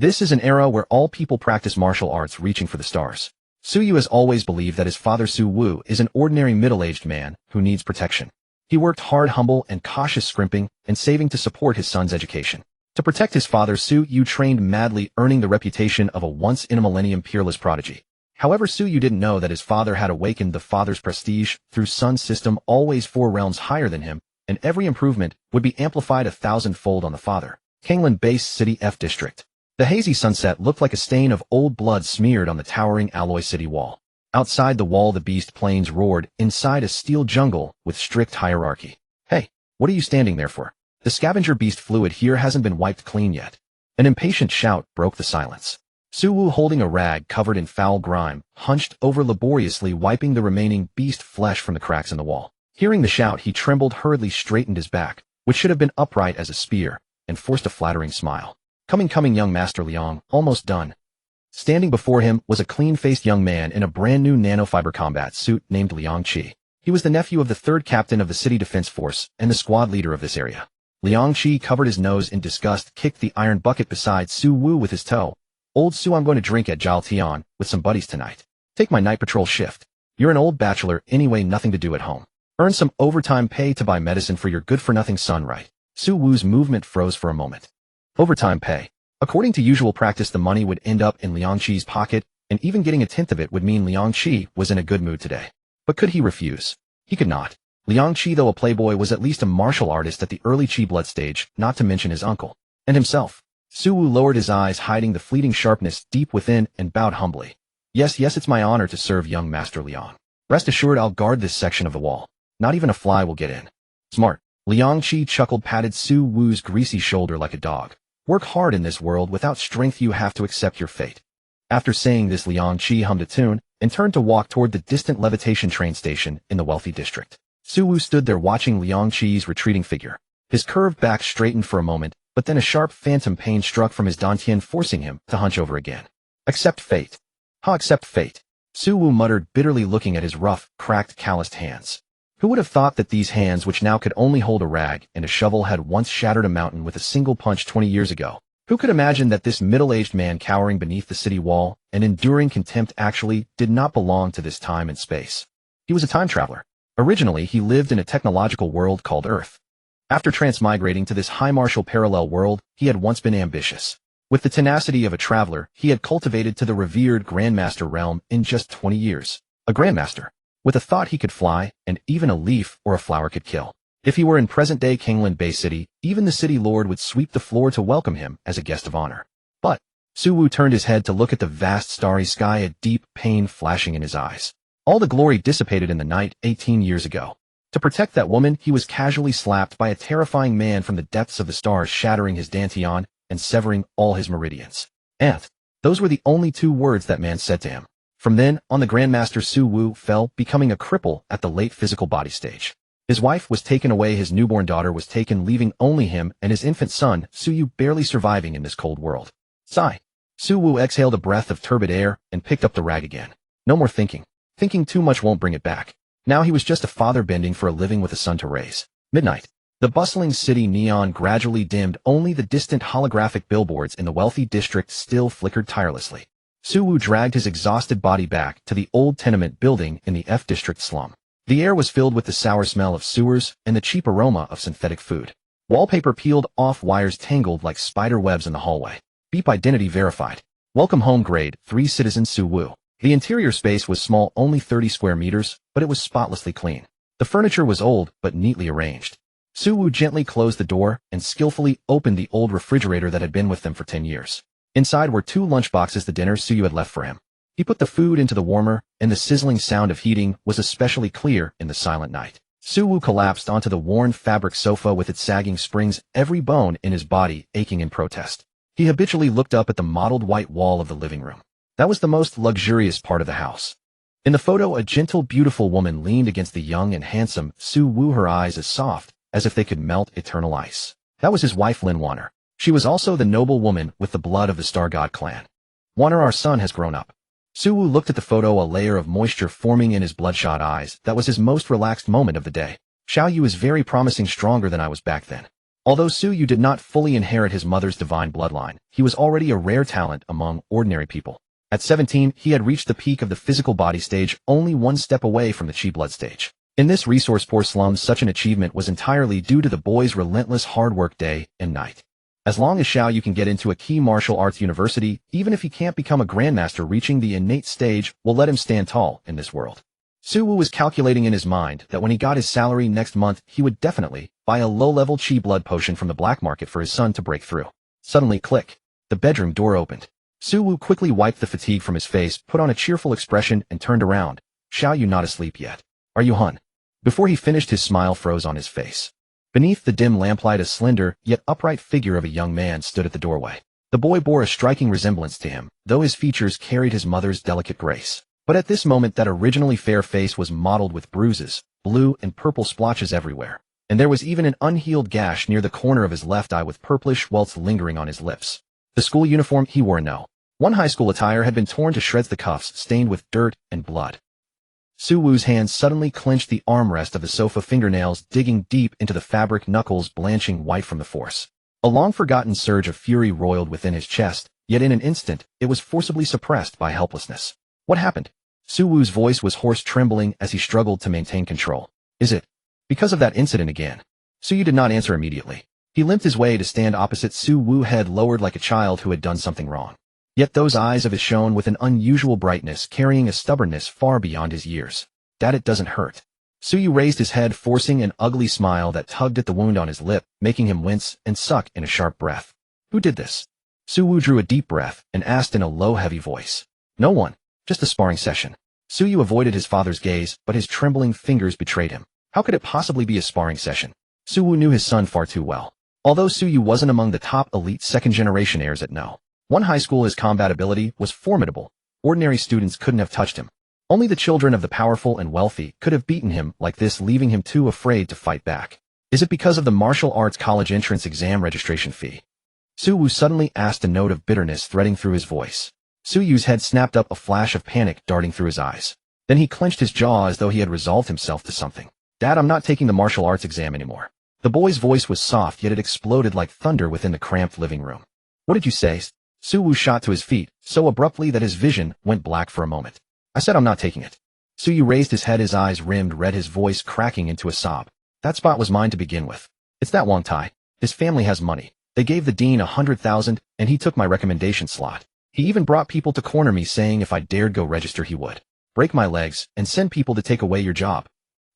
This is an era where all people practice martial arts reaching for the stars. Su Yu has always believed that his father Su Wu is an ordinary middle-aged man who needs protection. He worked hard, humble, and cautious, scrimping and saving to support his son's education. To protect his father, Su Yu trained madly, earning the reputation of a once-in-a-millennium peerless prodigy. However, Su Yu didn't know that his father had awakened the father's prestige through son's system, always 4 realms higher than him, and every improvement would be amplified 1,000-fold on the father. Kanglan Base City F District. The hazy sunset looked like a stain of old blood smeared on the towering alloy city wall. Outside the wall, the beast plains roared, inside a steel jungle with strict hierarchy. Hey, what are you standing there for? The scavenger beast fluid here hasn't been wiped clean yet. An impatient shout broke the silence. Su Wu, holding a rag covered in foul grime, hunched over laboriously wiping the remaining beast flesh from the cracks in the wall. Hearing the shout, he trembled, hurriedly straightened his back, which should have been upright as a spear, and forced a flattering smile. Coming, young Master Liang, almost done. Standing before him was a clean-faced young man in a brand-new nanofiber combat suit named Liang Qi. He was the nephew of the 3rd captain of the city defense force and the squad leader of this area. Liang Qi covered his nose in disgust, kicked the iron bucket beside Su Wu with his toe. Old Su, I'm going to drink at Jiao Tian with some buddies tonight. Take my night patrol shift. You're an old bachelor anyway, nothing to do at home. Earn some overtime pay to buy medicine for your good-for-nothing son, right? Su Wu's movement froze for a moment. Overtime pay. According to usual practice, the money would end up in Liang Qi's pocket, and even getting a tenth of it would mean Liang Qi was in a good mood today. But could he refuse? He could not. Liang Qi, though a playboy, was at least a martial artist at the early Qi blood stage, not to mention his uncle. And himself. Su Wu lowered his eyes, hiding the fleeting sharpness deep within, and bowed humbly. Yes, it's my honor to serve young Master Liang. Rest assured I'll guard this section of the wall. Not even a fly will get in. Smart. Liang Qi chuckled, patted Su Wu's greasy shoulder like a dog. Work hard in this world. Without strength you have to accept your fate. After saying this, Liang Qi hummed a tune and turned to walk toward the distant levitation train station in the wealthy district. Su Wu stood there watching Liang Qi's retreating figure. His curved back straightened for a moment, but then a sharp phantom pain struck from his dantian, forcing him to hunch over again. Accept fate. Accept fate. Su Wu muttered bitterly, looking at his rough, cracked, calloused hands. Who would have thought that these hands, which now could only hold a rag and a shovel, had once shattered a mountain with a single punch 20 years ago? Who could imagine that this middle-aged man cowering beneath the city wall and enduring contempt actually did not belong to this time and space? He was a time traveler. Originally, he lived in a technological world called Earth. After transmigrating to this high martial parallel world, he had once been ambitious. With the tenacity of a traveler, he had cultivated to the revered Grandmaster realm in just 20 years. A Grandmaster. With a thought he could fly, and even a leaf or a flower could kill. If he were in present-day Kanglan Bay City, even the city lord would sweep the floor to welcome him as a guest of honor. But Su Wu turned his head to look at the vast starry sky, a deep pain flashing in his eyes. All the glory dissipated in the night 18 years ago. To protect that woman, he was casually slapped by a terrifying man from the depths of the stars, shattering his dantian and severing all his meridians. And those were the only 2 words that man said to him. From then on, the Grandmaster Su Wu fell, becoming a cripple at the late physical body stage. His wife was taken away, his newborn daughter was taken, leaving only him and his infant son, Su Yu, barely surviving in this cold world. Sigh. Su Wu exhaled a breath of turbid air and picked up the rag again. No more thinking. Thinking too much won't bring it back. Now he was just a father bending for a living with a son to raise. Midnight. The bustling city neon gradually dimmed, only the distant holographic billboards in the wealthy district still flickered tirelessly. Su Wu dragged his exhausted body back to the old tenement building in the F District slum. The air was filled with the sour smell of sewers and the cheap aroma of synthetic food. Wallpaper peeled off, wires tangled like spider webs in the hallway. Beep identity verified. Welcome home, grade 3 citizen Su Wu. The interior space was small, only 30 square meters, but it was spotlessly clean. The furniture was old, but neatly arranged. Su Wu gently closed the door and skillfully opened the old refrigerator that had been with them for 10 years. Inside were 2 lunchboxes, the dinner Su Yu had left for him. He put the food into the warmer, and the sizzling sound of heating was especially clear in the silent night. Su Wu collapsed onto the worn fabric sofa with its sagging springs, every bone in his body aching in protest. He habitually looked up at the mottled white wall of the living room. That was the most luxurious part of the house. In the photo, a gentle, beautiful woman leaned against the young and handsome Su Wu, her eyes as soft as if they could melt eternal ice. That was his wife, Lin Wanner. She was also the noble woman with the blood of the Star God clan. Wanner, our son has grown up. Su Wu looked at the photo, a layer of moisture forming in his bloodshot eyes. That was his most relaxed moment of the day. Xiao Yu is very promising, stronger than I was back then. Although Su Yu did not fully inherit his mother's divine bloodline, he was already a rare talent among ordinary people. At 17, he had reached the peak of the physical body stage, only one step away from the chi blood stage. In this resource-poor slum, such an achievement was entirely due to the boy's relentless hard work day and night. As long as Xiao Yu can get into a key martial arts university, even if he can't become a grandmaster, reaching the innate stage will let him stand tall in this world. Su Wu was calculating in his mind that when he got his salary next month, he would definitely buy a low-level chi blood potion from the black market for his son to break through. Suddenly, click. The bedroom door opened. Su Wu quickly wiped the fatigue from his face, put on a cheerful expression, and turned around. Xiao Yu not asleep yet. Are you hun? Before he finished, his smile froze on his face. Beneath the dim lamplight, a slender, yet upright figure of a young man stood at the doorway. The boy bore a striking resemblance to him, though his features carried his mother's delicate grace. But at this moment, that originally fair face was mottled with bruises, blue and purple splotches everywhere. And there was even an unhealed gash near the corner of his left eye with purplish welts lingering on his lips. The school uniform he wore, one high school attire, had been torn to shreds, the cuffs stained with dirt and blood. Su Wu's hands suddenly clenched the armrest of the sofa, fingernails digging deep into the fabric, knuckles blanching white from the force. A long-forgotten surge of fury roiled within his chest, yet in an instant, it was forcibly suppressed by helplessness. What happened? Su Wu's voice was hoarse, trembling as he struggled to maintain control. Is it because of that incident again? Su Yu did not answer immediately. He limped his way to stand opposite Su Wu, head lowered like a child who had done something wrong. Yet those eyes of his shone with an unusual brightness, carrying a stubbornness far beyond his years. Dad, it doesn't hurt. Su Yu raised his head, forcing an ugly smile that tugged at the wound on his lip, making him wince and suck in a sharp breath. Who did this? Su Wu drew a deep breath and asked in a low, heavy voice. No one. Just a sparring session. Su Yu avoided his father's gaze, but his trembling fingers betrayed him. How could it possibly be a sparring session? Su Wu knew his son far too well. Although Su Yu wasn't among the top elite second-generation heirs at one high school, his combat ability was formidable. Ordinary students couldn't have touched him. Only the children of the powerful and wealthy could have beaten him like this, leaving him too afraid to fight back. Is it because of the martial arts college entrance exam registration fee? Su Wu suddenly asked, a note of bitterness threading through his voice. Su Yu's head snapped up, a flash of panic darting through his eyes. Then he clenched his jaw as though he had resolved himself to something. Dad, I'm not taking the martial arts exam anymore. The boy's voice was soft, yet it exploded like thunder within the cramped living room. What did you say? Su Wu shot to his feet, so abruptly that his vision went black for a moment. I said I'm not taking it. Su Yu raised his head, his eyes rimmed red, his voice cracking into a sob. That spot was mine to begin with. It's that Wang Tai. His family has money. They gave the dean 100,000, and he took my recommendation slot. He even brought people to corner me, saying if I dared go register, he would break my legs and send people to take away your job.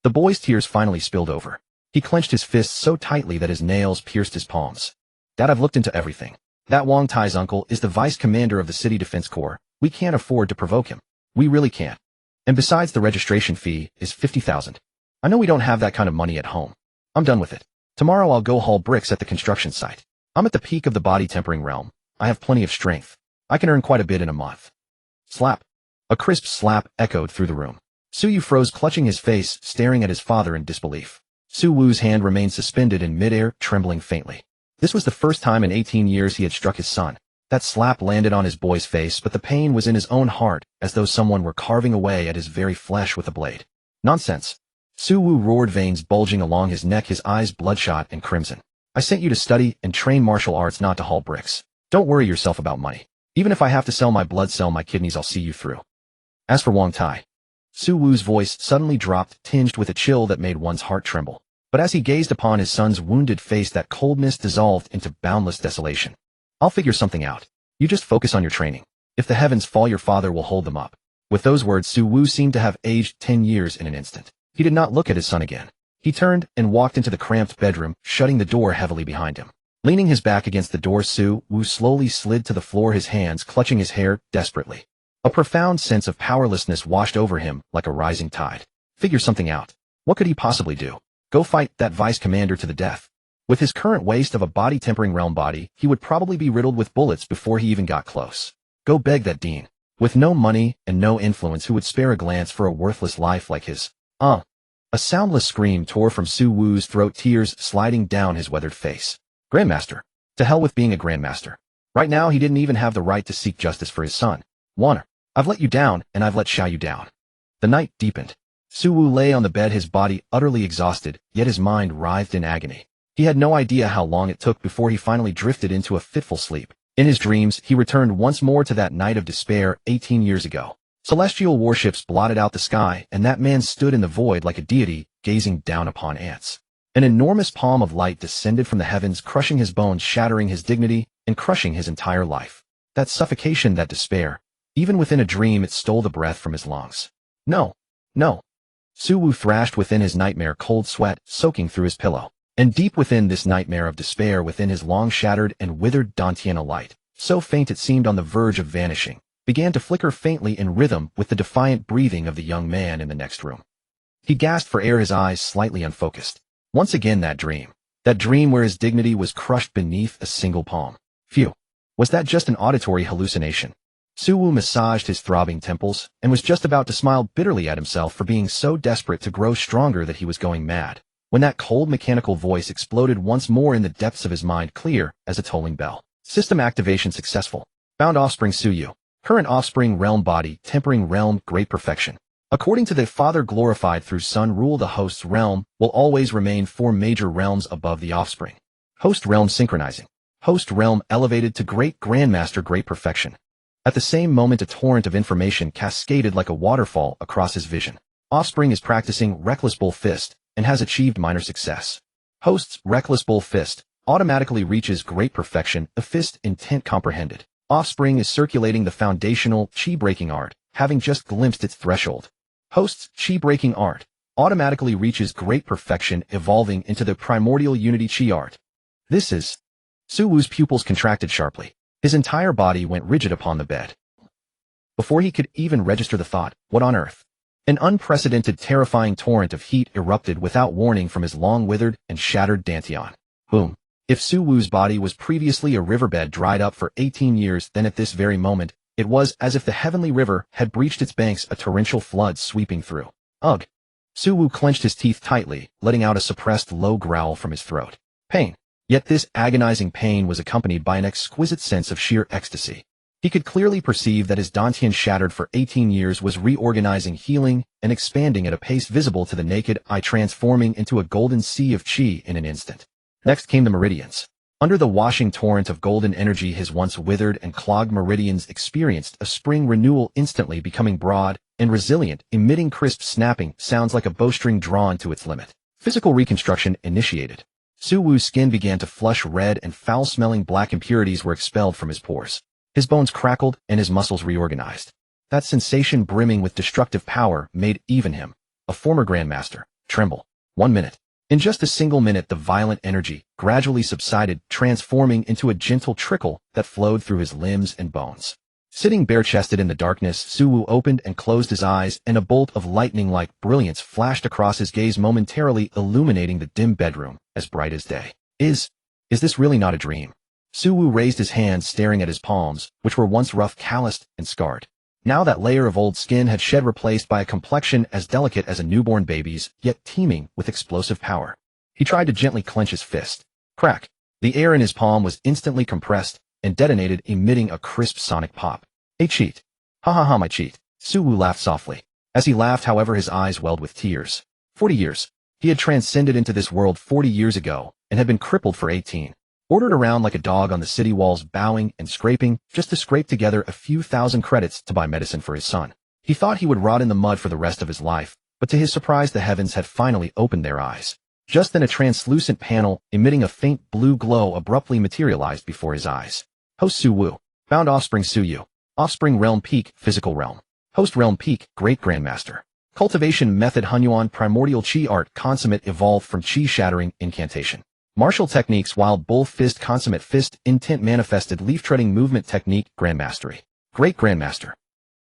The boy's tears finally spilled over. He clenched his fists so tightly that his nails pierced his palms. Dad, I've looked into everything. That Wang Tai's uncle is the vice commander of the City Defense Corps. We can't afford to provoke him. We really can't. And besides, the registration fee is 50,000. I know we don't have that kind of money at home. I'm done with it. Tomorrow I'll go haul bricks at the construction site. I'm at the peak of the body tempering realm. I have plenty of strength. I can earn quite a bit in a month. Slap. A crisp slap echoed through the room. Su Yu froze, clutching his face, staring at his father in disbelief. Su Wu's hand remained suspended in midair, trembling faintly. This was the first time in 18 years he had struck his son. That slap landed on his boy's face, but the pain was in his own heart, as though someone were carving away at his very flesh with a blade. Nonsense. Su Wu roared, veins bulging along his neck, his eyes bloodshot and crimson. I sent you to study and train martial arts, not to haul bricks. Don't worry yourself about money. Even if I have to sell my blood, sell my kidneys, I'll see you through. As for Wang Tai. Su Wu's voice suddenly dropped, tinged with a chill that made one's heart tremble. But as he gazed upon his son's wounded face, that coldness dissolved into boundless desolation. I'll figure something out. You just focus on your training. If the heavens fall, your father will hold them up. With those words, Su Wu seemed to have aged 10 years in an instant. He did not look at his son again. He turned and walked into the cramped bedroom, shutting the door heavily behind him. Leaning his back against the door, Su Wu slowly slid to the floor, his hands clutching his hair desperately. A profound sense of powerlessness washed over him like a rising tide. Figure something out. What could he possibly do? Go fight that vice commander to the death? With his current waste of a body tempering realm body, he would probably be riddled with bullets before he even got close. Go beg that dean. With no money and no influence, who would spare a glance for a worthless life like his? A soundless scream tore from Su Wu's throat, tears sliding down his weathered face. Grandmaster. To hell with being a grandmaster. Right now he didn't even have the right to seek justice for his son. Warner, I've let you down, and I've let Xiao Yu down. The night deepened. Su Wu lay on the bed, his body utterly exhausted, yet his mind writhed in agony. He had no idea how long it took before he finally drifted into a fitful sleep. In his dreams, he returned once more to that night of despair 18 years ago. Celestial warships blotted out the sky, and that man stood in the void like a deity, gazing down upon ants. An enormous palm of light descended from the heavens, crushing his bones, shattering his dignity, and crushing his entire life. That suffocation, that despair. Even within a dream, it stole the breath from his lungs. No. No. Suwoo thrashed within his nightmare, cold sweat soaking through his pillow. And deep within this nightmare of despair, within his long-shattered and withered dantian, a light, so faint it seemed on the verge of vanishing, began to flicker faintly in rhythm with the defiant breathing of the young man in the next room. He gasped for air, his eyes slightly unfocused. Once again that dream where his dignity was crushed beneath a single palm. Phew. Was that just an auditory hallucination? Suwoo massaged his throbbing temples, and was just about to smile bitterly at himself for being so desperate to grow stronger that he was going mad, when that cold mechanical voice exploded once more in the depths of his mind, clear as a tolling bell. System activation successful. Found offspring Suyu. Current offspring realm body, tempering realm, great perfection. According to the Father glorified through Son rule, the host's realm will always remain 4 major realms above the offspring. Host realm synchronizing. Host realm elevated to great Grandmaster, great perfection. At the same moment, a torrent of information cascaded like a waterfall across his vision. Offspring is practicing Reckless Bull Fist and has achieved minor success. Host's Reckless Bull Fist automatically reaches great perfection, a fist intent comprehended. Offspring is circulating the foundational chi-breaking art, having just glimpsed its threshold. Host's chi-breaking art automatically reaches great perfection, evolving into the primordial unity chi art. This is... Suwoo's pupils contracted sharply. His entire body went rigid upon the bed. Before he could even register the thought, what on earth? An unprecedented, terrifying torrent of heat erupted without warning from his long-withered and shattered dantian. Boom. If Suwoo's body was previously a riverbed dried up for 18 years, then at this very moment, it was as if the heavenly river had breached its banks, a torrential flood sweeping through. Ugh. Suwoo clenched his teeth tightly, letting out a suppressed low growl from his throat. Pain. Yet this agonizing pain was accompanied by an exquisite sense of sheer ecstasy. He could clearly perceive that his dantian, shattered for 18 years, was reorganizing, healing, and expanding at a pace visible to the naked eye, transforming into a golden sea of chi in an instant. Next came the meridians. Under the washing torrent of golden energy, his once withered and clogged meridians experienced a spring renewal, instantly becoming broad and resilient, emitting crisp snapping sounds like a bowstring drawn to its limit. Physical reconstruction initiated. Suwoo's skin began to flush red, and foul-smelling black impurities were expelled from his pores. His bones crackled and his muscles reorganized. That sensation, brimming with destructive power, made even him, a former Grandmaster, tremble. 1 minute. In just a single minute, the violent energy gradually subsided, transforming into a gentle trickle that flowed through his limbs and bones. Sitting bare-chested in the darkness, Suwoo opened and closed his eyes, and a bolt of lightning-like brilliance flashed across his gaze, momentarily illuminating the dim bedroom, as bright as day. Is this really not a dream? Suwoo raised his hands, staring at his palms, which were once rough, calloused, and scarred. Now that layer of old skin had shed, replaced by a complexion as delicate as a newborn baby's, yet teeming with explosive power. He tried to gently clench his fist. Crack! The air in his palm was instantly compressed and detonated, emitting a crisp sonic pop. A cheat. Ha ha ha, my cheat. Suwoo laughed softly. As he laughed, however, his eyes welled with tears. 40 years. He had transcended into this world 40 years ago, and had been crippled for 18. Ordered around like a dog on the city walls, bowing and scraping, just to scrape together a few thousand credits to buy medicine for his son. He thought he would rot in the mud for the rest of his life, but to his surprise the heavens had finally opened their eyes. Just then a translucent panel, emitting a faint blue glow, abruptly materialized before his eyes. Host Suwoo. Found offspring Suyu. Offspring realm peak, physical realm. Host realm peak, great Grandmaster. Cultivation method, Hunyuan primordial chi art, consummate, evolved from chi shattering incantation. Martial techniques, wild bull fist, consummate fist, intent manifested, leaf treading movement technique, Grandmastery. Great Grandmaster.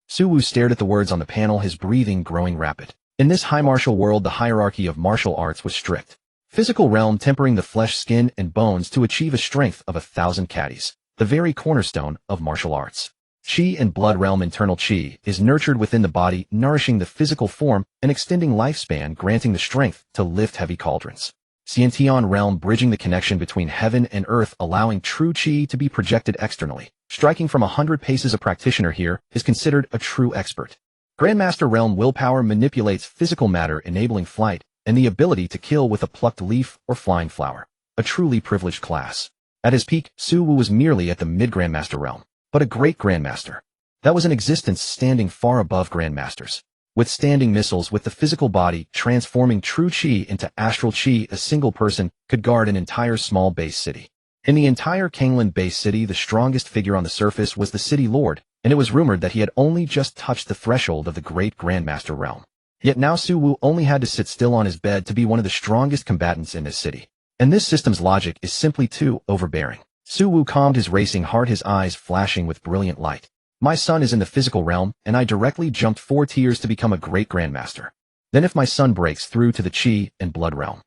Suwoo stared at the words on the panel, his breathing growing rapid. In this high martial world, the hierarchy of martial arts was strict. Physical realm tempering the flesh, skin, and bones to achieve a strength of 1,000 caddies, the very cornerstone of martial arts. Chi and blood realm internal chi is nurtured within the body, nourishing the physical form and extending lifespan, granting the strength to lift heavy cauldrons. Xiantian realm bridging the connection between heaven and earth, allowing true chi to be projected externally. Striking from 100 paces, a practitioner here is considered a true expert. Grandmaster realm willpower manipulates physical matter, enabling flight and the ability to kill with a plucked leaf or flying flower. a truly privileged class. At his peak, Su Wu was merely at the mid-Grandmaster realm, but a great Grandmaster. That was an existence standing far above Grandmasters. Withstanding missiles with the physical body, transforming true chi into astral chi, a single person could guard an entire small base city. In the entire Kangland base city, the strongest figure on the surface was the city lord, and it was rumored that he had only just touched the threshold of the great Grandmaster realm. Yet now Su Wu only had to sit still on his bed to be one of the strongest combatants in this city. And this system's logic is simply too overbearing. Su Wu calmed his racing heart, his eyes flashing with brilliant light. My son is in the physical realm, and I directly jumped 4 tiers to become a great Grandmaster. Then if my son breaks through to the Chi and Blood realm.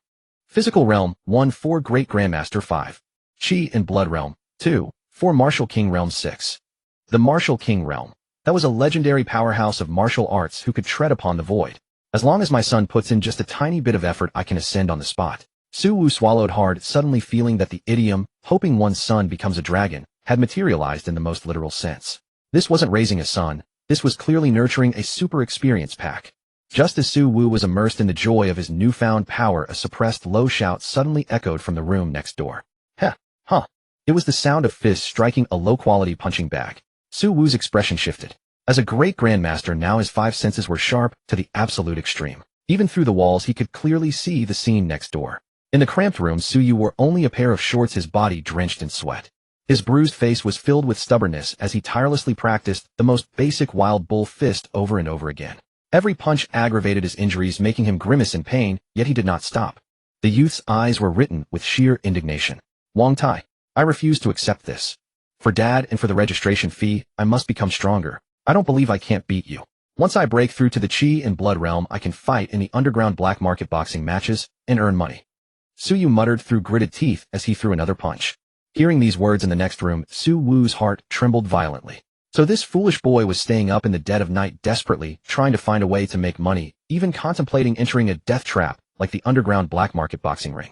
Physical realm, 1 4 Great Grandmaster 5. Chi and Blood realm, 2 4 Martial King realm 6. The Martial King realm. That was a legendary powerhouse of martial arts who could tread upon the void. As long as my son puts in just a tiny bit of effort, I can ascend on the spot. Su Wu swallowed hard, suddenly feeling that the idiom, hoping one's son becomes a dragon, had materialized in the most literal sense. This wasn't raising a son, this was clearly nurturing a super experience pack. Just as Su Wu was immersed in the joy of his newfound power, a suppressed low shout suddenly echoed from the room next door. Heh, huh. It was the sound of fists striking a low-quality punching bag. Su Wu's expression shifted. As a great Grandmaster, now his 5 senses were sharp to the absolute extreme. Even through the walls, he could clearly see the scene next door. In the cramped room, Su Yu wore only a pair of shorts, his body drenched in sweat. His bruised face was filled with stubbornness as he tirelessly practiced the most basic wild bull fist over and over again. Every punch aggravated his injuries, making him grimace in pain, yet he did not stop. The youth's eyes were written with sheer indignation. Wang Tai, I refuse to accept this. For Dad and for the registration fee, I must become stronger. I don't believe I can't beat you. Once I break through to the Chi and Blood realm, I can fight in the underground black market boxing matches and earn money. Su Yu muttered through gritted teeth as he threw another punch. Hearing these words in the next room, Su Wu's heart trembled violently. So this foolish boy was staying up in the dead of night, desperately trying to find a way to make money, even contemplating entering a death trap like the underground black market boxing ring.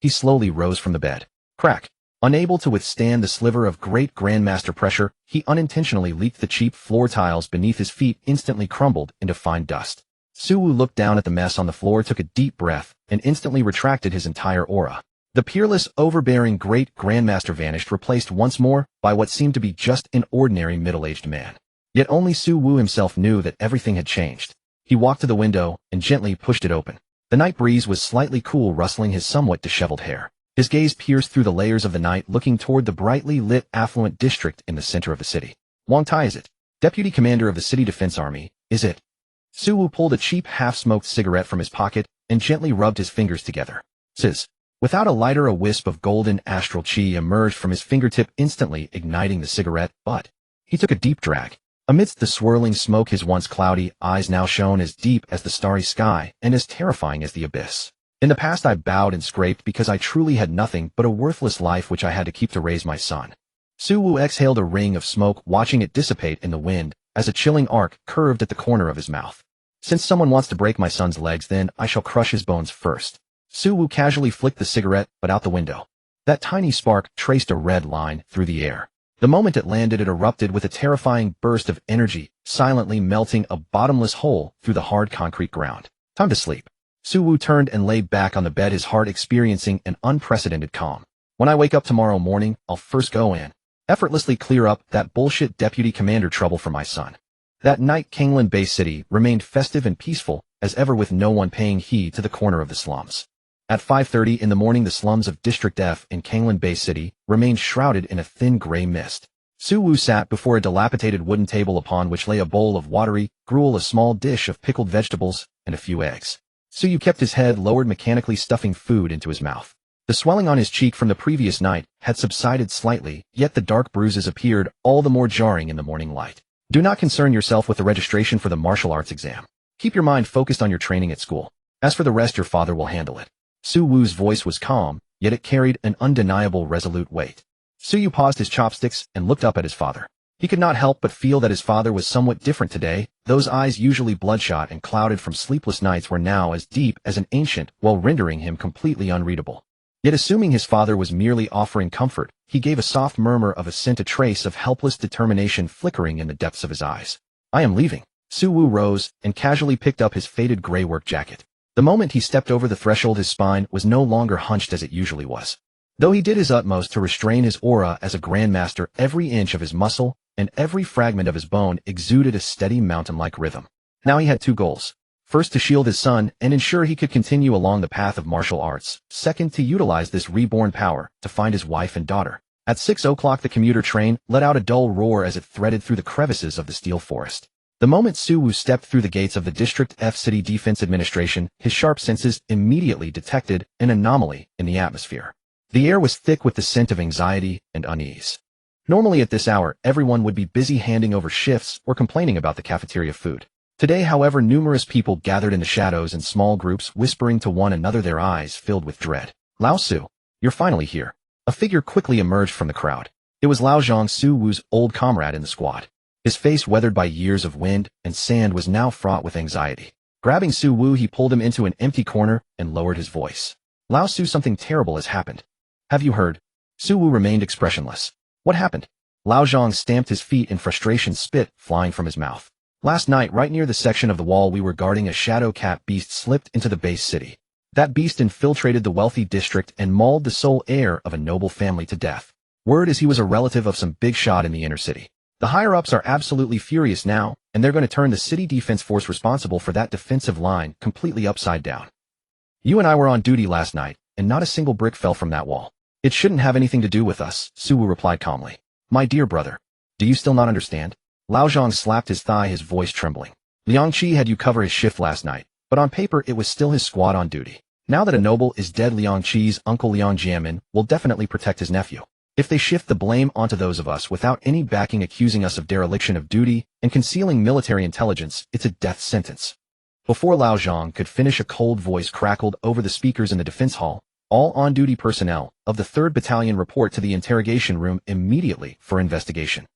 He slowly rose from the bed. Crack. Unable to withstand the sliver of great Grandmaster pressure, he unintentionally leaked the cheap floor tiles beneath his feet, instantly crumbled into fine dust. Su Wu looked down at the mess on the floor, took a deep breath, and instantly retracted his entire aura. The peerless, overbearing great Grandmaster vanished, replaced once more by what seemed to be just an ordinary middle-aged man. Yet only Su Wu himself knew that everything had changed. He walked to the window and gently pushed it open. The night breeze was slightly cool, rustling his somewhat disheveled hair. His gaze pierced through the layers of the night, looking toward the brightly lit, affluent district in the center of the city. Wang Tai, is it? Deputy Commander of the City Defense Army, is it? Su Wu pulled a cheap, half-smoked cigarette from his pocket and gently rubbed his fingers together. Sizz. Without a lighter, a wisp of golden astral chi emerged from his fingertip, instantly igniting the cigarette butt. He took a deep drag. Amidst the swirling smoke, his once cloudy eyes now shone as deep as the starry sky and as terrifying as the abyss. In the past, I bowed and scraped because I truly had nothing but a worthless life which I had to keep to raise my son. Su Wu exhaled a ring of smoke, watching it dissipate in the wind as a chilling arc curved at the corner of his mouth. Since someone wants to break my son's legs, then I shall crush his bones first. Su Wu casually flicked the cigarette, but out the window. That tiny spark traced a red line through the air. The moment it landed, it erupted with a terrifying burst of energy, silently melting a bottomless hole through the hard concrete ground. Time to sleep. Su Wu turned and lay back on the bed, his heart experiencing an unprecedented calm. When I wake up tomorrow morning, I'll first go in. Effortlessly clear up that bullshit deputy commander trouble for my son. That night, Kangland Bay City remained festive and peaceful as ever, with no one paying heed to the corner of the slums. At 5:30 in the morning, the slums of District F in Kangland Bay City remained shrouded in a thin gray mist. Su Wu sat before a dilapidated wooden table upon which lay a bowl of watery gruel, a small dish of pickled vegetables, and a few eggs. Su Yu kept his head lowered, mechanically stuffing food into his mouth. The swelling on his cheek from the previous night had subsided slightly, yet the dark bruises appeared all the more jarring in the morning light. Do not concern yourself with the registration for the martial arts exam. Keep your mind focused on your training at school. As for the rest, your father will handle it. Su Wu's voice was calm, yet it carried an undeniable resolute weight. Su Yu paused his chopsticks and looked up at his father. He could not help but feel that his father was somewhat different today. Those eyes, usually bloodshot and clouded from sleepless nights, were now as deep as an ancient, while rendering him completely unreadable. Yet assuming his father was merely offering comfort, he gave a soft murmur of assent, a trace of helpless determination flickering in the depths of his eyes. I am leaving. Suwoo rose and casually picked up his faded gray work jacket. The moment he stepped over the threshold, his spine was no longer hunched as it usually was. Though he did his utmost to restrain his aura as a Grandmaster, every inch of his muscle and every fragment of his bone exuded a steady mountain-like rhythm. Now he had two goals. First, to shield his son and ensure he could continue along the path of martial arts. Second, to utilize this reborn power to find his wife and daughter. At 6 o'clock, the commuter train let out a dull roar as it threaded through the crevices of the steel forest. The moment Suwoo stepped through the gates of the District F City Defense Administration, his sharp senses immediately detected an anomaly in the atmosphere. The air was thick with the scent of anxiety and unease. Normally at this hour, everyone would be busy handing over shifts or complaining about the cafeteria food. Today, however, numerous people gathered in the shadows in small groups, whispering to one another, their eyes filled with dread. Lao Su, you're finally here. A figure quickly emerged from the crowd. It was Lao Zhang, Suwoo's old comrade in the squad. His face, weathered by years of wind and sand, was now fraught with anxiety. Grabbing Suwoo, he pulled him into an empty corner and lowered his voice. Lao Su, something terrible has happened. Have you heard? Suwoo remained expressionless. What happened? Lao Zhang stamped his feet in frustration, spit flying from his mouth. Last night, right near the section of the wall we were guarding, a shadow cat beast slipped into the base city. That beast infiltrated the wealthy district and mauled the sole heir of a noble family to death. Word is he was a relative of some big shot in the inner city. The higher-ups are absolutely furious now, and they're going to turn the city defense force responsible for that defensive line completely upside down. You and I were on duty last night, and not a single brick fell from that wall. It shouldn't have anything to do with us, Suwoo replied calmly. My dear brother, do you still not understand? Lao Zhang slapped his thigh, his voice trembling. Liang Qi had you cover his shift last night, but on paper it was still his squad on duty. Now that a noble is dead, Liang Qi's uncle Liang Jianmin will definitely protect his nephew. If they shift the blame onto those of us without any backing, accusing us of dereliction of duty and concealing military intelligence, it's a death sentence. Before Lao Zhang could finish, a cold voice crackled over the speakers in the defense hall. All on-duty personnel of the 3rd Battalion report to the interrogation room immediately for investigation.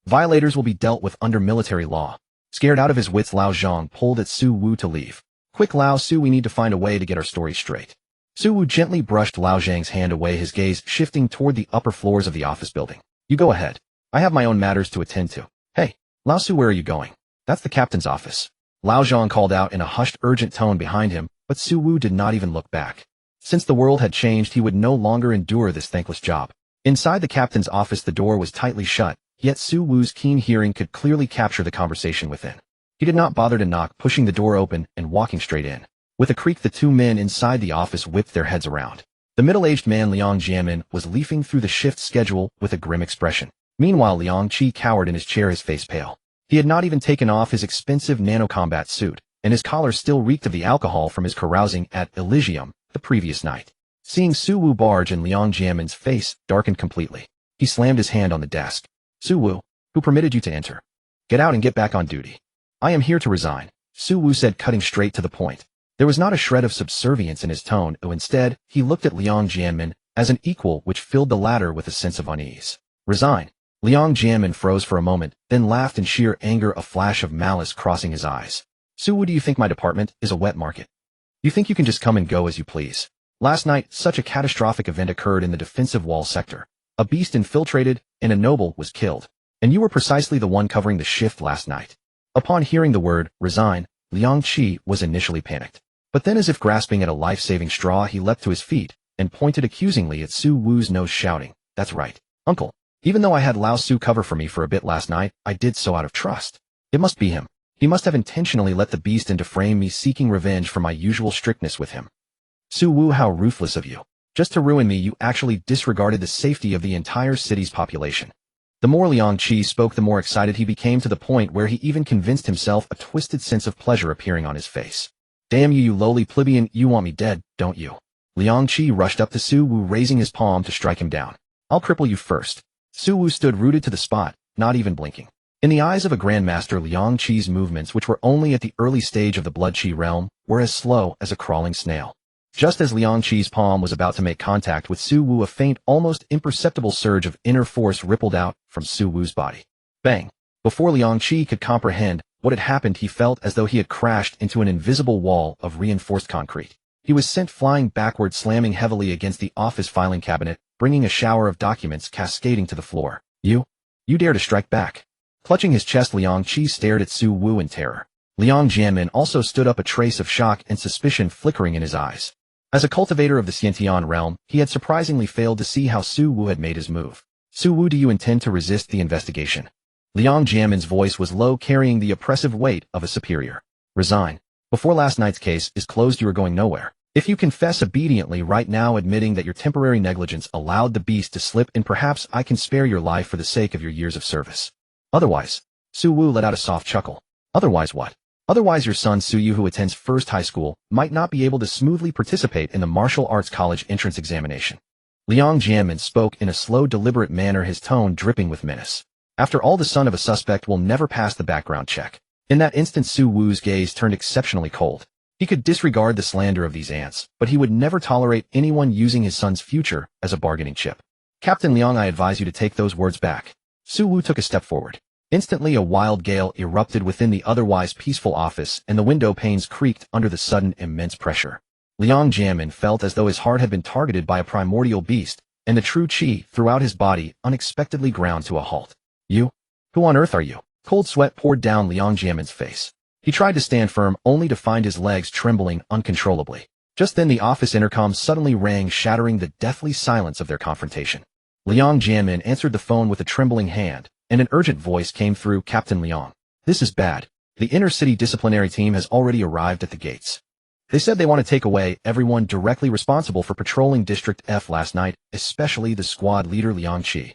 Violators will be dealt with under military law. Scared out of his wits, Lao Zhang pulled at Suwoo to leave. Quick, Lao Su, we need to find a way to get our story straight. Suwoo gently brushed Lao Zhang's hand away, his gaze shifting toward the upper floors of the office building. You go ahead. I have my own matters to attend to. Hey, Lao Su, where are you going? That's the captain's office. Lao Zhang called out in a hushed, urgent tone behind him, but Suwoo did not even look back. Since the world had changed, he would no longer endure this thankless job. Inside the captain's office, the door was tightly shut, yet Suwoo's keen hearing could clearly capture the conversation within. He did not bother to knock, pushing the door open and walking straight in. With a creak, the two men inside the office whipped their heads around. The middle-aged man, Liang Jianmin, was leafing through the shift schedule with a grim expression. Meanwhile, Liang Qi cowered in his chair, his face pale. He had not even taken off his expensive nanocombat suit, and his collar still reeked of the alcohol from his carousing at Elysium the previous night. Seeing Suwoo barge in, Liang Jianmin's face darkened completely. He slammed his hand on the desk. Suwoo, who permitted you to enter? Get out and get back on duty. I am here to resign, Suwoo said, cutting straight to the point. There was not a shred of subservience in his tone, though instead, he looked at Liang Jianmin as an equal, which filled the latter with a sense of unease. Resign? Liang Jianmin froze for a moment, then laughed in sheer anger, a flash of malice crossing his eyes. Suwoo, do you think my department is a wet market? You think you can just come and go as you please? Last night, such a catastrophic event occurred in the defensive wall sector. A beast infiltrated, and a noble was killed. And you were precisely the one covering the shift last night. Upon hearing the word, resign, Liang Qi was initially panicked. But then, as if grasping at a life-saving straw, he leapt to his feet and pointed accusingly at Suwoo's nose, shouting, That's right, uncle. Even though I had Lao Su cover for me for a bit last night, I did so out of trust. It must be him. He must have intentionally let the beast into frame me, seeking revenge for my usual strictness with him. Suwoo, how ruthless of you. Just to ruin me, you actually disregarded the safety of the entire city's population. The more Liang Qi spoke, the more excited he became, to the point where he even convinced himself, a twisted sense of pleasure appearing on his face. Damn you, you lowly plebeian, you want me dead, don't you? Liang Qi rushed up to Suwoo, raising his palm to strike him down. I'll cripple you first. Suwoo stood rooted to the spot, not even blinking. In the eyes of a Grandmaster, Liang Qi's movements, which were only at the early stage of the Blood Qi realm, were as slow as a crawling snail. Just as Liang Qi's palm was about to make contact with Suwoo, a faint, almost imperceptible surge of inner force rippled out from Suwoo's body. Bang! Before Liang Qi could comprehend what had happened, he felt as though he had crashed into an invisible wall of reinforced concrete. He was sent flying backward, slamming heavily against the office filing cabinet, bringing a shower of documents cascading to the floor. You dare to strike back. Clutching his chest, Liang Qi stared at Su Wu in terror. Liang Jianmin also stood up, a trace of shock and suspicion flickering in his eyes. As a cultivator of the Xiantian realm, he had surprisingly failed to see how Su Wu had made his move. Su Wu, do you intend to resist the investigation? Liang Jianmin's voice was low, carrying the oppressive weight of a superior. Resign. Before last night's case is closed, you are going nowhere. If you confess obediently right now, admitting that your temporary negligence allowed the beast to slip in, perhaps I can spare your life for the sake of your years of service. Otherwise, Su Wu let out a soft chuckle. Otherwise what? Otherwise your son Su Yu, who attends First High School, might not be able to smoothly participate in the martial arts college entrance examination. Liang Jianmin spoke in a slow, deliberate manner, his tone dripping with menace. After all, the son of a suspect will never pass the background check. In that instant, Su Wu's gaze turned exceptionally cold. He could disregard the slander of these ants, but he would never tolerate anyone using his son's future as a bargaining chip. Captain Liang, I advise you to take those words back. Su Wu took a step forward. Instantly, a wild gale erupted within the otherwise peaceful office, and the window panes creaked under the sudden immense pressure. Liang Jianmin felt as though his heart had been targeted by a primordial beast, and the true qi throughout his body unexpectedly ground to a halt. You? Who on earth are you? Cold sweat poured down Liang Jianmin's face. He tried to stand firm, only to find his legs trembling uncontrollably. Just then the office intercom suddenly rang, shattering the deathly silence of their confrontation. Liang Jianmin answered the phone with a trembling hand, and an urgent voice came through. Captain Liang. This is bad. The inner-city disciplinary team has already arrived at the gates. They said they want to take away everyone directly responsible for patrolling District F last night, especially the squad leader Liang Qi.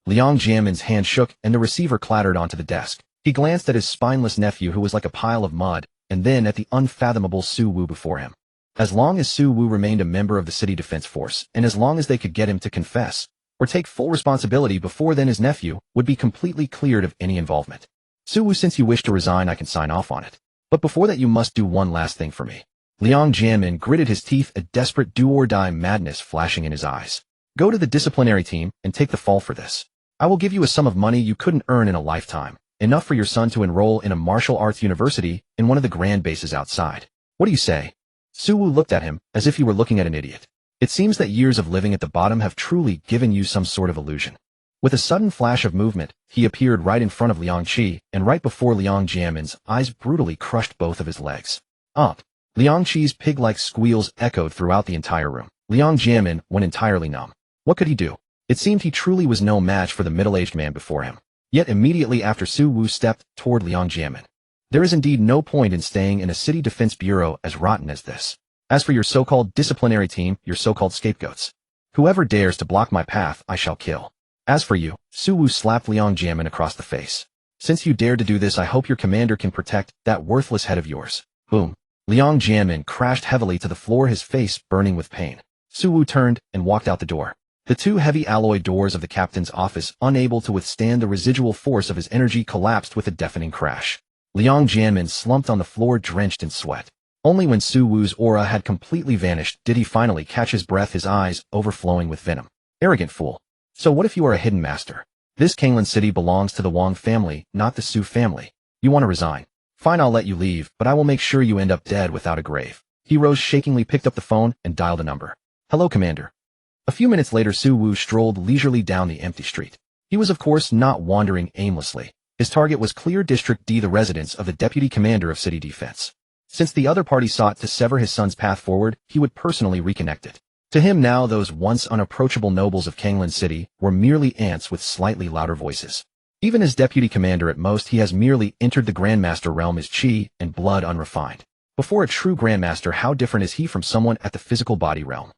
Liang Jianmin's hand shook, and the receiver clattered onto the desk. He glanced at his spineless nephew, who was like a pile of mud, and then at the unfathomable Su Wu before him. As long as Su Wu remained a member of the city defense force, and as long as they could get him to confess, or take full responsibility before then, his nephew would be completely cleared of any involvement. Su Wu, since you wish to resign, I can sign off on it. But before that, you must do one last thing for me. Liang Jianmin gritted his teeth, a desperate do-or-die madness flashing in his eyes. Go to the disciplinary team and take the fall for this. I will give you a sum of money you couldn't earn in a lifetime, enough for your son to enroll in a martial arts university in one of the grand bases outside. What do you say? Su Wu looked at him as if he were looking at an idiot. It seems that years of living at the bottom have truly given you some sort of illusion. With a sudden flash of movement, he appeared right in front of Liang Qi, and right before Liang Jianmin's eyes brutally crushed both of his legs. Up! Liang Qi's pig-like squeals echoed throughout the entire room. Liang Jianmin went entirely numb. What could he do? It seemed he truly was no match for the middle-aged man before him. Yet immediately after, Su Wu stepped toward Liang Jianmin. There is indeed no point in staying in a city defense bureau as rotten as this. As for your so-called disciplinary team, your so-called scapegoats, whoever dares to block my path, I shall kill. As for you, Su Wu slapped Liang Jianmin across the face. Since you dared to do this, I hope your commander can protect that worthless head of yours. Boom. Liang Jianmin crashed heavily to the floor, his face burning with pain. Su Wu turned and walked out the door. The two heavy alloy doors of the captain's office, unable to withstand the residual force of his energy, collapsed with a deafening crash. Liang Jianmin slumped on the floor, drenched in sweat. Only when Su Wu's aura had completely vanished did he finally catch his breath, his eyes overflowing with venom. Arrogant fool. So what if you are a hidden master? This Kanglan city belongs to the Wang family, not the Su family. You want to resign? Fine, I'll let you leave, but I will make sure you end up dead without a grave. He rose shakingly, picked up the phone, and dialed a number. Hello, Commander. A few minutes later, Su Wu strolled leisurely down the empty street. He was, of course, not wandering aimlessly. His target was clear: District D, the residence of the Deputy Commander of City Defense. Since the other party sought to sever his son's path forward, he would personally reconnect it. To him now, those once unapproachable nobles of Kanglan City were merely ants with slightly louder voices. Even as Deputy Commander, at most, he has merely entered the Grandmaster realm as chi and blood unrefined. Before a true Grandmaster, how different is he from someone at the physical body realm?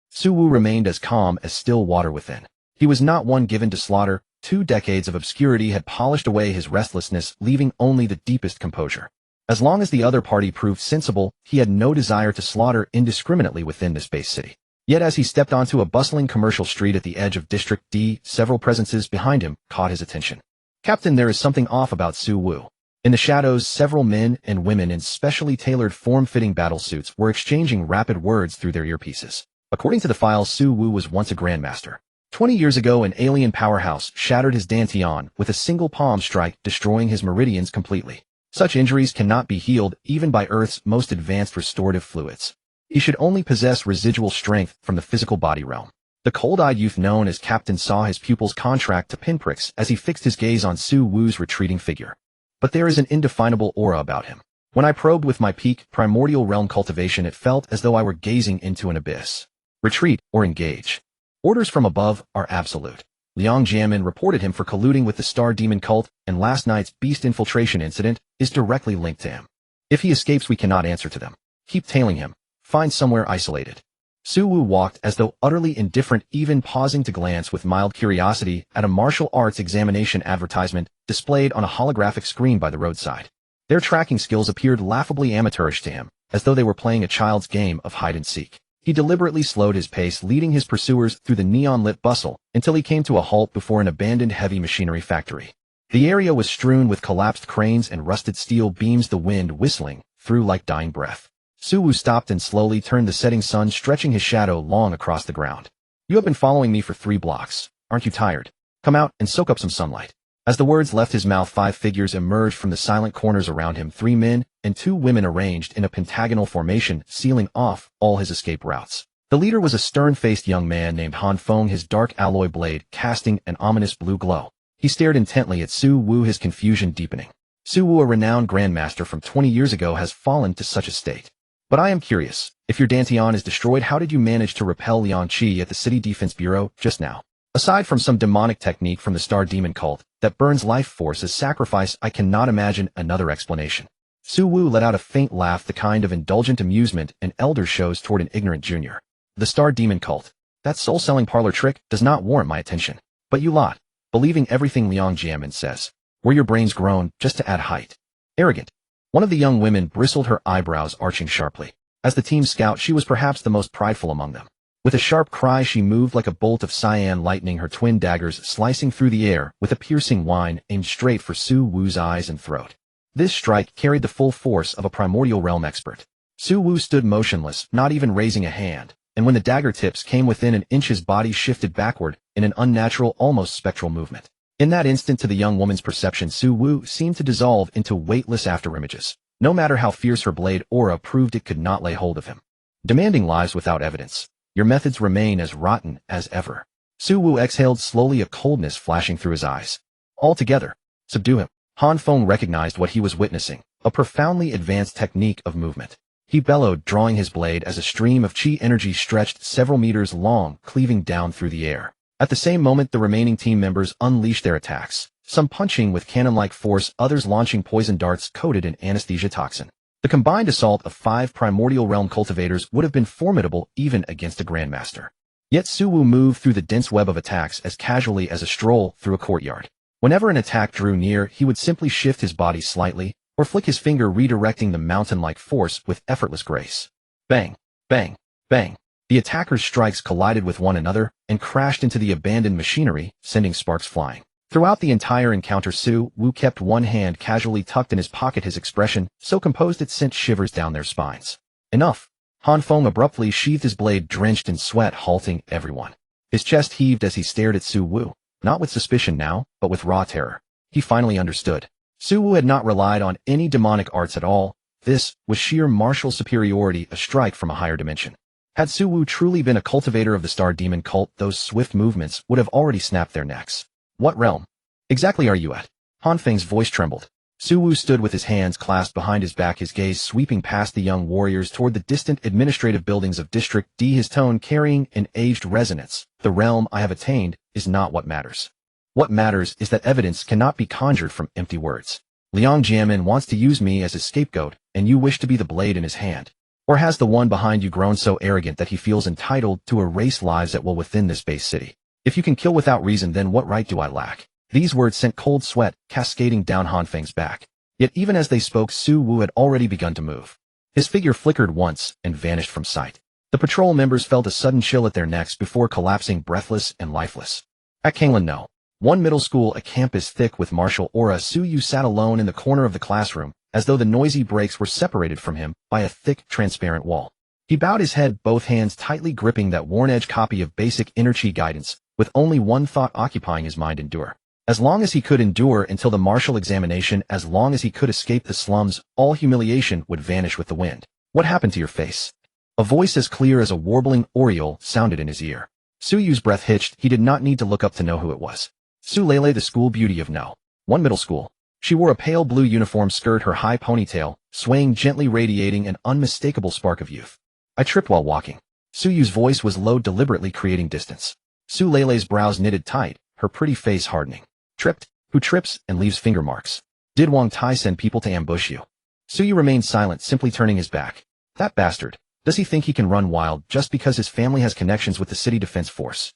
Su Wu remained as calm as still water within. He was not one given to slaughter. 2 decades of obscurity had polished away his restlessness, leaving only the deepest composure. As long as the other party proved sensible, he had no desire to slaughter indiscriminately within this base city. Yet as he stepped onto a bustling commercial street at the edge of District D, several presences behind him caught his attention. Captain, there is something off about Su Wu. In the shadows, several men and women in specially tailored form-fitting battle suits were exchanging rapid words through their earpieces. According to the files, Su Wu was once a Grandmaster. 20 years ago, an alien powerhouse shattered his dantian with a single palm strike, destroying his meridians completely. Such injuries cannot be healed even by Earth's most advanced restorative fluids. He should only possess residual strength from the physical body realm. The cold-eyed youth known as Captain saw his pupil's contract to pinpricks as he fixed his gaze on Su Wu's retreating figure. But there is an indefinable aura about him. When I probed with my peak primordial realm cultivation, it felt as though I were gazing into an abyss. Retreat or engage. Orders from above are absolute. Liang Jianmin reported him for colluding with the Star Demon cult, and last night's beast infiltration incident is directly linked to him. If he escapes, we cannot answer to them. Keep tailing him. Find somewhere isolated. Su Wu walked as though utterly indifferent, even pausing to glance with mild curiosity at a martial arts examination advertisement displayed on a holographic screen by the roadside. Their tracking skills appeared laughably amateurish to him, as though they were playing a child's game of hide-and-seek. He deliberately slowed his pace, leading his pursuers through the neon-lit bustle until he came to a halt before an abandoned heavy machinery factory. The area was strewn with collapsed cranes and rusted steel beams, the wind whistling through like dying breath. Su Wu stopped and slowly turned, the setting sun stretching his shadow long across the ground. You have been following me for 3 blocks. Aren't you tired? Come out and soak up some sunlight. As the words left his mouth, 5 figures emerged from the silent corners around him, 3 men and 2 women arranged in a pentagonal formation, sealing off all his escape routes. The leader was a stern-faced young man named Han Feng, his dark alloy blade casting an ominous blue glow. He stared intently at Su Wu, his confusion deepening. Su Wu, a renowned Grandmaster from 20 years ago, has fallen to such a state. But I am curious, if your Dantian is destroyed, how did you manage to repel Liang Qi at the City Defense Bureau just now? Aside from some demonic technique from the Star Demon cult that burns life force as sacrifice, I cannot imagine another explanation. Su Wu let out a faint laugh, the kind of indulgent amusement an elder shows toward an ignorant junior. The Star Demon cult, that soul-selling parlor trick, does not warrant my attention. But you lot, believing everything Liang Jianmin says. Were your brains grown just to add height? Arrogant. One of the young women bristled, her eyebrows arching sharply. As the team scout, she was perhaps the most prideful among them. With a sharp cry, she moved like a bolt of cyan lightning, her twin daggers slicing through the air with a piercing whine aimed straight for Su Wu's eyes and throat. This strike carried the full force of a primordial realm expert. Su Wu stood motionless, not even raising a hand, and when the dagger tips came within an inch, his body shifted backward in an unnatural, almost spectral movement. In that instant, to the young woman's perception, Su Wu seemed to dissolve into weightless afterimages. No matter how fierce her blade aura proved, it could not lay hold of him. Demanding lives without evidence. Your methods remain as rotten as ever. Su Wu exhaled slowly, a coldness flashing through his eyes. Altogether, subdue him. Han Feng recognized what he was witnessing, a profoundly advanced technique of movement. He bellowed, drawing his blade as a stream of chi energy stretched several meters long, cleaving down through the air. At the same moment, the remaining team members unleashed their attacks, some punching with cannon-like force, others launching poison darts coated in anesthesia toxin. The combined assault of 5 primordial realm cultivators would have been formidable even against a Grandmaster. Yet Su Wu moved through the dense web of attacks as casually as a stroll through a courtyard. Whenever an attack drew near, he would simply shift his body slightly, or flick his finger, redirecting the mountain-like force with effortless grace. Bang, bang, bang. The attackers' strikes collided with one another and crashed into the abandoned machinery, sending sparks flying. Throughout the entire encounter, Su Wu kept one hand casually tucked in his pocket, his expression so composed it sent shivers down their spines. Enough. Han Feng abruptly sheathed his blade, drenched in sweat, halting everyone. His chest heaved as he stared at Su Wu, not with suspicion now, but with raw terror. He finally understood. Su Wu had not relied on any demonic arts at all. This was sheer martial superiority, a strike from a higher dimension. Had Su Wu truly been a cultivator of the Star Demon cult, those swift movements would have already snapped their necks. What realm exactly are you at? Han Feng's voice trembled. Su Wu stood with his hands clasped behind his back, his gaze sweeping past the young warriors toward the distant administrative buildings of District D, his tone carrying an aged resonance. The realm I have attained is not what matters. What matters is that evidence cannot be conjured from empty words. Liang Jianmin wants to use me as his scapegoat, and you wish to be the blade in his hand. Or has the one behind you grown so arrogant that he feels entitled to erase lives at will within this base city? If you can kill without reason, then what right do I lack? These words sent cold sweat cascading down Han Feng's back. Yet even as they spoke, Su Wu had already begun to move. His figure flickered once and vanished from sight. The patrol members felt a sudden chill at their necks before collapsing breathless and lifeless. At Kanglan No, one middle school, a campus thick with martial aura, Su Yu sat alone in the corner of the classroom, as though the noisy breaks were separated from him by a thick, transparent wall. He bowed his head, both hands tightly gripping that worn-edge copy of basic inner chi guidance, with only one thought occupying his mind: endure. As long as he could endure until the martial examination, as long as he could escape the slums, all humiliation would vanish with the wind. What happened to your face? A voice as clear as a warbling oriole sounded in his ear. Suyu's breath hitched. He did not need to look up to know who it was. Su Lele, the school beauty of No. 1 middle school. She wore a pale blue uniform skirt, her high ponytail, swaying gently, radiating an unmistakable spark of youth. I tripped while walking. Suyu's voice was low, deliberately creating distance. Su Lele's brows knitted tight, her pretty face hardening. Tripped? Who trips and leaves finger marks? Did Wang Tai send people to ambush you? Suyu remained silent, simply turning his back. That bastard. Does he think he can run wild just because his family has connections with the city defense force?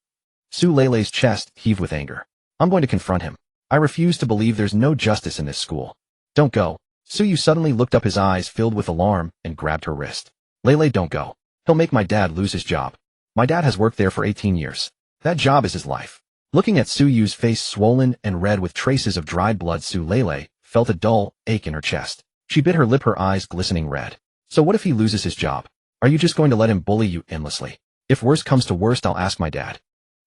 Su Lele's chest heaved with anger. I'm going to confront him. I refuse to believe there's no justice in this school. Don't go. Suyu suddenly looked up, his eyes filled with alarm, and grabbed her wrist. Lele, don't go. He'll make my dad lose his job. My dad has worked there for 18 years. That job is his life. Looking at Suyu's face swollen and red with traces of dried blood, Su Lele felt a dull ache in her chest. She bit her lip, her eyes glistening red. So what if he loses his job? Are you just going to let him bully you endlessly? If worst comes to worst, I'll ask my dad.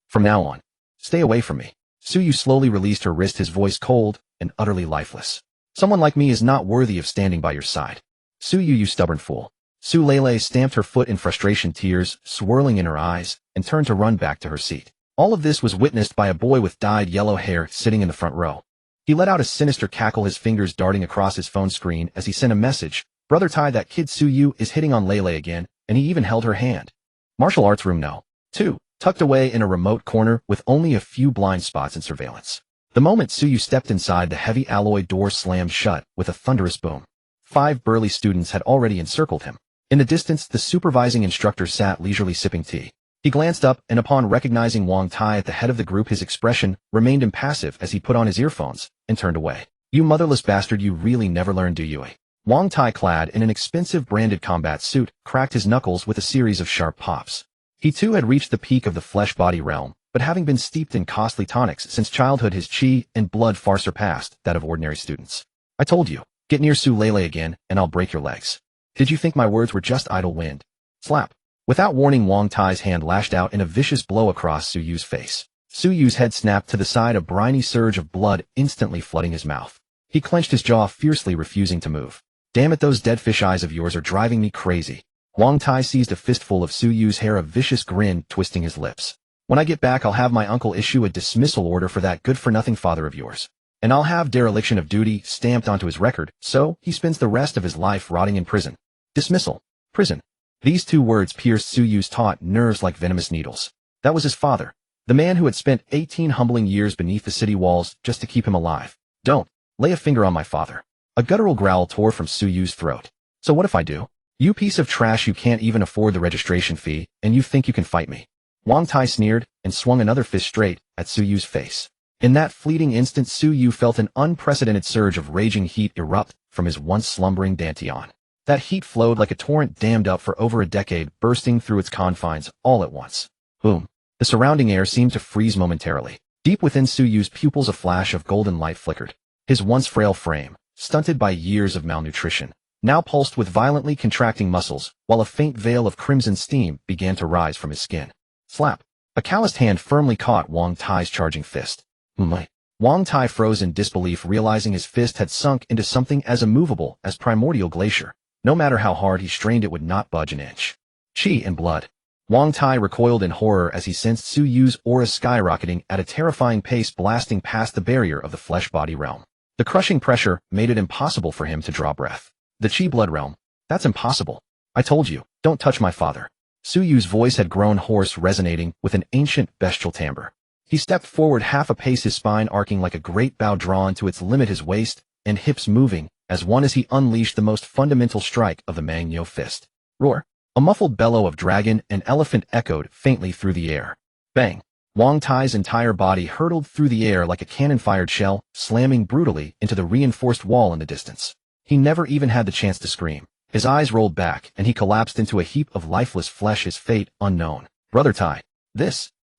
From now on, stay away from me. Suyu slowly released her wrist, his voice cold and utterly lifeless. Someone like me is not worthy of standing by your side. Suyu, you stubborn fool. Su Lele stamped her foot in frustration, tears swirling in her eyes, and turned to run back to her seat. All of this was witnessed by a boy with dyed yellow hair sitting in the front row. He let out a sinister cackle, his fingers darting across his phone screen as he sent a message. Brother Tai, that kid Suyu is hitting on Lele again, and he even held her hand. Martial arts room No. 2. Tucked away in a remote corner with only a few blind spots and surveillance. The moment Suyu stepped inside, the heavy alloy door slammed shut with a thunderous boom. 5 burly students had already encircled him. In the distance, the supervising instructor sat leisurely sipping tea. He glanced up, and upon recognizing Wang Tai at the head of the group, his expression remained impassive as he put on his earphones and turned away. You motherless bastard, you really never learn, do you? Wang Tai, clad in an expensive branded combat suit, cracked his knuckles with a series of sharp pops. He too had reached the peak of the flesh-body realm, but having been steeped in costly tonics since childhood, his chi and blood far surpassed that of ordinary students. I told you, get near Su Lele again, and I'll break your legs. Did you think my words were just idle wind? Slap. Without warning, Wang Tai's hand lashed out in a vicious blow across Suyu's face. Suyu's head snapped to the side, a briny surge of blood instantly flooding his mouth. He clenched his jaw fiercely, refusing to move. Damn it, those dead fish eyes of yours are driving me crazy. Wang Tai seized a fistful of Suyu's hair, a vicious grin twisting his lips. When I get back, I'll have my uncle issue a dismissal order for that good-for-nothing father of yours. And I'll have dereliction of duty stamped onto his record, so he spends the rest of his life rotting in prison. Dismissal. Prison. These 2 words pierced Suyu's taut nerves like venomous needles. That was his father. The man who had spent 18 humbling years beneath the city walls just to keep him alive. Don't lay a finger on my father. A guttural growl tore from Suyu's throat. So what if I do? You piece of trash, you can't even afford the registration fee, and you think you can fight me. Wang Tai sneered and swung another fist straight at Suyu's face. In that fleeting instant, Suyu felt an unprecedented surge of raging heat erupt from his once slumbering dantian. That heat flowed like a torrent dammed up for over a decade, bursting through its confines all at once. Boom. The surrounding air seemed to freeze momentarily. Deep within Suyu's pupils, a flash of golden light flickered. His once frail frame, stunted by years of malnutrition, now pulsed with violently contracting muscles, while a faint veil of crimson steam began to rise from his skin. Slap. A calloused hand firmly caught Wang Tai's charging fist. Wang Tai froze in disbelief, realizing his fist had sunk into something as immovable as primordial glacier. No matter how hard he strained, it would not budge an inch. Chi and blood. Wang Tai recoiled in horror as he sensed Suyu's aura skyrocketing at a terrifying pace, blasting past the barrier of the flesh-body realm. The crushing pressure made it impossible for him to draw breath. The Chi blood realm. That's impossible. I told you, don't touch my father. Suyu's voice had grown hoarse, resonating with an ancient bestial timbre. He stepped forward half a pace, his spine arcing like a great bow drawn to its limit, his waist and hips moving as one as he unleashed the most fundamental strike of the Mangyo fist. Roar. A muffled bellow of dragon and elephant echoed faintly through the air. Bang. Wang Tai's entire body hurtled through the air like a cannon-fired shell, slamming brutally into the reinforced wall in the distance. He never even had the chance to scream. His eyes rolled back, and he collapsed into a heap of lifeless flesh, his fate unknown. Brother Tai.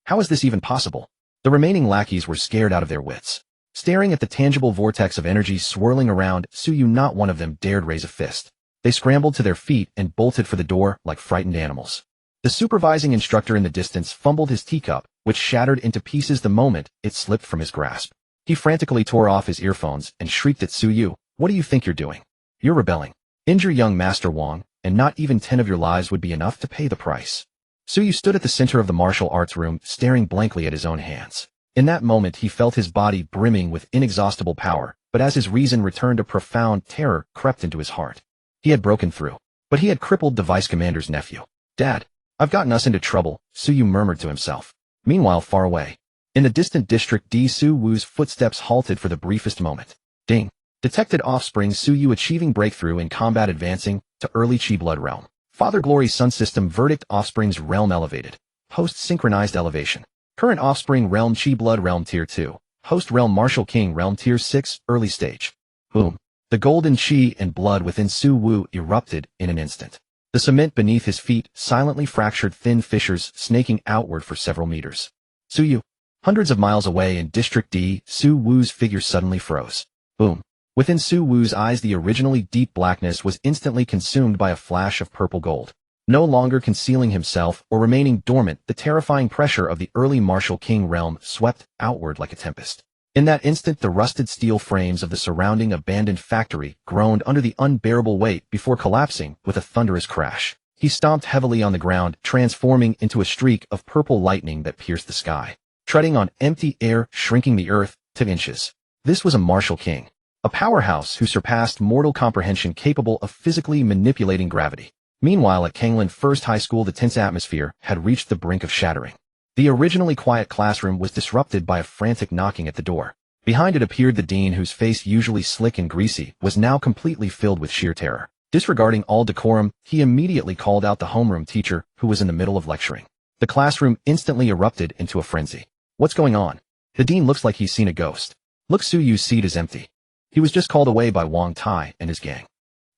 How is this even possible? The remaining lackeys were scared out of their wits. Staring at the tangible vortex of energy swirling around Suyu, not one of them dared raise a fist. They scrambled to their feet and bolted for the door like frightened animals. The supervising instructor in the distance fumbled his teacup, which shattered into pieces the moment it slipped from his grasp. He frantically tore off his earphones and shrieked at Suyu, "What do you think you're doing? You're rebelling. Injure young Master Wang, and not even 10 of your lives would be enough to pay the price. Suyu stood at the center of the martial arts room, staring blankly at his own hands. In that moment he felt his body brimming with inexhaustible power, but as his reason returned, a profound terror crept into his heart. He had broken through. But he had crippled the vice commander's nephew. "Dad, I've gotten us into trouble," Suyu murmured to himself. Meanwhile, far away, in the distant district D, Su Wu's footsteps halted for the briefest moment. Ding. Detected offspring Suyu achieving breakthrough in combat, advancing to early Chi blood realm. Father Glory Sun System verdict: offspring's realm elevated. Host synchronized elevation. Current offspring realm Chi blood realm tier 2. Host realm Martial King realm tier 6 early stage. Boom. The golden chi and blood within Su Wu erupted in an instant. The cement beneath his feet silently fractured, thin fissures snaking outward for several meters. Suyu. Hundreds of miles away in District D, Su Wu's figure suddenly froze. Boom. Within Su Wu's eyes, the originally deep blackness was instantly consumed by a flash of purple gold. No longer concealing himself or remaining dormant, the terrifying pressure of the early Martial King realm swept outward like a tempest. In that instant, the rusted steel frames of the surrounding abandoned factory groaned under the unbearable weight before collapsing with a thunderous crash. He stomped heavily on the ground, transforming into a streak of purple lightning that pierced the sky, treading on empty air, shrinking the earth to inches. This was a Martial King, a powerhouse who surpassed mortal comprehension, capable of physically manipulating gravity. Meanwhile, at Kanglan First High School, the tense atmosphere had reached the brink of shattering. The originally quiet classroom was disrupted by a frantic knocking at the door. Behind it appeared the dean, whose face, usually slick and greasy, was now completely filled with sheer terror. Disregarding all decorum, he immediately called out the homeroom teacher, who was in the middle of lecturing. The classroom instantly erupted into a frenzy. "What's going on? The dean looks like he's seen a ghost. Look, Suyu's seat is empty. He was just called away by Wang Tai and his gang."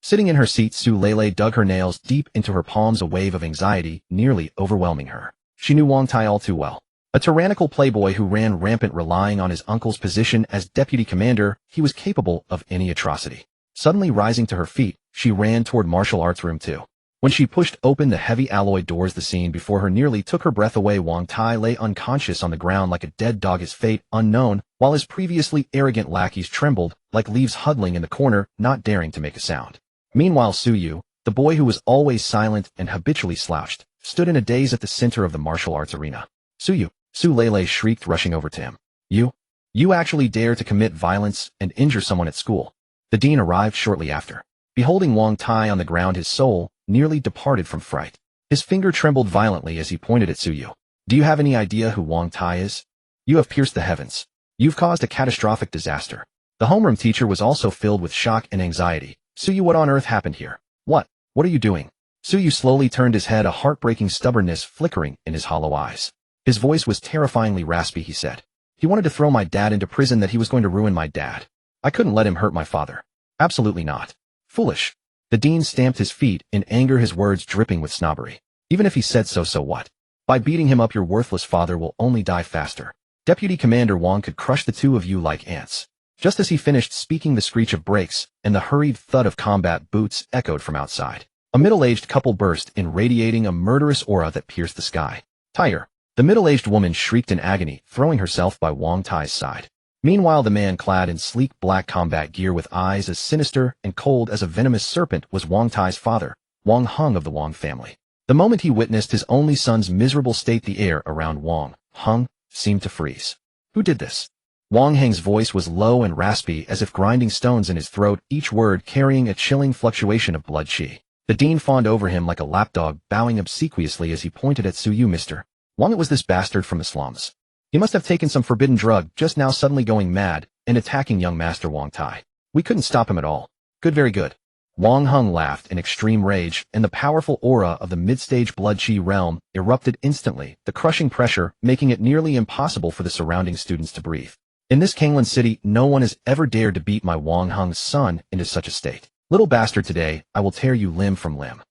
Sitting in her seat, Su Lele dug her nails deep into her palms, a wave of anxiety nearly overwhelming her. She knew Wang Tai all too well. A tyrannical playboy who ran rampant, relying on his uncle's position as deputy commander. He was capable of any atrocity. Suddenly rising to her feet, she ran toward martial arts room 2. When she pushed open the heavy alloy doors, the scene before her nearly took her breath away. Wang Tai lay unconscious on the ground like a dead dog, his fate unknown, while his previously arrogant lackeys trembled like leaves huddling in the corner, not daring to make a sound. Meanwhile, Suyu, the boy who was always silent and habitually slouched, stood in a daze at the center of the martial arts arena. "Suyu!" Su Lele shrieked, rushing over to him. You actually dare to commit violence and injure someone at school." The dean arrived shortly after. Beholding Wang Tai on the ground, his soul nearly departed from fright. His finger trembled violently as he pointed at Suyu. "Do you have any idea who Wang Tai is? You have pierced the heavens. You've caused a catastrophic disaster." The homeroom teacher was also filled with shock and anxiety. "Suyu, what on earth happened here? What are you doing?" Suyu slowly turned his head, a heartbreaking stubbornness flickering in his hollow eyes. His voice was terrifyingly raspy. He said, "He wanted to throw my dad into prison, that he was going to ruin my dad. I couldn't let him hurt my father. Absolutely not. Foolish." The dean stamped his feet in anger, his words dripping with snobbery. "Even if he said so, so what? By beating him up, your worthless father will only die faster. Deputy Commander Wang could crush the two of you like ants." Just as he finished speaking, the screech of brakes and the hurried thud of combat boots echoed from outside. A middle-aged couple burst in, radiating a murderous aura that pierced the sky. "Tire!" The middle-aged woman shrieked in agony, throwing herself by Wang Tai's side. Meanwhile, the man clad in sleek black combat gear with eyes as sinister and cold as a venomous serpent was Wang Tai's father, Wang Hung of the Wang family. The moment he witnessed his only son's miserable state, the air around Wang Hung seemed to freeze. "Who did this?" Wang Heng's voice was low and raspy, as if grinding stones in his throat, each word carrying a chilling fluctuation of blood chi. The dean fawned over him like a lapdog, bowing obsequiously as he pointed at Suyu. "Mr. Wang, it was this bastard from the slums. He must have taken some forbidden drug, just now suddenly going mad and attacking young Master Wang Tai. We couldn't stop him at all." "Good, very good." Wang Hung laughed in extreme rage, and the powerful aura of the mid-stage blood chi realm erupted instantly, the crushing pressure making it nearly impossible for the surrounding students to breathe. "In this Kanglan city, no one has ever dared to beat my Wang Hung's son into such a state. Little bastard, today I will tear you limb from limb.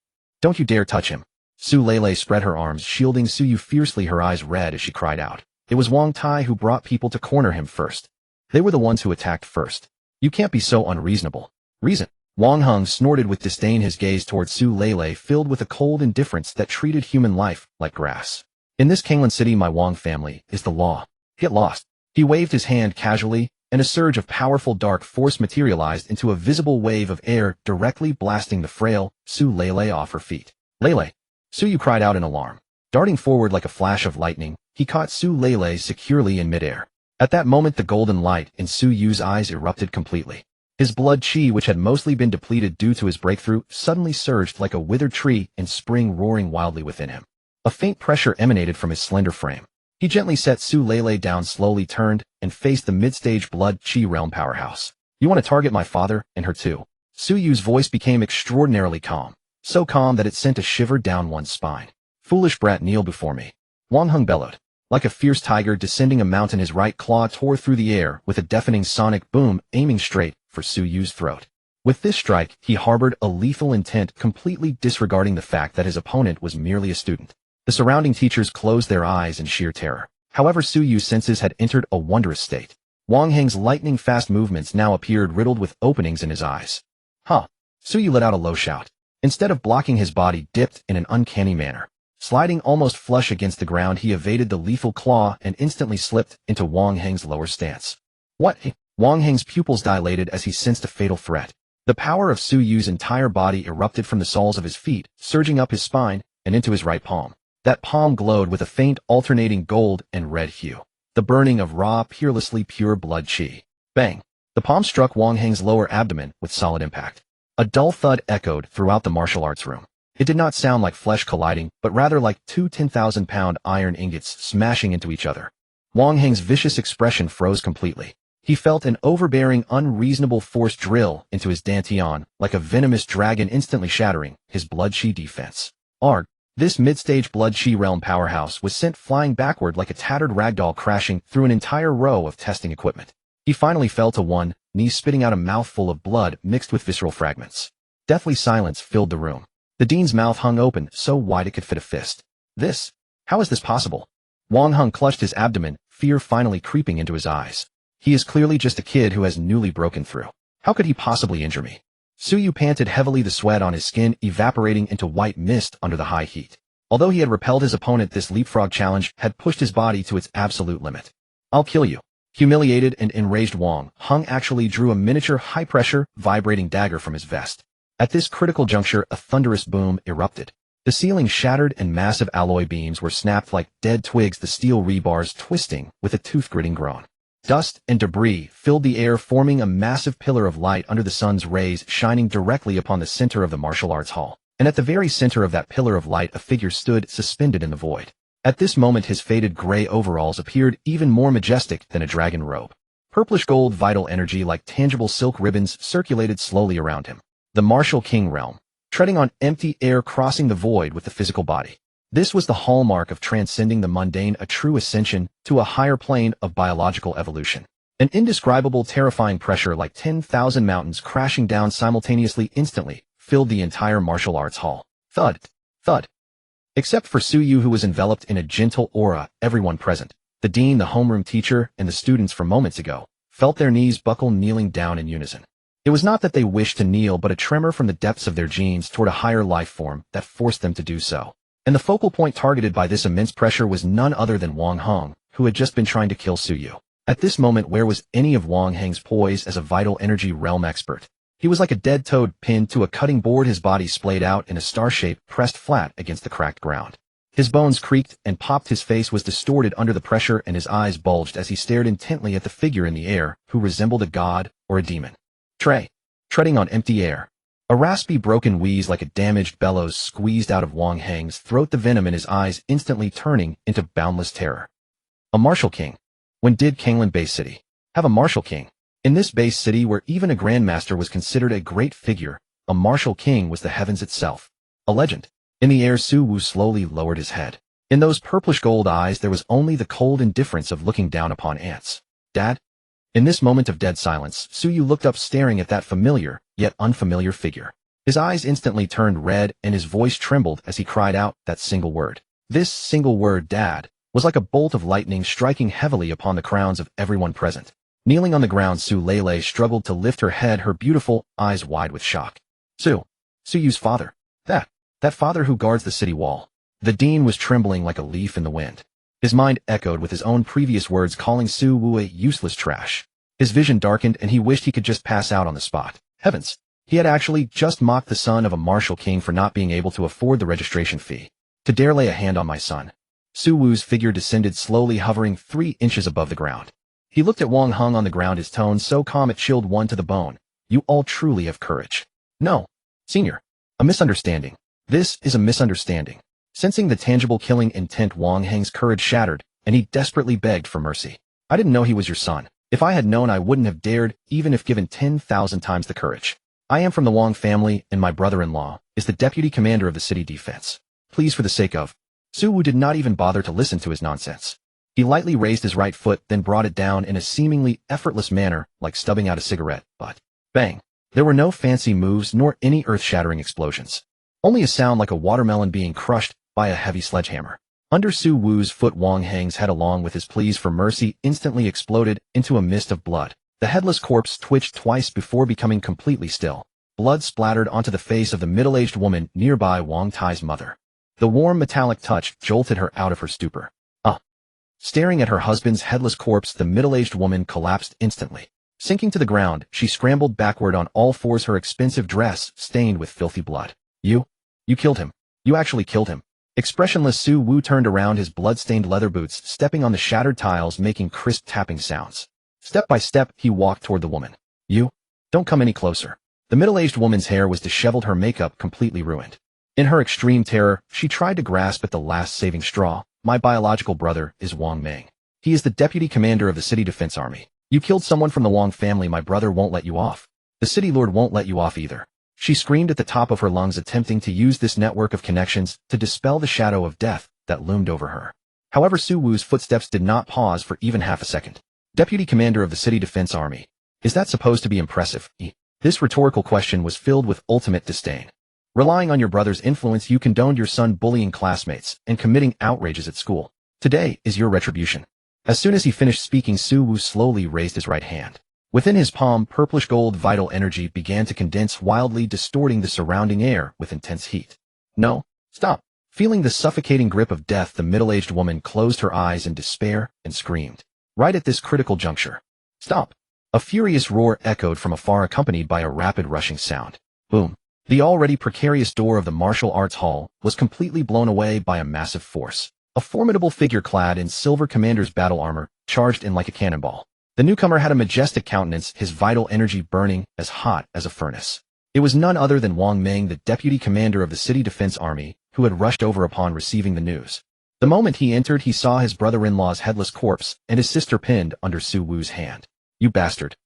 Don't you dare touch him." Su Lele spread her arms, shielding Suyu fiercely, her eyes red as she cried out. "It was Wang Tai who brought people to corner him first. They were the ones who attacked first. You can't be so unreasonable." "Reason?" Wang Hung snorted with disdain, his gaze towards Su Lele filled with a cold indifference that treated human life like grass. "In this Kanglan city, my Wang family is the law. Get lost." He waved his hand casually, and a surge of powerful dark force materialized into a visible wave of air directly blasting the frail Su Lele off her feet. Lele! Suyu cried out in alarm. Darting forward like a flash of lightning, he caught Su Lele securely in midair. At that moment the golden light in Su Yu's eyes erupted completely. His blood chi, which had mostly been depleted due to his breakthrough, suddenly surged like a withered tree in spring, roaring wildly within him. A faint pressure emanated from his slender frame. He gently set Su Lele down, slowly turned, and faced the mid-stage blood chi realm powerhouse. You want to target my father, and her too? Su Yu's voice became extraordinarily calm. So calm that it sent a shiver down one's spine. Foolish brat, kneel before me. Wang Heng bellowed. Like a fierce tiger descending a mountain, his right claw tore through the air with a deafening sonic boom, aiming straight for Su Yu's throat. With this strike, he harbored a lethal intent, completely disregarding the fact that his opponent was merely a student. The surrounding teachers closed their eyes in sheer terror. However, Su Yu's senses had entered a wondrous state. Wang Heng's lightning-fast movements now appeared riddled with openings in his eyes. Huh! Su Yu let out a low shout. Instead of blocking, his body dipped in an uncanny manner. Sliding almost flush against the ground, he evaded the lethal claw and instantly slipped into Wang Heng's lower stance. What? Wang Heng's pupils dilated as he sensed a fatal threat. The power of Su Yu's entire body erupted from the soles of his feet, surging up his spine and into his right palm. That palm glowed with a faint alternating gold and red hue. The burning of raw, peerlessly pure blood chi. Bang! The palm struck Wang Heng's lower abdomen with solid impact. A dull thud echoed throughout the martial arts room. It did not sound like flesh colliding, but rather like two 10,000-pound iron ingots smashing into each other. Wang Heng's vicious expression froze completely. He felt an overbearing, unreasonable force drill into his dantian, like a venomous dragon, instantly shattering his blood chi defense. Arg! This mid-stage blood chi realm powerhouse was sent flying backward like a tattered ragdoll, crashing through an entire row of testing equipment. He finally fell to one knee, spitting out a mouthful of blood mixed with visceral fragments. Deathly silence filled the room. The dean's mouth hung open, so wide it could fit a fist. How is this possible? Wang Heng clutched his abdomen, fear finally creeping into his eyes. He is clearly just a kid who has newly broken through. How could he possibly injure me? Su Yu panted heavily, the sweat on his skin evaporating into white mist under the high heat. Although he had repelled his opponent, this leapfrog challenge had pushed his body to its absolute limit. I'll kill you. Humiliated and enraged, Wang Heng actually drew a miniature, high-pressure, vibrating dagger from his vest. At this critical juncture, a thunderous boom erupted. The ceiling shattered and massive alloy beams were snapped like dead twigs, the steel rebars twisting with a tooth-gritting groan. Dust and debris filled the air, forming a massive pillar of light under the sun's rays, shining directly upon the center of the martial arts hall. And at the very center of that pillar of light, a figure stood suspended in the void. At this moment, his faded gray overalls appeared even more majestic than a dragon robe. Purplish gold vital energy like tangible silk ribbons circulated slowly around him. The martial king realm, treading on empty air, crossing the void with the physical body. This was the hallmark of transcending the mundane, a true ascension to a higher plane of biological evolution. An indescribable, terrifying pressure like 10,000 mountains crashing down simultaneously instantly filled the entire martial arts hall. Thud, thud. Except for Su Yu, who was enveloped in a gentle aura, everyone present, the dean, the homeroom teacher, and the students from moments ago, felt their knees buckle, kneeling down in unison. It was not that they wished to kneel, but a tremor from the depths of their genes toward a higher life form that forced them to do so. And the focal point targeted by this immense pressure was none other than Wang Heng, who had just been trying to kill Su Yu. At this moment, where was any of Wang Heng's poise as a vital energy realm expert? He was like a dead toad pinned to a cutting board, his body splayed out in a star shape, pressed flat against the cracked ground. His bones creaked and popped, his face was distorted under the pressure, and his eyes bulged as he stared intently at the figure in the air, who resembled a god or a demon. Treading on empty air. A raspy, broken wheeze like a damaged bellows squeezed out of Wang Heng's throat, the venom in his eyes instantly turning into boundless terror. A martial king. When did Kanglan Bay City have a martial king? In this base city, where even a grandmaster was considered a great figure, a martial king was the heavens itself. A legend. In the air, Su Wu slowly lowered his head. In those purplish gold eyes there was only the cold indifference of looking down upon ants. Dad? In this moment of dead silence, Su Yu looked up, staring at that familiar, yet unfamiliar figure. His eyes instantly turned red and his voice trembled as he cried out that single word. This single word, Dad, was like a bolt of lightning striking heavily upon the crowns of everyone present. Kneeling on the ground, Su Lele struggled to lift her head, her beautiful eyes wide with shock. Su Yu's father. That father who guards the city wall. The dean was trembling like a leaf in the wind. His mind echoed with his own previous words, calling Su Wu a useless trash. His vision darkened and he wished he could just pass out on the spot. Heavens! He had actually just mocked the son of a martial king for not being able to afford the registration fee. To dare lay a hand on my son. Su Wu's figure descended slowly, hovering 3 inches above the ground. He looked at Wang Hung on the ground, his tone so calm it chilled one to the bone. You all truly have courage. No. Senior. A misunderstanding. This is a misunderstanding. Sensing the tangible killing intent, Wang Heng's courage shattered, and he desperately begged for mercy. I didn't know he was your son. If I had known, I wouldn't have dared, even if given 10,000 times the courage. I am from the Wang family, and my brother-in-law is the deputy commander of the city defense. Please, for the sake of... Su Wu did not even bother to listen to his nonsense. He lightly raised his right foot, then brought it down in a seemingly effortless manner, like stubbing out a cigarette, but... Bang! There were no fancy moves nor any earth-shattering explosions. Only a sound like a watermelon being crushed by a heavy sledgehammer. Under Su Wu's foot, Wang Heng's head, along with his pleas for mercy, instantly exploded into a mist of blood. The headless corpse twitched twice before becoming completely still. Blood splattered onto the face of the middle-aged woman nearby, Wang Tai's mother. The warm metallic touch jolted her out of her stupor. Staring at her husband's headless corpse, the middle-aged woman collapsed instantly. Sinking to the ground, she scrambled backward on all fours, her expensive dress stained with filthy blood. You killed him. You actually killed him. Expressionless, Su Wu turned around, his blood-stained leather boots stepping on the shattered tiles, making crisp tapping sounds. Step by step, he walked toward the woman. You don't come any closer. The middle-aged woman's hair was disheveled, her makeup completely ruined. In her extreme terror, she tried to grasp at the last saving straw. My biological brother is Wang Meng. He is the deputy commander of the city defense army. You killed someone from the Wang family. My brother won't let you off. The city lord won't let you off either. She screamed at the top of her lungs, attempting to use this network of connections to dispel the shadow of death that loomed over her. However, Su Wu's footsteps did not pause for even half a second. Deputy commander of the city defense army. Is that supposed to be impressive? This rhetorical question was filled with ultimate disdain. Relying on your brother's influence, you condoned your son bullying classmates and committing outrages at school. Today is your retribution. As soon as he finished speaking, Su Wu slowly raised his right hand. Within his palm, purplish gold vital energy began to condense wildly, distorting the surrounding air with intense heat. No, stop. Feeling the suffocating grip of death, the middle-aged woman closed her eyes in despair and screamed. Right at this critical juncture. Stop. A furious roar echoed from afar, accompanied by a rapid rushing sound. Boom. The already precarious door of the martial arts hall was completely blown away by a massive force. A formidable figure clad in silver commander's battle armor charged in like a cannonball. The newcomer had a majestic countenance, his vital energy burning as hot as a furnace. It was none other than Wang Meng, the deputy commander of the city defense army, who had rushed over upon receiving the news. The moment he entered, he saw his brother-in-law's headless corpse and his sister pinned under Su Wu's hand. You bastard.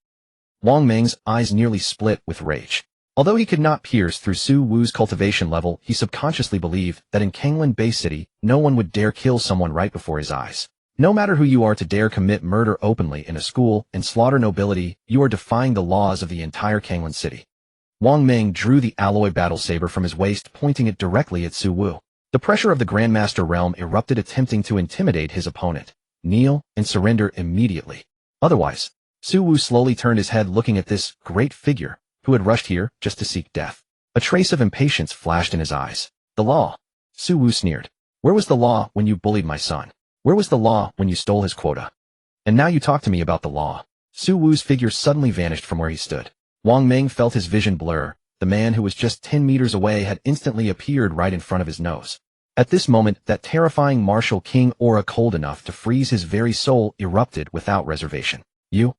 Wang Meng's eyes nearly split with rage. Although he could not pierce through Su Wu's cultivation level, he subconsciously believed that in Kanglan Bay City, no one would dare kill someone right before his eyes. No matter who you are, to dare commit murder openly in a school and slaughter nobility, you are defying the laws of the entire Kanglan City. Wang Meng drew the alloy battle saber from his waist, pointing it directly at Su Wu. The pressure of the Grandmaster realm erupted, attempting to intimidate his opponent. Kneel and surrender immediately. Otherwise, Su Wu slowly turned his head, looking at this great figure, who had rushed here just to seek death. A trace of impatience flashed in his eyes. The law. Su Wu sneered. Where was the law when you bullied my son? Where was the law when you stole his quota? And now you talk to me about the law. Su Wu's figure suddenly vanished from where he stood. Wang Meng felt his vision blur. The man who was just 10 meters away had instantly appeared right in front of his nose. At this moment, that terrifying martial king aura, cold enough to freeze his very soul, erupted without reservation. You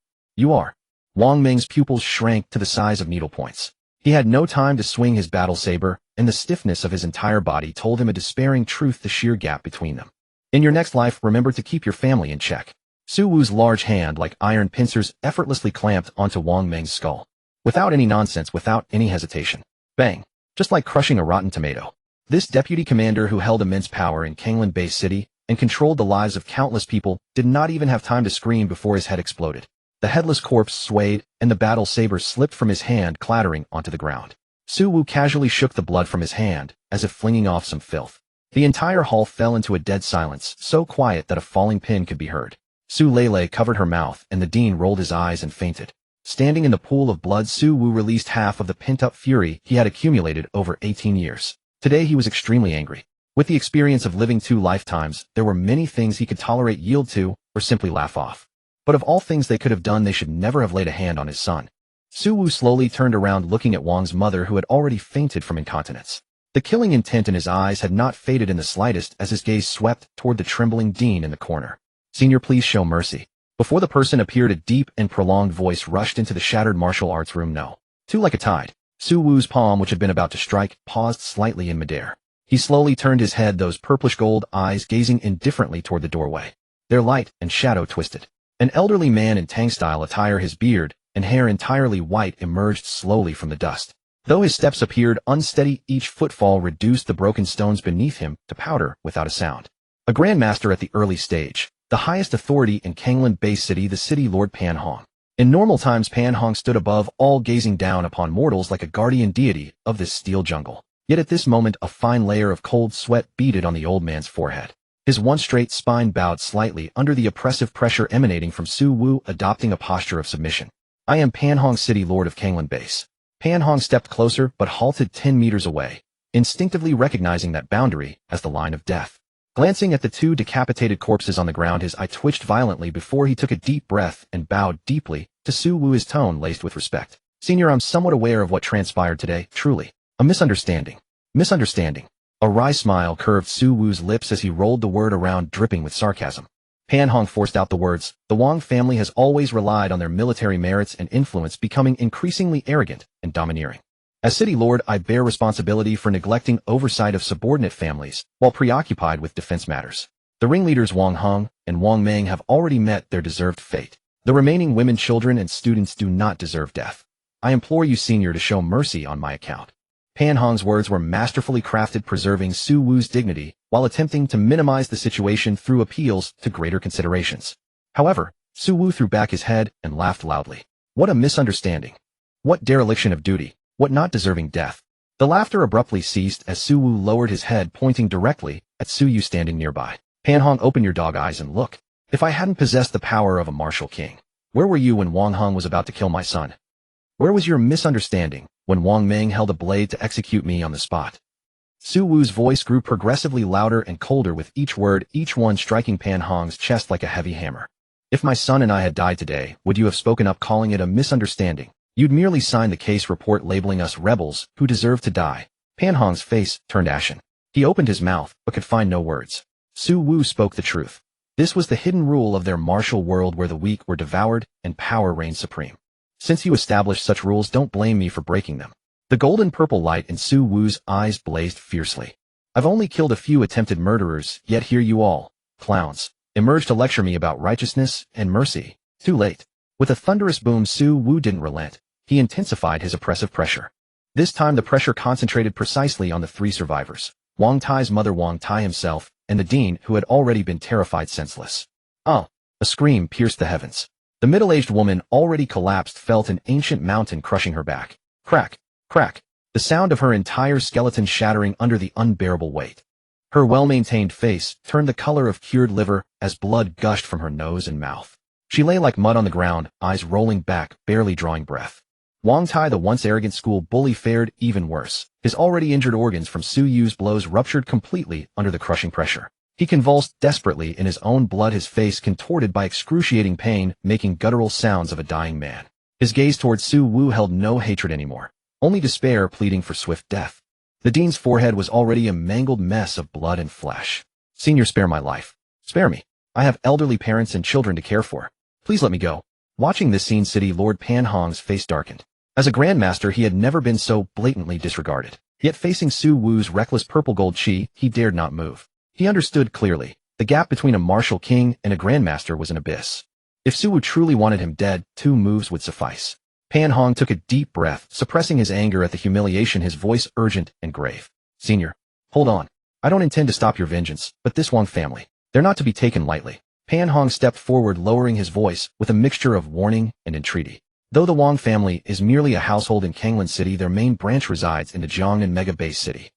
are. Wang Meng's pupils shrank to the size of needlepoints. He had no time to swing his battle saber, and the stiffness of his entire body told him a despairing truth, the sheer gap between them. In your next life, remember to keep your family in check. Su Wu's large hand, like iron pincers, effortlessly clamped onto Wang Meng's skull. Without any nonsense, without any hesitation. Bang. Just like crushing a rotten tomato. This deputy commander, who held immense power in Kanglan Bay City and controlled the lives of countless people, did not even have time to scream before his head exploded. The headless corpse swayed, and the battle saber slipped from his hand, clattering onto the ground. Su Wu casually shook the blood from his hand, as if flinging off some filth. The entire hall fell into a dead silence, so quiet that a falling pin could be heard. Su Lele covered her mouth, and the dean rolled his eyes and fainted. Standing in the pool of blood, Su Wu released half of the pent-up fury he had accumulated over 18 years. Today he was extremely angry. With the experience of living 2 lifetimes, there were many things he could tolerate, yield to, or simply laugh off. But of all things they could have done, they should never have laid a hand on his son. Su Wu slowly turned around, looking at Wang's mother, who had already fainted from incontinence. The killing intent in his eyes had not faded in the slightest as his gaze swept toward the trembling dean in the corner. "Senior, please show mercy." Before the person appeared, a deep and prolonged voice rushed into the shattered martial arts room. No. Too like a tide. Su Wu's palm, which had been about to strike, paused slightly in midair. He slowly turned his head, those purplish gold eyes gazing indifferently toward the doorway. Their light and shadow twisted. An elderly man in Tang-style attire, his beard and hair entirely white, emerged slowly from the dust. Though his steps appeared unsteady, each footfall reduced the broken stones beneath him to powder without a sound. A Grandmaster at the early stage, the highest authority in Kanglan Bay City, the city lord Pan Hong. In normal times, Pan Hong stood above all, gazing down upon mortals like a guardian deity of this steel jungle. Yet at this moment, a fine layer of cold sweat beaded on the old man's forehead. His once straight spine bowed slightly under the oppressive pressure emanating from Su Wu, adopting a posture of submission. "I am Pan Hong, city lord of Kanglan Base." Pan Hong stepped closer but halted 10 meters away, instinctively recognizing that boundary as the line of death. Glancing at the two decapitated corpses on the ground, his eye twitched violently before he took a deep breath and bowed deeply to Su Wu, his tone laced with respect. "Senior, I'm somewhat aware of what transpired today, truly. A misunderstanding." "Misunderstanding?" A wry smile curved Su Wu's lips as he rolled the word around, dripping with sarcasm. Pan Hong forced out the words. "The Wang family has always relied on their military merits and influence, becoming increasingly arrogant and domineering. As city lord, I bear responsibility for neglecting oversight of subordinate families while preoccupied with defense matters. The ringleaders Wang Hong and Wang Meng have already met their deserved fate. The remaining women, children, and students do not deserve death. I implore you, senior, to show mercy on my account." Pan Hong's words were masterfully crafted, preserving Su Wu's dignity while attempting to minimize the situation through appeals to greater considerations. However, Su Wu threw back his head and laughed loudly. What a misunderstanding! What dereliction of duty! What not deserving death! The laughter abruptly ceased as Su Wu lowered his head, pointing directly at Su Yu standing nearby. "Pan Hong, open your dog eyes and look. If I hadn't possessed the power of a martial king, where were you when Wang Hong was about to kill my son? Where was your misunderstanding when Wang Meng held a blade to execute me on the spot?" Su Wu's voice grew progressively louder and colder with each word, each one striking Pan Hong's chest like a heavy hammer. "If my son and I had died today, would you have spoken up, calling it a misunderstanding? You'd merely sign the case report labeling us rebels who deserve to die." Pan Hong's face turned ashen. He opened his mouth but could find no words. Su Wu spoke the truth. This was the hidden rule of their martial world, where the weak were devoured and power reigned supreme. "Since you established such rules, don't blame me for breaking them." The golden-purple light in Su Wu's eyes blazed fiercely. "I've only killed a few attempted murderers, yet here you all, clowns, emerge to lecture me about righteousness and mercy. Too late." With a thunderous boom, Su Wu didn't relent. He intensified his oppressive pressure. This time the pressure concentrated precisely on the three survivors: Wang Tai's mother, Wang Tai himself, and the dean, who had already been terrified senseless. "Oh!" A scream pierced the heavens. The middle-aged woman, already collapsed, felt an ancient mountain crushing her back. Crack! Crack! The sound of her entire skeleton shattering under the unbearable weight. Her well-maintained face turned the color of cured liver as blood gushed from her nose and mouth. She lay like mud on the ground, eyes rolling back, barely drawing breath. Wang Tai, the once arrogant school bully, fared even worse. His already injured organs from Su Yu's blows ruptured completely under the crushing pressure. He convulsed desperately in his own blood, his face contorted by excruciating pain, making guttural sounds of a dying man. His gaze towards Su Wu held no hatred anymore, only despair pleading for swift death. The dean's forehead was already a mangled mess of blood and flesh. "Senior, spare my life. Spare me. I have elderly parents and children to care for. Please let me go." Watching this scene, City Lord Pan Hong's face darkened. As a Grandmaster, he had never been so blatantly disregarded. Yet facing Su Wu's reckless purple gold chi, he dared not move. He understood clearly. The gap between a martial king and a Grandmaster was an abyss. If Su Wu truly wanted him dead, 2 moves would suffice. Pan Hong took a deep breath, suppressing his anger at the humiliation, his voice urgent and grave. "Senior, hold on. I don't intend to stop your vengeance, but this Wang family, they're not to be taken lightly." Pan Hong stepped forward, lowering his voice with a mixture of warning and entreaty. Though the Wang family is merely a household in Kanglan City, their main branch resides in the Jiangnan Mega Base City.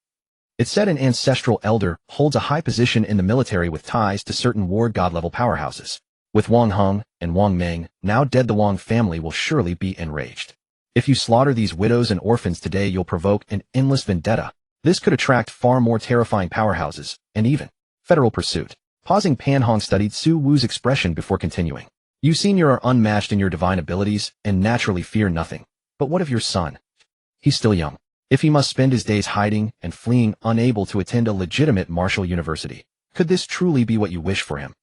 It's said an ancestral elder holds a high position in the military with ties to certain ward god-level powerhouses. With Wang Hong and Wang Meng now dead, the Wang family will surely be enraged. If you slaughter these widows and orphans today, you'll provoke an endless vendetta. This could attract far more terrifying powerhouses, and even federal pursuit. Pausing, Pan Hong studied Su Wu's expression before continuing. You senior are unmatched in your divine abilities and naturally fear nothing. But what of your son? He's still young. If he must spend his days hiding and fleeing, unable to attend a legitimate martial university, could this truly be what you wish for him?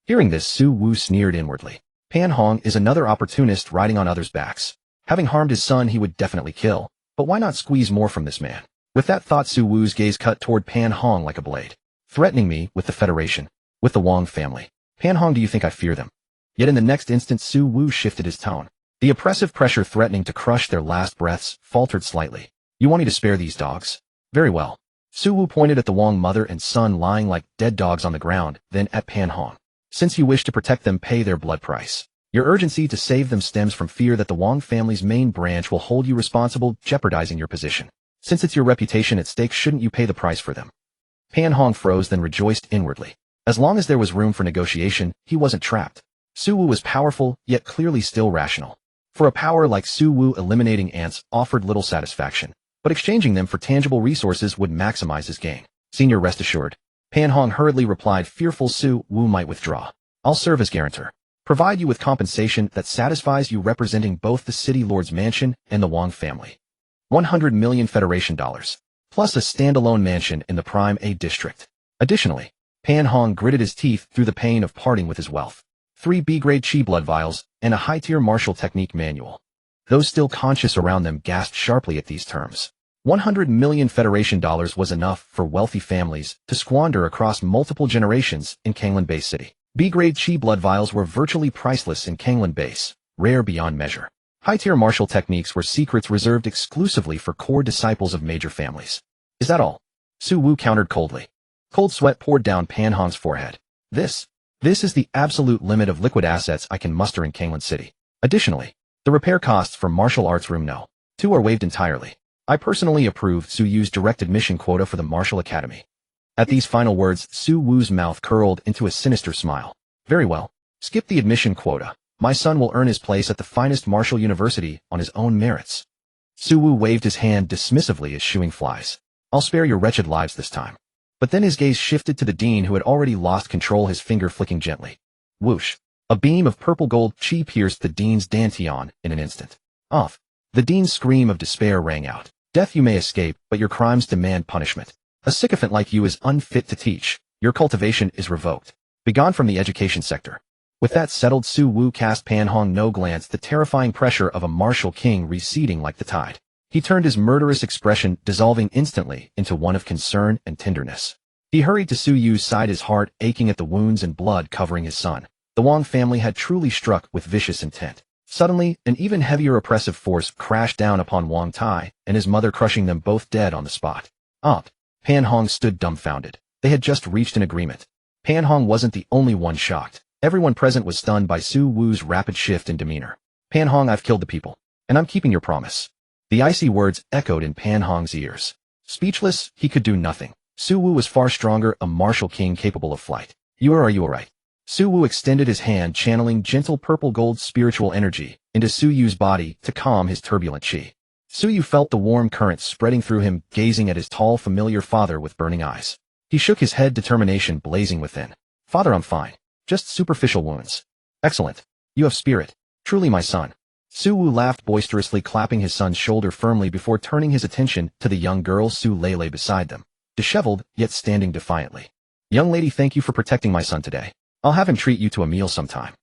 Hearing this, Su Wu sneered inwardly. Pan Hong is another opportunist riding on others' backs. Having harmed his son, he would definitely kill. But why not squeeze more from this man? With that thought, Su Wu's gaze cut toward Pan Hong like a blade. Threatening me with the Federation, with the Wong family. Pan Hong, do you think I fear them? Yet in the next instant, Su Wu shifted his tone. The oppressive pressure threatening to crush their last breaths faltered slightly. You want me to spare these dogs? Very well. Su Wu pointed at the Wong mother and son lying like dead dogs on the ground, then at Pan Hong. Since you wish to protect them, pay their blood price. Your urgency to save them stems from fear that the Wong family's main branch will hold you responsible, jeopardizing your position. Since it's your reputation at stake, shouldn't you pay the price for them? Pan Hong froze, then rejoiced inwardly. As long as there was room for negotiation, he wasn't trapped. Su Wu was powerful, yet clearly still rational. For a power like Su Wu, eliminating ants offered little satisfaction, but exchanging them for tangible resources would maximize his gain. Senior, rest assured. Pan Hong hurriedly replied, fearful Su Wu might withdraw. I'll serve as guarantor. Provide you with compensation that satisfies you, representing both the City Lord's mansion and the Wong family. 100 million Federation dollars, plus a standalone mansion in the Prime A district. Additionally, Pan Hong gritted his teeth through the pain of parting with his wealth. 3 B-grade chi blood vials and a high-tier martial technique manual. Those still conscious around them gasped sharply at these terms. 100 million Federation dollars was enough for wealthy families to squander across multiple generations in Kanglan Base City. B-grade chi blood vials were virtually priceless in Kanglan Base, rare beyond measure. High-tier martial techniques were secrets reserved exclusively for core disciples of major families. Is that all? Su Wu countered coldly. Cold sweat poured down Pan Hong's forehead. This is the absolute limit of liquid assets I can muster in Kanglan City. Additionally, the repair costs for martial arts room No. 2 are waived entirely. I personally approved Su Yu's direct admission quota for the Martial Academy. At these final words, Su Wu's mouth curled into a sinister smile. Very well. Skip the admission quota. My son will earn his place at the finest martial university on his own merits. Su Wu waved his hand dismissively as shooing flies. I'll spare your wretched lives this time. But then his gaze shifted to the dean, who had already lost control, his finger flicking gently. Whoosh. A beam of purple gold chi pierced the dean's dantian in an instant. Off. The dean's scream of despair rang out. Death you may escape, but your crimes demand punishment. A sycophant like you is unfit to teach. Your cultivation is revoked. Begone from the education sector. With that settled, Su Wu cast Pan Hong no glance, the terrifying pressure of a martial king receding like the tide. He turned, his murderous expression dissolving instantly into one of concern and tenderness. He hurried to Su Yu's side, his heart aching at the wounds and blood covering his son. The Wong family had truly struck with vicious intent. Suddenly, an even heavier oppressive force crashed down upon Wong Tai and his mother, crushing them both dead on the spot. Pan Hong stood dumbfounded. They had just reached an agreement. Pan Hong wasn't the only one shocked. Everyone present was stunned by Su Wu's rapid shift in demeanor. Pan Hong, I've killed the people, and I'm keeping your promise. The icy words echoed in Pan Hong's ears. Speechless, he could do nothing. Su Wu was far stronger, a martial king capable of flight. Are you alright? Su Wu extended his hand, channeling gentle purple gold spiritual energy into Su Yu's body to calm his turbulent chi. Su Yu felt the warm current spreading through him, gazing at his tall, familiar father with burning eyes. He shook his head, determination blazing within. Father, I'm fine. Just superficial wounds. Excellent. You have spirit. Truly, my son. Su Wu laughed boisterously, clapping his son's shoulder firmly before turning his attention to the young girl Su Lele beside them, disheveled yet standing defiantly. Young lady, thank you for protecting my son today. I'll have him treat you to a meal sometime.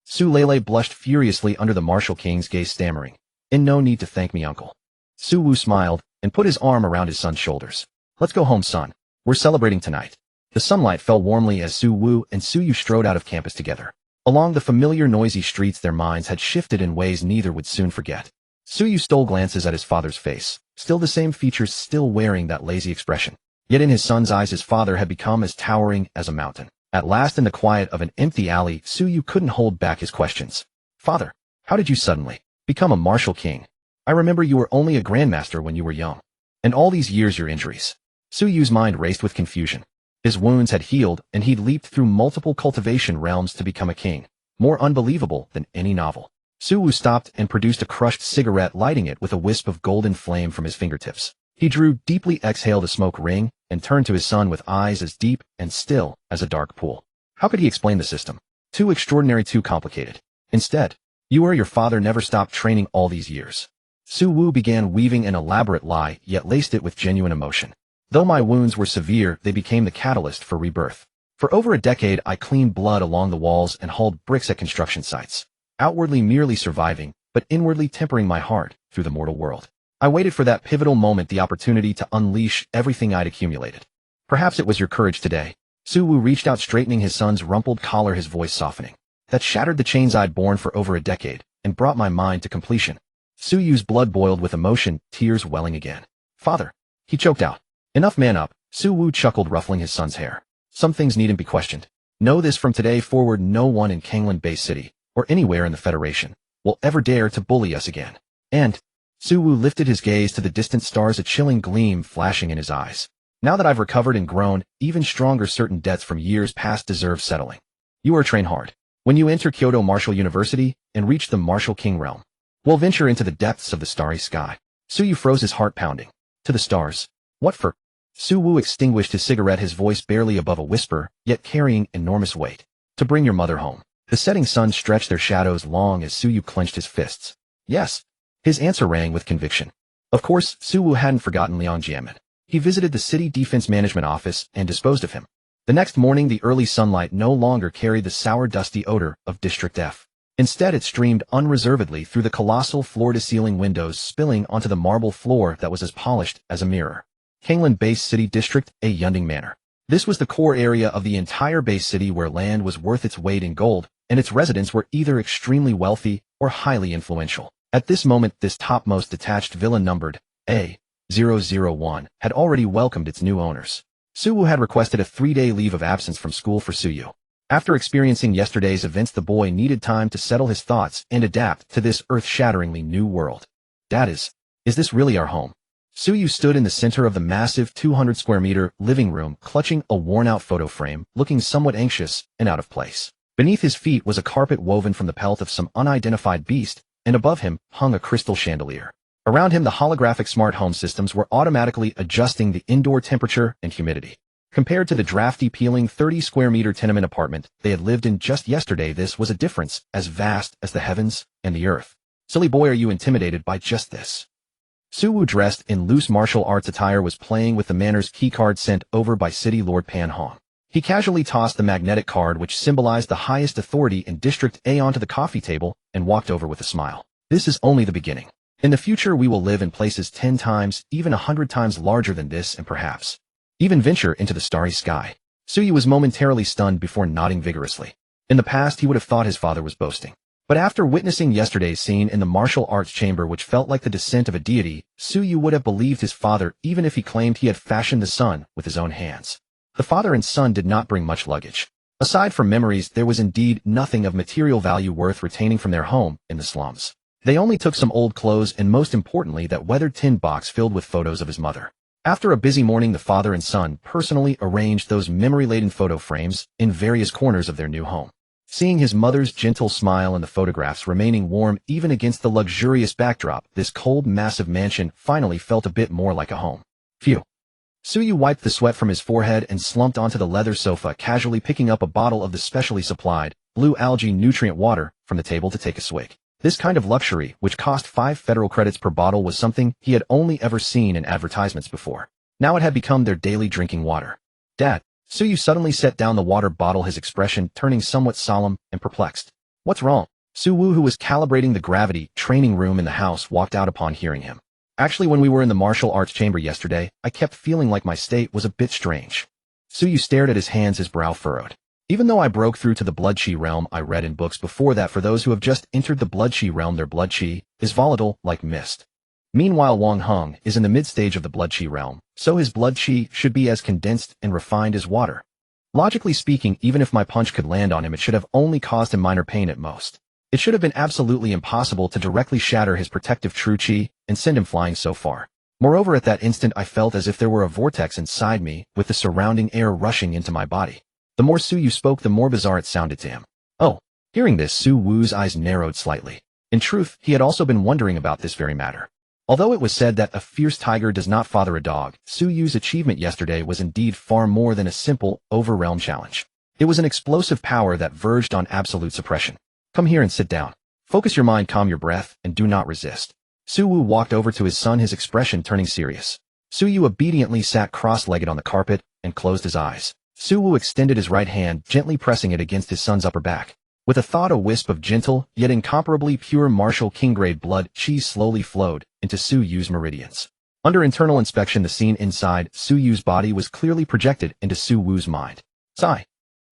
Su Lele blushed furiously under the martial king's gaze, stammering, no need to thank me, uncle. Su Wu smiled and put his arm around his son's shoulders. Let's go home, son. We're celebrating tonight. The sunlight fell warmly as Su Wu and Su Yu strode out of campus together. Along the familiar noisy streets, their minds had shifted in ways neither would soon forget. Su Yu stole glances at his father's face, still the same features, still wearing that lazy expression. Yet in his son's eyes, his father had become as towering as a mountain. At last, in the quiet of an empty alley, Su Yu couldn't hold back his questions. Father, how did you suddenly become a martial king? I remember you were only a grandmaster when you were young. And all these years, your injuries. Su Yu's mind raced with confusion. His wounds had healed, and he'd leaped through multiple cultivation realms to become a king. More unbelievable than any novel. Su Wu stopped and produced a crushed cigarette, lighting it with a wisp of golden flame from his fingertips. He drew deeply, exhaled a smoke ring, and turned to his son with eyes as deep and still as a dark pool. How could he explain the system? Too extraordinary, too complicated. Instead, you or your father never stopped training all these years. Su Wu began weaving an elaborate lie, yet laced it with genuine emotion. Though my wounds were severe, they became the catalyst for rebirth. For over a decade, I cleaned blood along the walls and hauled bricks at construction sites, outwardly merely surviving, but inwardly tempering my heart through the mortal world. I waited for that pivotal moment, the opportunity to unleash everything I'd accumulated. Perhaps it was your courage today. Su Wu reached out, straightening his son's rumpled collar, his voice softening. That shattered the chains I'd borne for over a decade and brought my mind to completion. Su Yu's blood boiled with emotion, tears welling again. Father, he choked out. Enough, man up. Su Wu chuckled, ruffling his son's hair. Some things needn't be questioned. Know this: from today forward, no one in Kangland Bay City, or anywhere in the Federation, will ever dare to bully us again. And Su Wu lifted his gaze to the distant stars, a chilling gleam flashing in his eyes. Now that I've recovered and grown even stronger, certain debts from years past deserve settling. You are trained hard. When you enter Kyoto Martial University and reach the Martial King realm, we'll venture into the depths of the starry sky. Su Yu froze, his heart pounding. To the stars? What for? Su Wu extinguished his cigarette, his voice barely above a whisper, yet carrying enormous weight. To bring your mother home. The setting sun stretched their shadows long as Su Yu clenched his fists. Yes. His answer rang with conviction. Of course, Su Wu hadn't forgotten Liang Jianmin. He visited the City Defense Management Office and disposed of him. The next morning, the early sunlight no longer carried the sour, dusty odor of District F. Instead, it streamed unreservedly through the colossal floor-to-ceiling windows, spilling onto the marble floor that was as polished as a mirror. Kangland Base City District, a Yunding Manor. This was the core area of the entire base city, where land was worth its weight in gold, and its residents were either extremely wealthy or highly influential. At this moment, this topmost detached villa, numbered A001, had already welcomed its new owners. Su Wu had requested a 3-day leave of absence from school for Su Yu. After experiencing yesterday's events, the boy needed time to settle his thoughts and adapt to this earth-shatteringly new world. Dad, is this really our home? Su Yu stood in the center of the massive 200-square-meter living room, clutching a worn-out photo frame, looking somewhat anxious and out of place. Beneath his feet was a carpet woven from the pelt of some unidentified beast, and above him hung a crystal chandelier. Around him, the holographic smart home systems were automatically adjusting the indoor temperature and humidity. Compared to the drafty, peeling 30-square-meter tenement apartment they had lived in just yesterday, this was a difference as vast as the heavens and the earth. Silly boy, are you intimidated by just this? Su Wu, dressed in loose martial arts attire, was playing with the manor's keycard sent over by City Lord Pan Hong. He casually tossed the magnetic card, which symbolized the highest authority in District A, onto the coffee table and walked over with a smile. This is only the beginning. In the future, we will live in places 10 times, even 100 times larger than this, and perhaps even venture into the starry sky. Su Yu was momentarily stunned before nodding vigorously. In the past, he would have thought his father was boasting. But after witnessing yesterday's scene in the martial arts chamber, which felt like the descent of a deity, Su Yu would have believed his father even if he claimed he had fashioned the sun with his own hands. The father and son did not bring much luggage. Aside from memories, there was indeed nothing of material value worth retaining from their home in the slums. They only took some old clothes and, most importantly, that weathered tin box filled with photos of his mother. After a busy morning, the father and son personally arranged those memory-laden photo frames in various corners of their new home. Seeing his mother's gentle smile and the photographs remaining warm even against the luxurious backdrop, this cold, massive mansion finally felt a bit more like a home. Phew. Su Yu wiped the sweat from his forehead and slumped onto the leather sofa, casually picking up a bottle of the specially supplied blue algae nutrient water from the table to take a swig. This kind of luxury, which cost 5 federal credits per bottle, was something he had only ever seen in advertisements before. Now it had become their daily drinking water. Dad. Su Yu suddenly set down the water bottle, his expression turning somewhat solemn and perplexed. What's wrong? Su Wu, who was calibrating the gravity training room in the house, walked out upon hearing him. Actually, when we were in the martial arts chamber yesterday, I kept feeling like my state was a bit strange. Su Yu stared at his hands, his brow furrowed. Even though I broke through to the blood chi realm, I read in books before that for those who have just entered the blood chi realm, their blood chi is volatile like mist. Meanwhile, Wang Heng is in the mid-stage of the blood chi realm, so his blood chi should be as condensed and refined as water. Logically speaking, even if my punch could land on him, it should have only caused him minor pain at most. It should have been absolutely impossible to directly shatter his protective true chi and send him flying so far. Moreover, at that instant, I felt as if there were a vortex inside me, with the surrounding air rushing into my body. The more Su Yu spoke, the more bizarre it sounded to him. Oh. Hearing this, Su Wu's eyes narrowed slightly. In truth, he had also been wondering about this very matter. Although it was said that a fierce tiger does not father a dog, Su Yu's achievement yesterday was indeed far more than a simple, overrealm challenge. It was an explosive power that verged on absolute suppression. Come here and sit down. Focus your mind, calm your breath, and do not resist. Suwoo walked over to his son, his expression turning serious. Suyu obediently sat cross-legged on the carpet and closed his eyes. Suwoo extended his right hand, gently pressing it against his son's upper back. With a thought, a wisp of gentle, yet incomparably pure martial king-grade blood chi slowly flowed into Suyu's meridians. Under internal inspection, the scene inside Suyu's body was clearly projected into Suwoo's mind. Sigh.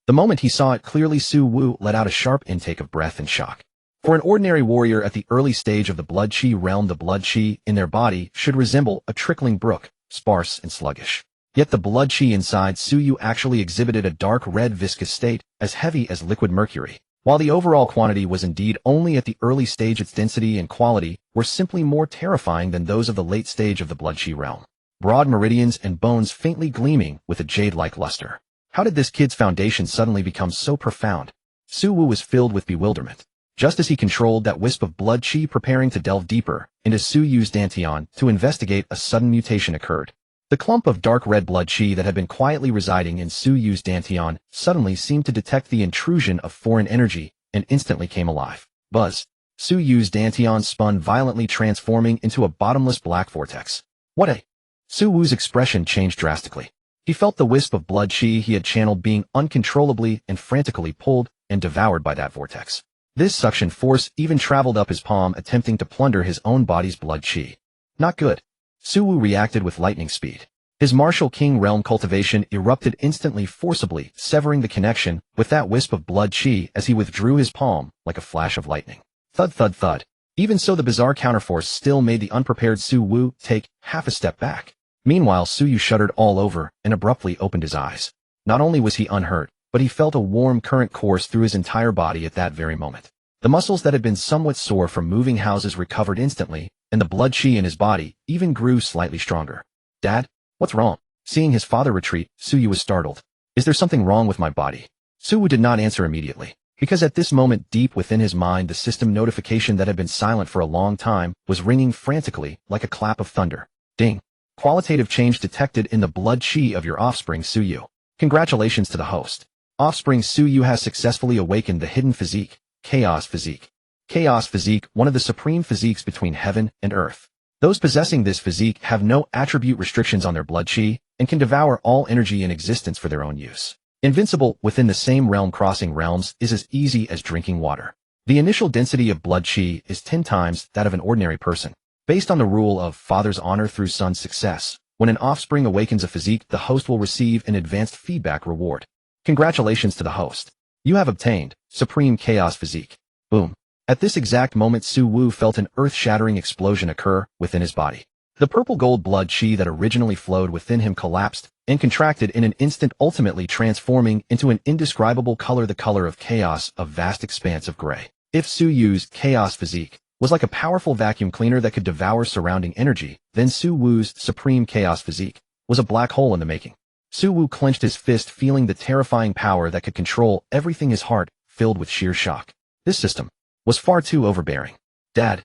The moment he saw it clearly, Suwoo let out a sharp intake of breath in shock. For an ordinary warrior at the early stage of the blood chi realm, the blood chi in their body should resemble a trickling brook, sparse and sluggish. Yet the blood chi inside Suyu actually exhibited a dark red viscous state, as heavy as liquid mercury. While the overall quantity was indeed only at the early stage, its density and quality were simply more terrifying than those of the late stage of the blood chi realm. Broad meridians and bones faintly gleaming with a jade-like luster. How did this kid's foundation suddenly become so profound? Suwoo was filled with bewilderment. Just as he controlled that wisp of blood chi preparing to delve deeper into Suyu's dantian to investigate, a sudden mutation occurred. The clump of dark red blood chi that had been quietly residing in Suyu's dantian suddenly seemed to detect the intrusion of foreign energy and instantly came alive. Buzz. Suyu's dantian spun violently, transforming into a bottomless black vortex. What a... Suwoo's expression changed drastically. He felt the wisp of blood chi he had channeled being uncontrollably and frantically pulled and devoured by that vortex. This suction force even traveled up his palm, attempting to plunder his own body's blood chi. Not good. Suwoo reacted with lightning speed. His martial king realm cultivation erupted instantly, forcibly severing the connection with that wisp of blood chi as he withdrew his palm like a flash of lightning. Thud, thud, thud. Even so, the bizarre counterforce still made the unprepared Suwoo take half a step back. Meanwhile, Suyu shuddered all over and abruptly opened his eyes. Not only was he unhurt, but he felt a warm current course through his entire body at that very moment. The muscles that had been somewhat sore from moving houses recovered instantly, and the blood chi in his body even grew slightly stronger. Dad? What's wrong? Seeing his father retreat, Suyu was startled. Is there something wrong with my body? Suyu did not answer immediately, because at this moment deep within his mind the system notification that had been silent for a long time was ringing frantically like a clap of thunder. Ding. Qualitative change detected in the blood chi of your offspring, Suyu. Congratulations to the host. Offspring Suyu has successfully awakened the hidden physique, Chaos Physique. Chaos Physique, one of the supreme physiques between heaven and earth. Those possessing this physique have no attribute restrictions on their blood chi and can devour all energy in existence for their own use. Invincible within the same realm, crossing realms is as easy as drinking water. The initial density of blood chi is 10 times that of an ordinary person. Based on the rule of father's honor through son's success, when an offspring awakens a physique, the host will receive an advanced feedback reward. Congratulations to the host. You have obtained Supreme Chaos Physique. Boom. At this exact moment, Suwoo felt an earth-shattering explosion occur within his body. The purple-gold blood chi that originally flowed within him collapsed and contracted in an instant, ultimately transforming into an indescribable color, the color of chaos, a vast expanse of gray. If Suyu's Chaos Physique was like a powerful vacuum cleaner that could devour surrounding energy, then Suwoo's Supreme Chaos Physique was a black hole in the making. Suwoo clenched his fist, feeling the terrifying power that could control everything, his heart filled with sheer shock. This system was far too overbearing. Dad,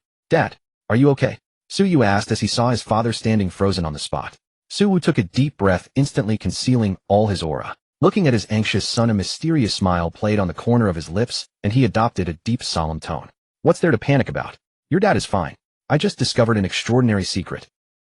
are you okay? Suyu asked as he saw his father standing frozen on the spot. Suwoo took a deep breath, instantly concealing all his aura. Looking at his anxious son, a mysterious smile played on the corner of his lips, and he adopted a deep, solemn tone. What's there to panic about? Your dad is fine. I just discovered an extraordinary secret.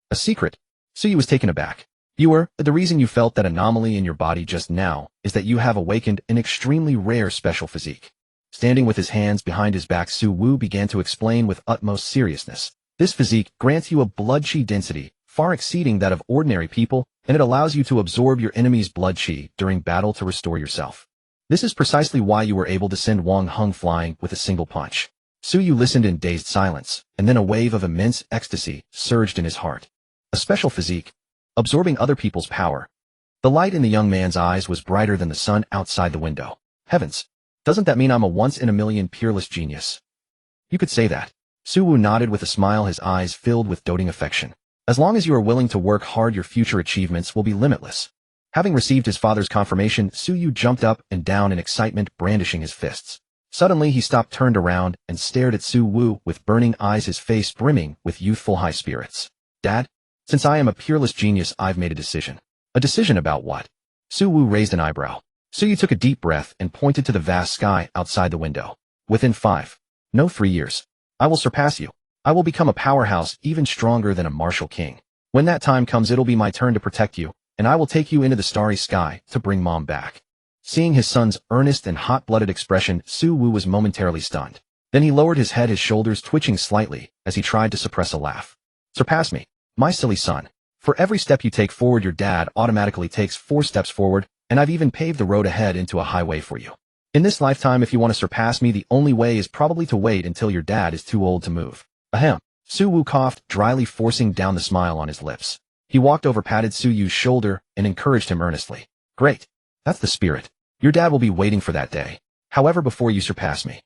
A secret? Suyu was taken aback. The reason you felt that anomaly in your body just now is that you have awakened an extremely rare special physique. Standing with his hands behind his back, Suwoo began to explain with utmost seriousness. This physique grants you a blood chi density far exceeding that of ordinary people, and it allows you to absorb your enemy's blood chi during battle to restore yourself. This is precisely why you were able to send Wang Hung flying with a single punch. Suyu listened in dazed silence, and then a wave of immense ecstasy surged in his heart. A special physique, absorbing other people's power. The light in the young man's eyes was brighter than the sun outside the window. Heavens! Doesn't that mean I'm a once-in-a-million peerless genius? You could say that. Suwoo nodded with a smile, his eyes filled with doting affection. As long as you are willing to work hard, your future achievements will be limitless. Having received his father's confirmation, Suyu jumped up and down in excitement, brandishing his fists. Suddenly he stopped, turned around, and stared at Suwoo with burning eyes, his face brimming with youthful high spirits. Dad? Since I am a peerless genius, I've made a decision. A decision about what? Suwoo raised an eyebrow. Suyu took a deep breath and pointed to the vast sky outside the window. Within 5. No 3 years. I will surpass you. I will become a powerhouse even stronger than a martial king. When that time comes it'll be my turn to protect you, and I will take you into the starry sky to bring Mom back. Seeing his son's earnest and hot-blooded expression, Su-woo was momentarily stunned. Then he lowered his head, his shoulders twitching slightly as he tried to suppress a laugh. Surpass me, my silly son. For every step you take forward your dad automatically takes 4 steps forward, and I've even paved the road ahead into a highway for you. In this lifetime if you want to surpass me the only way is probably to wait until your dad is too old to move. Ahem. Su-woo coughed, dryly forcing down the smile on his lips. He walked over, patted Su-woo's shoulder, and encouraged him earnestly. Great. That's the spirit. Your dad will be waiting for that day. However, before you surpass me.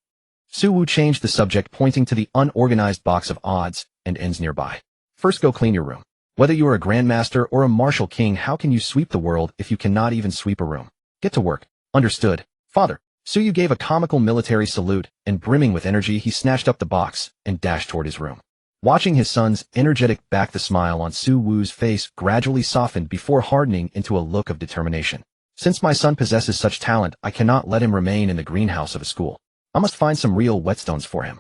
Su-woo changed the subject, pointing to the unorganized box of odds and ends nearby. First go clean your room. Whether you are a Grandmaster or a martial king, how can you sweep the world if you cannot even sweep a room? Get to work. Understood, father. Su-woo gave a comical military salute, and brimming with energy he snatched up the box and dashed toward his room. Watching his son's energetic back, the smile on Su-woo's face gradually softened before hardening into a look of determination. Since my son possesses such talent, I cannot let him remain in the greenhouse of a school. I must find some real whetstones for him.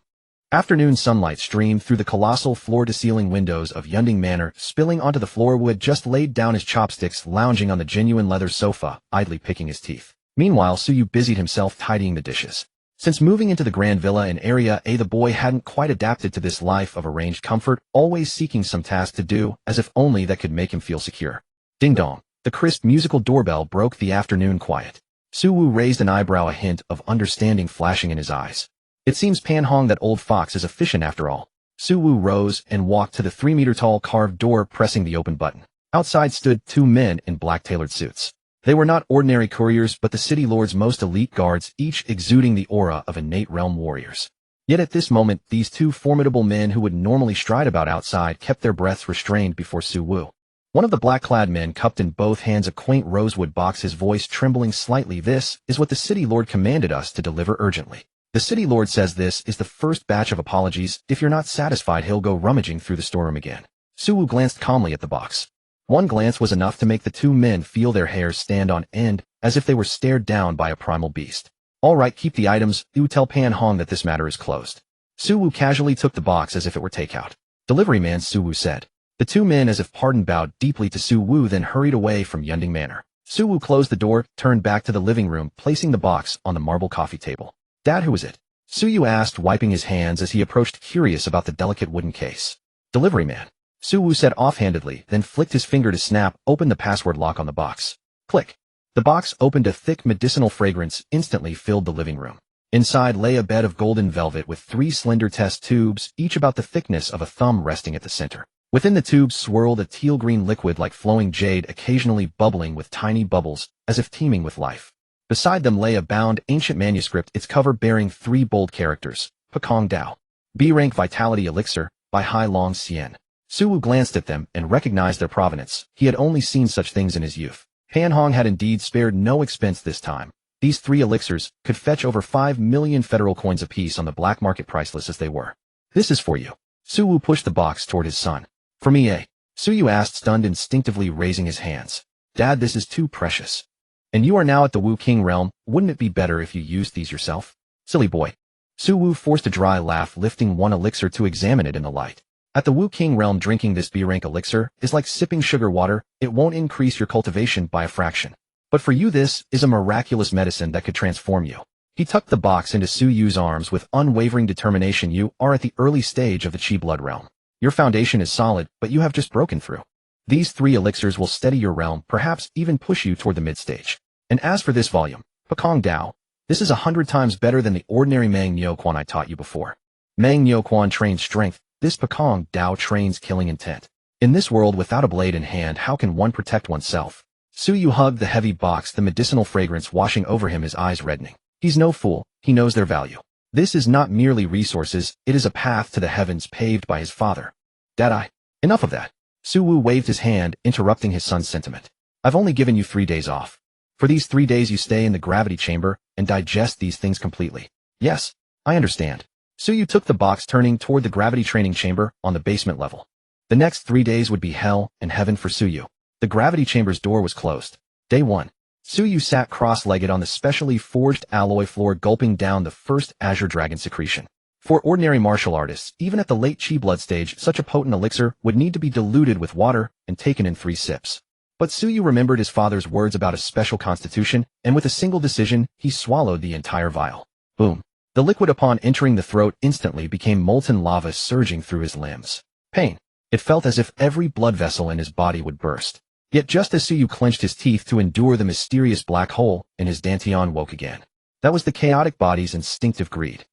Afternoon sunlight streamed through the colossal floor-to-ceiling windows of Yunding Manor, spilling onto the floor. Wood just laid down his chopsticks, lounging on the genuine leather sofa, idly picking his teeth. Meanwhile, Su-woo busied himself tidying the dishes. Since moving into the grand villa in Area A, the boy hadn't quite adapted to this life of arranged comfort, always seeking some task to do, as if only that could make him feel secure. Ding-dong. The crisp musical doorbell broke the afternoon quiet. Su-woo raised an eyebrow, a hint of understanding flashing in his eyes. It seems Pan-hong, that old fox, is efficient after all. Su-woo rose and walked to the 3-meter-tall carved door, pressing the open button. Outside stood 2 men in black tailored suits. They were not ordinary couriers, but the city lord's most elite guards, each exuding the aura of innate realm warriors. Yet at this moment, these 2 formidable men who would normally stride about outside kept their breaths restrained before Su-woo. One of the black-clad men cupped in both hands a quaint rosewood box, his voice trembling slightly. This is what the city lord commanded us to deliver urgently. The city lord says this is the first batch of apologies. If you're not satisfied, he'll go rummaging through the storeroom again. Su-woo glanced calmly at the box. One glance was enough to make the 2 men feel their hairs stand on end, as if they were stared down by a primal beast. All right, keep the items. You tell Pan-hong that this matter is closed. Su-woo casually took the box as if it were takeout. Delivery man, Su-woo said. The 2 men, as if pardoned, bowed deeply to Su-woo, then hurried away from Yunding Manor. Su-woo closed the door, turned back to the living room, placing the box on the marble coffee table. Dad, who is it? Su-woo asked, wiping his hands as he approached, curious about the delicate wooden case. Delivery man. Su-woo said offhandedly, then flicked his finger to snap open the password lock on the box. Click. The box opened. A thick medicinal fragrance instantly filled the living room. Inside lay a bed of golden velvet with 3 slender test tubes, each about the thickness of a thumb, resting at the center. Within the tubes swirled a teal-green liquid like flowing jade, occasionally bubbling with tiny bubbles, as if teeming with life. Beside them lay a bound ancient manuscript, its cover bearing 3 bold characters, Pekong Dao. B-rank Vitality Elixir, by Hai Long Xian. Su-woo glanced at them and recognized their provenance. He had only seen such things in his youth. Pan-hong had indeed spared no expense this time. These 3 elixirs could fetch over 5 million federal coins apiece on the black market, priceless as they were. This is for you. Su-woo pushed the box toward his son. For me, eh? Su-woo asked, stunned, instinctively raising his hands. Dad, this is too precious. And you are now at the Wu King realm. Wouldn't it be better if you used these yourself? Silly boy. Su-woo forced a dry laugh, lifting one elixir to examine it in the light. At the Wu King realm, drinking this B-rank elixir is like sipping sugar water. It won't increase your cultivation by a fraction. But for you, this is a miraculous medicine that could transform you. He tucked the box into Su-woo's arms with unwavering determination. You are at the early stage of the Chi blood realm. Your foundation is solid, but you have just broken through. These 3 elixirs will steady your realm, perhaps even push you toward the mid-stage. And as for this volume, Pekong Dao, this is 100 times better than the ordinary Mang Nyo Quan I taught you before. Mang Nyo Quan trains strength. This Pekong Dao trains killing intent. In this world without a blade in hand, how can one protect oneself? Su-woo hugged the heavy box, the medicinal fragrance washing over him, his eyes reddening. He's no fool. He knows their value. This is not merely resources, it is a path to the heavens paved by his father. Dad, enough of that. Su-woo waved his hand, interrupting his son's sentiment. I've only given you 3 days off. For these 3 days you stay in the gravity chamber and digest these things completely. Yes, I understand. Su-woo took the box, turning toward the gravity training chamber on the basement level. The next 3 days would be hell and heaven for Su-woo. The gravity chamber's door was closed. Day 1. Suyu sat cross-legged on the specially forged alloy floor, gulping down the first azure dragon secretion. For ordinary martial artists, even at the late chi blood stage, such a potent elixir would need to be diluted with water and taken in 3 sips. But Suyu remembered his father's words about a special constitution, and with a single decision, he swallowed the entire vial. Boom. The liquid upon entering the throat instantly became molten lava surging through his limbs. Pain. It felt as if every blood vessel in his body would burst. Yet just as Suyu clenched his teeth to endure the mysterious black hole, and his dantian woke again. That was the chaotic body's instinctive greed.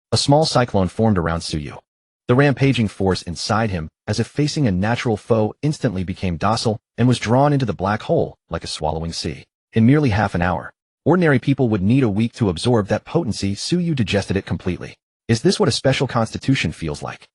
A small cyclone formed around Suyu. The rampaging force inside him, as if facing a natural foe, instantly became docile and was drawn into the black hole like a swallowing sea. In merely half an hour. Ordinary people would need a week to absorb that potency. Suyu digested it completely. Is this what a special constitution feels like?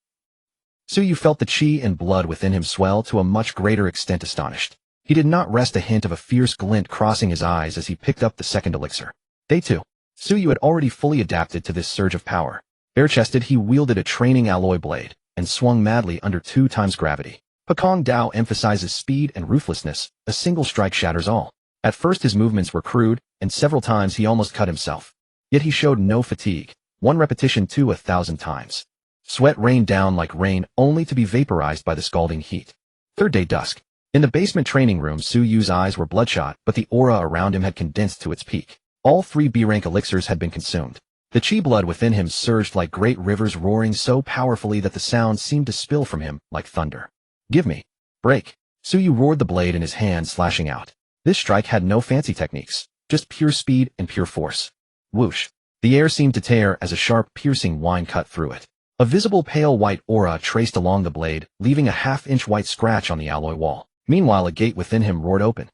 Suyu felt the chi and blood within him swell to a much greater extent. Astonished. He did not rest, a hint of a fierce glint crossing his eyes as he picked up the second elixir. Day 2. Suyu had already fully adapted to this surge of power. Bare-chested, he wielded a training alloy blade and swung madly under 2 times gravity. Pekong Dao emphasizes speed and ruthlessness. A single strike shatters all. At first his movements were crude, and several times he almost cut himself. Yet he showed no fatigue. 1 repetition to 1,000 times. Sweat rained down like rain, only to be vaporized by the scalding heat. Third day, dusk. In the basement training room, Suyu's eyes were bloodshot, but the aura around him had condensed to its peak. All 3 B-rank elixirs had been consumed. The chi blood within him surged like great rivers, roaring so powerfully that the sound seemed to spill from him like thunder. Give me. Break. Suyu roared, the blade in his hand slashing out. This strike had no fancy techniques, just pure speed and pure force. Whoosh. The air seemed to tear as a sharp, piercing whine cut through it. A visible pale white aura traced along the blade, leaving a half-inch white scratch on the alloy wall. Meanwhile, a gate within him roared open.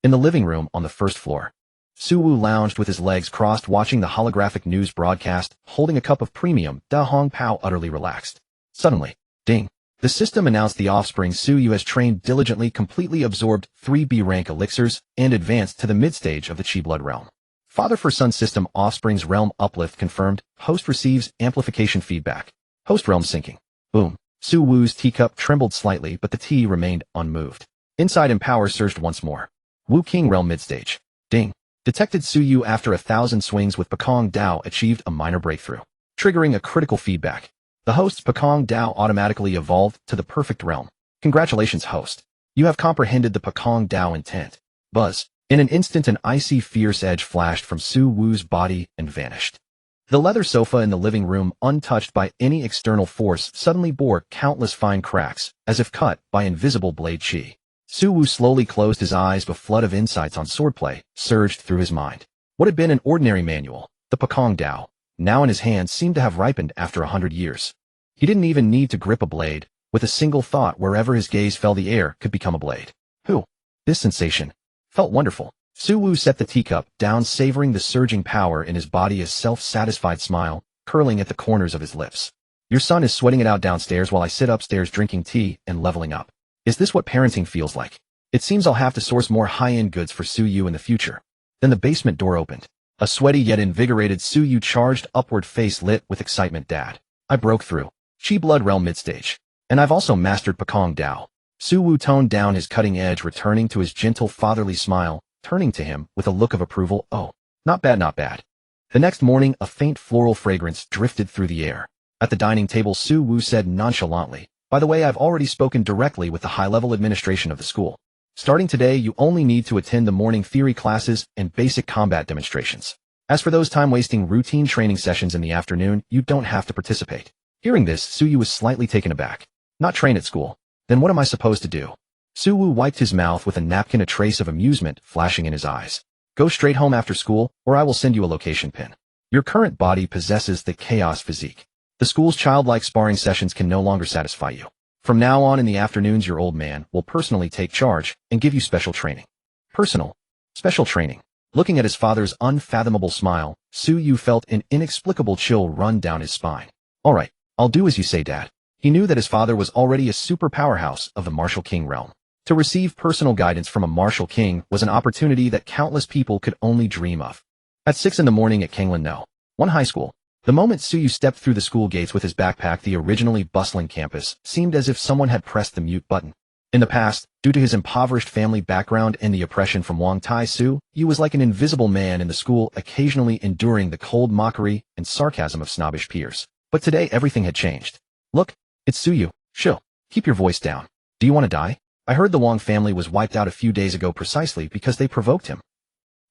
In the living room on the first floor, Suwu lounged with his legs crossed, watching the holographic news broadcast, holding a cup of premium Da Hong Pao, utterly relaxed. Suddenly, ding. The system announced the offspring Suyu has trained diligently completely absorbed 3 B-rank elixirs and advanced to the mid-stage of the Chi Blood realm. Father for son system offspring's realm uplift confirmed. Host receives amplification feedback. Host realm syncing. Boom. Suwu's teacup trembled slightly, but the tea remained unmoved. Inside him, power surged once more. Wu King realm mid-stage. Ding. Detected. Suyu, after 1,000 swings with Pekong Dao, achieved a minor breakthrough, triggering a critical feedback. The host's Pekong Dao automatically evolved to the perfect realm. Congratulations, host. You have comprehended the Pekong Dao intent. Buzz. In an instant, an icy, fierce edge flashed from Su Wu's body and vanished. The leather sofa in the living room, untouched by any external force, suddenly bore countless fine cracks, as if cut by invisible blade chi. Su Wu slowly closed his eyes. A flood of insights on swordplay surged through his mind. What had been an ordinary manual, the Pekong Dao, now in his hands, seemed to have ripened after 100 years. He didn't even need to grip a blade. With a single thought, wherever his gaze fell, the air could become a blade. This sensation felt wonderful. Su Wu set the teacup down, savoring the surging power in his body, a self-satisfied smile curling at the corners of his lips. Your son is sweating it out downstairs while I sit upstairs drinking tea and leveling up. Is this what parenting feels like? It seems I'll have to source more high-end goods for Suyu in the future. Then the basement door opened. A sweaty yet invigorated Suyu charged upward, face lit with excitement. Dad, I broke through Chi Blood realm midstage. And I've also mastered Pekong Dao. Suwu toned down his cutting edge, returning to his gentle fatherly smile, turning to him with a look of approval. Oh, not bad, not bad. The next morning, a faint floral fragrance drifted through the air. At the dining table, Su Wu said nonchalantly, by the way, I've already spoken directly with the high-level administration of the school. Starting today, you only need to attend the morning theory classes and basic combat demonstrations. As for those time-wasting routine training sessions in the afternoon, you don't have to participate. Hearing this, Suyu was slightly taken aback. Not train at school. Then what am I supposed to do? Suwu wiped his mouth with a napkin, a trace of amusement flashing in his eyes. Go straight home after school, or I will send you a location pin. Your current body possesses the chaos physique. The school's childlike sparring sessions can no longer satisfy you. From now on in the afternoons, your old man will personally take charge and give you special training. Special training. Looking at his father's unfathomable smile, Suyu felt an inexplicable chill run down his spine. All right, I'll do as you say, Dad. He knew that his father was already a super powerhouse of the martial king realm. To receive personal guidance from a martial king was an opportunity that countless people could only dream of. At 6 in the morning at Kanglan No. 1 High School. The moment Suyu stepped through the school gates with his backpack, the originally bustling campus seemed as if someone had pressed the mute button. In the past, due to his impoverished family background and the oppression from Wang Tai-su, he was like an invisible man in the school, occasionally enduring the cold mockery and sarcasm of snobbish peers. But today everything had changed. Look, it's Suyu. Chill. Keep your voice down. Do you want to die? I heard the Wang family was wiped out a few days ago precisely because they provoked him.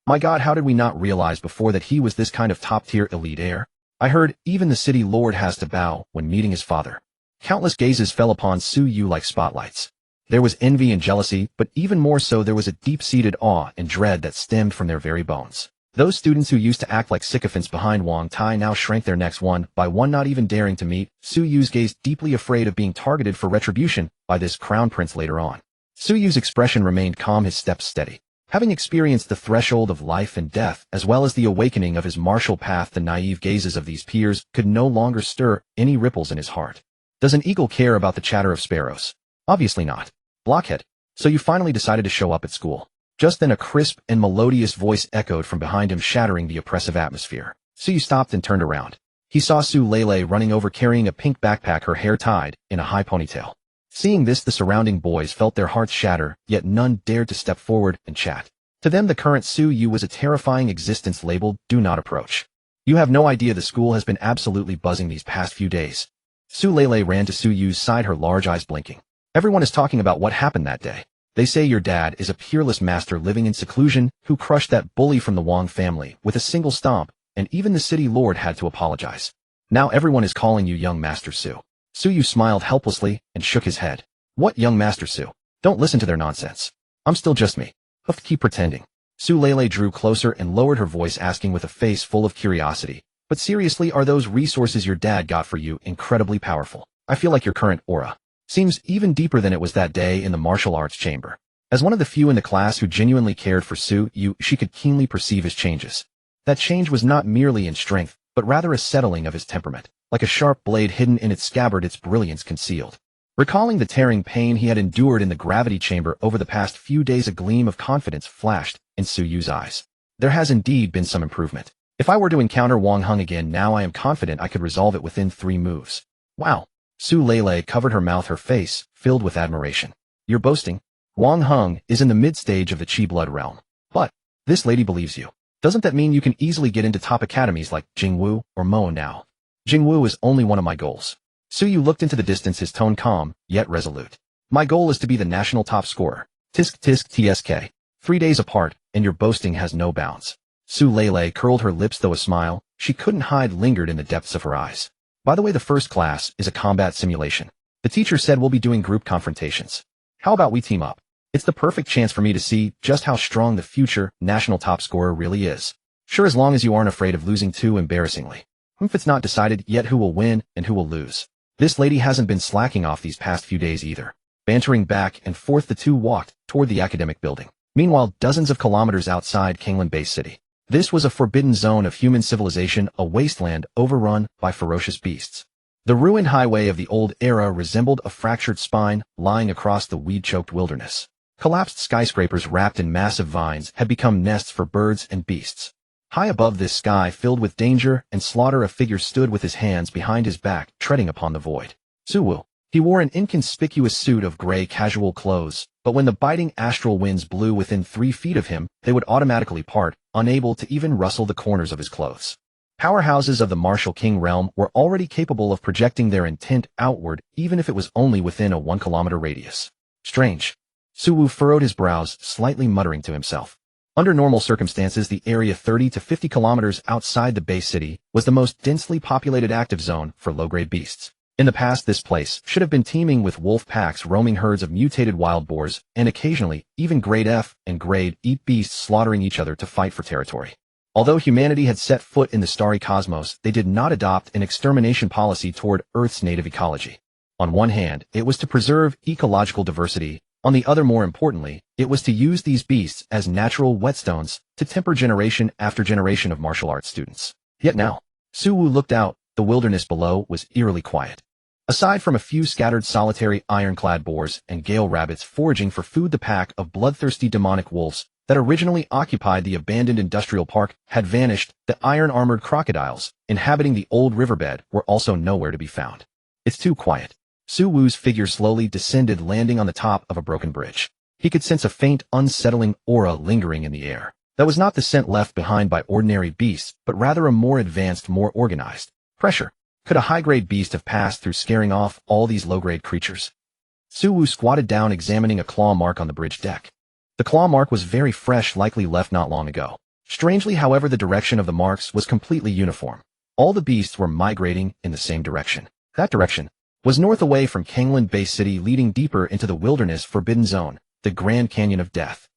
My God, how did we not realize before that he was this kind of top-tier elite heir? I heard even the city lord has to bow when meeting his father. Countless gazes fell upon Suyu like spotlights. There was envy and jealousy, but even more so there was a deep-seated awe and dread that stemmed from their very bones. Those students who used to act like sycophants behind Wang Tai now shrank their necks one by one, not even daring to meet Suyu's gaze, deeply afraid of being targeted for retribution by this crown prince later on. Suyu's expression remained calm, his steps steady. Having experienced the threshold of life and death, as well as the awakening of his martial path, the naive gazes of these peers could no longer stir any ripples in his heart. Does an eagle care about the chatter of sparrows? Obviously not. Blockhead. So you finally decided to show up at school. Just then a crisp and melodious voice echoed from behind him, shattering the oppressive atmosphere. Suyu stopped and turned around. He saw Su Lele running over carrying a pink backpack, her hair tied in a high ponytail. Seeing this, the surrounding boys felt their hearts shatter, yet none dared to step forward and chat. To them, the current Suyu was a terrifying existence labeled "Do Not Approach." You have no idea, the school has been absolutely buzzing these past few days. Su Lele ran to Suyu's side, her large eyes blinking. Everyone is talking about what happened that day. They say your dad is a peerless master living in seclusion who crushed that bully from the Wang family with a single stomp, and even the city lord had to apologize. Now everyone is calling you young Master Su. Suyu smiled helplessly and shook his head. What young Master Su? Don't listen to their nonsense. I'm still just me. But keep pretending. Su Lele drew closer and lowered her voice, asking with a face full of curiosity. But seriously, are those resources your dad got for you incredibly powerful? I feel like your current aura seems even deeper than it was that day in the martial arts chamber. As one of the few in the class who genuinely cared for Suyu, she could keenly perceive his changes. That change was not merely in strength, but rather a settling of his temperament. Like a sharp blade hidden in its scabbard, its brilliance concealed. Recalling the tearing pain he had endured in the gravity chamber over the past few days, a gleam of confidence flashed in Suyu's eyes. There has indeed been some improvement. If I were to encounter Wang Hung again now, I am confident I could resolve it within 3 moves. Wow. Su Lele covered her mouth, her face filled with admiration. You're boasting? Wang Hung is in the mid-stage of the Qi blood realm. But this lady believes you. Doesn't that mean you can easily get into top academies like Jingwu or Mo now? Jingwu is only one of my goals. Suyu looked into the distance, his tone calm, yet resolute. My goal is to be the national top scorer. Tisk tisk tsk. 3 days apart, and your boasting has no bounds. Su Lele curled her lips, though a smile she couldn't hide lingered in the depths of her eyes. By the way, the first class is a combat simulation. The teacher said we'll be doing group confrontations. How about we team up? It's the perfect chance for me to see just how strong the future national top scorer really is. Sure, as long as you aren't afraid of losing too embarrassingly. If it's not decided yet who will win and who will lose. This lady hasn't been slacking off these past few days either. Bantering back and forth, the two walked toward the academic building. Meanwhile, dozens of kilometers outside Kinglan Bay City. This was a forbidden zone of human civilization, a wasteland overrun by ferocious beasts. The ruined highway of the old era resembled a fractured spine lying across the weed-choked wilderness. Collapsed skyscrapers wrapped in massive vines had become nests for birds and beasts. High above this sky filled with danger and slaughter, a figure stood with his hands behind his back, treading upon the void. Suwu. He wore an inconspicuous suit of gray casual clothes, but when the biting astral winds blew within 3 feet of him, they would automatically part, unable to even rustle the corners of his clothes. Powerhouses of the martial king realm were already capable of projecting their intent outward, even if it was only within a 1-kilometer radius. Strange. Suwu furrowed his brows, slightly muttering to himself. Under normal circumstances, the area 30 to 50 kilometers outside the Bay City was the most densely populated active zone for low-grade beasts. In the past, this place should have been teeming with wolf packs roaming herds of mutated wild boars, and occasionally, even grade F and grade E beasts slaughtering each other to fight for territory. Although humanity had set foot in the starry cosmos, they did not adopt an extermination policy toward Earth's native ecology. On one hand, it was to preserve ecological diversity. On the other, more importantly, it was to use these beasts as natural whetstones to temper generation after generation of martial arts students. Yet now, Suwu looked out. The wilderness below was eerily quiet. Aside from a few scattered solitary ironclad boars and gale rabbits foraging for food, the pack of bloodthirsty demonic wolves that originally occupied the abandoned industrial park had vanished. The iron-armored crocodiles inhabiting the old riverbed were also nowhere to be found. It's too quiet. Su Wu's figure slowly descended, landing on the top of a broken bridge. He could sense a faint, unsettling aura lingering in the air. That was not the scent left behind by ordinary beasts, but rather a more advanced, more organized pressure. Could a high-grade beast have passed through, scaring off all these low-grade creatures? Su Wu squatted down, examining a claw mark on the bridge deck. The claw mark was very fresh, likely left not long ago. Strangely, however, the direction of the marks was completely uniform. All the beasts were migrating in the same direction. That direction was north, away from Kangland Bay City, leading deeper into the wilderness forbidden zone, the Grand Canyon of Death.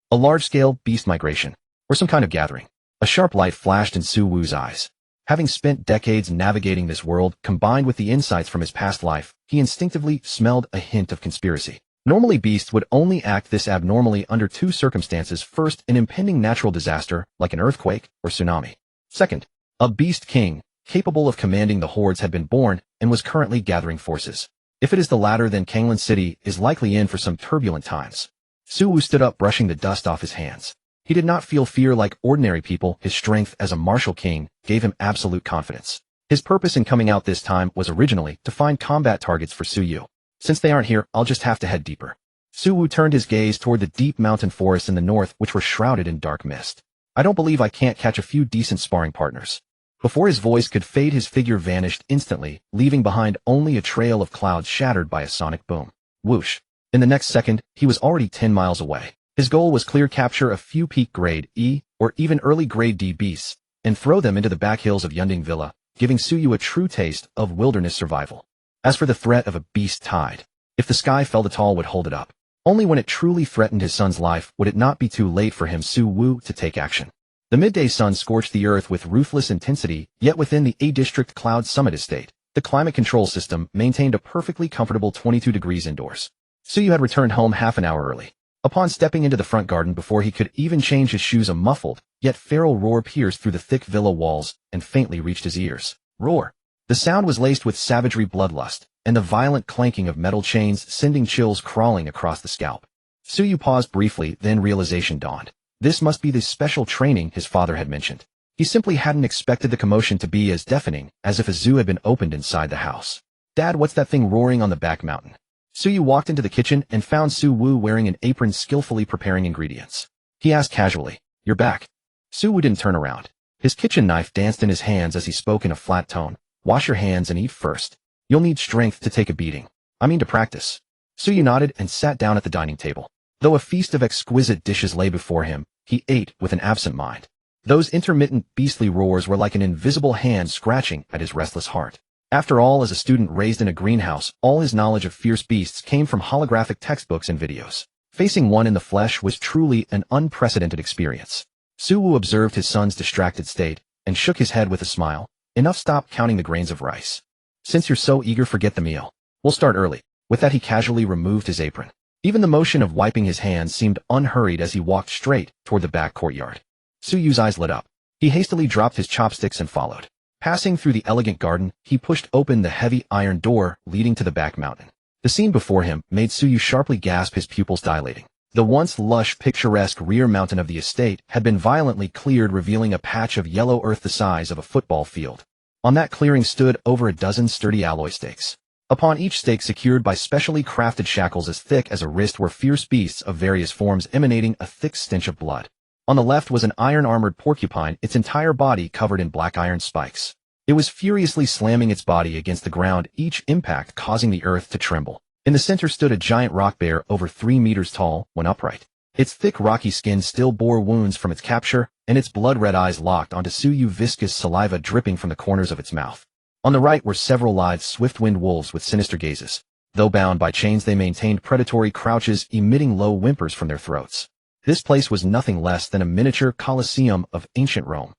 A large-scale beast migration, or some kind of gathering. A sharp light flashed in Su Wu's eyes. Having spent decades navigating this world, combined with the insights from his past life, he instinctively smelled a hint of conspiracy. Normally, beasts would only act this abnormally under two circumstances. First, an impending natural disaster, like an earthquake or tsunami. Second, a beast king, capable of commanding the hordes, had been born and was currently gathering forces. If it is the latter, then Kangland City is likely in for some turbulent times. Su Wu stood up, brushing the dust off his hands. He did not feel fear like ordinary people. His strength as a martial king gave him absolute confidence. His purpose in coming out this time was originally to find combat targets for Su Yu. Since they aren't here, I'll just have to head deeper. Su Wu turned his gaze toward the deep mountain forests in the north, which were shrouded in dark mist. I don't believe I can't catch a few decent sparring partners. Before his voice could fade, his figure vanished instantly, leaving behind only a trail of clouds shattered by a sonic boom. Whoosh. In the next second, he was already 10 miles away. His goal was clear: capture a few peak grade E or even early grade D beasts and throw them into the back hills of Yunding Villa, giving Su Yu a true taste of wilderness survival. As for the threat of a beast tide, if the sky fell, the tall would hold it up. Only when it truly threatened his son's life would it not be too late for him, Su Wu, to take action. The midday sun scorched the earth with ruthless intensity, yet within the A-District Cloud Summit estate, the climate control system maintained a perfectly comfortable 22 degrees indoors. Su Yu had returned home half an hour early. Upon stepping into the front garden, before he could even change his shoes, a muffled, yet feral roar pierced through the thick villa walls and faintly reached his ears. Roar. The sound was laced with savagery, bloodlust, and the violent clanking of metal chains, sending chills crawling across the scalp. Su Yu paused briefly, then realization dawned. This must be the special training his father had mentioned. He simply hadn't expected the commotion to be as deafening as if a zoo had been opened inside the house. Dad, what's that thing roaring on the back mountain? Su Yu walked into the kitchen and found Su Wu wearing an apron, skillfully preparing ingredients. He asked casually, "You're back?" Su Wu didn't turn around. His kitchen knife danced in his hands as he spoke in a flat tone. "Wash your hands and eat first. You'll need strength to take a beating. I mean to practice." Su Yu nodded and sat down at the dining table. Though a feast of exquisite dishes lay before him, he ate with an absent mind. Those intermittent beastly roars were like an invisible hand scratching at his restless heart. After all, as a student raised in a greenhouse, all his knowledge of fierce beasts came from holographic textbooks and videos. Facing one in the flesh was truly an unprecedented experience. Su Wu observed his son's distracted state and shook his head with a smile. "Enough, stop counting the grains of rice. Since you're so eager, forget the meal. We'll start early." With that, he casually removed his apron. Even the motion of wiping his hands seemed unhurried as he walked straight toward the back courtyard. Su Yu's eyes lit up. He hastily dropped his chopsticks and followed. Passing through the elegant garden, he pushed open the heavy iron door leading to the back mountain. The scene before him made Su Yu sharply gasp, his pupils dilating. The once lush, picturesque rear mountain of the estate had been violently cleared, revealing a patch of yellow earth the size of a football field. On that clearing stood over a dozen sturdy alloy stakes. Upon each stake, secured by specially crafted shackles as thick as a wrist, were fierce beasts of various forms, emanating a thick stench of blood. On the left was an iron-armored porcupine, its entire body covered in black iron spikes. It was furiously slamming its body against the ground, each impact causing the earth to tremble. In the center stood a giant rock bear, over 3 meters tall when upright. Its thick rocky skin still bore wounds from its capture, and its blood-red eyes locked onto Su Yu, viscous saliva dripping from the corners of its mouth. On the right were several lithe, swift-winged wolves with sinister gazes. Though bound by chains, they maintained predatory crouches, emitting low whimpers from their throats. This place was nothing less than a miniature Colosseum of ancient Rome.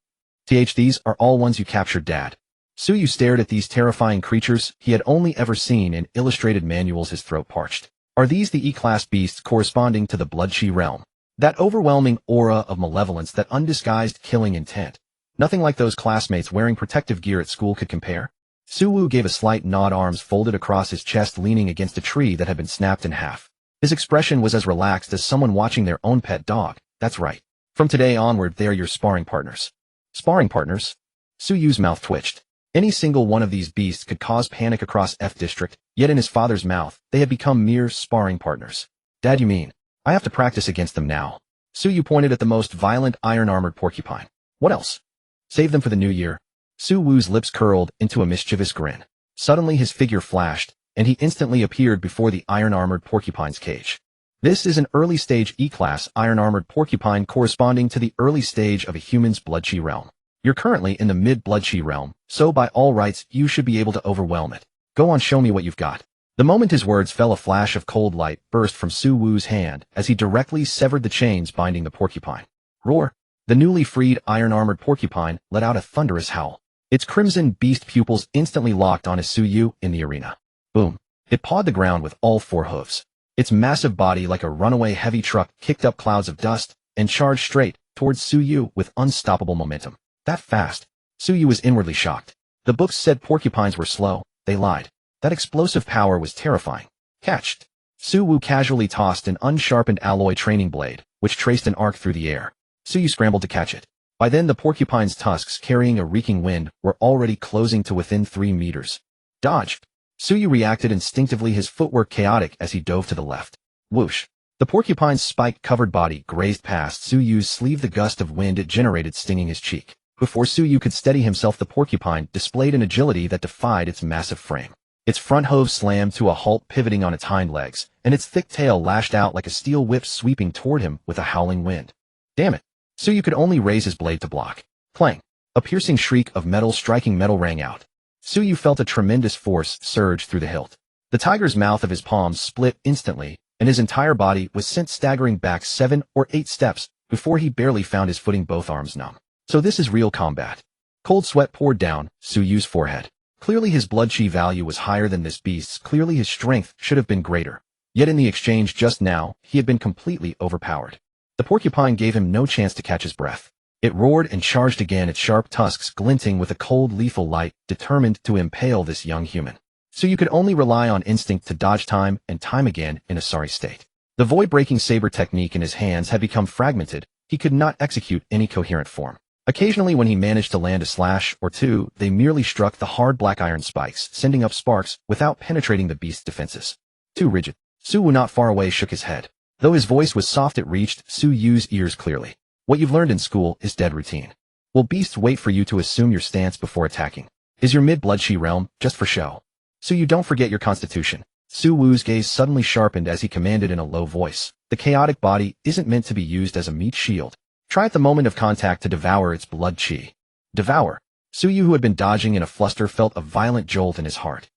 These are all ones you captured, Dad." Su Yu stared at these terrifying creatures he had only ever seen in illustrated manuals, his throat parched. "Are these the E-class beasts corresponding to the Blood-Chi realm? That overwhelming aura of malevolence, that undisguised killing intent. Nothing like those classmates wearing protective gear at school could compare?" Su Wu gave a slight nod, arms folded across his chest, leaning against a tree that had been snapped in half. His expression was as relaxed as someone watching their own pet dog. "That's right. From today onward, they are your sparring partners." "Sparring partners?" Su Yu's mouth twitched. Any single one of these beasts could cause panic across F District, yet in his father's mouth, they had become mere sparring partners. Dad, you mean? I have to practice against them now. Suyu pointed at the most violent iron-armored porcupine. What else? Save them for the new year. Su Wu's lips curled into a mischievous grin. Suddenly his figure flashed, and he instantly appeared before the iron-armored porcupine's cage. This is an early-stage E-class iron-armored porcupine corresponding to the early stage of a human's blood chi realm. You're currently in the mid-blood chi realm, so by all rights you should be able to overwhelm it. Go on, show me what you've got. The moment his words fell, a flash of cold light burst from Su Wu's hand as he directly severed the chains binding the porcupine. Roar! The newly freed iron-armored porcupine let out a thunderous howl. Its crimson beast pupils instantly locked onto Suyu in the arena. Boom! It pawed the ground with all four hooves. Its massive body, like a runaway heavy truck, kicked up clouds of dust and charged straight towards Suyu with unstoppable momentum. That fast? Suyu was inwardly shocked. The books said porcupines were slow. They lied. That explosive power was terrifying. Catched. Su Wu casually tossed an unsharpened alloy training blade, which traced an arc through the air. Suyu scrambled to catch it. By then the porcupine's tusks, carrying a reeking wind, were already closing to within 3 meters. Dodge! Suyu reacted instinctively, his footwork chaotic as he dove to the left. Whoosh! The porcupine's spike-covered body grazed past Suyu's sleeve, the gust of wind it generated stinging his cheek. Before Suyu could steady himself, the porcupine displayed an agility that defied its massive frame. Its front hooves slammed to a halt, pivoting on its hind legs, and its thick tail lashed out like a steel whip, sweeping toward him with a howling wind. Damn it! Suyu could only raise his blade to block. Clang! A piercing shriek of metal striking metal rang out. Suyu felt a tremendous force surge through the hilt. The tiger's mouth of his palms split instantly, and his entire body was sent staggering back 7 or 8 steps before he barely found his footing, both arms numb. So this is real combat. Cold sweat poured down Suyu's forehead. Clearly his blood chi value was higher than this beast's. Clearly his strength should have been greater. Yet in the exchange just now, he had been completely overpowered. The porcupine gave him no chance to catch his breath. It roared and charged again, its sharp tusks glinting with a cold lethal light, determined to impale this young human. So you could only rely on instinct to dodge time and time again in a sorry state. The void-breaking saber technique in his hands had become fragmented. He could not execute any coherent form. Occasionally when he managed to land a slash or two, they merely struck the hard black iron spikes, sending up sparks without penetrating the beast's defenses. Too rigid. Su Wu, not far away, shook his head. Though his voice was soft, it reached Su Yu's ears clearly. What you've learned in school is dead routine. Will beasts wait for you to assume your stance before attacking? Is your mid-blood chi realm just for show? So you don't forget your constitution. Su Wu's gaze suddenly sharpened as he commanded in a low voice. The chaotic body isn't meant to be used as a meat shield. Try at the moment of contact to devour its blood chi. Devour. Suyu, who had been dodging in a fluster, felt a violent jolt in his heart.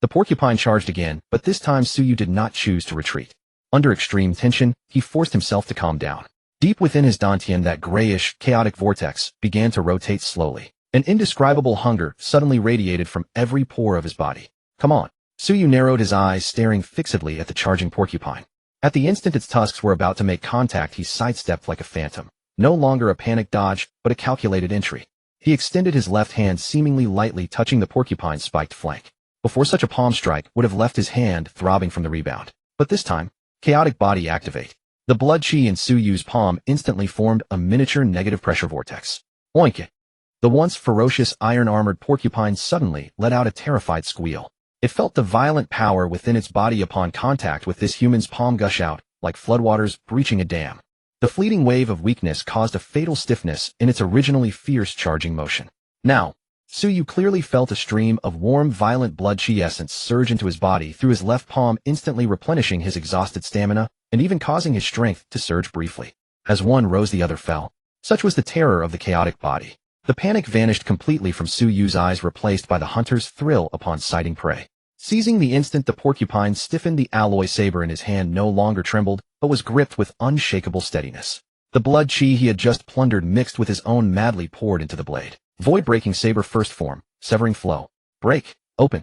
The porcupine charged again, but this time Suyu did not choose to retreat. Under extreme tension, he forced himself to calm down. Deep within his dantian, that grayish, chaotic vortex began to rotate slowly. An indescribable hunger suddenly radiated from every pore of his body. Come on. Suyu narrowed his eyes, staring fixedly at the charging porcupine. At the instant its tusks were about to make contact, he sidestepped like a phantom. No longer a panic dodge, but a calculated entry. He extended his left hand, seemingly lightly touching the porcupine's spiked flank. Before, such a palm strike would have left his hand throbbing from the rebound. But this time, chaotic body activate. The blood chi in Suyu's palm instantly formed a miniature negative pressure vortex. Oink it! The once ferocious iron-armored porcupine suddenly let out a terrified squeal. It felt the violent power within its body upon contact with this human's palm gush out, like floodwaters breaching a dam. The fleeting wave of weakness caused a fatal stiffness in its originally fierce charging motion. Now, Suyu clearly felt a stream of warm, violent blood chi essence surge into his body through his left palm, instantly replenishing his exhausted stamina, and even causing his strength to surge briefly. As one rose, the other fell. Such was the terror of the chaotic body. The panic vanished completely from Suyu's eyes, replaced by the hunter's thrill upon sighting prey. Seizing the instant the porcupine stiffened, the alloy saber in his hand no longer trembled, but was gripped with unshakable steadiness. The blood chi he had just plundered mixed with his own madly poured into the blade. Void-breaking saber first form, severing flow. Break. Open.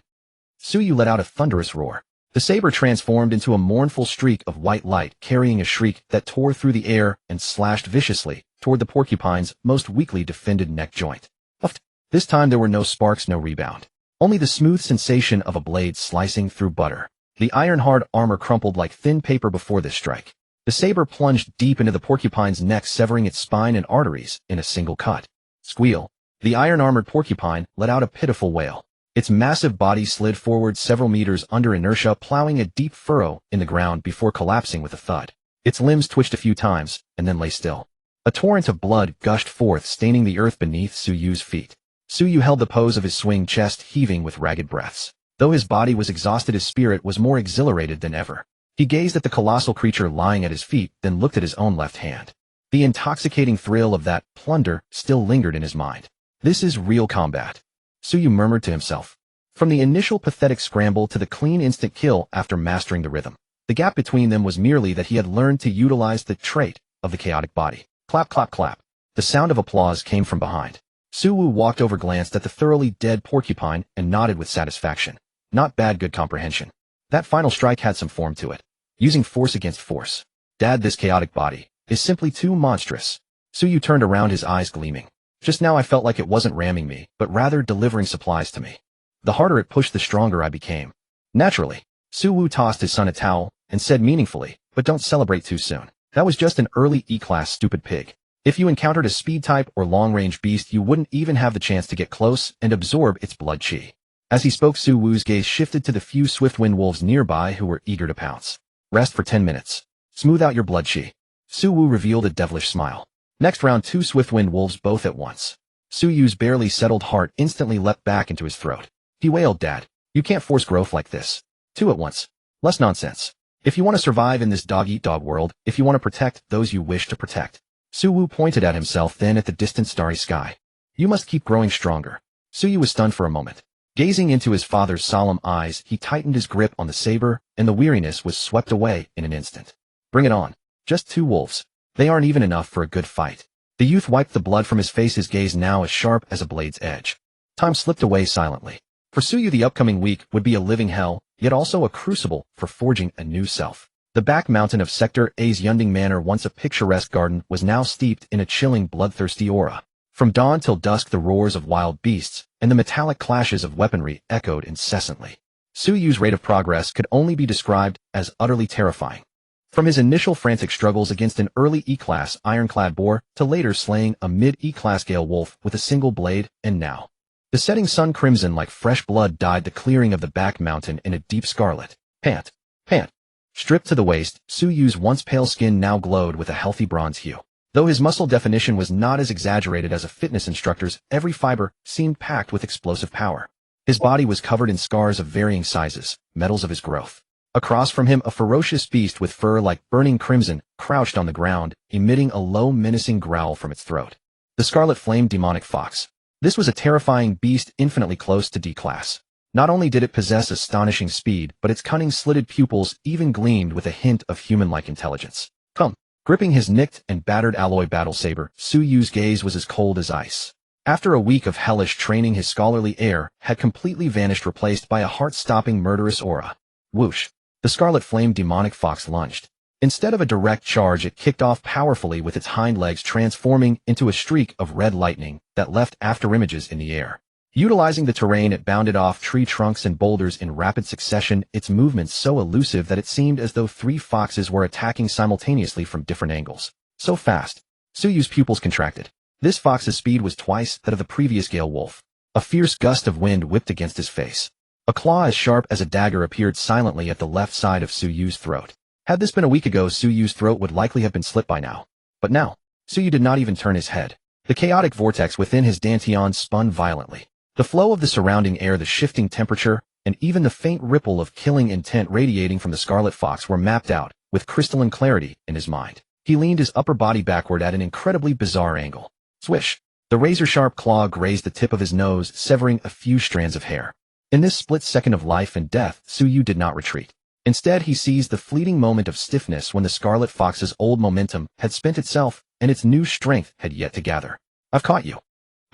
Suyu let out a thunderous roar. The saber transformed into a mournful streak of white light, carrying a shriek that tore through the air and slashed viciously toward the porcupine's most weakly defended neck joint. Puffed. This time there were no sparks, no rebound. Only the smooth sensation of a blade slicing through butter. The iron-hard armor crumpled like thin paper before this strike. The saber plunged deep into the porcupine's neck, severing its spine and arteries in a single cut. Squeal. The iron-armored porcupine let out a pitiful wail. Its massive body slid forward several meters under inertia, plowing a deep furrow in the ground before collapsing with a thud. Its limbs twitched a few times, and then lay still. A torrent of blood gushed forth, staining the earth beneath Suyu's feet. Suyu held the pose of his swing, chest heaving with ragged breaths. Though his body was exhausted, his spirit was more exhilarated than ever. He gazed at the colossal creature lying at his feet, then looked at his own left hand. The intoxicating thrill of that plunder still lingered in his mind. This is real combat, Suyu murmured to himself. From the initial pathetic scramble to the clean instant kill after mastering the rhythm, the gap between them was merely that he had learned to utilize the trait of the chaotic body. Clap, clap, clap. The sound of applause came from behind. Suyu walked over, glanced at the thoroughly dead porcupine, and nodded with satisfaction. Not bad, good comprehension. That final strike had some form to it. Using force against force. Dad, this chaotic body is simply too monstrous. Suyu turned around, his eyes gleaming. Just now I felt like it wasn't ramming me, but rather delivering supplies to me. The harder it pushed, the stronger I became. Naturally. Suyu tossed his son a towel and said meaningfully, but don't celebrate too soon. That was just an early E-class, stupid pig. If you encountered a speed type or long-range beast, you wouldn't even have the chance to get close and absorb its blood chi. As he spoke, Suyu's gaze shifted to the few swift-wind wolves nearby who were eager to pounce. Rest for 10 minutes. Smooth out your blood chi. Suyu revealed a devilish smile. Next round, 2 swift-wind wolves both at once. Suyu's barely settled heart instantly leapt back into his throat. He wailed, Dad, you can't force growth like this. 2 at once. Less nonsense. If you want to survive in this dog-eat-dog world, if you want to protect those you wish to protect. Suyu pointed at himself, then at the distant starry sky. You must keep growing stronger. Suyu was stunned for a moment. Gazing into his father's solemn eyes, he tightened his grip on the saber, and the weariness was swept away in an instant. Bring it on. Just 2 wolves. They aren't even enough for a good fight. The youth wiped the blood from his face, his gaze now as sharp as a blade's edge. Time slipped away silently. For Suyu, the upcoming week would be a living hell, yet also a crucible for forging a new self. The back mountain of Sector A's Yunding Manor, once a picturesque garden, was now steeped in a chilling, bloodthirsty aura. From dawn till dusk, the roars of wild beasts and the metallic clashes of weaponry echoed incessantly. Suyu's rate of progress could only be described as utterly terrifying. From his initial frantic struggles against an early E-class ironclad boar to later slaying a mid-E-class gale wolf with a single blade, and now. The setting sun, crimson like fresh blood, dyed the clearing of the back mountain in a deep scarlet. Pant. Pant. Stripped to the waist, Suyu's once pale skin now glowed with a healthy bronze hue. Though his muscle definition was not as exaggerated as a fitness instructor's, every fiber seemed packed with explosive power. His body was covered in scars of varying sizes, medals of his growth. Across from him, a ferocious beast with fur like burning crimson crouched on the ground, emitting a low, menacing growl from its throat. The scarlet flame demonic fox. This was a terrifying beast infinitely close to D-class. Not only did it possess astonishing speed, but its cunning slitted pupils even gleamed with a hint of human-like intelligence. Come. Gripping his nicked and battered alloy battle saber, Suyu's gaze was as cold as ice. After a week of hellish training, his scholarly air had completely vanished, replaced by a heart-stopping murderous aura. Whoosh. The scarlet flame demonic fox lunged. Instead of a direct charge, it kicked off powerfully with its hind legs, transforming into a streak of red lightning that left afterimages in the air. Utilizing the terrain, it bounded off tree trunks and boulders in rapid succession, its movements so elusive that it seemed as though 3 foxes were attacking simultaneously from different angles. So fast. Suyu's pupils contracted. This fox's speed was twice that of the previous gale wolf. A fierce gust of wind whipped against his face. A claw as sharp as a dagger appeared silently at the left side of Suyu's throat. Had this been a week ago, Suyu's throat would likely have been slit by now. But now, Suyu did not even turn his head. The chaotic vortex within his dantian spun violently. The flow of the surrounding air, the shifting temperature, and even the faint ripple of killing intent radiating from the scarlet fox were mapped out with crystalline clarity in his mind. He leaned his upper body backward at an incredibly bizarre angle. Swish! The razor-sharp claw grazed the tip of his nose, severing a few strands of hair. In this split second of life and death, Suyu did not retreat. Instead, he seized the fleeting moment of stiffness when the scarlet fox's old momentum had spent itself and its new strength had yet to gather. I've caught you.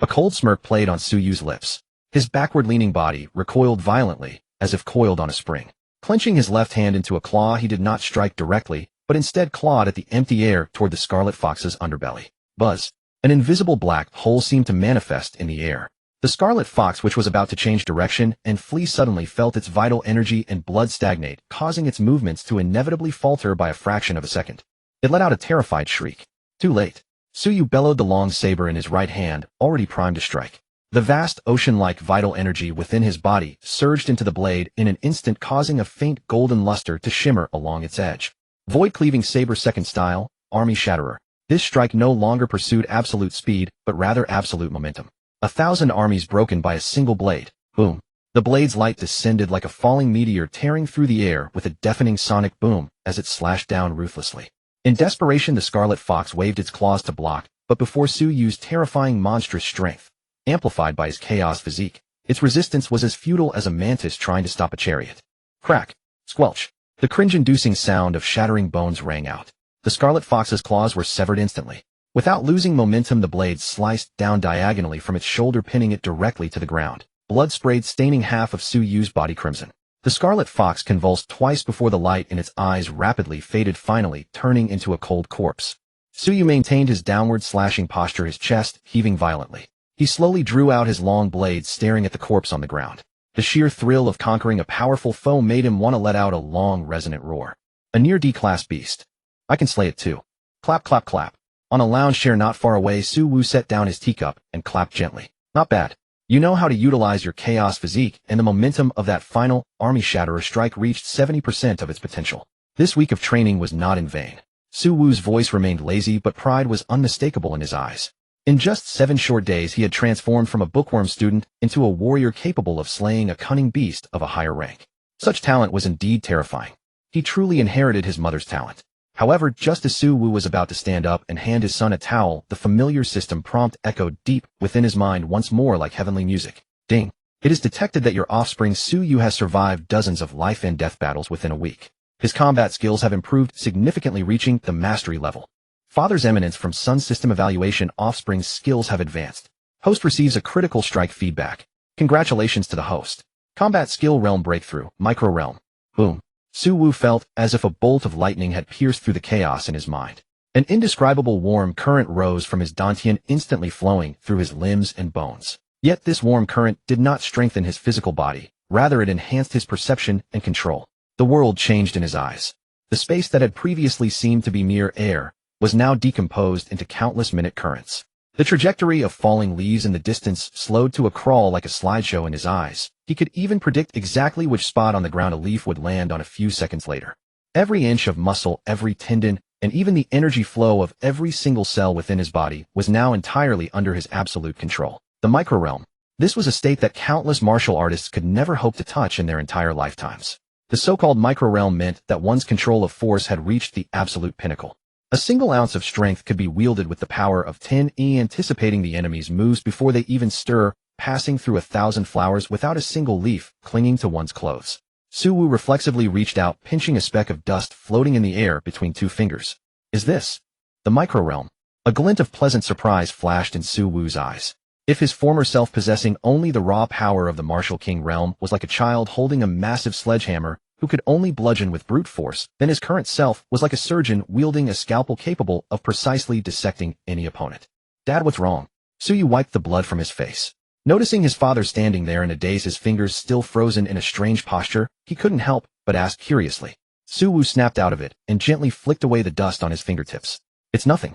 A cold smirk played on Suyu's lips. His backward-leaning body recoiled violently, as if coiled on a spring. Clenching his left hand into a claw, he did not strike directly, but instead clawed at the empty air toward the scarlet fox's underbelly. Buzz. An invisible black hole seemed to manifest in the air. The scarlet fox, which was about to change direction and flee suddenly, felt its vital energy and blood stagnate, causing its movements to inevitably falter by a fraction of a second. It let out a terrified shriek. Too late. Suyu bellowed the long saber in his right hand, already primed to strike. The vast ocean-like vital energy within his body surged into the blade in an instant, causing a faint golden luster to shimmer along its edge. Void-cleaving saber second style, army shatterer. This strike no longer pursued absolute speed, but rather absolute momentum. 1,000 armies broken by a single blade. Boom. The blade's light descended like a falling meteor, tearing through the air with a deafening sonic boom as it slashed down ruthlessly. In desperation, the Scarlet Fox waved its claws to block, but before Suyu's terrifying monstrous strength, amplified by his chaos physique, its resistance was as futile as a mantis trying to stop a chariot. Crack. Squelch. The cringe-inducing sound of shattering bones rang out. The Scarlet Fox's claws were severed instantly. Without losing momentum, the blade sliced down diagonally from its shoulder, pinning it directly to the ground. Blood sprayed, staining half of Suyu's body crimson. The Scarlet Fox convulsed twice before the light in its eyes rapidly faded, finally turning into a cold corpse. Suyu maintained his downward slashing posture, his chest heaving violently. He slowly drew out his long blade, staring at the corpse on the ground. The sheer thrill of conquering a powerful foe made him want to let out a long, resonant roar. A near D-class beast. I can slay it too. Clap, clap, clap. On a lounge chair not far away, Suyu set down his teacup and clapped gently. Not bad. You know how to utilize your chaos physique, and the momentum of that final army shatterer strike reached 70% of its potential. This week of training was not in vain. Suyu's voice remained lazy, but pride was unmistakable in his eyes. In just 7 short days, he had transformed from a bookworm student into a warrior capable of slaying a cunning beast of a higher rank. Such talent was indeed terrifying. He truly inherited his mother's talent. However, just as Suyu was about to stand up and hand his son a towel, the familiar system prompt echoed deep within his mind once more like heavenly music. Ding. It is detected that your offspring Suyu has survived dozens of life and death battles within a week. His combat skills have improved significantly, reaching the mastery level. Father's eminence from Sun System evaluation. Offspring's skills have advanced. Host receives a critical strike feedback. Congratulations to the host. Combat skill realm breakthrough, micro realm. Boom. Suyu felt as if a bolt of lightning had pierced through the chaos in his mind. An indescribable warm current rose from his dantian, instantly flowing through his limbs and bones. Yet this warm current did not strengthen his physical body. Rather, it enhanced his perception and control. The world changed in his eyes. The space that had previously seemed to be mere air was now decomposed into countless minute currents. The trajectory of falling leaves in the distance slowed to a crawl like a slideshow in his eyes. He could even predict exactly which spot on the ground a leaf would land on a few seconds later. Every inch of muscle, every tendon, and even the energy flow of every single cell within his body was now entirely under his absolute control. The microrealm. This was a state that countless martial artists could never hope to touch in their entire lifetimes. The so-called microrealm meant that one's control of force had reached the absolute pinnacle. A single ounce of strength could be wielded with the power of 10e, anticipating the enemy's moves before they even stir, passing through 1,000 flowers without a single leaf clinging to one's clothes. Suyu reflexively reached out, pinching a speck of dust floating in the air between 2 fingers. Is this the microrealm? A glint of pleasant surprise flashed in Suyu's eyes. If his former self possessing only the raw power of the martial king realm was like a child holding a massive sledgehammer who could only bludgeon with brute force, then his current self was like a surgeon wielding a scalpel capable of precisely dissecting any opponent. Dad, what's wrong? Suyu wiped the blood from his face. Noticing his father standing there in a daze, his fingers still frozen in a strange posture, he couldn't help but ask curiously. Suyu snapped out of it and gently flicked away the dust on his fingertips. It's nothing.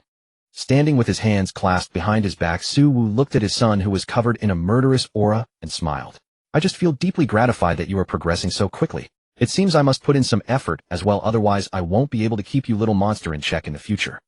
Standing with his hands clasped behind his back, Suyu looked at his son, who was covered in a murderous aura, and smiled. I just feel deeply gratified that you are progressing so quickly. It seems I must put in some effort as well, otherwise I won't be able to keep you little monster in check in the future.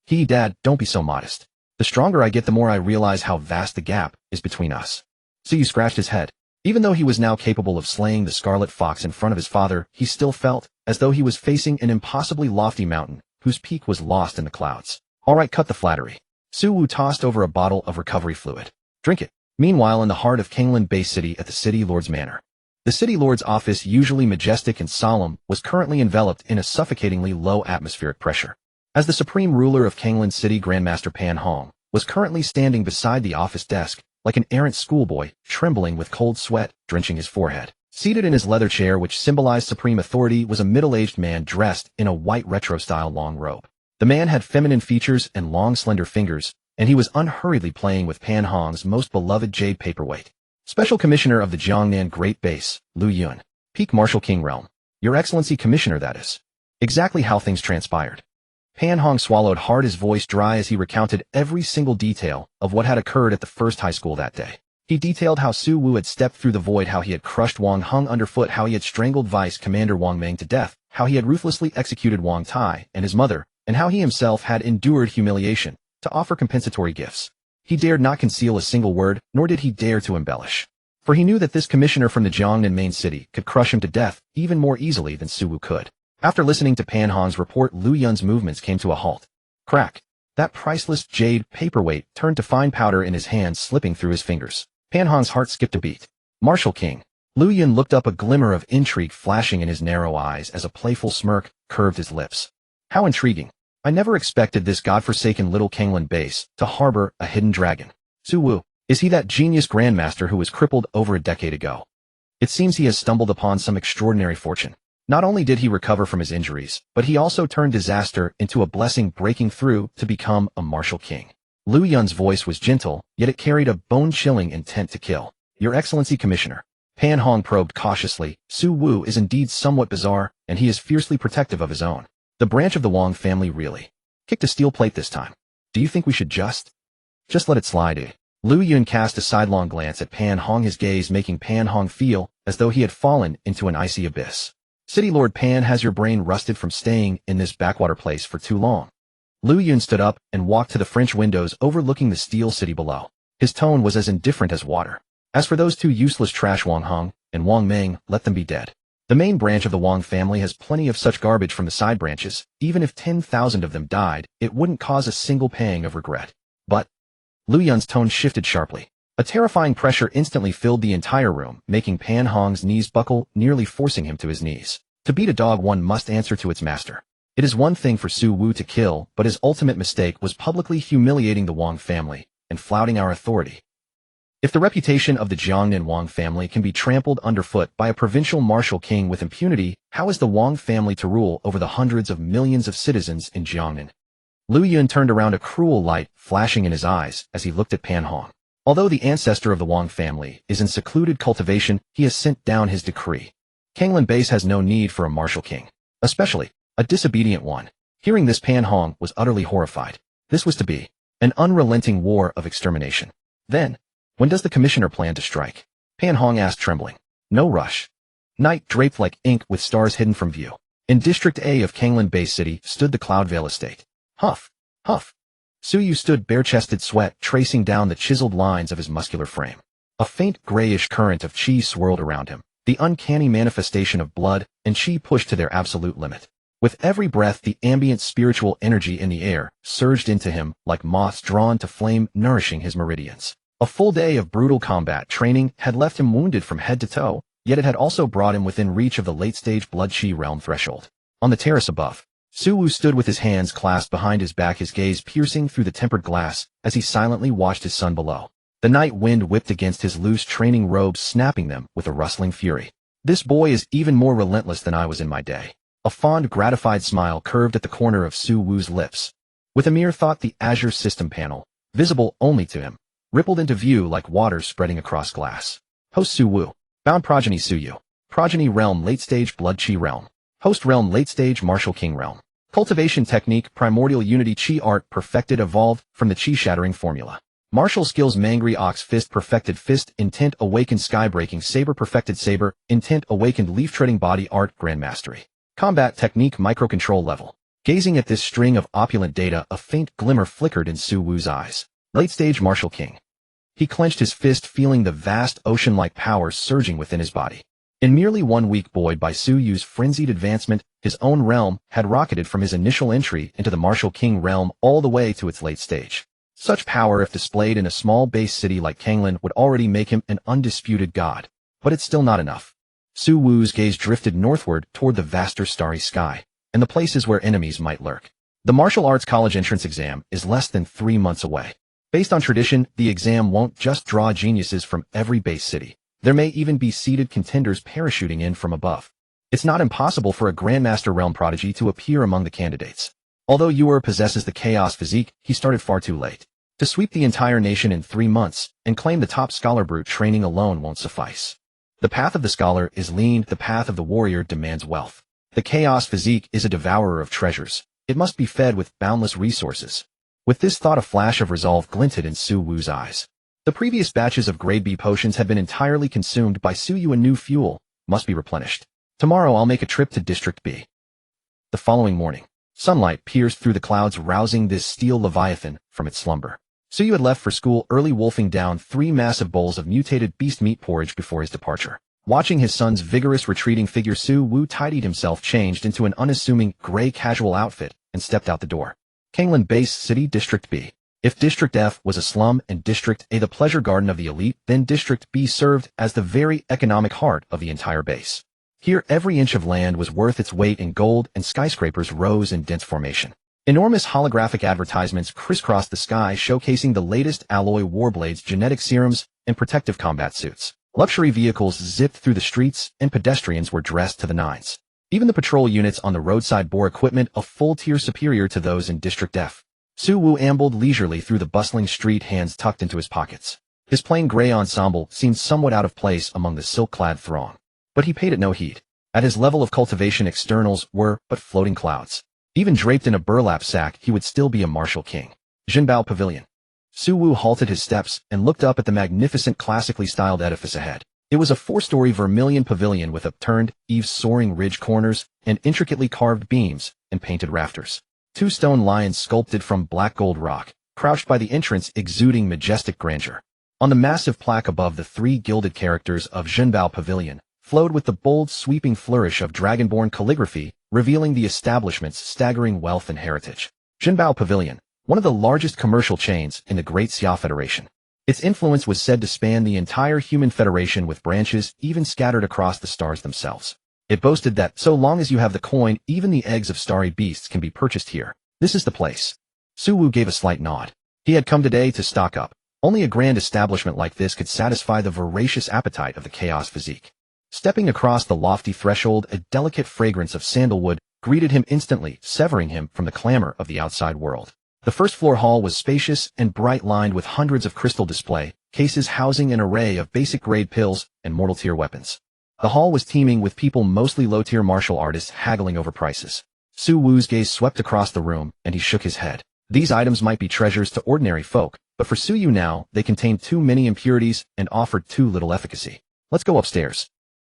Dad, don't be so modest. The stronger I get, the more I realize how vast the gap is between us. Suyu scratched his head. Even though he was now capable of slaying the Scarlet Fox in front of his father, he still felt as though he was facing an impossibly lofty mountain, whose peak was lost in the clouds. All right, cut the flattery. Suyu tossed over a bottle of recovery fluid. Drink it. Meanwhile, in the heart of Kanglan Bay City at the City Lord's Manor. The City Lord's office, usually majestic and solemn, was currently enveloped in a suffocatingly low atmospheric pressure. As the supreme ruler of Kanglan City, Grandmaster Pan Hong was currently standing beside the office desk, like an errant schoolboy, trembling with cold sweat drenching his forehead. Seated in his leather chair, which symbolized supreme authority, was a middle-aged man dressed in a white retro-style long robe. The man had feminine features and long, slender fingers, and he was unhurriedly playing with Pan Hong's most beloved jade paperweight. Special Commissioner of the Jiangnan Great Base, Lu Yun. Peak Martial King Realm. Your Excellency Commissioner, that is. Exactly how things transpired. Pan Hong swallowed hard, his voice dry as he recounted every single detail of what had occurred at the first high school that day. He detailed how Su Wu had stepped through the void, how he had crushed Wang Hung underfoot, how he had strangled Vice Commander Wang Meng to death, how he had ruthlessly executed Wang Tai and his mother, and how he himself had endured humiliation to offer compensatory gifts. He dared not conceal a single word, nor did he dare to embellish. For he knew that this commissioner from the Jiangnan main city could crush him to death even more easily than Su Wu could. After listening to Pan Hong's report, Lu Yun's movements came to a halt. Crack. That priceless jade paperweight turned to fine powder in his hands, slipping through his fingers. Pan Hong's heart skipped a beat. Martial King. Lu Yun looked up, a glimmer of intrigue flashing in his narrow eyes as a playful smirk curved his lips. How intriguing. I never expected this godforsaken little Kanglan base to harbor a hidden dragon. Su Wu, is he that genius grandmaster who was crippled over a decade ago? It seems he has stumbled upon some extraordinary fortune. Not only did he recover from his injuries, but he also turned disaster into a blessing, breaking through to become a martial king. Lu Yun's voice was gentle, yet it carried a bone-chilling intent to kill. Your Excellency, Commissioner. Pan Hong probed cautiously. Su Wu is indeed somewhat bizarre, and he is fiercely protective of his own. The branch of the Wang family really kicked a steel plate this time. Do you think we should just let it slide, eh? Lu Yun cast a sidelong glance at Pan Hong, his gaze making Pan Hong feel as though he had fallen into an icy abyss. City Lord Pan, has your brain rusted from staying in this backwater place for too long? Lu Yun stood up and walked to the French windows overlooking the steel city below. His tone was as indifferent as water. As for those two useless trash, Wang Hung and Wang Meng, let them be dead. The main branch of the Wang family has plenty of such garbage from the side branches. Even if 10,000 of them died, it wouldn't cause a single pang of regret. But Lu Yun's tone shifted sharply. A terrifying pressure instantly filled the entire room, making Pan Hong's knees buckle, nearly forcing him to his knees. To beat a dog, one must answer to its master. It is one thing for Su Wu to kill, but his ultimate mistake was publicly humiliating the Wang family and flouting our authority. If the reputation of the Jiangnan Wang family can be trampled underfoot by a provincial martial king with impunity, how is the Wang family to rule over the hundreds of millions of citizens in Jiangnan? Lu Yun turned around, a cruel light flashing in his eyes as he looked at Pan Hong. Although the ancestor of the Wang family is in secluded cultivation, he has sent down his decree. Kanglan Base has no need for a martial king, especially a disobedient one. Hearing this, Pan Hong was utterly horrified. This was to be an unrelenting war of extermination. Then, when does the commissioner plan to strike? Pan Hong asked, trembling. No rush. Night draped like ink with stars hidden from view. In District A of Kanglan Bay City stood the Cloudvale estate. Huff, huff. Su Yu stood bare-chested, sweat tracing down the chiseled lines of his muscular frame. A faint grayish current of chi swirled around him, the uncanny manifestation of blood and chi pushed to their absolute limit. With every breath, the ambient spiritual energy in the air surged into him like moths drawn to flame, nourishing his meridians. A full day of brutal combat training had left him wounded from head to toe, yet it had also brought him within reach of the late-stage blood chi realm threshold. On the terrace above, Su Wu stood with his hands clasped behind his back, his gaze piercing through the tempered glass as he silently watched his son below. The night wind whipped against his loose training robes, snapping them with a rustling fury. This boy is even more relentless than I was in my day. A fond, gratified smile curved at the corner of Su Wu's lips. With a mere thought, the Azure system panel, visible only to him, rippled into view like water spreading across glass. Host Su Wu. Bound progeny Su Yu. Progeny realm late-stage blood chi realm. Host realm late-stage martial king realm. Cultivation technique primordial unity chi art perfected evolved from the chi shattering formula. Martial skills Mangry Ox Fist perfected fist intent awakened sky breaking saber perfected saber intent awakened leaf treading body art grandmastery. Combat technique microcontrol level. Gazing at this string of opulent data, a faint glimmer flickered in Su Wu's eyes. Late-stage martial king. He clenched his fist, feeling the vast ocean-like power surging within his body. In merely 1 week, buoyed by Su Yu's frenzied advancement, his own realm had rocketed from his initial entry into the martial king realm all the way to its late stage. Such power, if displayed in a small base city like Kanglan, would already make him an undisputed god. But it's still not enough. Su Wu's gaze drifted northward toward the vaster starry sky, and the places where enemies might lurk. The martial arts college entrance exam is less than 3 months away. Based on tradition, the exam won't just draw geniuses from every base city. There may even be seeded contenders parachuting in from above. It's not impossible for a Grandmaster realm prodigy to appear among the candidates. Although Yu possesses the chaos physique, he started far too late. To sweep the entire nation in 3 months and claim the top scholar, brute training alone won't suffice. The path of the scholar is lean, the path of the warrior demands wealth. The chaos physique is a devourer of treasures. It must be fed with boundless resources. With this thought, a flash of resolve glinted in Su Wu's eyes. The previous batches of grade B potions had been entirely consumed by Su Yu, and new fuel must be replenished. Tomorrow I'll make a trip to District B. The following morning, sunlight pierced through the clouds, rousing this steel leviathan from its slumber. Su Yu had left for school early, wolfing down 3 massive bowls of mutated beast meat porridge before his departure. Watching his son's vigorous retreating figure, Su Wu tidied himself, changed into an unassuming gray casual outfit, and stepped out the door. Kanglan Base City, District B. If District F was a slum and District A the pleasure garden of the elite, then District B served as the very economic heart of the entire base. Here, every inch of land was worth its weight in gold, and skyscrapers rose in dense formation. Enormous holographic advertisements crisscrossed the sky, showcasing the latest alloy warblades, genetic serums, and protective combat suits. Luxury vehicles zipped through the streets, and pedestrians were dressed to the nines. Even the patrol units on the roadside bore equipment a full tier superior to those in District F. Su Wu ambled leisurely through the bustling street, hands tucked into his pockets. His plain gray ensemble seemed somewhat out of place among the silk-clad throng. But he paid it no heed. At his level of cultivation, externals were but floating clouds. Even draped in a burlap sack, he would still be a martial king. Jinbao Pavilion. Su Wu halted his steps and looked up at the magnificent, classically styled edifice ahead. It was a 4-story vermilion pavilion with upturned eaves, soaring ridge corners, and intricately carved beams and painted rafters. 2 stone lions sculpted from black gold rock crouched by the entrance, exuding majestic grandeur. On the massive plaque above, the 3 gilded characters of Jinbao Pavilion flowed with the bold, sweeping flourish of dragonborn calligraphy, revealing the establishment's staggering wealth and heritage. Jinbao Pavilion, one of the largest commercial chains in the Great Xia Federation. Its influence was said to span the entire human federation, with branches even scattered across the stars themselves. It boasted that, so long as you have the coin, even the eggs of starry beasts can be purchased here. This is the place. Su Wu gave a slight nod. He had come today to stock up. Only a grand establishment like this could satisfy the voracious appetite of the chaos physique. Stepping across the lofty threshold, a delicate fragrance of sandalwood greeted him instantly, severing him from the clamor of the outside world. The first-floor hall was spacious and bright, lined with hundreds of crystal display cases housing an array of basic-grade pills and mortal-tier weapons. The hall was teeming with people, mostly low-tier martial artists, haggling over prices. Su Wu's gaze swept across the room, and he shook his head. These items might be treasures to ordinary folk, but for Su Yu now, they contained too many impurities and offered too little efficacy. Let's go upstairs.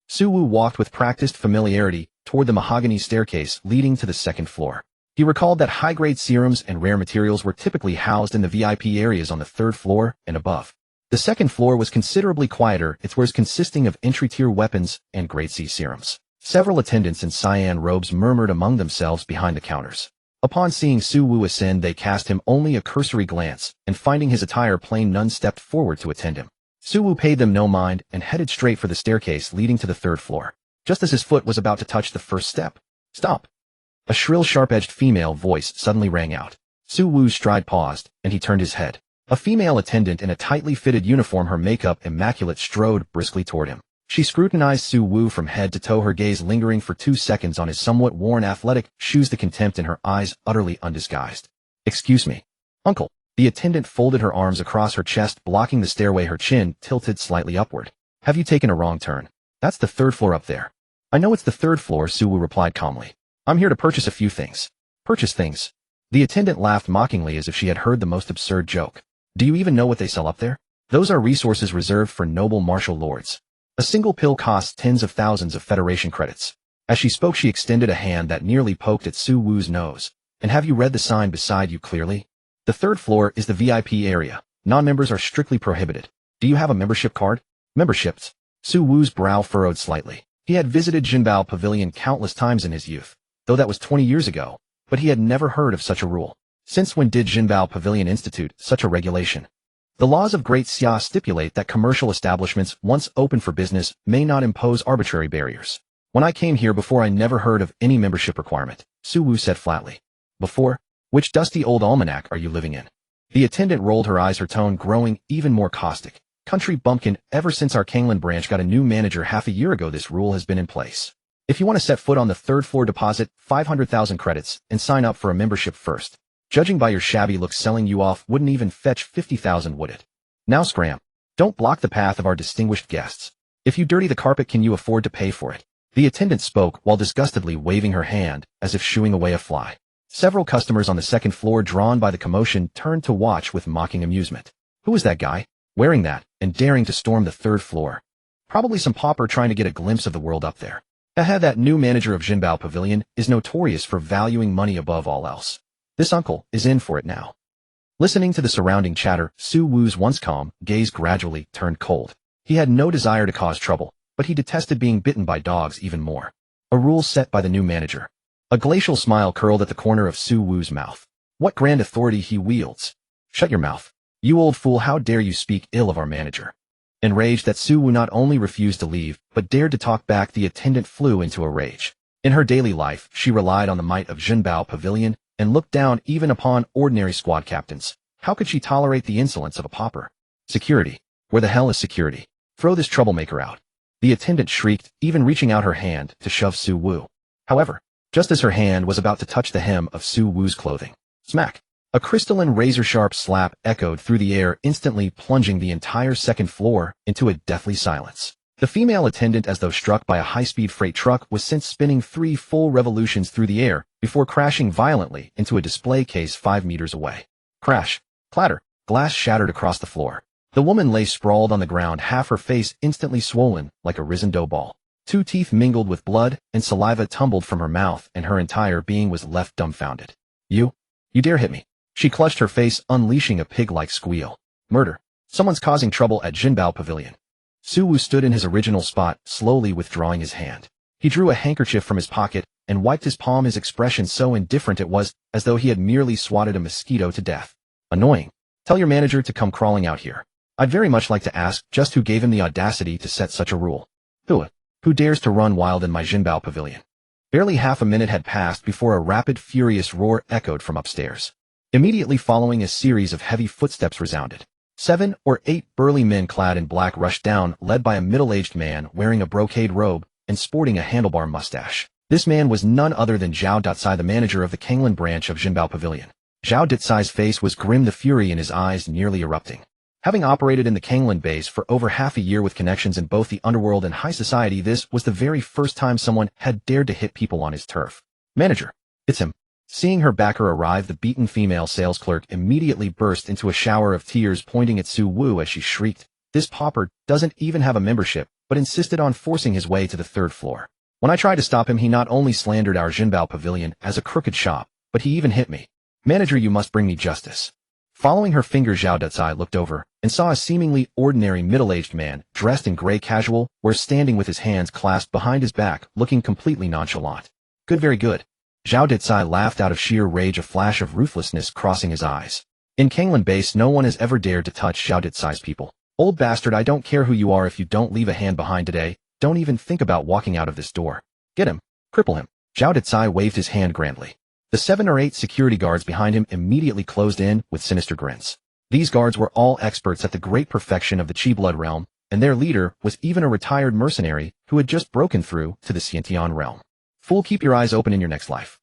Su Wu walked with practiced familiarity toward the mahogany staircase leading to the 2nd floor. He recalled that high-grade serums and rare materials were typically housed in the VIP areas on the 3rd floor and above. The 2nd floor was considerably quieter, its wares consisting of entry-tier weapons and grade C serums. Several attendants in cyan robes murmured among themselves behind the counters. Upon seeing Su Wu ascend, they cast him only a cursory glance, and finding his attire plain, none stepped forward to attend him. Su Wu paid them no mind and headed straight for the staircase leading to the 3rd floor. Just as his foot was about to touch the first step, "Stop!" A shrill, sharp-edged female voice suddenly rang out. Su Wu's stride paused, and he turned his head. A female attendant in a tightly fitted uniform, her makeup immaculate, strode briskly toward him. She scrutinized Su Wu from head to toe, her gaze lingering for 2 seconds on his somewhat worn athletic shoes, the contempt in her eyes utterly undisguised. "Excuse me, uncle." The attendant folded her arms across her chest, blocking the stairway, her chin tilted slightly upward. "Have you taken a wrong turn? That's the 3rd floor up there." "I know it's the 3rd floor," Su Wu replied calmly. "I'm here to purchase a few things." "Purchase things?" The attendant laughed mockingly, as if she had heard the most absurd joke. "Do you even know what they sell up there? Those are resources reserved for noble martial lords. A single pill costs tens of thousands of Federation credits." As she spoke, she extended a hand that nearly poked at Su Wu's nose. "And have you read the sign beside you clearly? The 3rd floor is the VIP area. Non-members are strictly prohibited. Do you have a membership card?" "Memberships?" Su Wu's brow furrowed slightly. He had visited Jinbao Pavilion countless times in his youth, though that was 20 years ago, but he had never heard of such a rule. Since when did Jinbao Pavilion institute such a regulation? The laws of Great Xia stipulate that commercial establishments, once open for business, may not impose arbitrary barriers. "When I came here before, I never heard of any membership requirement," Su Wu said flatly. "Before? Which dusty old almanac are you living in?" The attendant rolled her eyes, her tone growing even more caustic. "Country bumpkin, ever since our Kanglan branch got a new manager half a year ago, this rule has been in place. If you want to set foot on the 3rd floor, deposit 500,000 credits and sign up for a membership first. Judging by your shabby looks, selling you off wouldn't even fetch 50,000, would it? Now scram. Don't block the path of our distinguished guests. If you dirty the carpet, can you afford to pay for it?" The attendant spoke while disgustedly waving her hand as if shooing away a fly. Several customers on the second floor, drawn by the commotion, turned to watch with mocking amusement. Who was that guy, wearing that, and daring to storm the third floor? Probably some pauper trying to get a glimpse of the world up there. Haha, that new manager of Jinbao Pavilion is notorious for valuing money above all else. This uncle is in for it now. Listening to the surrounding chatter, Su Wu's once calm gaze gradually turned cold. He had no desire to cause trouble, but he detested being bitten by dogs even more. A rule set by the new manager. A glacial smile curled at the corner of Su Wu's mouth. What grand authority he wields. Shut your mouth. You old fool, how dare you speak ill of our manager. Enraged that Su Wu not only refused to leave, but dared to talk back, the attendant flew into a rage. In her daily life, she relied on the might of Jinbao Pavilion and looked down even upon ordinary squad captains. How could she tolerate the insolence of a pauper? Security. Where the hell is security? Throw this troublemaker out. The attendant shrieked, even reaching out her hand to shove Su Wu. However, just as her hand was about to touch the hem of Su Wu's clothing, smack! A crystalline razor-sharp slap echoed through the air, instantly plunging the entire second floor into a deathly silence. The female attendant, as though struck by a high-speed freight truck, was sent spinning 3 full revolutions through the air before crashing violently into a display case 5 meters away. Crash! Clatter! Glass shattered across the floor. The woman lay sprawled on the ground, half her face instantly swollen like a risen dough ball. 2 teeth mingled with blood, and saliva tumbled from her mouth, and her entire being was left dumbfounded. You dare hit me? She clutched her face, unleashing a pig-like squeal. Murder. Someone's causing trouble at Jinbao Pavilion. Su Wu stood in his original spot, slowly withdrawing his hand. He drew a handkerchief from his pocket and wiped his palm, his expression so indifferent it was as though he had merely swatted a mosquito to death. Annoying. Tell your manager to come crawling out here. I'd very much like to ask just who gave him the audacity to set such a rule. Who dares to run wild in my Jinbao Pavilion? Barely half a minute had passed before a rapid, furious roar echoed from upstairs. Immediately following, a series of heavy footsteps resounded. 7 or 8 burly men clad in black rushed down, led by a middle-aged man wearing a brocade robe and sporting a handlebar mustache. This man was none other than Zhao Datsai, the manager of the Kanglan branch of Jinbao Pavilion. Zhao Datsai's face was grim, the fury in his eyes nearly erupting. Having operated in the Kanglan base for over half a year with connections in both the underworld and high society, this was the very first time someone had dared to hit people on his turf. Manager, it's him. Seeing her backer arrive, the beaten female sales clerk immediately burst into a shower of tears, pointing at Su Wu as she shrieked, "This pauper doesn't even have a membership," but insisted on forcing his way to the 3rd floor. When I tried to stop him, he not only slandered our Jinbao Pavilion as a crooked shop, but he even hit me. Manager, you must bring me justice. Following her finger, Zhao Datsai looked over and saw a seemingly ordinary middle-aged man dressed in gray casual wear standing with his hands clasped behind his back, looking completely nonchalant. Good, very good. Zhao Datsai laughed out of sheer rage, a flash of ruthlessness crossing his eyes. In Kanglan base, no one has ever dared to touch Zhao Datsai's people. Old bastard, I don't care who you are, if you don't leave a hand behind today, don't even think about walking out of this door. Get him. Cripple him. Zhao Datsai waved his hand grandly. The 7 or 8 security guards behind him immediately closed in with sinister grins. These guards were all experts at the great perfection of the Qi blood realm, and their leader was even a retired mercenary who had just broken through to the Xiantian realm. Fool, keep your eyes open in your next life.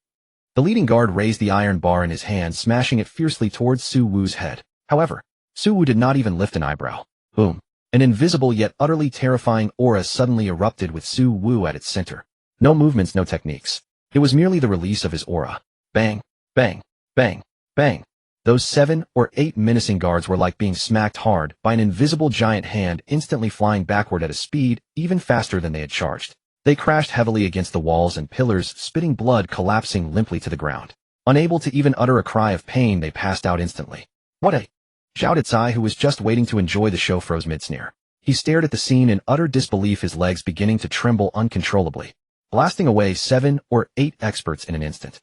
The leading guard raised the iron bar in his hand, smashing it fiercely towards Su Wu's head. However, Su Wu did not even lift an eyebrow. Boom. An invisible yet utterly terrifying aura suddenly erupted with Su Wu at its center. No movements, no techniques. It was merely the release of his aura. Bang, bang, bang, bang. Those 7 or 8 menacing guards were like being smacked hard by an invisible giant hand, instantly flying backward at a speed even faster than they had charged. They crashed heavily against the walls and pillars, spitting blood, collapsing limply to the ground. Unable to even utter a cry of pain, they passed out instantly. What a... Zhao Datsai, who was just waiting to enjoy the show, froze mid-sneer. He stared at the scene in utter disbelief, his legs beginning to tremble uncontrollably, blasting away 7 or 8 experts in an instant.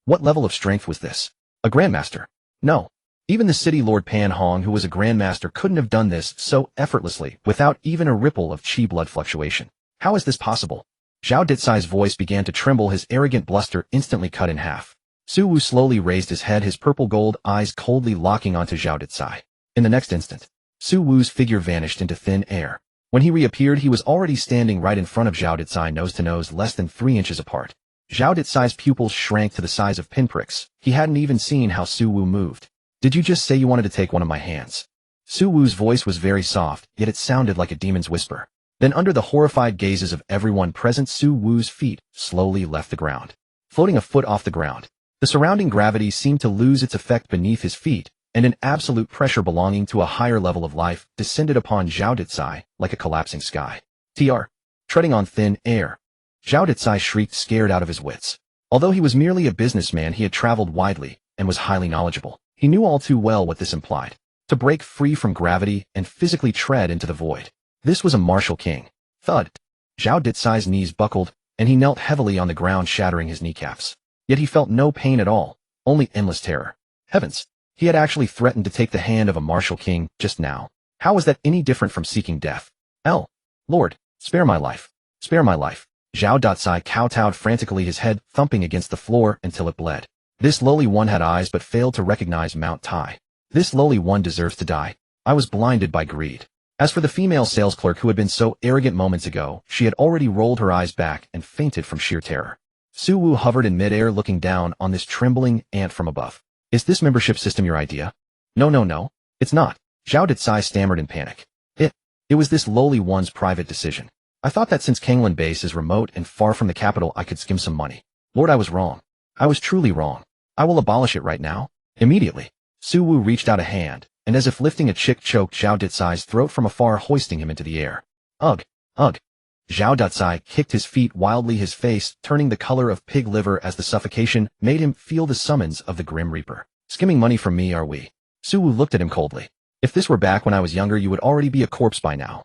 What level of strength was this? A Grandmaster? No. Even the city lord Pan Hong, who was a Grandmaster, couldn't have done this so effortlessly, without even a ripple of Qi blood fluctuation. How is this possible? Zhao Datsai's voice began to tremble, his arrogant bluster instantly cut in half. Su Wu slowly raised his head, his purple-gold eyes coldly locking onto Zhao Datsai. In the next instant, Su Wu's figure vanished into thin air. When he reappeared, he was already standing right in front of Zhao Datsai, nose to nose, less than 3 inches apart. Zhao Datsai's pupils shrank to the size of pinpricks. He hadn't even seen how Su Wu moved. Did you just say you wanted to take one of my hands? Su Wu's voice was very soft, yet it sounded like a demon's whisper. Then, under the horrified gazes of everyone present, Su Wu's feet slowly left the ground. Floating a foot off the ground, The surrounding gravity seemed to lose its effect beneath his feet, and an absolute pressure belonging to a higher level of life descended upon Zhao Dicai like a collapsing sky. Treading on thin air. Zhao Dicai shrieked, scared out of his wits. Although he was merely a businessman, he had traveled widely and was highly knowledgeable. He knew all too well what this implied. To break free from gravity and physically tread into the void. This was a martial king. Thud. Zhao Dicai's knees buckled, and he knelt heavily on the ground, shattering his kneecaps. Yet he felt no pain at all, only endless terror. Heavens! He had actually threatened to take the hand of a martial king just now. How was that any different from seeking death? Lord, spare my life. Spare my life. Zhao Dicai kowtowed frantically, his head thumping against the floor until it bled. This lowly one had eyes but failed to recognize Mount Tai. This lowly one deserves to die. I was blinded by greed. As for the female sales clerk who had been so arrogant moments ago, she had already rolled her eyes back and fainted from sheer terror. Su Wu hovered in midair, looking down on this trembling ant from above. Is this membership system your idea? No, it's not. Zhao Dicai stammered in panic. It was this lowly one's private decision. I thought that since Kanglan Base is remote and far from the capital, I could skim some money. Lord, I was wrong. I was truly wrong. I will abolish it right now. Immediately. Su Wu reached out a hand, and as if lifting a chick, choked Zhao Dicai's throat from afar, hoisting him into the air. Ugh. Zhao Dicai kicked his feet wildly, his face turning the color of pig liver as the suffocation made him feel the summons of the Grim Reaper. Skimming money from me, are we? Su Wu looked at him coldly. If this were back when I was younger, you would already be a corpse by now.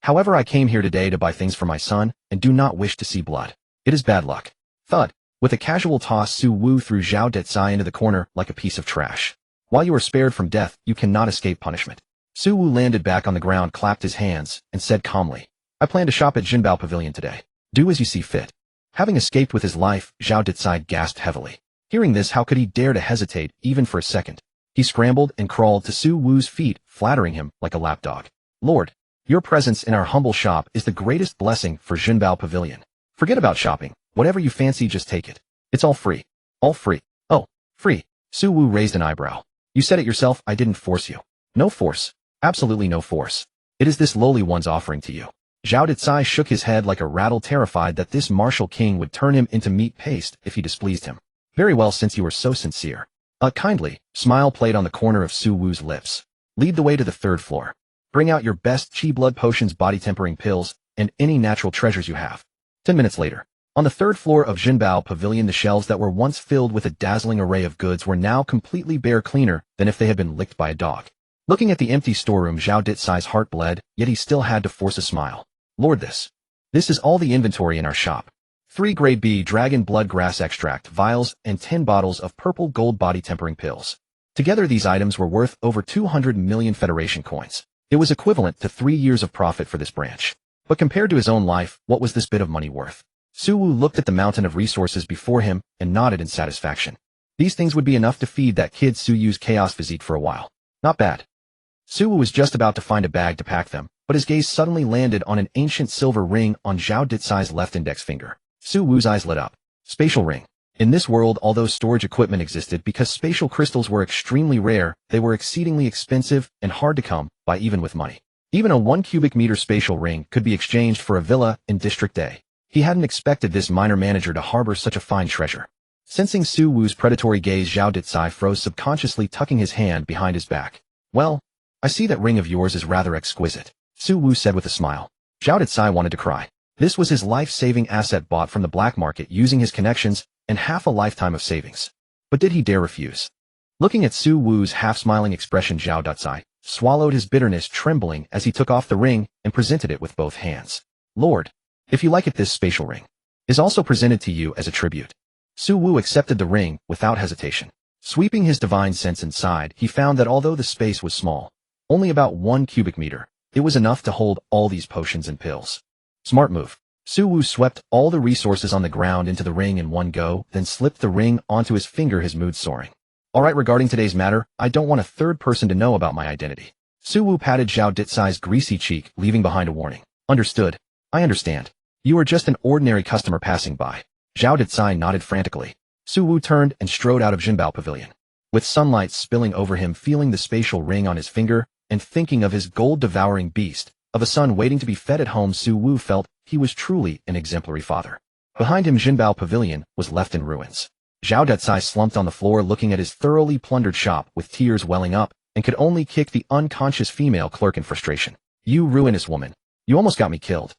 However, I came here today to buy things for my son, and do not wish to see blood. It is bad luck. Thud. With a casual toss, Su Wu threw Zhao Dicai into the corner like a piece of trash. While you are spared from death, you cannot escape punishment. Su Wu landed back on the ground, clapped his hands, and said calmly, I plan to shop at Jinbao Pavilion today. Do as you see fit. Having escaped with his life, Zhao Dicai gasped heavily. Hearing this, how could he dare to hesitate even for a second? He scrambled and crawled to Su Wu's feet, flattering him like a lapdog. Lord, your presence in our humble shop is the greatest blessing for Jinbao Pavilion. Forget about shopping. Whatever you fancy, just take it. It's all free. All free. Oh, free. Su Wu raised an eyebrow. You said it yourself, I didn't force you. No force. Absolutely no force. It is this lowly one's offering to you. Zhao Dicai shook his head like a rattle, terrified that this martial king would turn him into meat paste if he displeased him. Very well, since you were so sincere. Kindly. Smile played on the corner of Su Wu's lips. Lead the way to the 3rd floor. Bring out your best chi blood potions, body tempering pills, and any natural treasures you have. 10 minutes later. On the 3rd floor of Jinbao Pavilion, the shelves that were once filled with a dazzling array of goods were now completely bare, cleaner than if they had been licked by a dog. Looking at the empty storeroom, Zhao Dicai's heart bled, yet he still had to force a smile. Lord, this is all the inventory in our shop. 3 grade B dragon blood grass extract vials and 10 bottles of purple gold body tempering pills. Together, these items were worth over 200 million Federation coins. It was equivalent to 3 years of profit for this branch. But compared to his own life, what was this bit of money worth? Su Wu looked at the mountain of resources before him and nodded in satisfaction. These things would be enough to feed that kid Su Yu's chaos physique for a while. Not bad. Su Wu was just about to find a bag to pack them, but his gaze suddenly landed on an ancient silver ring on Zhao Dicai's left index finger. Su Wu's eyes lit up. Spatial ring. In this world, although storage equipment existed because spatial crystals were extremely rare, they were exceedingly expensive and hard to come by even with money. Even a 1 cubic meter spatial ring could be exchanged for a villa in District A. He hadn't expected this minor manager to harbor such a fine treasure. Sensing Su Wu's predatory gaze, Zhao Dicai froze, subconsciously tucking his hand behind his back. Well, I see that ring of yours is rather exquisite, Su Wu said with a smile. Zhao Dicai wanted to cry. This was his life-saving asset, bought from the black market using his connections and half a lifetime of savings. But did he dare refuse? Looking at Su Wu's half-smiling expression, Zhao Dicai swallowed his bitterness, trembling as he took off the ring and presented it with both hands. Lord, if you like it, this spatial ring is also presented to you as a tribute. Su Wu accepted the ring without hesitation. Sweeping his divine sense inside, he found that although the space was small, only about 1 cubic meter, it was enough to hold all these potions and pills. Smart move. Su Wu swept all the resources on the ground into the ring in one go, then slipped the ring onto his finger, his mood soaring. Alright, regarding today's matter, I don't want a third person to know about my identity. Su Wu patted Zhao Dicai's greasy cheek, leaving behind a warning. Understood. I understand. You are just an ordinary customer passing by. Zhao Dicai nodded frantically. Su Wu turned and strode out of Jinbao Pavilion. With sunlight spilling over him, feeling the spatial ring on his finger, and thinking of his gold-devouring beast, of a son waiting to be fed at home, Su Wu felt he was truly an exemplary father. Behind him, Jinbao Pavilion was left in ruins. Zhao Detsai slumped on the floor looking at his thoroughly plundered shop with tears welling up and could only kick the unconscious female clerk in frustration. You ruinous woman. You almost got me killed.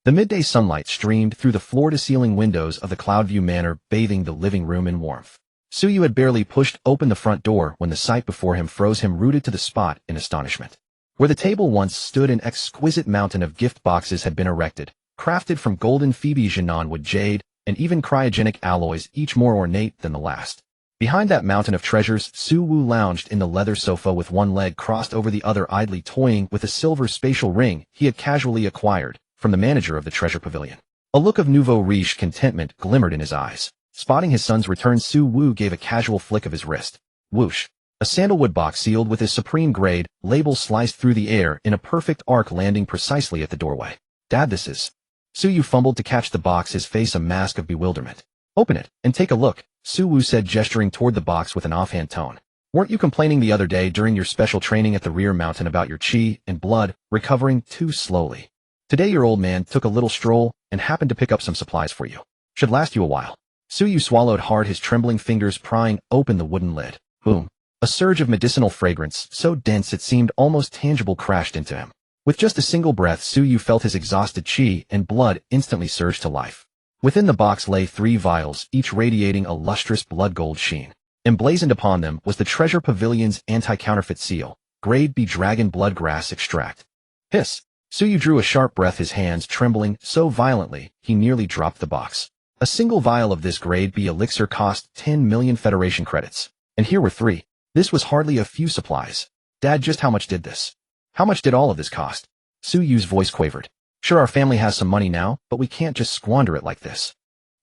The midday sunlight streamed through the floor-to-ceiling windows of the Cloudview Manor, bathing the living room in warmth. Suyu had barely pushed open the front door when the sight before him froze him rooted to the spot in astonishment. Where the table once stood, an exquisite mountain of gift boxes had been erected, crafted from golden Phoebe Jinan jade, and even cryogenic alloys, each more ornate than the last. Behind that mountain of treasures, Su Wu lounged in the leather sofa with one leg crossed over the other, idly toying with a silver spatial ring he had casually acquired from the manager of the treasure pavilion. A look of nouveau riche contentment glimmered in his eyes. Spotting his son's return, Su Wu gave a casual flick of his wrist. Whoosh! A sandalwood box sealed with his supreme grade label sliced through the air in a perfect arc, landing precisely at the doorway. Dad, this is... Suyu fumbled to catch the box, his face a mask of bewilderment. Open it, and take a look, Su Wu said, gesturing toward the box with an offhand tone. Weren't you complaining the other day during your special training at the rear mountain about your chi and blood recovering too slowly? Today your old man took a little stroll and happened to pick up some supplies for you. Should last you a while. Suyu swallowed hard, his trembling fingers prying open the wooden lid. Boom. A surge of medicinal fragrance, so dense it seemed almost tangible, crashed into him. With just a single breath, Suyu felt his exhausted chi and blood instantly surge to life. Within the box lay 3 vials, each radiating a lustrous blood gold sheen. Emblazoned upon them was the treasure pavilion's anti-counterfeit seal, Grade B dragon blood grass extract. Hiss! Suyu drew a sharp breath, his hands trembling so violently he nearly dropped the box. A single vial of this Grade B elixir cost 10 million Federation credits. And here were 3. This was hardly a few supplies. Dad, just how much did this? How much did all of this cost? Suyu's voice quavered. Sure, our family has some money now, but we can't just squander it like this.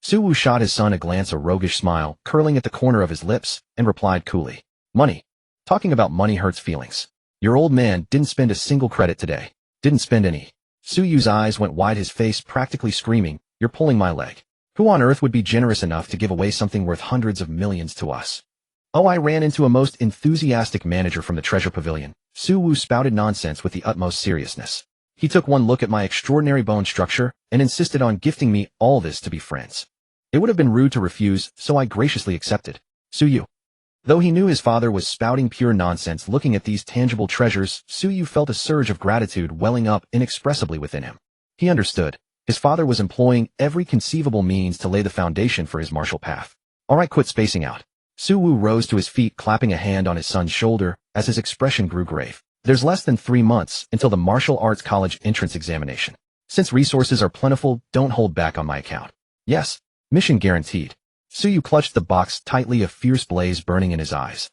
Suyu shot his son a glance, a roguish smile curling at the corner of his lips, and replied coolly. Money. Talking about money hurts feelings. Your old man didn't spend a single credit today. Didn't spend any. Suyu's eyes went wide, his face practically screaming, You're pulling my leg. Who on earth would be generous enough to give away something worth hundreds of millions to us? Oh, I ran into a most enthusiastic manager from the treasure pavilion. Su Wu spouted nonsense with the utmost seriousness. He took one look at my extraordinary bone structure and insisted on gifting me all this to be friends. It would have been rude to refuse, so I graciously accepted. Suyu. Though he knew his father was spouting pure nonsense, looking at these tangible treasures, Suyu felt a surge of gratitude welling up inexpressibly within him. He understood. His father was employing every conceivable means to lay the foundation for his martial path. All right, quit spacing out. Su Wu rose to his feet, clapping a hand on his son's shoulder as his expression grew grave. There's less than 3 months until the martial arts college entrance examination. Since resources are plentiful, don't hold back on my account. Yes, mission guaranteed. Suyu clutched the box tightly, a fierce blaze burning in his eyes.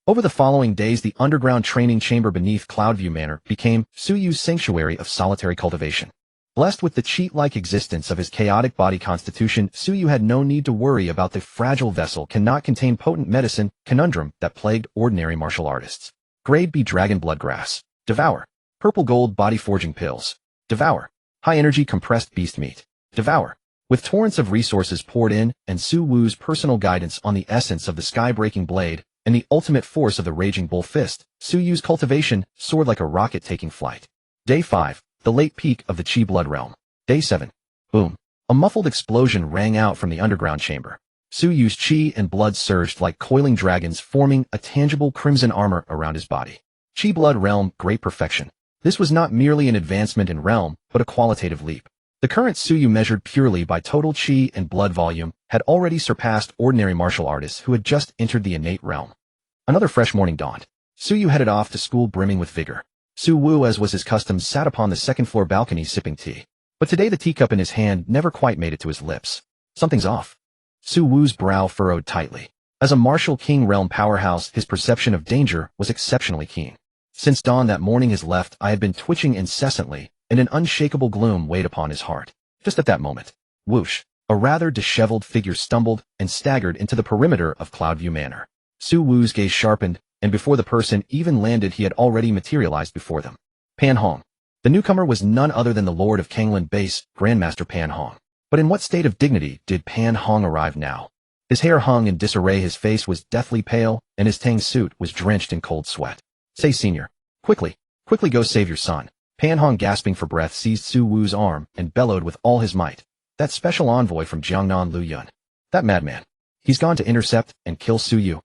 Over the following days, the underground training chamber beneath Cloudview Manor became Suyu's sanctuary of solitary cultivation. Blessed with the cheat-like existence of his chaotic body constitution, Suyu had no need to worry about the fragile vessel cannot contain potent medicine conundrum that plagued ordinary martial artists. Grade B dragon blood grass. Devour. Purple gold body forging pills. Devour. High energy compressed beast meat. Devour. With torrents of resources poured in, and Su Wu's personal guidance on the essence of the sky-breaking blade and the ultimate force of the raging bull fist, Suyu's cultivation soared like a rocket taking flight. Day 5. The late peak of the Chi blood realm. Day 7. Boom. A muffled explosion rang out from the underground chamber. Suyu's chi and blood surged like coiling dragons, forming a tangible crimson armor around his body. Chi blood realm, great perfection. This was not merely an advancement in realm, but a qualitative leap. The current Suyu, measured purely by total chi and blood volume, had already surpassed ordinary martial artists who had just entered the innate realm. Another fresh morning dawned. Suyu headed off to school brimming with vigor. Su Wu, as was his custom, sat upon the second-floor balcony sipping tea. But today the teacup in his hand never quite made it to his lips. Something's off. Su Wu's brow furrowed tightly. As a martial king realm powerhouse, his perception of danger was exceptionally keen. Since dawn that morning, his left eye had been twitching incessantly, and an unshakable gloom weighed upon his heart. Just at that moment, whoosh, a rather disheveled figure stumbled and staggered into the perimeter of Cloudview Manor. Su Wu's gaze sharpened, and before the person even landed, he had already materialized before them. Pan Hong. The newcomer was none other than the Lord of Kanglan Base, Grandmaster Pan Hong. But in what state of dignity did Pan Hong arrive now? His hair hung in disarray, his face was deathly pale, and his tang suit was drenched in cold sweat. Say, senior. Quickly go save your son. Pan Hong, gasping for breath, seized Su Wu's arm and bellowed with all his might. That special envoy from Jiangnan Lu Yun. That madman. He's gone to intercept and kill Su Yu.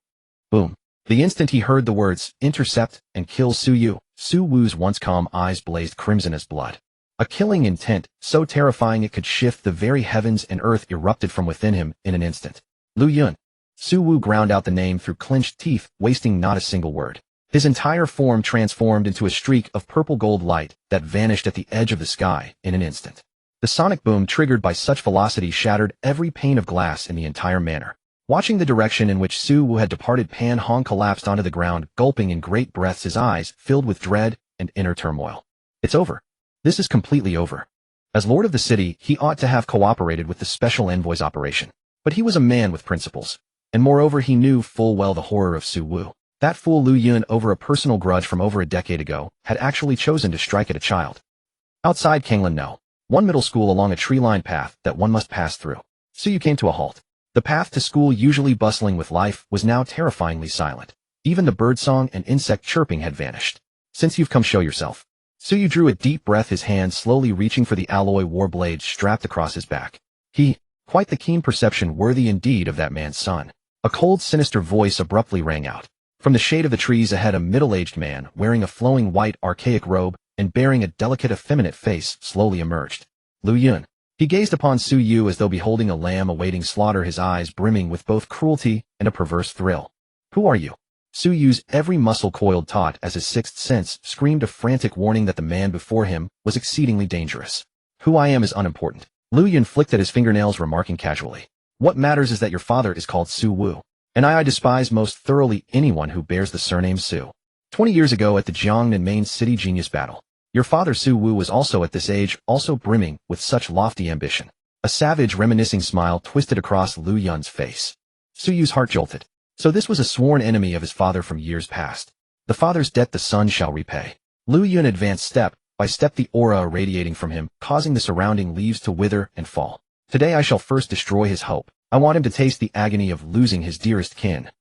Boom. The instant he heard the words, intercept and kill Su Yu, Su Wu's once calm eyes blazed crimson as blood. A killing intent, so terrifying it could shift the very heavens and earth, erupted from within him in an instant. Lu Yun. Su Wu ground out the name through clenched teeth, wasting not a single word. His entire form transformed into a streak of purple-gold light that vanished at the edge of the sky in an instant. The sonic boom triggered by such velocity shattered every pane of glass in the entire manor. Watching the direction in which Su Wu had departed, Pan Hong collapsed onto the ground, gulping in great breaths, his eyes filled with dread and inner turmoil. It's over. This is completely over. As lord of the city, he ought to have cooperated with the special envoy's operation. But he was a man with principles. And moreover, he knew full well the horror of Su Wu. That fool Lu Yun, over a personal grudge from over a decade ago, had actually chosen to strike at a child. Outside Kanglan No. One middle school, along a tree-lined path that one must pass through. Su Yu came to a halt. The path to school, usually bustling with life, was now terrifyingly silent. Even the birdsong and insect chirping had vanished. Since you've come, show yourself. Su Yu drew a deep breath, his hand slowly reaching for the alloy war blade strapped across his back. Quite the keen perception worthy indeed of that man's son. A cold, sinister voice abruptly rang out. From the shade of the trees ahead, a middle-aged man, wearing a flowing white, archaic robe, and bearing a delicate, effeminate face, slowly emerged. Lu Yun. He gazed upon Su Yu as though beholding a lamb awaiting slaughter, his eyes brimming with both cruelty and a perverse thrill. Who are you? Su Yu's every muscle coiled taut as his sixth sense screamed a frantic warning that the man before him was exceedingly dangerous. Who I am is unimportant. Lu Yun flicked at his fingernails, remarking casually. What matters is that your father is called Su Wu, and I despise most thoroughly anyone who bears the surname Su. 20 years ago at the Jiangnan main city genius battle, your father Su Wu was also at this age, also brimming with such lofty ambition. A savage, reminiscing smile twisted across Lu Yun's face. Su Yu's heart jolted. So this was a sworn enemy of his father from years past. The father's debt the son shall repay. Lu Yun advanced step by step, the aura irradiating from him, causing the surrounding leaves to wither and fall. Today I shall first destroy his hope. I want him to taste the agony of losing his dearest kin.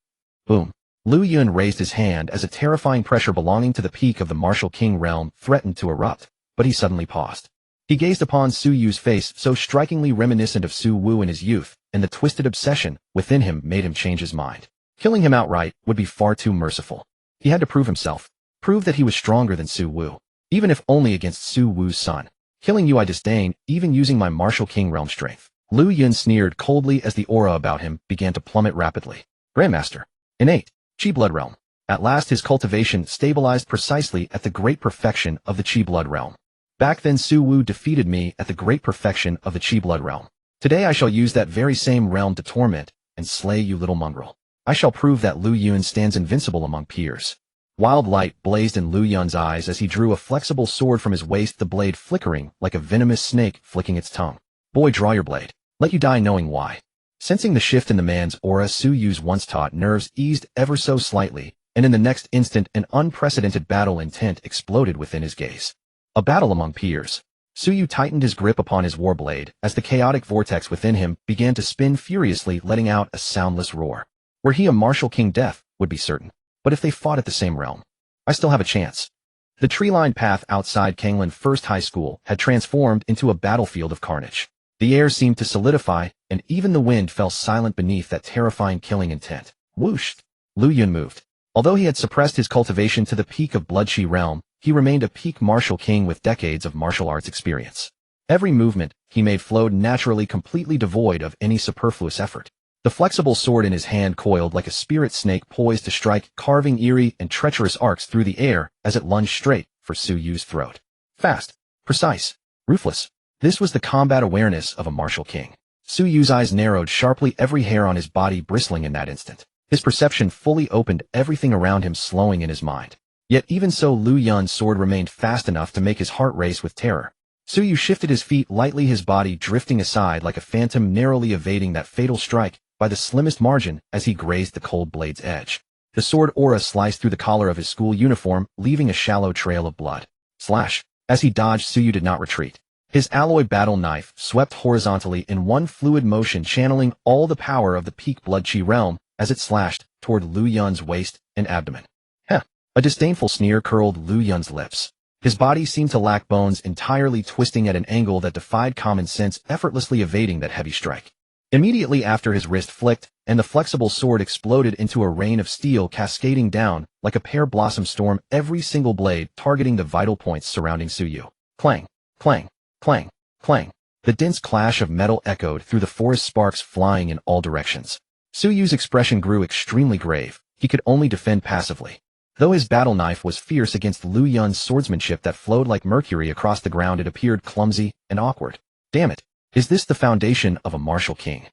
Boom. Lu Yun raised his hand as a terrifying pressure belonging to the peak of the martial king realm threatened to erupt, but he suddenly paused. He gazed upon Su Yu's face, so strikingly reminiscent of Su Wu in his youth, and the twisted obsession within him made him change his mind. Killing him outright would be far too merciful. He had to prove himself, prove that he was stronger than Su Wu, even if only against Su Wu's son. Killing you I disdain, even using my martial king realm strength. Lu Yun sneered coldly as the aura about him began to plummet rapidly. Grandmaster. Innate. Chi blood realm. At last his cultivation stabilized precisely at the great perfection of the Chi blood realm. Back then Su Wu defeated me at the great perfection of the Chi blood realm. Today I shall use that very same realm to torment and slay you, little mongrel. I shall prove that Lu Yun stands invincible among peers. Wild light blazed in Lu Yun's eyes as he drew a flexible sword from his waist, the blade flickering like a venomous snake flicking its tongue. Boy, draw your blade. Let you die knowing why. Sensing the shift in the man's aura, Su Yu's once taut nerves eased ever so slightly, and in the next instant an unprecedented battle intent exploded within his gaze. A battle among peers. Su Yu tightened his grip upon his war blade as the chaotic vortex within him began to spin furiously, letting out a soundless roar. Were he a martial king, death would be certain. But if they fought at the same realm, I still have a chance. The tree-lined path outside Kanglan First High School had transformed into a battlefield of carnage. The air seemed to solidify, and even the wind fell silent beneath that terrifying killing intent. Whoosh! Lu Yun moved. Although he had suppressed his cultivation to the peak of Blood Chi realm, he remained a peak martial king with decades of martial arts experience. Every movement he made flowed naturally, completely devoid of any superfluous effort. The flexible sword in his hand coiled like a spirit snake poised to strike, carving eerie and treacherous arcs through the air as it lunged straight for Su Yu's throat. Fast, precise, ruthless. This was the combat awareness of a martial king. Su Yu's eyes narrowed sharply, every hair on his body bristling in that instant. His perception fully opened, everything around him slowing in his mind. Yet even so, Lu Yun's sword remained fast enough to make his heart race with terror. Su Yu shifted his feet lightly, his body drifting aside like a phantom, narrowly evading that fatal strike by the slimmest margin as he grazed the cold blade's edge. The sword aura sliced through the collar of his school uniform, leaving a shallow trail of blood. Slash! As he dodged, Su Yu did not retreat. His alloy battle knife swept horizontally in one fluid motion, channeling all the power of the peak Blood Chi realm as it slashed toward Lu Yun's waist and abdomen. Heh! A disdainful sneer curled Lu Yun's lips. His body seemed to lack bones, entirely twisting at an angle that defied common sense, effortlessly evading that heavy strike. Immediately after his wrist flicked, and the flexible sword exploded into a rain of steel cascading down like a pear blossom storm, every single blade targeting the vital points surrounding Suyu. Clang, clang, clang, clang. The dense clash of metal echoed through the forest, sparks flying in all directions. Suyu's expression grew extremely grave. He could only defend passively. Though his battle knife was fierce against Lu Yun's swordsmanship that flowed like mercury across the ground, it appeared clumsy and awkward. Damn it. Is this the foundation of a martial king?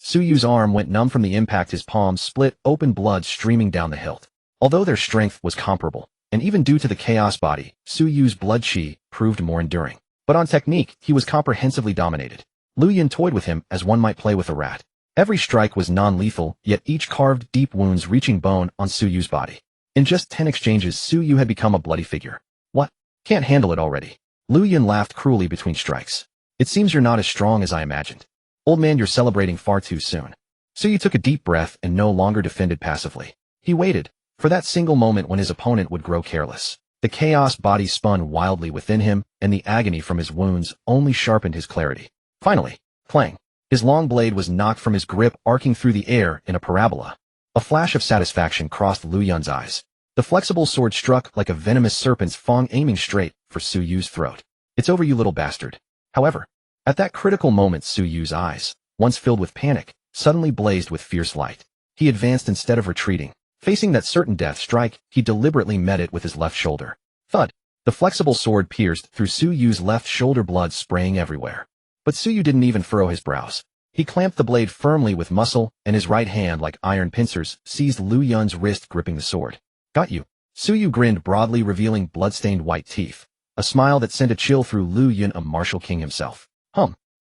Suyu's arm went numb from the impact, his palms split open, blood streaming down the hilt. Although their strength was comparable, and even due to the chaos body, Suyu's blood chi proved more enduring. But on technique, he was comprehensively dominated. Lu Yun toyed with him as one might play with a rat. Every strike was non-lethal, yet each carved deep wounds reaching bone on Suyu's body. In just 10 exchanges, Suyu had become a bloody figure. What? Can't handle it already. Lu Yun laughed cruelly between strikes. It seems you're not as strong as I imagined. Old man, you're celebrating far too soon. Suyu took a deep breath and no longer defended passively. He waited for that single moment when his opponent would grow careless. The chaos body spun wildly within him, and the agony from his wounds only sharpened his clarity. Finally, clang. His long blade was knocked from his grip, arcing through the air in a parabola. A flash of satisfaction crossed Lu Yun's eyes. The flexible sword struck like a venomous serpent's fang, aiming straight for Suyu's throat. It's over, you little bastard. However, at that critical moment, Suyu's eyes, once filled with panic, suddenly blazed with fierce light. He advanced instead of retreating. Facing that certain death strike, he deliberately met it with his left shoulder. Thud! The flexible sword pierced through Suyu's left shoulder, blood spraying everywhere. But Suyu didn't even furrow his brows. He clamped the blade firmly with muscle, and his right hand, like iron pincers, seized Lu Yun's wrist, gripping the sword. Got you. Suyu grinned broadly, revealing blood-stained white teeth. A smile that sent a chill through Lu Yun, a martial king himself.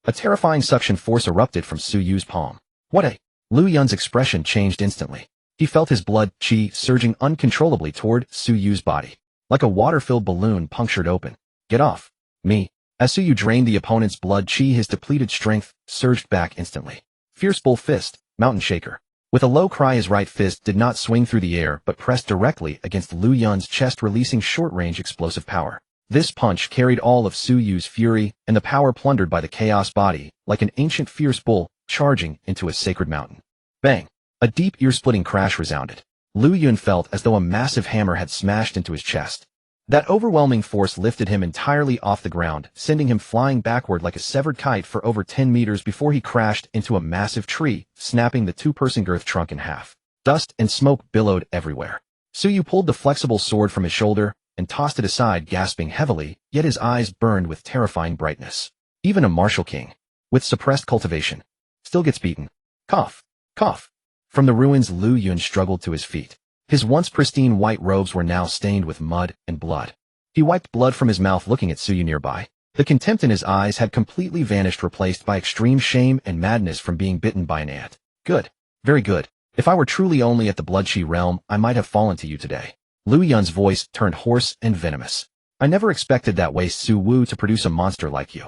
A terrifying suction force erupted from Suyu's palm. What a... Lu Yun's expression changed instantly. He felt his blood chi surging uncontrollably toward Suyu's body. Like a water-filled balloon punctured open. Get off me. As Suyu drained the opponent's blood chi, his depleted strength surged back instantly. Fierce bull fist, mountain shaker. With a low cry, his right fist did not swing through the air but pressed directly against Lu Yun's chest, releasing short-range explosive power. This punch carried all of Suyu's fury and the power plundered by the chaos body, like an ancient fierce bull charging into a sacred mountain. Bang! A deep ear-splitting crash resounded. Lu Yun felt as though a massive hammer had smashed into his chest. That overwhelming force lifted him entirely off the ground, sending him flying backward like a severed kite for over 10 meters before he crashed into a massive tree, snapping the two-person girth trunk in half. Dust and smoke billowed everywhere. Suyu pulled the flexible sword from his shoulder and tossed it aside, gasping heavily, yet his eyes burned with terrifying brightness. Even a martial king, with suppressed cultivation, still gets beaten. Cough, cough. From the ruins, Lu Yun struggled to his feet. His once pristine white robes were now stained with mud and blood. He wiped blood from his mouth, looking at Suyu nearby. The contempt in his eyes had completely vanished, replaced by extreme shame and madness from being bitten by an ant. Good. Very good. If I were truly only at the blood-chi realm, I might have fallen to you today. Lu Yun's voice turned hoarse and venomous. I never expected that way, Su Wu, to produce a monster like you.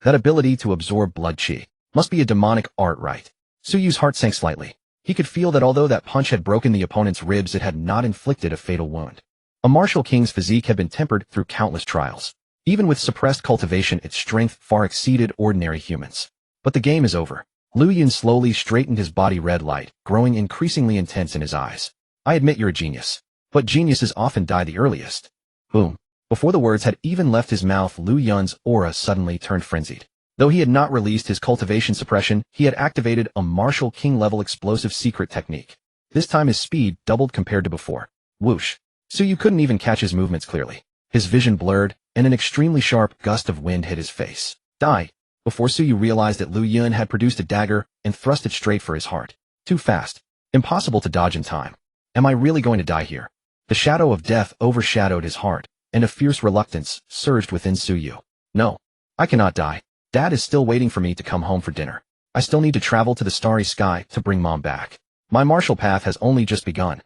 That ability to absorb blood chi must be a demonic art, right? Suyu's heart sank slightly. He could feel that although that punch had broken the opponent's ribs, it had not inflicted a fatal wound. A martial king's physique had been tempered through countless trials. Even with suppressed cultivation, its strength far exceeded ordinary humans. But the game is over. Lu Yun slowly straightened his body, red light growing increasingly intense in his eyes. I admit you're a genius. But geniuses often die the earliest. Boom. Before the words had even left his mouth, Lu Yun's aura suddenly turned frenzied. Though he had not released his cultivation suppression, he had activated a martial king-level explosive secret technique. This time his speed doubled compared to before. Whoosh. Suyu couldn't even catch his movements clearly. His vision blurred, and an extremely sharp gust of wind hit his face. Die! Before Suyu realized that Lu Yun had produced a dagger and thrust it straight for his heart. Too fast. Impossible to dodge in time. Am I really going to die here? The shadow of death overshadowed his heart, and a fierce reluctance surged within Suyu. No. I cannot die. Dad is still waiting for me to come home for dinner. I still need to travel to the starry sky to bring Mom back. My martial path has only just begun.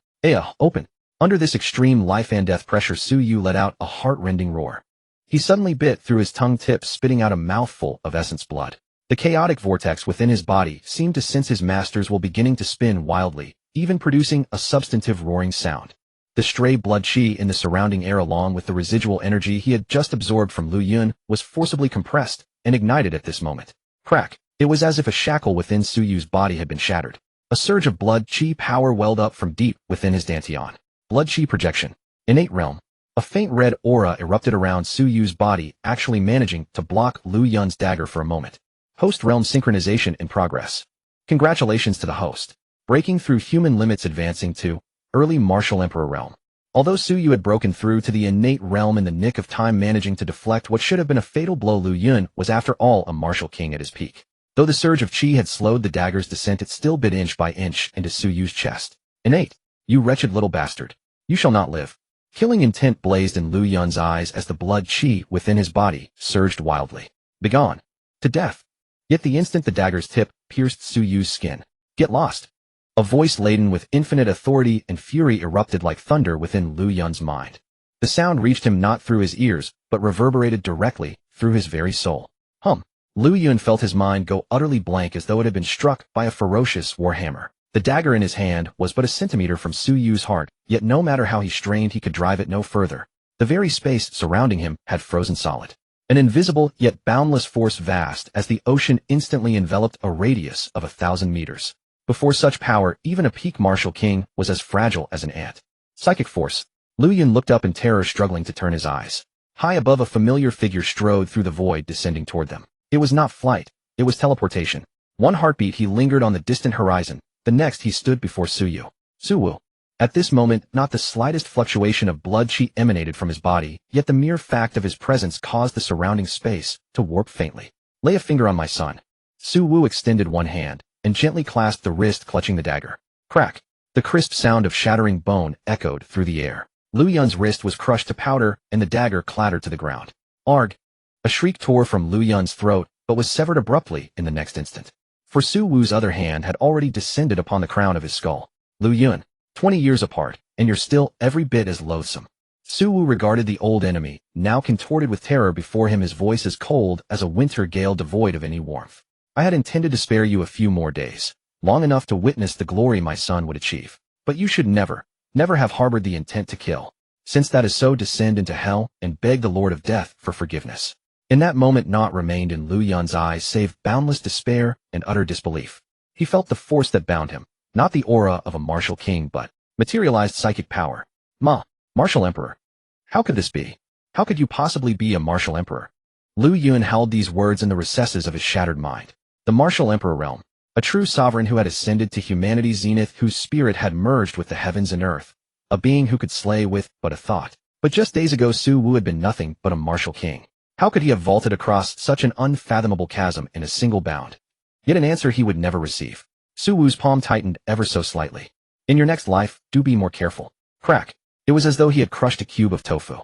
Open. Under this extreme life and death pressure, Suyu let out a heart-rending roar. He suddenly bit through his tongue tip, spitting out a mouthful of essence blood. The chaotic vortex within his body seemed to sense his master's will beginning to spin wildly, even producing a substantive roaring sound. The stray blood chi in the surrounding air, along with the residual energy he had just absorbed from Lu Yun, was forcibly compressed and ignited at this moment. Crack! It was as if a shackle within Su Yu's body had been shattered. A surge of blood chi power welled up from deep within his dantian. Blood chi projection. Innate realm. A faint red aura erupted around Su Yu's body, actually managing to block Lu Yun's dagger for a moment. Host realm synchronization in progress. Congratulations to the host. Breaking through human limits, advancing to early martial emperor realm. Although Su Yu had broken through to the innate realm in the nick of time, managing to deflect what should have been a fatal blow, Lu Yun was after all a martial king at his peak. Though the surge of chi had slowed the dagger's descent, it still bit inch by inch into Su Yu's chest. Innate. You wretched little bastard. You shall not live. Killing intent blazed in Lu Yun's eyes as the blood chi within his body surged wildly. Begone. To death. Yet the instant the dagger's tip pierced Su Yu's skin. Get lost. A voice laden with infinite authority and fury erupted like thunder within Lu Yun's mind. The sound reached him not through his ears, but reverberated directly through his very soul. Lu Yun felt his mind go utterly blank as though it had been struck by a ferocious warhammer. The dagger in his hand was but a centimeter from Su Yu's heart, yet no matter how he strained he could drive it no further. The very space surrounding him had frozen solid. An invisible yet boundless force, vast as the ocean, instantly enveloped a radius of 1,000 meters. Before such power, even a peak martial king was as fragile as an ant. Psychic force. Lu Yun looked up in terror, struggling to turn his eyes. High above, a familiar figure strode through the void, descending toward them. It was not flight, it was teleportation. One heartbeat he lingered on the distant horizon, the next he stood before Su Yu. Su Wu. At this moment, not the slightest fluctuation of blood chi emanated from his body, yet the mere fact of his presence caused the surrounding space to warp faintly. Lay a finger on my son. Su Wu extended one hand and gently clasped the wrist clutching the dagger. Crack. The crisp sound of shattering bone echoed through the air. Lu Yun's wrist was crushed to powder, and the dagger clattered to the ground. Arg! A shriek tore from Lu Yun's throat, but was severed abruptly in the next instant. For Su Wu's other hand had already descended upon the crown of his skull. Lu Yun, 20 years apart, and you're still every bit as loathsome. Su Wu regarded the old enemy, now contorted with terror before him, his voice as cold as a winter gale devoid of any warmth. I had intended to spare you a few more days, long enough to witness the glory my son would achieve. But you should never have harbored the intent to kill. Since that is so, descend into hell and beg the Lord of Death for forgiveness. In that moment, naught remained in Lu Yun's eyes save boundless despair and utter disbelief. He felt the force that bound him, not the aura of a martial king, but materialized psychic power. Martial emperor. How could this be? How could you possibly be a martial emperor? Lu Yun held these words in the recesses of his shattered mind. The martial emperor realm. A true sovereign who had ascended to humanity's zenith, whose spirit had merged with the heavens and earth. A being who could slay with but a thought. But just days ago, Su Wu had been nothing but a martial king. How could he have vaulted across such an unfathomable chasm in a single bound? Yet an answer he would never receive. Su Wu's palm tightened ever so slightly. In your next life, do be more careful. Crack. It was as though he had crushed a cube of tofu.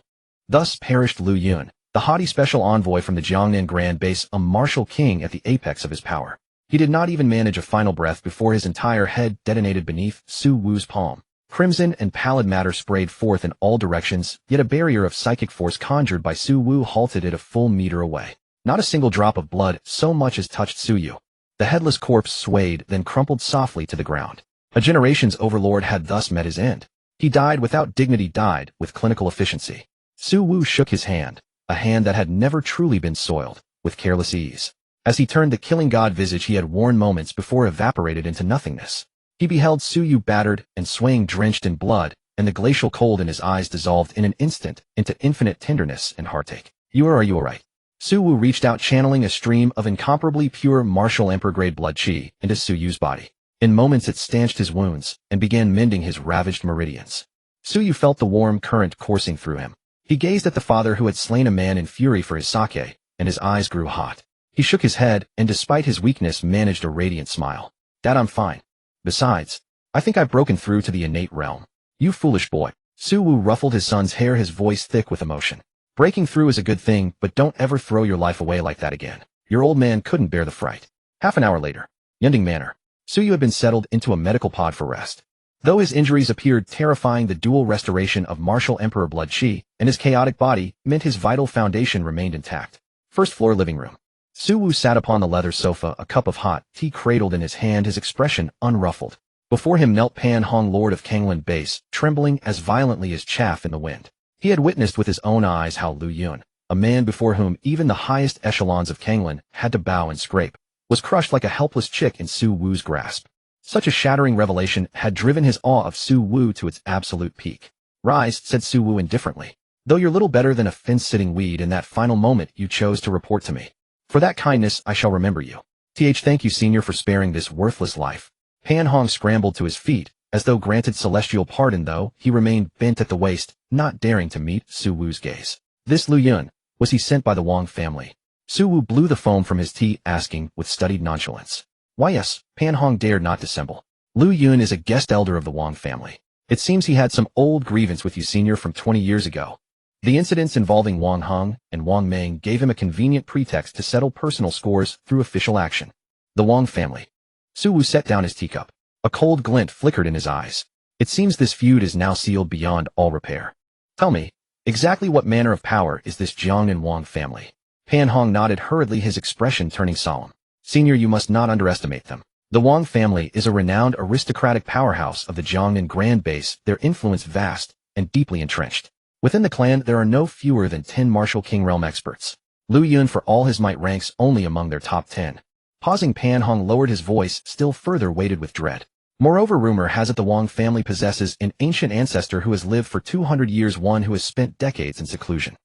Thus perished Lu Yun, the haughty special envoy from the Jiangnan Grand Base, a martial king at the apex of his power. He did not even manage a final breath before his entire head detonated beneath Su Wu's palm. Crimson and pallid matter sprayed forth in all directions, yet a barrier of psychic force conjured by Su Wu halted it a full meter away. Not a single drop of blood so much as touched Su Yu. The headless corpse swayed, then crumpled softly to the ground. A generation's overlord had thus met his end. He died without dignity, died with clinical efficiency. Su Wu shook his hand, a hand that had never truly been soiled, with careless ease. As he turned the killing god visage he had worn moments before evaporated into nothingness. He beheld Su Yu battered and swaying, drenched in blood, and the glacial cold in his eyes dissolved in an instant into infinite tenderness and heartache. Are you alright? Su Wu reached out, channeling a stream of incomparably pure martial emperor-grade blood chi into Su Yu's body. In moments it stanched his wounds and began mending his ravaged meridians. Su Yu felt the warm current coursing through him. He gazed at the father who had slain a man in fury for his sake, and his eyes grew hot. He shook his head, and despite his weakness managed a radiant smile. Dad, I'm fine. Besides, I think I've broken through to the innate realm. You foolish boy. Su Wu ruffled his son's hair, his voice thick with emotion. Breaking through is a good thing, but don't ever throw your life away like that again. Your old man couldn't bear the fright. Half an hour later, Yunding Manor. Su Yu had been settled into a medical pod for rest. Though his injuries appeared terrifying, the dual restoration of martial emperor blood chi and his chaotic body meant his vital foundation remained intact. First floor living room. Su Wu sat upon the leather sofa, a cup of hot tea cradled in his hand, his expression unruffled. Before him knelt Pan Hong, lord of Kanglan Base, trembling as violently as chaff in the wind. He had witnessed with his own eyes how Lu Yun, a man before whom even the highest echelons of Kanglan had to bow and scrape, was crushed like a helpless chick in Su Wu's grasp. Such a shattering revelation had driven his awe of Su Wu to its absolute peak. "Rise," said Su Wu indifferently. "Though you're little better than a fence-sitting weed in that final moment you chose to report to me. For that kindness I shall remember you. Thank you, senior, for sparing this worthless life." Pan Hong scrambled to his feet, as though granted celestial pardon, though he remained bent at the waist, not daring to meet Su Wu's gaze. "This Lu Yun, was he sent by the Wang family?" Su Wu blew the foam from his tea, asking with studied nonchalance. "Why, yes," Pan Hong dared not dissemble. "Lu Yun is a guest elder of the Wang family. It seems he had some old grievance with you, senior, from 20 years ago. The incidents involving Wang Hong and Wang Meng gave him a convenient pretext to settle personal scores through official action." "The Wang family." Su Wu set down his teacup. A cold glint flickered in his eyes. "It seems this feud is now sealed beyond all repair. Tell me, exactly what manner of power is this Jiang and Wang family?" Pan Hong nodded hurriedly, his expression turning solemn. "Senior, you must not underestimate them. The Wang family is a renowned aristocratic powerhouse of the Jiangnan Grand Base, their influence vast and deeply entrenched. Within the clan there are no fewer than 10 martial king realm experts. Lu Yun, for all his might, ranks only among their top 10. Pausing, Pan Hong lowered his voice, still further weighted with dread. "Moreover, rumor has it the Wang family possesses an ancient ancestor who has lived for 200 years, one who has spent decades in seclusion.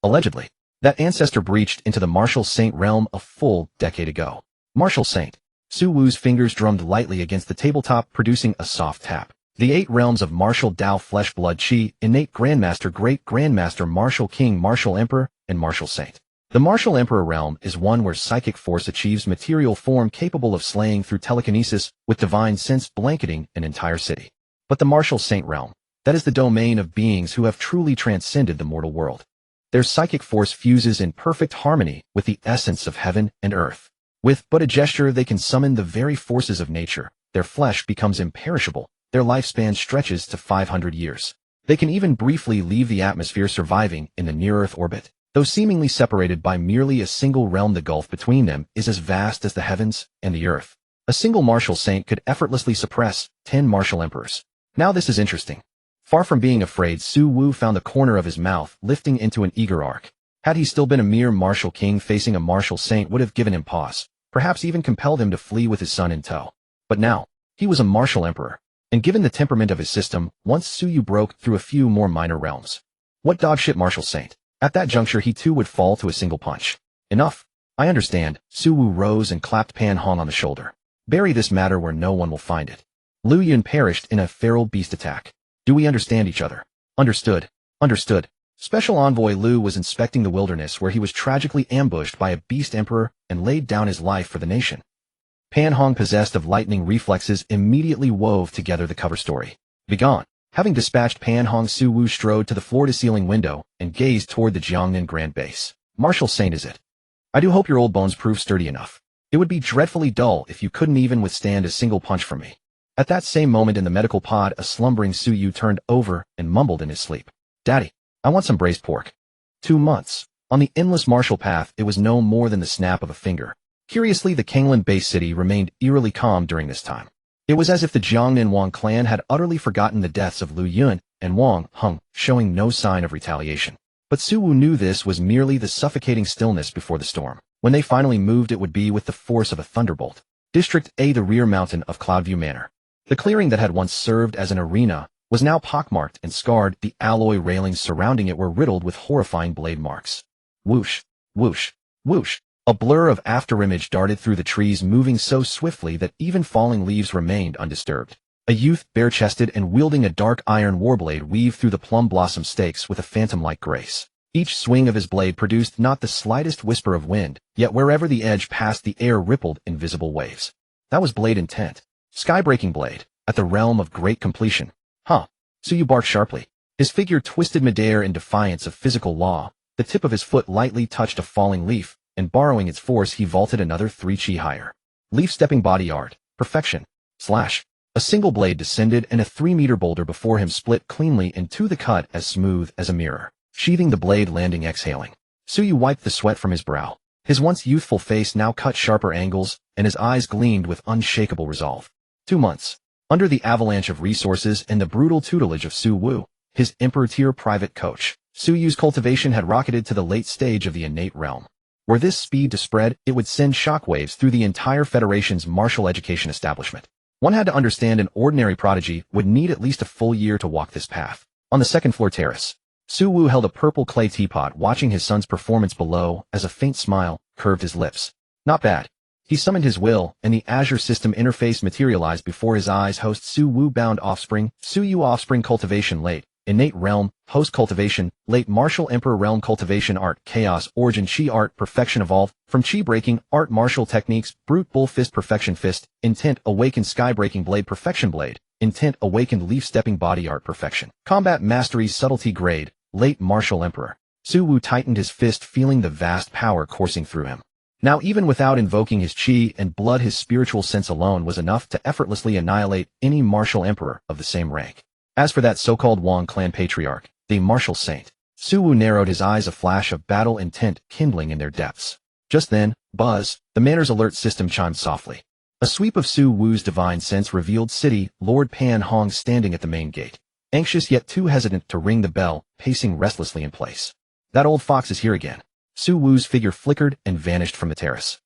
Allegedly, that ancestor breached into the martial saint realm a full decade ago." "Martial saint?" Su Wu's fingers drummed lightly against the tabletop, producing a soft tap. "The 8 realms of martial Tao, flesh, blood, chi, innate, Grandmaster, great Grandmaster, martial king, martial emperor, and martial saint. The martial emperor realm is one where psychic force achieves material form capable of slaying through telekinesis, with divine sense blanketing an entire city. But the martial saint realm, that is the domain of beings who have truly transcended the mortal world. Their psychic force fuses in perfect harmony with the essence of heaven and earth. With but a gesture they can summon the very forces of nature. Their flesh becomes imperishable. Their lifespan stretches to 500 years. They can even briefly leave the atmosphere, surviving in the near-Earth orbit. Though seemingly separated by merely a single realm, the gulf between them is as vast as the heavens and the earth. A single martial saint could effortlessly suppress 10 martial emperors. Now this is interesting." Far from being afraid, Su Wu found the corner of his mouth lifting into an eager arc. Had he still been a mere martial king, facing a martial saint would have given him pause, perhaps even compelled him to flee with his son in tow. But now, he was a martial emperor, and given the temperament of his system, once Su Yu broke through a few more minor realms. What dogshit martial saint? At that juncture he too would fall to a single punch. "Enough. I understand." Su Wu rose and clapped Pan Hong on the shoulder. "Bury this matter where no one will find it. Lu Yun perished in a feral beast attack. Do we understand each other?" "Understood. Understood." Special Envoy Lu was inspecting the wilderness where he was tragically ambushed by a beast emperor and laid down his life for the nation. Pan Hong, possessed of lightning reflexes, immediately wove together the cover story. "Begone." Having dispatched Pan Hong, Su Wu strode to the floor-to-ceiling window and gazed toward the Jiangnan Grand Base. "Martial saint, is it? I do hope your old bones prove sturdy enough. It would be dreadfully dull if you couldn't even withstand a single punch from me." At that same moment in the medical pod, a slumbering Su Yu turned over and mumbled in his sleep. "Daddy, I want some braised pork." 2 months. On the endless martial path, it was no more than the snap of a finger. Curiously, the Kanglan base city remained eerily calm during this time. It was as if the Jiangnan Wang clan had utterly forgotten the deaths of Lu Yun and Wang Hong, showing no sign of retaliation. But Su Wu knew this was merely the suffocating stillness before the storm. When they finally moved, it would be with the force of a thunderbolt. District A, the rear mountain of Cloudview Manor. The clearing that had once served as an arena was now pockmarked and scarred. The alloy railings surrounding it were riddled with horrifying blade marks. Whoosh, whoosh, whoosh. A blur of afterimage darted through the trees, moving so swiftly that even falling leaves remained undisturbed. A youth, bare-chested and wielding a dark iron warblade, weaved through the plum blossom stakes with a phantom-like grace. Each swing of his blade produced not the slightest whisper of wind, yet wherever the edge passed, the air rippled in visible waves. That was blade intent. Sky-breaking blade, at the realm of great completion. "Huh." Su Yu barked sharply. His figure twisted midair in defiance of physical law. The tip of his foot lightly touched a falling leaf, and borrowing its force, he vaulted another 3 chi higher. Leaf-stepping body art. Perfection. Slash. A single blade descended, and a 3-meter boulder before him split cleanly into the cut, as smooth as a mirror. Sheathing the blade, landing, exhaling. Su Yu wiped the sweat from his brow. His once youthful face now cut sharper angles, and his eyes gleamed with unshakable resolve. 2 months. Under the avalanche of resources and the brutal tutelage of Su Wu, his emperor-tier private coach, Su Yu's cultivation had rocketed to the late stage of the innate realm. Were this speed to spread, it would send shockwaves through the entire Federation's martial education establishment. One had to understand an ordinary prodigy would need at least a full year to walk this path. On the second-floor terrace, Su Wu held a purple clay teapot watching his son's performance below as a faint smile curved his lips. Not bad. He summoned his will, and the Azure system interface materialized before his eyes. Host Su Wu bound offspring, Su Yu offspring cultivation late, innate realm, host cultivation, late martial emperor realm cultivation art, chaos, origin chi art, perfection evolve, from chi breaking, art martial techniques, brute bull fist perfection fist, intent awakened sky breaking blade perfection blade, intent awakened leaf stepping body art perfection, combat mastery subtlety grade, late martial emperor. Su Wu tightened his fist, feeling the vast power coursing through him. Now even without invoking his chi and blood, his spiritual sense alone was enough to effortlessly annihilate any martial emperor of the same rank. As for that so-called Wang clan patriarch, the martial saint, Su Wu narrowed his eyes, a flash of battle intent kindling in their depths. Just then, buzz, the manners alert system chimed softly. A sweep of Su Wu's divine sense revealed City Lord Pan Hong standing at the main gate, anxious yet too hesitant to ring the bell, pacing restlessly in place. That old fox is here again. Su Wu's figure flickered and vanished from the terrace.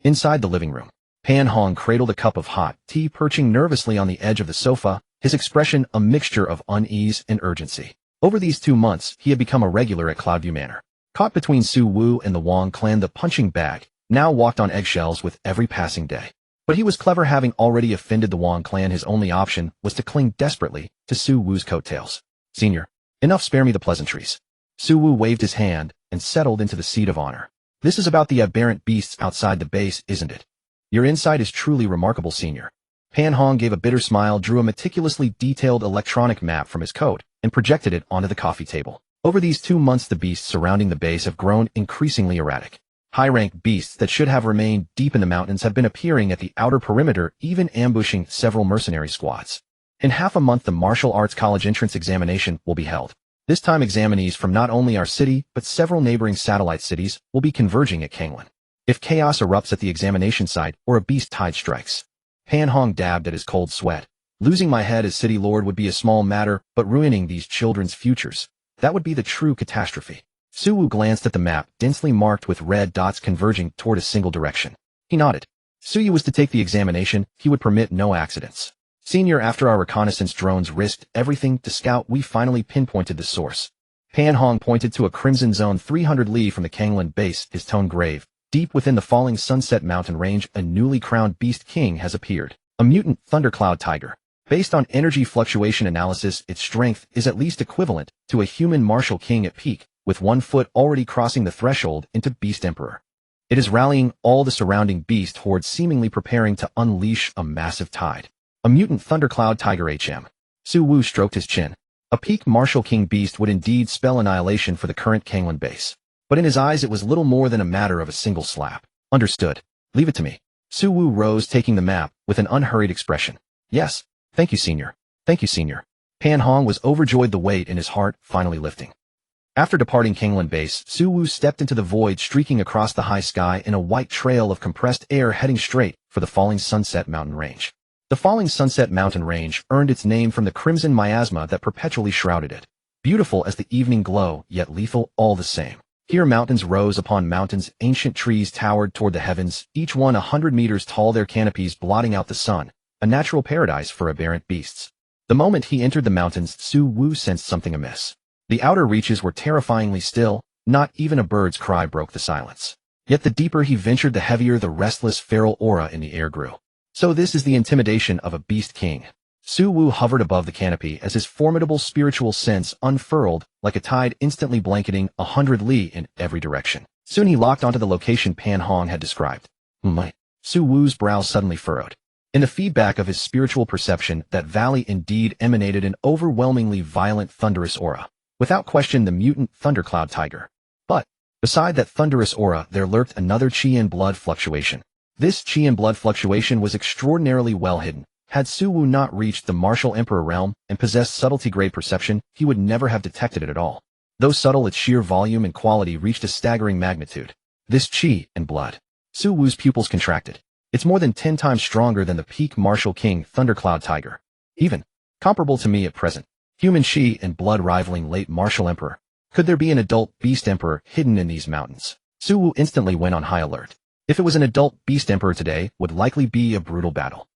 Inside the living room, Pan Hong cradled a cup of hot tea, perching nervously on the edge of the sofa, his expression a mixture of unease and urgency. Over these 2 months, he had become a regular at Cloudview Manor. Caught between Su Wu and the Wang clan, the punching bag now walked on eggshells with every passing day. But he was clever, having already offended the Wang clan. His only option was to cling desperately to Su Wu's coattails. Senior, enough, spare me the pleasantries. Su Wu waved his hand and settled into the seat of honor. This is about the aberrant beasts outside the base, isn't it? Your insight is truly remarkable, Senior. Pan Hong gave a bitter smile, drew a meticulously detailed electronic map from his coat, and projected it onto the coffee table. Over these 2 months, the beasts surrounding the base have grown increasingly erratic. High-ranked beasts that should have remained deep in the mountains have been appearing at the outer perimeter, even ambushing several mercenary squads. In half a month, the Martial Arts College entrance examination will be held. This time, examinees from not only our city, but several neighboring satellite cities will be converging at Kanglan. If chaos erupts at the examination site or a beast tide strikes, Pan Hong dabbed at his cold sweat. Losing my head as city lord would be a small matter, but ruining these children's futures, that would be the true catastrophe. Su Wu glanced at the map, densely marked with red dots converging toward a single direction. He nodded. Su Yu was to take the examination. He would permit no accidents. Senior, after our reconnaissance drones risked everything to scout, we finally pinpointed the source. Pan Hong pointed to a crimson zone 300 li from the Kanglan base, his tone grave. Deep within the falling Sunset Mountain range, a newly crowned beast king has appeared. A mutant thundercloud tiger. Based on energy fluctuation analysis, its strength is at least equivalent to a human martial king at peak, with 1 foot already crossing the threshold into beast emperor. It is rallying all the surrounding beast hordes, seemingly preparing to unleash a massive tide. A mutant thundercloud tiger HM. Su Wu stroked his chin. A peak martial king beast would indeed spell annihilation for the current Kanglan base. But in his eyes, it was little more than a matter of a single slap. Understood. Leave it to me. Su Wu rose, taking the map with an unhurried expression. Yes. Thank you, Senior. Thank you, Senior. Pan Hong was overjoyed, the weight in his heart finally lifting. After departing Kanglan base, Su Wu stepped into the void, streaking across the high sky in a white trail of compressed air, heading straight for the falling Sunset Mountain range. The falling Sunset Mountain range earned its name from the crimson miasma that perpetually shrouded it. Beautiful as the evening glow, yet lethal all the same. Here mountains rose upon mountains, ancient trees towered toward the heavens, each one 100 meters tall, their canopies blotting out the sun, a natural paradise for aberrant beasts. The moment he entered the mountains, Su Wu sensed something amiss. The outer reaches were terrifyingly still, not even a bird's cry broke the silence. Yet the deeper he ventured, the heavier the restless feral aura in the air grew. So this is the intimidation of a beast king. Su Wu hovered above the canopy as his formidable spiritual sense unfurled like a tide, instantly blanketing 100 li in every direction. Soon he locked onto the location Pan Hong had described. Su Wu's brow suddenly furrowed. In the feedback of his spiritual perception, that valley indeed emanated an overwhelmingly violent, thunderous aura. Without question, the mutant thundercloud tiger. But beside that thunderous aura, there lurked another chi and blood fluctuation. This chi and blood fluctuation was extraordinarily well hidden. Had Su Wu not reached the martial emperor realm and possessed subtlety-grade perception, he would never have detected it at all. Though subtle, its sheer volume and quality reached a staggering magnitude. This chi and blood. Su Wu's pupils contracted. It's more than 10 times stronger than the peak martial king thundercloud tiger. Even comparable to me at present. Human chi and blood rivaling late martial emperor. Could there be an adult beast emperor hidden in these mountains? Su Wu instantly went on high alert. If it was an adult beast emperor today, would likely be a brutal battle.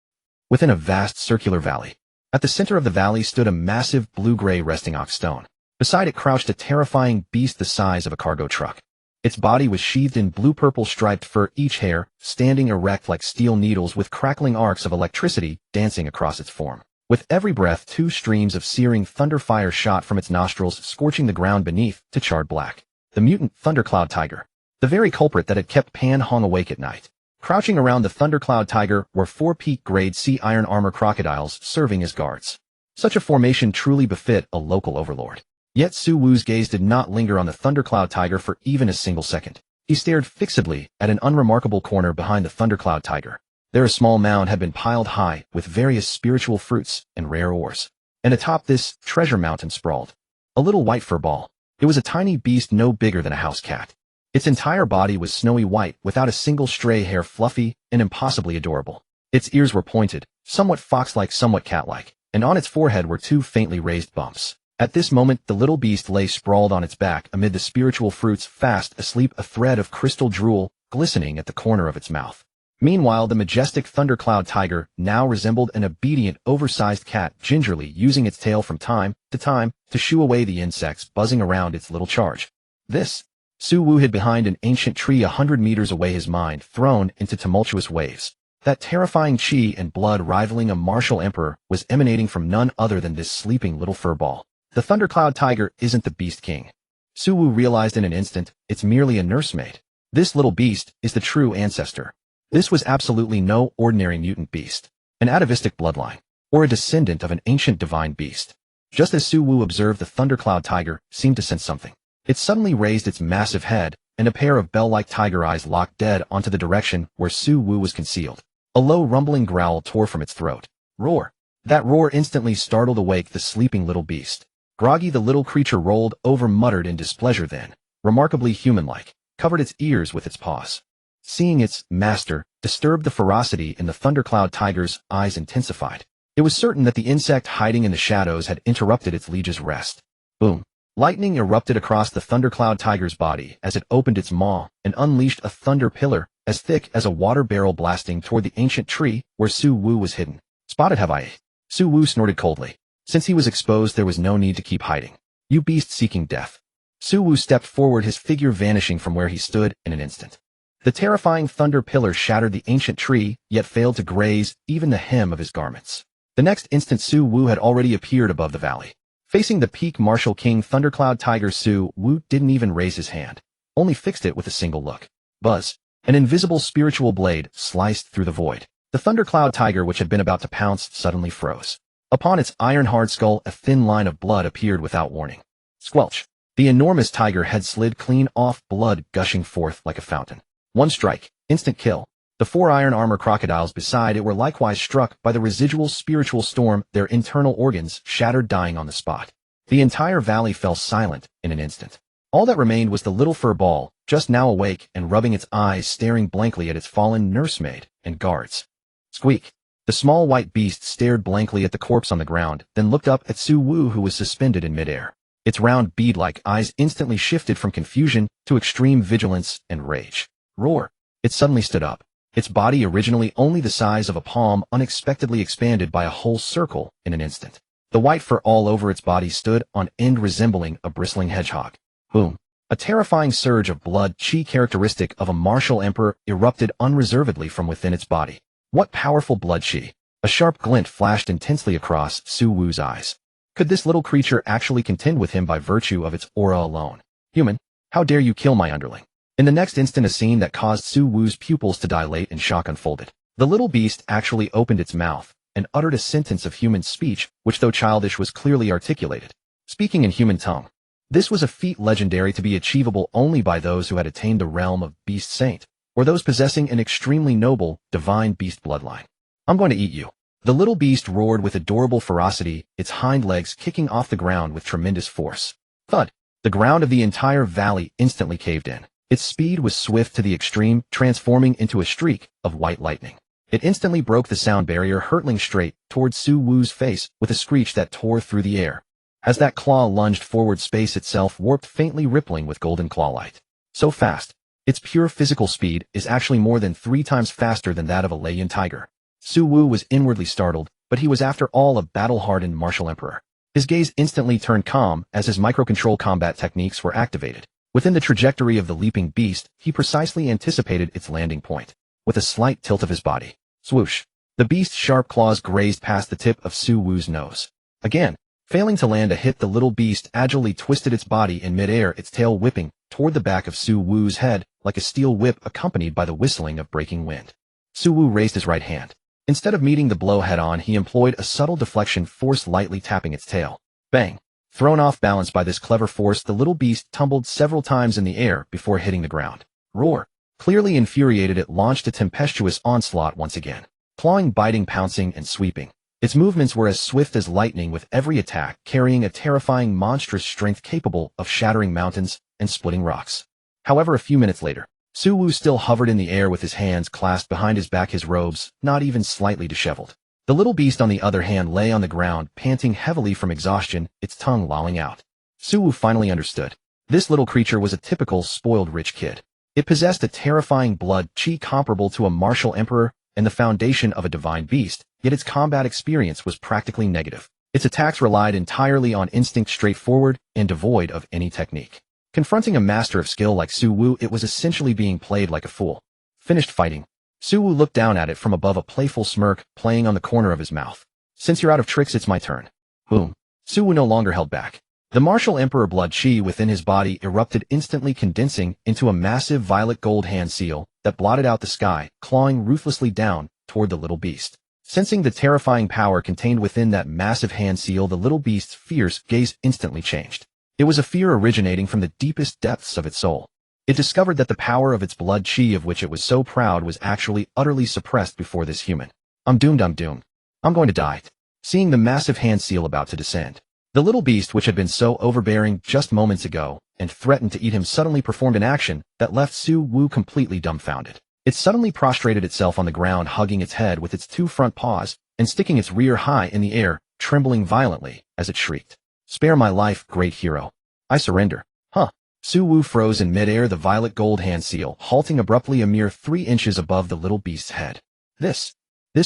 Within a vast circular valley. At the center of the valley stood a massive blue-gray resting ox stone. Beside it crouched a terrifying beast the size of a cargo truck. Its body was sheathed in blue-purple striped fur, each hair standing erect like steel needles with crackling arcs of electricity dancing across its form. With every breath, 2 streams of searing thunder fire shot from its nostrils, scorching the ground beneath to charred black. The mutant thundercloud tiger. The very culprit that had kept Pan Hong awake at night. Crouching around the thundercloud tiger were 4 peak-grade sea iron armor crocodiles serving as guards. Such a formation truly befit a local overlord. Yet Su Wu's gaze did not linger on the thundercloud tiger for even a single second. He stared fixedly at an unremarkable corner behind the thundercloud tiger. There a small mound had been piled high with various spiritual fruits and rare ores. And atop this, treasure mountain sprawled. A little white fur ball. It was a tiny beast no bigger than a house cat. Its entire body was snowy white without a single stray hair, fluffy and impossibly adorable. Its ears were pointed, somewhat fox-like, somewhat cat-like, and on its forehead were 2 faintly raised bumps. At this moment, the little beast lay sprawled on its back amid the spiritual fruits, fast asleep, a thread of crystal drool glistening at the corner of its mouth. Meanwhile, the majestic thundercloud tiger now resembled an obedient, oversized cat, gingerly using its tail from time to shoo away the insects buzzing around its little charge. This, Su Wu hid behind an ancient tree 100 meters away, his mind thrown into tumultuous waves. That terrifying chi and blood rivaling a martial emperor was emanating from none other than this sleeping little furball. The thundercloud tiger isn't the beast king. Su Wu realized in an instant, it's merely a nursemaid. This little beast is the true ancestor. This was absolutely no ordinary mutant beast. An atavistic bloodline, or a descendant of an ancient divine beast. Just as Su Wu observed, the thundercloud tiger seemed to sense something. It suddenly raised its massive head, and a pair of bell-like tiger eyes locked dead onto the direction where Su Wu was concealed. A low rumbling growl tore from its throat. Roar! That roar instantly startled awake the sleeping little beast. Groggy, the little creature rolled over, muttered in displeasure, then, remarkably human-like, covered its ears with its paws. Seeing its master disturbed, the ferocity in the thundercloud tiger's eyes intensified. It was certain that the insect hiding in the shadows had interrupted its liege's rest. Boom! Lightning erupted across the thundercloud tiger's body as it opened its maw and unleashed a thunder pillar as thick as a water barrel, blasting toward the ancient tree where Su Wu was hidden. Spotted, have I? Su Wu snorted coldly. Since he was exposed, there was no need to keep hiding. You beast seeking death. Su Wu stepped forward, his figure vanishing from where he stood in an instant. The terrifying thunder pillar shattered the ancient tree, yet failed to graze even the hem of his garments. The next instant, Su Wu had already appeared above the valley. Facing the peak martial king thundercloud tiger, Su Wu didn't even raise his hand, only fixed it with a single look. Buzz! An invisible spiritual blade sliced through the void. The thundercloud tiger, which had been about to pounce, suddenly froze. Upon its iron-hard skull, a thin line of blood appeared without warning. Squelch! The enormous tiger head slid clean off, blood gushing forth like a fountain. One strike, instant kill. The 4 iron armor crocodiles beside it were likewise struck by the residual spiritual storm, their internal organs shattered, dying on the spot. The entire valley fell silent in an instant. All that remained was the little fur ball, just now awake and rubbing its eyes, staring blankly at its fallen nursemaid and guards. Squeak! The small white beast stared blankly at the corpse on the ground, then looked up at Su Wu, who was suspended in midair. Its round bead-like eyes instantly shifted from confusion to extreme vigilance and rage. Roar! It suddenly stood up. Its body, originally only the size of a palm, unexpectedly expanded by a whole circle in an instant. The white fur all over its body stood on end, resembling a bristling hedgehog. Boom! A terrifying surge of blood, chi characteristic of a martial emperor, erupted unreservedly from within its body. What powerful blood chi! A sharp glint flashed intensely across Su Wu's eyes. Could this little creature actually contend with him by virtue of its aura alone? Human, how dare you kill my underling? In the next instant, a scene that caused Su Wu's pupils to dilate in shock unfolded. The little beast actually opened its mouth and uttered a sentence of human speech, which, though childish, was clearly articulated. Speaking in human tongue. This was a feat legendary to be achievable only by those who had attained the realm of beast saint, or those possessing an extremely noble, divine beast bloodline. I'm going to eat you. The little beast roared with adorable ferocity, its hind legs kicking off the ground with tremendous force. Thud! The ground of the entire valley instantly caved in. Its speed was swift to the extreme, transforming into a streak of white lightning. It instantly broke the sound barrier, hurtling straight towards Su Wu's face with a screech that tore through the air. As that claw lunged forward, space itself warped, faintly rippling with golden claw light. So fast, Its pure physical speed is actually more than 3 times faster than that of a lion tiger. Su Wu was inwardly startled, but he was after all a battle-hardened martial emperor. His gaze instantly turned calm as his microcontrol combat techniques were activated. Within the trajectory of the leaping beast, he precisely anticipated its landing point. With a slight tilt of his body, swoosh, the beast's sharp claws grazed past the tip of Su Wu's nose. Again, failing to land a hit, the little beast agilely twisted its body in midair, its tail whipping toward the back of Su Wu's head like a steel whip accompanied by the whistling of breaking wind. Su Wu raised his right hand. Instead of meeting the blow head-on, he employed a subtle deflection force, lightly tapping its tail. Bang! Thrown off balance by this clever force, the little beast tumbled several times in the air before hitting the ground. Roar! Clearly infuriated, it launched a tempestuous onslaught once again. Clawing, biting, pouncing, and sweeping. Its movements were as swift as lightning, with every attack carrying a terrifying, monstrous strength capable of shattering mountains and splitting rocks. However, a few minutes later, Su Wu still hovered in the air with his hands clasped behind his back, his robes not even slightly disheveled. The little beast, on the other hand, lay on the ground, panting heavily from exhaustion, its tongue lolling out. Su Wu finally understood. This little creature was a typical spoiled rich kid. It possessed a terrifying blood chi comparable to a martial emperor and the foundation of a divine beast, yet its combat experience was practically negative. Its attacks relied entirely on instinct, straightforward and devoid of any technique. Confronting a master of skill like Su Wu, it was essentially being played like a fool. Finished fighting. Su Wu looked down at it from above, a playful smirk playing on the corner of his mouth. Since you're out of tricks, it's my turn. Boom. Su Wu no longer held back. The martial emperor blood chi within his body erupted, instantly condensing into a massive violet gold hand seal that blotted out the sky, clawing ruthlessly down toward the little beast. Sensing the terrifying power contained within that massive hand seal, the little beast's fierce gaze instantly changed. It was a fear originating from the deepest depths of its soul. It discovered that the power of its blood chi, of which it was so proud, was actually utterly suppressed before this human. I'm doomed, I'm doomed. I'm going to die. Seeing the massive hand seal about to descend, the little beast, which had been so overbearing just moments ago and threatened to eat him, suddenly performed an action that left Su Wu completely dumbfounded. It suddenly prostrated itself on the ground, hugging its head with its 2 front paws and sticking its rear high in the air, trembling violently as it shrieked. Spare my life, great hero. I surrender. Huh. Su Wu froze in midair, the violet gold hand seal halting abruptly a mere 3 inches above the little beast's head. This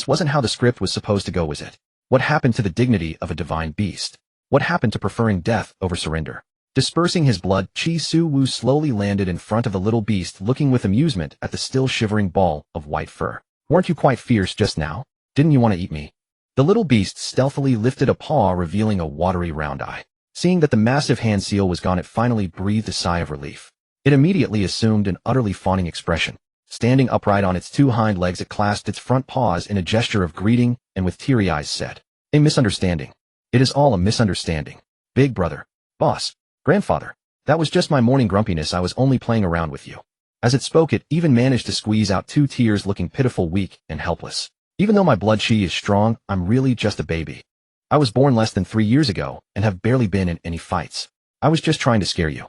wasn't how the script was supposed to go, was it? What happened to the dignity of a divine beast? What happened to preferring death over surrender? Dispersing his blood chi, Su Wu slowly landed in front of the little beast, looking with amusement at the still shivering ball of white fur. Weren't you quite fierce just now? Didn't you want to eat me? The little beast stealthily lifted a paw, revealing a watery round eye. Seeing that the massive hand seal was gone, it finally breathed a sigh of relief. It immediately assumed an utterly fawning expression. Standing upright on its 2 hind legs, it clasped its front paws in a gesture of greeting and with teary eyes said, "A misunderstanding. It is all a misunderstanding. Big brother, boss, grandfather, that was just my morning grumpiness. I was only playing around with you." As it spoke, it even managed to squeeze out 2 tears, looking pitiful, weak, and helpless. Even though my blood chi is strong, I'm really just a baby. I was born less than 3 years ago and have barely been in any fights. I was just trying to scare you.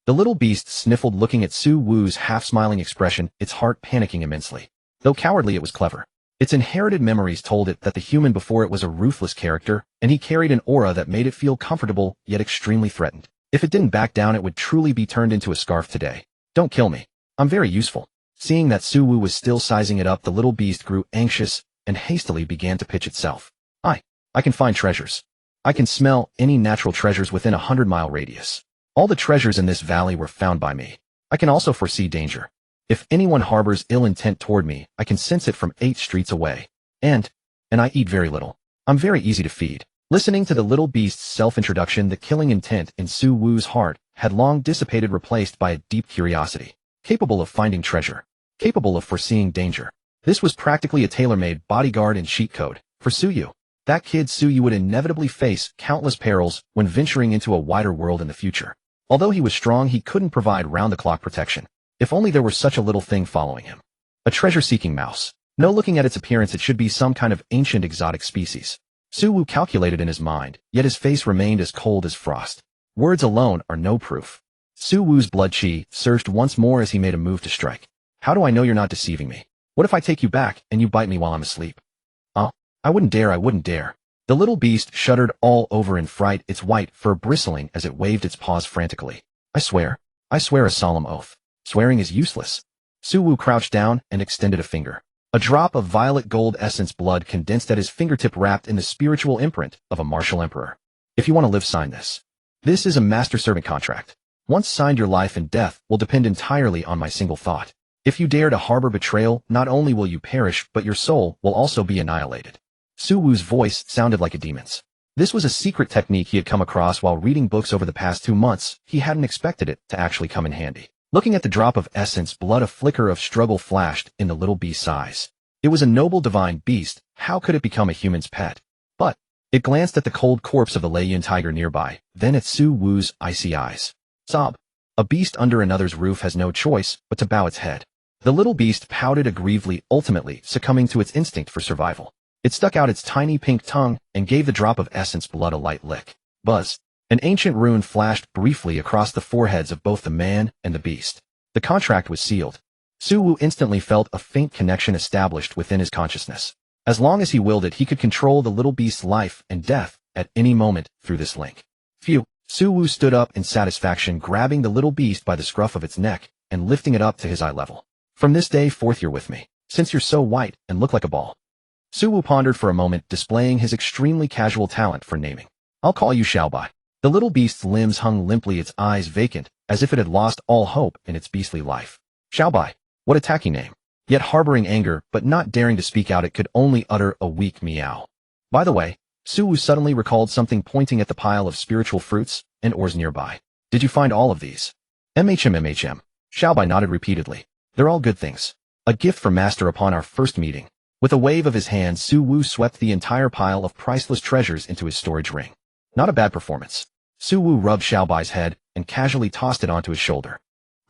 The little beast sniffled, looking at Su Wu's half-smiling expression, its heart panicking immensely. Though cowardly, it was clever. Its inherited memories told it that the human before it was a ruthless character, and he carried an aura that made it feel comfortable yet extremely threatened. If it didn't back down, it would truly be turned into a scarf today. Don't kill me. I'm very useful. Seeing that Su Wu was still sizing it up, the little beast grew anxious and hastily began to pitch itself. I can find treasures. I can smell any natural treasures within a 100-mile radius. All the treasures in this valley were found by me. I can also foresee danger. If anyone harbors ill intent toward me, I can sense it from 8 streets away. And I eat very little. I'm very easy to feed. Listening to the little beast's self-introduction, the killing intent in Su Wu's heart had long dissipated, replaced by a deep curiosity. Capable of finding treasure. Capable of foreseeing danger. This was practically a tailor-made bodyguard and cheat code for Su Yu. That kid Su Yu would inevitably face countless perils when venturing into a wider world in the future. Although he was strong, he couldn't provide round-the-clock protection. If only there were such a little thing following him. A treasure-seeking mouse. No, looking at its appearance, it should be some kind of ancient exotic species. Su Wu calculated in his mind, yet his face remained as cold as frost. Words alone are no proof. Su Wu's blood chi surged once more as he made a move to strike. How do I know you're not deceiving me? What if I take you back and you bite me while I'm asleep? I wouldn't dare, I wouldn't dare. The little beast shuddered all over in fright, its white fur bristling as it waved its paws frantically. I swear a solemn oath. Swearing is useless. Su Wu crouched down and extended a finger. A drop of violet gold essence blood condensed at his fingertip wrapped in the spiritual imprint of a martial emperor. If you want to live, sign this. This is a master-servant contract. Once signed, your life and death will depend entirely on my single thought. If you dare to harbor betrayal, not only will you perish, but your soul will also be annihilated. Su Wu's voice sounded like a demon's. This was a secret technique he had come across while reading books over the past 2 months. He hadn't expected it to actually come in handy. Looking at the drop of essence blood, a flicker of struggle flashed in the little beast's eyes. It was a noble divine beast. How could it become a human's pet? But it glanced at the cold corpse of the Leyun tiger nearby, then at Su Wu's icy eyes. Sob. A beast under another's roof has no choice but to bow its head. The little beast pouted aggrievedly, ultimately succumbing to its instinct for survival. It stuck out its tiny pink tongue and gave the drop of essence blood a light lick. Buzz. An ancient rune flashed briefly across the foreheads of both the man and the beast. The contract was sealed. Su Wu instantly felt a faint connection established within his consciousness. As long as he willed it, he could control the little beast's life and death at any moment through this link. Phew. Su Wu stood up in satisfaction, grabbing the little beast by the scruff of its neck and lifting it up to his eye level. From this day forth, you're with me, since you're so white and look like a ball. Su Wu pondered for a moment, displaying his extremely casual talent for naming. I'll call you Xiaobai. The little beast's limbs hung limply, its eyes vacant, as if it had lost all hope in its beastly life. Xiaobai. What a tacky name. Yet harboring anger, but not daring to speak out, it could only utter a weak meow. By the way, Su Wu suddenly recalled something, pointing at the pile of spiritual fruits and ores nearby. Did you find all of these? MHM. Xiaobai nodded repeatedly. They're all good things. A gift from Master upon our first meeting. With a wave of his hand, Su Wu swept the entire pile of priceless treasures into his storage ring. Not a bad performance. Su Wu rubbed Xiaobai's head and casually tossed it onto his shoulder.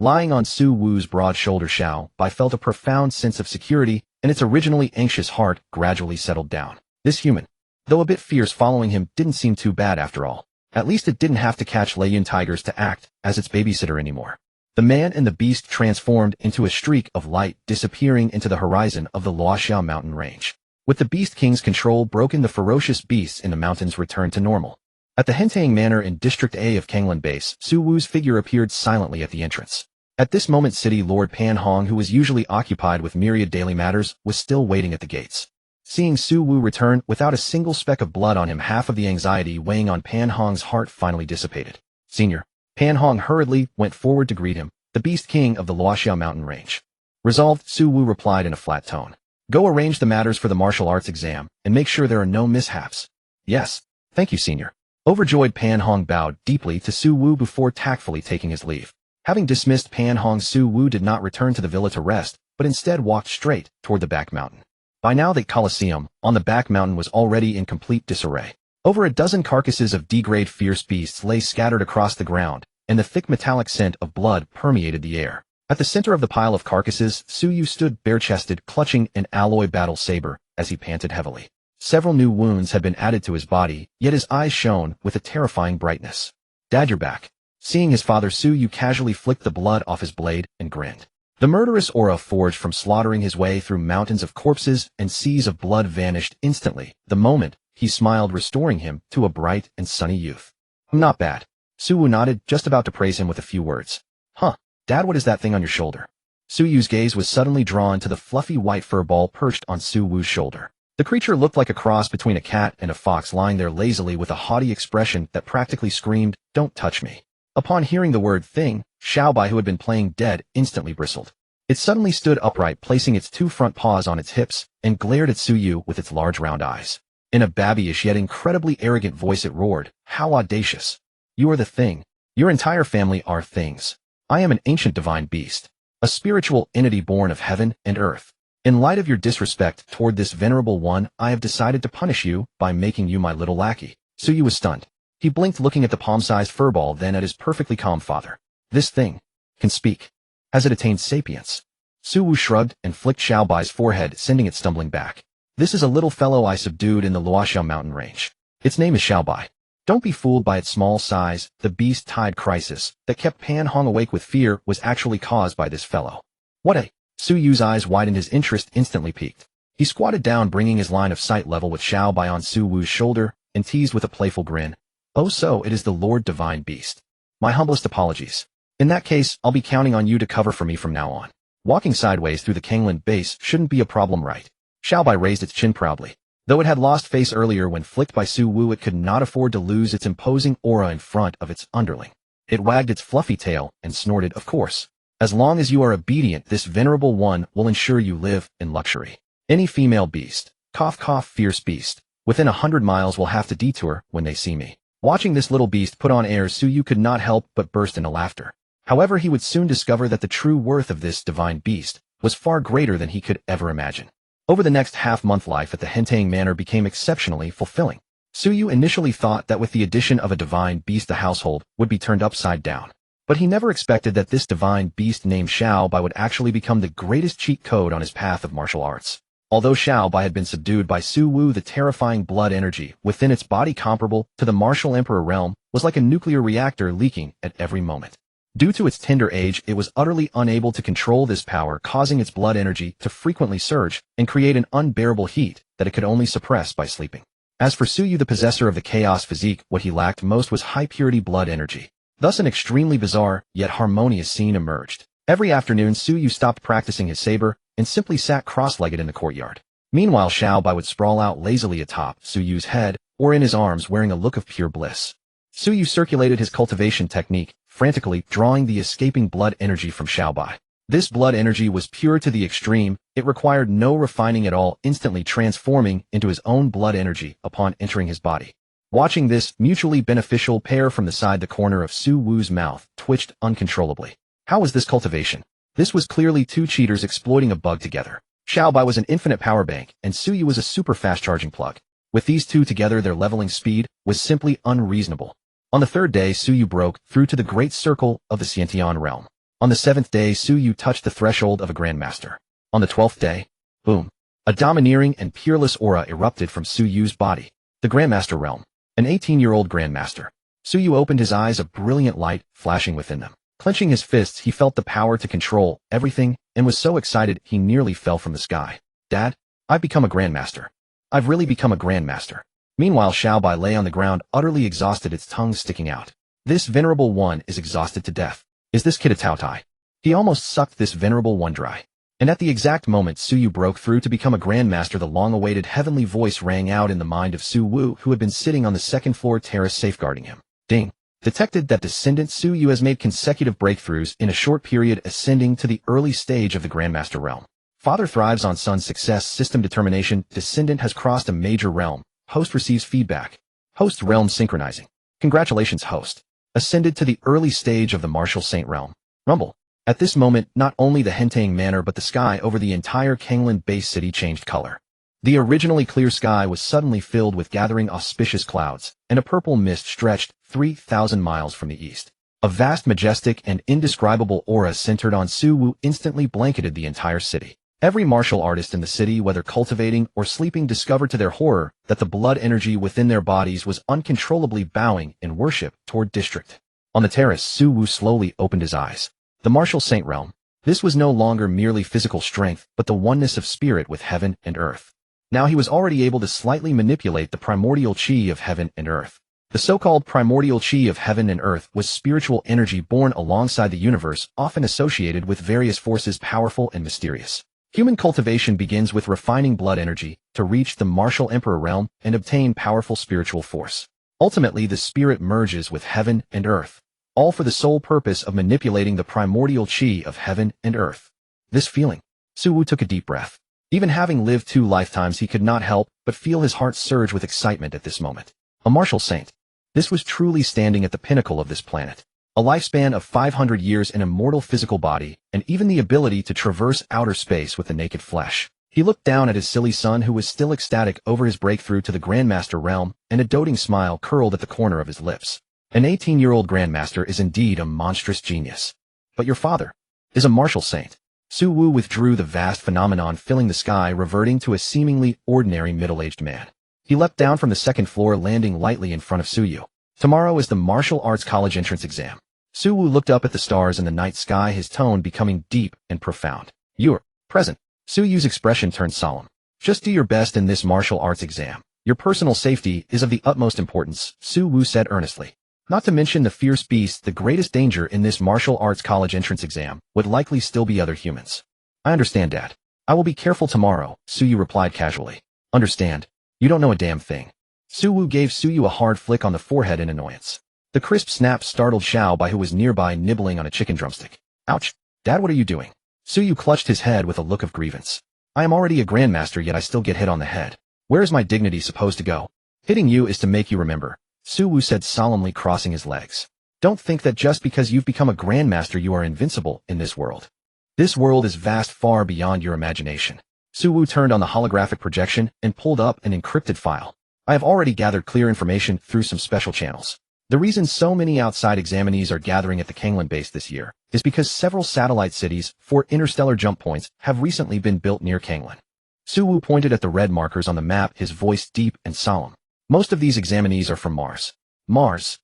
Lying on Su Wu's broad shoulder, Xiaobai felt a profound sense of security, and its originally anxious heart gradually settled down. This human, though a bit fierce following him, didn't seem too bad after all. At least it didn't have to catch Leyun tigers to act as its babysitter anymore. The man and the beast transformed into a streak of light, disappearing into the horizon of the Luoxiao mountain range. With the Beast King's control broken, the ferocious beasts in the mountains returned to normal. At the Hentang Manor in District A of Kanglan Base, Su Wu's figure appeared silently at the entrance. At this moment, City Lord Pan Hong, who was usually occupied with myriad daily matters, was still waiting at the gates. Seeing Su Wu return without a single speck of blood on him, half of the anxiety weighing on Pan Hong's heart finally dissipated. Senior. Pan Hong hurriedly went forward to greet him, the Beast King of the Luoxiao mountain range. Resolved, Su Wu replied in a flat tone. Go arrange the matters for the martial arts exam, and make sure there are no mishaps. Yes. Thank you, Senior. Overjoyed, Pan Hong bowed deeply to Su Wu before tactfully taking his leave. Having dismissed Pan Hong, Su Wu did not return to the villa to rest, but instead walked straight toward the back mountain. By now, the Colosseum on the back mountain was already in complete disarray. Over a dozen carcasses of D-grade fierce beasts lay scattered across the ground, and the thick metallic scent of blood permeated the air. At the center of the pile of carcasses, Su Yu stood bare-chested, clutching an alloy battle saber as he panted heavily. Several new wounds had been added to his body, yet his eyes shone with a terrifying brightness. Dad, you're back. Seeing his father, Su Yu casually flicked the blood off his blade and grinned. The murderous aura forged from slaughtering his way through mountains of corpses and seas of blood vanished instantly the moment he smiled, restoring him to a bright and sunny youth. Not bad. Su Wu nodded, just about to praise him with a few words. Huh, Dad, what is that thing on your shoulder? Su Yu's gaze was suddenly drawn to the fluffy white fur ball perched on Su Wu's shoulder. The creature looked like a cross between a cat and a fox, lying there lazily with a haughty expression that practically screamed, "Don't touch me." Upon hearing the word thing, Xiaobai, who had been playing dead, instantly bristled. It suddenly stood upright, placing its two front paws on its hips, and glared at Su Yu with its large round eyes. In a babyish yet incredibly arrogant voice it roared, "How audacious! You are the thing. Your entire family are things. I am an ancient divine beast, a spiritual entity born of heaven and earth. In light of your disrespect toward this venerable one, I have decided to punish you by making you my little lackey." Su Yu was stunned. He blinked, looking at the palm-sized furball, then at his perfectly calm father. This thing can speak. Has it attained sapience? Su Wu shrugged and flicked Xiaobai's forehead, sending it stumbling back. This is a little fellow I subdued in the Luoxiao mountain range. Its name is Xiaobai. Don't be fooled by its small size. The beast-tide crisis that kept Pan Hong awake with fear was actually caused by this fellow. What a... Su Yu's eyes widened, his interest instantly piqued. He squatted down, bringing his line of sight level with Xiaobai on Su Wu's shoulder, and teased with a playful grin. Oh, so it is the Lord Divine Beast. My humblest apologies. In that case, I'll be counting on you to cover for me from now on. Walking sideways through the Kangland base shouldn't be a problem, right? Xiaobai raised its chin proudly. Though it had lost face earlier when flicked by Su Wu, it could not afford to lose its imposing aura in front of its underling. It wagged its fluffy tail and snorted, of course. As long as you are obedient, this venerable one will ensure you live in luxury. Any female beast, cough cough fierce beast, within 100 miles will have to detour when they see me. Watching this little beast put on airs, Su Yu could not help but burst into laughter. However, he would soon discover that the true worth of this divine beast was far greater than he could ever imagine. Over the next half-month, life at the Hentang Manor became exceptionally fulfilling. Su Yu initially thought that with the addition of a divine beast the household would be turned upside down. But he never expected that this divine beast named Xiaobai would actually become the greatest cheat code on his path of martial arts. Although Xiaobai had been subdued by Su Wu, the terrifying blood energy within its body, comparable to the martial emperor realm, was like a nuclear reactor leaking at every moment. Due to its tender age, it was utterly unable to control this power, causing its blood energy to frequently surge and create an unbearable heat that it could only suppress by sleeping. As for Su Yu, the possessor of the chaos physique, what he lacked most was high-purity blood energy. Thus an extremely bizarre, yet harmonious scene emerged. Every afternoon, Su Yu stopped practicing his saber and simply sat cross-legged in the courtyard. Meanwhile, Xiaobai would sprawl out lazily atop Su Yu's head or in his arms, wearing a look of pure bliss. Su Yu circulated his cultivation technique, frantically drawing the escaping blood energy from Xiaobai. This blood energy was pure to the extreme. It required no refining at all, instantly transforming into his own blood energy upon entering his body. Watching this mutually beneficial pair from the side, the corner of Su Wu's mouth twitched uncontrollably. How was this cultivation? This was clearly two cheaters exploiting a bug together. Xiaobai was an infinite power bank, and Su Yu was a super fast charging plug. With these two together, their leveling speed was simply unreasonable. On the third day, Su Yu broke through to the great circle of the Xiantian realm. On the 7th day, Su Yu touched the threshold of a Grandmaster. On the 12th day, boom, a domineering and peerless aura erupted from Su Yu's body. The Grandmaster realm. An 18-year-old Grandmaster. Su Yu opened his eyes, a brilliant light flashing within them. Clenching his fists, he felt the power to control everything and was so excited he nearly fell from the sky. Dad, I've become a Grandmaster. I've really become a Grandmaster. Meanwhile, Xiaobai lay on the ground, utterly exhausted, its tongue sticking out. This venerable one is exhausted to death. Is this kid a Taotai? He almost sucked this venerable one dry. And at the exact moment Su Yu broke through to become a Grandmaster, the long-awaited heavenly voice rang out in the mind of Su Wu, who had been sitting on the second-floor terrace safeguarding him. Ding! Detected that descendant Su Yu has made consecutive breakthroughs in a short period, ascending to the early stage of the Grandmaster realm. Father thrives on son's success, system determination. Descendant has crossed a major realm. Host receives feedback. Host realm synchronizing. Congratulations, host. Ascended to the early stage of the martial saint realm. Rumble. At this moment, not only the Hentang Manor but the sky over the entire Kangland base city changed color. The originally clear sky was suddenly filled with gathering auspicious clouds, and a purple mist stretched 3,000 miles from the east. A vast, majestic, and indescribable aura centered on Su Wu instantly blanketed the entire city. Every martial artist in the city, whether cultivating or sleeping, discovered to their horror that the blood energy within their bodies was uncontrollably bowing in worship toward district. On the terrace, Su Wu slowly opened his eyes. The martial saint realm. This was no longer merely physical strength, but the oneness of spirit with heaven and earth. Now he was already able to slightly manipulate the primordial chi of heaven and earth. The so-called primordial chi of heaven and earth was spiritual energy born alongside the universe, often associated with various forces powerful and mysterious. Human cultivation begins with refining blood energy to reach the martial emperor realm and obtain powerful spiritual force. Ultimately, the spirit merges with heaven and earth, all for the sole purpose of manipulating the primordial chi of heaven and earth. This feeling. Su Wu took a deep breath. Even having lived 2 lifetimes, he could not help but feel his heart surge with excitement at this moment. A martial saint. This was truly standing at the pinnacle of this planet. A lifespan of 500 years, an immortal physical body, and even the ability to traverse outer space with the naked flesh. He looked down at his silly son, who was still ecstatic over his breakthrough to the Grandmaster realm, and a doting smile curled at the corner of his lips. An 18-year-old Grandmaster is indeed a monstrous genius. But your father is a martial saint. Su Wu withdrew the vast phenomenon filling the sky, reverting to a seemingly ordinary middle-aged man. He leapt down from the second floor, landing lightly in front of Su Yu. Tomorrow is the martial arts college entrance exam. Su Wu looked up at the stars in the night sky, his tone becoming deep and profound. You're present. Su Yu's expression turned solemn. Just do your best in this martial arts exam. Your personal safety is of the utmost importance, Su Wu said earnestly. Not to mention the fierce beast, the greatest danger in this martial arts college entrance exam would likely still be other humans. I understand, Dad. I will be careful tomorrow, Suyu replied casually. Understand? You don't know a damn thing. Suwu gave Suyu a hard flick on the forehead in annoyance. The crisp snap startled Xiaobai, who was nearby nibbling on a chicken drumstick. Ouch. Dad, what are you doing? Suyu clutched his head with a look of grievance. I am already a grandmaster, yet I still get hit on the head. Where is my dignity supposed to go? Hitting you is to make you remember, Suwu said solemnly, crossing his legs. Don't think that just because you've become a grandmaster you are invincible in this world. This world is vast, far beyond your imagination. Suwu turned on the holographic projection and pulled up an encrypted file. I have already gathered clear information through some special channels. The reason so many outside examinees are gathering at the Kanglan base this year is because several satellite cities for interstellar jump points have recently been built near Kanglan. Suwu pointed at the red markers on the map, his voice deep and solemn. Most of these examinees are from Mars. Mars?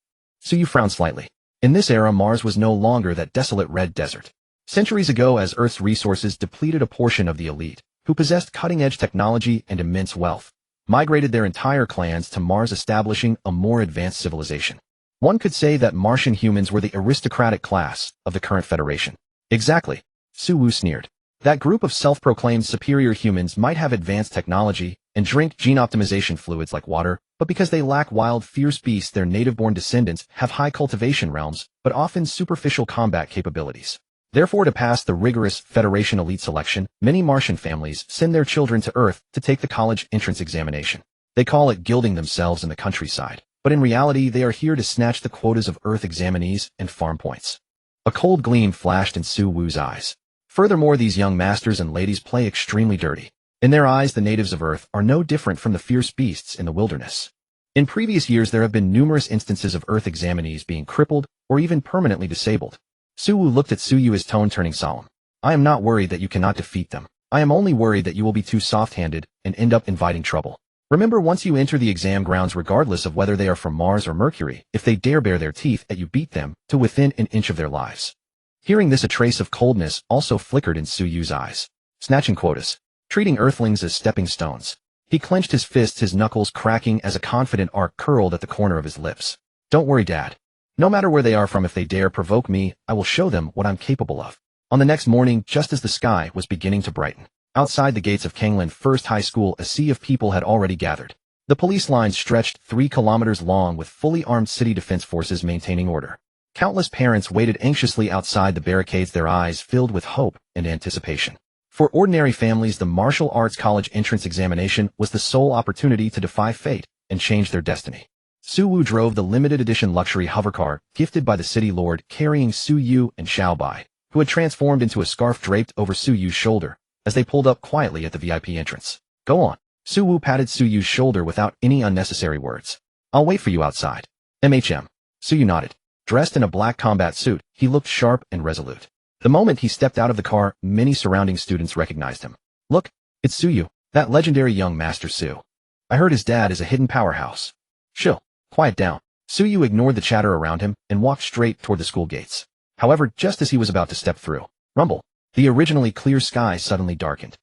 Suyu frowned slightly. In this era, Mars was no longer that desolate red desert. Centuries ago, as Earth's resources depleted, a portion of the elite, who possessed cutting-edge technology and immense wealth, migrated their entire clans to Mars, establishing a more advanced civilization. One could say that Martian humans were the aristocratic class of the current Federation. Exactly. Suwu sneered. That group of self-proclaimed superior humans might have advanced technology and drink gene optimization fluids like water, but because they lack wild, fierce beasts, their native-born descendants have high cultivation realms, but often superficial combat capabilities. Therefore, to pass the rigorous Federation elite selection, many Martian families send their children to Earth to take the college entrance examination. They call it gilding themselves in the countryside, but in reality they are here to snatch the quotas of Earth examinees and farm points. A cold gleam flashed in Suwu's eyes. Furthermore, these young masters and ladies play extremely dirty. In their eyes, the natives of Earth are no different from the fierce beasts in the wilderness. In previous years, there have been numerous instances of Earth examinees being crippled or even permanently disabled. Suwu looked at Suyu, his tone turning solemn. I am not worried that you cannot defeat them. I am only worried that you will be too soft-handed and end up inviting trouble. Remember, once you enter the exam grounds, regardless of whether they are from Mars or Mercury, if they dare bare their teeth at you, beat them to within an inch of their lives. Hearing this, a trace of coldness also flickered in Suyu's eyes. Snatching quotas. Treating Earthlings as stepping stones. He clenched his fists, his knuckles cracking as a confident arc curled at the corner of his lips. Don't worry, Dad. No matter where they are from, if they dare provoke me, I will show them what I'm capable of. On the next morning, just as the sky was beginning to brighten, outside the gates of Kanglan First High School, a sea of people had already gathered. The police line stretched 3 kilometers long, with fully armed city defense forces maintaining order. Countless parents waited anxiously outside the barricades, their eyes filled with hope and anticipation. For ordinary families, the martial arts college entrance examination was the sole opportunity to defy fate and change their destiny. Suwu drove the limited edition luxury hovercar gifted by the city lord, carrying Suyu and Xiaobai, who had transformed into a scarf draped over Suyu's shoulder, as they pulled up quietly at the VIP entrance. Go on. Suwu patted Suyu's shoulder without any unnecessary words. I'll wait for you outside. MHM. Suyu nodded. Dressed in a black combat suit, he looked sharp and resolute. The moment he stepped out of the car, many surrounding students recognized him. Look, it's Suyu, that legendary young Master Su. I heard his dad is a hidden powerhouse. Chill. Quiet down. Suyu ignored the chatter around him and walked straight toward the school gates. However, just as he was about to step through, rumble, the originally clear sky suddenly darkened.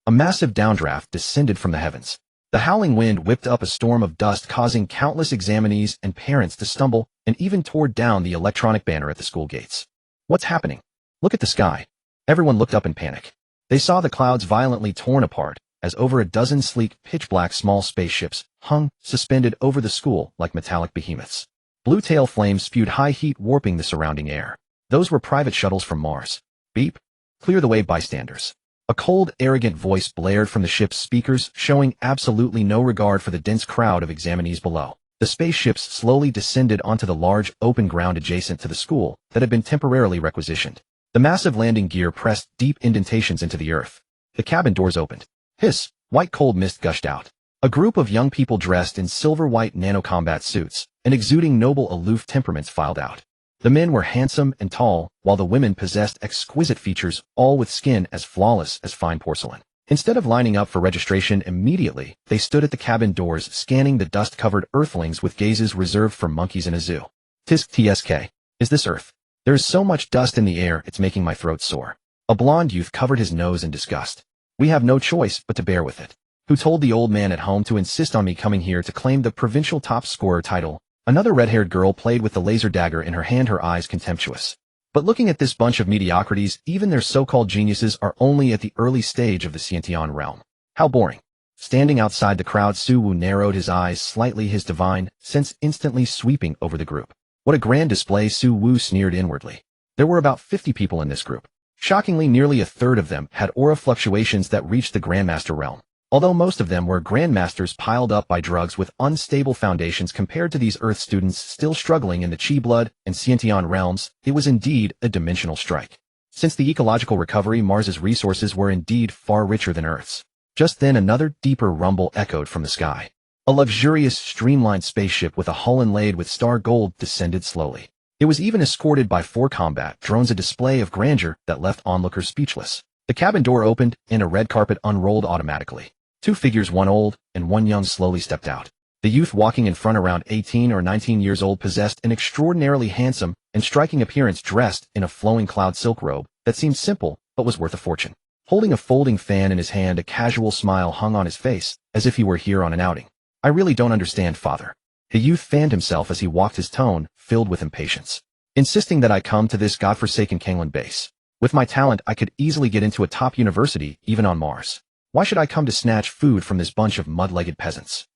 A massive downdraft descended from the heavens. The howling wind whipped up a storm of dust, causing countless examinees and parents to stumble and even tore down the electronic banner at the school gates. What's happening? Look at the sky. Everyone looked up in panic. They saw the clouds violently torn apart, as over a dozen sleek, pitch-black small spaceships hung, suspended over the school like metallic behemoths. Blue tail flames spewed high heat, warping the surrounding air. Those were private shuttles from Mars. Beep. Clear the way, bystanders. A cold, arrogant voice blared from the ship's speakers, showing absolutely no regard for the dense crowd of examinees below. The spaceships slowly descended onto the large, open ground adjacent to the school that had been temporarily requisitioned. The massive landing gear pressed deep indentations into the earth. The cabin doors opened. Hiss! White cold mist gushed out. A group of young people dressed in silver-white nano-combat suits and exuding noble, aloof temperaments filed out. The men were handsome and tall, while the women possessed exquisite features, all with skin as flawless as fine porcelain. Instead of lining up for registration immediately, they stood at the cabin doors, scanning the dust-covered Earthlings with gazes reserved for monkeys in a zoo. Tisk TSK. Is this Earth? There is so much dust in the air, it's making my throat sore. A blond youth covered his nose in disgust. We have no choice but to bear with it. Who told the old man at home to insist on me coming here to claim the provincial top scorer title? Another red-haired girl played with the laser dagger in her hand, her eyes contemptuous. But looking at this bunch of mediocrities, even their so-called geniuses are only at the early stage of the Xiantian realm. How boring. Standing outside the crowd, Su Wu narrowed his eyes slightly, his divine sense instantly sweeping over the group. What a grand display, Su Wu sneered inwardly. There were about 50 people in this group. Shockingly, nearly a third of them had aura fluctuations that reached the Grandmaster realm. Although most of them were Grandmasters piled up by drugs with unstable foundations compared to these Earth students still struggling in the Chi blood and Xiantian realms, it was indeed a dimensional strike. Since the ecological recovery, Mars's resources were indeed far richer than Earth's. Just then another deeper rumble echoed from the sky. A luxurious, streamlined spaceship with a hull inlaid with star gold descended slowly. It was even escorted by 4 combat drones, a display of grandeur that left onlookers speechless. The cabin door opened, and a red carpet unrolled automatically. 2 figures, one old and one young, slowly stepped out. The youth walking in front, around 18 or 19 years old, possessed an extraordinarily handsome and striking appearance, dressed in a flowing cloud silk robe that seemed simple but was worth a fortune. Holding a folding fan in his hand, a casual smile hung on his face, as if he were here on an outing. I really don't understand, father. The youth fanned himself as he walked, his tone filled with impatience. Insisting that I come to this godforsaken Kanglan base. With my talent, I could easily get into a top university, even on Mars. Why should I come to snatch food from this bunch of mud-legged peasants?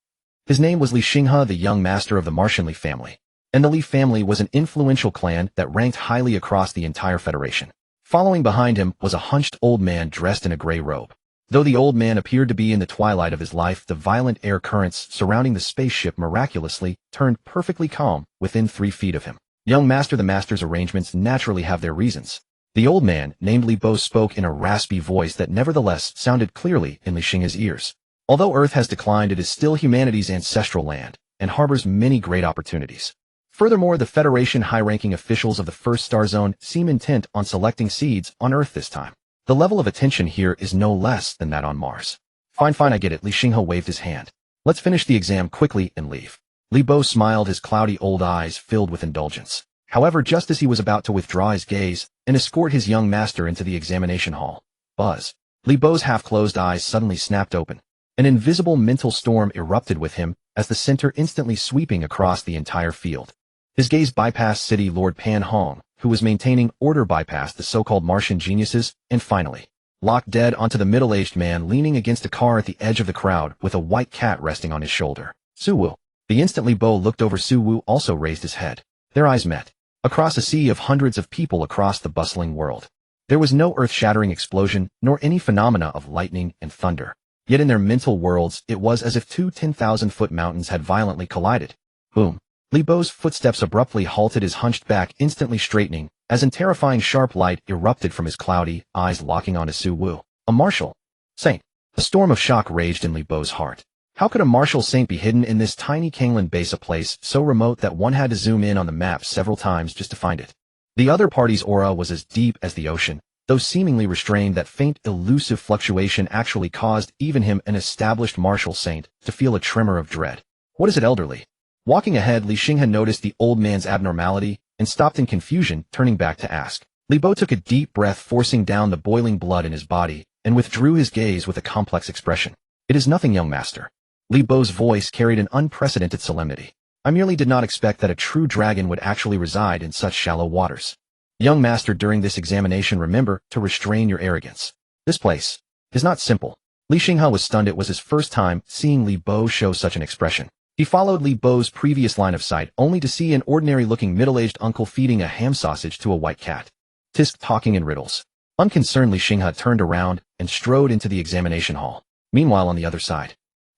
His name was Li Xinghe, the young master of the Martian Li family. And the Li family was an influential clan that ranked highly across the entire Federation. Following behind him was a hunched old man dressed in a gray robe. Though the old man appeared to be in the twilight of his life, the violent air currents surrounding the spaceship miraculously turned perfectly calm within 3 feet of him. Young master, the master's arrangements naturally have their reasons. The old man, named Li Bo, spoke in a raspy voice that nevertheless sounded clearly in Li Xinghe's ears. Although Earth has declined, it is still humanity's ancestral land and harbors many great opportunities. Furthermore, the Federation high-ranking officials of the First Star Zone seem intent on selecting seeds on Earth this time. The level of attention here is no less than that on Mars. Fine, I get it. Li Xinghe waved his hand. Let's finish the exam quickly and leave. Li Bo smiled, his cloudy old eyes filled with indulgence. However, just as he was about to withdraw his gaze and escort his young master into the examination hall, buzz. Li Bo's half-closed eyes suddenly snapped open. An invisible mental storm erupted with him as the center instantly sweeping across the entire field. His gaze bypassed City Lord Pan Hong, who was maintaining order, bypassed the so-called Martian geniuses, and finally locked dead onto the middle-aged man leaning against a car at the edge of the crowd with a white cat resting on his shoulder. Su Wu. The instant Li Bo looked over, Su Wu also raised his head. Their eyes met. Across a sea of hundreds of people across the bustling world, there was no earth-shattering explosion, nor any phenomena of lightning and thunder. Yet in their mental worlds, it was as if 2 10,000-foot mountains had violently collided. Boom. Li Bo's footsteps abruptly halted, his hunched back instantly straightening, as in terrifying sharp light erupted from his cloudy eyes, locking onto Su Wu. A martial saint. A storm of shock raged in Li Bo's heart. How could a martial saint be hidden in this tiny Kanglan base, a place so remote that one had to zoom in on the map several times just to find it? The other party's aura was as deep as the ocean, though seemingly restrained. That faint, elusive fluctuation actually caused even him, an established martial saint, to feel a tremor of dread. What is it, elderly? Walking ahead, Li Xinghe noticed the old man's abnormality and stopped in confusion, turning back to ask. Li Bo took a deep breath, forcing down the boiling blood in his body, and withdrew his gaze with a complex expression. It is nothing, young master. Li Bo's voice carried an unprecedented solemnity. I merely did not expect that a true dragon would actually reside in such shallow waters. Young master, during this examination, remember to restrain your arrogance. This place is not simple. Li Xinghe was stunned. It was his first time seeing Li Bo show such an expression. He followed Li Bo's previous line of sight, only to see an ordinary-looking middle-aged uncle feeding a ham sausage to a white cat. Tisk, talking in riddles. Unconcerned, Li Xinghe turned around and strode into the examination hall. Meanwhile, on the other side,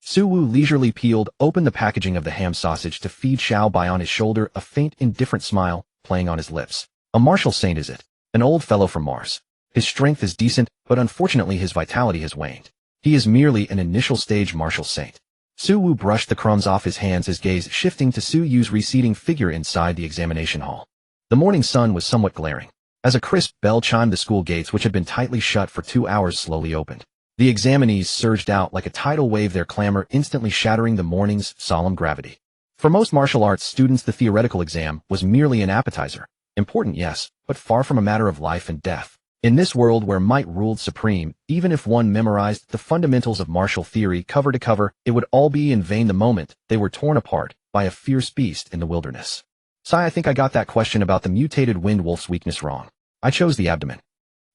Su Wu leisurely peeled open the packaging of the ham sausage to feed Xiao Bai on his shoulder, a faint, indifferent smile playing on his lips. A martial saint, is it? An old fellow from Mars. His strength is decent, but unfortunately his vitality has waned. He is merely an initial stage martial saint. Su Wu brushed the crumbs off his hands, his gaze shifting to Su Yu's receding figure inside the examination hall. The morning sun was somewhat glaring. As a crisp bell chimed, the school gates, which had been tightly shut for 2 hours, slowly opened. The examinees surged out like a tidal wave, their clamor instantly shattering the morning's solemn gravity. For most martial arts students, the theoretical exam was merely an appetizer. Important, yes, but far from a matter of life and death. In this world where might ruled supreme, even if one memorized the fundamentals of martial theory cover to cover, it would all be in vain the moment they were torn apart by a fierce beast in the wilderness. I think I got that question about the mutated wind wolf's weakness wrong. I chose the abdomen.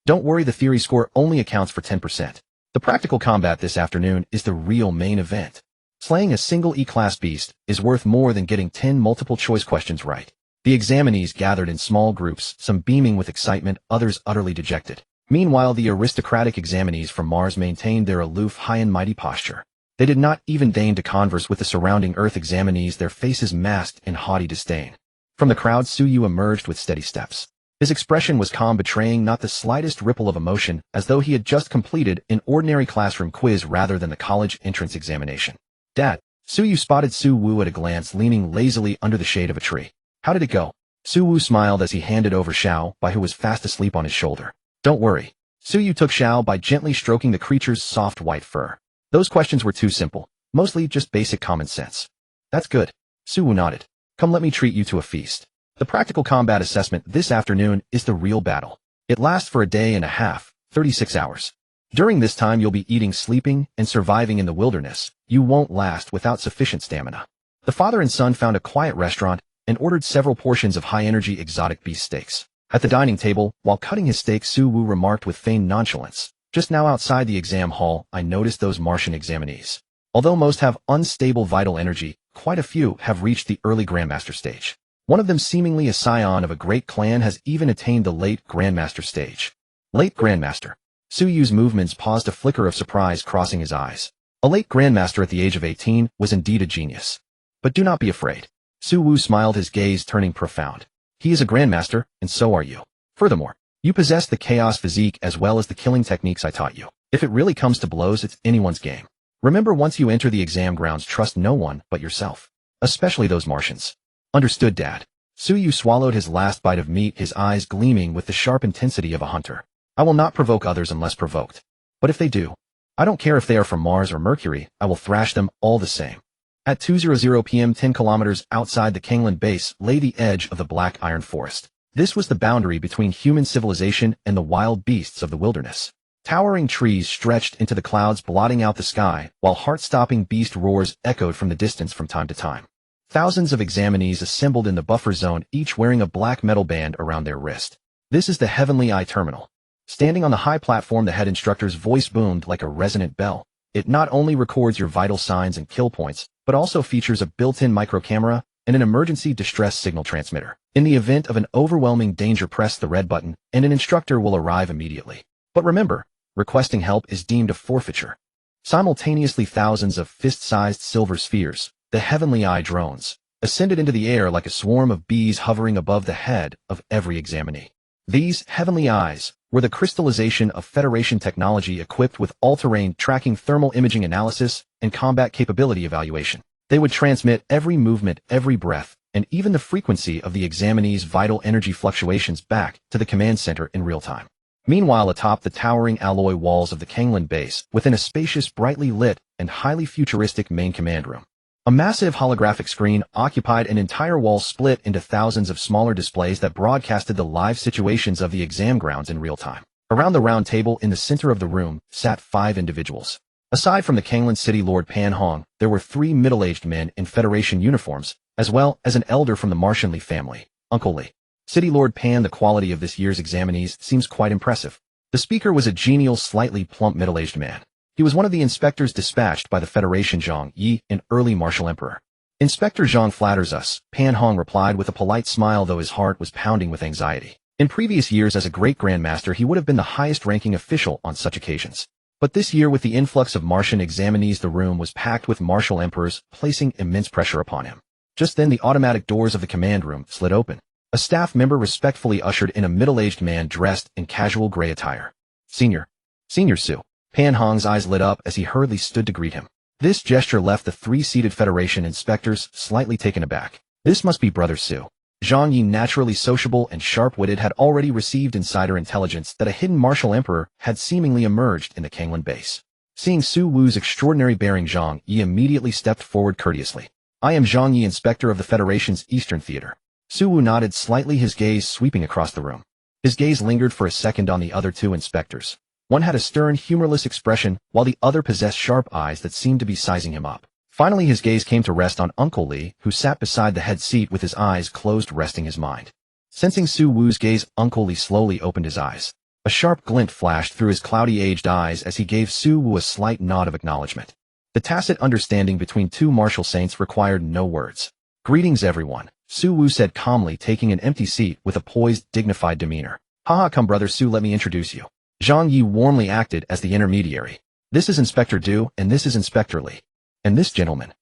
Don't worry, the theory score only accounts for 10%. The practical combat this afternoon is the real main event. Slaying a single E-class beast is worth more than getting 10 multiple-choice questions right. The examinees gathered in small groups, some beaming with excitement, others utterly dejected. Meanwhile, the aristocratic examinees from Mars maintained their aloof, high and mighty posture. They did not even deign to converse with the surrounding Earth examinees, their faces masked in haughty disdain. From the crowd, Suyu emerged with steady steps. His expression was calm, betraying not the slightest ripple of emotion, as though he had just completed an ordinary classroom quiz rather than the college entrance examination. Dad. Suyu spotted Su Wu at a glance, leaning lazily under the shade of a tree. How did it go? Su Wu smiled as he handed over Xiao Bai, who was fast asleep on his shoulder. Don't worry. Suyu took Xiao Bai, gently stroking the creature's soft white fur. Those questions were too simple, mostly just basic common sense. That's good. Su Wu nodded. Come, let me treat you to a feast. The practical combat assessment this afternoon is the real battle. It lasts for a day and a half, 36 hours. During this time you'll be eating, sleeping, and surviving in the wilderness. You won't last without sufficient stamina. The father and son found a quiet restaurant and ordered several portions of high-energy exotic beef steaks. At the dining table, while cutting his steak, Su Wu remarked with feigned nonchalance, "Just now outside the exam hall, I noticed those Martian examinees. Although most have unstable vital energy, quite a few have reached the early Grandmaster stage. One of them, seemingly a scion of a great clan, has even attained the late Grandmaster stage." Late Grandmaster. Su Yu's movements paused, a flicker of surprise crossing his eyes. A late Grandmaster at the age of 18 was indeed a genius. But do not be afraid. Su Wu smiled, his gaze turning profound. He is a Grandmaster, and so are you. Furthermore, you possess the chaos physique as well as the killing techniques I taught you. If it really comes to blows, it's anyone's game. Remember, once you enter the exam grounds, trust no one but yourself. Especially those Martians. Understood, Dad. Su Yu swallowed his last bite of meat, his eyes gleaming with the sharp intensity of a hunter. I will not provoke others unless provoked. But if they do, I don't care if they are from Mars or Mercury, I will thrash them all the same. At 2:00 p.m., 10 kilometers outside the Kangland base lay the edge of the Black Iron Forest. This was the boundary between human civilization and the wild beasts of the wilderness. Towering trees stretched into the clouds, blotting out the sky, while heart-stopping beast roars echoed from the distance from time to time. Thousands of examinees assembled in the buffer zone, each wearing a black metal band around their wrist. This is the Heavenly Eye Terminal. Standing on the high platform, the head instructor's voice boomed like a resonant bell. It not only records your vital signs and kill points, but also features a built-in micro-camera and an emergency distress signal transmitter. In the event of an overwhelming danger, press the red button, and an instructor will arrive immediately. But remember, requesting help is deemed a forfeiture. Simultaneously, thousands of fist-sized silver spheres, the Heavenly Eye drones, ascended into the air like a swarm of bees hovering above the head of every examinee. These Heavenly Eyes were the crystallization of Federation technology, equipped with all-terrain tracking, thermal imaging analysis, and combat capability evaluation. They would transmit every movement, every breath, and even the frequency of the examinee's vital energy fluctuations back to the command center in real time. Meanwhile, atop the towering alloy walls of the Kangland base, within a spacious, brightly lit, and highly futuristic main command room, a massive holographic screen occupied an entire wall, split into thousands of smaller displays that broadcasted the live situations of the exam grounds in real time. Around the round table in the center of the room sat 5 individuals. Aside from the Kangland City Lord Pan Hong, there were 3 middle-aged men in Federation uniforms, as well as an elder from the Martian Li family, Uncle Li. City Lord Pan, the quality of this year's examinees seems quite impressive. The speaker was a genial, slightly plump middle-aged man. He was one of the inspectors dispatched by the Federation, Zhang Yi, an early martial emperor. "Inspector Zhang flatters us," Pan Hong replied with a polite smile, though his heart was pounding with anxiety. In previous years, as a great Grandmaster, he would have been the highest-ranking official on such occasions. But this year, with the influx of Martian examinees, the room was packed with martial emperors, placing immense pressure upon him. Just then, the automatic doors of the command room slid open. A staff member respectfully ushered in a middle-aged man dressed in casual gray attire. Senior Su." Pan Hong's eyes lit up as he hurriedly stood to greet him. This gesture left the 3 seated Federation inspectors slightly taken aback. This must be Brother Su. Zhang Yi, naturally sociable and sharp-witted, had already received insider intelligence that a hidden martial emperor had seemingly emerged in the Kangland base. Seeing Su Wu's extraordinary bearing, Zhang Yi immediately stepped forward courteously. "I am Zhang Yi, inspector of the Federation's Eastern Theater." Su Wu nodded slightly, his gaze sweeping across the room. His gaze lingered for a second on the other 2 inspectors. One had a stern, humorless expression, while the other possessed sharp eyes that seemed to be sizing him up. Finally his gaze came to rest on Uncle Lee, who sat beside the head seat with his eyes closed, resting his mind. Sensing Su Wu's gaze, Uncle Lee slowly opened his eyes. A sharp glint flashed through his cloudy aged eyes as he gave Su Wu a slight nod of acknowledgement. The tacit understanding between two martial saints required no words. "Greetings everyone," Su Wu said calmly, taking an empty seat with a poised, dignified demeanor. "Haha, come brother Su, let me introduce you." Zhang Yi warmly acted as the intermediary. "This is Inspector Du, and this is Inspector Lee. And this gentleman."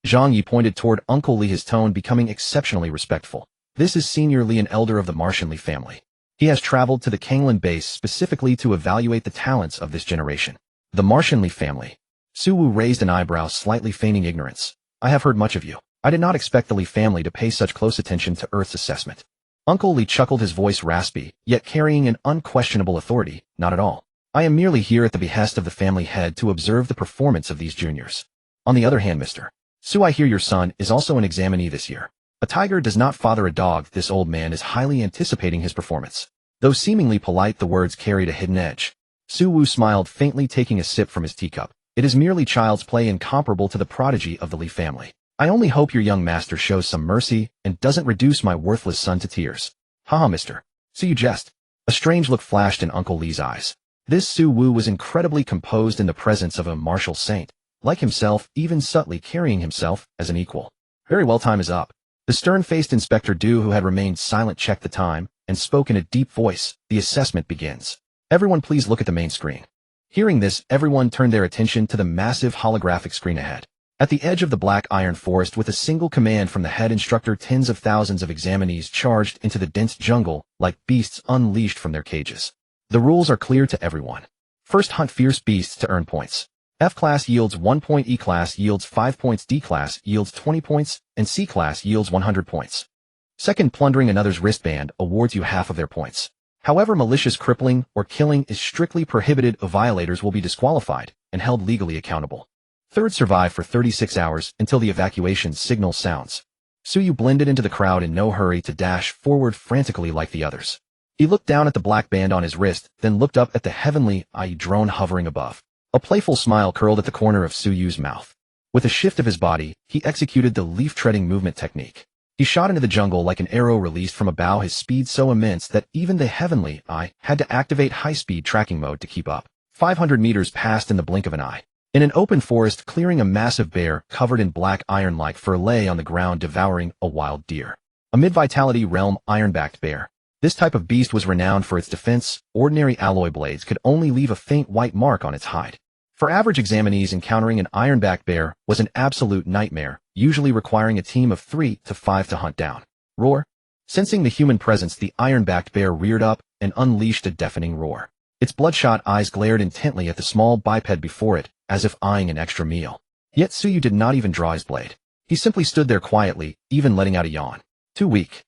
Zhang Yi pointed toward Uncle Lee, his tone becoming exceptionally respectful. "This is Senior Lee, an elder of the Martian Lee family. He has traveled to the Kanglan base specifically to evaluate the talents of this generation." The Martian Lee family. Su Wu raised an eyebrow, slightly feigning ignorance. "I have heard much of you. I did not expect the Lee family to pay such close attention to Earth's assessment." Uncle Lee chuckled, his voice raspy, yet carrying an unquestionable authority. "Not at all. I am merely here at the behest of the family head to observe the performance of these juniors. On the other hand, Mr. Su, I hear your son is also an examinee this year. A tiger does not father a dog. This old man is highly anticipating his performance." Though seemingly polite, the words carried a hidden edge. Su Wu smiled faintly, taking a sip from his teacup. "It is merely child's play, incomparable to the prodigy of the Lee family. I only hope your young master shows some mercy and doesn't reduce my worthless son to tears." "Haha, Mr. Su, you jest." A strange look flashed in Uncle Lee's eyes. This Su Wu was incredibly composed in the presence of a martial saint, like himself, even subtly carrying himself as an equal. "Very well, time is up." The stern-faced Inspector Du, who had remained silent, checked the time and spoke in a deep voice. "The assessment begins. Everyone please look at the main screen." Hearing this, everyone turned their attention to the massive holographic screen ahead. At the edge of the black iron forest, with a single command from the head instructor, tens of thousands of examinees charged into the dense jungle like beasts unleashed from their cages. The rules are clear to everyone. First, hunt fierce beasts to earn points. F-class yields 1 point, E-class yields 5 points, D-class yields 20 points, and C-class yields 100 points. Second, plundering another's wristband awards you half of their points. However, malicious crippling or killing is strictly prohibited. Violators will be disqualified and held legally accountable. Third, survive for 36 hours until the evacuation signal sounds. Su Yu blended into the crowd in no hurry to dash forward frantically like the others. He looked down at the black band on his wrist, then looked up at the heavenly eye drone hovering above. A playful smile curled at the corner of Su Yu's mouth. With a shift of his body, he executed the leaf-treading movement technique. He shot into the jungle like an arrow released from a bow, his speed so immense that even the heavenly eye had to activate high-speed tracking mode to keep up. 500 meters passed in the blink of an eye. In an open forest clearing, a massive bear covered in black iron like fur lay on the ground, devouring a wild deer. A mid-vitality realm iron-backed bear. This type of beast was renowned for its defense. Ordinary alloy blades could only leave a faint white mark on its hide. For average examinees, encountering an iron-backed bear was an absolute nightmare, usually requiring a team of 3 to 5 to hunt down. Roar. Sensing the human presence, the iron-backed bear reared up and unleashed a deafening roar. Its bloodshot eyes glared intently at the small biped before it, as if eyeing an extra meal. Yet Su Yu did not even draw his blade. He simply stood there quietly, even letting out a yawn. Too weak.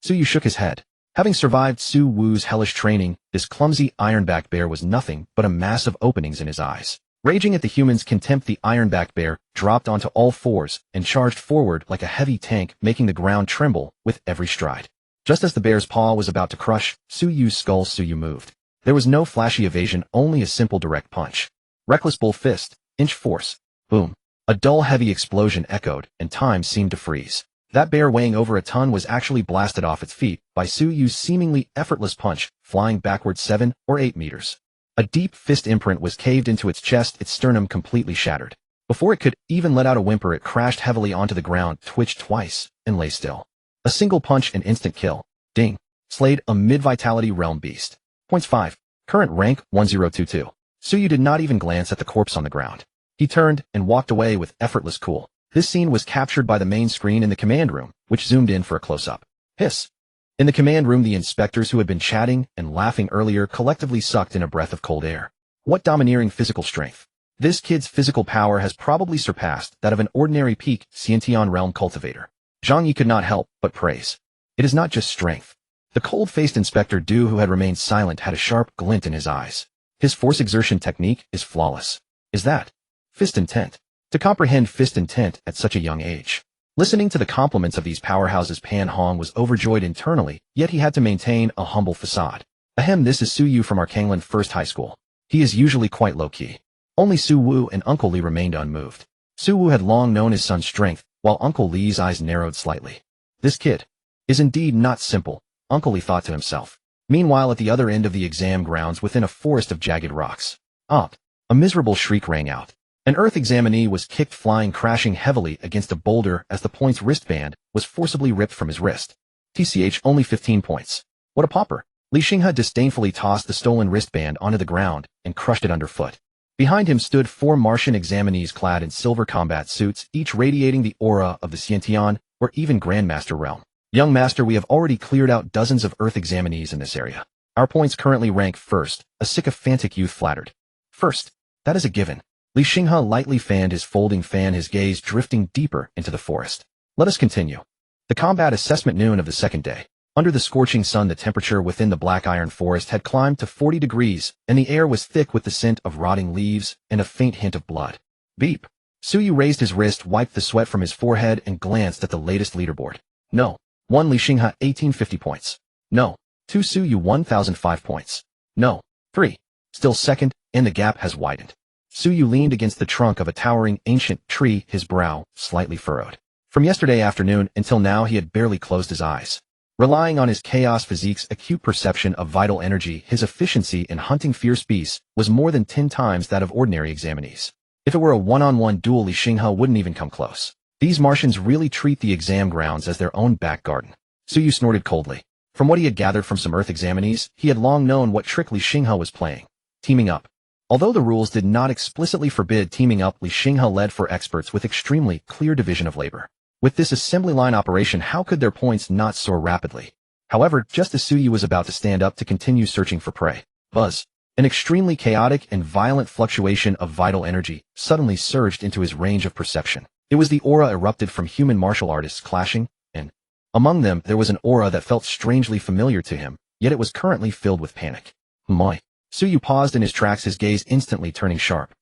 Su Yu shook his head. Having survived Su Wu's hellish training, this clumsy iron-backed bear was nothing but a mass of openings in his eyes. Raging at the humans' contempt, the iron-backed bear dropped onto all fours and charged forward like a heavy tank, making the ground tremble with every stride. Just as the bear's paw was about to crush Su Yu's skull, Su Yu moved. There was no flashy evasion, only a simple direct punch. Reckless bull fist, inch force. Boom. A dull, heavy explosion echoed, and time seemed to freeze. That bear, weighing over a ton, was actually blasted off its feet by Su Yu's seemingly effortless punch, flying backward 7 or 8 meters. A deep fist imprint was caved into its chest, its sternum completely shattered. Before it could even let out a whimper, it crashed heavily onto the ground, twitched twice, and lay still. A single punch and instant kill. Ding. Slayed a mid-vitality realm beast. Points 5. Current rank 1022. Su Yu did not even glance at the corpse on the ground. He turned and walked away with effortless cool. This scene was captured by the main screen in the command room, which zoomed in for a close-up. Hiss. In the command room, the inspectors who had been chatting and laughing earlier collectively sucked in a breath of cold air. What domineering physical strength. This kid's physical power has probably surpassed that of an ordinary peak Xiantian realm cultivator. Zhang Yi could not help but praise. It is not just strength. The cold-faced Inspector Du, who had remained silent, had a sharp glint in his eyes. His force exertion technique is flawless. Is that fist intent? To comprehend fist intent at such a young age. Listening to the compliments of these powerhouses, Pan Hong was overjoyed internally, yet he had to maintain a humble facade. Ahem, this is Su Yu from our Kanglan First High School. He is usually quite low-key. Only Su Wu and Uncle Lee remained unmoved. Su Wu had long known his son's strength, while Uncle Li's eyes narrowed slightly. This kid is indeed not simple, Uncle Li thought to himself. Meanwhile, at the other end of the exam grounds within a forest of jagged rocks, a miserable shriek rang out. An Earth examinee was kicked flying, crashing heavily against a boulder as the point's wristband was forcibly ripped from his wrist. TCH, only 15 points. What a pauper. Li Xinghe disdainfully tossed the stolen wristband onto the ground and crushed it underfoot. Behind him stood 4 Martian examinees clad in silver combat suits, each radiating the aura of the Xiantian or even Grandmaster realm. Young Master, we have already cleared out dozens of Earth examinees in this area. Our points currently rank first, a sycophantic youth flattered. First, that is a given. Li Xinghe lightly fanned his folding fan, his gaze drifting deeper into the forest. Let us continue. The combat assessment noon of the second day. Under the scorching sun, the temperature within the black iron forest had climbed to 40 degrees, and the air was thick with the scent of rotting leaves and a faint hint of blood. Beep. Su Yu raised his wrist, wiped the sweat from his forehead, and glanced at the latest leaderboard. No. 1 Li Xinghe, 1850 points. No. 2 Su Yu, 1005 points. No. 3. Still second, and the gap has widened. Su Yu leaned against the trunk of a towering ancient tree, his brow slightly furrowed. From yesterday afternoon until now he had barely closed his eyes. Relying on his chaos physique's acute perception of vital energy, his efficiency in hunting fierce beasts was more than 10 times that of ordinary examinees. If it were a one-on-one duel, Li Xinghe wouldn't even come close. These Martians really treat the exam grounds as their own back garden. Su Yu snorted coldly. From what he had gathered from some Earth examinees, he had long known what trick Li Xinghe was playing. Teaming up. Although the rules did not explicitly forbid teaming up, Li Xinghe led for experts with extremely clear division of labor. With this assembly line operation, how could their points not soar rapidly? However, just as Su Yu was about to stand up to continue searching for prey, buzz, an extremely chaotic and violent fluctuation of vital energy suddenly surged into his range of perception. It was the aura erupted from human martial artists clashing, and among them there was an aura that felt strangely familiar to him, yet it was currently filled with panic. My. Su Yu paused in his tracks, his gaze instantly turning sharp.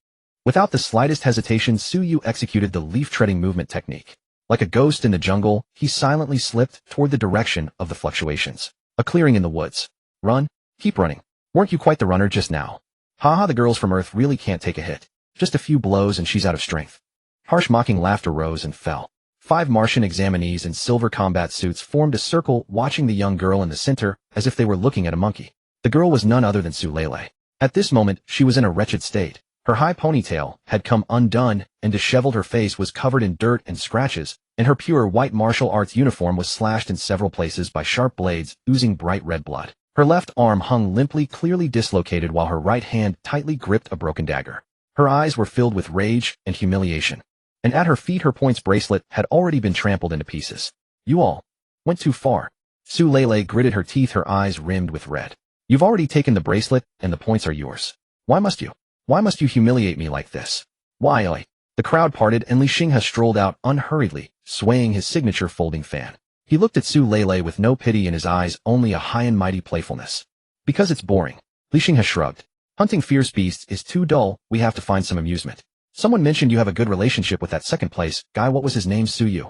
Without the slightest hesitation, Su Yu executed the leaf-treading movement technique. Like a ghost in the jungle, he silently slipped toward the direction of the fluctuations. A clearing in the woods. Run. Keep running. Weren't you quite the runner just now? Haha, the girls from Earth really can't take a hit. Just a few blows and she's out of strength. Harsh mocking laughter rose and fell. 5 Martian examinees in silver combat suits formed a circle, watching the young girl in the center as if they were looking at a monkey. The girl was none other than Su Lele. At this moment, she was in a wretched state. Her high ponytail had come undone, and disheveled her face was covered in dirt and scratches, and her pure white martial arts uniform was slashed in several places by sharp blades, oozing bright red blood. Her left arm hung limply, clearly dislocated, while her right hand tightly gripped a broken dagger. Her eyes were filled with rage and humiliation. And at her feet her points bracelet had already been trampled into pieces. You all went too far. Su Lele gritted her teeth, her eyes rimmed with red. You've already taken the bracelet, and the points are yours. Why must you? Why must you humiliate me like this? Why, oi? The crowd parted and Li Xinghe strolled out unhurriedly, swaying his signature folding fan. He looked at Su Lele with no pity in his eyes, only a high and mighty playfulness. Because it's boring. Li Xinghe shrugged. Hunting fierce beasts is too dull, we have to find some amusement. Someone mentioned you have a good relationship with that second place guy. What was his name? Su Yu.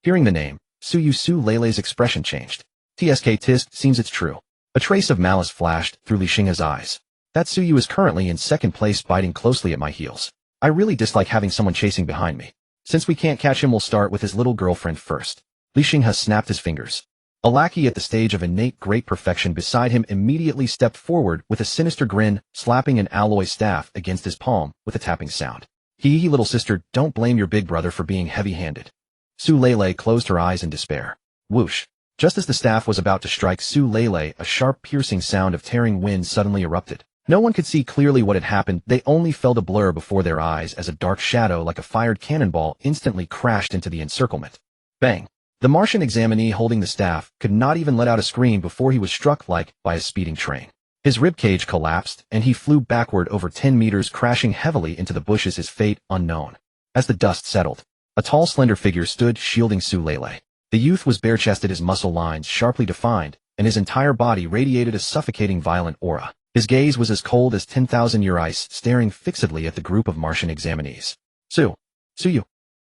Hearing the name, Su Lele's expression changed. TSK tisk, seems it's true. A trace of malice flashed through Li Xinghe's eyes. That Su Yu is currently in second place, biting closely at my heels. I really dislike having someone chasing behind me. Since we can't catch him, we'll start with his little girlfriend first. Li Xinghe snapped his fingers. A lackey at the stage of innate great perfection beside him immediately stepped forward with a sinister grin, slapping an alloy staff against his palm with a tapping sound. Hee, little sister, don't blame your big brother for being heavy-handed. Su Lele closed her eyes in despair. Whoosh. Just as the staff was about to strike Su Lele, a sharp piercing sound of tearing wind suddenly erupted. No one could see clearly what had happened, they only felt a blur before their eyes as a dark shadow like a fired cannonball instantly crashed into the encirclement. Bang! The Martian examinee holding the staff could not even let out a scream before he was struck like by a speeding train. His ribcage collapsed, and he flew backward over 10 meters, crashing heavily into the bushes, his fate unknown. As the dust settled, a tall, slender figure stood shielding Su Lele. The youth was bare-chested, his muscle lines sharply defined, and his entire body radiated a suffocating violent aura. His gaze was as cold as 10,000-year ice, staring fixedly at the group of Martian examinees. Su Yu.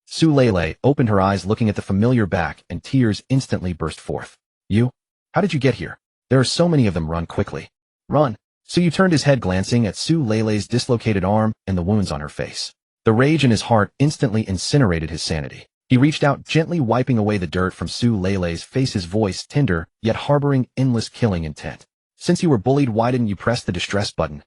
Su Lele opened her eyes, looking at the familiar back, and tears instantly burst forth. You? How did you get here? There are so many of them. Run quickly. Run. Su Yu turned his head, glancing at Su Lele's dislocated arm and the wounds on her face. The rage in his heart instantly incinerated his sanity. He reached out, gently wiping away the dirt from Su Leilei's face, his voice tender, yet harboring endless killing intent. Since you were bullied, why didn't you press the distress button?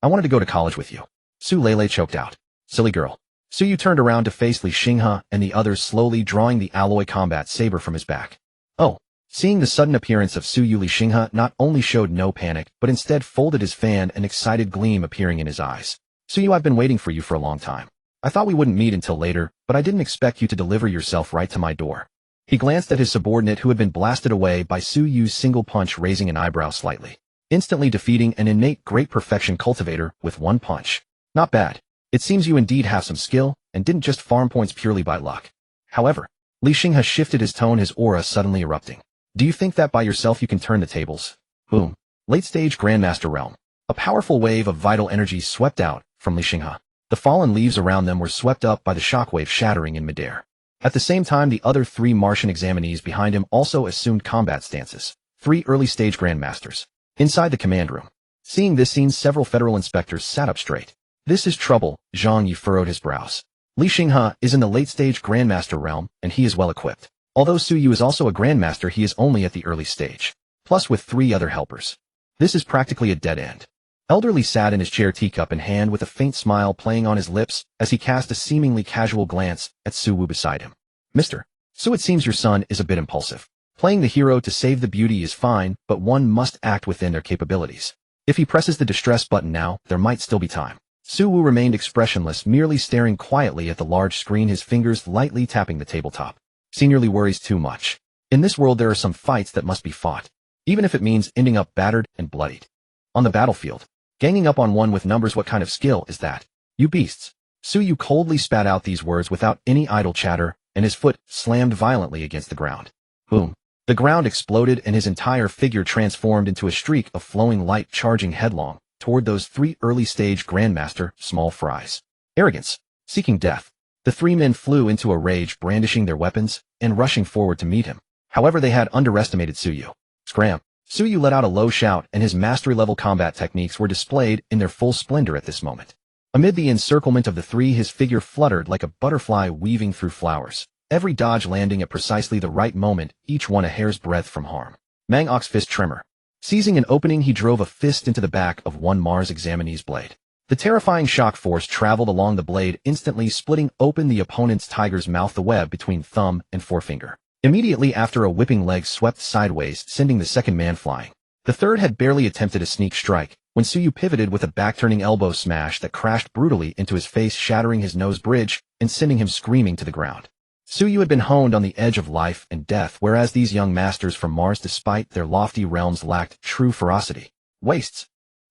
I wanted to go to college with you. Su Leilei choked out. Silly girl. Su Yu turned around to face Li Xinghe and the others, slowly drawing the alloy combat saber from his back. Oh. Seeing the sudden appearance of Su Yu, Li Xinghe not only showed no panic, but instead folded his fan, an excited gleam appearing in his eyes. Su Yu, I've been waiting for you for a long time. I thought we wouldn't meet until later, but I didn't expect you to deliver yourself right to my door. He glanced at his subordinate, who had been blasted away by Su Yu's single punch, raising an eyebrow slightly. Instantly defeating an innate great perfection cultivator with one punch. Not bad. It seems you indeed have some skill, and didn't just farm points purely by luck. However, Li Xinghe shifted his tone, his aura suddenly erupting. Do you think that by yourself you can turn the tables? Boom. Late-stage Grandmaster realm. A powerful wave of vital energy swept out from Li Xinghe. The fallen leaves around them were swept up by the shockwave, shattering in midair. At the same time, the other three Martian examinees behind him also assumed combat stances. 3 early-stage Grandmasters. Inside the command room. Seeing this scene, several federal inspectors sat up straight. This is trouble. Zhang Yi furrowed his brows. Li Xinghe is in the late-stage Grandmaster realm, and he is well equipped. Although Su Yu is also a Grandmaster, he is only at the early stage. Plus with 3 other helpers. This is practically a dead end. Elderly sat in his chair, teacup in hand, with a faint smile playing on his lips as he cast a seemingly casual glance at Su Wu beside him. Mr. Su, it seems your son is a bit impulsive. Playing the hero to save the beauty is fine, but one must act within their capabilities. If he presses the distress button now, there might still be time. Su Wu remained expressionless, merely staring quietly at the large screen, his fingers lightly tapping the tabletop. Seniorly worries too much. In this world there are some fights that must be fought, even if it means ending up battered and bloodied. On the battlefield. Ganging up on one with numbers, what kind of skill is that? You beasts. Su Yu coldly spat out these words without any idle chatter, and his foot slammed violently against the ground. Boom. The ground exploded and his entire figure transformed into a streak of flowing light, charging headlong toward those 3 early-stage Grandmaster small fries. Arrogance. Seeking death. The 3 men flew into a rage, brandishing their weapons and rushing forward to meet him. However, they had underestimated Su Yu. Scram. Su Yu let out a low shout, and his mastery-level combat techniques were displayed in their full splendor at this moment. Amid the encirclement of the 3, his figure fluttered like a butterfly weaving through flowers, every dodge landing at precisely the right moment, each one a hair's breadth from harm. Mang Ok's fist tremor. Seizing an opening, he drove a fist into the back of one Mars examinee's blade. The terrifying shock force traveled along the blade, instantly splitting open the opponent's tiger's mouth, the web between thumb and forefinger. Immediately after, a whipping leg swept sideways, sending the second man flying. The third had barely attempted a sneak strike when Su Yu pivoted with a back-turning elbow smash that crashed brutally into his face, shattering his nose bridge and sending him screaming to the ground. Su Yu had been honed on the edge of life and death, whereas these young masters from Mars, despite their lofty realms, lacked true ferocity. Wastes.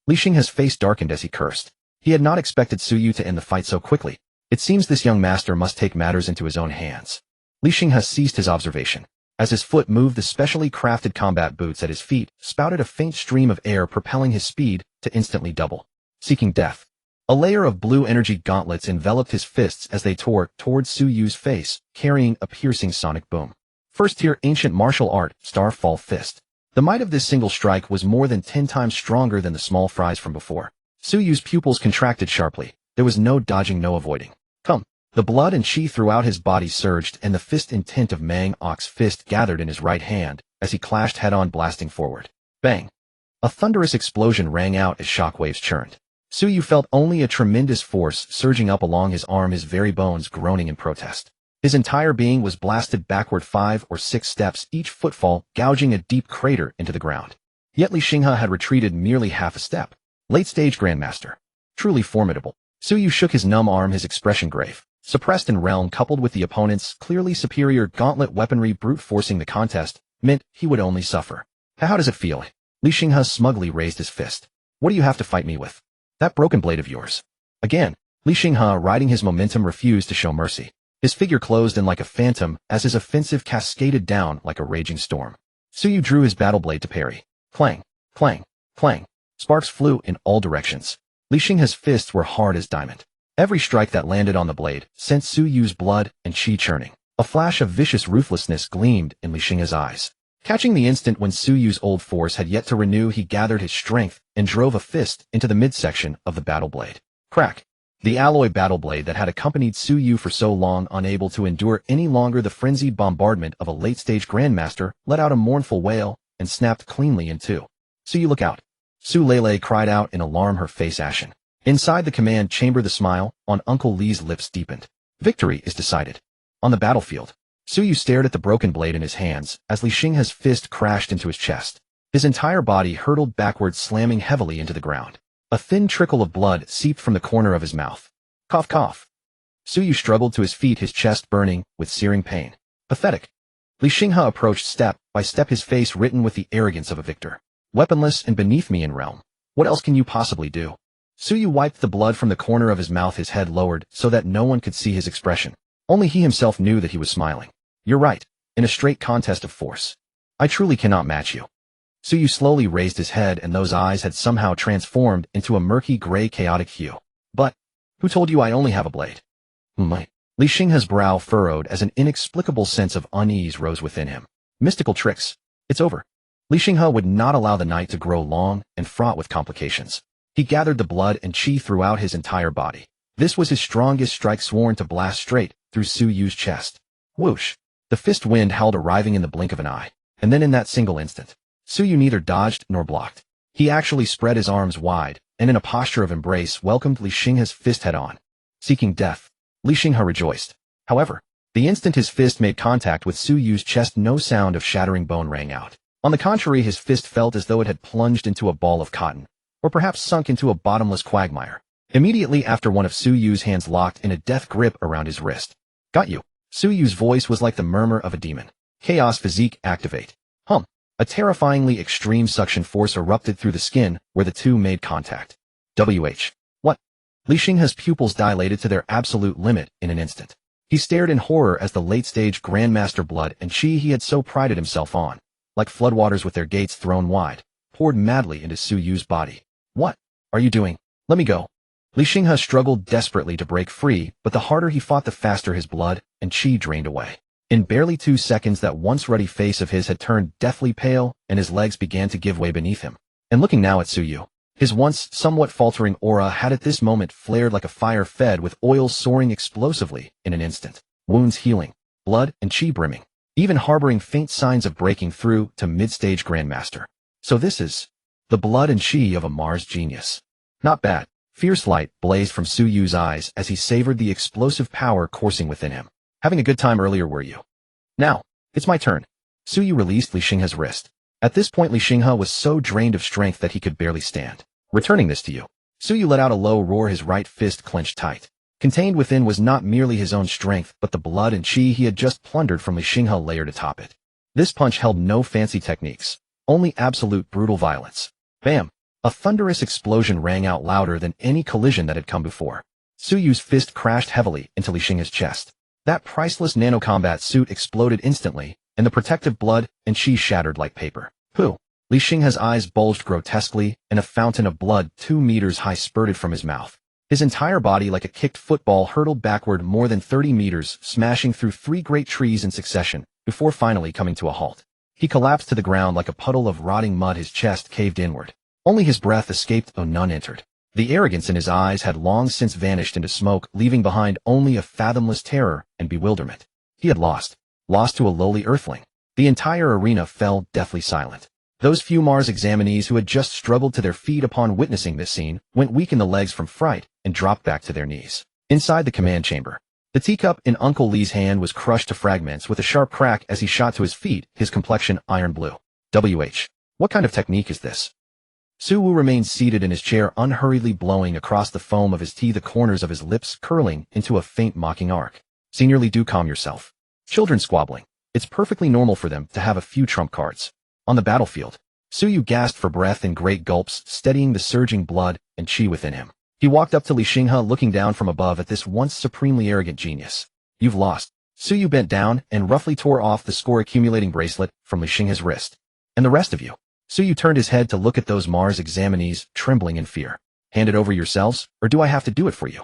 Li Xinghe's face darkened as he cursed. He had not expected Su Yu to end the fight so quickly. It seems this young master must take matters into his own hands. Li Xinghe ceased his observation. As his foot moved, the specially crafted combat boots at his feet spouted a faint stream of air, propelling his speed to instantly double. Seeking death. A layer of blue energy gauntlets enveloped his fists as they tore towards Su Yu's face, carrying a piercing sonic boom. First-tier ancient martial art, Starfall Fist. The might of this single strike was more than 10 times stronger than the small fries from before. Su Yu's pupils contracted sharply. There was no dodging, no avoiding. Come. The blood and chi throughout his body surged, and the fist intent of Mang Ok's fist gathered in his right hand as he clashed head-on, blasting forward. Bang! A thunderous explosion rang out as shockwaves churned. Su Yu felt only a tremendous force surging up along his arm, his very bones groaning in protest. His entire being was blasted backward 5 or 6 steps, each footfall gouging a deep crater into the ground. Yet Li Xinghe had retreated merely half a step. Late-stage Grandmaster. Truly formidable. Su Yu shook his numb arm, his expression grave. Suppressed in realm, coupled with the opponent's clearly superior gauntlet weaponry brute forcing the contest, meant he would only suffer. How does it feel? Li Xinghe smugly raised his fist. What do you have to fight me with? That broken blade of yours. Again, Li Xinghe, riding his momentum, refused to show mercy. His figure closed in like a phantom as his offensive cascaded down like a raging storm. Su Yu drew his battle blade to parry. Clang, clang, clang. Sparks flew in all directions. Li Xinghe's fists were hard as diamond. Every strike that landed on the blade sent Su Yu's blood and chi churning. A flash of vicious ruthlessness gleamed in Li Xinghe's eyes. Catching the instant when Su Yu's old force had yet to renew, he gathered his strength and drove a fist into the midsection of the battle blade. Crack! The alloy battle blade that had accompanied Su Yu for so long, unable to endure any longer the frenzied bombardment of a late-stage Grandmaster, let out a mournful wail and snapped cleanly in two. Su Yu, look out! Su Lele cried out in alarm, her face ashen. Inside the command chamber, the smile on Uncle Lee's lips deepened. Victory is decided. On the battlefield, Su Yu stared at the broken blade in his hands as Li Xinghe's fist crashed into his chest. His entire body hurtled backward, slamming heavily into the ground. A thin trickle of blood seeped from the corner of his mouth. Cough, cough. Su Yu struggled to his feet, his chest burning with searing pain. Pathetic. Li Xinghe approached step by step, his face written with the arrogance of a victor. Weaponless and beneath me in realm. What else can you possibly do? Su Yu wiped the blood from the corner of his mouth, his head lowered so that no one could see his expression. Only he himself knew that he was smiling. You're right. In a straight contest of force, I truly cannot match you. Su Yu slowly raised his head, and those eyes had somehow transformed into a murky gray chaotic hue. But, who told you I only have a blade? Li Xinghe's brow furrowed as an inexplicable sense of unease rose within him. Mystical tricks. It's over. Li Xinghe would not allow the night to grow long and fraught with complications. He gathered the blood and chi throughout his entire body. This was his strongest strike, sworn to blast straight through Su Yu's chest. Whoosh! The fist wind howled, arriving in the blink of an eye. And then in that single instant, Su Yu neither dodged nor blocked. He actually spread his arms wide, and in a posture of embrace welcomed Li Xinghe's fist head-on. Seeking death, Li Xinghe rejoiced. However, the instant his fist made contact with Su Yu's chest, no sound of shattering bone rang out. On the contrary, his fist felt as though it had plunged into a ball of cotton, or perhaps sunk into a bottomless quagmire. Immediately after, one of Su Yu's hands locked in a death grip around his wrist. Got you. Su Yu's voice was like the murmur of a demon. Chaos physique activate. Hum. A terrifyingly extreme suction force erupted through the skin where the two made contact. What? Li Xinghe's pupils dilated to their absolute limit in an instant. He stared in horror as the late-stage Grandmaster blood and chi he had so prided himself on, like floodwaters with their gates thrown wide, poured madly into Su Yu's body. What are you doing? Let me go. Li Xinghe struggled desperately to break free, but the harder he fought, the faster his blood and chi drained away. In barely 2 seconds, that once ruddy face of his had turned deathly pale, and his legs began to give way beneath him. And looking now at Su Yu, his once somewhat faltering aura had at this moment flared like a fire fed with oil, soaring explosively in an instant. Wounds healing, blood and chi brimming, even harboring faint signs of breaking through to mid-stage Grandmaster. So this is the blood and chi of a Mars genius. Not bad. Fierce light blazed from Su Yu's eyes as he savored the explosive power coursing within him. Having a good time earlier, were you? Now, it's my turn. Su Yu released Li Xinghe's wrist. At this point, Li Xinghe was so drained of strength that he could barely stand. Returning this to you. Su Yu let out a low roar, his right fist clenched tight. Contained within was not merely his own strength, but the blood and chi he had just plundered from Li Xinghe layered atop it. This punch held no fancy techniques, only absolute brutal violence. Bam! A thunderous explosion rang out, louder than any collision that had come before. Su Yu's fist crashed heavily into Li Xinghe's chest. That priceless nanocombat suit exploded instantly, and the protective blood and chi shattered like paper. Pooh! Li Xinghe's eyes bulged grotesquely, and a fountain of blood 2 meters high spurted from his mouth. His entire body, like a kicked football, hurtled backward more than 30 meters, smashing through 3 great trees in succession, before finally coming to a halt. He collapsed to the ground like a puddle of rotting mud, his chest caved inward. Only his breath escaped, though none entered. The arrogance in his eyes had long since vanished into smoke, leaving behind only a fathomless terror and bewilderment. He had lost to a lowly earthling. The entire arena fell deathly silent. Those few Mars examinees who had just struggled to their feet upon witnessing this scene went weak in the legs from fright and dropped back to their knees. Inside the command chamber, the teacup in Uncle Lee's hand was crushed to fragments with a sharp crack as he shot to his feet, his complexion iron blue. What kind of technique is this? Su Wu remained seated in his chair, unhurriedly blowing across the foam of his tea, the corners of his lips curling into a faint mocking arc. Senior Lee, do calm yourself. Children squabbling. It's perfectly normal for them to have a few trump cards. On the battlefield, Su Yu gasped for breath in great gulps, steadying the surging blood and chi within him. He walked up to Li Xinghe, looking down from above at this once supremely arrogant genius. You've lost. Su Yu bent down and roughly tore off the score-accumulating bracelet from Li Xinghe's wrist. And the rest of you? Su Yu turned his head to look at those Mars examinees, trembling in fear. Hand it over yourselves, or do I have to do it for you?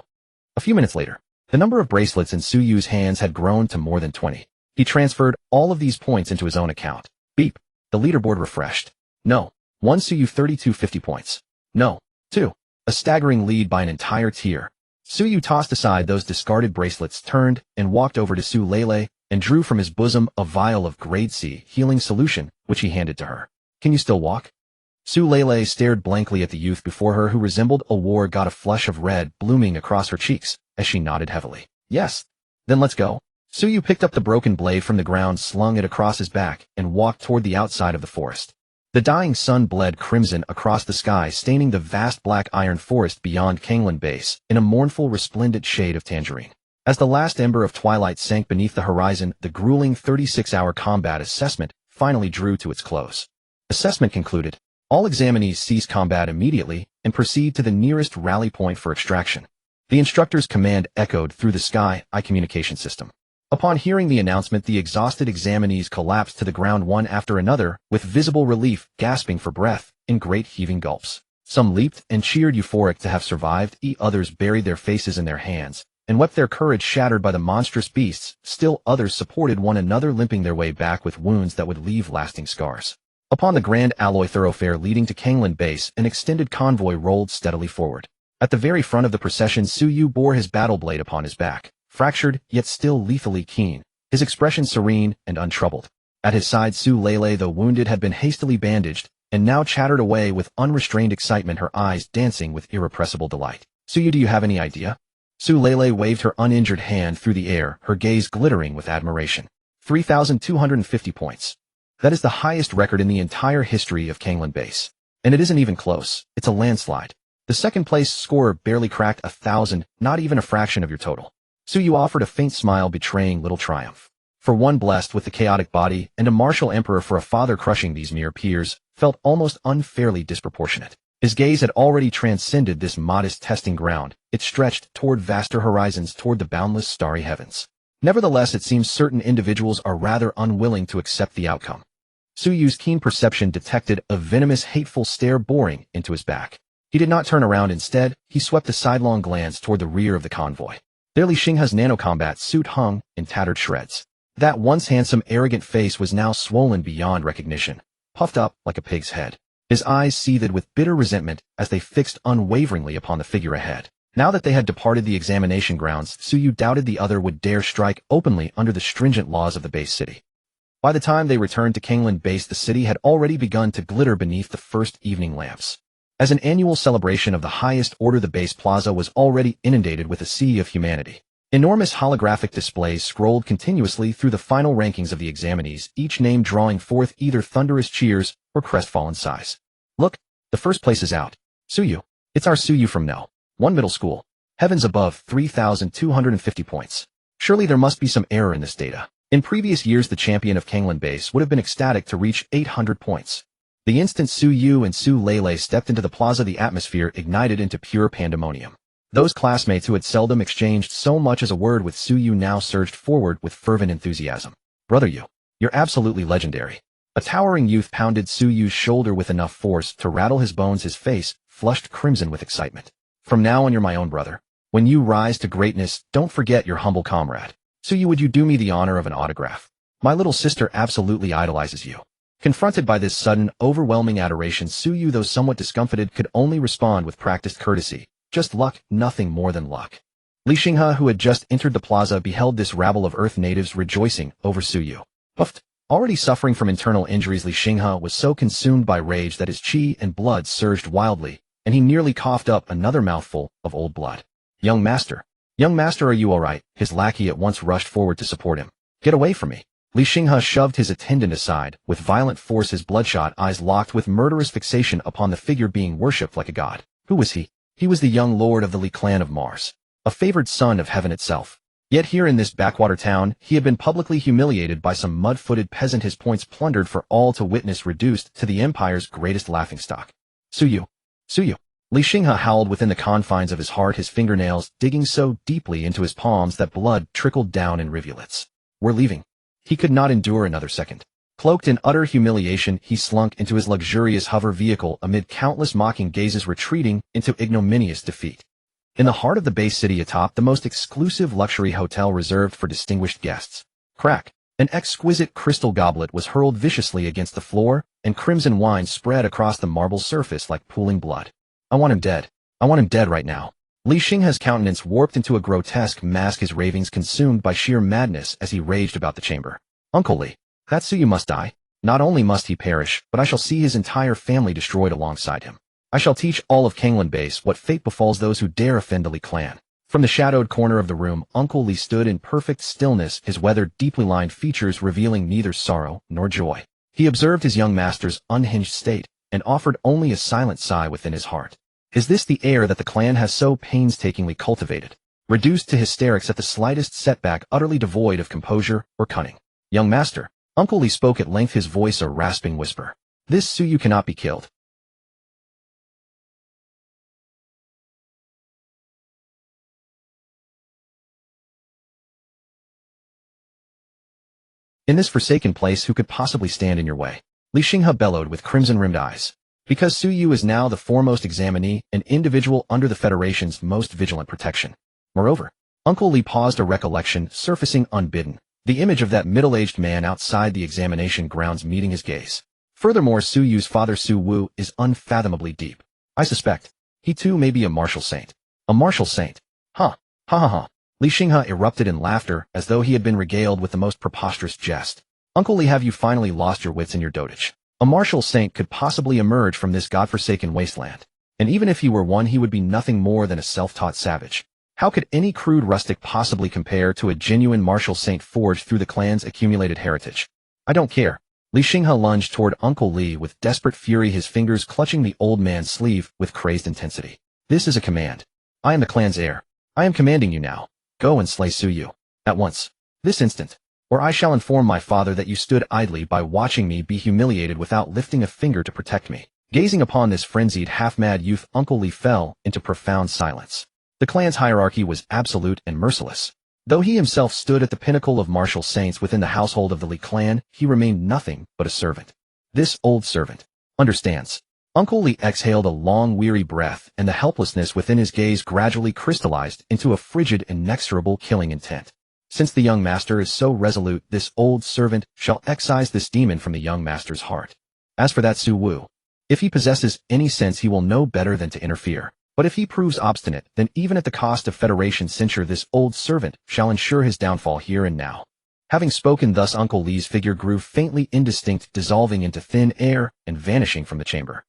A few minutes later, the number of bracelets in Su Yu's hands had grown to more than 20. He transferred all of these points into his own account. Beep. The leaderboard refreshed. No. 1 Su Yu 3250 points. No. 2. A staggering lead by an entire tier. Suyu tossed aside those discarded bracelets, turned, and walked over to Su Lele, and drew from his bosom a vial of grade C healing solution, which he handed to her. Can you still walk? Su Lele stared blankly at the youth before her who resembled a war god, a flush of red blooming across her cheeks, as she nodded heavily. Yes. Then let's go. Suyu picked up the broken blade from the ground, slung it across his back, and walked toward the outside of the forest. The dying sun bled crimson across the sky, staining the vast black iron forest beyond Kanglan Base in a mournful, resplendent shade of tangerine. As the last ember of twilight sank beneath the horizon, the grueling 36-hour combat assessment finally drew to its close. Assessment concluded. All examinees cease combat immediately and proceed to the nearest rally point for extraction. The instructor's command echoed through the sky-eye communication system. Upon hearing the announcement, the exhausted examinees collapsed to the ground one after another, with visible relief, gasping for breath, in great heaving gulps. Some leaped and cheered euphoric to have survived, others buried their faces in their hands, and wept their courage shattered by the monstrous beasts. Still others supported one another, limping their way back with wounds that would leave lasting scars. Upon the grand alloy thoroughfare leading to Kanglan Base, an extended convoy rolled steadily forward. At the very front of the procession, Suyu bore his battle blade upon his back, fractured, yet still lethally keen, his expression serene and untroubled. At his side, Su Lele, though wounded, had been hastily bandaged, and now chattered away with unrestrained excitement, her eyes dancing with irrepressible delight. Suyu, do you have any idea? Su Lele waved her uninjured hand through the air, her gaze glittering with admiration. 3,250 points. That is the highest record in the entire history of Kanglan Base. And it isn't even close. It's a landslide. The second-place scorer barely cracked 1,000, not even a fraction of your total. Suyu offered a faint smile, betraying little triumph. For one blessed with the chaotic body and a martial emperor for a father, crushing these mere peers felt almost unfairly disproportionate. His gaze had already transcended this modest testing ground. It stretched toward vaster horizons, toward the boundless starry heavens. Nevertheless, it seems certain individuals are rather unwilling to accept the outcome. Suyu's keen perception detected a venomous, hateful stare boring into his back. He did not turn around. Instead, he swept a sidelong glance toward the rear of the convoy. There Li Xinghe's nanocombat suit hung in tattered shreds. That once handsome, arrogant face was now swollen beyond recognition, puffed up like a pig's head. His eyes seethed with bitter resentment as they fixed unwaveringly upon the figure ahead. Now that they had departed the examination grounds, Suyu doubted the other would dare strike openly under the stringent laws of the base city. By the time they returned to Kanglan Base, the city had already begun to glitter beneath the first evening lamps. As an annual celebration of the highest order, the base plaza was already inundated with a sea of humanity. Enormous holographic displays scrolled continuously through the final rankings of the examinees, each name drawing forth either thunderous cheers or crestfallen sighs. Look, the first place is out. Suyu. It's our Suyu from No. 1 middle school. Heavens above, 3,250 points. Surely there must be some error in this data. In previous years, the champion of Kanglan Base would have been ecstatic to reach 800 points. The instant Suyu and Su Lele stepped into the plaza, the atmosphere ignited into pure pandemonium. Those classmates who had seldom exchanged so much as a word with Suyu now surged forward with fervent enthusiasm. Brother Yu, you're absolutely legendary. A towering youth pounded Suyu's shoulder with enough force to rattle his bones, his face flushed crimson with excitement. From now on, you're my own brother. When you rise to greatness, don't forget your humble comrade. Suyu, would you do me the honor of an autograph? My little sister absolutely idolizes you. Confronted by this sudden, overwhelming adoration, Suyu, though somewhat discomfited, could only respond with practiced courtesy. Just luck, nothing more than luck. Li Xinghe, who had just entered the plaza, beheld this rabble of Earth natives rejoicing over Suyu. Puffed. Already suffering from internal injuries, Li Xinghe was so consumed by rage that his chi and blood surged wildly, and he nearly coughed up another mouthful of old blood. Young master, are you all right? His lackey at once rushed forward to support him. Get away from me. Li Xinghe shoved his attendant aside with violent force, his bloodshot eyes locked with murderous fixation upon the figure being worshipped like a god. Who was he? He was the young lord of the Li clan of Mars, a favored son of heaven itself. Yet here in this backwater town, he had been publicly humiliated by some mud-footed peasant, his points plundered for all to witness, reduced to the empire's greatest laughingstock. Suyu. Li Xinghe howled within the confines of his heart, his fingernails digging so deeply into his palms that blood trickled down in rivulets. We're leaving. He could not endure another second. Cloaked in utter humiliation, he slunk into his luxurious hover vehicle amid countless mocking gazes, retreating into ignominious defeat. In the heart of the base city, atop the most exclusive luxury hotel reserved for distinguished guests. Crack! An exquisite crystal goblet was hurled viciously against the floor, and crimson wine spread across the marble surface like pooling blood. I want him dead. I want him dead right now. Li Xinghe's countenance warped into a grotesque mask, his ravings consumed by sheer madness as he raged about the chamber. Uncle Li, that Suyu must die. Not only must he perish, but I shall see his entire family destroyed alongside him. I shall teach all of Kanglan Base what fate befalls those who dare offend the Li clan. From the shadowed corner of the room, Uncle Li stood in perfect stillness, his weathered, deeply lined features revealing neither sorrow nor joy. He observed his young master's unhinged state and offered only a silent sigh within his heart. Is this the heir that the clan has so painstakingly cultivated? Reduced to hysterics at the slightest setback, utterly devoid of composure or cunning. Young master, Uncle Li spoke at length, his voice a rasping whisper. This Suyu cannot be killed. In this forsaken place, who could possibly stand in your way? Li Xinghe bellowed with crimson-rimmed eyes. Because Suyu is now the foremost examinee, an individual under the Federation's most vigilant protection. Moreover, Uncle Li paused, a recollection surfacing unbidden. The image of that middle-aged man outside the examination grounds meeting his gaze. Furthermore, Suyu's father Su Wu is unfathomably deep. I suspect he too may be a martial saint. A martial saint? Huh. Ha ha ha. Li Xinghe erupted in laughter as though he had been regaled with the most preposterous jest. Uncle Li, have you finally lost your wits in your dotage? A martial saint could possibly emerge from this godforsaken wasteland. And even if he were one, he would be nothing more than a self-taught savage. How could any crude rustic possibly compare to a genuine martial saint forged through the clan's accumulated heritage? I don't care. Li Xinghe lunged toward Uncle Li with desperate fury, his fingers clutching the old man's sleeve with crazed intensity. This is a command. I am the clan's heir. I am commanding you now. Go and slay Suyu. At once. This instant. Or I shall inform my father that you stood idly by watching me be humiliated without lifting a finger to protect me. Gazing upon this frenzied, half-mad youth, Uncle Li fell into profound silence. The clan's hierarchy was absolute and merciless. Though he himself stood at the pinnacle of martial saints within the household of the Li clan, he remained nothing but a servant. This old servant understands. Uncle Li exhaled a long, weary breath, and the helplessness within his gaze gradually crystallized into a frigid, inexorable killing intent. Since the young master is so resolute, this old servant shall excise this demon from the young master's heart. As for that Su Wu, if he possesses any sense, he will know better than to interfere. But if he proves obstinate, then even at the cost of Federation censure, this old servant shall ensure his downfall here and now. Having spoken thus, Uncle Li's figure grew faintly indistinct, dissolving into thin air and vanishing from the chamber.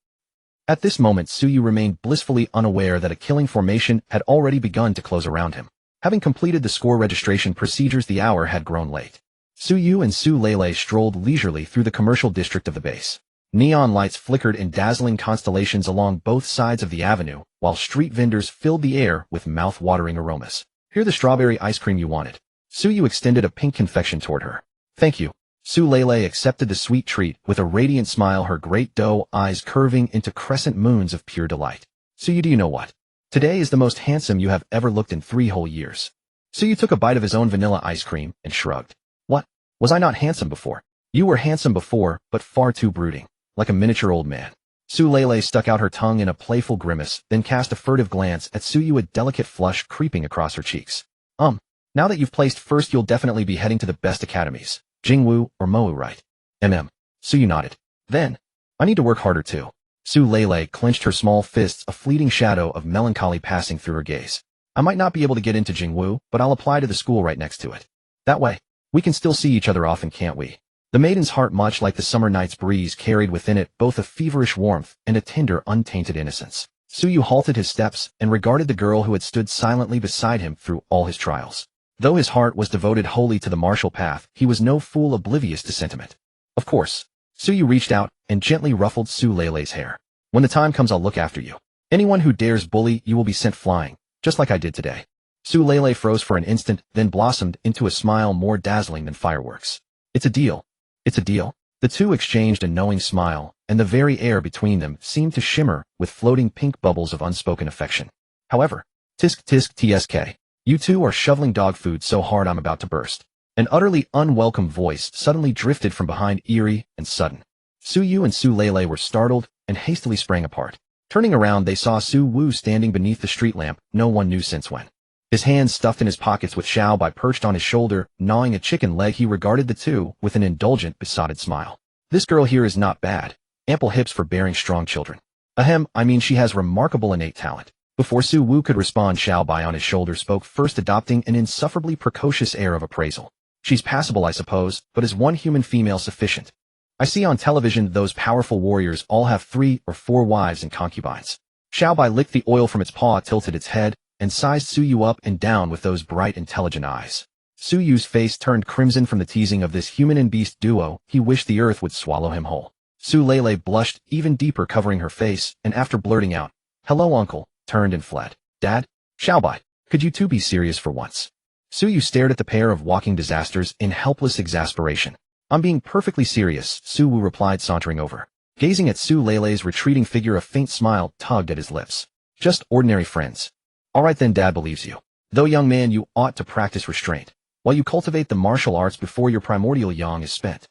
At this moment, Suyu remained blissfully unaware that a killing formation had already begun to close around him. Having completed the score registration procedures, the hour had grown late. Suyu and Su Lele strolled leisurely through the commercial district of the base. Neon lights flickered in dazzling constellations along both sides of the avenue, while street vendors filled the air with mouth-watering aromas. Here, the strawberry ice cream you wanted. Suyu extended a pink confection toward her. Thank you. Su Lele accepted the sweet treat with a radiant smile, her great doe eyes curving into crescent moons of pure delight. Suyu, do you know what? Today is the most handsome you have ever looked in 3 whole years. Suyu took a bite of his own vanilla ice cream and shrugged. What? Was I not handsome before? You were handsome before, but far too brooding. Like a miniature old man. Su Lele stuck out her tongue in a playful grimace, then cast a furtive glance at Suyu, a delicate flush creeping across her cheeks. Now that you've placed first, you'll definitely be heading to the best academies. Jingwu or Mowu, right? Suyu nodded. Then, I need to work harder too. Su Lele clenched her small fists, a fleeting shadow of melancholy passing through her gaze. I might not be able to get into Jingwu, but I'll apply to the school right next to it. That way, we can still see each other often, can't we? The maiden's heart, much like the summer night's breeze, carried within it both a feverish warmth and a tender, untainted innocence. Suyu halted his steps and regarded the girl who had stood silently beside him through all his trials. Though his heart was devoted wholly to the martial path, he was no fool oblivious to sentiment. Of course. Suyu reached out and gently ruffled Su Lele's hair. When the time comes, I'll look after you. Anyone who dares bully you will be sent flying, just like I did today. Su Lele froze for an instant, then blossomed into a smile more dazzling than fireworks. It's a deal. It's a deal. The two exchanged a knowing smile, and the very air between them seemed to shimmer with floating pink bubbles of unspoken affection. However, tisk tisk tsk. You two are shoveling dog food so hard I'm about to burst. An utterly unwelcome voice suddenly drifted from behind, eerie and sudden. Suyu and Su Lele were startled and hastily sprang apart. Turning around, they saw Su Wu standing beneath the street lamp, no one knew since when. His hands stuffed in his pockets with Xiao Bai perched on his shoulder, gnawing a chicken leg. He regarded the two with an indulgent, besotted smile. This girl here is not bad. Ample hips for bearing strong children. I mean, she has remarkable innate talent. Before Su Wu could respond, Xiao Bai on his shoulder spoke first, adopting an insufferably precocious air of appraisal. She's passable, I suppose, but is one human female sufficient? I see on television those powerful warriors all have 3 or 4 wives and concubines. Xiao Bai licked the oil from its paw, tilted its head, and sized Su Yu up and down with those bright, intelligent eyes. Su Yu's face turned crimson from the teasing of this human and beast duo. He wished the earth would swallow him whole. Su Lele blushed even deeper, covering her face, and after blurting out, "Hello, uncle," turned and fled. "Dad? Xiao Bai, could you two be serious for once?" Su Yu stared at the pair of walking disasters in helpless exasperation. "I'm being perfectly serious," Su Wu replied, sauntering over. Gazing at Su Lele's retreating figure, a faint smile tugged at his lips. "Just ordinary friends." "All right then, Dad believes you. Though, young man, you ought to practice restraint while you cultivate the martial arts before your primordial yang is spent."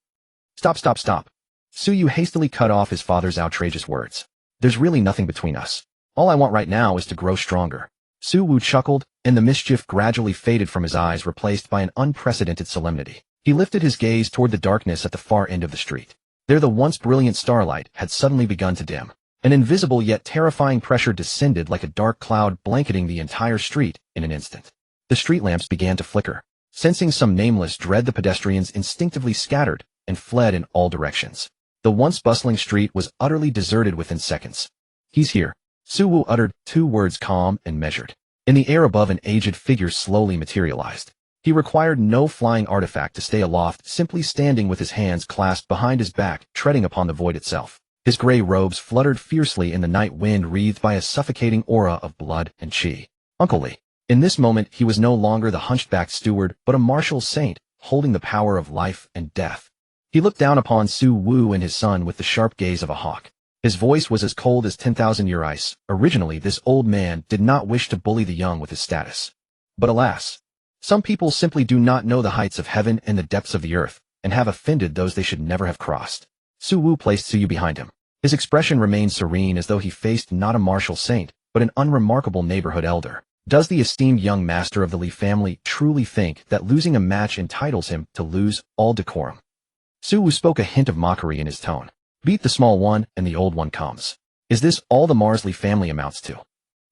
Stop, stop, stop. Su Yu hastily cut off his father's outrageous words. "There's really nothing between us. All I want right now is to grow stronger." Su Wu chuckled, and the mischief gradually faded from his eyes, replaced by an unprecedented solemnity. He lifted his gaze toward the darkness at the far end of the street. There the once brilliant starlight had suddenly begun to dim. An invisible yet terrifying pressure descended like a dark cloud, blanketing the entire street in an instant. The street lamps began to flicker. Sensing some nameless dread, the pedestrians instinctively scattered and fled in all directions. The once bustling street was utterly deserted within seconds. "He's here." Su Wu uttered 2 words, calm and measured. In the air above, an aged figure slowly materialized. He required no flying artifact to stay aloft, simply standing with his hands clasped behind his back, treading upon the void itself. His gray robes fluttered fiercely in the night wind, wreathed by a suffocating aura of blood and chi. Uncle Li. In this moment, he was no longer the hunchbacked steward, but a martial saint, holding the power of life and death. He looked down upon Su Wu and his son with the sharp gaze of a hawk. His voice was as cold as 10,000-year ice. Originally, this old man did not wish to bully the young with his status. But alas, some people simply do not know the heights of heaven and the depths of the earth, and have offended those they should never have crossed. Su Wu placed Su Yu behind him. His expression remained serene, as though he faced not a martial saint, but an unremarkable neighborhood elder. Does the esteemed young master of the Li family truly think that losing a match entitles him to lose all decorum? Su Wu spoke, a hint of mockery in his tone. "Beat the small one, and the old one comes. Is this all the Mars Li family amounts to?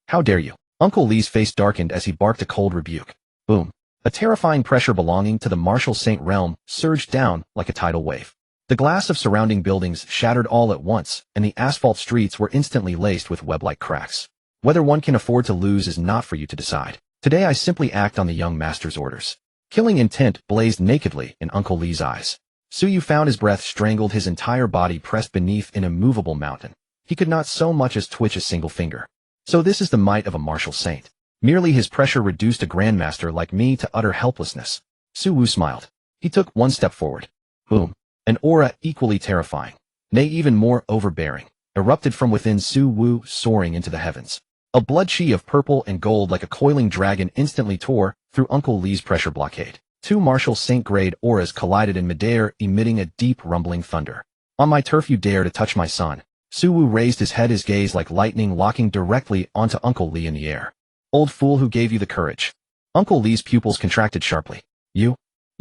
How dare you?" Uncle Li's face darkened as he barked a cold rebuke. Boom. A terrifying pressure belonging to the martial saint realm surged down like a tidal wave. The glass of surrounding buildings shattered all at once, and the asphalt streets were instantly laced with web-like cracks. Whether one can afford to lose is not for you to decide. Today I simply act on the young master's orders. Killing intent blazed nakedly in Uncle Li's eyes. Su Yu found his breath strangled, his entire body pressed beneath an immovable mountain. He could not so much as twitch a single finger. So this is the might of a martial saint. Merely his pressure reduced a grandmaster like me to utter helplessness. Su Wu smiled. He took 1 step forward. Boom. An aura equally terrifying, nay even more overbearing, erupted from within Su Wu, soaring into the heavens. A blood chi of purple and gold like a coiling dragon instantly tore through Uncle Li's pressure blockade. 2 martial saint-grade auras collided in midair, emitting a deep rumbling thunder. "On my turf you dare to touch my son." Su Wu raised his head, his gaze like lightning locking directly onto Uncle Li in the air. "Old fool, who gave you the courage?" Uncle Li's pupils contracted sharply. You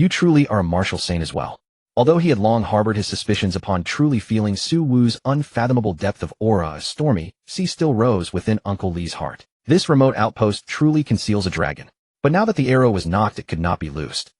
truly are a martial saint as well." Although he had long harbored his suspicions, upon truly feeling Su Wu's unfathomable depth of aura, a stormy sea still rose within Uncle Li's heart. This remote outpost truly conceals a dragon. But now that the arrow was knocked, it could not be loosed.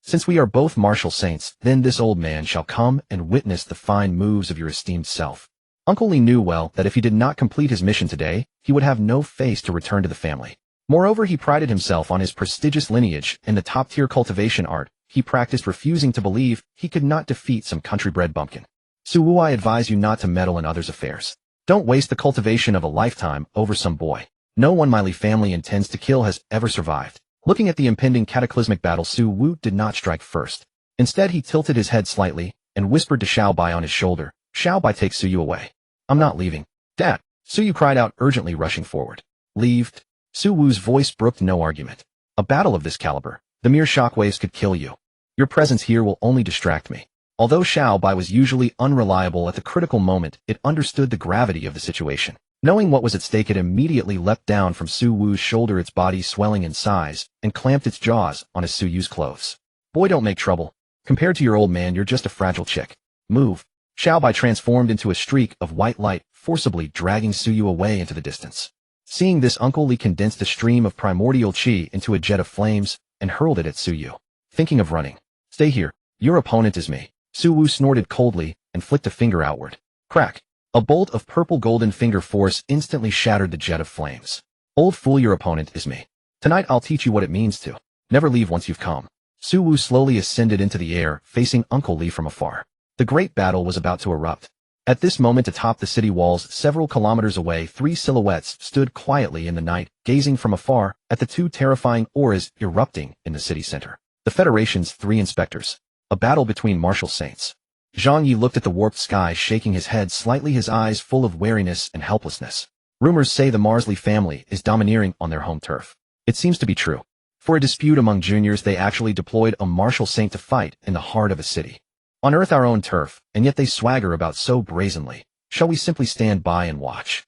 Since we are both martial saints, then this old man shall come and witness the fine moves of your esteemed self. Uncle Li knew well that if he did not complete his mission today, he would have no face to return to the family. Moreover, he prided himself on his prestigious lineage and the top-tier cultivation art he practiced, refusing to believe he could not defeat some country-bred bumpkin. "Su Wu, I advise you not to meddle in others' affairs. Don't waste the cultivation of a lifetime over some boy. No one my Li family intends to kill has ever survived." Looking at the impending cataclysmic battle, Su Wu did not strike first. Instead, he tilted his head slightly and whispered to Xiao Bai on his shoulder, "Xiao Bai, take Su Yu away." "I'm not leaving." "Dad!" Su Yu cried out, urgently rushing forward. "Leave?" Su Wu's voice brooked no argument. "A battle of this caliber, the mere shockwaves could kill you. Your presence here will only distract me." Although Xiao Bai was usually unreliable, at the critical moment, it understood the gravity of the situation. Knowing what was at stake, it immediately leapt down from Su Wu's shoulder, its body swelling in size, and clamped its jaws on his Su Yu's clothes. "Boy, don't make trouble. Compared to your old man, you're just a fragile chick. Move." Xiao Bai transformed into a streak of white light, forcibly dragging Su Yu away into the distance. Seeing this, Uncle Lee condensed a stream of primordial chi into a jet of flames and hurled it at Su Yu. Thinking of running. Stay here. Your opponent is me. Su Wu snorted coldly and flicked a finger outward. Crack. A bolt of purple golden finger force instantly shattered the jet of flames. Old fool, your opponent is me. Tonight I'll teach you what it means to never leave once you've come. Su Wu slowly ascended into the air, facing Uncle Lee from afar. The great battle was about to erupt. At this moment, atop the city walls several kilometers away, three silhouettes stood quietly in the night, gazing from afar at the two terrifying auras erupting in the city center. The Federation's three inspectors. A battle between martial saints. Zhang Yi looked at the warped sky, shaking his head slightly, his eyes full of wariness and helplessness. Rumors say the Marsley family is domineering on their home turf. It seems to be true. For a dispute among juniors, they actually deployed a martial saint to fight in the heart of a city. On Earth, our own turf, and yet they swagger about so brazenly. Shall we simply stand by and watch?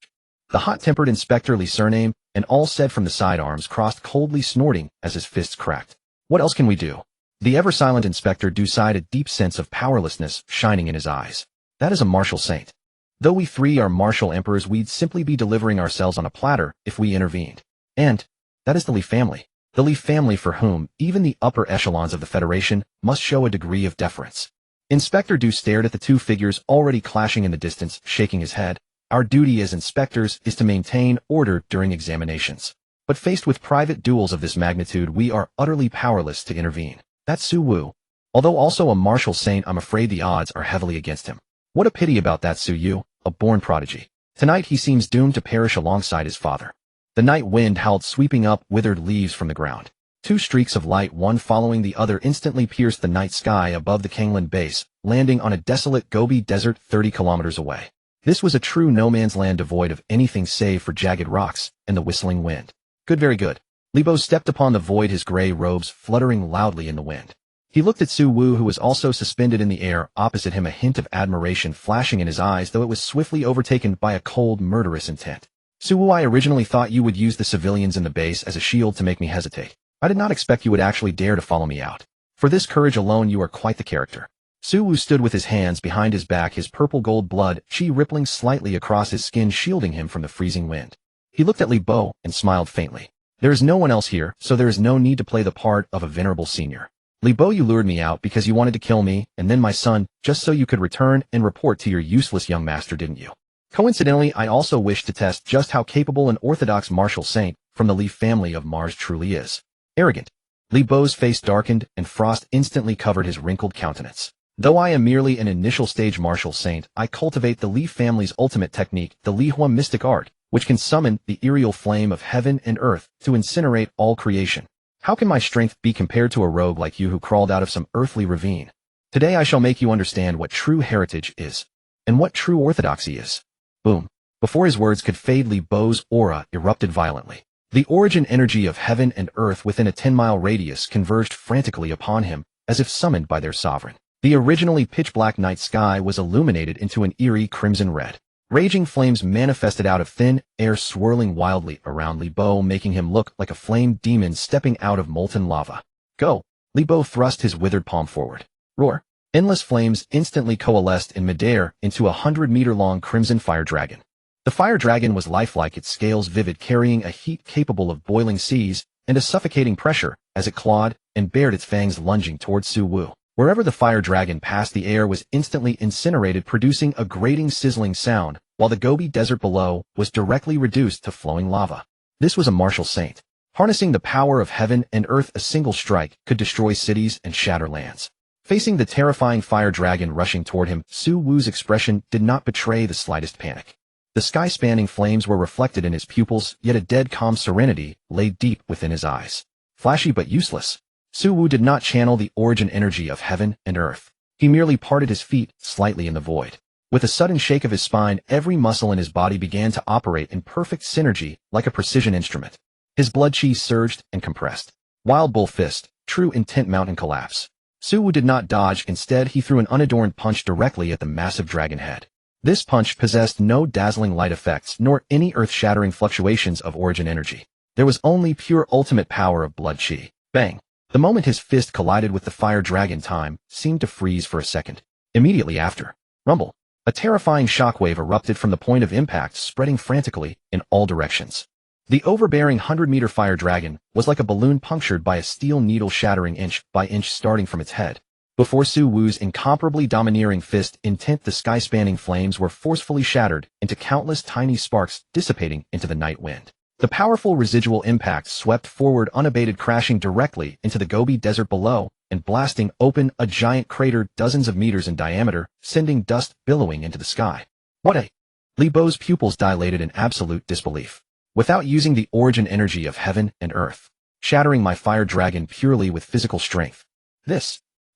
The hot-tempered Inspector Lee surname, and all said from the sidearms, crossed coldly, snorting as his fists cracked. What else can we do? The ever-silent Inspector Du sighed, a deep sense of powerlessness shining in his eyes. That is a martial saint. Though we three are martial emperors, we'd simply be delivering ourselves on a platter if we intervened. And that is the Lee family. The Lee family for whom even the upper echelons of the Federation must show a degree of deference. Inspector Du stared at the two figures already clashing in the distance, shaking his head. Our duty as inspectors is to maintain order during examinations. But faced with private duels of this magnitude, we are utterly powerless to intervene. That's Su Wu. Although also a martial saint, I'm afraid the odds are heavily against him. What a pity about that Su Yu, a born prodigy. Tonight he seems doomed to perish alongside his father. The night wind howled, sweeping up withered leaves from the ground. Two streaks of light, one following the other, instantly pierced the night sky above the Kanglan base, landing on a desolate Gobi desert 30 kilometers away. This was a true no-man's land, devoid of anything save for jagged rocks and the whistling wind. Good, very good. Li Bo stepped upon the void, his gray robes fluttering loudly in the wind. He looked at Su Wu, who was also suspended in the air opposite him, a hint of admiration flashing in his eyes, though it was swiftly overtaken by a cold, murderous intent. Su Wu, I originally thought you would use the civilians in the base as a shield to make me hesitate. I did not expect you would actually dare to follow me out. For this courage alone, you are quite the character. Su Wu stood with his hands behind his back, his purple-gold blood chi rippling slightly across his skin, shielding him from the freezing wind. He looked at Li Bo and smiled faintly. There is no one else here, so there is no need to play the part of a venerable senior. Li Bo, you lured me out because you wanted to kill me and then my son, just so you could return and report to your useless young master, didn't you? Coincidentally, I also wished to test just how capable an orthodox martial saint from the Li family of Mars truly is. Arrogant. Li Bo's face darkened, and frost instantly covered his wrinkled countenance. Though I am merely an initial stage martial saint, I cultivate the Li family's ultimate technique, the Li Hua mystic art, which can summon the ethereal flame of heaven and earth to incinerate all creation. How can my strength be compared to a rogue like you who crawled out of some earthly ravine? Today I shall make you understand what true heritage is, and what true orthodoxy is. Boom. Before his words could fade, Li Bo's aura erupted violently. The origin energy of heaven and earth within a 10-mile radius converged frantically upon him, as if summoned by their sovereign. The originally pitch-black night sky was illuminated into an eerie crimson red. Raging flames manifested out of thin air, swirling wildly around Li Bo, making him look like a flame demon stepping out of molten lava. Go! Li Bo thrust his withered palm forward. Roar! Endless flames instantly coalesced in midair into a 100-meter-long crimson fire dragon. The fire dragon was lifelike, its scales vivid, carrying a heat capable of boiling seas and a suffocating pressure as it clawed and bared its fangs, lunging towards Su Wu. Wherever the fire dragon passed, the air was instantly incinerated, producing a grating, sizzling sound, while the Gobi desert below was directly reduced to flowing lava. This was a martial saint. Harnessing the power of heaven and earth, a single strike could destroy cities and shatter lands. Facing the terrifying fire dragon rushing toward him, Su Wu's expression did not betray the slightest panic. The sky-spanning flames were reflected in his pupils, yet a dead calm serenity lay deep within his eyes. Flashy but useless. Su Wu did not channel the origin energy of heaven and earth. He merely parted his feet slightly in the void. With a sudden shake of his spine, every muscle in his body began to operate in perfect synergy like a precision instrument. His blood chi surged and compressed. Wild bull fist, true intent, mountain collapse. Su Wu did not dodge, instead he threw an unadorned punch directly at the massive dragon head. This punch possessed no dazzling light effects nor any earth-shattering fluctuations of origin energy. There was only pure ultimate power of blood chi. Bang! The moment his fist collided with the fire dragon, time seemed to freeze for a second. Immediately after, rumble! A terrifying shockwave erupted from the point of impact, spreading frantically in all directions. The overbearing 100-meter fire dragon was like a balloon punctured by a steel needle shattering inch by inch starting from its head. Before Su Wu's incomparably domineering fist intent, the sky-spanning flames were forcefully shattered into countless tiny sparks dissipating into the night wind. The powerful residual impact swept forward unabated, crashing directly into the Gobi Desert below and blasting open a giant crater dozens of meters in diameter, sending dust billowing into the sky. What a... Li Bo's pupils dilated in absolute disbelief. Without using the origin energy of heaven and earth, shattering my fire dragon purely with physical strength.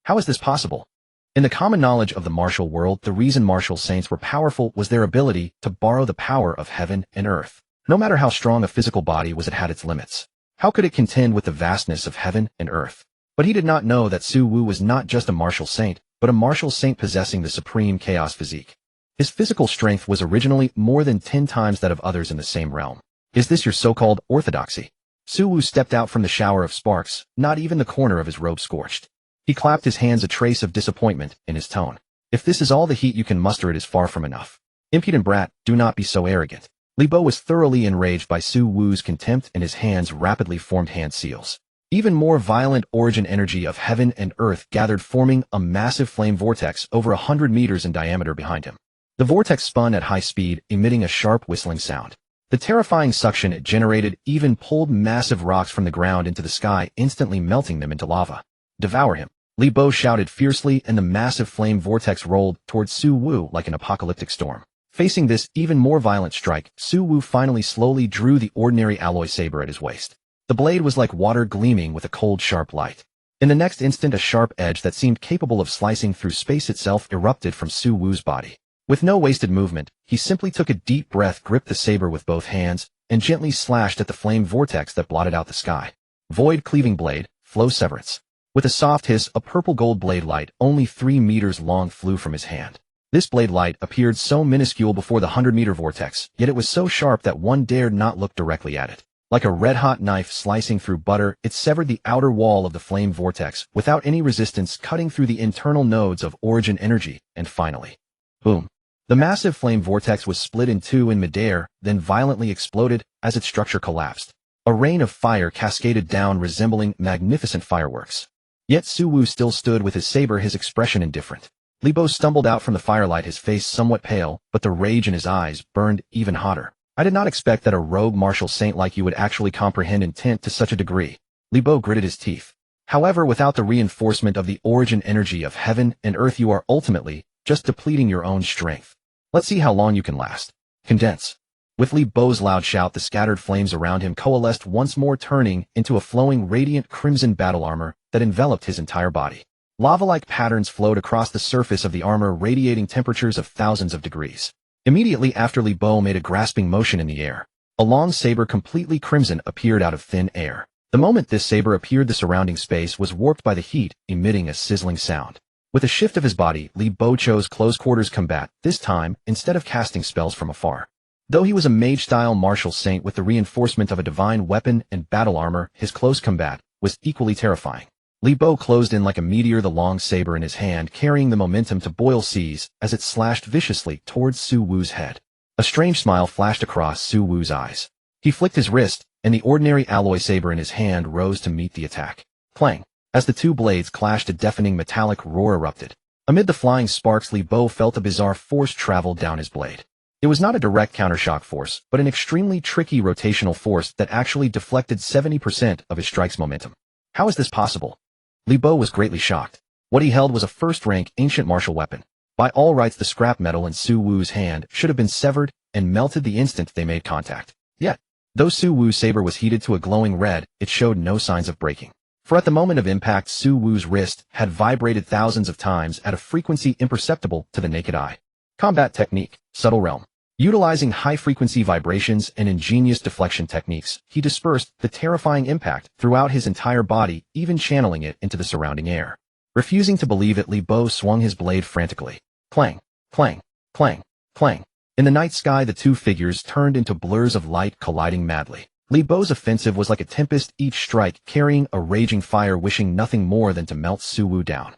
How is this possible? In the common knowledge of the martial world, the reason martial saints were powerful was their ability to borrow the power of heaven and earth. No matter how strong a physical body was, it had its limits. How could it contend with the vastness of heaven and earth? But he did not know that Su Wu was not just a martial saint, but a martial saint possessing the supreme chaos physique. His physical strength was originally more than 10 times that of others in the same realm. Is this your so-called orthodoxy? Su Wu stepped out from the shower of sparks, not even the corner of his robe scorched. He clapped his hands, a trace of disappointment in his tone. If this is all the heat you can muster, it is far from enough. Impudent brat, do not be so arrogant. Li Bo was thoroughly enraged by Su Wu's contempt, and his hands rapidly formed hand seals. Even more violent origin energy of heaven and earth gathered, forming a massive flame vortex over 100 meters in diameter behind him. The vortex spun at high speed, emitting a sharp whistling sound. The terrifying suction it generated even pulled massive rocks from the ground into the sky, instantly melting them into lava. Devour him! Li Bo shouted fiercely, and the massive flame vortex rolled towards Su Wu like an apocalyptic storm. Facing this even more violent strike, Su Wu finally slowly drew the ordinary alloy saber at his waist. The blade was like water gleaming with a cold, sharp light. In the next instant, a sharp edge that seemed capable of slicing through space itself erupted from Su Wu's body. With no wasted movement, he simply took a deep breath, gripped the saber with both hands, and gently slashed at the flame vortex that blotted out the sky. Void cleaving blade, flow severance. With a soft hiss, a purple-gold blade light, only 3 meters long, flew from his hand. This blade light appeared so minuscule before the 100-meter vortex, yet it was so sharp that one dared not look directly at it. Like a red-hot knife slicing through butter, it severed the outer wall of the flame vortex without any resistance, cutting through the internal nodes of origin energy, and finally, boom. The massive flame vortex was split in two in midair, then violently exploded as its structure collapsed. A rain of fire cascaded down, resembling magnificent fireworks. Yet Su Wu still stood with his saber, his expression indifferent. Li Bo stumbled out from the firelight, his face somewhat pale, but the rage in his eyes burned even hotter. I did not expect that a rogue martial saint like you would actually comprehend intent to such a degree. Li Bo gritted his teeth. However, without the reinforcement of the origin energy of heaven and earth, you are ultimately just depleting your own strength. Let's see how long you can last. Condense. With Li Bo's loud shout, the scattered flames around him coalesced once more, turning into a flowing, radiant crimson battle armor that enveloped his entire body. Lava-like patterns flowed across the surface of the armor, radiating temperatures of thousands of degrees. Immediately after, Li Bo made a grasping motion in the air. A long saber, completely crimson, appeared out of thin air. The moment this saber appeared, the surrounding space was warped by the heat, emitting a sizzling sound. With a shift of his body, Li Bo chose close-quarters combat, this time instead of casting spells from afar. Though he was a mage-style martial saint with the reinforcement of a divine weapon and battle armor, his close combat was equally terrifying. Li Bo closed in like a meteor, the long saber in his hand carrying the momentum to boil seas as it slashed viciously towards Su Wu's head. A strange smile flashed across Su Wu's eyes. He flicked his wrist, and the ordinary alloy saber in his hand rose to meet the attack. Clang! As the two blades clashed, a deafening metallic roar erupted. Amid the flying sparks, Li Bo felt a bizarre force travel down his blade. It was not a direct countershock force, but an extremely tricky rotational force that actually deflected 70% of his strike's momentum. How is this possible? Li Bo was greatly shocked. What he held was a first-rank ancient martial weapon. By all rights, the scrap metal in Su Wu's hand should have been severed and melted the instant they made contact. Yet, though Su Wu's saber was heated to a glowing red, it showed no signs of breaking. For at the moment of impact, Su Wu's wrist had vibrated thousands of times at a frequency imperceptible to the naked eye. Combat technique, subtle realm. Utilizing high-frequency vibrations and ingenious deflection techniques, he dispersed the terrifying impact throughout his entire body, even channeling it into the surrounding air. Refusing to believe it, Li Bo swung his blade frantically. Clang, clang, clang, clang. In the night sky, the two figures turned into blurs of light, colliding madly. Li Bo's offensive was like a tempest, each strike carrying a raging fire, wishing nothing more than to melt Su Wu down.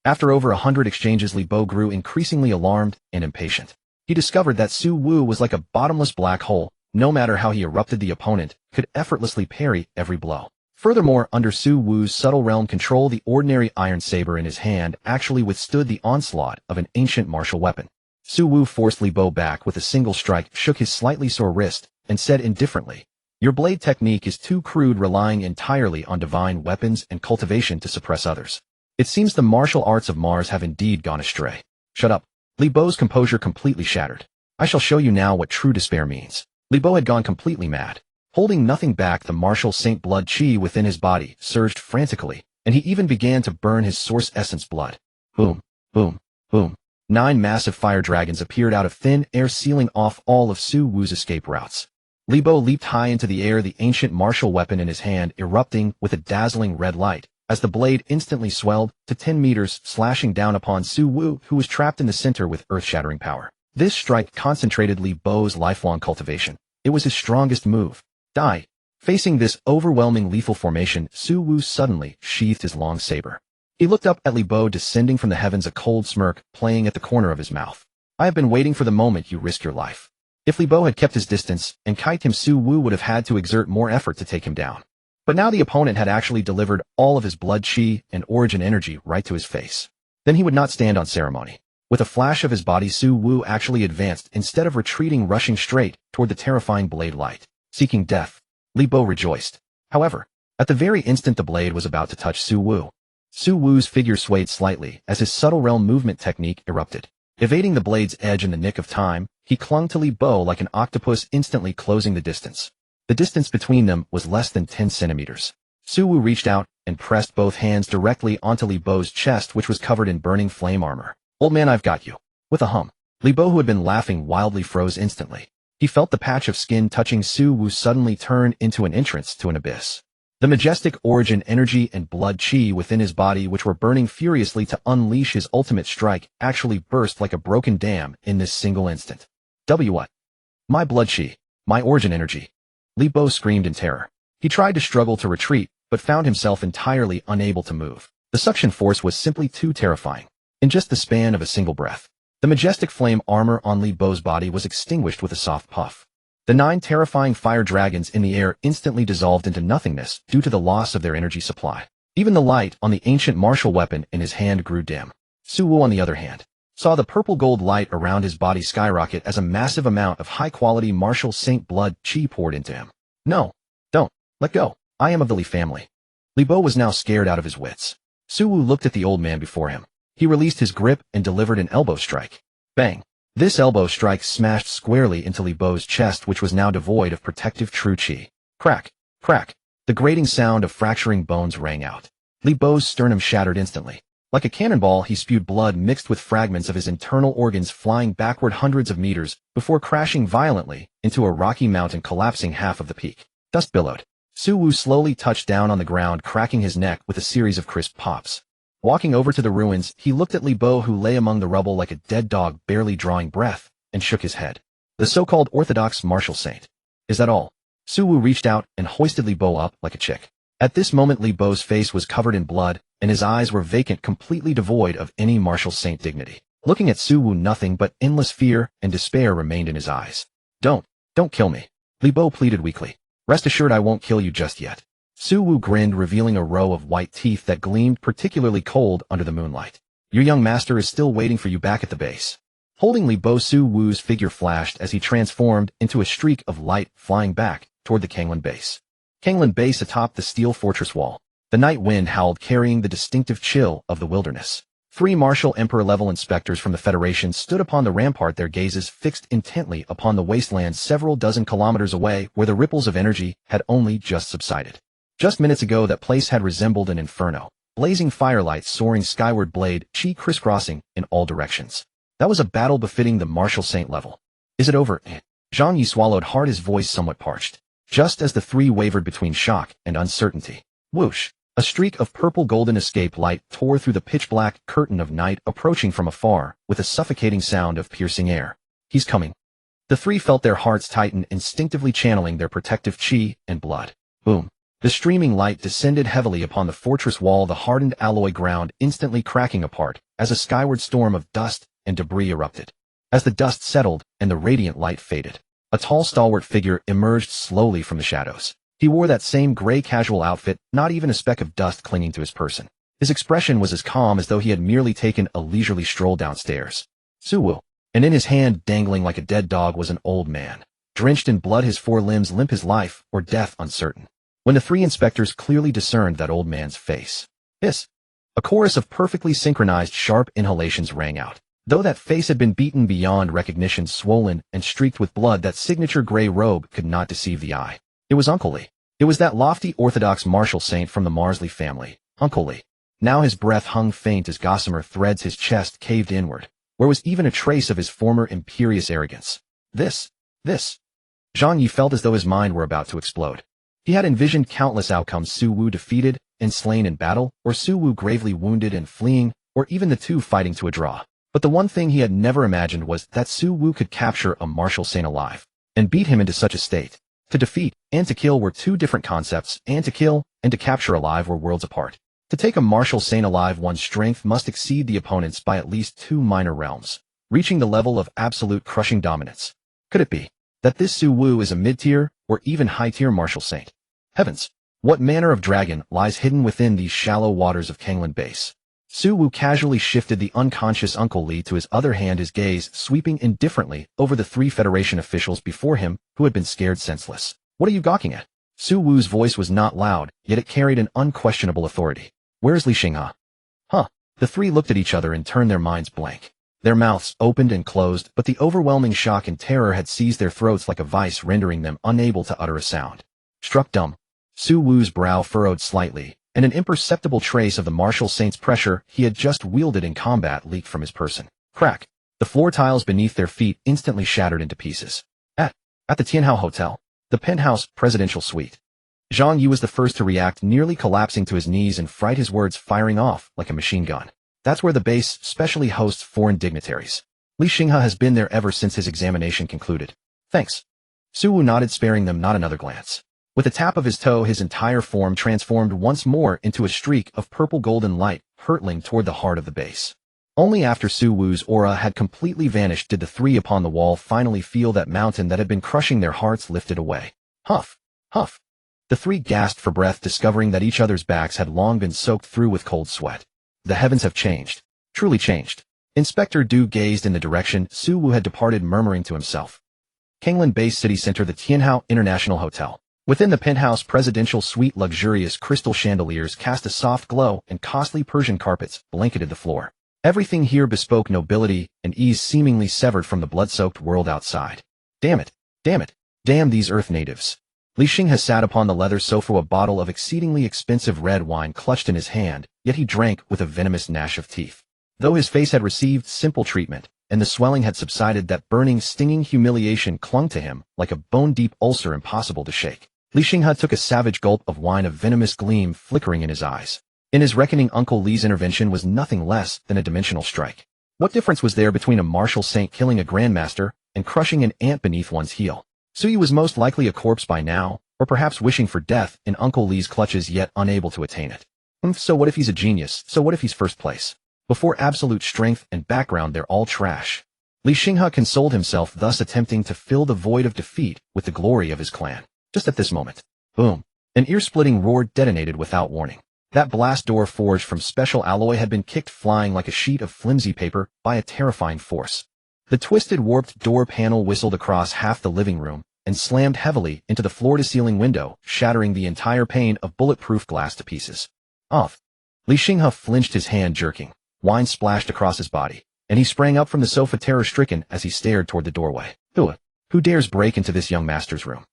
After over 100 exchanges, Li Bo grew increasingly alarmed and impatient. He discovered that Su Wu was like a bottomless black hole. No matter how he erupted, the opponent could effortlessly parry every blow. Furthermore, under Su Wu's subtle realm control, the ordinary iron saber in his hand actually withstood the onslaught of an ancient martial weapon. Su Wu forced Li Bo back with a single strike, shook his slightly sore wrist, and said indifferently, "Your blade technique is too crude, relying entirely on divine weapons and cultivation to suppress others. It seems the martial arts of Mars have indeed gone astray." "Shut up." Li Bo's composure completely shattered. "I shall show you now what true despair means." Li Bo had gone completely mad. Holding nothing back, the martial saint blood chi within his body surged frantically, and he even began to burn his source essence blood. Boom, boom, boom. 9 massive fire dragons appeared out of thin air, sealing off all of Su Wu's escape routes. Li Bo leaped high into the air, the ancient martial weapon in his hand erupting with a dazzling red light, as the blade instantly swelled to 10 meters, slashing down upon Su Wu, who was trapped in the center with earth-shattering power. This strike concentrated Li Bo's lifelong cultivation. It was his strongest move. Die. Facing this overwhelming lethal formation, Su Wu suddenly sheathed his long saber. He looked up at Li Bo descending from the heavens, a cold smirk playing at the corner of his mouth. "I have been waiting for the moment you risk your life." If Li Bo had kept his distance and kited him, Su Wu would have had to exert more effort to take him down. But now the opponent had actually delivered all of his blood chi and origin energy right to his face. Then he would not stand on ceremony. With a flash of his body, Su Wu actually advanced, instead of retreating, rushing straight toward the terrifying blade light. Seeking death. Li Bo rejoiced. However, at the very instant the blade was about to touch Su Wu's figure swayed slightly as his subtle realm movement technique erupted. Evading the blade's edge in the nick of time, he clung to Li Bo like an octopus, instantly closing the distance. The distance between them was less than 10 centimeters. Su Wu reached out and pressed both hands directly onto Li Bo's chest, which was covered in burning flame armor. "Old man, I've got you." With a hum, Li Bo, who had been laughing wildly, froze instantly. He felt the patch of skin touching Su Wu suddenly turn into an entrance to an abyss. The majestic origin energy and blood chi within his body, which were burning furiously to unleash his ultimate strike, actually burst like a broken dam in this single instant. What? My blood chi, my origin energy. Li Bo screamed in terror. He tried to struggle to retreat, but found himself entirely unable to move. The suction force was simply too terrifying. In just the span of a single breath, the majestic flame armor on Li Bo's body was extinguished with a soft puff. The 9 terrifying fire dragons in the air instantly dissolved into nothingness due to the loss of their energy supply. Even the light on the ancient martial weapon in his hand grew dim. Su Wu, on the other hand, saw the purple gold light around his body skyrocket as a massive amount of high-quality martial saint blood chi poured into him. "No, don't, let go. I am of the Li family." Li Bo was now scared out of his wits. Su Wu looked at the old man before him. He released his grip and delivered an elbow strike. Bang! This elbow strike smashed squarely into Li Bo's chest, which was now devoid of protective true chi. Crack! Crack! The grating sound of fracturing bones rang out. Li Bo's sternum shattered instantly. Like a cannonball, he spewed blood mixed with fragments of his internal organs, flying backward hundreds of meters before crashing violently into a rocky mountain, collapsing half of the peak. Dust billowed. Su Wu slowly touched down on the ground, cracking his neck with a series of crisp pops. Walking over to the ruins, he looked at Li Bo, who lay among the rubble like a dead dog, barely drawing breath, and shook his head. "The so-called orthodox martial saint. Is that all?" Su Wu reached out and hoisted Li Bo up like a chick. At this moment, Li Bo's face was covered in blood, and his eyes were vacant, completely devoid of any martial saint dignity. Looking at Su Wu, nothing but endless fear and despair remained in his eyes. Don't kill me," Li Bo pleaded weakly. "Rest assured I won't kill you just yet." Su Wu grinned, revealing a row of white teeth that gleamed particularly cold under the moonlight. "Your young master is still waiting for you back at the base." Holding Li Bo, Su Wu's figure flashed as he transformed into a streak of light, flying back toward the Kanglan base. Kanglan base atop the steel fortress wall. The night wind howled, carrying the distinctive chill of the wilderness. 3 martial emperor-level inspectors from the Federation stood upon the rampart, their gazes fixed intently upon the wasteland several dozen kilometers away, where the ripples of energy had only just subsided. Just minutes ago, that place had resembled an inferno. Blazing firelight soaring skyward, blade chi crisscrossing in all directions. That was a battle befitting the martial saint level. "Is it over?" Zhang Yi swallowed hard, his voice somewhat parched. Just as the 3 wavered between shock and uncertainty, whoosh! A streak of purple-golden escape light tore through the pitch-black curtain of night, approaching from afar with a suffocating sound of piercing air. "He's coming." The 3 felt their hearts tighten, instinctively channeling their protective chi and blood. Boom! The streaming light descended heavily upon the fortress wall, the hardened alloy ground instantly cracking apart as a skyward storm of dust and debris erupted. As the dust settled and the radiant light faded, a tall stalwart figure emerged slowly from the shadows. He wore that same gray casual outfit, not even a speck of dust clinging to his person. His expression was as calm as though he had merely taken a leisurely stroll downstairs. Suwu. And in his hand, dangling like a dead dog, was an old man. Drenched in blood, his 4 limbs limp, his life or death uncertain. When the 3 inspectors clearly discerned that old man's face, hiss! A chorus of perfectly synchronized sharp inhalations rang out. Though that face had been beaten beyond recognition, swollen and streaked with blood, that signature gray robe could not deceive the eye. It was Uncle Lee. It was that lofty orthodox martial saint from the Marsley family, Uncle Lee. Now his breath hung faint as gossamer threads, his chest caved inward, where was even a trace of his former imperious arrogance. This. Zhang Yi felt as though his mind were about to explode. He had envisioned countless outcomes: Suwu defeated and slain in battle, or Suwu gravely wounded and fleeing, or even the two fighting to a draw. But the one thing he had never imagined was that Suwu could capture a martial saint alive and beat him into such a state. To defeat and to kill were 2 different concepts, and to kill and to capture alive were worlds apart. To take a martial saint alive, one's strength must exceed the opponent's by at least 2 minor realms, reaching the level of absolute crushing dominance. Could it be that this Suwu is a mid-tier or even high-tier martial saint? Heavens! What manner of dragon lies hidden within these shallow waters of Kanglan Base? Suwu casually shifted the unconscious Uncle Lee to his other hand, his gaze sweeping indifferently over the 3 Federation officials before him who had been scared senseless. What are you gawking at? Suwu's voice was not loud, yet it carried an unquestionable authority. Where's Li Xinghe? Huh? The 3 looked at each other and turned their minds blank. Their mouths opened and closed, but the overwhelming shock and terror had seized their throats like a vice, rendering them unable to utter a sound. Struck dumb, Suwu's brow furrowed slightly, and an imperceptible trace of the martial saint's pressure he had just wielded in combat leaked from his person. Crack! The floor tiles beneath their feet instantly shattered into pieces. At the Tianhao Hotel, the penthouse presidential suite. Zhang Yi was the first to react, nearly collapsing to his knees in fright, his words firing off like a machine gun. That's where the base specially hosts foreign dignitaries. Li Xinghe has been there ever since his examination concluded. Thanks. Suwu nodded, sparing them not another glance. With a tap of his toe, his entire form transformed once more into a streak of purple-golden light hurtling toward the heart of the base. Only after Suwu's aura had completely vanished did the 3 upon the wall finally feel that mountain that had been crushing their hearts lifted away. Huff! Huff! The 3 gasped for breath, discovering that each other's backs had long been soaked through with cold sweat. The heavens have changed. Truly changed. Inspector Du gazed in the direction Suwu had departed, murmuring to himself. Kanglan Base City Center, the Tianhao International Hotel. Within the penthouse presidential suite, luxurious crystal chandeliers cast a soft glow and costly Persian carpets blanketed the floor. Everything here bespoke nobility and ease, seemingly severed from the blood-soaked world outside. Damn it! Damn it! Damn these Earth natives! Li Xinghe sat upon the leather sofa, a bottle of exceedingly expensive red wine clutched in his hand, yet he drank with a venomous gnash of teeth. Though his face had received simple treatment, and the swelling had subsided, that burning, stinging humiliation clung to him like a bone-deep ulcer impossible to shake. Li Xinghe took a savage gulp of wine, a venomous gleam flickering in his eyes. In his reckoning, Uncle Lee's intervention was nothing less than a dimensional strike. What difference was there between a martial saint killing a grandmaster and crushing an ant beneath one's heel? Suyu was most likely a corpse by now, or perhaps wishing for death in Uncle Lee's clutches, yet unable to attain it. So what if he's a genius? So what if he's first place? Before absolute strength and background, they're all trash. Li Xinghe consoled himself, thus attempting to fill the void of defeat with the glory of his clan. Just at this moment, boom, an ear-splitting roar detonated without warning. That blast door, forged from special alloy, had been kicked flying like a sheet of flimsy paper by a terrifying force. The twisted, warped door panel whistled across half the living room and slammed heavily into the floor-to-ceiling window, shattering the entire pane of bulletproof glass to pieces. Off. Li Xinghe flinched, his hand jerking. Wine splashed across his body, and he sprang up from the sofa, terror-stricken, as he stared toward the doorway. Who dares break into this young master's room?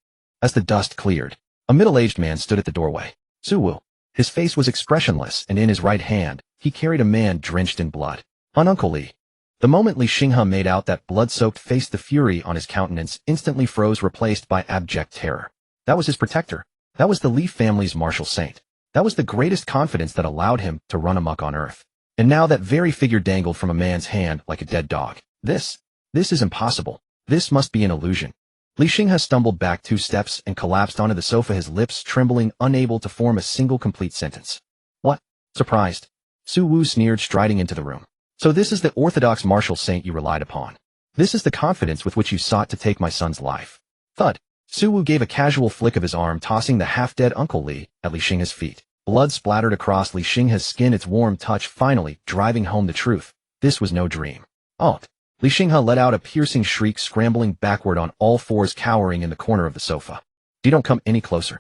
As the dust cleared, a middle-aged man stood at the doorway. Suwu. His face was expressionless, and in his right hand, he carried a man drenched in blood. Uncle Lee. The moment Li Xinghe made out that blood-soaked face, the fury on his countenance instantly froze, replaced by abject terror. That was his protector. That was the Li family's martial saint. That was the greatest confidence that allowed him to run amok on Earth. And now that very figure dangled from a man's hand like a dead dog. This is impossible. This must be an illusion. Li Xinghe stumbled back 2 steps and collapsed onto the sofa, his lips trembling, unable to form a single complete sentence. What? Surprised? Su Wu sneered, striding into the room. So this is the orthodox martial saint you relied upon. This is the confidence with which you sought to take my son's life. Thud. Su Wu gave a casual flick of his arm, tossing the half-dead Uncle Li at Li Xinghe's feet. Blood splattered across Li Xinghe's skin, its warm touch finally driving home the truth. This was no dream. Oh! Li Xinghe let out a piercing shriek, scrambling backward on all fours, cowering in the corner of the sofa. Don't come any closer.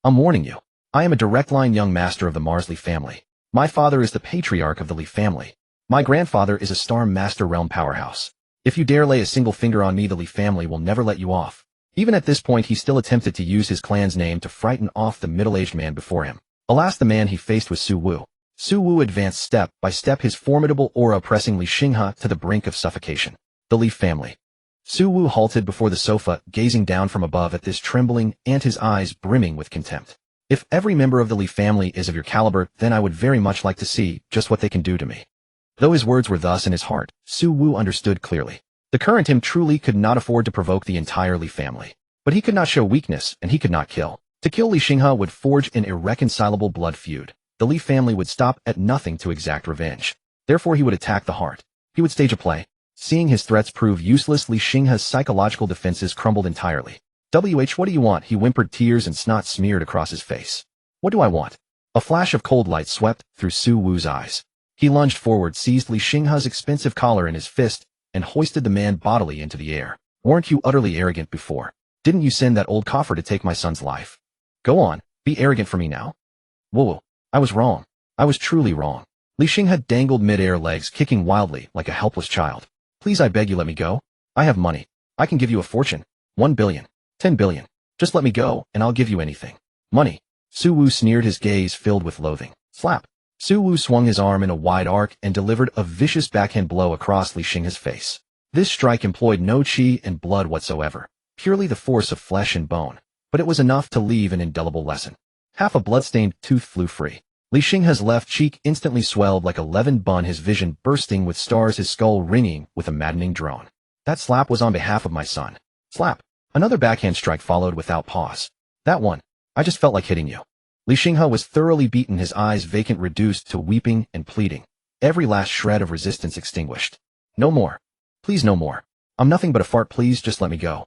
I'm warning you. I am a direct-line young master of the Marsley family. My father is the patriarch of the Li family. My grandfather is a star master realm powerhouse. If you dare lay a single finger on me, the Li family will never let you off. Even at this point, he still attempted to use his clan's name to frighten off the middle-aged man before him. Alas, the man he faced was Su Wu. Su Wu advanced step by step, his formidable aura pressing Li Xinghe to the brink of suffocation. The Li family. Su Wu halted before the sofa, gazing down from above at this trembling ant, his eyes brimming with contempt. If every member of the Li family is of your caliber, then I would very much like to see just what they can do to me. Though his words were thus in his heart, Su Wu understood clearly. The current him truly could not afford to provoke the entire Li family. But he could not show weakness, and he could not kill. To kill Li Xinghe would forge an irreconcilable blood feud. The Li family would stop at nothing to exact revenge. Therefore he would attack the heart. He would stage a play. Seeing his threats prove useless, Li Xinghe's psychological defenses crumbled entirely. What do you want? He whimpered, tears and snot smeared across his face. What do I want? A flash of cold light swept through Su Wu's eyes. He lunged forward, seized Li Xinghe's expensive collar in his fist, and hoisted the man bodily into the air. Weren't you utterly arrogant before? Didn't you send that old coffer to take my son's life? Go on, be arrogant for me now. Whoa, I was wrong. I was truly wrong. Li Xinghe dangled mid-air, legs kicking wildly like a helpless child. Please, I beg you, let me go. I have money. I can give you a fortune. 1 billion. 10 billion. Just let me go, and I'll give you anything. Money. Su Wu sneered, his gaze filled with loathing. Slap. Su Wu swung his arm in a wide arc and delivered a vicious backhand blow across Li Xinghe's face. This strike employed no chi and blood whatsoever, purely the force of flesh and bone, but it was enough to leave an indelible lesson. Half a blood-stained tooth flew free. Li Xinghe's left cheek instantly swelled like a leavened bun, his vision bursting with stars, his skull ringing with a maddening drone. That slap was on behalf of my son. Slap. Another backhand strike followed without pause. That one. I just felt like hitting you. Li Xinghe was thoroughly beaten, his eyes vacant, reduced to weeping and pleading. Every last shred of resistance extinguished. No more. Please, no more. I'm nothing but a fart, please just let me go.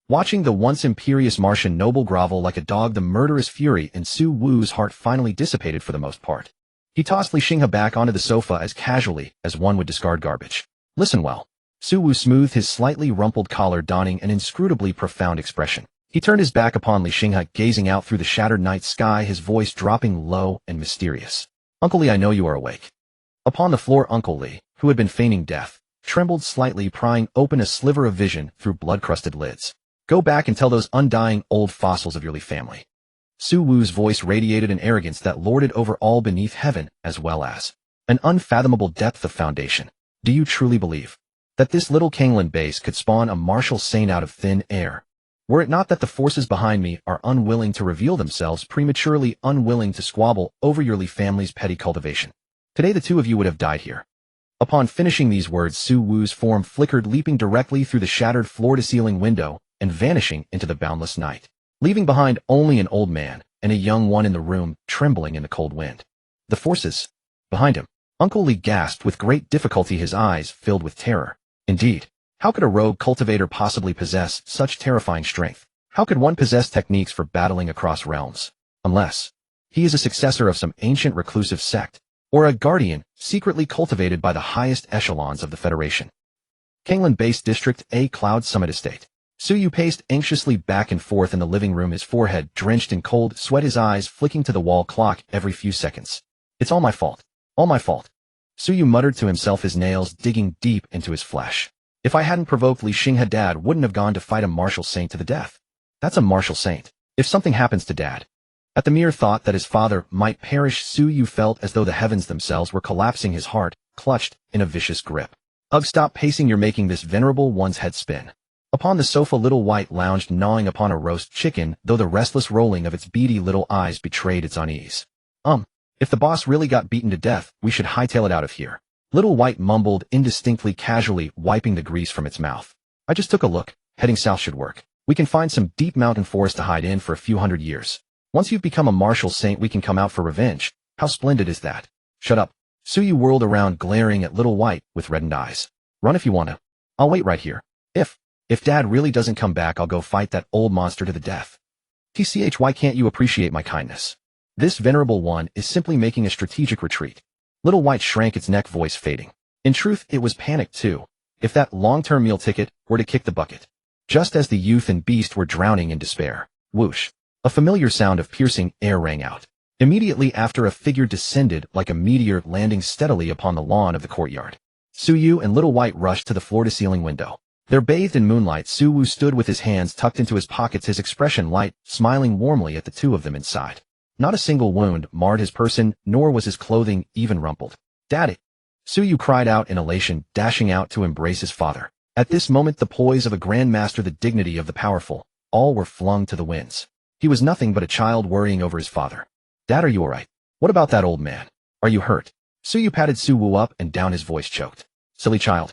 Watching the once imperious Martian noble grovel like a dog, the murderous fury in Su Wu's heart finally dissipated for the most part. He tossed Li Xinghe back onto the sofa as casually as one would discard garbage. Listen well. Su Wu smoothed his slightly rumpled collar, donning an inscrutably profound expression. He turned his back upon Li Xinghe, gazing out through the shattered night sky, his voice dropping low and mysterious. Uncle Li, I know you are awake. Upon the floor, Uncle Li, who had been feigning death, trembled slightly, prying open a sliver of vision through blood-crusted lids. Go back and tell those undying old fossils of your Li family. Su Wu's voice radiated an arrogance that lorded over all beneath heaven, as well as an unfathomable depth of foundation. Do you truly believe that this little Kangland base could spawn a martial saint out of thin air? Were it not that the forces behind me are unwilling to reveal themselves, prematurely unwilling to squabble over your Li family's petty cultivation, today the two of you would have died here. Upon finishing these words, Su Wu's form flickered, leaping directly through the shattered floor-to-ceiling window and vanishing into the boundless night, leaving behind only an old man and a young one in the room, trembling in the cold wind. The forces behind him. Uncle Li gasped with great difficulty, his eyes filled with terror. Indeed, how could a rogue cultivator possibly possess such terrifying strength? How could one possess techniques for battling across realms? Unless he is a successor of some ancient reclusive sect, or a guardian secretly cultivated by the highest echelons of the Federation. Kangland Base District, a Cloud Summit Estate. Su Yu paced anxiously back and forth in the living room, his forehead drenched in cold sweat, his eyes flicking to the wall clock every few seconds. It's all my fault. All my fault. Su Yu muttered to himself, his nails digging deep into his flesh. If I hadn't provoked Li Xinghe, Dad wouldn't have gone to fight a martial saint to the death. That's a martial saint. If something happens to Dad. At the mere thought that his father might perish, Su Yu felt as though the heavens themselves were collapsing, his heart clutched in a vicious grip. Ugh, stop pacing, you're making this venerable one's head spin. Upon the sofa, Little White lounged, gnawing upon a roast chicken, though the restless rolling of its beady little eyes betrayed its unease. If the boss really got beaten to death, we should hightail it out of here. Little White mumbled indistinctly, casually wiping the grease from its mouth. I just took a look. Heading south should work. We can find some deep mountain forest to hide in for a few hundred years. Once you've become a martial saint, we can come out for revenge. How splendid is that? Shut up. Suyu whirled around, glaring at Little White with reddened eyes. Run if you want to. I'll wait right here. If Dad really doesn't come back, I'll go fight that old monster to the death. TCH, why can't you appreciate my kindness? This venerable one is simply making a strategic retreat. Little White shrank, its neck, voice fading. In truth, it was panicked too. If that long-term meal ticket were to kick the bucket. Just as the youth and beast were drowning in despair. Whoosh. A familiar sound of piercing air rang out. Immediately after, a figure descended like a meteor, landing steadily upon the lawn of the courtyard. Suyu and Little White rushed to the floor-to-ceiling window. There, bathed in moonlight, Suwu stood with his hands tucked into his pockets, his expression light, smiling warmly at the two of them inside. Not a single wound marred his person, nor was his clothing even rumpled. Daddy! Suyu cried out in elation, dashing out to embrace his father. At this moment, the poise of a Grandmaster, the dignity of the powerful, all were flung to the winds. He was nothing but a child worrying over his father. Dad, are you alright? What about that old man? Are you hurt? Suyu patted Suwu up and down, his voice choked. Silly child.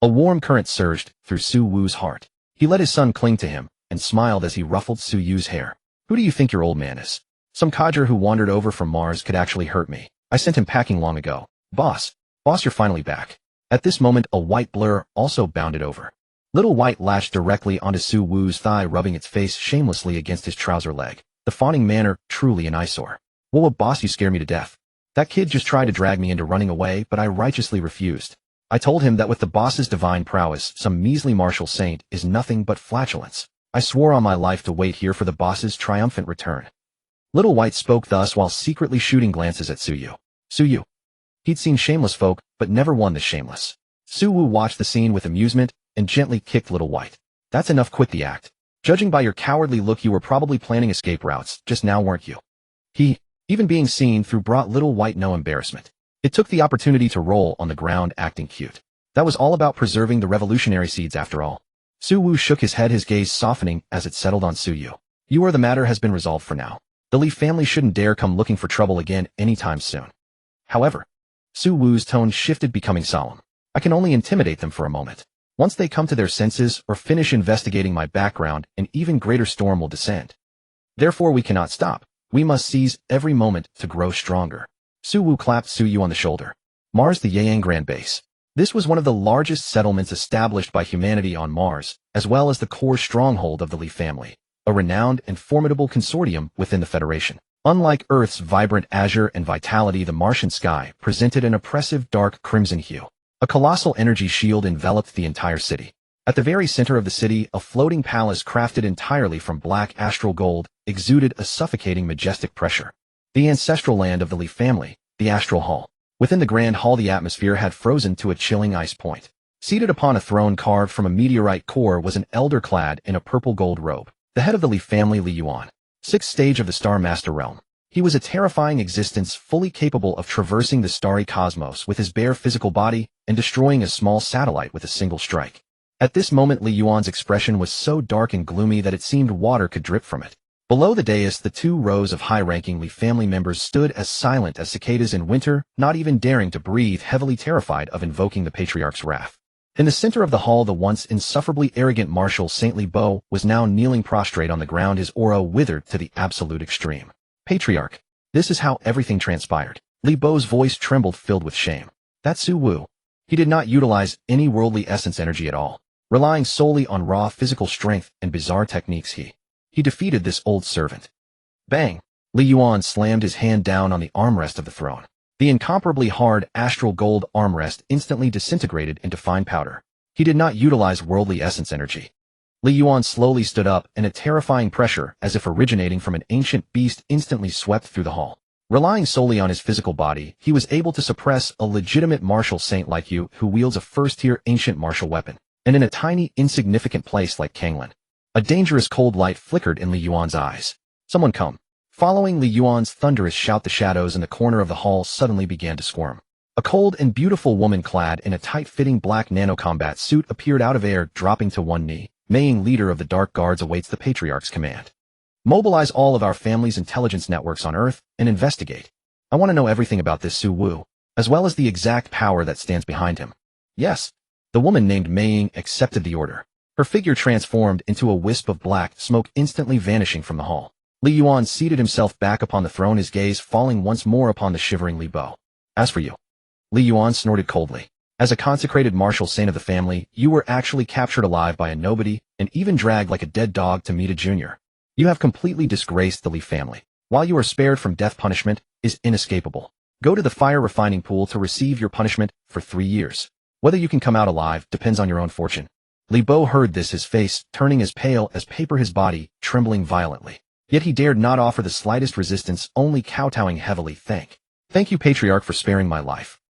A warm current surged through Suwu's heart. He let his son cling to him and smiled as he ruffled Suyu's hair. Who do you think your old man is? Some codger who wandered over from Mars could actually hurt me. I sent him packing long ago. Boss, you're finally back. At this moment, a white blur also bounded over. Little White lashed directly onto Suwu's thigh, rubbing its face shamelessly against his trouser leg. The fawning manner, truly an eyesore. Whoa, boss, you scare me to death. That kid just tried to drag me into running away, but I righteously refused. I told him that with the boss's divine prowess, some measly martial saint is nothing but flatulence. I swore on my life to wait here for the boss's triumphant return. Little White spoke thus while secretly shooting glances at Suyu. Suyu. He'd seen shameless folk, but never one this shameless. Suwu watched the scene with amusement and gently kicked Little White. That's enough, quit the act. Judging by your cowardly look, you were probably planning escape routes just now, weren't you? Even being seen through brought Little White no embarrassment. It took the opportunity to roll on the ground, acting cute. That was all about preserving the revolutionary seeds after all. Suwu shook his head, his gaze softening as it settled on Suyu. The matter has been resolved for now. The Lee family shouldn't dare come looking for trouble again anytime soon. However, Suwu's tone shifted, becoming solemn. I can only intimidate them for a moment. Once they come to their senses or finish investigating my background, an even greater storm will descend. Therefore, we cannot stop. We must seize every moment to grow stronger. Suwu clapped Suyu on the shoulder. Mars, the Yang Grand Base. This was one of the largest settlements established by humanity on Mars, as well as the core stronghold of the Lee family, a renowned and formidable consortium within the Federation. Unlike Earth's vibrant azure and vitality, the Martian sky presented an oppressive dark crimson hue. A colossal energy shield enveloped the entire city. At the very center of the city, a floating palace crafted entirely from black astral gold exuded a suffocating majestic pressure. The ancestral land of the Lee family, the Astral Hall. Within the Grand Hall, the atmosphere had frozen to a chilling ice point. Seated upon a throne carved from a meteorite core was an elder clad in a purple gold robe, the head of the Lee family, Li Yuan. Sixth stage of the Star Master realm. He was a terrifying existence, fully capable of traversing the starry cosmos with his bare physical body and destroying a small satellite with a single strike. At this moment, Li Yuan's expression was so dark and gloomy that it seemed water could drip from it. Below the dais, the two rows of high-ranking Lee family members stood as silent as cicadas in winter, not even daring to breathe, heavily terrified of invoking the patriarch's wrath. In the center of the hall, the once insufferably arrogant martial Saint Li Bo was now kneeling prostrate on the ground, his aura withered to the absolute extreme. Patriarch, this is how everything transpired. Li Bo's voice trembled, filled with shame. That's Su Wu. He did not utilize any worldly essence energy at all. Relying solely on raw physical strength and bizarre techniques, he defeated this old servant. Bang! Li Yuan slammed his hand down on the armrest of the throne. The incomparably hard astral gold armrest instantly disintegrated into fine powder. He did not utilize worldly essence energy. Li Yuan slowly stood up, and a terrifying pressure, as if originating from an ancient beast, instantly swept through the hall. Relying solely on his physical body, he was able to suppress a legitimate martial saint like you who wields a first-tier ancient martial weapon. And in a tiny, insignificant place like Kanglan, a dangerous cold light flickered in Li Yuan's eyes. Someone come. Following Li Yuan's thunderous shout, the shadows in the corner of the hall suddenly began to squirm. A cold and beautiful woman clad in a tight-fitting black nano-combat suit appeared out of air, dropping to one knee. Maying, leader of the Dark Guards, awaits the Patriarch's command. Mobilize all of our family's intelligence networks on Earth and investigate. I want to know everything about this Su Wu, as well as the exact power that stands behind him. Yes. The woman named Maying accepted the order. Her figure transformed into a wisp of black smoke, instantly vanishing from the hall. Li Yuan seated himself back upon the throne, his gaze falling once more upon the shivering Li Bo. As for you, Li Yuan snorted coldly. As a consecrated martial saint of the family, you were actually captured alive by a nobody and even dragged like a dead dog to meet a junior. You have completely disgraced the Li family. While you are spared from death, punishment is inescapable. Go to the fire refining pool to receive your punishment for 3 years. Whether you can come out alive depends on your own fortune. Li Bo heard this, his face turning as pale as paper, his body trembling violently. Yet he dared not offer the slightest resistance, only kowtowing heavily. Thank you, Patriarch, for sparing my life.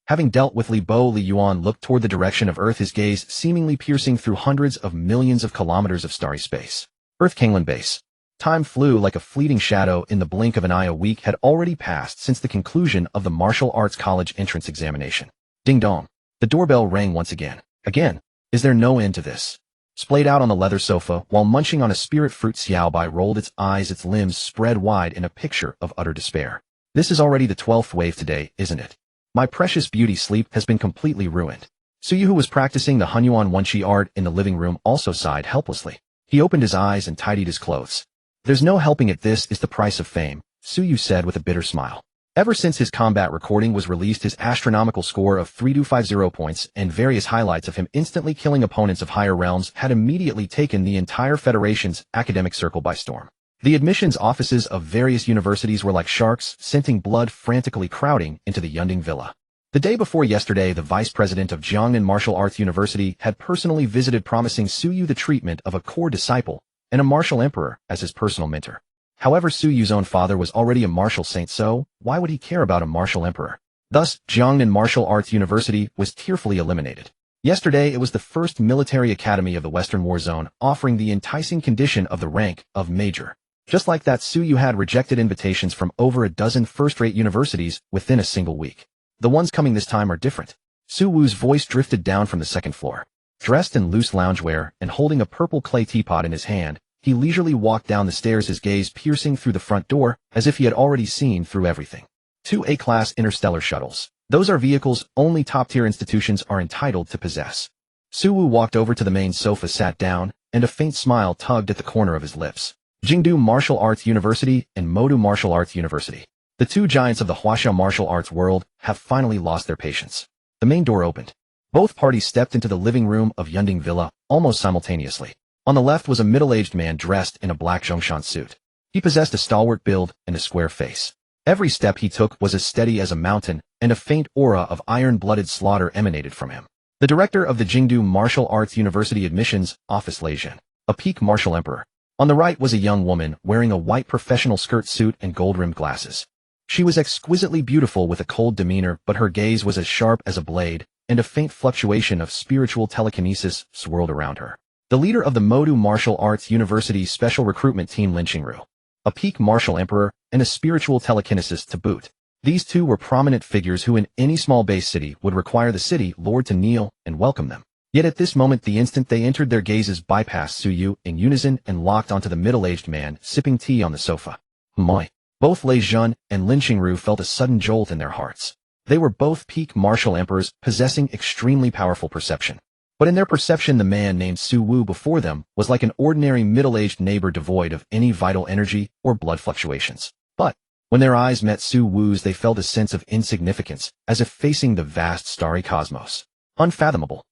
Having dealt with Li Bo, Li Yuan looked toward the direction of Earth, his gaze seemingly piercing through hundreds of millions of kilometers of starry space. Earth Kingland Base. Time flew like a fleeting shadow. In the blink of an eye, a week had already passed since the conclusion of the martial arts college entrance examination. Ding dong. The doorbell rang once again. Again. Is there no end to this? Splayed out on the leather sofa, while munching on a spirit fruit, Xiaobai rolled its eyes, its limbs spread wide in a picture of utter despair. This is already the 12th wave today, isn't it? My precious beauty, sleep has been completely ruined. Suyu, who was practicing the Hunyuan Wenqi art in the living room, also sighed helplessly. He opened his eyes and tidied his clothes. There's no helping it, this is the price of fame, Suyu said with a bitter smile. Ever since his combat recording was released, his astronomical score of 3250 points and various highlights of him instantly killing opponents of higher realms had immediately taken the entire Federation's academic circle by storm. The admissions offices of various universities were like sharks, scenting blood, frantically crowding into the Yunding Villa. The day before yesterday, the vice president of Jiangnan Martial Arts University had personally visited, promising Suyu the treatment of a core disciple and a martial emperor as his personal mentor. However, Suyu's own father was already a martial saint, so why would he care about a martial emperor? Thus, Jiangnan Martial Arts University was tearfully eliminated. Yesterday, it was the first military academy of the Western War Zone, offering the enticing condition of the rank of major. Just like that, Suyu had rejected invitations from over a dozen first-rate universities within a single week. The ones coming this time are different. Su Wu's voice drifted down from the second floor. Dressed in loose loungewear and holding a purple clay teapot in his hand, he leisurely walked down the stairs, his gaze piercing through the front door as if he had already seen through everything. 2 A-class interstellar shuttles. Those are vehicles only top-tier institutions are entitled to possess. Su Wu walked over to the main sofa, sat down, and a faint smile tugged at the corner of his lips. Jingdu Martial Arts University and Modu Martial Arts University. The 2 giants of the Huaxia martial arts world have finally lost their patience. The main door opened. Both parties stepped into the living room of Yunding Villa almost simultaneously. On the left was a middle-aged man dressed in a black Zhongshan suit. He possessed a stalwart build and a square face. Every step he took was as steady as a mountain, and a faint aura of iron-blooded slaughter emanated from him. The director of the Jingdu Martial Arts University Admissions Office, Lei Zhen, a peak martial emperor. On the right was a young woman wearing a white professional skirt suit and gold-rimmed glasses. She was exquisitely beautiful with a cold demeanor, but her gaze was as sharp as a blade, and a faint fluctuation of spiritual telekinesis swirled around her. The leader of the Modu Martial Arts University Special Recruitment Team, Lin Qingru, a peak martial emperor and a spiritual telekinesis to boot. These 2 were prominent figures who in any small base city would require the city lord to kneel and welcome them. Yet at this moment, the instant they entered, their gazes bypassed Suyu in unison and locked onto the middle-aged man sipping tea on the sofa. Moi. Both Lei Zhen and Lin Qingru felt a sudden jolt in their hearts. They were both peak martial emperors possessing extremely powerful perception. But in their perception, the man named Su Wu before them was like an ordinary middle-aged neighbor devoid of any vital energy or blood fluctuations. But when their eyes met Su Wu's, they felt a sense of insignificance, as if facing the vast starry cosmos. Unfathomable.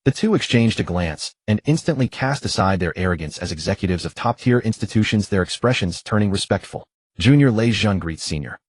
The 2 exchanged a glance and instantly cast aside their arrogance as executives of top-tier institutions, their expressions turning respectful. Junior Lei Zhen greets Senior.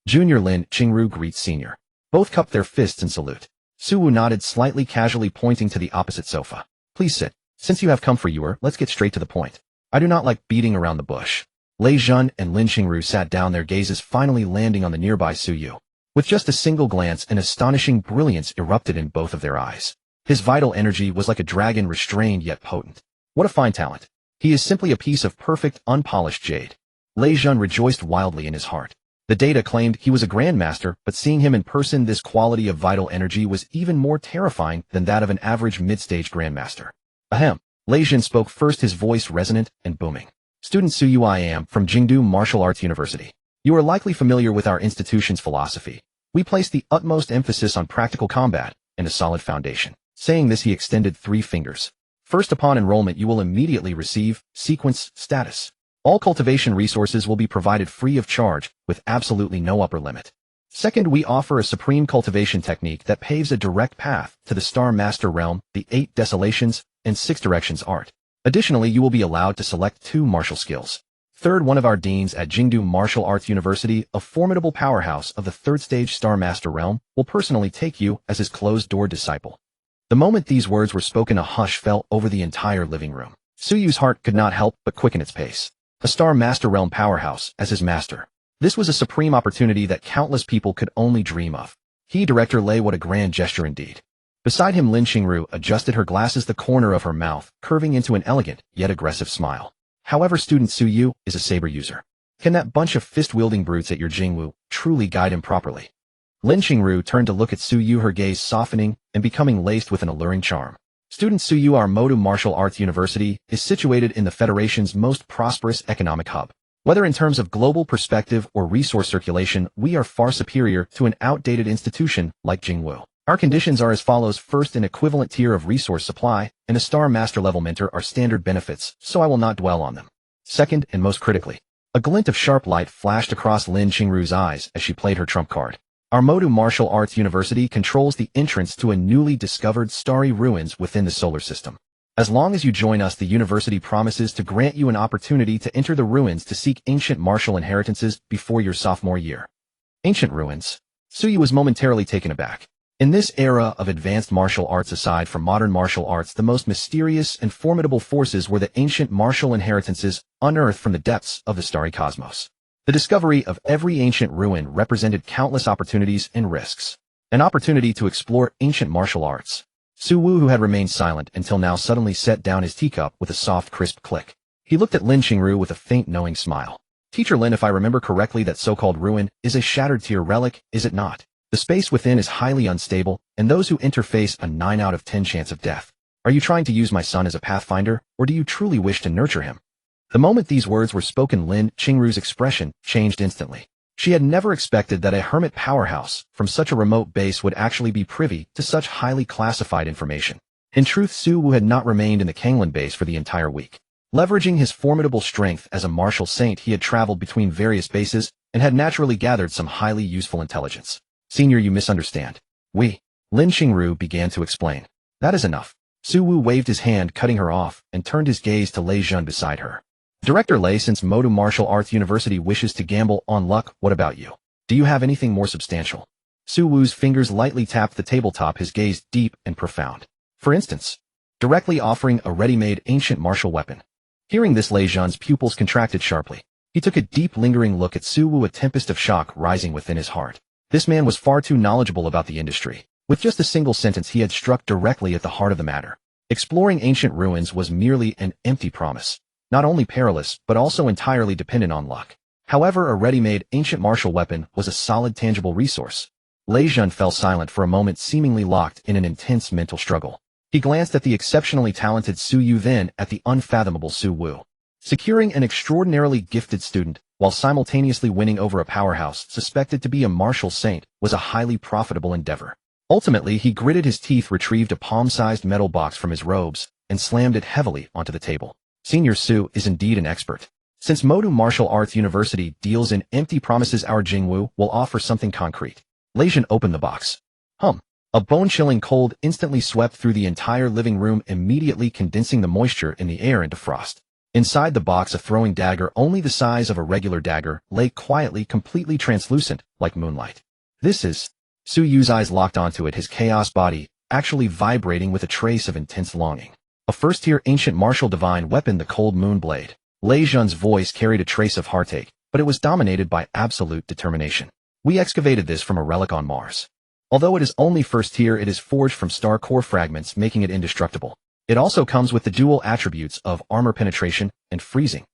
Junior Lin Qingru greets Senior. Both cupped their fists in salute. Su Wu nodded slightly, casually pointing to the opposite sofa. Please sit. Since you have come for you, let's get straight to the point. I do not like beating around the bush. Lei Zhen and Lin Qingru sat down, their gazes finally landing on the nearby Su Yu. With just a single glance, an astonishing brilliance erupted in both of their eyes. His vital energy was like a dragon, restrained yet potent. What a fine talent. He is simply a piece of perfect, unpolished jade. Lei Zhen rejoiced wildly in his heart. The data claimed he was a Grandmaster, but seeing him in person, this quality of vital energy was even more terrifying than that of an average mid-stage Grandmaster. Ahem. Lei Zhen spoke first, his voice resonant and booming. Student Suyu, I am from Jingdu Martial Arts University. You are likely familiar with our institution's philosophy. We place the utmost emphasis on practical combat and a solid foundation. Saying this, he extended 3 fingers. First, upon enrollment, you will immediately receive sequence status. All cultivation resources will be provided free of charge, with absolutely no upper limit. Second, we offer a supreme cultivation technique that paves a direct path to the Star Master realm, the 8 Desolations, and 6 Directions art. Additionally, you will be allowed to select 2 martial skills. Third, one of our deans at Jingdu Martial Arts University, a formidable powerhouse of the 3rd stage Star Master realm, will personally take you as his closed-door disciple. The moment these words were spoken, a hush fell over the entire living room. Suyu's heart could not help but quicken its pace. A Star Master realm powerhouse as his master. This was a supreme opportunity that countless people could only dream of. Director Lei, what a grand gesture indeed. Beside him, Lin Qingru adjusted her glasses, the corner of her mouth curving into an elegant yet aggressive smile. However, student Suyu is a saber user. Can that bunch of fist-wielding brutes at your Jingwu truly guide him properly? Lin Qingru turned to look at Suyu, her gaze softening and becoming laced with an alluring charm. Student Suyu, our Modu Martial Arts University is situated in the Federation's most prosperous economic hub. Whether in terms of global perspective or resource circulation, we are far superior to an outdated institution like Jingwu. Our conditions are as follows. First, an equivalent tier of resource supply and a Star Master level mentor are standard benefits, so I will not dwell on them. Second, and most critically, a glint of sharp light flashed across Lin Qingru's eyes as she played her trump card. Our Modu Martial Arts University controls the entrance to a newly discovered starry ruins within the solar system. As long as you join us, the university promises to grant you an opportunity to enter the ruins to seek ancient martial inheritances before your sophomore year. Ancient ruins? Suyu was momentarily taken aback. In this era of advanced martial arts, aside from modern martial arts, the most mysterious and formidable forces were the ancient martial inheritances unearthed from the depths of the starry cosmos. The discovery of every ancient ruin represented countless opportunities and risks. An opportunity to explore ancient martial arts. Su Wu, who had remained silent until now, suddenly set down his teacup with a soft, crisp click. He looked at Lin Qingru with a faint, knowing smile. Teacher Lin, if I remember correctly, that so-called ruin is a shattered tier relic, is it not? The space within is highly unstable, and those who enter face a 9 out of 10 chance of death. Are you trying to use my son as a pathfinder, or do you truly wish to nurture him? The moment these words were spoken, Lin Qingru's expression changed instantly. She had never expected that a hermit powerhouse from such a remote base would actually be privy to such highly classified information. In truth, Su Wu had not remained in the Kanglan base for the entire week. Leveraging his formidable strength as a martial saint, he had traveled between various bases and had naturally gathered some highly useful intelligence. Senior, you misunderstand. Lin Qingru began to explain. That is enough. Su Wu waved his hand, cutting her off, and turned his gaze to Lei Jun beside her. Director Lei, since Modu Martial Arts University wishes to gamble on luck, what about you? Do you have anything more substantial? Su Wu's fingers lightly tapped the tabletop, his gaze deep and profound. For instance, directly offering a ready-made ancient martial weapon. Hearing this, Lei Jun's pupils contracted sharply. He took a deep, lingering look at Su Wu, a tempest of shock rising within his heart. This man was far too knowledgeable about the industry. With just a single sentence, he had struck directly at the heart of the matter. Exploring ancient ruins was merely an empty promise. Not only perilous, but also entirely dependent on luck. However, a ready-made ancient martial weapon was a solid, tangible resource. Lei Jun fell silent for a moment, seemingly locked in an intense mental struggle. He glanced at the exceptionally talented Su Yu, then at the unfathomable Su Wu. Securing an extraordinarily gifted student, while simultaneously winning over a powerhouse suspected to be a martial saint, was a highly profitable endeavor. Ultimately, he gritted his teeth, retrieved a palm-sized metal box from his robes, and slammed it heavily onto the table. Senior Su is indeed an expert. Since Modu Martial Arts University deals in empty promises, our Jingwu will offer something concrete. Lei Jun opened the box. A bone-chilling cold instantly swept through the entire living room, immediately condensing the moisture in the air into frost. Inside the box, a throwing dagger only the size of a regular dagger lay quietly, completely translucent, like moonlight. This is... Su Yu's eyes locked onto it, his chaos body actually vibrating with a trace of intense longing. A first-tier ancient martial divine weapon, the cold moon blade. Lei Jun's voice carried a trace of heartache, but it was dominated by absolute determination. We excavated this from a relic on Mars. Although it is only first tier, it is forged from star core fragments, making it indestructible. It also comes with the dual attributes of armor penetration and freezing.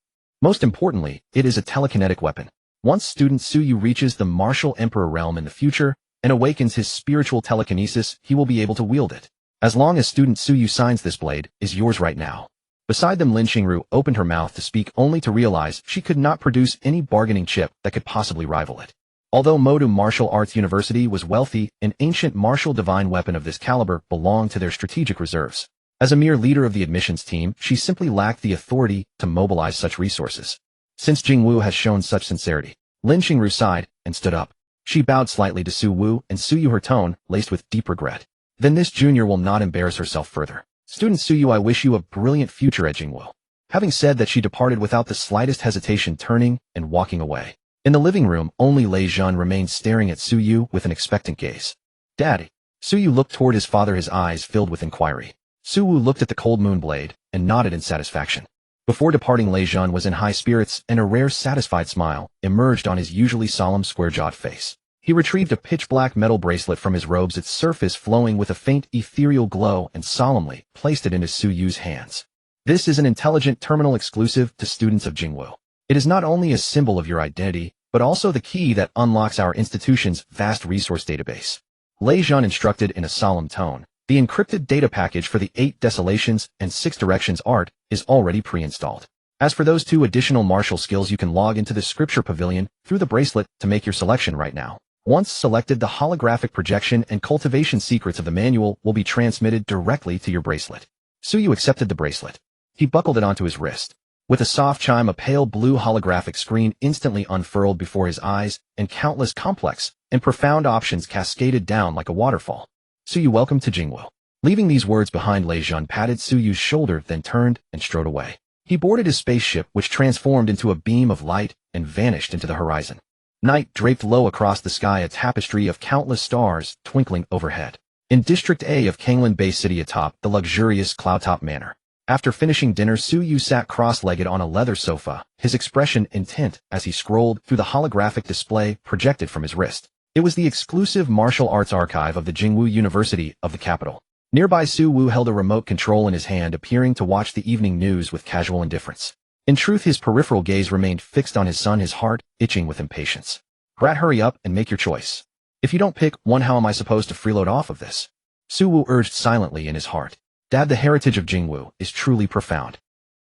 Most importantly, it is a telekinetic weapon. Once student Suyu reaches the martial emperor realm in the future and awakens his spiritual telekinesis, he will be able to wield it. As long as student Suyu signs, this blade is yours right now. Beside them, Lin Qingru opened her mouth to speak, only to realize she could not produce any bargaining chip that could possibly rival it. Although Modu Martial Arts University was wealthy, an ancient martial divine weapon of this caliber belonged to their strategic reserves. As a mere leader of the admissions team, she simply lacked the authority to mobilize such resources. Since Jingwu has shown such sincerity, Lin Xingru sighed and stood up. She bowed slightly to Su Wu and Su Yu, her tone laced with deep regret. Then this junior will not embarrass herself further. Student Su Yu, I wish you a brilliant future at Jingwu. Having said that, she departed without the slightest hesitation, turning and walking away. In the living room, only Lei Zhan remained staring at Su Yu with an expectant gaze. Daddy. Su Yu looked toward his father, his eyes filled with inquiry. Su Wu looked at the cold moon blade and nodded in satisfaction. Before departing, Lei Zhan was in high spirits, and a rare satisfied smile emerged on his usually solemn square-jawed face. He retrieved a pitch-black metal bracelet from his robes, its surface flowing with a faint ethereal glow, and solemnly placed it into Su Yu's hands. This is an intelligent terminal exclusive to students of Jingwu. It is not only a symbol of your identity, but also the key that unlocks our institution's vast resource database. Lei Zhan instructed in a solemn tone. The encrypted data package for the 8 Desolations and 6 Directions art is already pre-installed. As for those 2 additional martial skills, you can log into the Scripture Pavilion through the bracelet to make your selection right now. Once selected, the holographic projection and cultivation secrets of the manual will be transmitted directly to your bracelet. Su Yu accepted the bracelet. He buckled it onto his wrist. With a soft chime, a pale blue holographic screen instantly unfurled before his eyes, and countless complex and profound options cascaded down like a waterfall. Su Yu, welcome to Jingwu. Leaving these words behind, Lei Zhan patted Su Yu's shoulder, then turned and strode away. He boarded his spaceship, which transformed into a beam of light and vanished into the horizon. Night draped low across the sky, a tapestry of countless stars twinkling overhead. In District A of Kanglan Bay City, atop the luxurious Cloudtop Manor. After finishing dinner, Su Yu sat cross-legged on a leather sofa, his expression intent as he scrolled through the holographic display projected from his wrist. It was the exclusive martial arts archive of the Jingwu University of the capital. Nearby, Su Wu held a remote control in his hand, appearing to watch the evening news with casual indifference. In truth, his peripheral gaze remained fixed on his son, his heart itching with impatience. Brat, hurry up and make your choice. If you don't pick one, how am I supposed to freeload off of this? Su Wu urged silently in his heart. Dad, the heritage of Jingwu is truly profound.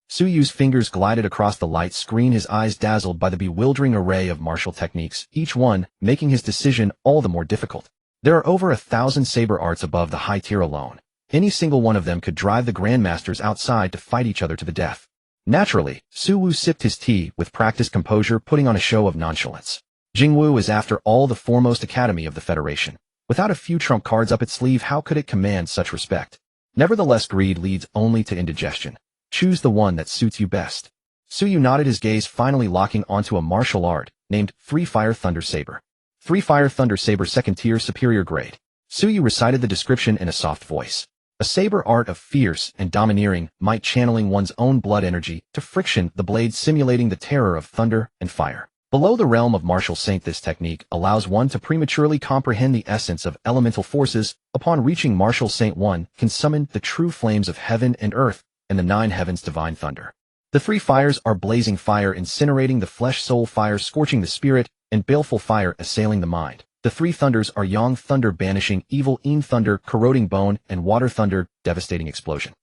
Su Yu's fingers glided across the light screen, his eyes dazzled by the bewildering array of martial techniques, each one making his decision all the more difficult. There are over 1,000 saber arts above the high tier alone. Any single one of them could drive the Grandmasters outside to fight each other to the death. Naturally, Su Wu sipped his tea with practiced composure, putting on a show of nonchalance. Jingwu is, after all, the foremost academy of the Federation. Without a few trump cards up its sleeve, how could it command such respect? Nevertheless, greed leads only to indigestion. Choose the one that suits you best. Su Yu nodded, his gaze finally locking onto a martial art named Three Fire Thunder Saber. Three Fire Thunder Saber, 2nd tier, superior grade. Su Yu recited the description in a soft voice. A saber art of fierce and domineering might, channeling one's own blood energy to friction, the blade simulating the terror of thunder and fire. Below the realm of martial saint, this technique allows one to prematurely comprehend the essence of elemental forces. Upon reaching martial saint, one can summon the true flames of heaven and earth and the 9 heavens' divine thunder. The 3 fires are blazing fire incinerating the flesh, soul fire scorching the spirit, and baleful fire assailing the mind. The 3 thunders are yang thunder banishing evil, yin thunder corroding bone, and water thunder devastating explosion.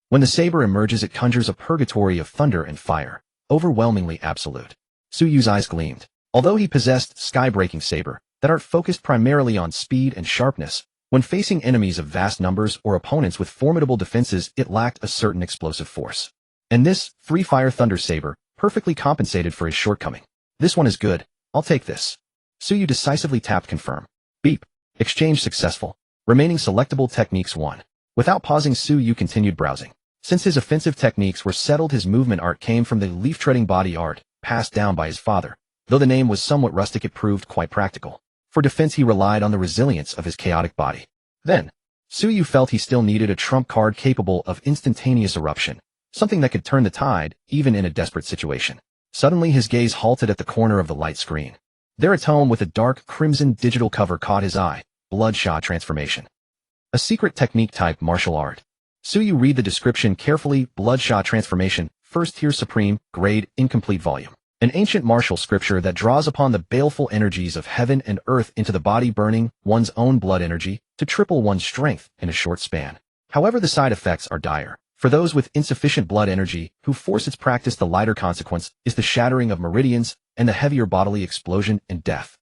When the saber emerges, it conjures a purgatory of thunder and fire, overwhelmingly absolute. Su Yu's eyes gleamed. Although he possessed sky-breaking saber that art focused primarily on speed and sharpness, when facing enemies of vast numbers or opponents with formidable defenses, it lacked a certain explosive force. And this 3 Fire Thunder Saber perfectly compensated for his shortcoming. This one is good. I'll take this. Su Yu decisively tapped confirm. Beep. Exchange successful. Remaining selectable techniques 1. Without pausing, Su Yu continued browsing. Since his offensive techniques were settled, his movement art came from the leaf-treading body art, passed down by his father. Though the name was somewhat rustic, it proved quite practical. For defense, he relied on the resilience of his chaotic body. Then, Su Yu felt he still needed a trump card capable of instantaneous eruption, something that could turn the tide, even in a desperate situation. Suddenly, his gaze halted at the corner of the light screen. There, a tome with a dark crimson digital cover caught his eye. Bloodshot Transformation. A secret technique type martial art. Su Yu read the description carefully. Bloodshot Transformation, 1st tier, supreme, grade, incomplete volume. An ancient martial scripture that draws upon the baleful energies of heaven and earth into the body, burning one's own blood energy to triple one's strength in a short span. However, the side effects are dire. For those with insufficient blood energy who force its practice, the lighter consequence is the shattering of meridians and the heavier bodily explosion and death.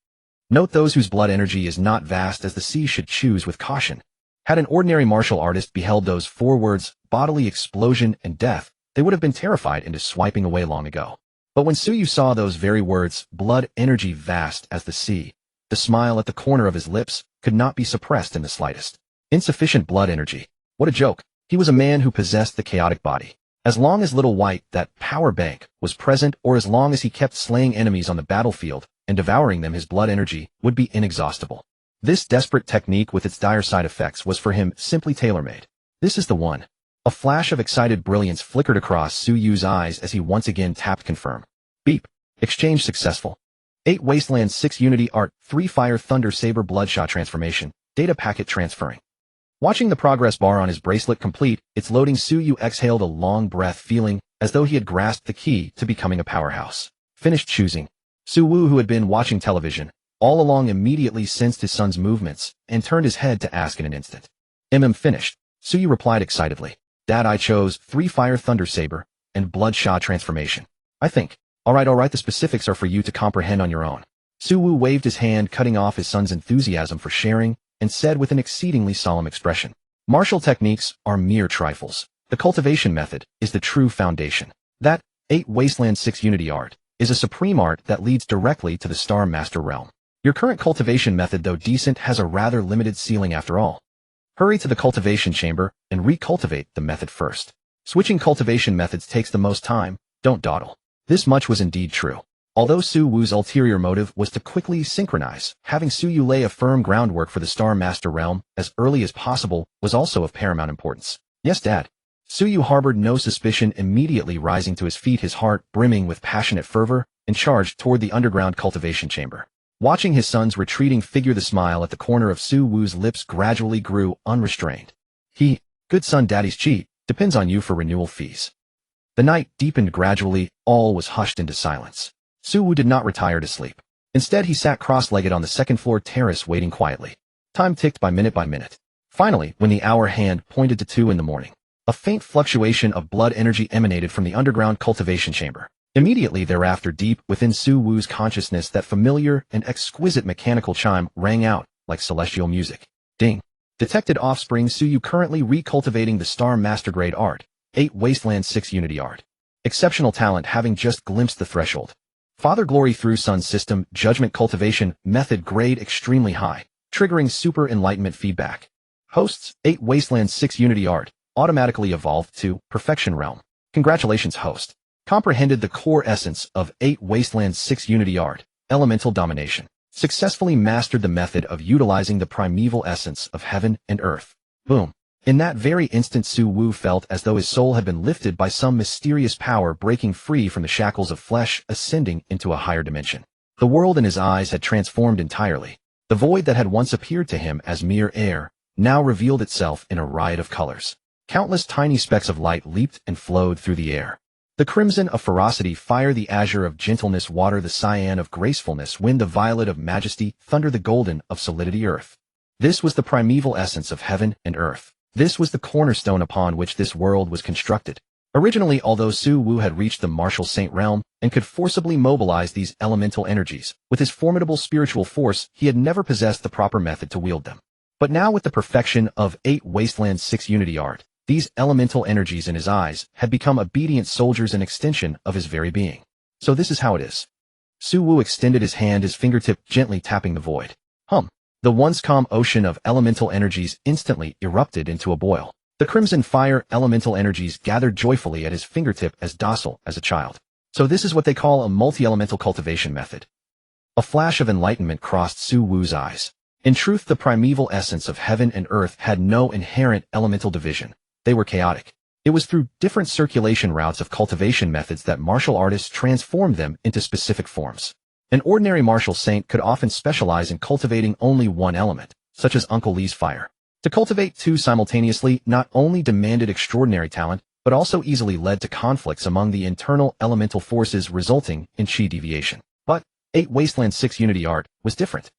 Note, those whose blood energy is not vast as the sea should choose with caution. Had an ordinary martial artist beheld those 4 words, bodily explosion and death, they would have been terrified into swiping away long ago. But when Suyu saw those very words, blood energy vast as the sea, the smile at the corner of his lips could not be suppressed in the slightest. Insufficient blood energy. What a joke. He was a man who possessed the chaotic body. As long as Little White, that power bank, was present, or as long as he kept slaying enemies on the battlefield and devouring them, his blood energy would be inexhaustible. This desperate technique with its dire side effects was for him simply tailor-made. This is the one. A flash of excited brilliance flickered across Suyu's eyes as he once again tapped confirm. Beep. Exchange successful. 8 Wasteland 6 Unity Art 3 Fire Thunder Saber Bloodshot Transformation. Data packet transferring. Watching the progress bar on his bracelet complete its loading, Suyu exhaled a long breath, feeling as though he had grasped the key to becoming a powerhouse. Finished choosing. Suwu, who had been watching television all along, immediately sensed his son's movements and turned his head to ask in an instant. Finished. Suyu replied excitedly. Dad, I chose 3 Fire Thunder Saber and Bloodshot Transformation. I think. Alright, the specifics are for you to comprehend on your own. Suwu waved his hand, cutting off his son's enthusiasm for sharing, and said with an exceedingly solemn expression, martial techniques are mere trifles. The cultivation method is the true foundation. That 8 Wasteland 6 Unity Art is a supreme art that leads directly to the Star Master realm. Your current cultivation method, though decent, has a rather limited ceiling after all. Hurry to the cultivation chamber and recultivate the method first. Switching cultivation methods takes the most time, don't dawdle. This much was indeed true. Although Su Wu's ulterior motive was to quickly synchronize, having Suyu lay a firm groundwork for the Star Master realm as early as possible was also of paramount importance. Yes, Dad. Suyu harbored no suspicion, immediately rising to his feet, his heart brimming with passionate fervor, and charged toward the underground cultivation chamber. Watching his son's retreating figure, the smile at the corner of Su Wu's lips gradually grew unrestrained. Good son, Daddy's cheat, depends on you for renewal fees. The night deepened gradually, all was hushed into silence. Su Wu did not retire to sleep. Instead, he sat cross-legged on the second-floor terrace, waiting quietly. Time ticked by minute. Finally, when the hour hand pointed to 2 in the morning, a faint fluctuation of blood energy emanated from the underground cultivation chamber. Immediately thereafter, deep within Su Wu's consciousness, that familiar and exquisite mechanical chime rang out like celestial music. Ding. Detected offspring Suyu currently recultivating the Star Master Grade Art, 8 Wasteland 6 Unity Art. Exceptional talent having just glimpsed the threshold. Father Glory through Sun System Judgment Cultivation Method Grade Extremely High, triggering Super Enlightenment feedback. Hosts, 8 Wasteland 6 Unity Art, automatically evolved to Perfection Realm. Congratulations, host. Comprehended the core essence of 8 Wasteland 6 Unity Art, Elemental Domination. Successfully mastered the method of utilizing the primeval essence of heaven and earth. Boom. In that very instant, Su Wu felt as though his soul had been lifted by some mysterious power, breaking free from the shackles of flesh, ascending into a higher dimension. The world in his eyes had transformed entirely. The void that had once appeared to him as mere air now revealed itself in a riot of colors. Countless tiny specks of light leaped and flowed through the air. The crimson of ferocity, fire; the azure of gentleness, water; the cyan of gracefulness, wind; the violet of majesty, thunder; the golden of solidity, earth. This was the primeval essence of heaven and earth. This was the cornerstone upon which this world was constructed. Originally, although Su Wu had reached the martial saint realm and could forcibly mobilize these elemental energies, with his formidable spiritual force, he had never possessed the proper method to wield them. But now, with the perfection of 8 Wasteland 6 Unity Art, these elemental energies in his eyes had become obedient soldiers, an extension of his very being. So this is how it is. Su Wu extended his hand, his fingertip gently tapping the void. The once calm ocean of elemental energies instantly erupted into a boil. The crimson fire elemental energies gathered joyfully at his fingertip, as docile as a child. So this is what they call a multi-elemental cultivation method. A flash of enlightenment crossed Su Wu's eyes. In truth, the primeval essence of heaven and earth had no inherent elemental division. They were chaotic. It was through different circulation routes of cultivation methods that martial artists transformed them into specific forms. An ordinary martial saint could often specialize in cultivating only one element, such as Uncle Lee's fire. To cultivate 2 simultaneously not only demanded extraordinary talent, but also easily led to conflicts among the internal elemental forces, resulting in chi deviation. But 8 Wasteland 6 Unity Art was different.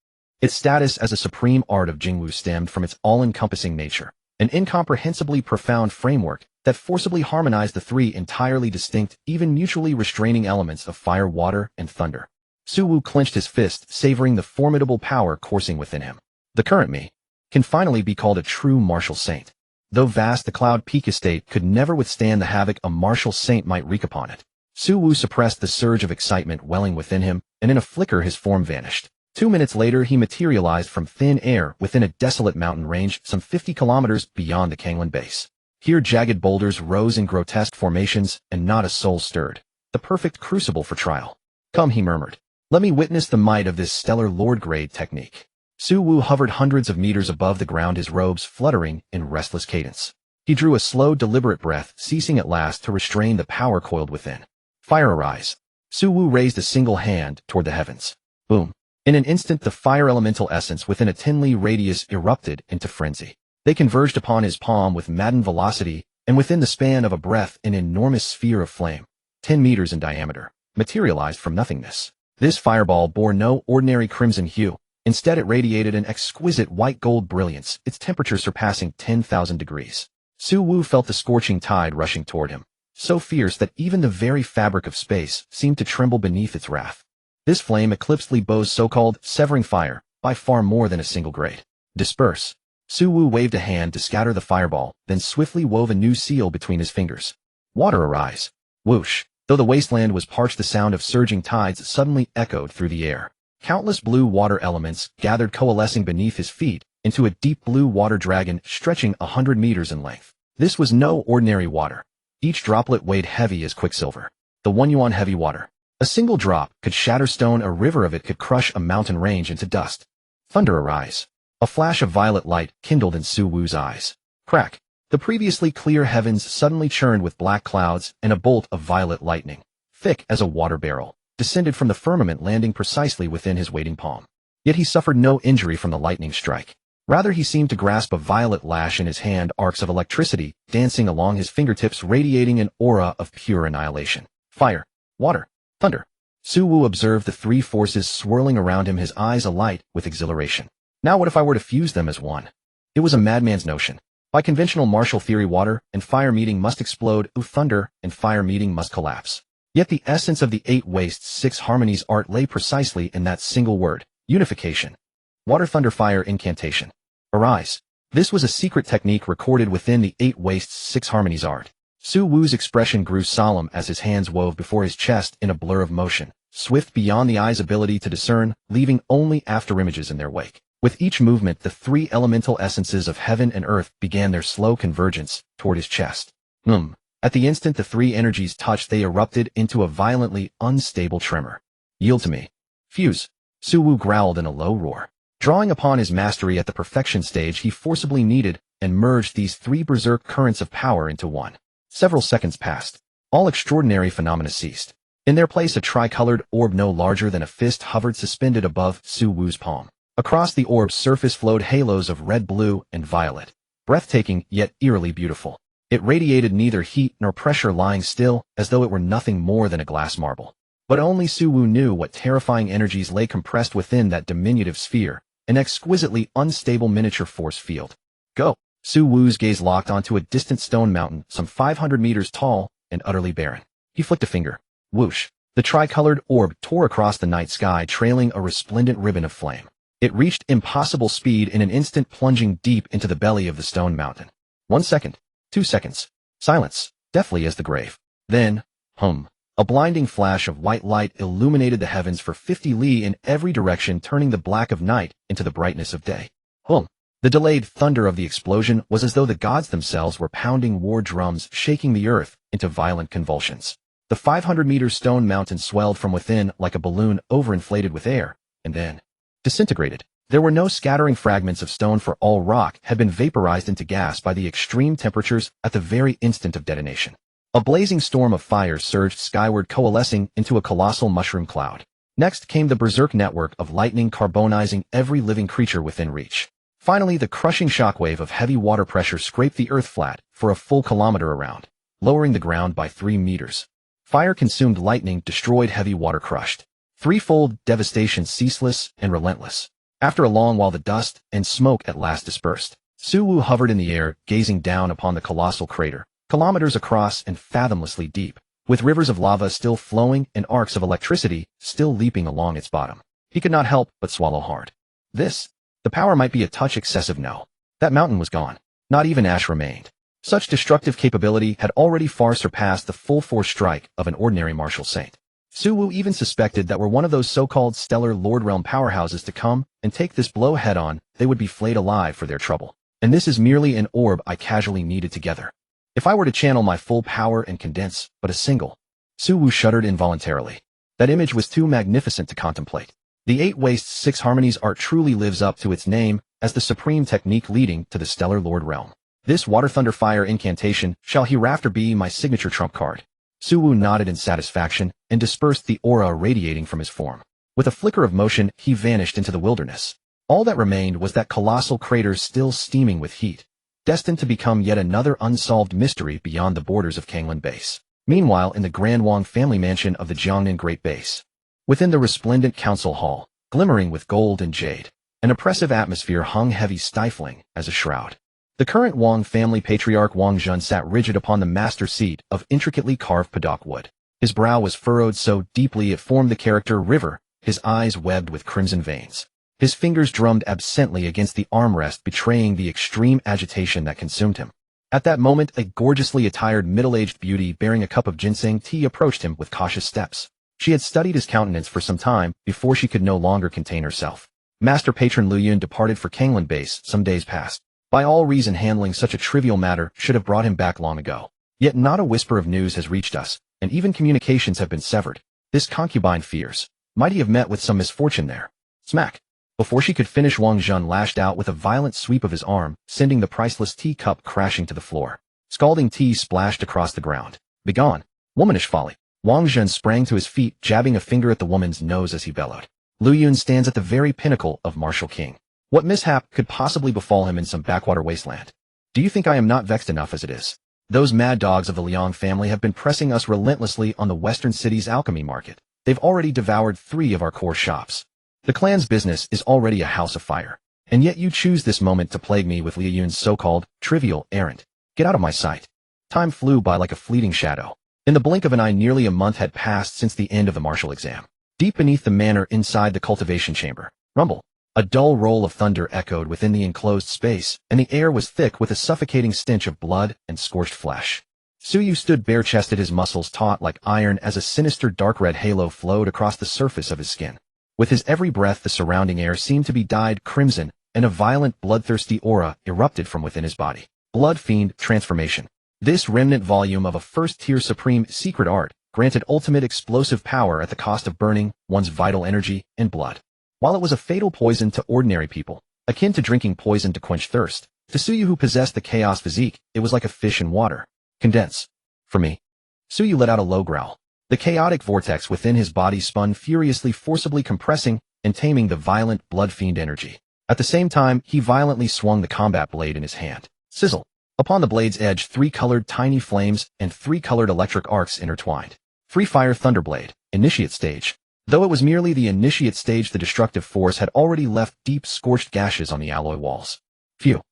Its status as a supreme art of Jingwu stemmed from its all-encompassing nature, an incomprehensibly profound framework that forcibly harmonized the 3 entirely distinct, even mutually restraining elements of fire, water, and thunder. Su Wu clenched his fist, savoring the formidable power coursing within him. The current me. can finally be called a true martial saint. Though vast, the Cloud Peak estate could never withstand the havoc a martial saint might wreak upon it. Su Wu suppressed the surge of excitement welling within him, and in a flicker his form vanished. 2 minutes later he materialized from thin air within a desolate mountain range some 50 kilometers beyond the Kanglan base. Here jagged boulders rose in grotesque formations, and not a soul stirred. The perfect crucible for trial. Come, he murmured. Let me witness the might of this stellar lord-grade technique. Su Wu hovered hundreds of meters above the ground, his robes fluttering in restless cadence. He drew a slow, deliberate breath, ceasing at last to restrain the power coiled within. Fire arise. Su Wu raised a single hand toward the heavens. Boom. In an instant the fire elemental essence within a 10-li radius erupted into frenzy. They converged upon his palm with maddened velocity, and within the span of a breath an enormous sphere of flame, 10 meters in diameter, materialized from nothingness. This fireball bore no ordinary crimson hue. Instead it radiated an exquisite white-gold brilliance, its temperature surpassing 10,000 degrees. Su Wu felt the scorching tide rushing toward him, so fierce that even the very fabric of space seemed to tremble beneath its wrath. This flame eclipsed Li Bo's so-called severing fire by far more than a single grade. Disperse. Su Wu waved a hand to scatter the fireball, then swiftly wove a new seal between his fingers. Water arise. Whoosh. Though the wasteland was parched, the sound of surging tides suddenly echoed through the air. Countless blue water elements gathered, coalescing beneath his feet into a deep blue water dragon stretching 100 meters in length. This was no ordinary water. Each droplet weighed heavy as quicksilver. The 1 yuan heavy water. A single drop could shatter stone, a river of it could crush a mountain range into dust. Thunder arise. A flash of violet light kindled in Su Wu's eyes. Crack. The previously clear heavens suddenly churned with black clouds, and a bolt of violet lightning, thick as a water barrel, descended from the firmament, landing precisely within his waiting palm. Yet he suffered no injury from the lightning strike. Rather, he seemed to grasp a violet lash in his hand, arcs of electricity dancing along his fingertips, radiating an aura of pure annihilation. Fire, water, thunder. Su Wu observed the three forces swirling around him, his eyes alight with exhilaration. Now what if I were to fuse them as one? It was a madman's notion. By conventional martial theory, water and fire meeting must explode, thunder and fire meeting must collapse. Yet the essence of the 8 wastes 6 harmonies art lay precisely in that single word, unification. Water, thunder, fire incantation. Arise. This was a secret technique recorded within the 8 wastes 6 harmonies art. Su Wu's expression grew solemn as his hands wove before his chest in a blur of motion, swift beyond the eye's ability to discern, leaving only afterimages in their wake. With each movement, the 3 elemental essences of heaven and earth began their slow convergence toward his chest. At the instant the 3 energies touched, they erupted into a violently unstable tremor. Yield to me. Fuse. Su Wu growled in a low roar. Drawing upon his mastery at the perfection stage, he forcibly kneaded and merged these 3 berserk currents of power into one. Several seconds passed. All extraordinary phenomena ceased. In their place, a tricolored orb no larger than a fist hovered suspended above Su Wu's palm. Across the orb's surface flowed halos of red, blue, and violet. Breathtaking, yet eerily beautiful. It radiated neither heat nor pressure, lying still, as though it were nothing more than a glass marble. But only Su Wu knew what terrifying energies lay compressed within that diminutive sphere, an exquisitely unstable miniature force field. Go! Su Wu's gaze locked onto a distant stone mountain, some 500 meters tall and utterly barren. He flicked a finger. Whoosh! The tricolored orb tore across the night sky, trailing a resplendent ribbon of flame. It reached impossible speed in an instant, plunging deep into the belly of the stone mountain. 1 second. 2 seconds. Silence, deathly as the grave. Then, a blinding flash of white light illuminated the heavens for 50 li in every direction, turning the black of night into the brightness of day. The delayed thunder of the explosion was as though the gods themselves were pounding war drums, shaking the earth into violent convulsions. The 500-meter stone mountain swelled from within like a balloon overinflated with air, and then disintegrated. There were no scattering fragments of stone, for all rock had been vaporized into gas by the extreme temperatures at the very instant of detonation. A blazing storm of fire surged skyward, coalescing into a colossal mushroom cloud. Next came the berserk network of lightning, carbonizing every living creature within reach. Finally, the crushing shockwave of heavy water pressure scraped the earth flat for a full kilometer around, lowering the ground by 3 meters. Fire-consumed lightning destroyed, heavy water crushed. Threefold devastation, ceaseless and relentless. After a long while, the dust and smoke at last dispersed. Su Wu hovered in the air, gazing down upon the colossal crater, kilometers across and fathomlessly deep, with rivers of lava still flowing and arcs of electricity still leaping along its bottom. He could not help but swallow hard. This The power might be a touch excessive now. That mountain was gone. Not even ash remained. Such destructive capability had already far surpassed the full force strike of an ordinary martial saint. Suwu even suspected that were one of those so-called stellar Lord Realm powerhouses to come and take this blow head-on, they would be flayed alive for their trouble. And this is merely an orb I casually kneaded together. If I were to channel my full power and condense but a single... Suwu shuddered involuntarily. That image was too magnificent to contemplate. The 8 Wastes 6 Harmonies art truly lives up to its name as the supreme technique leading to the stellar Lord Realm. This Water Thunder Fire incantation shall hereafter be my signature trump card. Suwu nodded in satisfaction and dispersed the aura radiating from his form. With a flicker of motion, he vanished into the wilderness. All that remained was that colossal crater still steaming with heat, destined to become yet another unsolved mystery beyond the borders of Kanglan Base. Meanwhile, in the Grand Wang family mansion of the Jiangnan Great Base, within the resplendent council hall, glimmering with gold and jade, an oppressive atmosphere hung heavy, stifling as a shroud. The current Wang family patriarch Wang Jun sat rigid upon the master seat of intricately carved padok wood. His brow was furrowed so deeply it formed the character River, his eyes webbed with crimson veins. His fingers drummed absently against the armrest, betraying the extreme agitation that consumed him. At that moment, a gorgeously attired middle-aged beauty bearing a cup of ginseng tea approached him with cautious steps. She had studied his countenance for some time before she could no longer contain herself. Master Patron Liu Yun departed for Kanglan Base some days past. By all reason, handling such a trivial matter should have brought him back long ago. Yet not a whisper of news has reached us, and even communications have been severed. This concubine fears. Might he have met with some misfortune there? Smack! Before she could finish, Wang Jun lashed out with a violent sweep of his arm, sending the priceless teacup crashing to the floor. Scalding tea splashed across the ground. Begone! Womanish folly! Wang Jun sprang to his feet, jabbing a finger at the woman's nose as he bellowed. Liu Yun stands at the very pinnacle of martial king. What mishap could possibly befall him in some backwater wasteland? Do you think I am not vexed enough as it is? Those mad dogs of the Liang family have been pressing us relentlessly on the western city's alchemy market. They've already devoured 3 of our core shops. The clan's business is already a house of fire. And yet you choose this moment to plague me with Liu Yun's so-called trivial errand. Get out of my sight. Time flew by like a fleeting shadow. In the blink of an eye, nearly a month had passed since the end of the martial exam. Deep beneath the manor inside the cultivation chamber, rumble. A dull roll of thunder echoed within the enclosed space, and the air was thick with a suffocating stench of blood and scorched flesh. Suyu stood bare-chested, his muscles taut like iron as a sinister dark red halo flowed across the surface of his skin. With his every breath, the surrounding air seemed to be dyed crimson, and a violent, bloodthirsty aura erupted from within his body. Blood Fiend Transformation. This remnant volume of a first-tier supreme secret art granted ultimate explosive power at the cost of burning one's vital energy and blood. While it was a fatal poison to ordinary people, akin to drinking poison to quench thirst, to Suyu, who possessed the chaos physique, it was like a fish in water. Condense. For me. Suyu let out a low growl. The chaotic vortex within his body spun furiously, forcibly compressing and taming the violent blood fiend energy. At the same time, he violently swung the combat blade in his hand. Sizzle. Upon the blade's edge, 3 colored tiny flames and 3 colored electric arcs intertwined. Free Fire Thunderblade. Initiate stage. Though it was merely the initiate stage, the destructive force had already left deep scorched gashes on the alloy walls. Phew.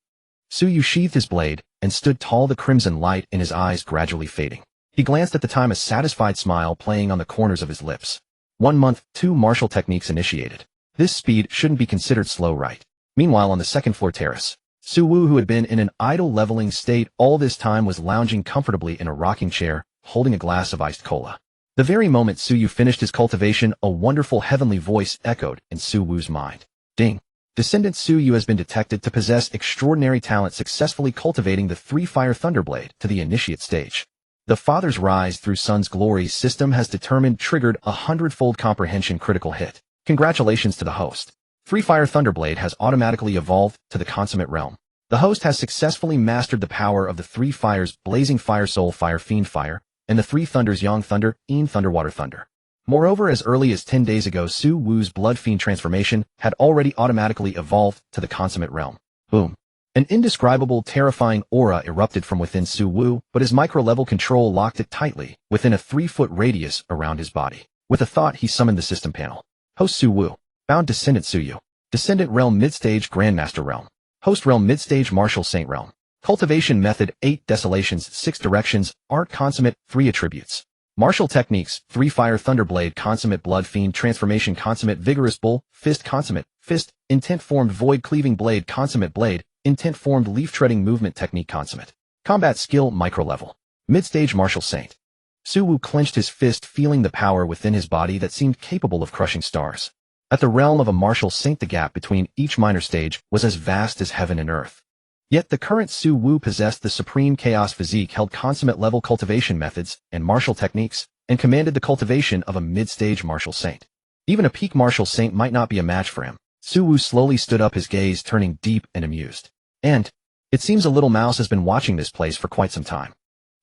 Suyu sheathed his blade and stood tall, the crimson light in his eyes gradually fading. He glanced at the time, a satisfied smile playing on the corners of his lips. 1 month, 2 martial techniques initiated. This speed shouldn't be considered slow, right? Meanwhile, on the second floor terrace, Suwu, who had been in an idle leveling state all this time, was lounging comfortably in a rocking chair, holding a glass of iced cola. The very moment Suyu finished his cultivation, a wonderful heavenly voice echoed in Suwu's mind. Ding. Descendant Suyu has been detected to possess extraordinary talent, successfully cultivating the 3 Fire Thunderblade to the initiate stage. The Father's Rise through Son's Glory system has determined triggered a 100-fold comprehension critical hit. Congratulations to the host. 3 Fire Thunderblade has automatically evolved to the consummate realm. The host has successfully mastered the power of the 3 fires: Blazing Fire, Soul Fire, Fiend Fire, and the 3 thunders: Yang Thunder, Een Thunder, Water Thunder. Moreover, as early as 10 days ago, Su Wu's Blood Fiend transformation had already automatically evolved to the consummate realm. Boom. An indescribable, terrifying aura erupted from within Su Wu, but his micro-level control locked it tightly within a 3-foot radius around his body. With a thought, he summoned the system panel. Host Su Wu. Bound Descendant Suyu. Descendant Realm Midstage Grandmaster Realm. Host Realm Midstage Martial Saint Realm. Cultivation Method 8 Desolations 6 Directions Art Consummate 3 Attributes. Martial techniques: 3 Fire Thunder Blade Consummate Blood Fiend Transformation Consummate Vigorous Bull Fist Consummate Fist Intent Formed Void Cleaving Blade Consummate Blade Intent Formed Leaf Treading Movement Technique Consummate Combat Skill Micro Level Mid-Stage Martial Saint. Suwoo clenched his fist, feeling the power within his body that seemed capable of crushing stars. At the realm of a martial saint, the gap between each minor stage was as vast as heaven and earth. Yet the current Suwoo possessed the supreme chaos physique, held consummate level cultivation methods and martial techniques, and commanded the cultivation of a mid-stage martial saint. Even a peak martial saint might not be a match for him. Suwoo slowly stood up, his gaze turning deep and amused. And it seems a little mouse has been watching this place for quite some time.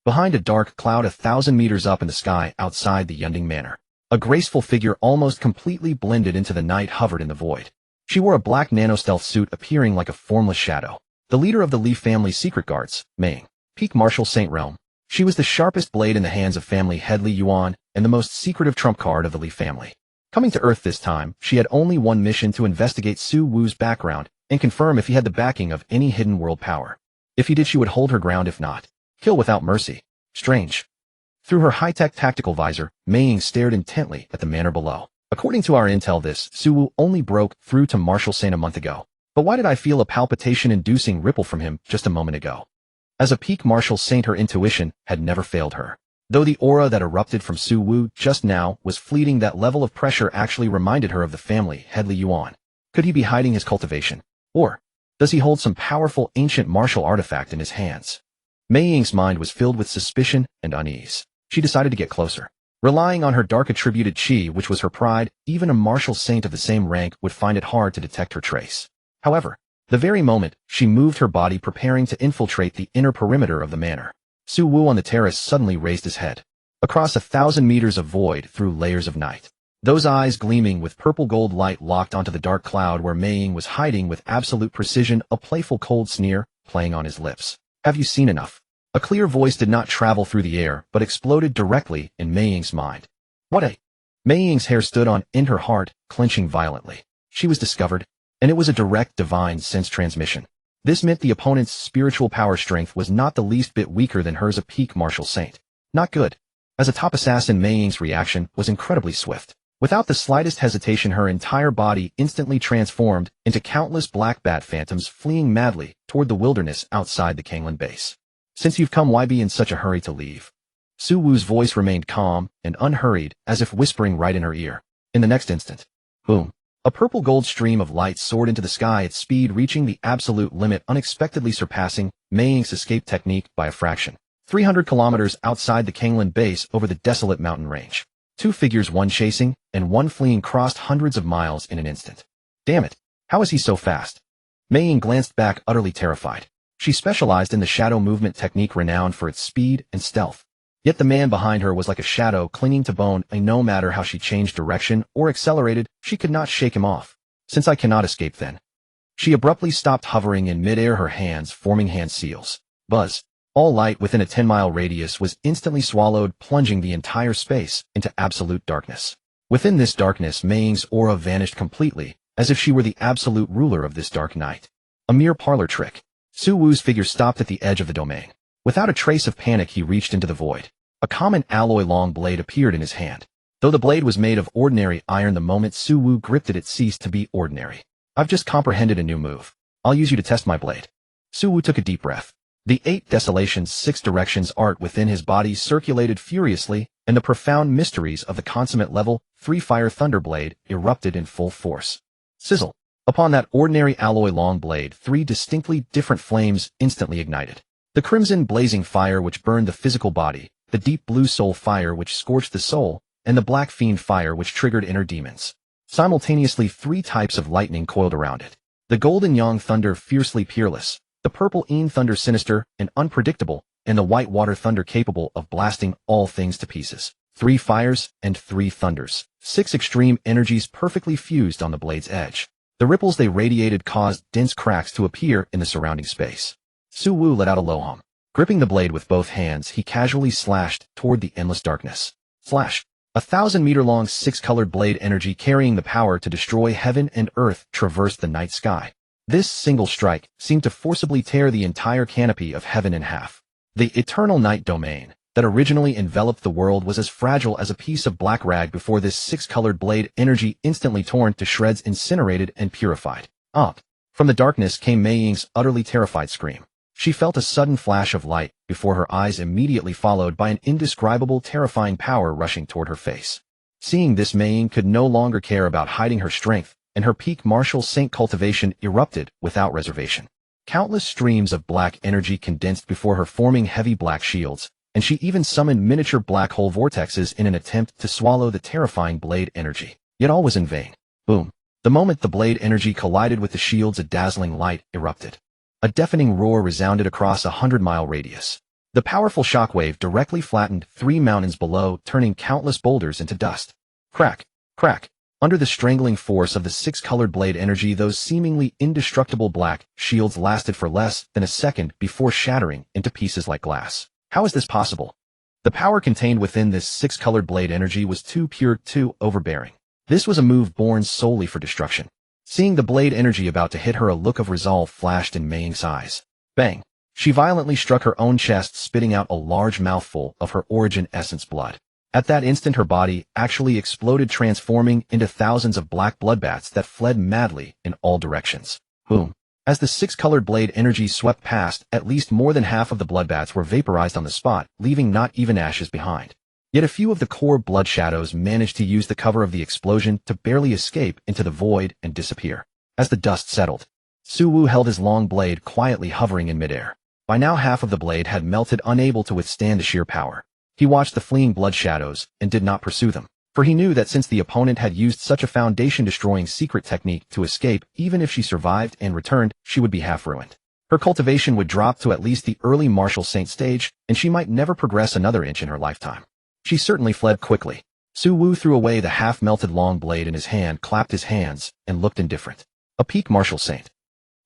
Behind a dark cloud 1,000 meters up in the sky outside the Yunding Manor, a graceful figure almost completely blended into the night hovered in the void. She wore a black nano-stealth suit, appearing like a formless shadow. The leader of the Li family's secret guards, Mei, peak martial saint realm. She was the sharpest blade in the hands of family head Li Yuan and the most secretive trump card of the Li family. Coming to Earth this time, she had only one mission: to investigate Suwoo's background and confirm if he had the backing of any hidden world power. If he did, she would hold her ground; if not, kill without mercy. Strange. Through her high-tech tactical visor, Mei stared intently at the manor below. According to our intel, this Suwoo only broke through to martial saint a month ago. But why did I feel a palpitation-inducing ripple from him just a moment ago? As a peak martial saint, her intuition had never failed her. Though the aura that erupted from Suwoo just now was fleeting, that level of pressure actually reminded her of the family head Li Yuan. Could he be hiding his cultivation? Or does he hold some powerful ancient martial artifact in his hands? Mei Ying's mind was filled with suspicion and unease. She decided to get closer. Relying on her dark attributed chi, which was her pride, even a martial saint of the same rank would find it hard to detect her trace. However, the very moment she moved her body, preparing to infiltrate the inner perimeter of the manor, Suwoo on the terrace suddenly raised his head. Across 1,000 meters of void, through layers of night, those eyes gleaming with purple gold light locked onto the dark cloud where Mei Ying was hiding with absolute precision, a playful cold sneer playing on his lips. Have you seen enough? A clear voice did not travel through the air, but exploded directly in Mei Ying's mind. What a... Mei Ying's hair stood on end, her heart clenching violently. She was discovered, and it was a direct divine sense transmission. This meant the opponent's spiritual power strength was not the least bit weaker than hers, a peak martial saint. Not good. As a top assassin, Mei Ying's reaction was incredibly swift. Without the slightest hesitation, her entire body instantly transformed into countless black bat phantoms, fleeing madly toward the wilderness outside the Kanglan base. Since you've come, why be in such a hurry to leave? Suwoo's voice remained calm and unhurried, as if whispering right in her ear. In the next instant, boom. A purple gold stream of light soared into the sky, its speed reaching the absolute limit, unexpectedly surpassing Mei Ying's escape technique by a fraction. 300 kilometers outside the Kanglan base, over the desolate mountain range, two figures, one chasing and one fleeing, crossed hundreds of miles in an instant. Damn it! How is he so fast? Mei Ying glanced back, utterly terrified. She specialized in the shadow movement technique renowned for its speed and stealth. Yet the man behind her was like a shadow clinging to bone, and no matter how she changed direction or accelerated, she could not shake him off. Since I cannot escape, then. She abruptly stopped, hovering in midair, her hands forming hand seals. Buzz. All light within a 10-mile radius was instantly swallowed, plunging the entire space into absolute darkness. Within this darkness, Mei Ying's aura vanished completely, as if she were the absolute ruler of this dark night. A mere parlor trick. Suwoo's figure stopped at the edge of the domain. Without a trace of panic, he reached into the void. A common alloy long blade appeared in his hand. Though the blade was made of ordinary iron, the moment Suwoo gripped it, it ceased to be ordinary. I've just comprehended a new move. I'll use you to test my blade. Suwoo took a deep breath. The 8 Desolations 6 Directions art within his body circulated furiously, and the profound mysteries of the consummate level 3 Fire Thunder Blade erupted in full force. Sizzle. Upon that ordinary alloy long blade, 3 distinctly different flames instantly ignited. The crimson blazing fire which burned the physical body, the deep blue soul fire which scorched the soul, and the black fiend fire which triggered inner demons. Simultaneously, 3 types of lightning coiled around it. The golden yang thunder, fiercely peerless, the purple een thunder, sinister and unpredictable, and the white water thunder, capable of blasting all things to pieces. 3 fires and 3 thunders, 6 extreme energies perfectly fused on the blade's edge. The ripples they radiated caused dense cracks to appear in the surrounding space. Suwoo let out a low hum. Gripping the blade with both hands, he casually slashed toward the endless darkness. Slash! 1,000-meter-long 6-colored blade energy carrying the power to destroy heaven and earth traversed the night sky. This single strike seemed to forcibly tear the entire canopy of heaven in half. The eternal night domain, that originally enveloped the world was as fragile as a piece of black rag before this six-colored blade energy instantly torn to shreds, incinerated and purified. Up. From the darkness came Mei Ying's utterly terrified scream. She felt a sudden flash of light before her eyes, immediately followed by an indescribable, terrifying power rushing toward her face. Seeing this, Mei Ying could no longer care about hiding her strength, and her peak martial saint cultivation erupted without reservation. Countless streams of black energy condensed before her, forming heavy black shields, and she even summoned miniature black hole vortexes in an attempt to swallow the terrifying blade energy. Yet all was in vain. Boom. The moment the blade energy collided with the shields, a dazzling light erupted. A deafening roar resounded across a 100-mile radius. The powerful shockwave directly flattened 3 mountains below, turning countless boulders into dust. Crack, crack. Under the strangling force of the six-colored blade energy, those seemingly indestructible black shields lasted for less than a second before shattering into pieces like glass. How is this possible? The power contained within this six-colored blade energy was too pure, too overbearing. This was a move born solely for destruction. Seeing the blade energy about to hit her, a look of resolve flashed in Mei Ying's eyes. Bang! She violently struck her own chest, spitting out a large mouthful of her origin essence blood. At that instant, her body actually exploded, transforming into thousands of black bloodbaths that fled madly in all directions. Boom! As the six-colored blade energy swept past, at least more than half of the bloodbaths were vaporized on the spot, leaving not even ashes behind. Yet a few of the core blood shadows managed to use the cover of the explosion to barely escape into the void and disappear. As the dust settled, Su Wu held his long blade quietly hovering in midair. By now half of the blade had melted, unable to withstand the sheer power. He watched the fleeing blood shadows and did not pursue them, for he knew that since the opponent had used such a foundation-destroying secret technique to escape, even if she survived and returned, she would be half ruined. Her cultivation would drop to at least the early martial saint stage, and she might never progress another inch in her lifetime. She certainly fled quickly. Su Wu threw away the half-melted long blade in his hand, clapped his hands, and looked indifferent. A peak martial saint.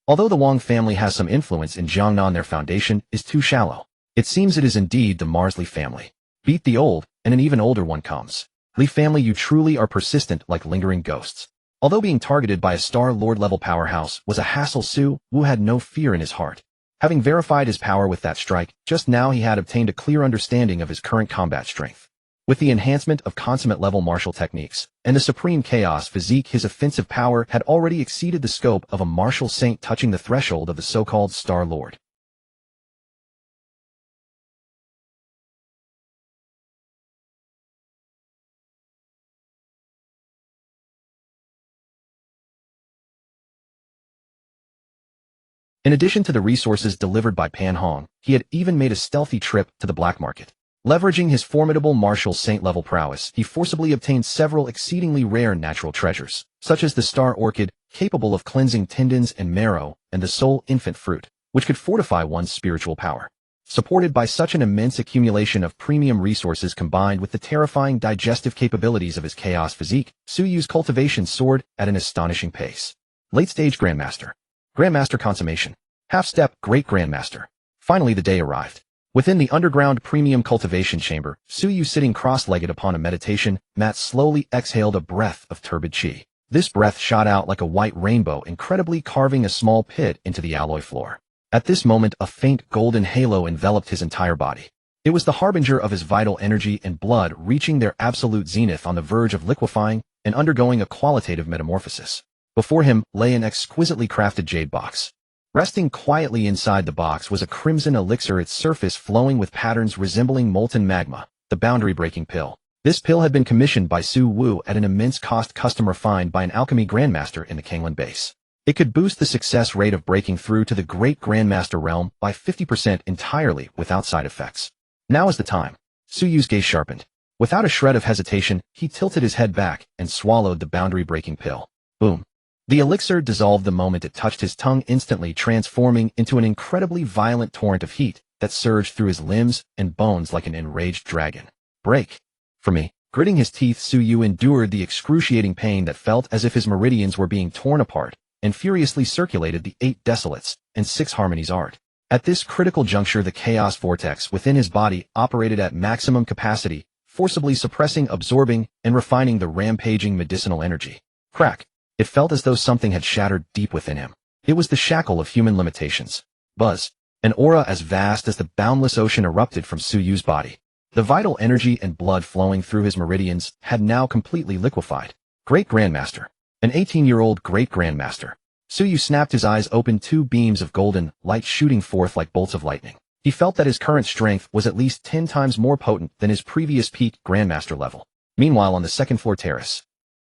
Although the Wang family has some influence in Jiangnan, their foundation is too shallow. It seems it is indeed the Marsley family. Beat the old, and an even older one comes. Li family, you truly are persistent like lingering ghosts. Although being targeted by a Star Lord level powerhouse was a hassle, Su Wu had no fear in his heart. Having verified his power with that strike, just now he had obtained a clear understanding of his current combat strength. With the enhancement of consummate-level martial techniques and the supreme chaos physique, his offensive power had already exceeded the scope of a martial saint, touching the threshold of the so-called Star Lord. In addition to the resources delivered by Pan Hong, he had even made a stealthy trip to the black market. Leveraging his formidable martial saint-level prowess, he forcibly obtained several exceedingly rare natural treasures, such as the star orchid, capable of cleansing tendons and marrow, and the soul infant fruit, which could fortify one's spiritual power. Supported by such an immense accumulation of premium resources combined with the terrifying digestive capabilities of his chaos physique, Su Yu's cultivation soared at an astonishing pace. Late-stage Grandmaster. Grandmaster consummation. Half-step Great Grandmaster. Finally the day arrived. Within the underground premium cultivation chamber, Su Yu, sitting cross-legged upon a meditation mat, slowly exhaled a breath of turbid qi. This breath shot out like a white rainbow, incredibly carving a small pit into the alloy floor. At this moment, a faint golden halo enveloped his entire body. It was the harbinger of his vital energy and blood reaching their absolute zenith, on the verge of liquefying and undergoing a qualitative metamorphosis. Before him lay an exquisitely crafted jade box. Resting quietly inside the box was a crimson elixir, its surface flowing with patterns resembling molten magma, the boundary-breaking pill. This pill had been commissioned by Su Wu at an immense cost, custom refined by an alchemy grandmaster in the Kanglan base. It could boost the success rate of breaking through to the Great Grandmaster realm by 50% entirely without side effects. Now is the time. Su Yu's gaze sharpened. Without a shred of hesitation, he tilted his head back and swallowed the boundary-breaking pill. Boom. The elixir dissolved the moment it touched his tongue, instantly transforming into an incredibly violent torrent of heat that surged through his limbs and bones like an enraged dragon. Break. For me. Gritting his teeth, Su Yu endured the excruciating pain that felt as if his meridians were being torn apart, and furiously circulated the 8 desolates and 6 harmonies art. At this critical juncture, the chaos vortex within his body operated at maximum capacity, forcibly suppressing, absorbing, and refining the rampaging medicinal energy. Crack. It felt as though something had shattered deep within him. It was the shackle of human limitations. Buzz. An aura as vast as the boundless ocean erupted from Su Yu's body. The vital energy and blood flowing through his meridians had now completely liquefied. Great Grandmaster. An 18-year-old Great Grandmaster. Suyu snapped his eyes open, two beams of golden light shooting forth like bolts of lightning. He felt that his current strength was at least 10 times more potent than his previous peak Grandmaster level. Meanwhile, on the second-floor terrace,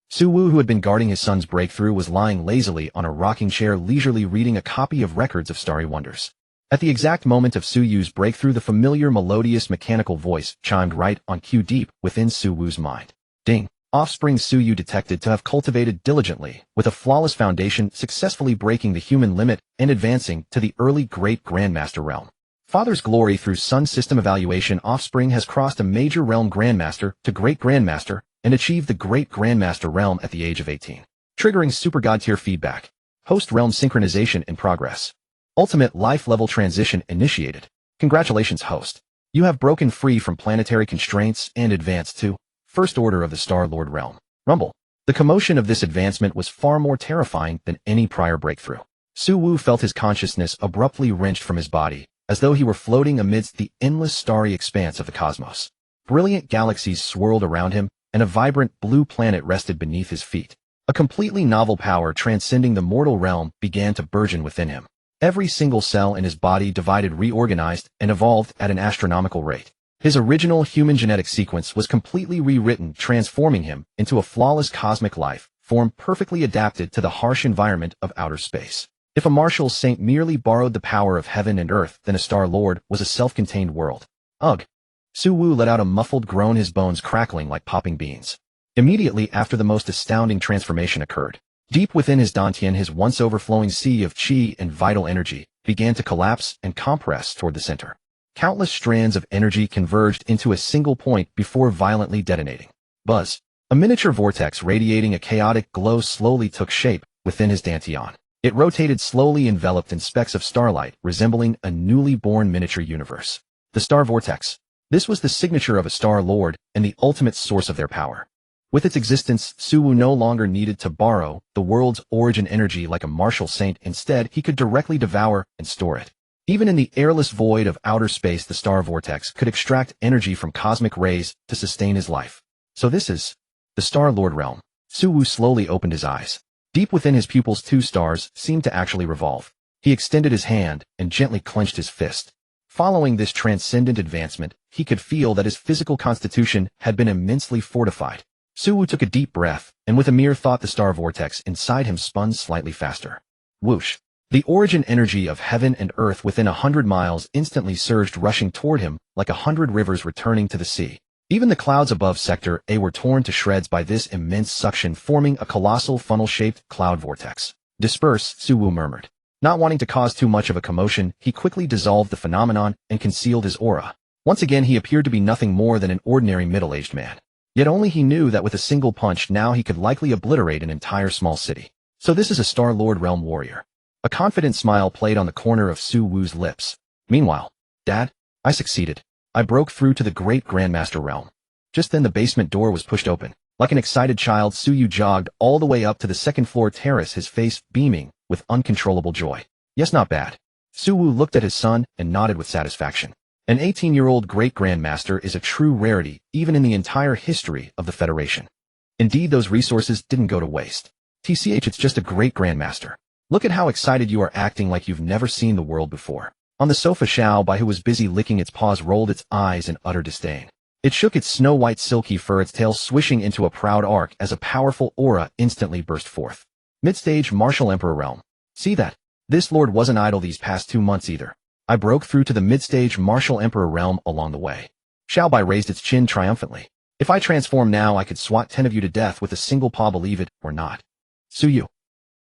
Suwu, who had been guarding his son's breakthrough, was lying lazily on a rocking chair, leisurely reading a copy of Records of Starry Wonders. At the exact moment of Suyu's breakthrough, the familiar melodious mechanical voice chimed right on cue deep within Suwu's mind. Ding! Offspring Suyu detected to have cultivated diligently, with a flawless foundation, successfully breaking the human limit and advancing to the early Great Grandmaster realm. Father's glory through Sun System evaluation. Offspring has crossed a major realm Grandmaster to Great Grandmaster and achieved the Great Grandmaster realm at the age of 18. Triggering Super God tier feedback. Host realm synchronization in progress. Ultimate life level transition initiated. Congratulations, host. You have broken free from planetary constraints and advanced to First Order of the Star-Lord realm. Rumble. The commotion of this advancement was far more terrifying than any prior breakthrough. Suwu felt his consciousness abruptly wrenched from his body, as though he were floating amidst the endless starry expanse of the cosmos. Brilliant galaxies swirled around him, and a vibrant blue planet rested beneath his feet. A completely novel power transcending the mortal realm began to burgeon within him. Every single cell in his body divided, reorganized, and evolved at an astronomical rate. His original human genetic sequence was completely rewritten, transforming him into a flawless cosmic life form perfectly adapted to the harsh environment of outer space. If a martial saint merely borrowed the power of heaven and earth, then a Star-Lord was a self-contained world. Ugh! Suwu let out a muffled groan, his bones crackling like popping beans. Immediately after the most astounding transformation occurred, deep within his dantian, his once overflowing sea of qi and vital energy began to collapse and compress toward the center. Countless strands of energy converged into a single point before violently detonating. Buzz. A miniature vortex radiating a chaotic glow slowly took shape within his dantian. It rotated slowly, enveloped in specks of starlight, resembling a newly born miniature universe. The Star Vortex. This was the signature of a Star-Lord and the ultimate source of their power. With its existence, Suwu no longer needed to borrow the world's origin energy like a martial saint. Instead, he could directly devour and store it. Even in the airless void of outer space, the Star Vortex could extract energy from cosmic rays to sustain his life. So this is the Star-Lord realm. Suwu slowly opened his eyes. Deep within his pupils, two stars seemed to actually revolve. He extended his hand and gently clenched his fist. Following this transcendent advancement, he could feel that his physical constitution had been immensely fortified. Suwu took a deep breath, and with a mere thought, the Star Vortex inside him spun slightly faster. Whoosh! The origin energy of heaven and earth within 100 miles instantly surged, rushing toward him like 100 rivers returning to the sea. Even the clouds above Sector A were torn to shreds by this immense suction, forming a colossal funnel-shaped cloud vortex. Disperse, Suwu murmured. Not wanting to cause too much of a commotion, he quickly dissolved the phenomenon and concealed his aura. Once again, he appeared to be nothing more than an ordinary middle-aged man. Yet only he knew that with a single punch now he could likely obliterate an entire small city. So this is a Star-Lord realm warrior. A confident smile played on the corner of Suwu's lips. Meanwhile, Dad, I succeeded. I broke through to the Great Grandmaster realm. Just then the basement door was pushed open. Like an excited child, Suyu jogged all the way up to the second-floor terrace, his face beaming with uncontrollable joy. Yes, not bad. Suwu looked at his son and nodded with satisfaction. An 18-year-old Great Grandmaster is a true rarity, even in the entire history of the Federation. Indeed, those resources didn't go to waste. TCH, it's just a Great Grandmaster. Look at how excited you are, acting like you've never seen the world before. On the sofa, Xiao Bai, who was busy licking its paws, rolled its eyes in utter disdain. It shook its snow-white silky fur, its tail swishing into a proud arc as a powerful aura instantly burst forth. Mid-stage Martial Emperor realm. See that? This lord wasn't idle these past 2 months either. I broke through to the mid-stage Martial Emperor realm along the way. Xiao Bai raised its chin triumphantly. If I transform now, I could swat 10 of you to death with a single paw, believe it or not. Suyu.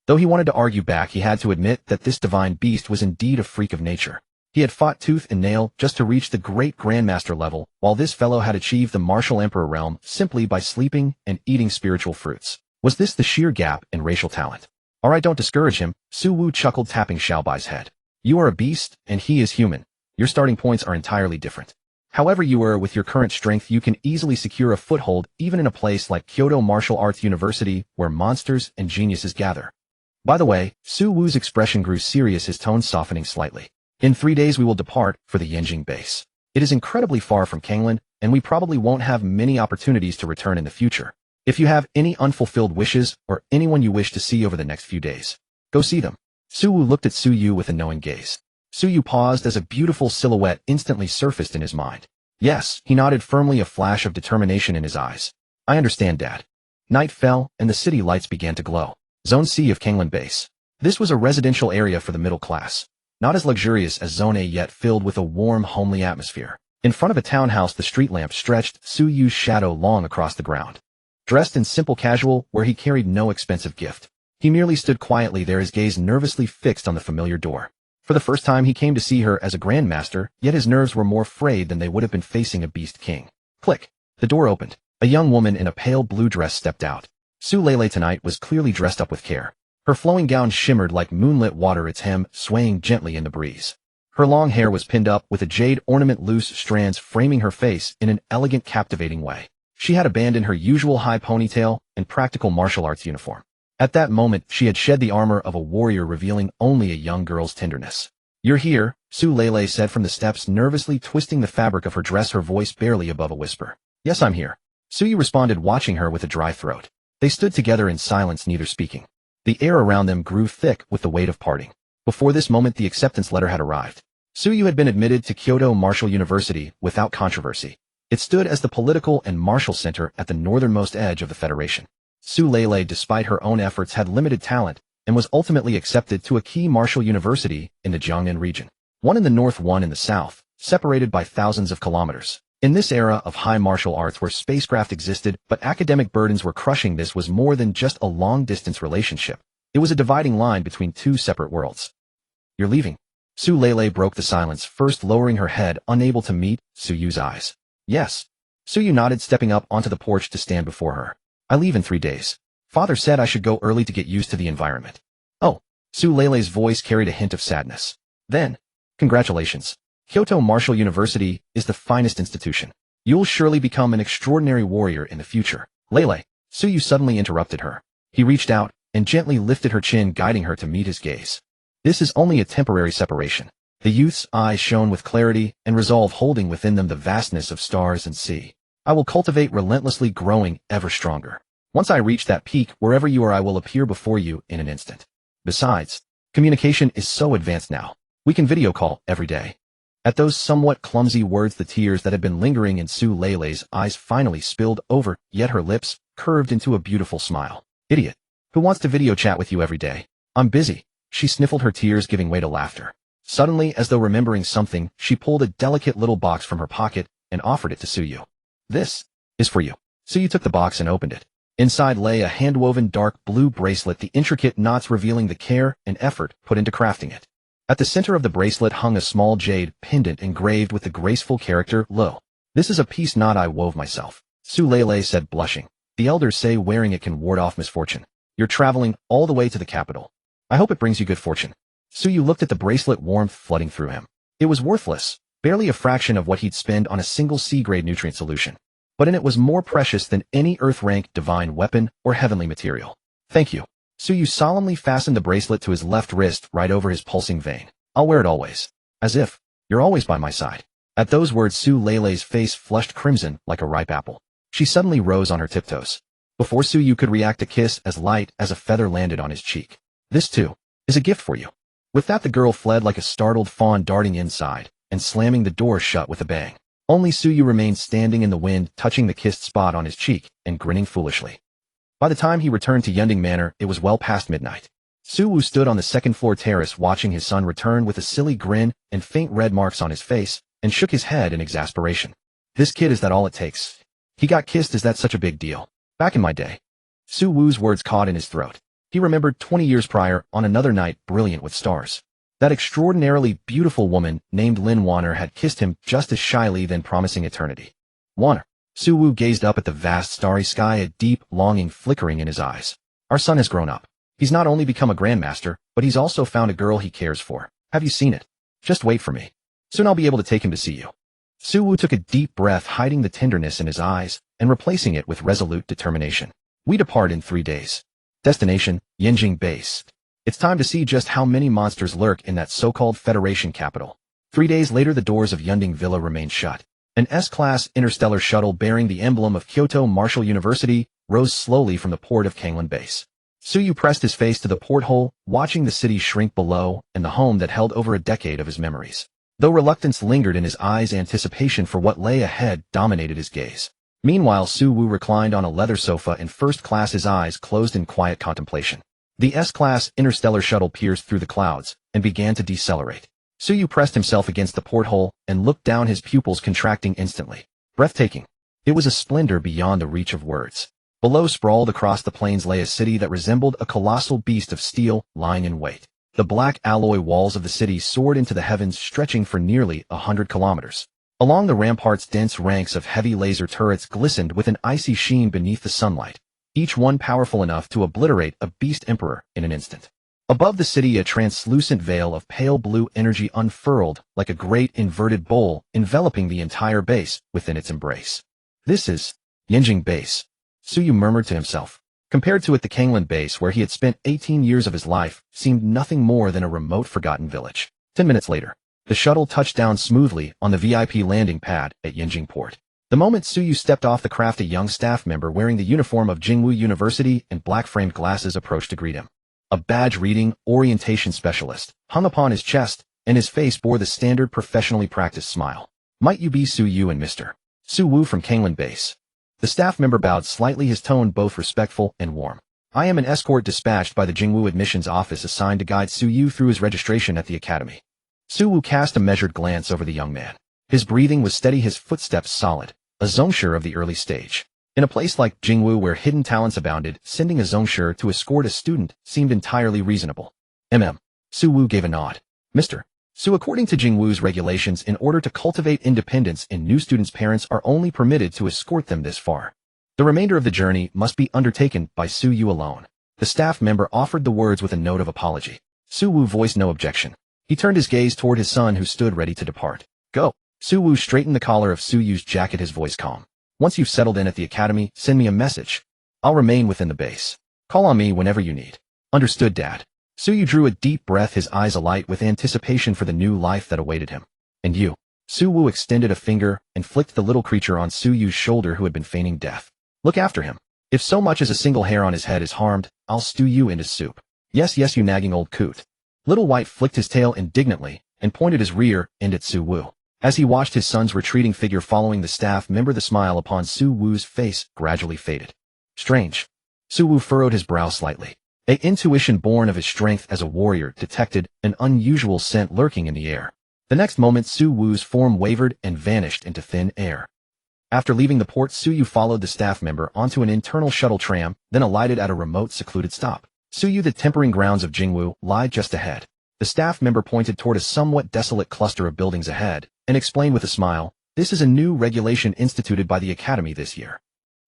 Though he wanted to argue back, he had to admit that this divine beast was indeed a freak of nature. He had fought tooth and nail just to reach the Great Grandmaster level, while this fellow had achieved the Martial Emperor realm simply by sleeping and eating spiritual fruits. Was this the sheer gap in racial talent? Alright, don't discourage him, Suwu chuckled, tapping Xiao Bai's head. You are a beast, and he is human. Your starting points are entirely different. However you are, with your current strength, you can easily secure a foothold even in a place like Kyoto Martial Arts University, where monsters and geniuses gather. By the way, Suwu's expression grew serious, his tone softening slightly. In 3 days we will depart for the Yenjing base. It is incredibly far from Kangland, and we probably won't have many opportunities to return in the future. If you have any unfulfilled wishes or anyone you wish to see over the next few days, go see them. Suwoo looked at Suyu with a knowing gaze. Suyu paused as a beautiful silhouette instantly surfaced in his mind. Yes, he nodded firmly, a flash of determination in his eyes. I understand, Dad. Night fell, and the city lights began to glow. Zone C of Kangland Base. This was a residential area for the middle class. Not as luxurious as Zone A, yet filled with a warm, homely atmosphere. In front of a townhouse, the street lamp stretched Suyu's shadow long across the ground. Dressed in simple casual, where he carried no expensive gift, he merely stood quietly there, his gaze nervously fixed on the familiar door. For the first time he came to see her as a Grandmaster, yet his nerves were more frayed than they would have been facing a Beast King. Click. The door opened. A young woman in a pale blue dress stepped out. Su Lele tonight was clearly dressed up with care. Her flowing gown shimmered like moonlit water, its hem swaying gently in the breeze. Her long hair was pinned up with a jade ornament, loose strands framing her face in an elegant, captivating way. She had abandoned her usual high ponytail and practical martial arts uniform. At that moment, she had shed the armor of a warrior, revealing only a young girl's tenderness. You're here, Su Lele said from the steps, nervously twisting the fabric of her dress, her voice barely above a whisper. Yes, I'm here. Suyu responded, watching her with a dry throat. They stood together in silence, neither speaking. The air around them grew thick with the weight of parting. Before this moment, the acceptance letter had arrived. Suyu had been admitted to Kyoto Martial University without controversy. It stood as the political and martial center at the northernmost edge of the Federation. Su Lele, despite her own efforts, had limited talent and was ultimately accepted to a key martial university in the Jiangnan region. One in the north, one in the south, separated by thousands of kilometers. In this era of high martial arts where spacecraft existed but academic burdens were crushing, this was more than just a long-distance relationship. It was a dividing line between two separate worlds. You're leaving? Su Lele broke the silence, first lowering her head, unable to meet Suyu's eyes. Yes. Suyu nodded, stepping up onto the porch to stand before her. I leave in 3 days. Father said I should go early to get used to the environment. Oh. Su Lele's voice carried a hint of sadness. Then, congratulations. Kyoto Martial University is the finest institution. You'll surely become an extraordinary warrior in the future. Lele. Suyu suddenly interrupted her. He reached out and gently lifted her chin, guiding her to meet his gaze. This is only a temporary separation. The youth's eyes shone with clarity and resolve, holding within them the vastness of stars and sea. I will cultivate relentlessly, growing ever stronger. Once I reach that peak, wherever you are, I will appear before you in an instant. Besides, communication is so advanced now. We can video call every day. At those somewhat clumsy words, the tears that had been lingering in Su Lele's eyes finally spilled over, yet her lips curved into a beautiful smile. Idiot. Who wants to video chat with you every day? I'm busy. She sniffled, her tears giving way to laughter. Suddenly, as though remembering something, she pulled a delicate little box from her pocket and offered it to Suyu. This is for you. Suyu took the box and opened it. Inside lay a hand-woven dark blue bracelet, the intricate knots revealing the care and effort put into crafting it. At the center of the bracelet hung a small jade pendant engraved with the graceful character Lo. This is a piece knot I wove myself, Su Lele said, blushing. The elders say wearing it can ward off misfortune. You're traveling all the way to the capital. I hope it brings you good fortune. Suyu looked at the bracelet, warmth flooding through him. It was worthless. Barely a fraction of what he'd spend on a single C-grade nutrient solution. But in it was more precious than any Earth-rank divine weapon or heavenly material. Thank you. Suyu solemnly fastened the bracelet to his left wrist, right over his pulsing vein. I'll wear it always. As if you're always by my side. At those words, Su Lele's face flushed crimson like a ripe apple. She suddenly rose on her tiptoes. Before Suyu could react, a kiss as light as a feather landed on his cheek. This, too, is a gift for you. With that, the girl fled like a startled fawn, darting inside and slamming the door shut with a bang. Only Suyu remained standing in the wind, touching the kissed spot on his cheek and grinning foolishly. By the time he returned to Yunding Manor, it was well past midnight. Suwu stood on the second-floor terrace watching his son return with a silly grin and faint red marks on his face, and shook his head in exasperation. This kid, is that all it takes? He got kissed, is that such a big deal? Back in my day. Suwu's words caught in his throat. He remembered 20 years prior, on another night brilliant with stars. That extraordinarily beautiful woman named Lin Wanner had kissed him just as shyly, then promising eternity. Wanner. Suwu gazed up at the vast starry sky, a deep longing flickering in his eyes. Our son has grown up. He's not only become a Grandmaster, but he's also found a girl he cares for. Have you seen it? Just wait for me. Soon I'll be able to take him to see you. Suwu took a deep breath, hiding the tenderness in his eyes and replacing it with resolute determination. We depart in 3 days. Destination, Yinjing Base. It's time to see just how many monsters lurk in that so-called Federation capital. 3 days later, the doors of Yunding Villa remained shut. An S-class interstellar shuttle bearing the emblem of Kyoto Martial University rose slowly from the port of Kanglan Base. Suyu pressed his face to the porthole, watching the city shrink below and the home that held over a decade of his memories. Though reluctance lingered in his eyes, anticipation for what lay ahead dominated his gaze. Meanwhile, Su-woo reclined on a leather sofa in first class, his eyes closed in quiet contemplation. The S-class interstellar shuttle pierced through the clouds and began to decelerate. Suyu pressed himself against the porthole and looked down, his pupils contracting instantly. Breathtaking. It was a splendor beyond the reach of words. Below, sprawled across the plains, lay a city that resembled a colossal beast of steel, lying in wait. The black alloy walls of the city soared into the heavens, stretching for nearly 100 kilometers. Along the ramparts, dense ranks of heavy laser turrets glistened with an icy sheen beneath the sunlight, each one powerful enough to obliterate a beast emperor in an instant. Above the city, a translucent veil of pale blue energy unfurled like a great inverted bowl, enveloping the entire base within its embrace. This is Yinjing Base, Suyu murmured to himself. Compared to it, the Kanglan Base, where he had spent 18 years of his life, seemed nothing more than a remote, forgotten village. 10 minutes later, the shuttle touched down smoothly on the VIP landing pad at Yinjing Port. The moment Suyu stepped off the craft, a young staff member wearing the uniform of Jingwu University and black-framed glasses approached to greet him. A badge reading Orientation Specialist hung upon his chest, and his face bore the standard professionally practiced smile. Might you be Suyu and Mr. Su-woo from Kanglan Base? The staff member bowed slightly, his tone both respectful and warm. I am an escort dispatched by the Jingwu admissions office, assigned to guide Suyu through his registration at the academy. Su-woo cast a measured glance over the young man. His breathing was steady, his footsteps solid, a zongshur of the early stage. In a place like Jingwu, where hidden talents abounded, sending a zongshur to escort a student seemed entirely reasonable. Su-woo gave a nod. Mr. Su, according to Jingwu's regulations, in order to cultivate independence in new students, parents are only permitted to escort them this far. The remainder of the journey must be undertaken by Su-yu alone. The staff member offered the words with a note of apology. Su-woo voiced no objection. He turned his gaze toward his son, who stood ready to depart. Go. Su-woo straightened the collar of Su-yu's jacket, his voice calm. Once you've settled in at the academy, send me a message. I'll remain within the base. Call on me whenever you need. Understood, Dad. Suyu drew a deep breath, his eyes alight with anticipation for the new life that awaited him. And you? Su-woo extended a finger and flicked the little creature on Suyu's shoulder, who had been feigning death. Look after him. If so much as a single hair on his head is harmed, I'll stew you into soup. Yes, yes, you nagging old coot. Little White flicked his tail indignantly and pointed his rear end at Su-woo. As he watched his son's retreating figure following the staff member, the smile upon Su-woo's face gradually faded. Strange. Su-woo furrowed his brow slightly. An intuition born of his strength as a warrior detected an unusual scent lurking in the air. The next moment, Su-woo's form wavered and vanished into thin air. After leaving the port, Suyu followed the staff member onto an internal shuttle tram, then alighted at a remote, secluded stop. Suyu, the tempering grounds of Jingwu, lied just ahead. The staff member pointed toward a somewhat desolate cluster of buildings ahead and explained with a smile, this is a new regulation instituted by the academy this year.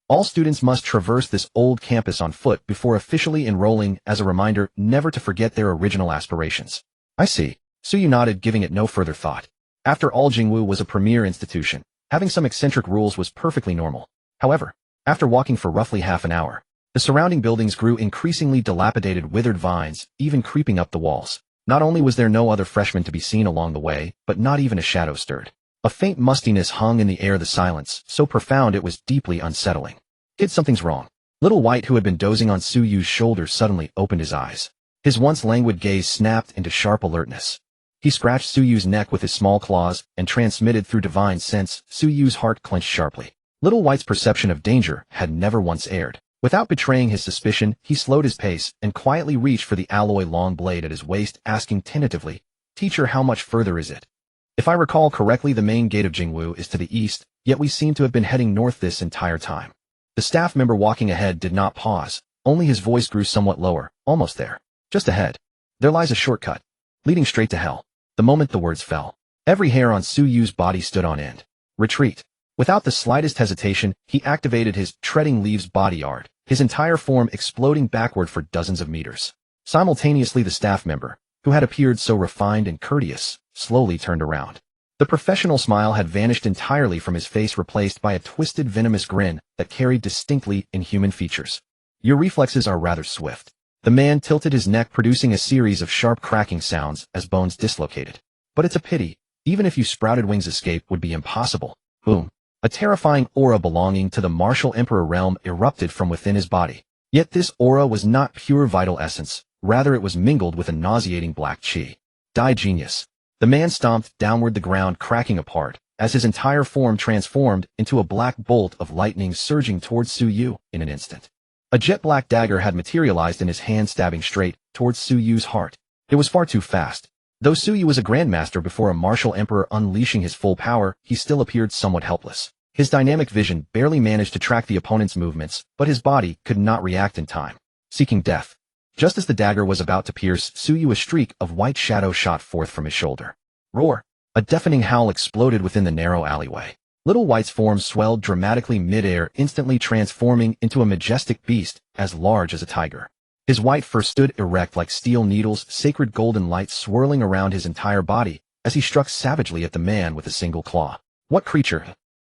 All students must traverse this old campus on foot before officially enrolling, as a reminder never to forget their original aspirations. I see. Suyu nodded, giving it no further thought. After all, Jingwu was a premier institution. Having some eccentric rules was perfectly normal. However, after walking for roughly half an hour, the surrounding buildings grew increasingly dilapidated, withered vines even creeping up the walls. Not only was there no other freshman to be seen along the way, but not even a shadow stirred. A faint mustiness hung in the air, the silence so profound it was deeply unsettling. Kid, something's wrong. Little White, who had been dozing on Suyu's shoulder, suddenly opened his eyes. His once languid gaze snapped into sharp alertness. He scratched Suyu's neck with his small claws and transmitted through divine sense. Suyu's heart clenched sharply. Little White's perception of danger had never once erred. Without betraying his suspicion, he slowed his pace and quietly reached for the alloy long blade at his waist, asking tentatively, Teacher, how much further is it? If I recall correctly, the main gate of Jingwu is to the east, yet we seem to have been heading north this entire time. The staff member walking ahead did not pause, only his voice grew somewhat lower. Almost there. Just ahead. There lies a shortcut, leading straight to hell. The moment the words fell, every hair on Suyu's body stood on end. Retreat. Without the slightest hesitation, he activated his treading leaves body art, his entire form exploding backward for dozens of meters. Simultaneously, the staff member, who had appeared so refined and courteous, slowly turned around. The professional smile had vanished entirely from his face, replaced by a twisted, venomous grin that carried distinctly inhuman features. Your reflexes are rather swift. The man tilted his neck, producing a series of sharp cracking sounds as bones dislocated. But it's a pity. Even if you sprouted wings, escape would be impossible. Boom. A terrifying aura belonging to the martial emperor realm erupted from within his body. Yet this aura was not pure vital essence, rather it was mingled with a nauseating black chi. Die genius. The man stomped downward, the ground cracking apart, as his entire form transformed into a black bolt of lightning surging towards Su Yu in an instant. A jet-black dagger had materialized in his hand, stabbing straight towards Su Yu's heart. It was far too fast. Though Su Yu was a grandmaster before a martial emperor unleashing his full power, he still appeared somewhat helpless. His dynamic vision barely managed to track the opponent's movements, but his body could not react in time. Seeking death. Just as the dagger was about to pierce Su Yu, a streak of white shadow shot forth from his shoulder. Roar! A deafening howl exploded within the narrow alleyway. Little White's form swelled dramatically mid-air, instantly transforming into a majestic beast as large as a tiger. His white fur stood erect like steel needles, sacred golden light swirling around his entire body as he struck savagely at the man with a single claw. What creature!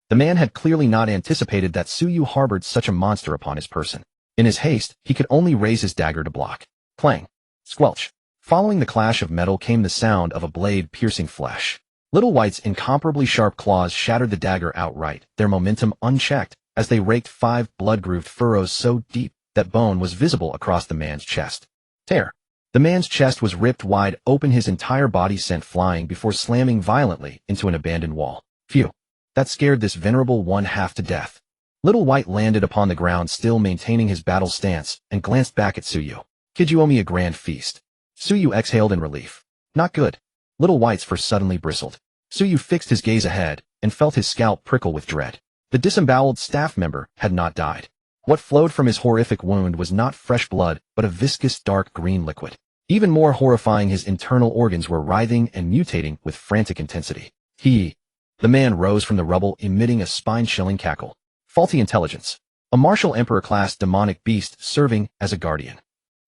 The man had clearly not anticipated that Su Yu harbored such a monster upon his person. In his haste, he could only raise his dagger to block. Clang! Squelch! Following the clash of metal came the sound of a blade piercing flesh. Little White's incomparably sharp claws shattered the dagger outright, their momentum unchecked, as they raked 5 blood-grooved furrows so deep that bone was visible across the man's chest. Tear! The man's chest was ripped wide open, his entire body sent flying before slamming violently into an abandoned wall. Phew! That scared this venerable one half to death. Little White landed upon the ground, still maintaining his battle stance, and glanced back at Su Yu. Kid, you owe me a grand feast. Su Yu exhaled in relief. Not good. Little White's fur suddenly bristled. Su Yu fixed his gaze ahead and felt his scalp prickle with dread. The disemboweled staff member had not died. What flowed from his horrific wound was not fresh blood, but a viscous dark green liquid. Even more horrifying, his internal organs were writhing and mutating with frantic intensity. The man rose from the rubble, emitting a spine-chilling cackle. Faulty intelligence. A martial emperor-class demonic beast serving as a guardian.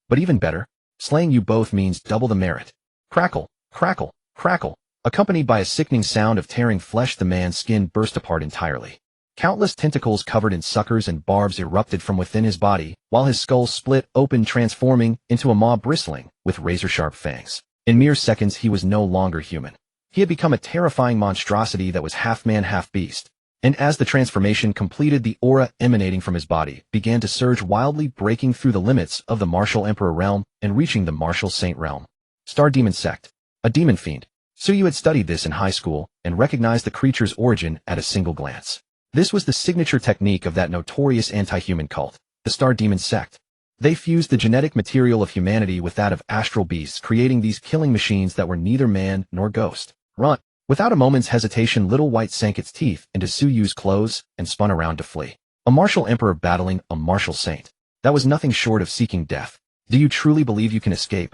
But even better, slaying you both means double the merit. Crackle, crackle, crackle. Accompanied by a sickening sound of tearing flesh, the man's skin burst apart entirely. Countless tentacles covered in suckers and barbs erupted from within his body, while his skull split open, transforming into a maw bristling with razor-sharp fangs. In mere seconds, he was no longer human. He had become a terrifying monstrosity that was half man, half beast. And as the transformation completed, the aura emanating from his body began to surge wildly, breaking through the limits of the martial emperor realm and reaching the martial saint realm. Star Demon Sect. A demon fiend. Su Yu had studied this in high school and recognized the creature's origin at a single glance. This was the signature technique of that notorious anti-human cult, the Star Demon Sect. They fused the genetic material of humanity with that of astral beasts, creating these killing machines that were neither man nor ghost. Run! Without a moment's hesitation, Little White sank its teeth into Su Yu's clothes and spun around to flee. A martial emperor battling a martial saint. That was nothing short of seeking death. Do you truly believe you can escape?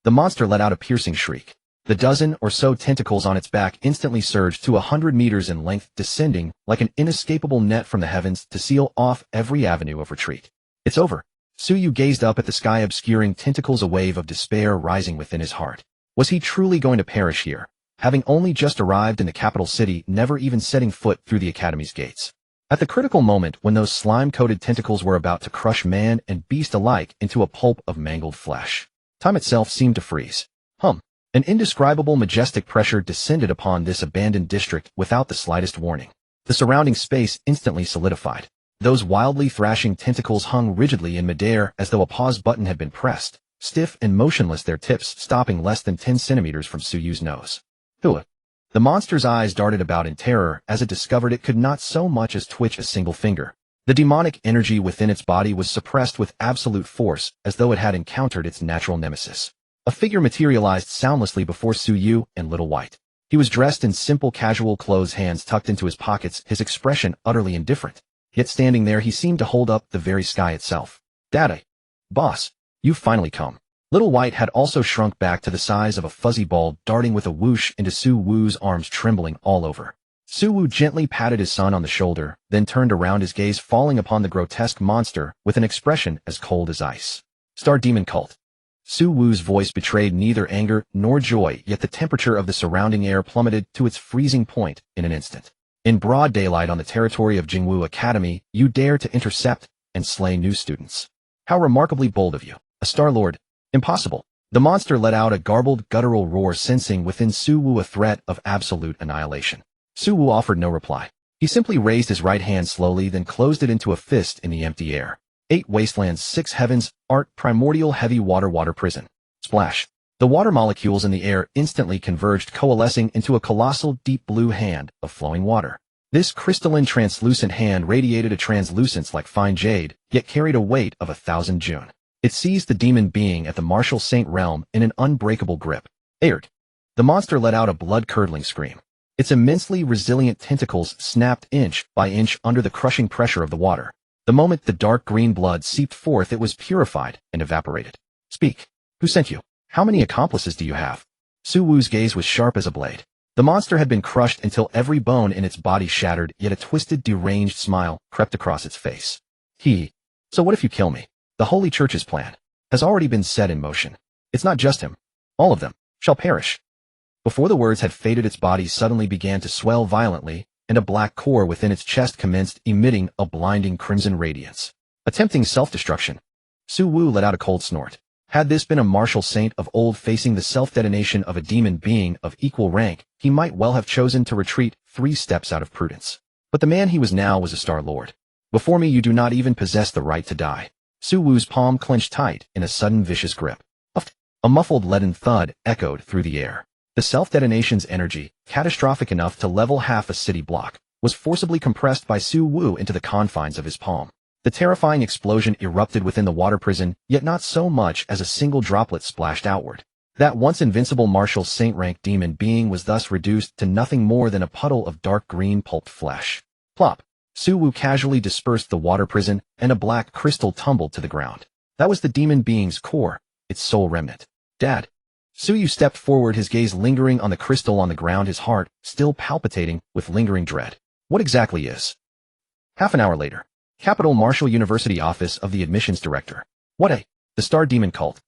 The monster let out a piercing shriek. The dozen or so tentacles on its back instantly surged to 100 meters in length, descending like an inescapable net from the heavens to seal off every avenue of retreat. It's over. Su Yu gazed up at the sky, obscuring tentacles, a wave of despair rising within his heart. Was he truly going to perish here, having only just arrived in the capital city, never even setting foot through the academy's gates? At the critical moment when those slime-coated tentacles were about to crush man and beast alike into a pulp of mangled flesh, time itself seemed to freeze. An indescribable majestic pressure descended upon this abandoned district without the slightest warning. The surrounding space instantly solidified. Those wildly thrashing tentacles hung rigidly in midair as though a pause button had been pressed, stiff and motionless, their tips stopping less than 10 centimeters from Su Yu's nose. Hua! The monster's eyes darted about in terror as it discovered it could not so much as twitch a single finger. The demonic energy within its body was suppressed with absolute force, as though it had encountered its natural nemesis. A figure materialized soundlessly before Su Yu and Little White. He was dressed in simple casual clothes, hands tucked into his pockets, his expression utterly indifferent. Yet standing there, he seemed to hold up the very sky itself. Daddy. Boss. You've finally come. Little White had also shrunk back to the size of a fuzzy ball, darting with a whoosh into Su Wu's arms, trembling all over. Su Wu gently patted his son on the shoulder, then turned around, his gaze falling upon the grotesque monster with an expression as cold as ice. Star Demon Cult. Su Wu's voice betrayed neither anger nor joy, yet the temperature of the surrounding air plummeted to its freezing point in an instant. In broad daylight on the territory of Jingwu Academy, you dare to intercept and slay new students. How remarkably bold of you. A Star Lord. Impossible. The monster let out a garbled, guttural roar, sensing within Suwu a threat of absolute annihilation. Suwu offered no reply. He simply raised his right hand slowly, then closed it into a fist in the empty air. 8 wastelands, 6 heavens, art, primordial heavy water prison. Splash. The water molecules in the air instantly converged, coalescing into a colossal deep blue hand of flowing water. This crystalline translucent hand radiated a translucence like fine jade, yet carried a weight of 1,000 jun. It seized the demon being at the martial saint realm in an unbreakable grip. Aired. The monster let out a blood-curdling scream. Its immensely resilient tentacles snapped inch by inch under the crushing pressure of the water. The moment the dark green blood seeped forth, it was purified and evaporated. Speak. Who sent you? How many accomplices do you have? Suwu's gaze was sharp as a blade. The monster had been crushed until every bone in its body shattered, yet a twisted, deranged smile crept across its face. So what if you kill me? The Holy Church's plan has already been set in motion. It's not just him. All of them shall perish. Before the words had faded, its body suddenly began to swell violently, and a black core within its chest commenced emitting a blinding crimson radiance. Attempting self-destruction. Suwu let out a cold snort. Had this been a martial saint of old facing the self-detonation of a demon being of equal rank, he might well have chosen to retreat 3 steps out of prudence. But the man he was now was a Star Lord. Before me you do not even possess the right to die. Suwu's palm clenched tight in a sudden vicious grip. A muffled leaden thud echoed through the air. The self-detonation's energy, catastrophic enough to level half a city block, was forcibly compressed by Suwu into the confines of his palm. The terrifying explosion erupted within the water prison, yet not so much as a single droplet splashed outward. That once invincible martial saint-rank demon being was thus reduced to nothing more than a puddle of dark green pulped flesh. Plop! Suwu casually dispersed the water prison, and a black crystal tumbled to the ground. That was the demon being's core, its sole remnant. Dad. Suyu stepped forward, his gaze lingering on the crystal on the ground, his heart still palpitating with lingering dread. What exactly is? Half an hour later. Capital Martial University Office of the Admissions Director. The Star Demon Cult.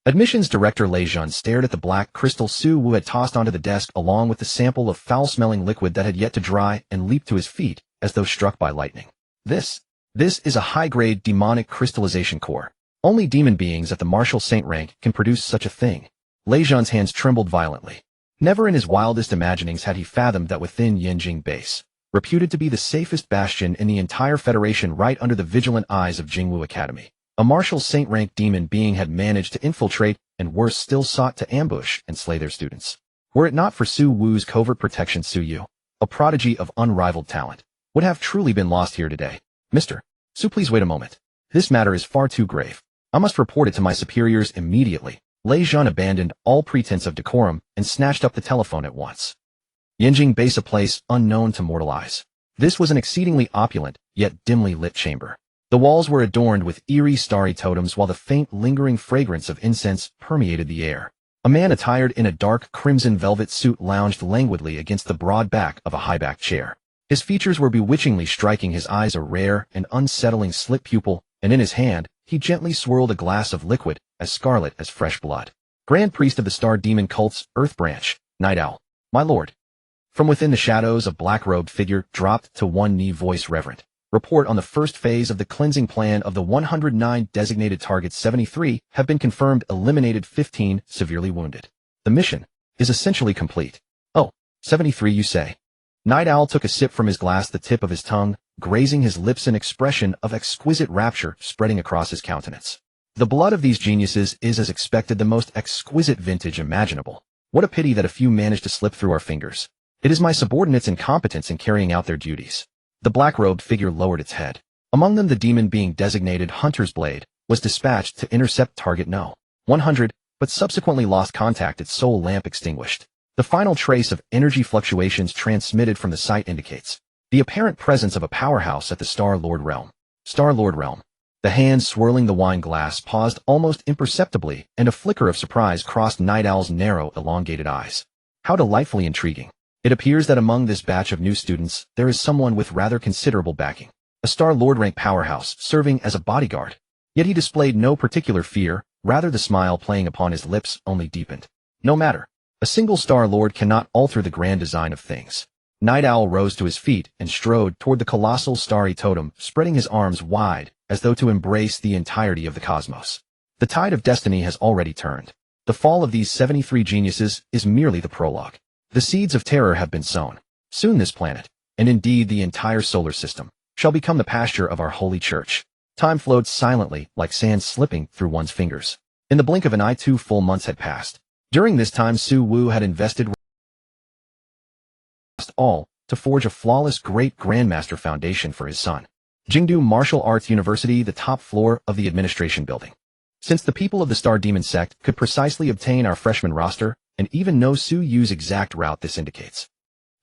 Admissions Director Lei Jun stared at the black crystal Suwu had tossed onto the desk along with the sample of foul-smelling liquid that had yet to dry, and leaped to his feet as though struck by lightning. This is a high-grade demonic crystallization core. Only demon beings at the martial saint rank can produce such a thing. Lei Jun's hands trembled violently. Never in his wildest imaginings had he fathomed that within Yanjing Base, reputed to be the safest bastion in the entire Federation right under the vigilant eyes of Jingwu Academy, a martial saint-rank demon being had managed to infiltrate and worse still sought to ambush and slay their students. Were it not for Su Wu's covert protection, Suyu, a prodigy of unrivaled talent, would have truly been lost here today. Mr. Su, please wait a moment. This matter is far too grave. I must report it to my superiors immediately. Lei Jun abandoned all pretense of decorum and snatched up the telephone at once. Yanjing Base, a place unknown to mortal eyes. This was an exceedingly opulent, yet dimly lit chamber. The walls were adorned with eerie starry totems while the faint lingering fragrance of incense permeated the air. A man attired in a dark crimson velvet suit lounged languidly against the broad back of a high-backed chair. His features were bewitchingly striking, his eyes a rare and unsettling slit pupil, and in his hand, he gently swirled a glass of liquid, as scarlet as fresh blood. Grand Priest of the Star Demon Cult's Earth Branch, Night Owl. My lord. From within the shadows, a black-robed figure dropped to one knee, voice reverent. Report on the first phase of the cleansing plan of the 109 designated targets. 73 have been confirmed, eliminated 15, severely wounded. The mission is essentially complete. Oh, 73 you say? Night Owl took a sip from his glass, the tip of his tongue grazing his lips, an expression of exquisite rapture spreading across his countenance. The blood of these geniuses is, as expected, the most exquisite vintage imaginable. What a pity that a few managed to slip through our fingers. It is my subordinates' incompetence in carrying out their duties. The black-robed figure lowered its head. Among them, the demon being designated Hunter's Blade was dispatched to intercept target No. 100, but subsequently lost contact, its soul lamp extinguished. The final trace of energy fluctuations transmitted from the site indicates the apparent presence of a powerhouse at the Star-Lord realm. Star-Lord realm. The hand swirling the wine glass paused almost imperceptibly, and a flicker of surprise crossed Night Owl's narrow, elongated eyes. How delightfully intriguing. It appears that among this batch of new students, there is someone with rather considerable backing. A Star-Lord rank powerhouse serving as a bodyguard. Yet he displayed no particular fear, rather the smile playing upon his lips only deepened. No matter. A single Star-Lord cannot alter the grand design of things. Night Owl rose to his feet and strode toward the colossal starry totem, spreading his arms wide, as though to embrace the entirety of the cosmos. The tide of destiny has already turned. The fall of these 73 geniuses is merely the prologue. The seeds of terror have been sown. Soon this planet, and indeed the entire solar system, shall become the pasture of our holy church. Time flowed silently, like sand slipping through one's fingers. In the blink of an eye, 2 full months had passed. During this time, Su Wu had invested all to forge a flawless great Grandmaster foundation for his son. Jingdu Martial Arts University, the top floor of the administration building. Since the people of the Star Demon sect could precisely obtain our freshman roster, and even know Su Yu's exact route this indicates.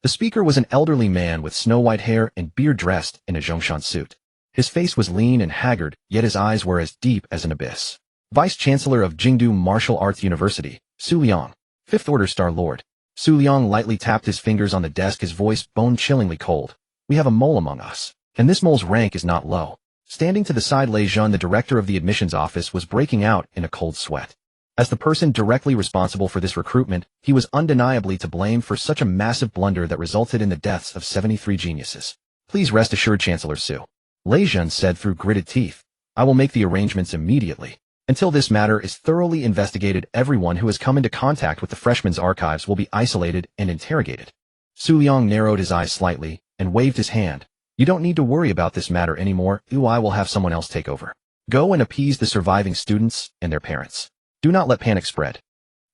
The speaker was an elderly man with snow-white hair and beard dressed in a Zhongshan suit. His face was lean and haggard, yet his eyes were as deep as an abyss. Vice-Chancellor of Jingdu Martial Arts University, Su Liang, 5th Order Star Lord. Su Liang lightly tapped his fingers on the desk, his voice bone-chillingly cold. We have a mole among us, and this mole's rank is not low. Standing to the side, Lei Jun, the director of the admissions office, was breaking out in a cold sweat. As the person directly responsible for this recruitment, he was undeniably to blame for such a massive blunder that resulted in the deaths of 73 geniuses. Please rest assured, Chancellor Su, Lei Jun said through gritted teeth. I will make the arrangements immediately. Until this matter is thoroughly investigated, everyone who has come into contact with the freshmen's archives will be isolated and interrogated. Su Liang narrowed his eyes slightly and waved his hand. You don't need to worry about this matter anymore. I will have someone else take over. Go and appease the surviving students and their parents. Do not let panic spread.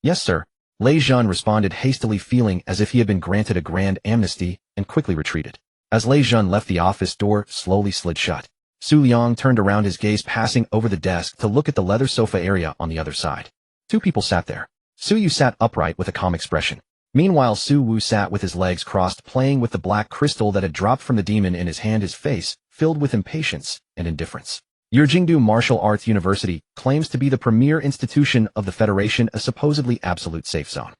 Yes, sir. Lei Jun responded hastily, feeling as if he had been granted a grand amnesty, and quickly retreated. As Lei Jun left, the office door slowly slid shut. Su Liang turned around, his gaze passing over the desk to look at the leather sofa area on the other side. 2 people sat there. Su Yu sat upright with a calm expression. Meanwhile, Su Wu sat with his legs crossed, playing with the black crystal that had dropped from the demon in his hand, his face filled with impatience and indifference. Your Jingdu Martial Arts University claims to be the premier institution of the Federation, a supposedly absolute safe zone.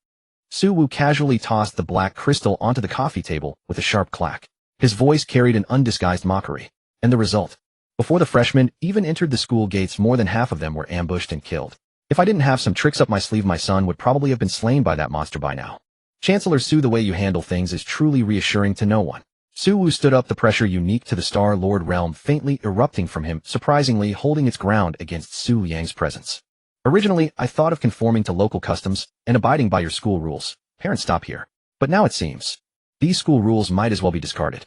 Su Wu casually tossed the black crystal onto the coffee table with a sharp clack. His voice carried an undisguised mockery. And the result? Before the freshmen even entered the school gates, more than half of them were ambushed and killed. If I didn't have some tricks up my sleeve, my son would probably have been slain by that monster by now. Chancellor Su, the way you handle things is truly reassuring to no one. Su Wu stood up, the pressure unique to the Star Lord realm faintly erupting from him, surprisingly holding its ground against Su Liang's presence. Originally, I thought of conforming to local customs and abiding by your school rules. Parents, stop here. But now it seems these school rules might as well be discarded.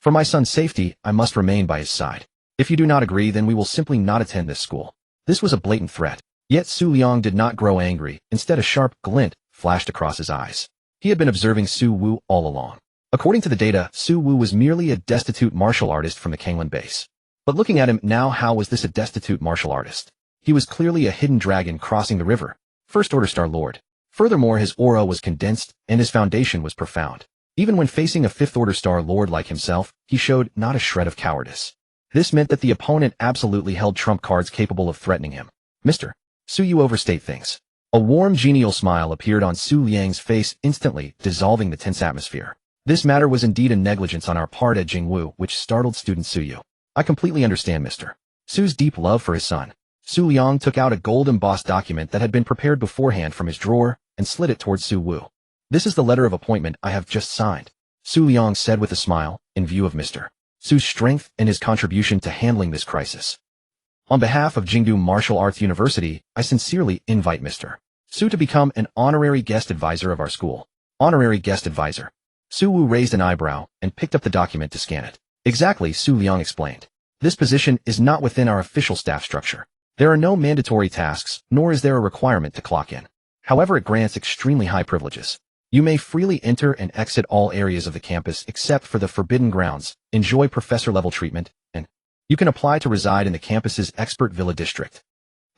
For my son's safety, I must remain by his side. If you do not agree, then we will simply not attend this school. This was a blatant threat. Yet Su Liang did not grow angry. Instead, a sharp glint flashed across his eyes. He had been observing Su Wu all along. According to the data, Su Wu was merely a destitute martial artist from the Kanglan base. But looking at him now, how was this a destitute martial artist? He was clearly a hidden dragon crossing the river. First Order Star Lord. Furthermore, his aura was condensed, and his foundation was profound. Even when facing a 5th Order Star Lord like himself, he showed not a shred of cowardice. This meant that the opponent absolutely held trump cards capable of threatening him. Mr. Su, you overstate things. A warm, genial smile appeared on Su Liang's face, instantly dissolving the tense atmosphere. This matter was indeed a negligence on our part at Jingwu, which startled student Su Yu. I completely understand Mr. Su's deep love for his son. Su Liang took out a gold-embossed document that had been prepared beforehand from his drawer and slid it towards Su Wu. This is the letter of appointment I have just signed, Su Liang said with a smile, in view of Mr. Su's strength and his contribution to handling this crisis. On behalf of Jingdu Martial Arts University, I sincerely invite Mr. Su to become an honorary guest advisor of our school. Honorary guest advisor. Su Wu raised an eyebrow and picked up the document to scan it. Exactly, Su Liang explained. This position is not within our official staff structure. There are no mandatory tasks, nor is there a requirement to clock in. However, it grants extremely high privileges. You may freely enter and exit all areas of the campus except for the forbidden grounds, enjoy professor-level treatment, and you can apply to reside in the campus's expert villa district.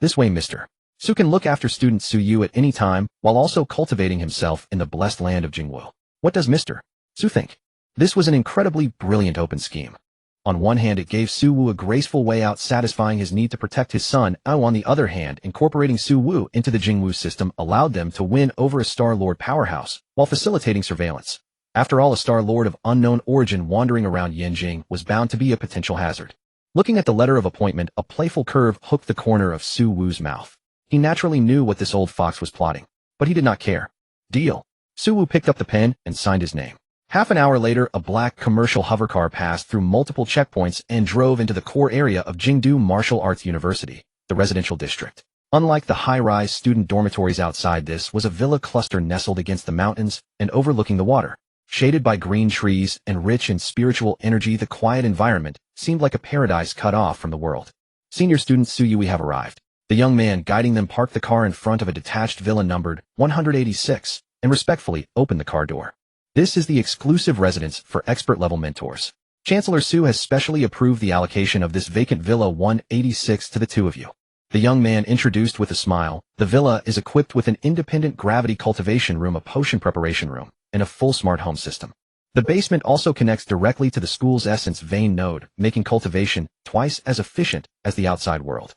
This way, Mr. Su can look after student Su Yu at any time, while also cultivating himself in the blessed land of Jingwu. What does Mr. Su think? This was an incredibly brilliant open scheme. On one hand, it gave Su Wu a graceful way out, satisfying his need to protect his son, and on the other hand, incorporating Su Wu into the Jingwu system allowed them to win over a Star Lord powerhouse, while facilitating surveillance. After all, a Star Lord of unknown origin wandering around Yanjing was bound to be a potential hazard. Looking at the letter of appointment, a playful curve hooked the corner of Su Wu's mouth. He naturally knew what this old fox was plotting, but he did not care. Deal. Su Wu picked up the pen and signed his name. Half an hour later, a black commercial hovercar passed through multiple checkpoints and drove into the core area of Jingdu Martial Arts University, the residential district. Unlike the high-rise student dormitories outside, this was a villa cluster nestled against the mountains and overlooking the water. Shaded by green trees and rich in spiritual energy, the quiet environment seemed like a paradise cut off from the world. Senior student Tsuyui have arrived. The young man guiding them parked the car in front of a detached villa numbered 186 and respectfully opened the car door. This is the exclusive residence for expert-level mentors. Chancellor Su has specially approved the allocation of this vacant Villa 186 to the two of you. The young man introduced with a smile. The villa is equipped with an independent gravity cultivation room, a potion preparation room, and a full smart home system. The basement also connects directly to the school's essence vein node, making cultivation twice as efficient as the outside world.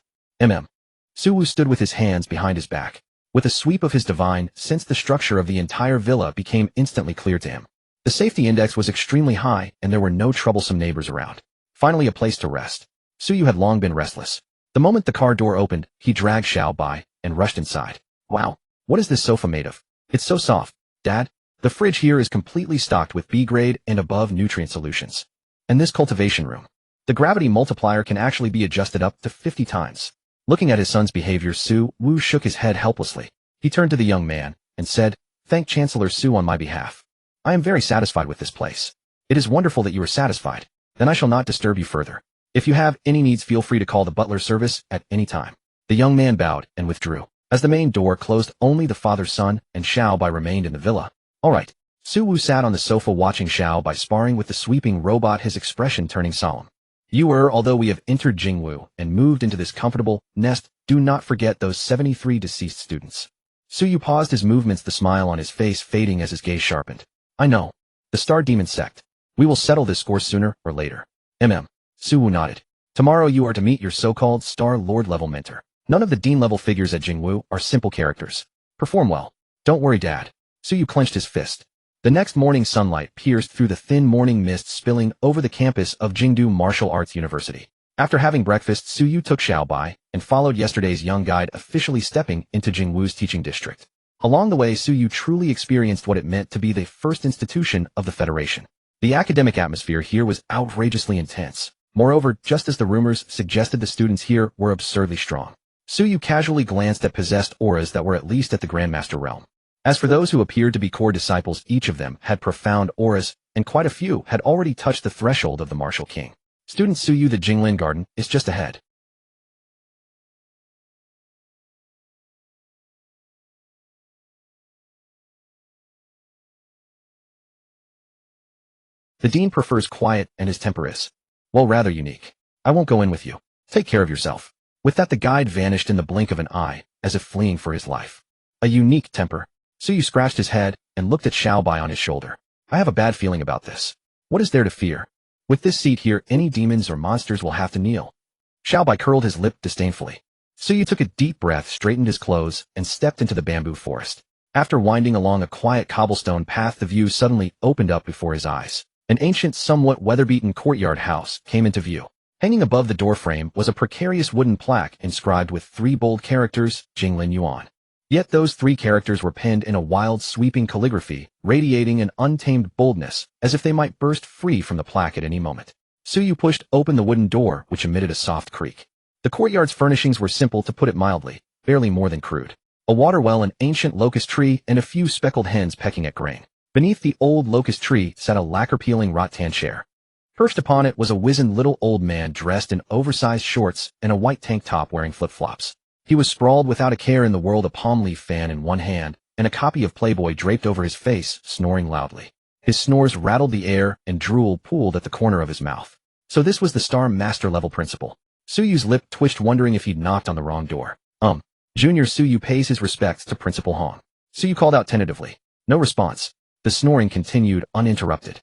Suwu stood with his hands behind his back. With a sweep of his divine sense, the structure of the entire villa became instantly clear to him. The safety index was extremely high, and there were no troublesome neighbors around. Finally, a place to rest. Suyu had long been restless. The moment the car door opened, he dragged Xiao by and rushed inside. Wow, what is this sofa made of? It's so soft. Dad, the fridge here is completely stocked with B-grade and above nutrient solutions. And this cultivation room. The gravity multiplier can actually be adjusted up to 50 times. Looking at his son's behavior, Su Wu shook his head helplessly. He turned to the young man and said, "Thank Chancellor Su on my behalf. I am very satisfied with this place. It is wonderful that you are satisfied. Then I shall not disturb you further. If you have any needs, feel free to call the butler service at any time." The young man bowed and withdrew. As the main door closed, only the father-son and Xiao Bai remained in the villa. All right. Su Wu sat on the sofa watching Xiao Bai sparring with the sweeping robot, his expression turning solemn. Although we have entered Jingwu and moved into this comfortable nest, do not forget those 73 deceased students. Suyu paused, his movements, the smile on his face fading as his gaze sharpened. I know. The Star Demon Sect. We will settle this score sooner or later. Suwu nodded. Tomorrow you are to meet your so-called Star Lord level mentor. None of the Dean level figures at Jingwu are simple characters. Perform well. Don't worry, Dad. Suyu clenched his fist. The next morning, sunlight pierced through the thin morning mist spilling over the campus of Jingdu Martial Arts University. After having breakfast, Suyu took Xiao Bai and followed yesterday's young guide, officially stepping into Jingwu's teaching district. Along the way, Suyu truly experienced what it meant to be the first institution of the Federation. The academic atmosphere here was outrageously intense. Moreover, just as the rumors suggested, the students here were absurdly strong. Suyu casually glanced at possessed auras that were at least at the Grandmaster realm. As for those who appeared to be core disciples, each of them had profound auras, and quite a few had already touched the threshold of the Martial King. Student Suyu, the Jinglin Garden is just ahead. The Dean prefers quiet, and his temper is, well, rather unique. I won't go in with you. Take care of yourself. With that, the guide vanished in the blink of an eye, as if fleeing for his life. A unique temper. Suyu scratched his head and looked at Xiao Bai on his shoulder. I have a bad feeling about this. What is there to fear? With this seat here, any demons or monsters will have to kneel. Xiao Bai curled his lip disdainfully. Suyu took a deep breath, straightened his clothes, and stepped into the bamboo forest. After winding along a quiet cobblestone path, the view suddenly opened up before his eyes. An ancient, somewhat weather-beaten courtyard house came into view. Hanging above the doorframe was a precarious wooden plaque inscribed with 3 bold characters, Jinglin Yuan. Yet those 3 characters were penned in a wild, sweeping calligraphy, radiating an untamed boldness, as if they might burst free from the plaque at any moment. Suyu pushed open the wooden door, which emitted a soft creak. The courtyard's furnishings were simple, to put it mildly, barely more than crude. A water well, an ancient locust tree, and a few speckled hens pecking at grain. Beneath the old locust tree sat a lacquer-peeling rattan chair. Perched upon it was a wizened little old man dressed in oversized shorts and a white tank top, wearing flip-flops. He was sprawled without a care in the world, a palm leaf fan in one hand, and a copy of Playboy draped over his face, snoring loudly. His snores rattled the air, and drool pooled at the corner of his mouth. So this was the Star Master level principal. Suyu's lip twitched, wondering if he'd knocked on the wrong door. Junior Suyu pays his respects to Principal Hong. Suyu called out tentatively. No response. The snoring continued uninterrupted.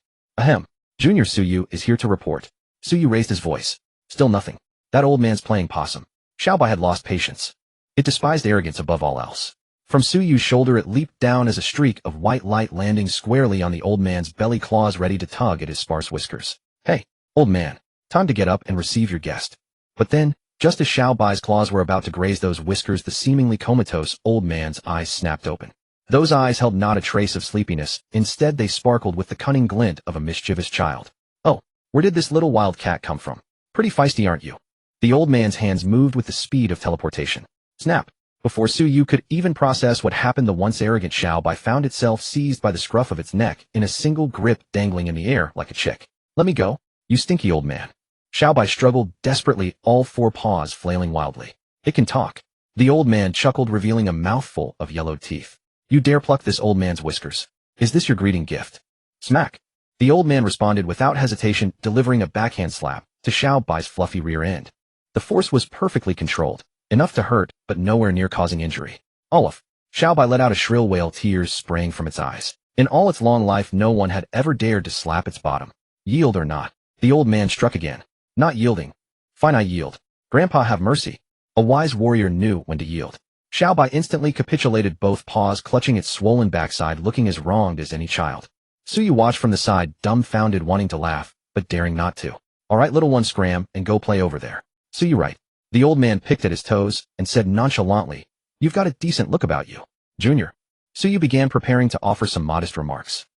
Junior Suyu is here to report. Suyu raised his voice. Still nothing. That old man's playing possum. Xiao Bai had lost patience. It despised arrogance above all else. From Suyu's shoulder it leaped down as a streak of white light, landing squarely on the old man's belly, claws ready to tug at his sparse whiskers. Hey, old man, time to get up and receive your guest. But then, just as Xiao Bai's claws were about to graze those whiskers, the seemingly comatose old man's eyes snapped open. Those eyes held not a trace of sleepiness. Instead, they sparkled with the cunning glint of a mischievous child. Oh, where did this little wild cat come from? Pretty feisty, aren't you? The old man's hands moved with the speed of teleportation. Snap! Before Su Yu could even process what happened, the once arrogant Xiao Bai found itself seized by the scruff of its neck in a single grip, dangling in the air like a chick. "Let me go, you stinky old man." Xiao Bai struggled desperately, all four paws flailing wildly. "It can talk." The old man chuckled, revealing a mouthful of yellowed teeth. "You dare pluck this old man's whiskers? Is this your greeting gift?" Smack! The old man responded without hesitation, delivering a backhand slap to Xiao Bai's fluffy rear end. The force was perfectly controlled, enough to hurt, but nowhere near causing injury. "Olaf!" Xiao Bai let out a shrill wail, tears spraying from its eyes. In all its long life, no one had ever dared to slap its bottom. "Yield or not?" The old man struck again. "Not yielding." "Fine, I yield. Grandpa, have mercy." A wise warrior knew when to yield. Xiao Bai instantly capitulated, both paws clutching its swollen backside, looking as wronged as any child. Su Yu watched from the side, dumbfounded, wanting to laugh, but daring not to. "All right, little one, scram and go play over there." "Su Yu, right." The old man picked at his toes and said nonchalantly, "You've got a decent look about you, Junior." Su Yu began preparing to offer some modest remarks.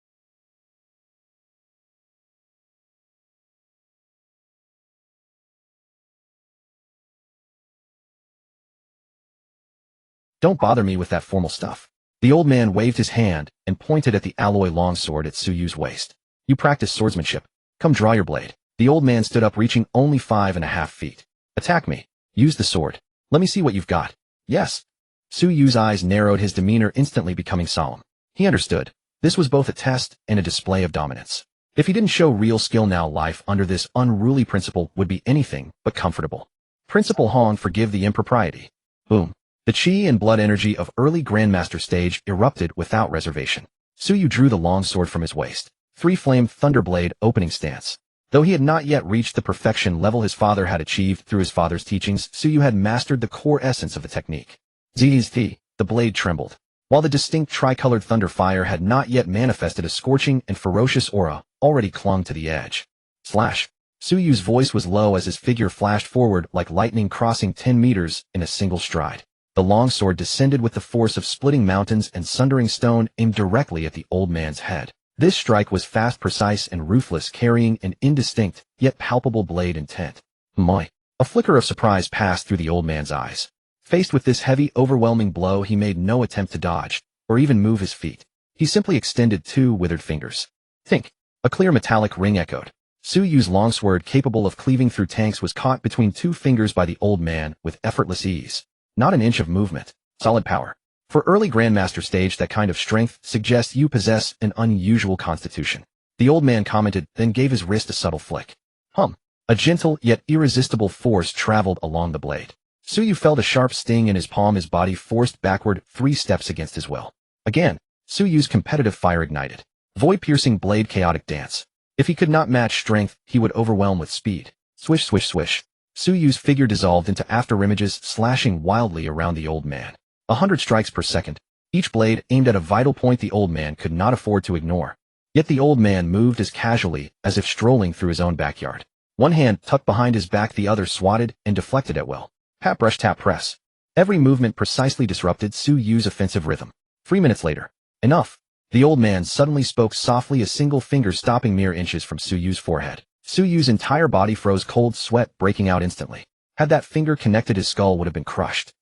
"Don't bother me with that formal stuff." The old man waved his hand and pointed at the alloy longsword at Su Yu's waist. "You practice swordsmanship. Come, draw your blade." The old man stood up, reaching only 5.5 feet. "Attack me. Use the sword. Let me see what you've got." "Yes." Su Yu's eyes narrowed, his demeanor instantly becoming solemn. He understood. This was both a test and a display of dominance. If he didn't show real skill now, life under this unruly principal would be anything but comfortable. Principal Hong, forgive the impropriety. Boom. The chi and blood energy of early Grandmaster stage erupted without reservation. Su Yu drew the long sword from his waist. Three-flamed thunderblade opening stance. Though he had not yet reached the perfection level his father had achieved through his father's teachings, Su Yu had mastered the core essence of the technique. Zzz, the blade trembled. While the distinct tricolored thunder fire had not yet manifested, a scorching and ferocious aura already clung to the edge. Slash. Su Yu's voice was low as his figure flashed forward like lightning, crossing 10 meters in a single stride. The longsword descended with the force of splitting mountains and sundering stone, aimed directly at the old man's head. This strike was fast, precise, and ruthless, carrying an indistinct, yet palpable blade intent. My! A flicker of surprise passed through the old man's eyes. Faced with this heavy, overwhelming blow, he made no attempt to dodge, or even move his feet. He simply extended 2 withered fingers. Think! A clear metallic ring echoed. Su Yu's longsword, capable of cleaving through tanks, was caught between 2 fingers by the old man with effortless ease. Not an inch of movement. Solid power. For early Grandmaster stage, that kind of strength suggests you possess an unusual constitution. The old man commented, then gave his wrist a subtle flick. A gentle yet irresistible force traveled along the blade. Su Yu felt a sharp sting in his palm, his body forced backward 3 steps against his will. Again, Su Yu's competitive fire ignited. Void-piercing blade, chaotic dance. If he could not match strength, he would overwhelm with speed. Swish, swish, swish. Su Yu's figure dissolved into afterimages, slashing wildly around the old man. 100 strikes per second, each blade aimed at a vital point the old man could not afford to ignore. Yet the old man moved as casually as if strolling through his own backyard. One hand tucked behind his back, the other swatted and deflected at will. Pat, brush, tap, press. Every movement precisely disrupted Su Yu's offensive rhythm. 3 minutes later. Enough. The old man suddenly spoke softly, a single finger stopping mere inches from Su Yu's forehead. Su Yu's entire body froze, cold sweat breaking out instantly. Had that finger connected, his skull would have been crushed.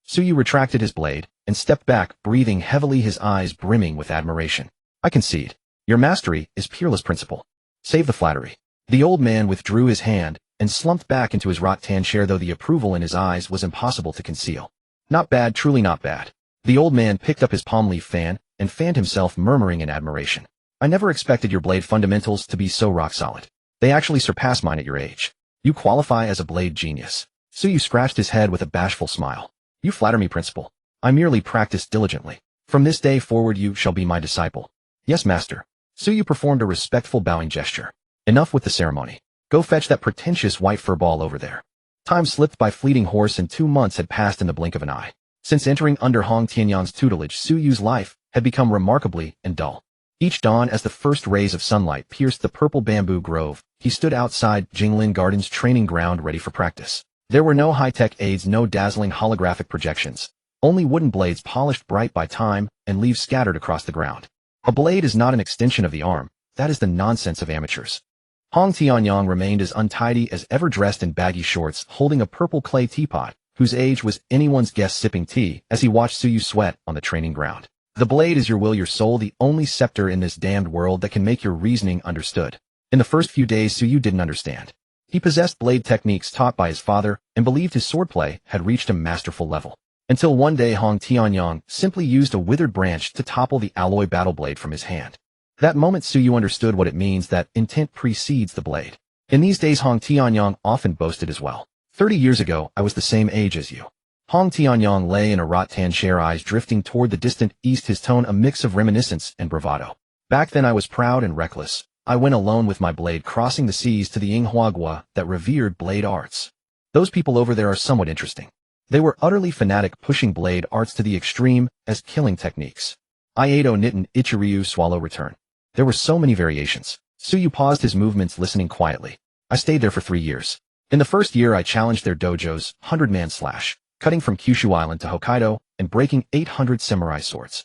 Su Yu retracted his blade and stepped back, breathing heavily, his eyes brimming with admiration. "I concede. Your mastery is peerless, principal. Save the flattery." The old man withdrew his hand and slumped back into his rattan chair, though the approval in his eyes was impossible to conceal. "Not bad, truly not bad." The old man picked up his palm leaf fan and fanned himself, murmuring in admiration. "I never expected your blade fundamentals to be so rock solid. They actually surpass mine at your age. You qualify as a blade genius." Su Yu scratched his head with a bashful smile. "You flatter me, principal. I merely practice diligently. From this day forward you shall be my disciple." "Yes, master." Su Yu performed a respectful bowing gesture. "Enough with the ceremony. Go fetch that pretentious white fur ball over there." Time slipped by fleeting horse, and 2 months had passed in the blink of an eye. Since entering under Hong Tianyang's tutelage, Su Yu's life had become remarkably and dull. Each dawn, as the first rays of sunlight pierced the purple bamboo grove, he stood outside Jinglin Garden's training ground, ready for practice. There were no high-tech aids, no dazzling holographic projections. Only wooden blades polished bright by time and leaves scattered across the ground. A blade is not an extension of the arm. That is the nonsense of amateurs. Hong Tianyang remained as untidy as ever, dressed in baggy shorts, holding a purple clay teapot, whose age was anyone's guess sipping tea as he watched Suyu sweat on the training ground. The blade is your will, your soul, the only scepter in this damned world that can make your reasoning understood. In the first few days, Suyu didn't understand. He possessed blade techniques taught by his father and believed his swordplay had reached a masterful level. Until one day Hong Tianyang simply used a withered branch to topple the alloy battle blade from his hand. That moment Suyu understood what it means that intent precedes the blade. In these days Hong Tianyang often boasted as well. 30 years ago, I was the same age as you. Hong Tianyang lay in a rattan chair, eyes drifting toward the distant east, his tone a mix of reminiscence and bravado. Back then I was proud and reckless. I went alone with my blade, crossing the seas to the Yinghuagua that revered blade arts. Those people over there are somewhat interesting. They were utterly fanatic, pushing blade arts to the extreme as killing techniques. Iato Nitten Ichiryu swallow return. There were so many variations. Suyu paused his movements, listening quietly. I stayed there for 3 years. In the first year I challenged their dojos, 100-man slash, cutting from Kyushu Island to Hokkaido and breaking 800 samurai swords.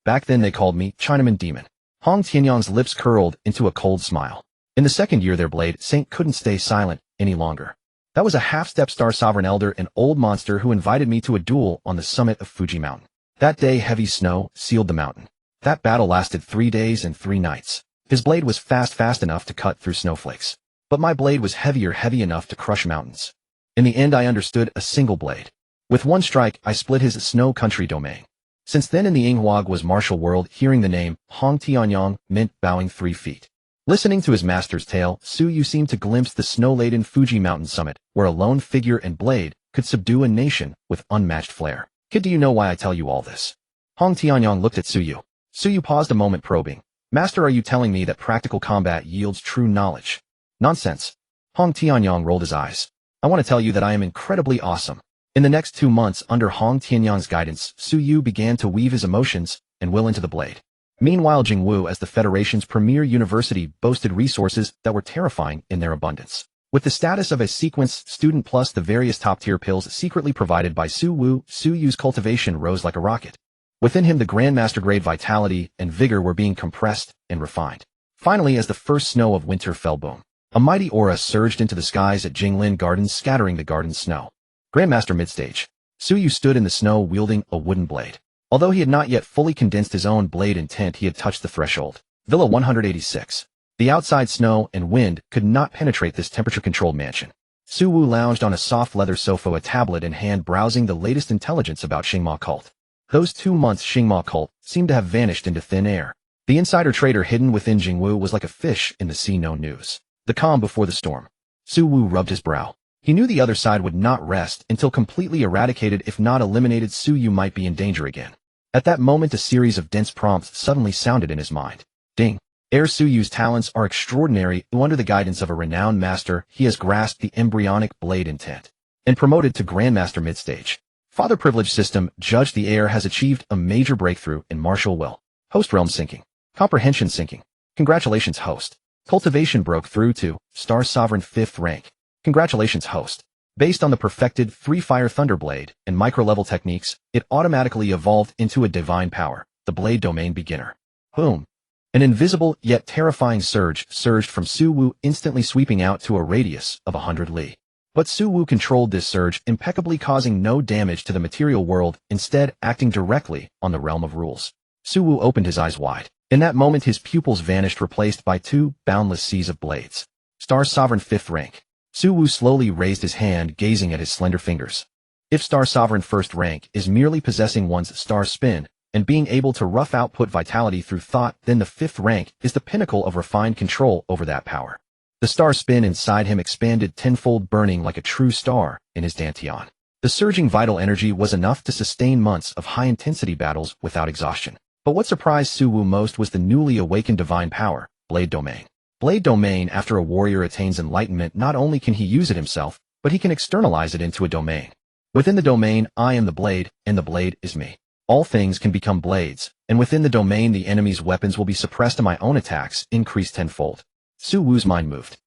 Back then they called me Chinaman Demon. Hong Tianyang's lips curled into a cold smile. In the second year their blade saint couldn't stay silent any longer. That was a half-step Star Sovereign elder, an old monster who invited me to a duel on the summit of Fuji Mountain. That day heavy snow sealed the mountain. That battle lasted 3 days and 3 nights. His blade was fast enough to cut through snowflakes. But my blade was heavy enough to crush mountains. In the end I understood a single blade. With one strike I split his snow country domain. Since then in the Yinghuag was martial world, hearing the name Hong Tianyang meant bowing 3 feet. Listening to his master's tale, Suyu seemed to glimpse the snow-laden Fuji mountain summit, where a lone figure and blade could subdue a nation with unmatched flair. Kid, do you know why I tell you all this? Hong Tianyang looked at Suyu. Suyu paused a moment, probing. Master, are you telling me that practical combat yields true knowledge? Nonsense. Hong Tianyang rolled his eyes. I want to tell you that I am incredibly awesome. In the next 2 months, under Hong Tianyang's guidance, Suyu began to weave his emotions and will into the blade. Meanwhile, Jingwu, as the Federation's premier university, boasted resources that were terrifying in their abundance. With the status of a sequenced student plus the various top-tier pills secretly provided by Su Wu, Suyu's cultivation rose like a rocket. Within him, the Grandmaster-grade vitality and vigor were being compressed and refined. Finally, as the first snow of winter fell, boom, a mighty aura surged into the skies at Jinglin Gardens, scattering the garden's snow. Grandmaster midstage. Suyu stood in the snow wielding a wooden blade. Although he had not yet fully condensed his own blade intent, he had touched the threshold. Villa 186. The outside snow and wind could not penetrate this temperature-controlled mansion. Su Wu lounged on a soft leather sofa, a tablet in hand, browsing the latest intelligence about Xingma cult. Those 2 months Xingma cult seemed to have vanished into thin air. The insider trader hidden within Jingwu was like a fish in the sea, no news. The calm before the storm. Su Wu rubbed his brow. He knew the other side would not rest until completely eradicated, if not eliminated. Suyu might be in danger again. At that moment a series of dense prompts suddenly sounded in his mind. Ding. Heir Suyu's talents are extraordinary. Under the guidance of a renowned master, he has grasped the embryonic blade intent and promoted to Grandmaster midstage. Father Privilege System judged the heir has achieved a major breakthrough in martial will. Host realm syncing. Comprehension syncing. Congratulations, host. Cultivation broke through to Star Sovereign 5th rank. Congratulations, host. Based on the perfected 3-Fire Thunderblade and micro-level techniques, it automatically evolved into a divine power, the Blade Domain Beginner. Boom. An invisible yet terrifying surge surged from Su Wu, instantly sweeping out to a radius of 100 li. But Su Wu controlled this surge impeccably, causing no damage to the material world, instead acting directly on the realm of rules. Su Wu opened his eyes wide. In that moment his pupils vanished, replaced by 2 boundless seas of blades. Star Sovereign 5th rank. Su Wu slowly raised his hand, gazing at his slender fingers. If Star Sovereign 1st rank is merely possessing one's star spin and being able to rough output vitality through thought, then the 5th rank is the pinnacle of refined control over that power. The star spin inside him expanded tenfold, burning like a true star in his dantian. The surging vital energy was enough to sustain months of high-intensity battles without exhaustion. But what surprised Su Wu most was the newly awakened divine power, Blade Domain. Blade Domain, after a warrior attains enlightenment, not only can he use it himself, but he can externalize it into a domain. Within the domain, I am the blade, and the blade is me. All things can become blades, and within the domain the enemy's weapons will be suppressed and my own attacks increased tenfold. Su Wu's mind moved.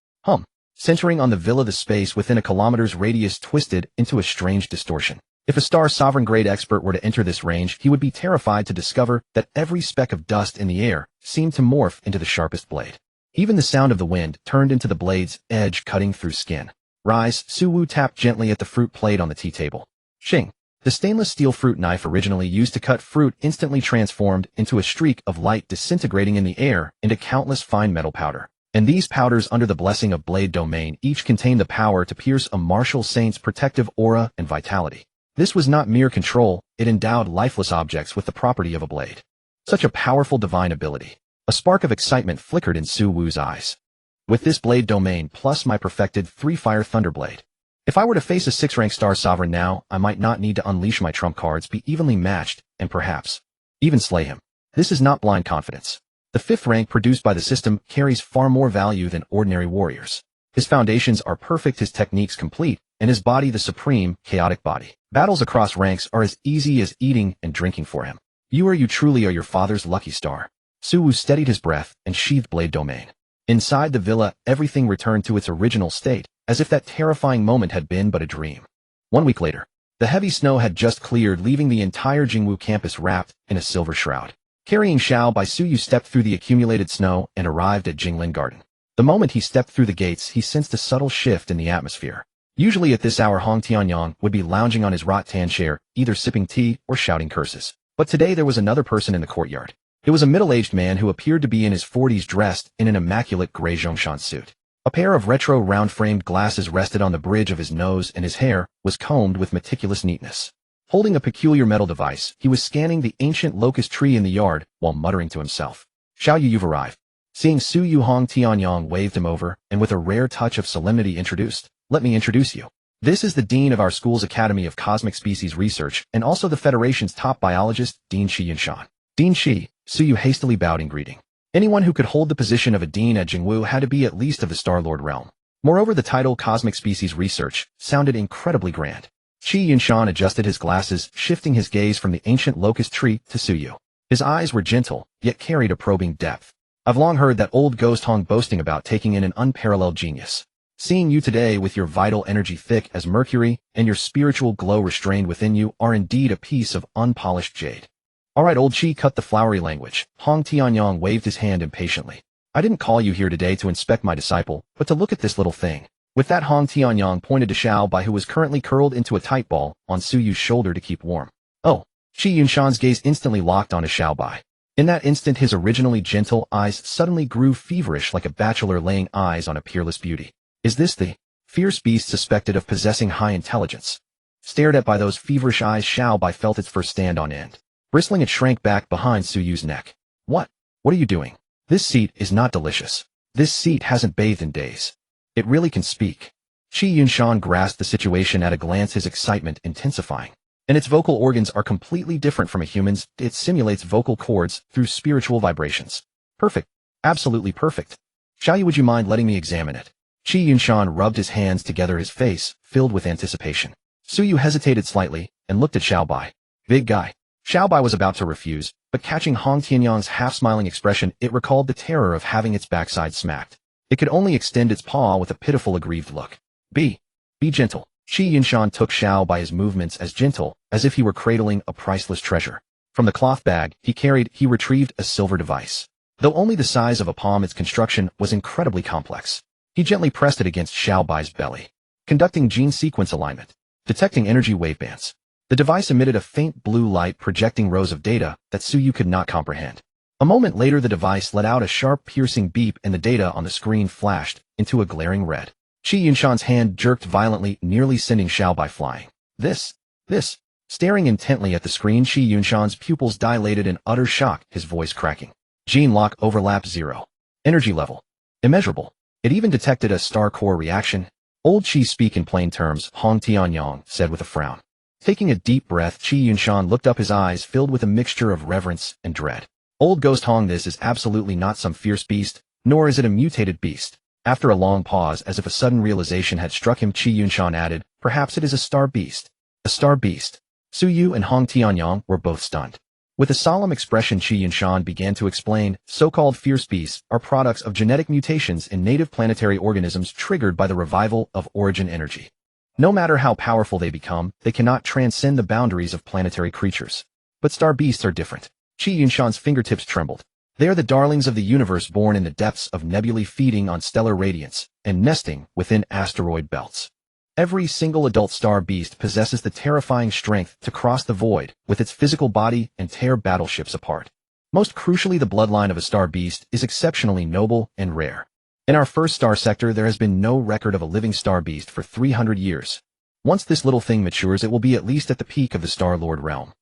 Centering on the villa, the space within a kilometer's radius twisted into a strange distortion. If a Star Sovereign grade expert were to enter this range, he would be terrified to discover that every speck of dust in the air seemed to morph into the sharpest blade. Even the sound of the wind turned into the blade's edge, cutting through skin. Rise. Su Wu tapped gently at the fruit plate on the tea table. Shing. The stainless steel fruit knife originally used to cut fruit instantly transformed into a streak of light disintegrating in the air into countless fine metal powder. And these powders under the blessing of Blade Domain each contain the power to pierce a martial saint's protective aura and vitality. This was not mere control, it endowed lifeless objects with the property of a blade. Such a powerful divine ability. A spark of excitement flickered in Su Wu's eyes. With this Blade Domain plus my perfected 3-fire Thunderblade, if I were to face a 6-rank Star Sovereign now, I might not need to unleash my trump cards, be evenly matched, and perhaps even slay him. This is not blind confidence. The 5th rank produced by the system carries far more value than ordinary warriors. His foundations are perfect, his techniques complete, and his body the supreme, chaotic body. Battles across ranks are as easy as eating and drinking for him. You truly are your father's lucky star. Su Wu steadied his breath and sheathed Blade Domain. Inside the villa, everything returned to its original state, as if that terrifying moment had been but a dream. 1 week later, the heavy snow had just cleared, leaving the entire Jingwu campus wrapped in a silver shroud. Carrying Xiao Bai, Su Yu stepped through the accumulated snow and arrived at Jinglin Garden. The moment he stepped through the gates, he sensed a subtle shift in the atmosphere. Usually at this hour, Hong Tianyang would be lounging on his rattan chair, either sipping tea or shouting curses. But today there was another person in the courtyard. It was a middle-aged man who appeared to be in his 40s, dressed in an immaculate gray Zhongshan suit. A pair of retro round-framed glasses rested on the bridge of his nose, and his hair was combed with meticulous neatness. Holding a peculiar metal device, he was scanning the ancient locust tree in the yard while muttering to himself. Xiao Yu, you've arrived. Seeing Su Yu, Hong Tianyang waved him over, and with a rare touch of solemnity introduced, "Let me introduce you. This is the Dean of our school's Academy of Cosmic Species Research, and also the Federation's top biologist, Dean Shi Yunshan." Dean Shi, Su Yu hastily bowed in greeting. Anyone who could hold the position of a dean at Jingwu had to be at least of the Star-Lord realm. Moreover, the title Cosmic Species Research sounded incredibly grand. Shi Yunshan adjusted his glasses, shifting his gaze from the ancient locust tree to Su Yu. His eyes were gentle, yet carried a probing depth. I've long heard that old ghost Hong boasting about taking in an unparalleled genius. Seeing you today with your vital energy thick as mercury and your spiritual glow restrained within you are indeed a piece of unpolished jade. All right, old Chi, cut the flowery language. Hong Tianyang waved his hand impatiently. I didn't call you here today to inspect my disciple, but to look at this little thing. With that, Hong Tianyang pointed to Xiao Bai, who was currently curled into a tight ball on Su Yu's shoulder to keep warm. Oh. Shi Yunshan's gaze instantly locked onto Xiao Bai. In that instant, his originally gentle eyes suddenly grew feverish, like a bachelor laying eyes on a peerless beauty. Is this the fierce beast suspected of possessing high intelligence? Stared at by those feverish eyes, Xiao Bai felt its fur stand on end. Bristling, it shrank back behind Su Yu's neck. What are you doing? This seat is not delicious. This seat hasn't bathed in days. It really can speak. Shi Yunshan grasped the situation at a glance, his excitement intensifying. And its vocal organs are completely different from a human's. It simulates vocal cords through spiritual vibrations. Perfect. Absolutely perfect. Xiao Yu, would you mind letting me examine it? Shi Yunshan rubbed his hands together, his face filled with anticipation. Su Yu hesitated slightly and looked at Xiao Bai. Big guy. Xiao Bai was about to refuse, but catching Hong Tianyang's half-smiling expression, it recalled the terror of having its backside smacked. It could only extend its paw with a pitiful, aggrieved look. Be gentle. Shi Yunshan took Xiao Bai's movements as gentle as if he were cradling a priceless treasure. From the cloth bag he retrieved a silver device. Though only the size of a palm, its construction was incredibly complex. He gently pressed it against Xiao Bai's belly, conducting gene sequence alignment, detecting energy wavebands. The device emitted a faint blue light, projecting rows of data that Su Yu could not comprehend. A moment later, the device let out a sharp, piercing beep, and the data on the screen flashed into a glaring red. Shi Yunshan's hand jerked violently, nearly sending Xiao Bai flying. This. Staring intently at the screen, Shi Yunshan's pupils dilated in utter shock, his voice cracking. Gene lock overlap 0. Energy level immeasurable. It even detected a star core reaction. Old Chi, speak in plain terms, Hong Tianyang said with a frown. Taking a deep breath, Shi Yunshan looked up, his eyes filled with a mixture of reverence and dread. Old Ghost Hong, this is absolutely not some fierce beast, nor is it a mutated beast. After a long pause, as if a sudden realization had struck him, Shi Yunshan added, perhaps it is a star beast. A star beast. Su Yu and Hong Tianyang were both stunned. With a solemn expression, Shi Yunshan began to explain, so-called fierce beasts are products of genetic mutations in native planetary organisms triggered by the revival of origin energy. No matter how powerful they become, they cannot transcend the boundaries of planetary creatures. But star beasts are different. Shi Yunshan's fingertips trembled. They are the darlings of the universe, born in the depths of nebulae, feeding on stellar radiance and nesting within asteroid belts. Every single adult star beast possesses the terrifying strength to cross the void with its physical body and tear battleships apart. Most crucially, the bloodline of a star beast is exceptionally noble and rare. In our first star sector, there has been no record of a living star beast for 300 years. Once this little thing matures, it will be at least at the peak of the Star Lord realm.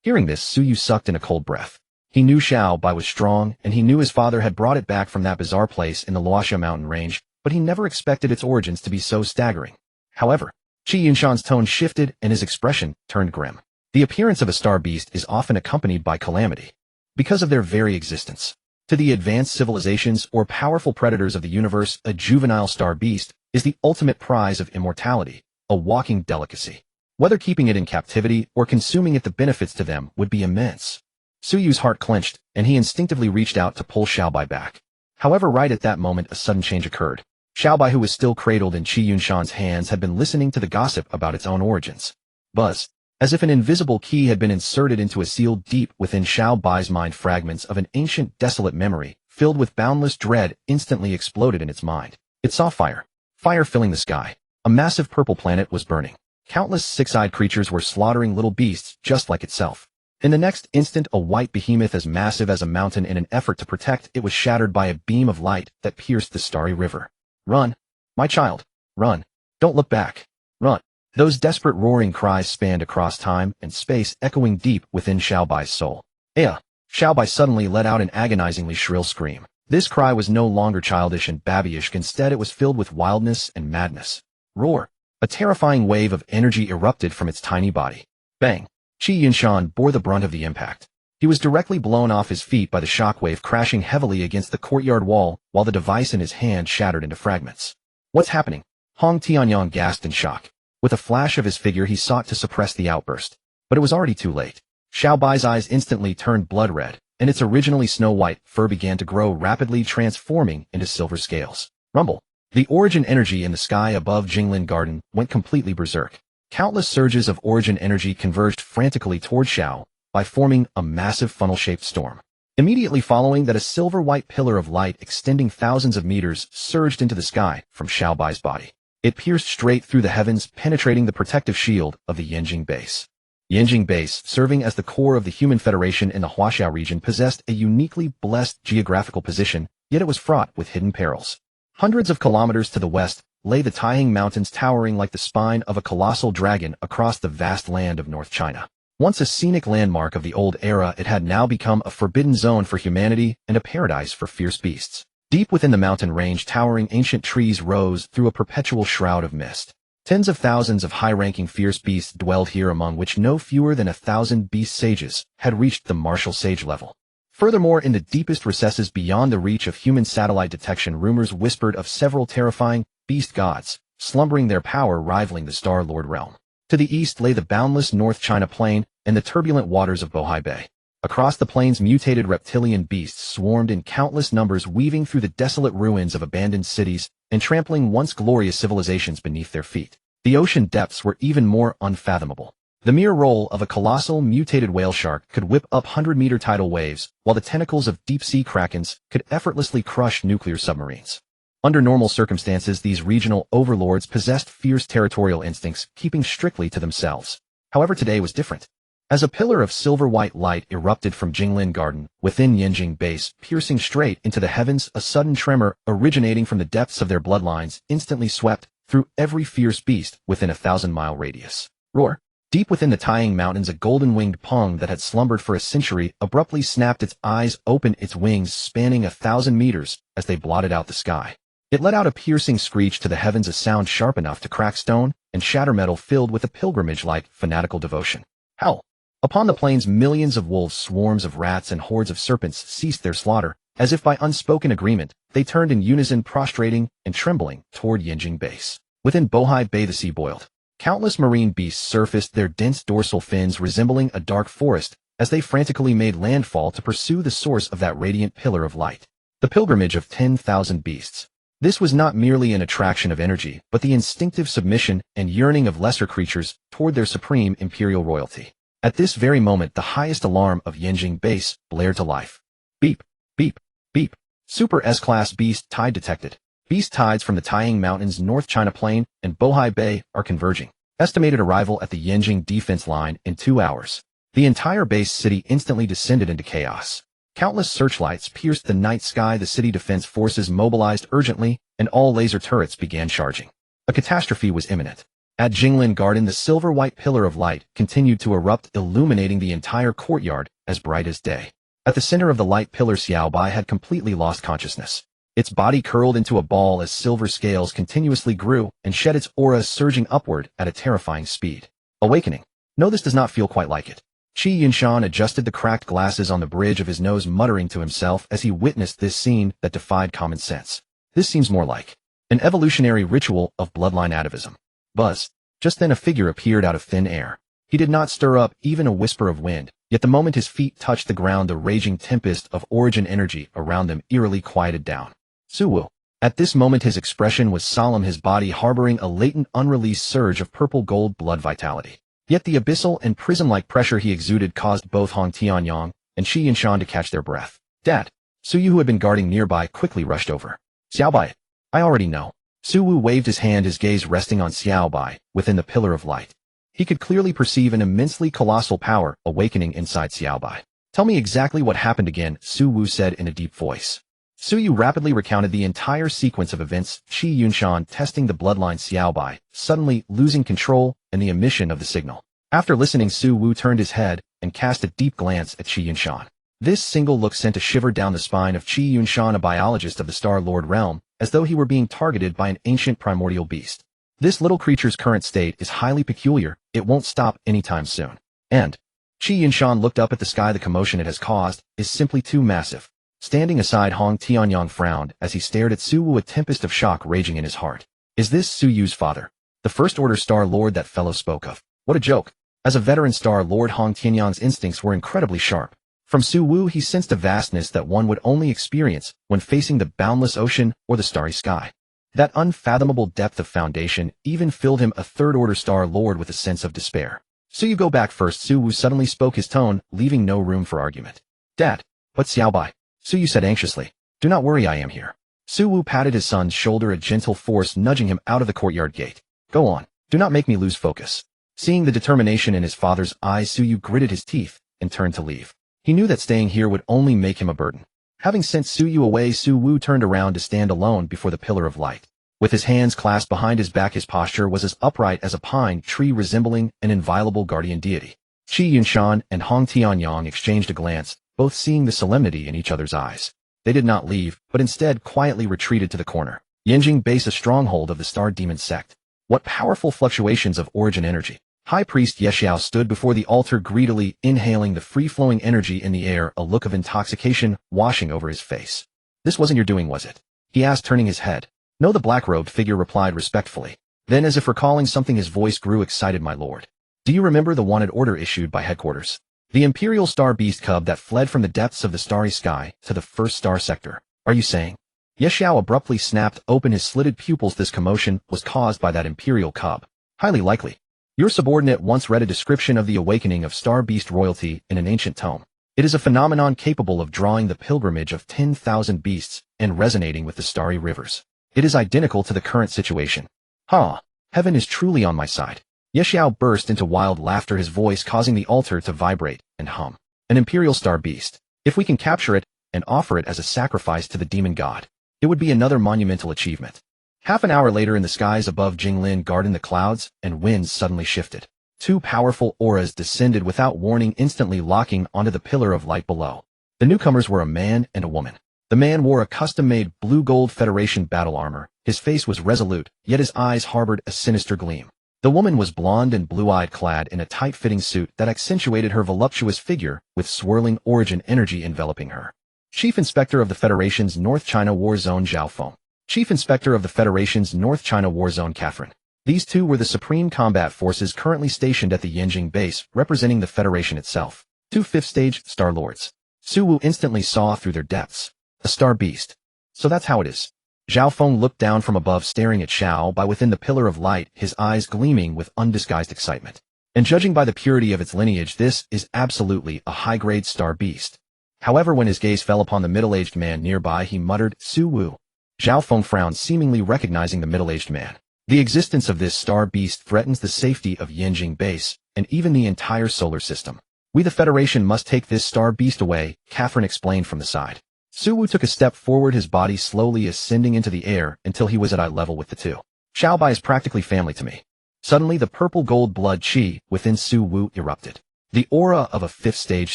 Hearing this, Suyu sucked in a cold breath. He knew Xiao Bai was strong, and he knew his father had brought it back from that bizarre place in the Luoxia mountain range, but he never expected its origins to be so staggering. However, Qi Yunshan's tone shifted and his expression turned grim. The appearance of a star beast is often accompanied by calamity. Because of their very existence. To the advanced civilizations or powerful predators of the universe, a juvenile star beast is the ultimate prize of immortality, a walking delicacy. Whether keeping it in captivity or consuming it, the benefits to them would be immense. Suyu's heart clenched, and he instinctively reached out to pull Xiao Bai back. However, right at that moment, a sudden change occurred. Xiao Bai, who was still cradled in Qi Yunshan's hands, had been listening to the gossip about its own origins. Buzz. As if an invisible key had been inserted into a seal deep within Xiao Bai's mind, fragments of an ancient, desolate memory, filled with boundless dread, instantly exploded in its mind. It saw fire. Fire filling the sky. A massive purple planet was burning. Countless six-eyed creatures were slaughtering little beasts just like itself. In the next instant, a white behemoth as massive as a mountain, in an effort to protect it, was shattered by a beam of light that pierced the starry river. Run, my child, run. Don't look back. Run. Those desperate roaring cries spanned across time and space, echoing deep within Xiao Bai's soul. Aya! Xiao Bai suddenly let out an agonizingly shrill scream. This cry was no longer childish and babyish, instead it was filled with wildness and madness. Roar! A terrifying wave of energy erupted from its tiny body. Bang! Qi Yunshan bore the brunt of the impact. He was directly blown off his feet by the shockwave, crashing heavily against the courtyard wall, while the device in his hand shattered into fragments. What's happening? Hong Tianyang gasped in shock. With a flash of his figure, he sought to suppress the outburst. But it was already too late. Xiao Bai's eyes instantly turned blood red, and its originally snow-white fur began to grow rapidly, transforming into silver scales. Rumble. The origin energy in the sky above Jinglin Garden went completely berserk. Countless surges of origin energy converged frantically toward Xiao by forming a massive funnel-shaped storm. Immediately following that, a silver-white pillar of light extending thousands of meters surged into the sky from Xiao Bai's body. It pierced straight through the heavens, penetrating the protective shield of the Yanjing base. Yanjing base, serving as the core of the human federation in the Huaxiao region, possessed a uniquely blessed geographical position, yet it was fraught with hidden perils. Hundreds of kilometers to the west lay the Taihang Mountains, towering like the spine of a colossal dragon across the vast land of North China. Once a scenic landmark of the old era, it had now become a forbidden zone for humanity and a paradise for fierce beasts. Deep within the mountain range, towering ancient trees rose through a perpetual shroud of mist. Tens of thousands of high-ranking fierce beasts dwelled here, among which no fewer than 1,000 beast sages had reached the martial sage level. Furthermore, in the deepest recesses beyond the reach of human satellite detection, rumors whispered of several terrifying beast gods, slumbering, their power rivaling the Star Lord realm. To the east lay the boundless North China Plain and the turbulent waters of Bohai Bay. Across the plains, mutated reptilian beasts swarmed in countless numbers, weaving through the desolate ruins of abandoned cities and trampling once glorious civilizations beneath their feet. The ocean depths were even more unfathomable. The mere roll of a colossal mutated whale shark could whip up 100-meter tidal waves, while the tentacles of deep-sea krakens could effortlessly crush nuclear submarines. Under normal circumstances, these regional overlords possessed fierce territorial instincts, keeping strictly to themselves. However, today was different. As a pillar of silver-white light erupted from Jinglin Garden, within Yanjing base, piercing straight into the heavens, a sudden tremor, originating from the depths of their bloodlines, instantly swept through every fierce beast within a 1,000-mile radius. Roar! Deep within the Taihang Mountains, a golden-winged pung that had slumbered for a century abruptly snapped its eyes open, its wings spanning 1,000 meters as they blotted out the sky. It let out a piercing screech to the heavens, a sound sharp enough to crack stone and shatter metal, filled with a pilgrimage-like fanatical devotion. Howl! Upon the plains, millions of wolves, swarms of rats, and hordes of serpents ceased their slaughter. As if by unspoken agreement, they turned in unison, prostrating and trembling toward Yanjing base. Within Bohai Bay, the sea boiled. Countless marine beasts surfaced, their dense dorsal fins resembling a dark forest, as they frantically made landfall to pursue the source of that radiant pillar of light. The pilgrimage of 10,000 beasts. This was not merely an attraction of energy, but the instinctive submission and yearning of lesser creatures toward their supreme imperial royalty. At this very moment, the highest alarm of Yanjing base blared to life. Beep, beep, beep. Super S-class beast tide detected. Beast tides from the Taiying Mountains, North China Plain, and Bohai Bay are converging. Estimated arrival at the Yanjing defense line in 2 hours. The entire base city instantly descended into chaos. Countless searchlights pierced the night sky. The city defense forces mobilized urgently, and all laser turrets began charging. A catastrophe was imminent. At Jinglin Garden, the silver-white pillar of light continued to erupt, illuminating the entire courtyard as bright as day. At the center of the light pillar, Xiaobai had completely lost consciousness. Its body curled into a ball as silver scales continuously grew and shed its aura, surging upward at a terrifying speed. Awakening. No, this does not feel quite like it. Qi Yunshan adjusted the cracked glasses on the bridge of his nose, muttering to himself as he witnessed this scene that defied common sense. This seems more like an evolutionary ritual of bloodline atavism. Buzz. Just then a figure appeared out of thin air. He did not stir up even a whisper of wind, yet the moment his feet touched the ground, the raging tempest of origin energy around them eerily quieted down. Suwu. At this moment his expression was solemn, his body harboring a latent unreleased surge of purple-gold blood vitality. Yet the abyssal and prism-like pressure he exuded caused both Hong Tianyang and Qi Yunshan to catch their breath. Dad. Suyu, who had been guarding nearby, quickly rushed over. Xiaobai. I already know. Suwu waved his hand, his gaze resting on Xiaobai within the pillar of light. He could clearly perceive an immensely colossal power awakening inside Xiaobai. Tell me exactly what happened again, Suwu said in a deep voice. Suyu rapidly recounted the entire sequence of events, Qi Yunshan testing the bloodline, Xiaobai suddenly losing control, and the emission of the signal. After listening, Suwu turned his head and cast a deep glance at Qi Yunshan. This single look sent a shiver down the spine of Qi Yunshan, a biologist of the Star Lord realm, as though he were being targeted by an ancient primordial beast. This little creature's current state is highly peculiar, it won't stop anytime soon. And Qi Yunshan looked up at the sky. The commotion it has caused is simply too massive. Standing aside, Hong Tianyang frowned as he stared at Suwu, a tempest of shock raging in his heart. Is this Suyu's father? The First Order Star Lord that fellow spoke of? What a joke. As a veteran Star Lord, Hong Tianyang's instincts were incredibly sharp. From Suwu he sensed a vastness that one would only experience when facing the boundless ocean or the starry sky. That unfathomable depth of foundation even filled him, a Third Order Star Lord, with a sense of despair. Suyu, go back first. Suwu suddenly spoke, his tone leaving no room for argument. Dad. But Xiaobai. Suyu said anxiously. Do not worry, I am here. Suwu patted his son's shoulder, a gentle force nudging him out of the courtyard gate. Go on. Do not make me lose focus. Seeing the determination in his father's eyes, Suyu gritted his teeth and turned to leave. He knew that staying here would only make him a burden. Having sent Suyu away, Suwu turned around to stand alone before the pillar of light. With his hands clasped behind his back, his posture was as upright as a pine tree, resembling an inviolable guardian deity. Qi Yunshan and Hong Tianyang exchanged a glance, both seeing the solemnity in each other's eyes. They did not leave, but instead quietly retreated to the corner. Yanjing Base, a stronghold of the Star Demon sect. What powerful fluctuations of origin energy. High Priest Yexiao stood before the altar, greedily inhaling the free-flowing energy in the air, a look of intoxication washing over his face. This wasn't your doing, was it? He asked, turning his head. No, the black-robed figure replied respectfully. Then, as if recalling something, his voice grew excited. My lord. Do you remember the wanted order issued by headquarters? The Imperial Star Beast cub that fled from the depths of the starry sky to the first star sector. Are you saying? Yexiao abruptly snapped open his slitted pupils. This commotion was caused by that Imperial cub. Highly likely. Your subordinate once read a description of the awakening of Star Beast royalty in an ancient tome. It is a phenomenon capable of drawing the pilgrimage of 10,000 beasts and resonating with the starry rivers. It is identical to the current situation. Ha! Heaven is truly on my side. Yexiao burst into wild laughter, his voice causing the altar to vibrate and hum. An Imperial Star Beast. If we can capture it and offer it as a sacrifice to the demon god, it would be another monumental achievement. Half an hour later, in the skies above Jinglin Garden, the clouds and winds suddenly shifted. Two powerful auras descended without warning, instantly locking onto the pillar of light below. The newcomers were a man and a woman. The man wore a custom-made blue-gold Federation battle armor. His face was resolute, yet his eyes harbored a sinister gleam. The woman was blonde and blue-eyed, clad in a tight-fitting suit that accentuated her voluptuous figure with swirling origin energy enveloping her. Chief Inspector of the Federation's North China War Zone Zhao Feng. Chief Inspector of the Federation's North China War Zone Catherine. These two were the supreme combat forces currently stationed at the Yanjing base, representing the Federation itself. Two fifth-stage Star Lords. Suwu instantly saw through their depths. A Star Beast. So that's how it is. Zhao Feng looked down from above, staring at Xiaobai within the pillar of light, his eyes gleaming with undisguised excitement. And judging by the purity of its lineage, this is absolutely a high-grade Star Beast. However, when his gaze fell upon the middle-aged man nearby, he muttered, Suwu. Zhao Feng frowned, seemingly recognizing the middle-aged man. The existence of this star beast threatens the safety of Yanjing Base, and even the entire solar system. We the Federation must take this star beast away, Catherine explained from the side. Su Wu took a step forward, his body slowly ascending into the air until he was at eye level with the two. Xiaobai is practically family to me. Suddenly the purple gold blood qi within Su Wu erupted. The aura of a fifth-stage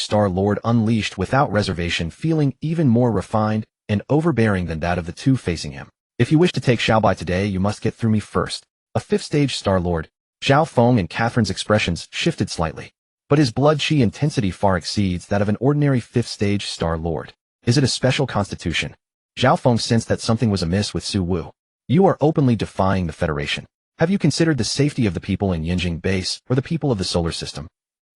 Star Lord unleashed without reservation, feeling even more refined and overbearing than that of the two facing him. If you wish to take Xiaobai today, you must get through me first. A fifth-stage Star Lord. Zhao Feng and Catherine's expressions shifted slightly. But his blood qi intensity far exceeds that of an ordinary fifth-stage Star Lord. Is it a special constitution? Zhao Feng sensed that something was amiss with Su Wu. You are openly defying the Federation. Have you considered the safety of the people in Yanjing Base or the people of the solar system?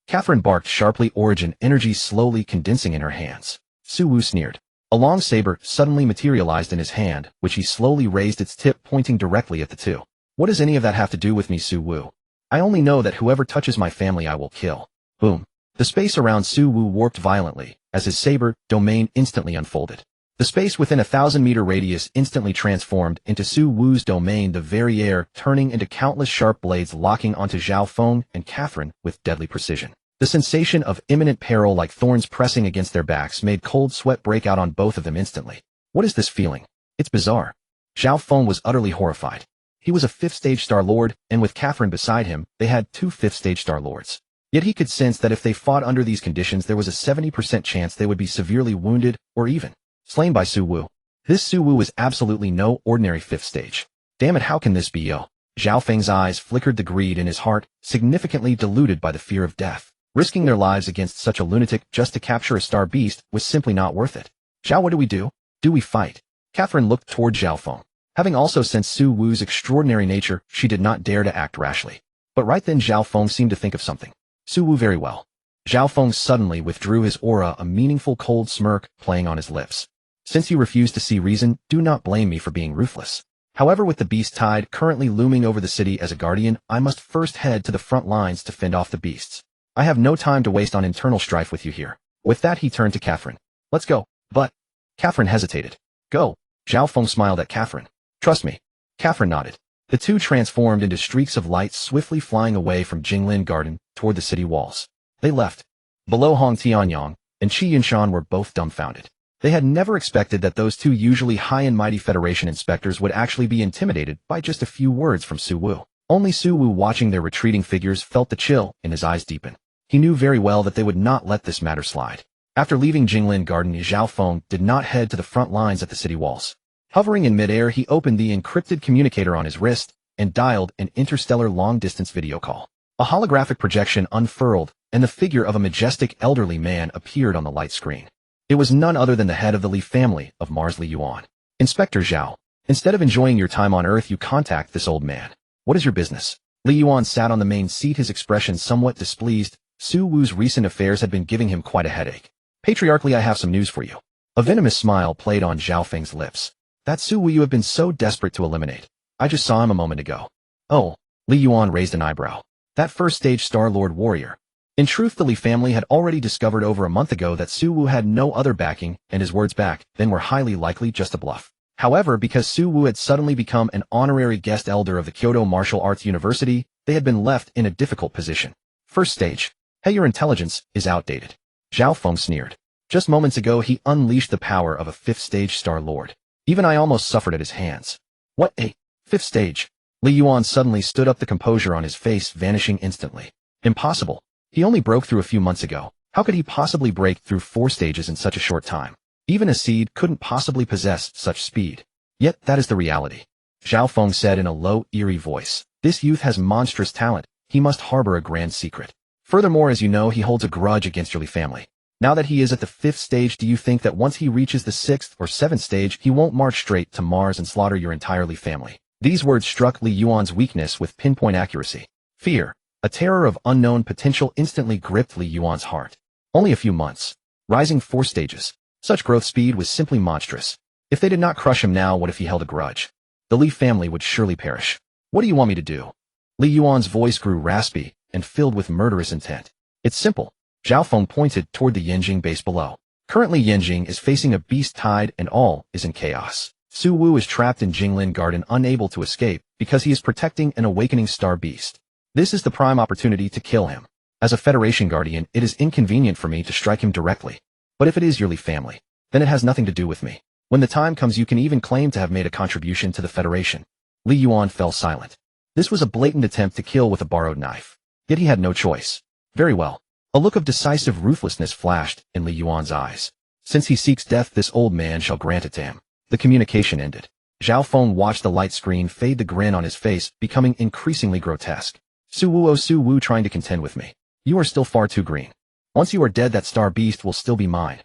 Catherine barked sharply, origin energy slowly condensing in her hands. Su Wu sneered. A long saber suddenly materialized in his hand, which he slowly raised, its tip pointing directly at the two. What does any of that have to do with me, Su Wu? I only know that whoever touches my family I will kill. Boom. The space around Su Wu warped violently, as his saber domain instantly unfolded. The space within a 1,000-meter radius instantly transformed into Su Wu's domain, the very air turning into countless sharp blades locking onto Zhao Feng and Catherine with deadly precision. The sensation of imminent peril, like thorns pressing against their backs, made cold sweat break out on both of them instantly. What is this feeling? It's bizarre. Zhao Feng was utterly horrified. He was a fifth-stage Star Lord, and with Catherine beside him, they had two fifth-stage Star Lords. Yet he could sense that if they fought under these conditions, there was a 70% chance they would be severely wounded or even slain by Su Wu. This Su Wu is absolutely no ordinary fifth stage. Damn it, how can this be, yo? Zhao Feng's eyes flickered, the greed in his heart significantly diluted by the fear of death. Risking their lives against such a lunatic just to capture a star beast was simply not worth it. Zhao, what do we do? Do we fight? Catherine looked toward Zhao Feng. Having also sensed Su Wu's extraordinary nature, she did not dare to act rashly. But right then Zhao Feng seemed to think of something. Su Wu, very well. Zhao Feng suddenly withdrew his aura, a meaningful cold smirk playing on his lips. Since you refuse to see reason, do not blame me for being ruthless. However, with the beast tide currently looming over the city as a guardian, I must first head to the front lines to fend off the beasts. I have no time to waste on internal strife with you here. With that he turned to Catherine. Let's go. But Catherine hesitated. Go. Zhao Feng smiled at Catherine. Trust me. Catherine nodded. The two transformed into streaks of light, swiftly flying away from Jinglin Garden toward the city walls. They left. Below, Hong Tianyang and Qi Yunshan were both dumbfounded. They had never expected that those two usually high and mighty Federation inspectors would actually be intimidated by just a few words from Su Wu. Only Su Wu, watching their retreating figures, felt the chill in his eyes deepen. He knew very well that they would not let this matter slide. After leaving Jinglin Garden, Zhao Feng did not head to the front lines at the city walls. Hovering in midair, he opened the encrypted communicator on his wrist and dialed an interstellar long-distance video call. A holographic projection unfurled, and the figure of a majestic elderly man appeared on the light screen. It was none other than the head of the Li family of Mars, Li Yuan. Inspector Zhao, instead of enjoying your time on Earth, you contact this old man. What is your business? Li Yuan sat on the main seat, his expression somewhat displeased. Su Wu's recent affairs had been giving him quite a headache. Patriarchally, I have some news for you. A venomous smile played on Zhao Feng's lips. That Su Wu you have been so desperate to eliminate. I just saw him a moment ago. Oh, Li Yuan raised an eyebrow. That first-stage Star-Lord warrior. In truth, the Li family had already discovered over a month ago that Su Wu had no other backing, and his words back then were highly likely just a bluff. However, because Su Wu had suddenly become an honorary guest elder of the Kyoto Martial Arts University, they had been left in a difficult position. First stage. Hey, your intelligence is outdated. Zhao Feng sneered. Just moments ago he unleashed the power of a fifth-stage Star-Lord. Even I almost suffered at his hands. What, a fifth stage? Li Yuan suddenly stood up, the composure on his face vanishing instantly. Impossible. He only broke through a few months ago. How could he possibly break through 4 stages in such a short time? Even a seed couldn't possibly possess such speed. Yet that is the reality. Zhao Feng said in a low, eerie voice. This youth has monstrous talent. He must harbor a grand secret. Furthermore, as you know, he holds a grudge against your Li family. Now that he is at the 5th stage, do you think that once he reaches the 6th or 7th stage, he won't march straight to Mars and slaughter your entire Li family? These words struck Li Yuan's weakness with pinpoint accuracy. Fear, a terror of unknown potential, instantly gripped Li Yuan's heart. Only a few months. Rising 4 stages. Such growth speed was simply monstrous. If they did not crush him now, what if he held a grudge? The Li family would surely perish. What do you want me to do? Li Yuan's voice grew raspy and filled with murderous intent. It's simple. Zhao Feng pointed toward the Yanjing base below. Currently Yanjing is facing a beast tide and all is in chaos. Su Wu is trapped in Jinglin Garden unable to escape because he is protecting an awakening star beast. This is the prime opportunity to kill him. As a Federation Guardian, it is inconvenient for me to strike him directly. But if it is your family, then it has nothing to do with me. When the time comes you can even claim to have made a contribution to the Federation. Li Yuan fell silent. This was a blatant attempt to kill with a borrowed knife. Yet he had no choice. Very well. A look of decisive ruthlessness flashed in Li Yuan's eyes. Since he seeks death, this old man shall grant it to him. The communication ended. Zhao Feng watched the light screen fade, the grin on his face becoming increasingly grotesque. Su Wu, oh Su Wu, trying to contend with me. You are still far too green. Once you are dead, that star beast will still be mine.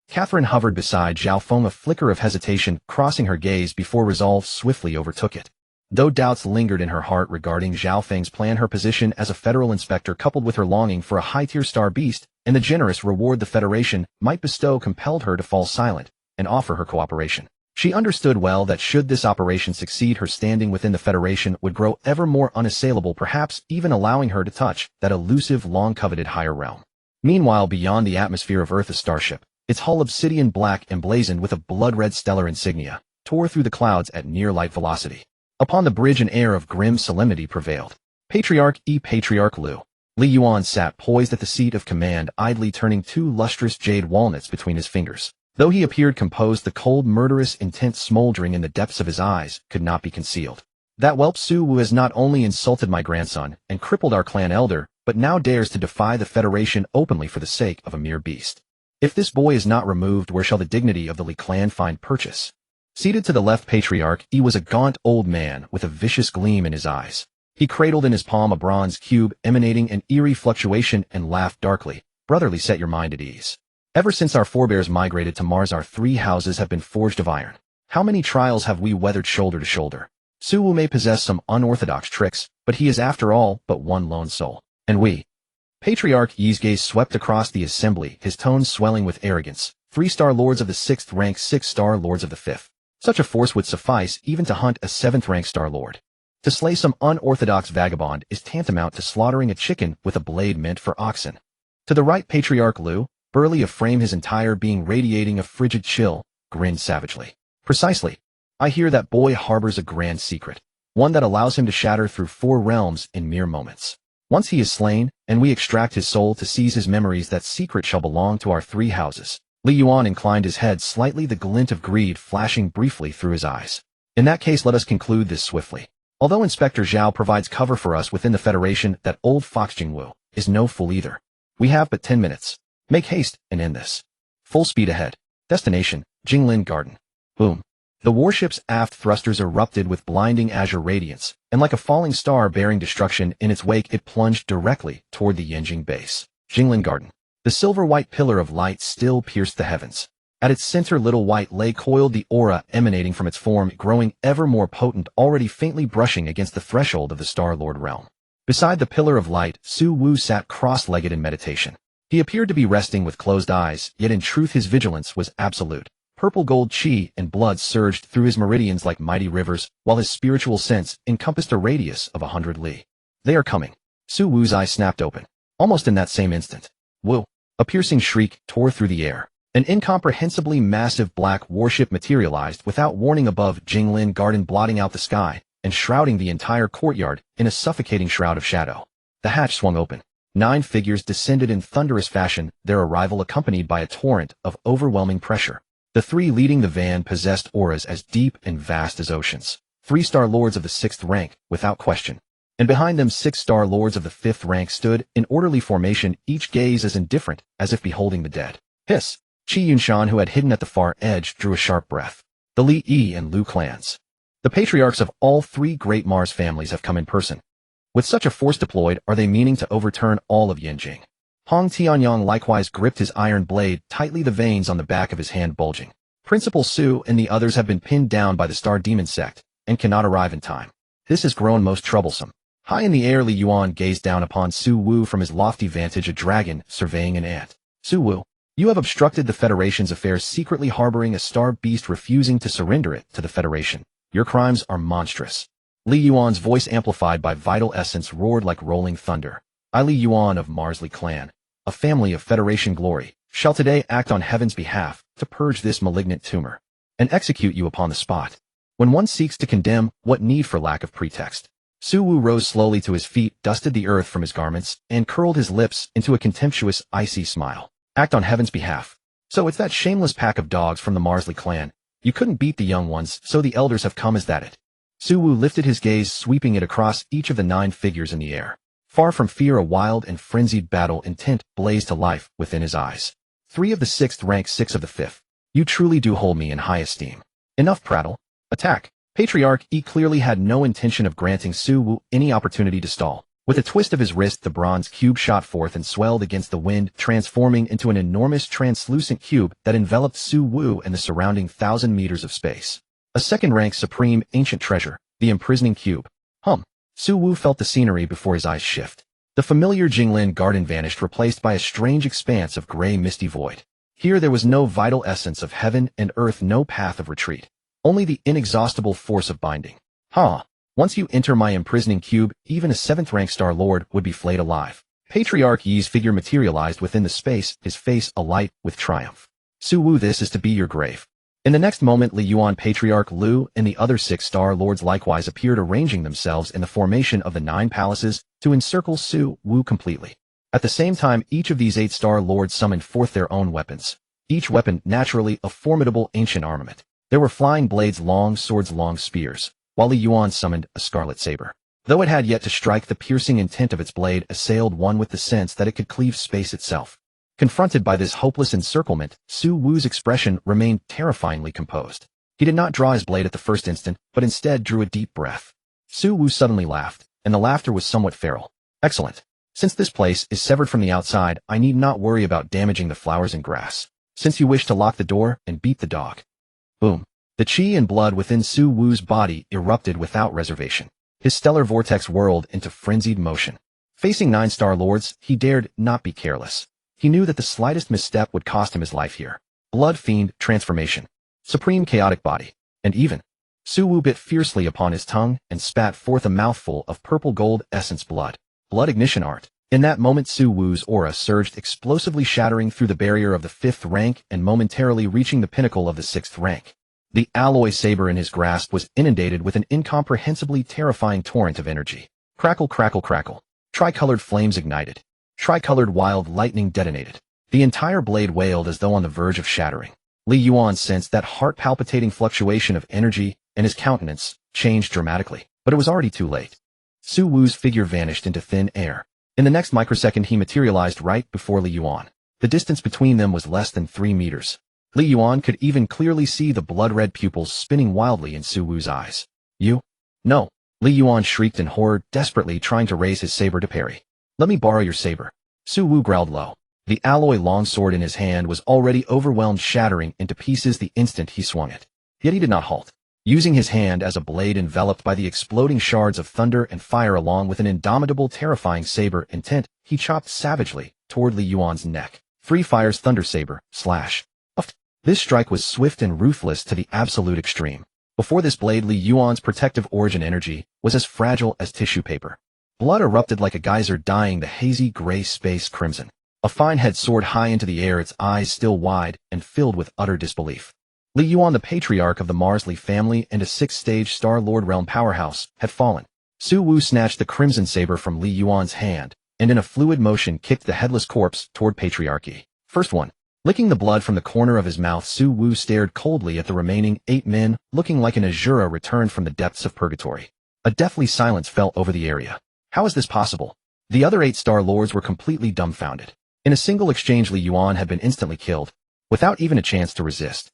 Catherine hovered beside Zhao Feng, a flicker of hesitation crossing her gaze before resolve swiftly overtook it. Though doubts lingered in her heart regarding Zhao Feng's plan, her position as a federal inspector coupled with her longing for a high-tier star beast and the generous reward the Federation might bestow compelled her to fall silent and offer her cooperation. She understood well that should this operation succeed, her standing within the Federation would grow ever more unassailable, perhaps even allowing her to touch that elusive, long-coveted higher realm. Meanwhile, beyond the atmosphere of Earth, a starship, its hull obsidian black emblazoned with a blood-red stellar insignia, tore through the clouds at near-light velocity. Upon the bridge an air of grim solemnity prevailed. Patriarch Lu. Li Yuan sat poised at the seat of command, idly turning two lustrous jade walnuts between his fingers. Though he appeared composed, the cold, murderous intent smoldering in the depths of his eyes could not be concealed. That whelp Su Wu has not only insulted my grandson and crippled our clan elder, but now dares to defy the Federation openly for the sake of a mere beast. If this boy is not removed, where shall the dignity of the Li clan find purchase? Seated to the left, Patriarch, he was a gaunt old man with a vicious gleam in his eyes. He cradled in his palm a bronze cube emanating an eerie fluctuation and laughed darkly. Brotherly, set your mind at ease. Ever since our forebears migrated to Mars, our three houses have been forged of iron. How many trials have we weathered shoulder to shoulder? Su Wu may possess some unorthodox tricks, but he is after all but one lone soul. And we. Patriarch Yi's gaze swept across the assembly, his tones swelling with arrogance. 3-star lords of the 6th rank, 6-star lords of the 5th. Such a force would suffice even to hunt a 7th-rank star lord. To slay some unorthodox vagabond is tantamount to slaughtering a chicken with a blade meant for oxen. To the right, Patriarch Lu, burly of frame, his entire being radiating a frigid chill, grinned savagely. Precisely. I hear that boy harbors a grand secret, one that allows him to shatter through 4 realms in mere moments. Once he is slain, and we extract his soul to seize his memories, that secret shall belong to our 3 houses. Li Yuan inclined his head slightly, the glint of greed flashing briefly through his eyes. In that case, let us conclude this swiftly. Although Inspector Zhao provides cover for us within the Federation, that old fox Jingwu is no fool either. We have but 10 minutes. Make haste and end this. Full speed ahead. Destination, Jinglin Garden. Boom. The warship's aft thrusters erupted with blinding azure radiance, and like a falling star bearing destruction in its wake, it plunged directly toward the Yanjing base. Jinglin Garden. The silver-white pillar of light still pierced the heavens. At its center, little white lay coiled, the aura emanating from its form growing ever more potent, already faintly brushing against the threshold of the Star-Lord realm. Beside the pillar of light, Su Wu sat cross-legged in meditation. He appeared to be resting with closed eyes, yet in truth his vigilance was absolute. Purple gold chi and blood surged through his meridians like mighty rivers, while his spiritual sense encompassed a radius of 100 li. They are coming. Su Wu's eyes snapped open. Almost in that same instant, Wu! A piercing shriek tore through the air. An incomprehensibly massive black warship materialized without warning above Jinglin Garden, blotting out the sky and shrouding the entire courtyard in a suffocating shroud of shadow. The hatch swung open. 9 figures descended in thunderous fashion, their arrival accompanied by a torrent of overwhelming pressure. The 3 leading the van possessed auras as deep and vast as oceans. 3-star lords of the 6th rank, without question. And behind them 6-star lords of the 5th rank stood in orderly formation, each gaze as indifferent as if beholding the dead. Hiss! Qi Yunshan, who had hidden at the far edge, drew a sharp breath. The Li Yi and Lu clans. The patriarchs of all 3 great Mars families have come in person. With such a force deployed, are they meaning to overturn all of Yanjing? Hong Tianyang likewise gripped his iron blade tightly, the veins on the back of his hand bulging. Principal Su and the others have been pinned down by the Star Demon sect and cannot arrive in time. This has grown most troublesome. High in the air, Li Yuan gazed down upon Su Wu from his lofty vantage, a dragon surveying an ant. Su Wu, you have obstructed the Federation's affairs, secretly harboring a star beast, refusing to surrender it to the Federation. Your crimes are monstrous. Li Yuan's voice, amplified by vital essence, roared like rolling thunder. I, Li Yuan of Mars Li clan, a family of Federation glory, shall today act on heaven's behalf to purge this malignant tumor. and execute you upon the spot. When one seeks to condemn, what need for lack of pretext? Su Wu rose slowly to his feet, dusted the earth from his garments, and curled his lips into a contemptuous, icy smile. Act on heaven's behalf. So it's that shameless pack of dogs from the Marsley clan. You couldn't beat the young ones, so the elders have come, is that it? Su Wu lifted his gaze, sweeping it across each of the 9 figures in the air. Far from fear, a wild and frenzied battle intent blazed to life within his eyes. 3 of the 6th rank, 6 of the 5th. You truly do hold me in high esteem. Enough prattle. Attack. Patriarch E clearly had no intention of granting Su Wu any opportunity to stall. With a twist of his wrist, the bronze cube shot forth and swelled against the wind, transforming into an enormous translucent cube that enveloped Su Wu and the surrounding 1,000 meters of space. A 2nd rank supreme ancient treasure, the imprisoning cube. Su Wu felt the scenery before his eyes shift. The familiar Jinglin garden vanished, replaced by a strange expanse of gray misty void. Here there was no vital essence of heaven and earth, no path of retreat. Only the inexhaustible force of binding. Once you enter my imprisoning cube, even a 7th rank Star Lord would be flayed alive. Patriarch Yi's figure materialized within the space, his face alight with triumph. Su Wu, this is to be your grave. In the next moment, Li Yuan, Patriarch Lu, and the other 6 Star Lords likewise appeared, arranging themselves in the formation of the 9 palaces to encircle Su Wu completely. At the same time, each of these 8 Star Lords summoned forth their own weapons. Each weapon, naturally, a formidable ancient armament. There were flying blades, long swords, long spears, while Li Yuan summoned a scarlet saber. Though it had yet to strike, the piercing intent of its blade assailed one with the sense that it could cleave space itself. Confronted by this hopeless encirclement, Su Wu's expression remained terrifyingly composed. He did not draw his blade at the first instant, but instead drew a deep breath. Su Wu suddenly laughed, and the laughter was somewhat feral. Excellent. Since this place is severed from the outside, I need not worry about damaging the flowers and grass. Since you wish to lock the door and beat the dog. Boom. The chi and blood within Su Wu's body erupted without reservation. His stellar vortex whirled into frenzied motion. Facing 9 Star Lords, he dared not be careless. He knew that the slightest misstep would cost him his life here. Blood Fiend Transformation. Supreme Chaotic Body. And even. Su Wu bit fiercely upon his tongue and spat forth a mouthful of purple gold essence blood. Blood Ignition Art. In that moment, Su Wu's aura surged, explosively shattering through the barrier of the 5th rank and momentarily reaching the pinnacle of the 6th rank. The alloy saber in his grasp was inundated with an incomprehensibly terrifying torrent of energy. Crackle, crackle, crackle. Tricolored flames ignited. Tricolored wild lightning detonated. The entire blade wailed as though on the verge of shattering. Li Yuan sensed that heart-palpitating fluctuation of energy, and his countenance changed dramatically. But it was already too late. Su Wu's figure vanished into thin air. In the next microsecond, he materialized right before Li Yuan. The distance between them was less than 3 meters. Li Yuan could even clearly see the blood-red pupils spinning wildly in Su Wu's eyes. You? No. Li Yuan shrieked in horror, desperately trying to raise his saber to parry. Let me borrow your saber. Su Wu growled low. The alloy longsword in his hand was already overwhelmed, shattering into pieces the instant he swung it. Yet he did not halt. Using his hand as a blade enveloped by the exploding shards of thunder and fire along with an indomitable, terrifying saber intent, he chopped savagely toward Li Yuan's neck. Free Fire's Thunder Saber, slash. This strike was swift and ruthless to the absolute extreme. Before this blade, Li Yuan's protective origin energy was as fragile as tissue paper. Blood erupted like a geyser, dyeing the hazy gray space crimson. A fine head soared high into the air, its eyes still wide and filled with utter disbelief. Li Yuan, the patriarch of the Marsley family and a 6th-stage Star Lord realm powerhouse, had fallen. Su Wu snatched the crimson saber from Li Yuan's hand, and in a fluid motion kicked the headless corpse toward Patriarchy. First one. Licking the blood from the corner of his mouth, Su Wu stared coldly at the remaining 8 men, looking like an Azura returned from the depths of purgatory. A deathly silence fell over the area. How is this possible? The other 8 Star Lords were completely dumbfounded. In a single exchange, Li Yuan had been instantly killed, without even a chance to resist.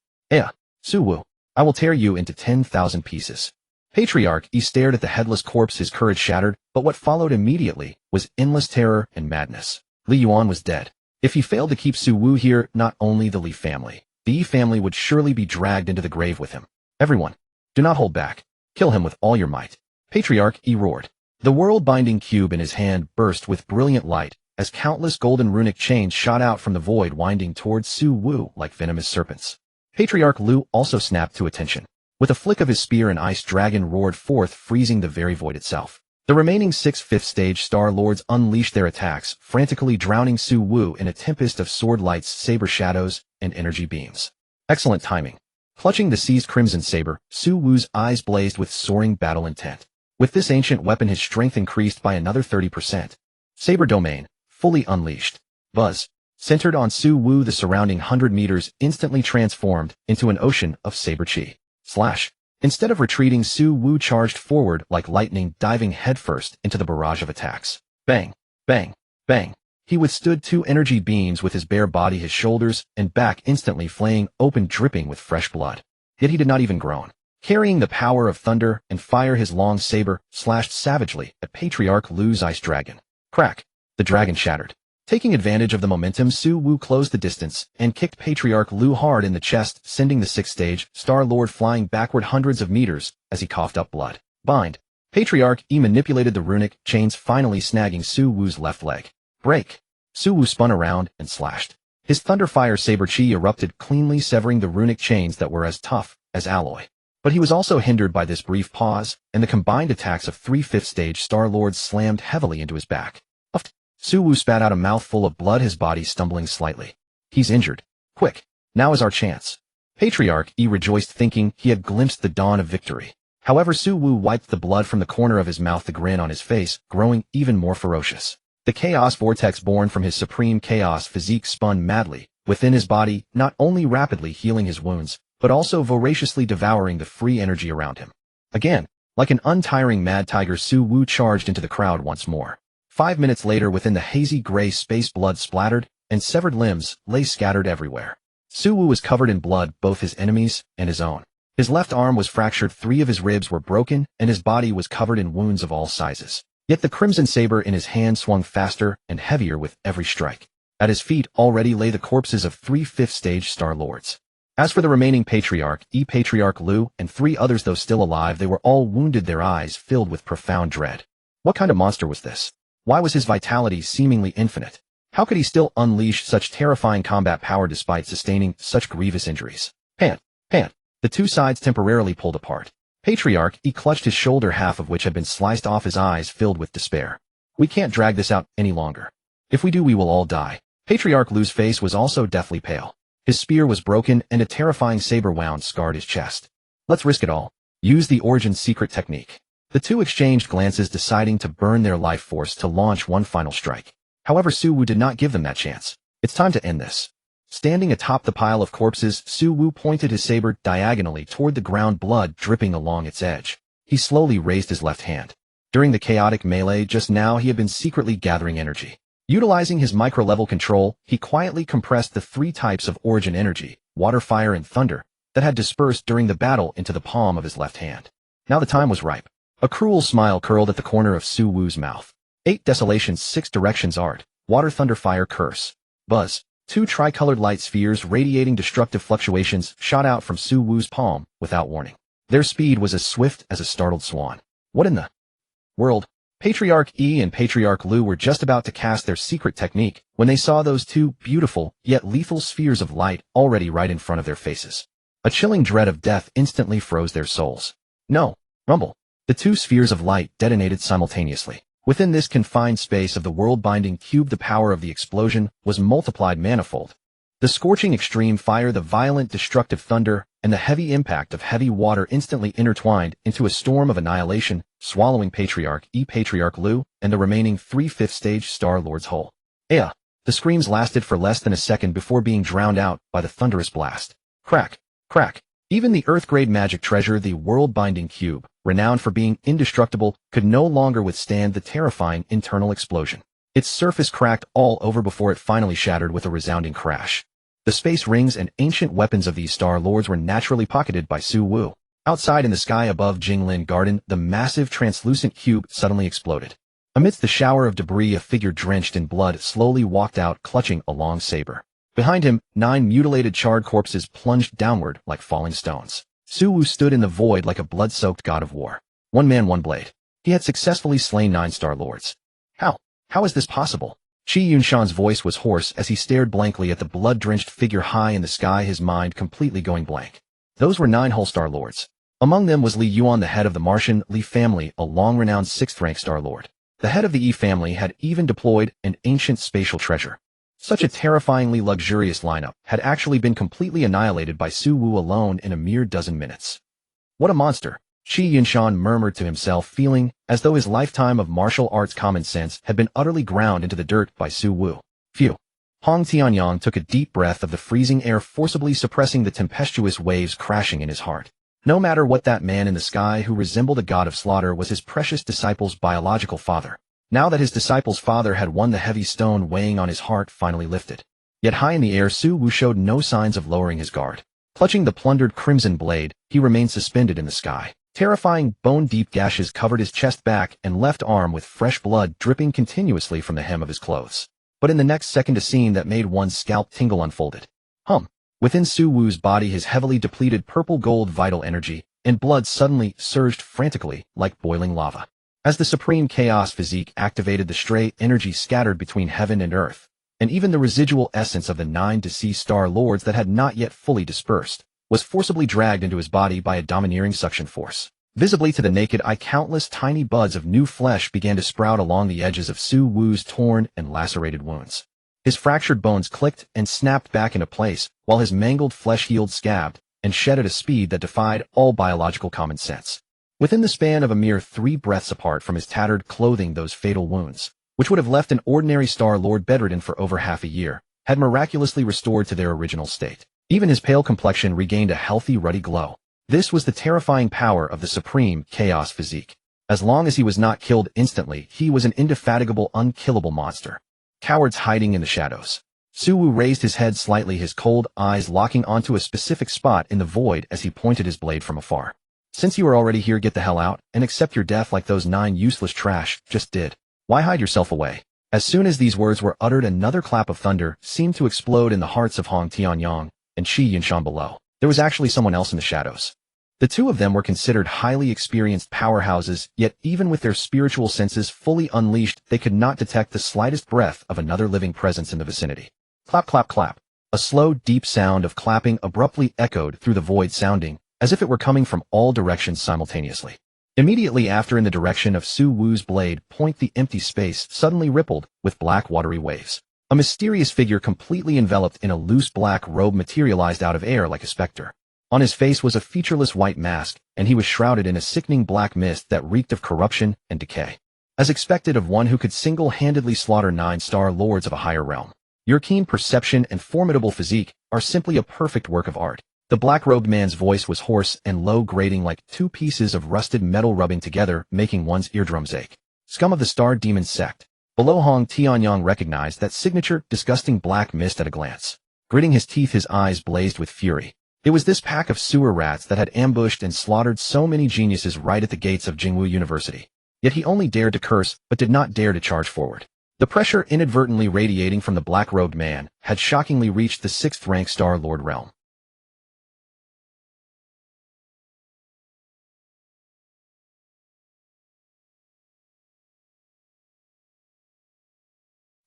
Su Wu, I will tear you into 10,000 pieces. Patriarch E stared at the headless corpse, his courage shattered, but what followed immediately was endless terror and madness. Li Yuan was dead. If he failed to keep Su Wu here, not only the Li family, the Yi family would surely be dragged into the grave with him. Everyone, do not hold back. Kill him with all your might. Patriarch E roared. The world-binding cube in his hand burst with brilliant light, as countless golden runic chains shot out from the void, winding towards Su Wu like venomous serpents. Patriarch Lu also snapped to attention. With a flick of his spear, an ice dragon roared forth, freezing the very void itself. The remaining 6 5th-stage Star Lords unleashed their attacks, frantically drowning Su Wu in a tempest of sword lights, saber shadows, and energy beams. Excellent timing. Clutching the seized crimson saber, Su Wu's eyes blazed with soaring battle intent. With this ancient weapon his strength increased by another 30%. Saber domain, fully unleashed. Buzz. Centered on Su Wu, the surrounding 100 meters instantly transformed into an ocean of saber chi. Slash. Instead of retreating, Su Wu charged forward like lightning, diving headfirst into the barrage of attacks. Bang, bang, bang. He withstood 2 energy beams with his bare body, his shoulders and back instantly flaying open, dripping with fresh blood. Yet he did not even groan. Carrying the power of thunder and fire, his long saber slashed savagely at Patriarch Lu's ice dragon. Crack. The dragon shattered. Taking advantage of the momentum, Su Wu closed the distance and kicked Patriarch Lu hard in the chest, sending the 6th stage Star-Lord flying backward hundreds of meters as he coughed up blood. Bind. Patriarch E manipulated the runic chains, finally snagging Su Wu's left leg. Break. Su Wu spun around and slashed. His thunderfire saber chi erupted cleanly, severing the runic chains that were as tough as alloy. But he was also hindered by this brief pause, and the combined attacks of 3 5th stage Star-Lords slammed heavily into his back. Uffed. Su Wu spat out a mouthful of blood, his body stumbling slightly. He's injured. Quick. Now is our chance. Patriarch E rejoiced, thinking he had glimpsed the dawn of victory. However, Su Wu wiped the blood from the corner of his mouth, the grin on his face growing even more ferocious. The chaos vortex born from his supreme chaos physique spun madly within his body, not only rapidly healing his wounds, but also voraciously devouring the free energy around him. Again, like an untiring mad tiger, Su Wu charged into the crowd once more. 5 minutes later, within the hazy gray space, blood splattered, and severed limbs lay scattered everywhere. Su Wu was covered in blood, both his enemies and his own. His left arm was fractured, 3 of his ribs were broken, and his body was covered in wounds of all sizes. Yet the crimson saber in his hand swung faster and heavier with every strike. At his feet already lay the corpses of 3 5th stage Star-Lords. As for the remaining Patriarch E, Patriarch Lu, and 3 others, though still alive, they were all wounded, their eyes filled with profound dread. What kind of monster was this? Why was his vitality seemingly infinite? How could he still unleash such terrifying combat power despite sustaining such grievous injuries? Pant, pant. The 2 sides temporarily pulled apart. Patriarch E clutched his shoulder, half of which had been sliced off, his eyes filled with despair. We can't drag this out any longer. If we do, we will all die. Patriarch Lu's face was also deathly pale. His spear was broken, and a terrifying saber wound scarred his chest. Let's risk it all. Use the Origin's secret technique. The 2 exchanged glances, deciding to burn their life force to launch one final strike. However, Su Wu did not give them that chance. It's time to end this. Standing atop the pile of corpses, Su Wu pointed his saber diagonally toward the ground, blood dripping along its edge. He slowly raised his left hand. During the chaotic melee just now, he had been secretly gathering energy. Utilizing his micro-level control, he quietly compressed the 3 types of Origin energy, water, fire, and thunder, that had dispersed during the battle into the palm of his left hand. Now the time was ripe. A cruel smile curled at the corner of Su Wu's mouth. 8 desolations, 6 directions, art, water, thunder, fire, curse. Buzz. 2 tricolored light spheres radiating destructive fluctuations shot out from Su Wu's palm without warning. Their speed was as swift as a startled swan. What in the world? Patriarch E and Patriarch Lu were just about to cast their secret technique when they saw those 2 beautiful yet lethal spheres of light already right in front of their faces. A chilling dread of death instantly froze their souls. No. Rumble. The 2 spheres of light detonated simultaneously. Within this confined space of the world-binding cube, the power of the explosion was multiplied manifold. The scorching extreme fire, the violent destructive thunder, and the heavy impact of heavy water instantly intertwined into a storm of annihilation, swallowing Patriarch E, Patriarch Lu, and the remaining 3 5th stage Star-Lords whole. Ea! The screams lasted for less than a second before being drowned out by the thunderous blast. Crack! Crack! Even the Earth-grade magic treasure, the world-binding cube, renowned for being indestructible, could no longer withstand the terrifying internal explosion. Its surface cracked all over before it finally shattered with a resounding crash. The space rings and ancient weapons of these Star-Lords were naturally pocketed by Su Wu. Outside in the sky above Jinglin Garden, the massive translucent cube suddenly exploded. Amidst the shower of debris, a figure drenched in blood slowly walked out, clutching a long saber. Behind him, 9 mutilated, charred corpses plunged downward like falling stones. Su Wu stood in the void like a blood-soaked god of war. One man, one blade. He had successfully slain 9 Star-Lords. How is this possible? Qi Yunshan's voice was hoarse as he stared blankly at the blood-drenched figure high in the sky, his mind completely going blank. Those were 9 whole Star-Lords. Among them was Li Yuan, the head of the Martian Li family, a long-renowned 6th-rank Star-Lord. The head of the Yi family had even deployed an ancient spatial treasure. Such a terrifyingly luxurious lineup had actually been completely annihilated by Su Wu alone in a mere dozen minutes. What a monster, Shi Yinshan murmured to himself, feeling as though his lifetime of martial arts common sense had been utterly ground into the dirt by Su Wu. Phew. Hong Tianyang took a deep breath of the freezing air, forcibly suppressing the tempestuous waves crashing in his heart. No matter what, that man in the sky who resembled a god of slaughter was his precious disciple's biological father. Now that his disciple's father had won, the heavy stone weighing on his heart finally lifted. Yet high in the air, Su Wu showed no signs of lowering his guard. Clutching the plundered crimson blade, he remained suspended in the sky. Terrifying bone-deep gashes covered his chest, back, and left arm, with fresh blood dripping continuously from the hem of his clothes. But in the next second, a scene that made one's scalp tingle unfolded. Within Su Wu's body, his heavily depleted purple-gold vital energy and blood suddenly surged frantically like boiling lava. As the supreme chaos physique activated, the stray energy scattered between heaven and earth, and even the residual essence of the 9 deceased star lords that had not yet fully dispersed was forcibly dragged into his body by a domineering suction force. Visibly to the naked eye, countless tiny buds of new flesh began to sprout along the edges of Su Wu's torn and lacerated wounds. His fractured bones clicked and snapped back into place, while his mangled flesh healed, scabbed, and shed at a speed that defied all biological common sense. Within the span of a mere 3 breaths apart from his tattered clothing, those fatal wounds, which would have left an ordinary Star Lord bedridden for over half a year, had miraculously restored to their original state. Even his pale complexion regained a healthy, ruddy glow. This was the terrifying power of the supreme chaos physique. As long as he was not killed instantly, he was an indefatigable, unkillable monster. Cowards hiding in the shadows. Su Wu raised his head slightly, his cold eyes locking onto a specific spot in the void as he pointed his blade from afar. Since you are already here, get the hell out and accept your death like those 9 useless trash just did. Why hide yourself away? As soon as these words were uttered, another clap of thunder seemed to explode in the hearts of Hong Tianyang and Shi Yinshan below. There was actually someone else in the shadows. The two of them were considered highly experienced powerhouses, yet even with their spiritual senses fully unleashed, they could not detect the slightest breath of another living presence in the vicinity. Clap, clap, clap. A slow, deep sound of clapping abruptly echoed through the void, sounding as if it were coming from all directions simultaneously. Immediately after, in the direction of Su Wu's blade point, the empty space suddenly rippled with black watery waves. A mysterious figure completely enveloped in a loose black robe materialized out of air like a specter. On his face was a featureless white mask, and he was shrouded in a sickening black mist that reeked of corruption and decay. As expected of one who could single-handedly slaughter 9 star lords of a higher realm. Your keen perception and formidable physique are simply a perfect work of art. The black-robed man's voice was hoarse and low, grating like 2 pieces of rusted metal rubbing together, making one's eardrums ache. Scum of the Star Demon sect. Below, Hong Tianyang recognized that signature, disgusting black mist at a glance. Gritting his teeth, his eyes blazed with fury. It was this pack of sewer rats that had ambushed and slaughtered so many geniuses right at the gates of Jingwu University. Yet he only dared to curse, but did not dare to charge forward. The pressure inadvertently radiating from the black-robed man had shockingly reached the 6th-rank Star Lord realm.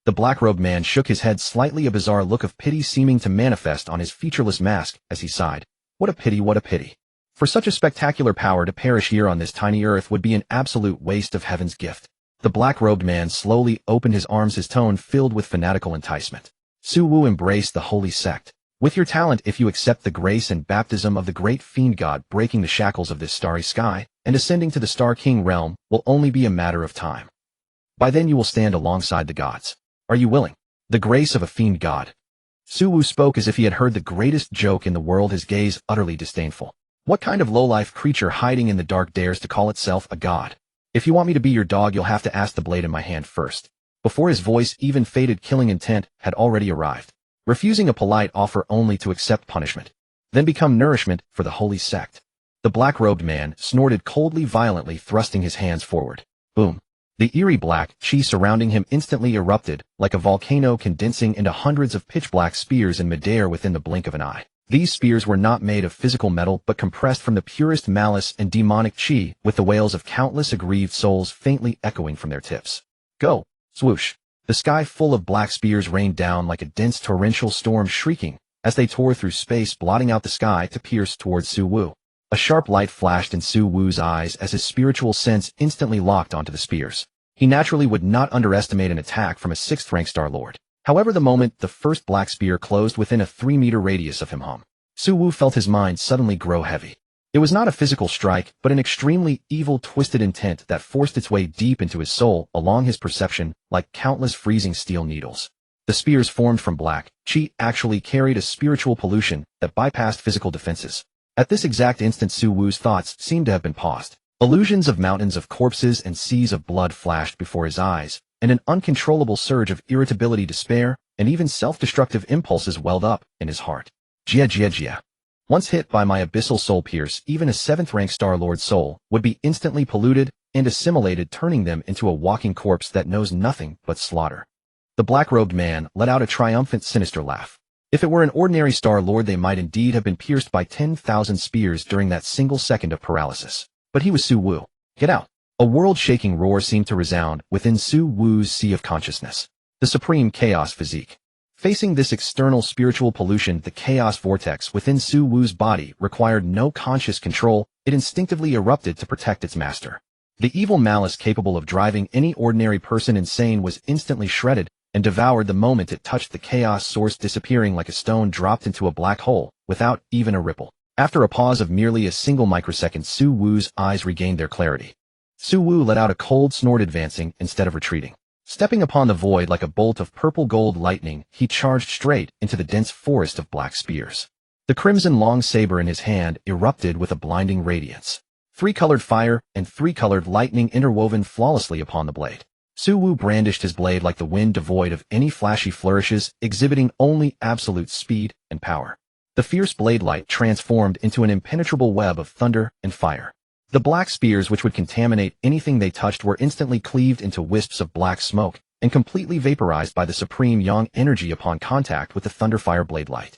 The black-robed man shook his head slightly, a bizarre look of pity seeming to manifest on his featureless mask as he sighed. What a pity, what a pity. For such a spectacular power to perish here on this tiny earth would be an absolute waste of heaven's gift. The black-robed man slowly opened his arms, his tone filled with fanatical enticement. Su Wu embraced the holy sect. With your talent, if you accept the grace and baptism of the great fiend god, breaking the shackles of this starry sky and ascending to the Star King realm will only be a matter of time. By then you will stand alongside the gods. Are you willing? The grace of a fiend god. Su Wu spoke as if he had heard the greatest joke in the world, his gaze utterly disdainful. What kind of low-life creature hiding in the dark dares to call itself a god? If you want me to be your dog, you'll have to ask the blade in my hand first. Before his voice even faded, killing intent had already arrived. Refusing a polite offer only to accept punishment. Then become nourishment for the holy sect. The black-robed man snorted coldly, violently thrusting his hands forward. Boom. The eerie black chi surrounding him instantly erupted, like a volcano condensing into hundreds of pitch-black spears in midair within the blink of an eye. These spears were not made of physical metal but compressed from the purest malice and demonic chi, with the wails of countless aggrieved souls faintly echoing from their tips. Go! Swoosh! The sky full of black spears rained down like a dense torrential storm, shrieking as they tore through space, blotting out the sky to pierce towards Su Wu. A sharp light flashed in Su Wu's eyes as his spiritual sense instantly locked onto the spears. He naturally would not underestimate an attack from a 6th-rank Star Lord. However, the moment the first black spear closed within a 3-meter radius of him, Suwu felt his mind suddenly grow heavy. It was not a physical strike, but an extremely evil, twisted intent that forced its way deep into his soul, along his perception, like countless freezing steel needles. The spears formed from black chi actually carried a spiritual pollution that bypassed physical defenses. At this exact instant, Suwu's thoughts seemed to have been paused. Illusions of mountains of corpses and seas of blood flashed before his eyes, and an uncontrollable surge of irritability, despair, and even self-destructive impulses welled up in his heart. Jia. Once hit by my abyssal soul pierce, even a 7th-rank Star-Lord soul would be instantly polluted and assimilated, turning them into a walking corpse that knows nothing but slaughter. The black-robed man let out a triumphant, sinister laugh. If it were an ordinary Star-Lord, they might indeed have been pierced by 10,000 spears during that single second of paralysis. But he was Suwu. Get out. A world-shaking roar seemed to resound within Suwu's sea of consciousness. The supreme chaos physique. Facing this external spiritual pollution, the chaos vortex within Suwu's body required no conscious control. It instinctively erupted to protect its master. The evil malice capable of driving any ordinary person insane was instantly shredded and devoured the moment it touched the chaos source, disappearing like a stone dropped into a black hole, without even a ripple. After a pause of merely a single microsecond, Suwu's eyes regained their clarity. Suwu let out a cold snort, advancing instead of retreating. Stepping upon the void like a bolt of purple gold lightning, he charged straight into the dense forest of black spears. The crimson long saber in his hand erupted with a blinding radiance. 3-colored fire and 3-colored lightning interwoven flawlessly upon the blade. Suwu brandished his blade like the wind, devoid of any flashy flourishes, exhibiting only absolute speed and power. The fierce blade light transformed into an impenetrable web of thunder and fire. The black spears, which would contaminate anything they touched, were instantly cleaved into wisps of black smoke and completely vaporized by the supreme yang energy upon contact with the thunderfire blade light.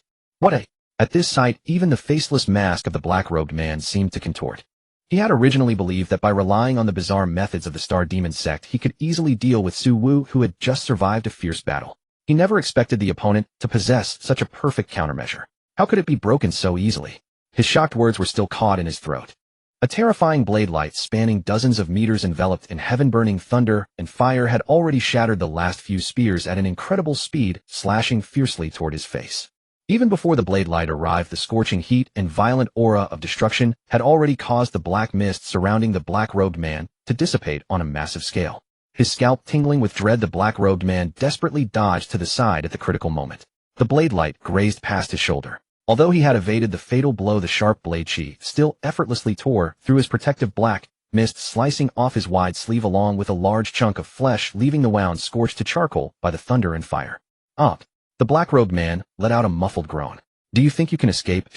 At this sight, even the faceless mask of the black-robed man seemed to contort. He had originally believed that by relying on the bizarre methods of the Star Demon sect, he could easily deal with Suwu, who had just survived a fierce battle. He never expected the opponent to possess such a perfect countermeasure. How could it be broken so easily? His shocked words were still caught in his throat. A terrifying blade light spanning dozens of meters, enveloped in heaven-burning thunder and fire, had already shattered the last few spears at an incredible speed, slashing fiercely toward his face. Even before the blade light arrived, the scorching heat and violent aura of destruction had already caused the black mist surrounding the black-robed man to dissipate on a massive scale. His scalp tingling with dread, the black-robed man desperately dodged to the side at the critical moment. The blade light grazed past his shoulder. Although he had evaded the fatal blow, the sharp blade chi still effortlessly tore through his protective black mist, slicing off his wide sleeve along with a large chunk of flesh, leaving the wound scorched to charcoal by the thunder and fire. Up. The black-robed man let out a muffled groan. Do you think you can escape?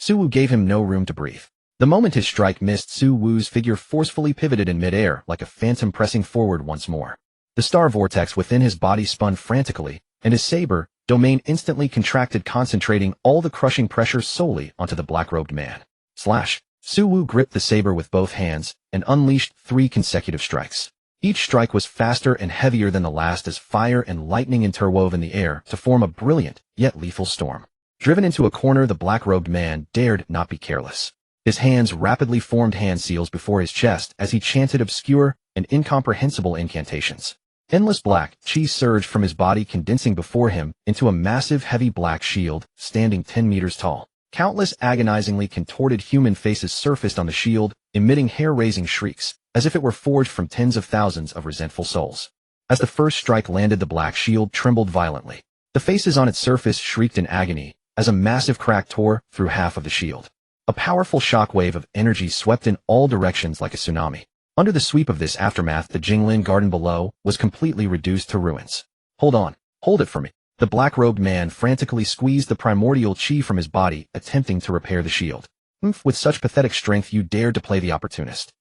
Suwu gave him no room to breathe. The moment his strike missed, Suwu's figure forcefully pivoted in midair like a phantom, pressing forward once more. The star vortex within his body spun frantically, and his saber domain instantly contracted, concentrating all the crushing pressure solely onto the black-robed man. Slash. Suwu gripped the saber with both hands and unleashed 3 consecutive strikes. Each strike was faster and heavier than the last as fire and lightning interwove in the air to form a brilliant yet lethal storm. Driven into a corner, the black-robed man dared not be careless. His hands rapidly formed hand seals before his chest as he chanted obscure and incomprehensible incantations. Endless black chi surged from his body, condensing before him into a massive, heavy black shield, standing 10 meters tall. Countless agonizingly contorted human faces surfaced on the shield, emitting hair-raising shrieks, as if it were forged from tens of thousands of resentful souls. As the first strike landed, the black shield trembled violently. The faces on its surface shrieked in agony as a massive crack tore through half of the shield. A powerful shockwave of energy swept in all directions like a tsunami. Under the sweep of this aftermath, the Jinglin garden below was completely reduced to ruins. Hold on. Hold it for me. The black-robed man frantically squeezed the primordial chi from his body, attempting to repair the shield. With such pathetic strength, you dared to play the opportunist.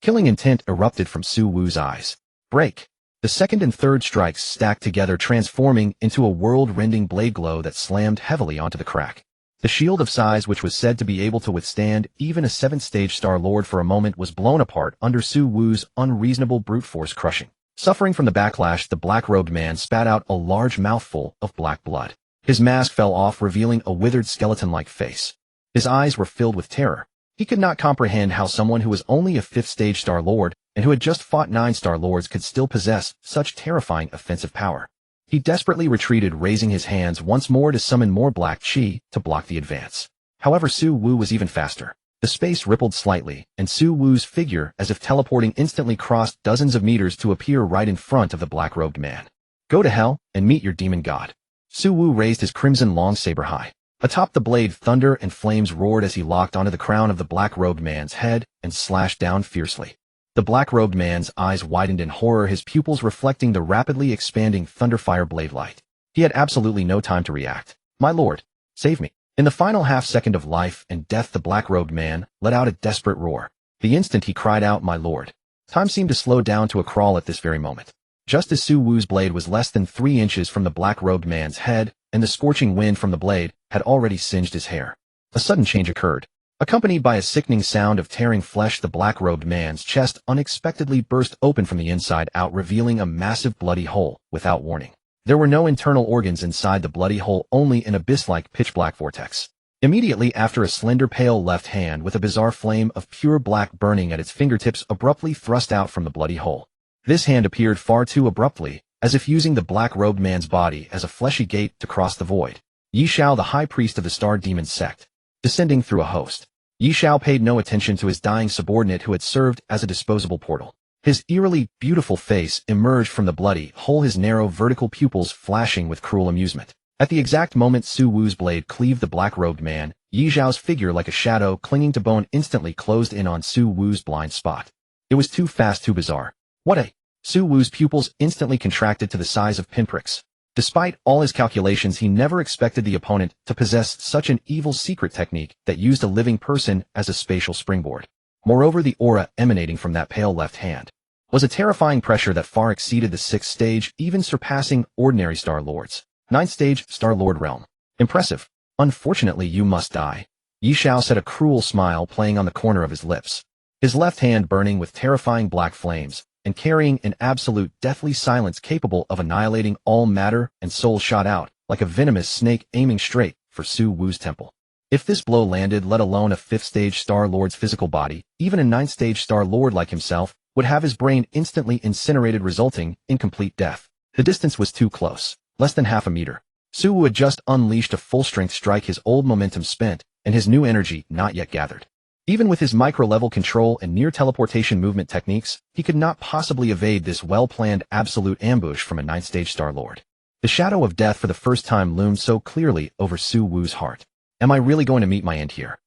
Killing intent erupted from Suwu's eyes. Break. The second and third strikes stacked together, transforming into a world-rending blade glow that slammed heavily onto the crack. The shield of size, which was said to be able to withstand even a 7th-stage Star-Lord for a moment, was blown apart under Suwu's unreasonable brute force crushing. Suffering from the backlash, the black-robed man spat out a large mouthful of black blood. His mask fell off, revealing a withered skeleton-like face. His eyes were filled with terror. He could not comprehend how someone who was only a 5th-stage Star-Lord and who had just fought 9 Star-Lords could still possess such terrifying offensive power. He desperately retreated, raising his hands once more to summon more black chi to block the advance. However, Su Wu was even faster. The space rippled slightly, and Su Wu's figure, as if teleporting, instantly crossed dozens of meters to appear right in front of the black-robed man. Go to hell, and meet your demon god. Su Wu raised his crimson long saber high. Atop the blade, thunder and flames roared as he locked onto the crown of the black-robed man's head and slashed down fiercely. The black-robed man's eyes widened in horror, his pupils reflecting the rapidly expanding thunderfire blade light. He had absolutely no time to react. My lord, save me. In the final half-second of life and death, the black-robed man let out a desperate roar. The instant he cried out, my lord, time seemed to slow down to a crawl at this very moment. Just as Su Wu's blade was less than 3 inches from the black-robed man's head, and the scorching wind from the blade had already singed his hair, a sudden change occurred. Accompanied by a sickening sound of tearing flesh, the black-robed man's chest unexpectedly burst open from the inside out, revealing a massive bloody hole. Without warning, there were no internal organs inside the bloody hole, only an abyss-like pitch-black vortex. Immediately after, a slender pale left hand with a bizarre flame of pure black burning at its fingertips abruptly thrust out from the bloody hole. This hand appeared far too abruptly, as if using the black-robed man's body as a fleshy gate to cross the void. Yi Xiao, the high priest of the Star Demon sect, descending through a host. Yi Xiao paid no attention to his dying subordinate who had served as a disposable portal. His eerily beautiful face emerged from the bloody hole, his narrow vertical pupils flashing with cruel amusement. At the exact moment Su Wu's blade cleaved the black-robed man, Yi Xiao's figure, like a shadow clinging to bone, instantly closed in on Su Wu's blind spot. It was too fast, too bizarre. What a... Su Wu's pupils instantly contracted to the size of pinpricks. Despite all his calculations, he never expected the opponent to possess such an evil secret technique that used a living person as a spatial springboard. Moreover, the aura emanating from that pale left hand was a terrifying pressure that far exceeded the 6th stage, even surpassing ordinary Star Lords. 9th stage, Star Lord realm. Impressive. Unfortunately, you must die. Yi Xiao said, a cruel smile playing on the corner of his lips. His left hand burning with terrifying black flames, and carrying an absolute deathly silence capable of annihilating all matter and soul, shot out like a venomous snake, aiming straight for Su Wu's temple. If this blow landed, let alone a 5th stage Star Lord's physical body, even a 9th stage Star Lord like himself would have his brain instantly incinerated, resulting in complete death. The distance was too close, less than half a meter. Su Wu had just unleashed a full-strength strike, his old momentum spent, and his new energy not yet gathered. Even with his micro-level control and near-teleportation movement techniques, he could not possibly evade this well-planned absolute ambush from a 9th stage Star Lord. The shadow of death for the first time loomed so clearly over Su Wu's heart. Am I really going to meet my end here?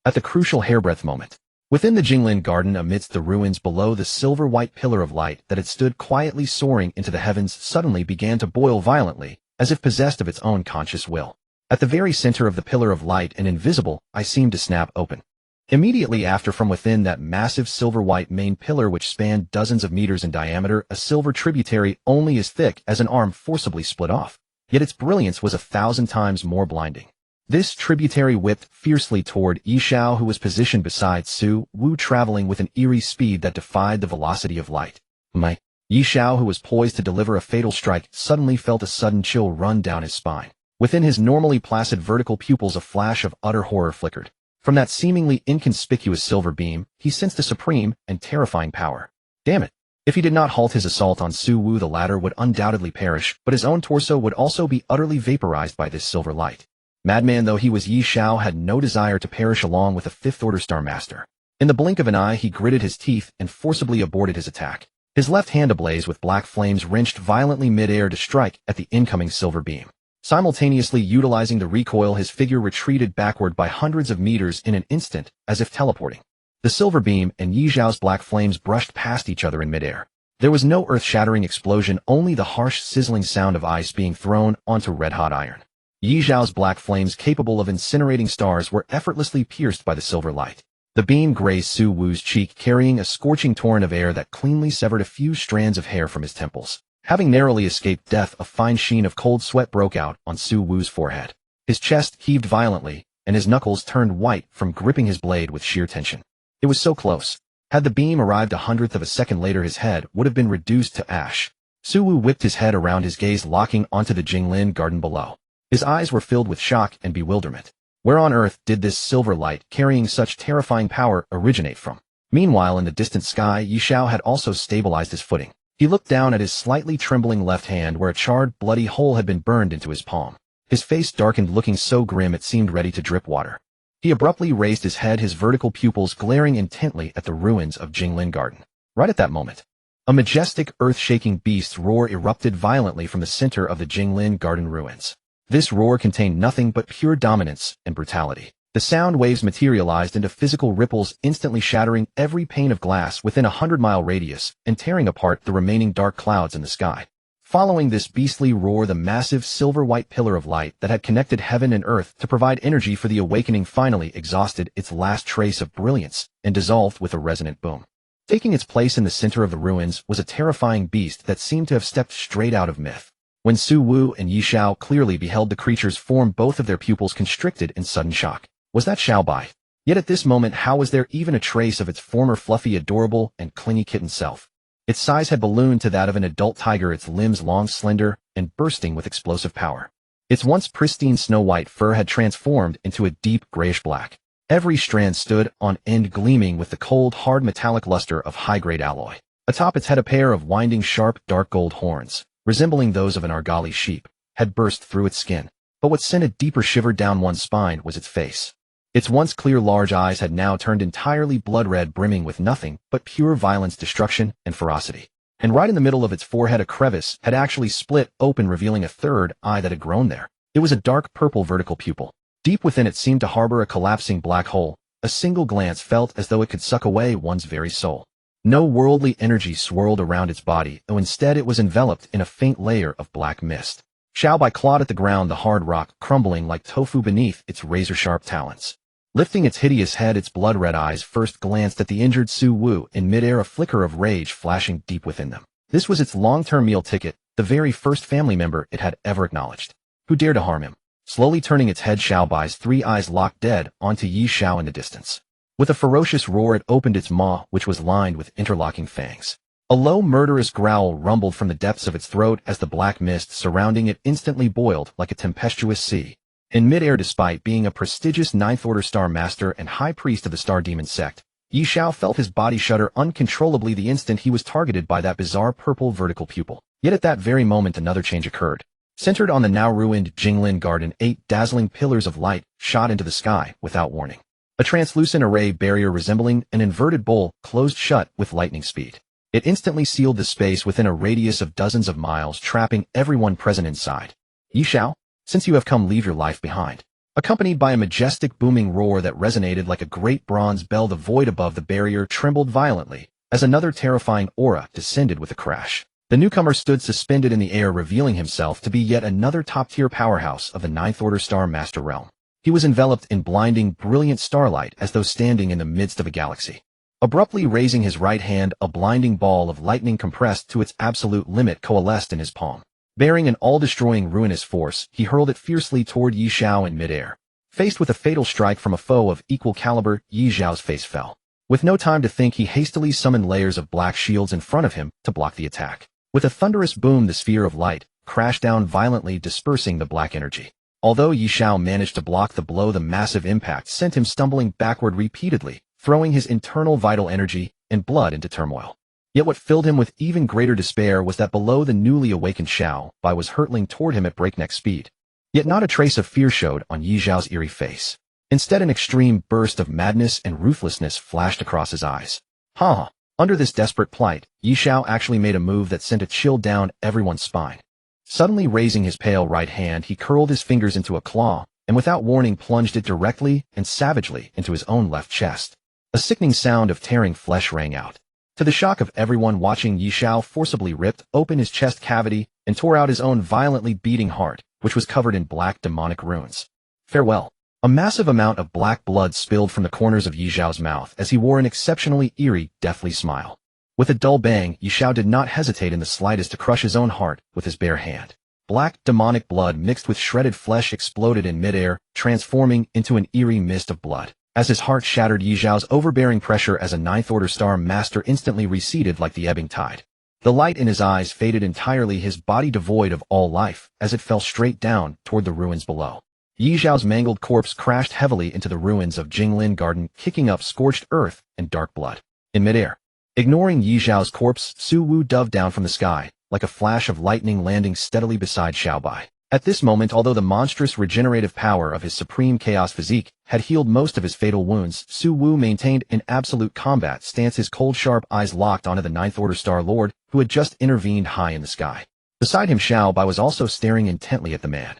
At the crucial hairbreadth moment, within the Jinglin garden, amidst the ruins below, the silver-white pillar of light that had stood quietly soaring into the heavens suddenly began to boil violently, as if possessed of its own conscious will. At the very center of the pillar of light, an invisible eye seemed to snap open. Immediately after, from within that massive silver-white main pillar, which spanned dozens of meters in diameter, a silver tributary only as thick as an arm forcibly split off. Yet its brilliance was 1,000 times more blinding. This tributary whipped fiercely toward Yi Xiao, who was positioned beside Su Wu, traveling with an eerie speed that defied the velocity of light. Yi Xiao, who was poised to deliver a fatal strike, suddenly felt a sudden chill run down his spine. Within his normally placid vertical pupils, a flash of utter horror flickered. From that seemingly inconspicuous silver beam, he sensed a supreme and terrifying power. Damn it! If he did not halt his assault on Su Wu, the latter would undoubtedly perish, but his own torso would also be utterly vaporized by this silver light. Madman though he was, Yi Xiao had no desire to perish along with a 5th-order Star Master. In the blink of an eye, he gritted his teeth and forcibly aborted his attack. His left hand, ablaze with black flames, wrenched violently mid-air to strike at the incoming silver beam. Simultaneously utilizing the recoil, his figure retreated backward by hundreds of meters in an instant, as if teleporting. The silver beam and Yi Xiao's black flames brushed past each other in midair. There was no earth-shattering explosion, only the harsh, sizzling sound of ice being thrown onto red-hot iron. Yi Xiao's black flames, capable of incinerating stars, were effortlessly pierced by the silver light. The beam grazed Su Wu's cheek, carrying a scorching torrent of air that cleanly severed a few strands of hair from his temples. Having narrowly escaped death, a fine sheen of cold sweat broke out on Su Wu's forehead. His chest heaved violently, and his knuckles turned white from gripping his blade with sheer tension. It was so close. Had the beam arrived 1/100th of a second later, his head would have been reduced to ash. Su Wu whipped his head around, his gaze locking onto the Jinglin garden below. His eyes were filled with shock and bewilderment. Where on earth did this silver light, carrying such terrifying power, originate from? Meanwhile, in the distant sky, Yi Xiao had also stabilized his footing. He looked down at his slightly trembling left hand where a charred, bloody hole had been burned into his palm. His face darkened, looking so grim it seemed ready to drip water. He abruptly raised his head, his vertical pupils glaring intently at the ruins of Jinglin Garden. Right at that moment, a majestic, earth-shaking beast's roar erupted violently from the center of the Jinglin Garden ruins. This roar contained nothing but pure dominance and brutality. The sound waves materialized into physical ripples, instantly shattering every pane of glass within a 100-mile radius and tearing apart the remaining dark clouds in the sky. Following this beastly roar, the massive silver-white pillar of light that had connected heaven and earth to provide energy for the awakening finally exhausted its last trace of brilliance and dissolved with a resonant boom. Taking its place in the center of the ruins was a terrifying beast that seemed to have stepped straight out of myth. When Su Wu and Yi Xiao clearly beheld the creature's form, both of their pupils constricted in sudden shock. Was that Xiao Bai? Yet at this moment, how was there even a trace of its former fluffy, adorable, and clingy kitten self? Its size had ballooned to that of an adult tiger, its limbs long, slender, and bursting with explosive power. Its once pristine snow-white fur had transformed into a deep grayish black. Every strand stood on end, gleaming with the cold, hard metallic luster of high-grade alloy. Atop its head, a pair of winding, sharp, dark gold horns, resembling those of an Argali sheep, had burst through its skin. But what sent a deeper shiver down one's spine was its face. Its once clear, large eyes had now turned entirely blood-red, brimming with nothing but pure violence, destruction, and ferocity. And right in the middle of its forehead, a crevice had actually split open, revealing a third eye that had grown there. It was a dark purple vertical pupil. Deep within it seemed to harbor a collapsing black hole. A single glance felt as though it could suck away one's very soul. No worldly energy swirled around its body, though instead it was enveloped in a faint layer of black mist. Xiao Bai clawed at the ground, the hard rock crumbling like tofu beneath its razor-sharp talons. Lifting its hideous head, its blood-red eyes first glanced at the injured Su Wu, in midair, a flicker of rage flashing deep within them. This was its long-term meal ticket, the very first family member it had ever acknowledged. Who dared to harm him? Slowly turning its head, Xiao Bai's three eyes locked dead onto Yi Xiao in the distance. With a ferocious roar, it opened its maw, which was lined with interlocking fangs. A low, murderous growl rumbled from the depths of its throat as the black mist surrounding it instantly boiled like a tempestuous sea. In midair, despite being a prestigious Ninth-Order Star Master and High Priest of the Star Demon sect, Yi Xiao felt his body shudder uncontrollably the instant he was targeted by that bizarre purple vertical pupil. Yet at that very moment, another change occurred. Centered on the now-ruined Jinglin Garden, 8 dazzling pillars of light shot into the sky without warning. A translucent array barrier resembling an inverted bowl closed shut with lightning speed. It instantly sealed the space within a radius of dozens of miles, trapping everyone present inside. Yi Xiao, since you have come, leave your life behind. Accompanied by a majestic booming roar that resonated like a great bronze bell, the void above the barrier trembled violently as another terrifying aura descended with a crash. The newcomer stood suspended in the air, revealing himself to be yet another top-tier powerhouse of the Ninth Order Star Master realm. He was enveloped in blinding, brilliant starlight as though standing in the midst of a galaxy. Abruptly raising his right hand, a blinding ball of lightning compressed to its absolute limit coalesced in his palm. Bearing an all-destroying ruinous force, he hurled it fiercely toward Yi Xiao in midair. Faced with a fatal strike from a foe of equal caliber, Yi Xiao's face fell. With no time to think, he hastily summoned layers of black shields in front of him to block the attack. With a thunderous boom, the sphere of light crashed down violently, dispersing the black energy. Although Yi Xiao managed to block the blow, the massive impact sent him stumbling backward repeatedly, throwing his internal vital energy and blood into turmoil. Yet what filled him with even greater despair was that below, the newly awakened Xiao Bai was hurtling toward him at breakneck speed. Yet not a trace of fear showed on Yi Xiao's eerie face. Instead, an extreme burst of madness and ruthlessness flashed across his eyes. Ha! Under this desperate plight, Yi Xiao actually made a move that sent a chill down everyone's spine. Suddenly raising his pale right hand, he curled his fingers into a claw, and without warning plunged it directly and savagely into his own left chest. A sickening sound of tearing flesh rang out. To the shock of everyone watching, Yi Xiao forcibly ripped open his chest cavity and tore out his own violently beating heart, which was covered in black demonic runes. Farewell. A massive amount of black blood spilled from the corners of Yi Xiao's mouth as he wore an exceptionally eerie, deathly smile. With a dull bang, Yi Xiao did not hesitate in the slightest to crush his own heart with his bare hand. Black, demonic blood mixed with shredded flesh exploded in midair, transforming into an eerie mist of blood. As his heart shattered, Yi Xiao's overbearing pressure as a Ninth Order Star Master instantly receded like the ebbing tide. The light in his eyes faded entirely, his body devoid of all life, as it fell straight down toward the ruins below. Yi Xiao's mangled corpse crashed heavily into the ruins of Jinglin Garden, kicking up scorched earth and dark blood. In midair, Ignoring Yi Zhao's corpse, Su Wu dove down from the sky, like a flash of lightning landing steadily beside Xiao Bai. At this moment, although the monstrous regenerative power of his supreme chaos physique had healed most of his fatal wounds, Su Wu maintained an absolute combat stance, his cold sharp eyes locked onto the Ninth Order Star Lord, who had just intervened high in the sky. Beside him, Xiao Bai was also staring intently at the man.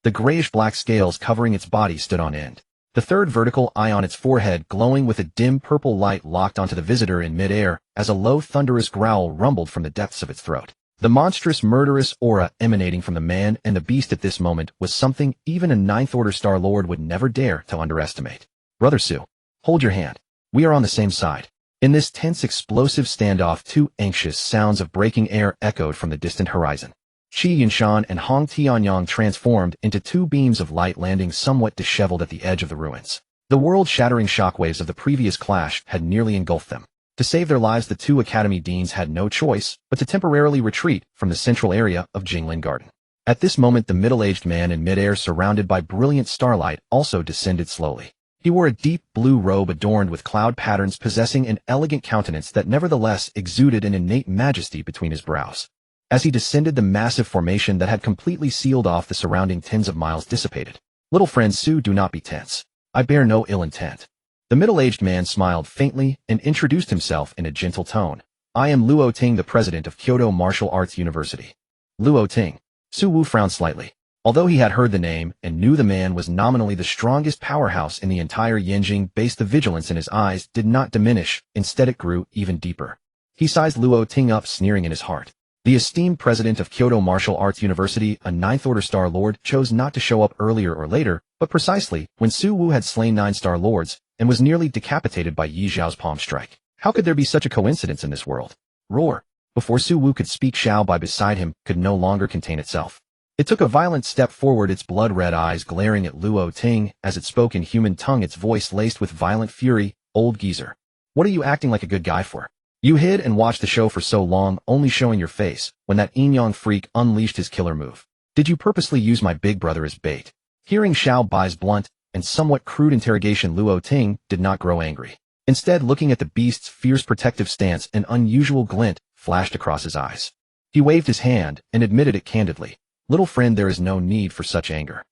The grayish-black scales covering its body stood on end. The third vertical eye on its forehead glowing with a dim purple light locked onto the visitor in mid-air as a low thunderous growl rumbled from the depths of its throat. The monstrous murderous aura emanating from the man and the beast at this moment was something even a Ninth Order Star Lord would never dare to underestimate. Brother Su, hold your hand. We are on the same side. In this tense explosive standoff, two anxious sounds of breaking air echoed from the distant horizon. Qi Yunshan and Hong Tianyang transformed into two beams of light, landing somewhat disheveled at the edge of the ruins. The world-shattering shockwaves of the previous clash had nearly engulfed them. To save their lives, the two academy deans had no choice but to temporarily retreat from the central area of Jinglin Garden. At this moment, the middle-aged man in midair, surrounded by brilliant starlight, also descended slowly. He wore a deep blue robe adorned with cloud patterns, possessing an elegant countenance that nevertheless exuded an innate majesty between his brows. As he descended, the massive formation that had completely sealed off the surrounding tens of miles dissipated. Little friend Su, do not be tense. I bear no ill intent. The middle-aged man smiled faintly and introduced himself in a gentle tone. I am Luo Ting, the president of Kyoto Martial Arts University. Luo Ting. Su Wu frowned slightly. Although he had heard the name and knew the man was nominally the strongest powerhouse in the entire Yanjing base, the vigilance in his eyes did not diminish, instead it grew even deeper. He sized Luo Ting up, sneering in his heart. The esteemed president of Kyoto Martial Arts University, a Ninth Order Star Lord, chose not to show up earlier or later, but precisely when Su Wu had slain 9 Star Lords and was nearly decapitated by Yi Zhao's palm strike. How could there be such a coincidence in this world? Roar! Before Su Wu could speak, Xiao Bai beside him could no longer contain itself. It took a violent step forward, its blood-red eyes glaring at Luo Ting as it spoke in human tongue, its voice laced with violent fury. Old geezer. What are you acting like a good guy for? You hid and watched the show for so long, only showing your face when that Inyang freak unleashed his killer move. Did you purposely use my big brother as bait? Hearing Xiao Bai's blunt and somewhat crude interrogation, Luo Ting did not grow angry. Instead, looking at the beast's fierce protective stance, an unusual glint flashed across his eyes. He waved his hand and admitted it candidly. Little friend, there is no need for such anger.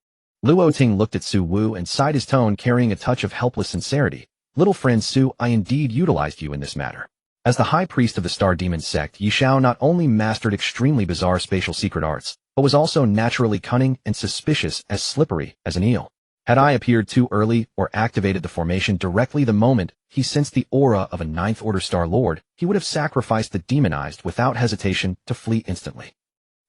Luo Ting looked at Su Wu and sighed, his tone carrying a touch of helpless sincerity. Little friend Su, I indeed utilized you in this matter. As the high priest of the Star Demon sect, Yi Xiao not only mastered extremely bizarre spatial secret arts, but was also naturally cunning and suspicious, as slippery as an eel. Had I appeared too early or activated the formation directly the moment he sensed the aura of a Ninth Order Star Lord, he would have sacrificed the demonized without hesitation to flee instantly.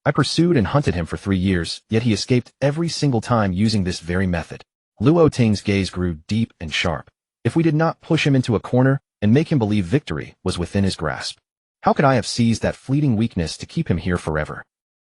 I pursued and hunted him for 3 years, yet he escaped every single time using this very method. Luo Ting's gaze grew deep and sharp. If we did not push him into a corner and make him believe victory was within his grasp, how could I have seized that fleeting weakness to keep him here forever?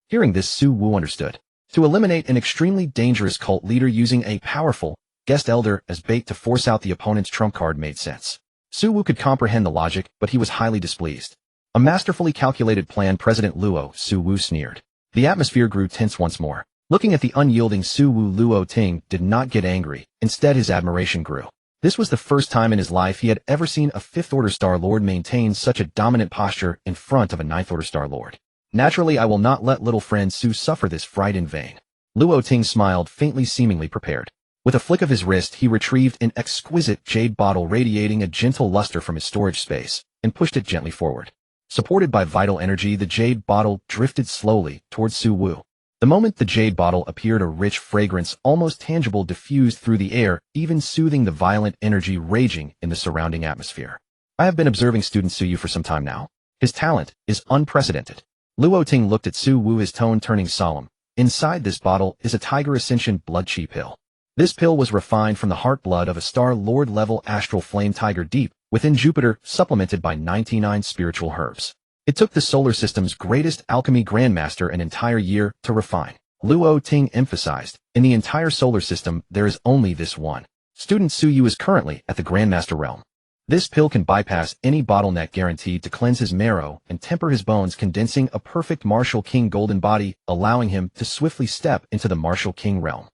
Hearing this, Su Wu understood. To eliminate an extremely dangerous cult leader using a powerful guest elder as bait to force out the opponent's trump card made sense. Su Wu could comprehend the logic, but he was highly displeased. A masterfully calculated plan, President Luo, Su Wu sneered. The atmosphere grew tense once more. Looking at the unyielding Su Wu, Luo Ting did not get angry. Instead, his admiration grew. This was the first time in his life he had ever seen a Fifth Order Star Lord maintain such a dominant posture in front of a Ninth Order Star Lord. Naturally, I will not let little friend Su suffer this fright in vain. Luo Ting smiled faintly, seemingly prepared. With a flick of his wrist, he retrieved an exquisite jade bottle radiating a gentle luster from his storage space and pushed it gently forward. Supported by vital energy, the jade bottle drifted slowly towards Su Wu. The moment the jade bottle appeared, a rich fragrance, almost tangible, diffused through the air, even soothing the violent energy raging in the surrounding atmosphere. I have been observing student Su Yu for some time now. His talent is unprecedented. Luo Ting looked at Su Wu, his tone turning solemn. Inside this bottle is a Tiger Ascension blood chi pill. This pill was refined from the heart blood of a Star Lord level astral flame tiger deep within Jupiter, supplemented by 99 spiritual herbs. It took the solar system's greatest alchemy Grandmaster an entire year to refine. Luo Ting emphasized, in the entire solar system, there is only this one. Student Su Yu is currently at the Grandmaster realm. This pill can bypass any bottleneck, guaranteed to cleanse his marrow and temper his bones, condensing a perfect Martial King golden body, allowing him to swiftly step into the Martial King realm.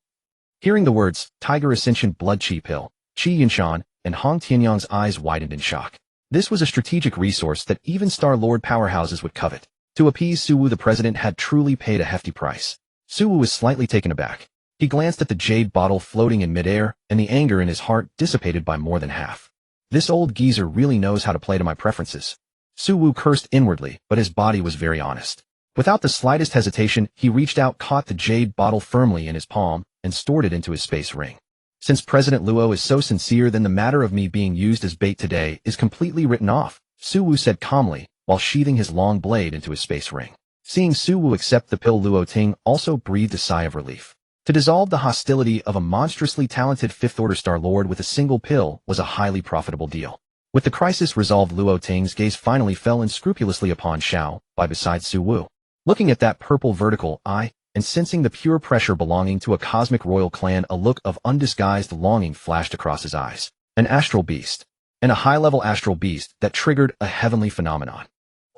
Hearing the words, Tiger Ascension blood chi pill, Qi Yunshan and Hong Tianyang's eyes widened in shock. This was a strategic resource that even Star-Lord powerhouses would covet. To appease Suwu, the president had truly paid a hefty price. Suwu was slightly taken aback. He glanced at the jade bottle floating in midair, and the anger in his heart dissipated by more than half. This old geezer really knows how to play to my preferences. Suwu cursed inwardly, but his body was very honest. Without the slightest hesitation, he reached out, caught the jade bottle firmly in his palm, and stored it into his space ring. Since President Luo is so sincere, then the matter of me being used as bait today is completely written off, Suwu said calmly, while sheathing his long blade into his space ring. Seeing Suwu accept the pill, Luo Ting also breathed a sigh of relief. To dissolve the hostility of a monstrously talented Fifth-Order Star-Lord with a single pill was a highly profitable deal. With the crisis resolved, Luo Ting's gaze finally fell unscrupulously upon Xiao Bai beside Suwu. Looking at that purple vertical eye, and sensing the pure pressure belonging to a cosmic royal clan, a look of undisguised longing flashed across his eyes. An astral beast. And a high-level astral beast that triggered a heavenly phenomenon.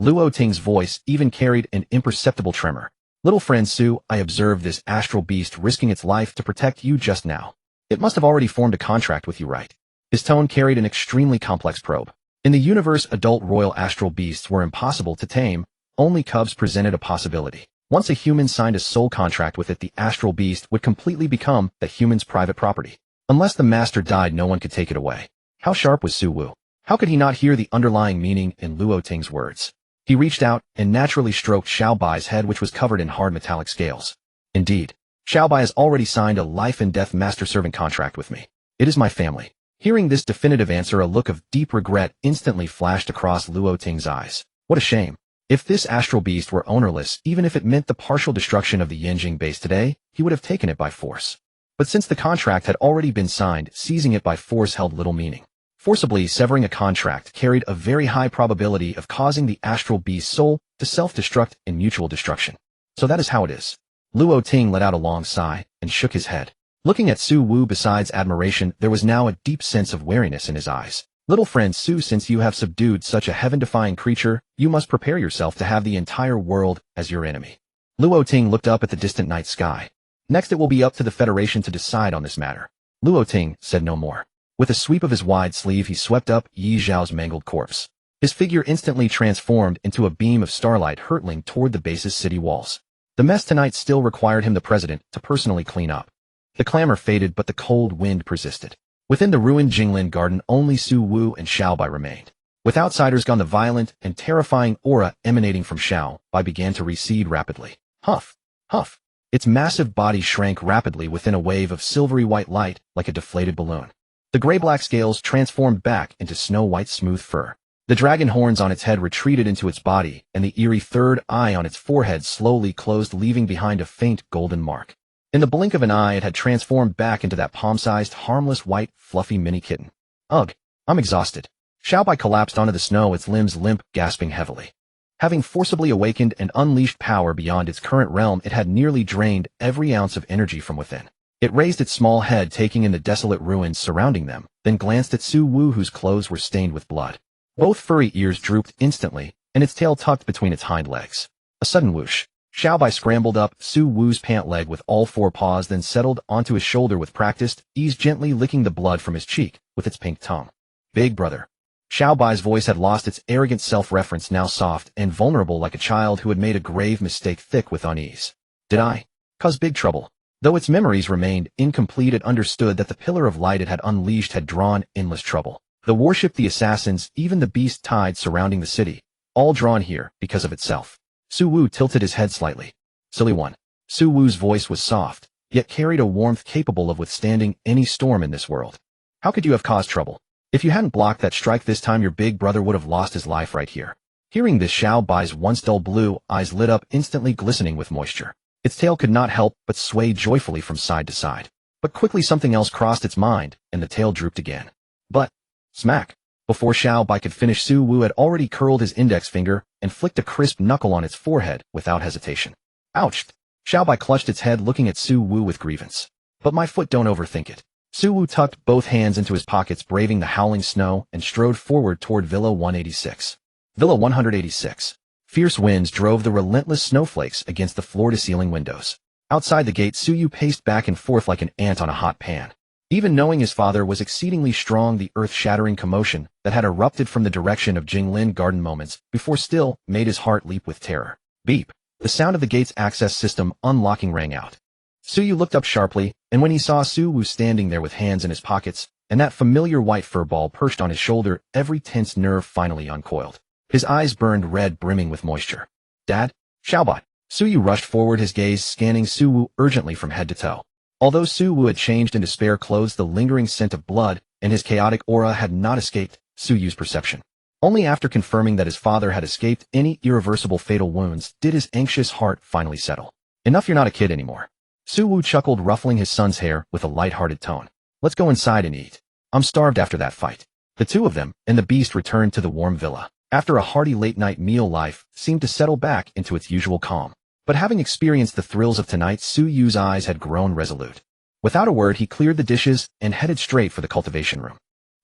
Luo Ting's voice even carried an imperceptible tremor. Little friend Su, I observed this astral beast risking its life to protect you just now. It must have already formed a contract with you, right? His tone carried an extremely complex probe. In the universe, adult royal astral beasts were impossible to tame. Only cubs presented a possibility. Once a human signed a soul contract with it, the astral beast would completely become the human's private property. Unless the master died, no one could take it away. How sharp was Suwu? How could he not hear the underlying meaning in Luo Ting's words? He reached out and naturally stroked Xiao Bai's head, which was covered in hard metallic scales. Indeed, Xiao Bai has already signed a life-and-death master-servant contract with me. It is my family. Hearing this definitive answer, a look of deep regret instantly flashed across Luo Ting's eyes. What a shame. If this astral beast were ownerless, even if it meant the partial destruction of the Yanjing base today, he would have taken it by force. But since the contract had already been signed, seizing it by force held little meaning. Forcibly severing a contract carried a very high probability of causing the astral beast's soul to self-destruct in mutual destruction. So that is how it is. Luo Ting let out a long sigh and shook his head. Looking at Su Wu, besides admiration, there was now a deep sense of wariness in his eyes. Little friend Su, since you have subdued such a heaven-defying creature, you must prepare yourself to have the entire world as your enemy. Luo Ting looked up at the distant night sky. Next, it will be up to the Federation to decide on this matter. Luo Ting said no more. With a sweep of his wide sleeve, he swept up Yi Zhao's mangled corpse. His figure instantly transformed into a beam of starlight hurtling toward the base's city walls. The mess tonight still required him, the president, to personally clean up. The clamor faded, but the cold wind persisted. Within the ruined Jinglin garden, only Su Wu and Xiao Bai remained. With outsiders gone, the violent and terrifying aura emanating from Xiao Bai began to recede rapidly. Huff, huff. Its massive body shrank rapidly within a wave of silvery white light like a deflated balloon. The gray-black scales transformed back into snow-white smooth fur. The dragon horns on its head retreated into its body, and the eerie third eye on its forehead slowly closed, leaving behind a faint golden mark. In the blink of an eye, it had transformed back into that palm-sized, harmless, white, fluffy mini kitten. Ugh, I'm exhausted. Xiao Bai collapsed onto the snow, its limbs limp, gasping heavily. Having forcibly awakened and unleashed power beyond its current realm, it had nearly drained every ounce of energy from within. It raised its small head, taking in the desolate ruins surrounding them, then glanced at Su Wu, whose clothes were stained with blood. Both furry ears drooped instantly, and its tail tucked between its hind legs. A sudden whoosh. Xiao Bai scrambled up Su Wu's pant leg with all four paws, then settled onto his shoulder with practiced ease, gently licking the blood from his cheek with its pink tongue. Big brother. Xiao Bai's voice had lost its arrogant self-reference, now soft and vulnerable like a child who had made a grave mistake, thick with unease. Did I cause big trouble? Though its memories remained incomplete, it understood that the pillar of light it had unleashed had drawn endless trouble. The warship, the assassins, even the beast tide surrounding the city, all drawn here because of itself. Su Wu tilted his head slightly. Silly one. Su Wu's voice was soft, yet carried a warmth capable of withstanding any storm in this world. How could you have caused trouble? If you hadn't blocked that strike this time, your big brother would have lost his life right here. Hearing this, Xiao Bai's once dull blue eyes lit up, instantly glistening with moisture. Its tail could not help but sway joyfully from side to side. But quickly something else crossed its mind, and the tail drooped again. But, smack. Before Xiao Bai could finish, Su Wu had already curled his index finger and flicked a crisp knuckle on its forehead without hesitation. Ouch! Xiao Bai clutched its head, looking at Su Wu with grievance. But my foot, don't overthink it. Su Wu tucked both hands into his pockets, braving the howling snow, and strode forward toward Villa 186. Villa 186. Fierce winds drove the relentless snowflakes against the floor-to-ceiling windows. Outside the gate, Su Yu paced back and forth like an ant on a hot pan. Even knowing his father was exceedingly strong, the earth-shattering commotion that had erupted from the direction of Jinglin Garden moments before still made his heart leap with terror. Beep. The sound of the gate's access system unlocking rang out. Suyu looked up sharply, and when he saw Suwu standing there with hands in his pockets, and that familiar white fur ball perched on his shoulder, every tense nerve finally uncoiled. His eyes burned red, brimming with moisture. Dad? Xiaobot. Suyu rushed forward, his gaze scanning Suwu urgently from head to toe. Although Suwu had changed into spare clothes, the lingering scent of blood and his chaotic aura had not escaped Suyu's perception. Only after confirming that his father had escaped any irreversible fatal wounds did his anxious heart finally settle. Enough, you're not a kid anymore. Suwu chuckled, ruffling his son's hair with a light-hearted tone. Let's go inside and eat. I'm starved after that fight. The two of them and the beast returned to the warm villa. After a hearty late-night meal, life seemed to settle back into its usual calm. But having experienced the thrills of tonight, Suyu's eyes had grown resolute. Without a word, he cleared the dishes and headed straight for the cultivation room.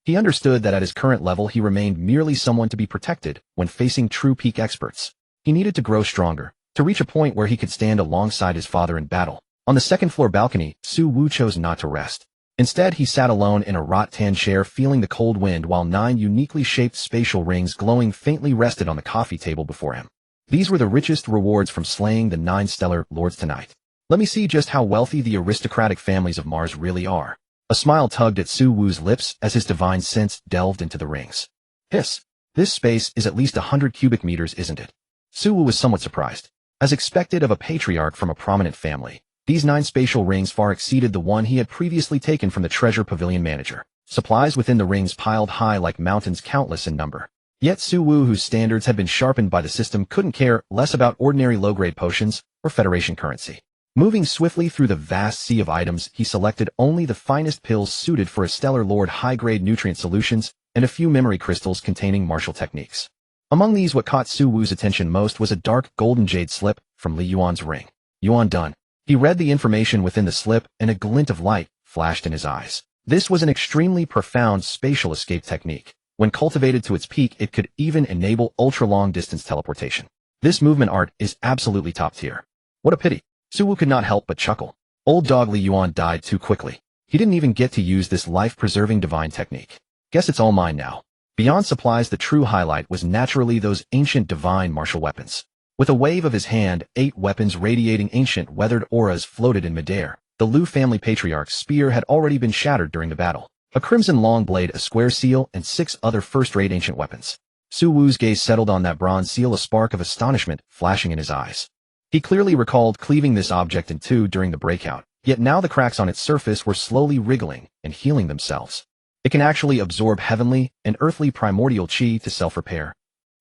He understood that at his current level he remained merely someone to be protected when facing true peak experts. He needed to grow stronger, to reach a point where he could stand alongside his father in battle. On the second-floor balcony, Suwu chose not to rest. Instead, he sat alone in a wrought-tan chair, feeling the cold wind while 9 uniquely shaped spatial rings glowing faintly rested on the coffee table before him. These were the richest rewards from slaying the 9 stellar lords tonight. Let me see just how wealthy the aristocratic families of Mars really are. A smile tugged at Suwu's lips as his divine sense delved into the rings. Hiss. This space is at least 100 cubic meters, isn't it? Suwu was somewhat surprised. As expected of a patriarch from a prominent family, these 9 spatial rings far exceeded the one he had previously taken from the treasure pavilion manager. Supplies within the rings piled high like mountains, countless in number. Yet Suwu, whose standards had been sharpened by the system, couldn't care less about ordinary low-grade potions or Federation currency. Moving swiftly through the vast sea of items, he selected only the finest pills suited for a stellar lord, high-grade nutrient solutions, and a few memory crystals containing martial techniques. Among these, what caught Suwu's attention most was a dark golden jade slip from Li Yuan's ring. Yuan done. He read the information within the slip, and a glint of light flashed in his eyes. This was an extremely profound spatial escape technique. When cultivated to its peak, it could even enable ultra-long distance teleportation. This movement art is absolutely top tier. What a pity. Suwu could not help but chuckle. Old dog Li Yuan died too quickly. He didn't even get to use this life-preserving divine technique. Guess it's all mine now. Beyond supplies, the true highlight was naturally those ancient divine martial weapons. With a wave of his hand, 8 weapons radiating ancient weathered auras floated in midair. The Liu family patriarch's spear had already been shattered during the battle. A crimson long blade, a square seal, and 6 other first-rate ancient weapons. Suwu's gaze settled on that bronze seal, a spark of astonishment flashing in his eyes. He clearly recalled cleaving this object in 2 during the breakout, yet now the cracks on its surface were slowly wriggling and healing themselves. It can actually absorb heavenly and earthly primordial chi to self-repair.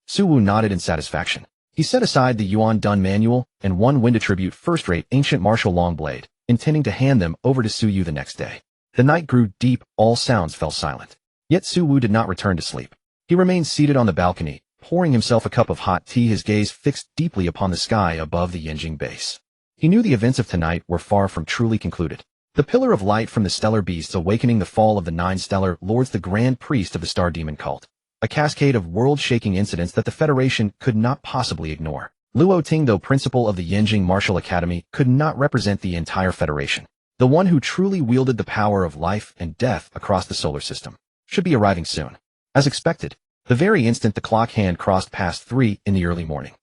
Suwu nodded in satisfaction. He set aside the Yuan Dun manual and 1 wind attribute first-rate ancient martial long blade, intending to hand them over to Suyu the next day. The night grew deep, all sounds fell silent. Yet Suwu did not return to sleep. He remained seated on the balcony, pouring himself a cup of hot tea, his gaze fixed deeply upon the sky above the Yanjing base. He knew the events of tonight were far from truly concluded. The pillar of light from the stellar beasts awakening the fall of the 9 stellar lords, the grand priest of the star demon cult. A cascade of world-shaking incidents that the Federation could not possibly ignore. Luo Ting, though principal of the Yanjing Martial Academy, could not represent the entire Federation. The one who truly wielded the power of life and death across the solar system should be arriving soon. As expected, the very instant the clock hand crossed past 3 in the early morning.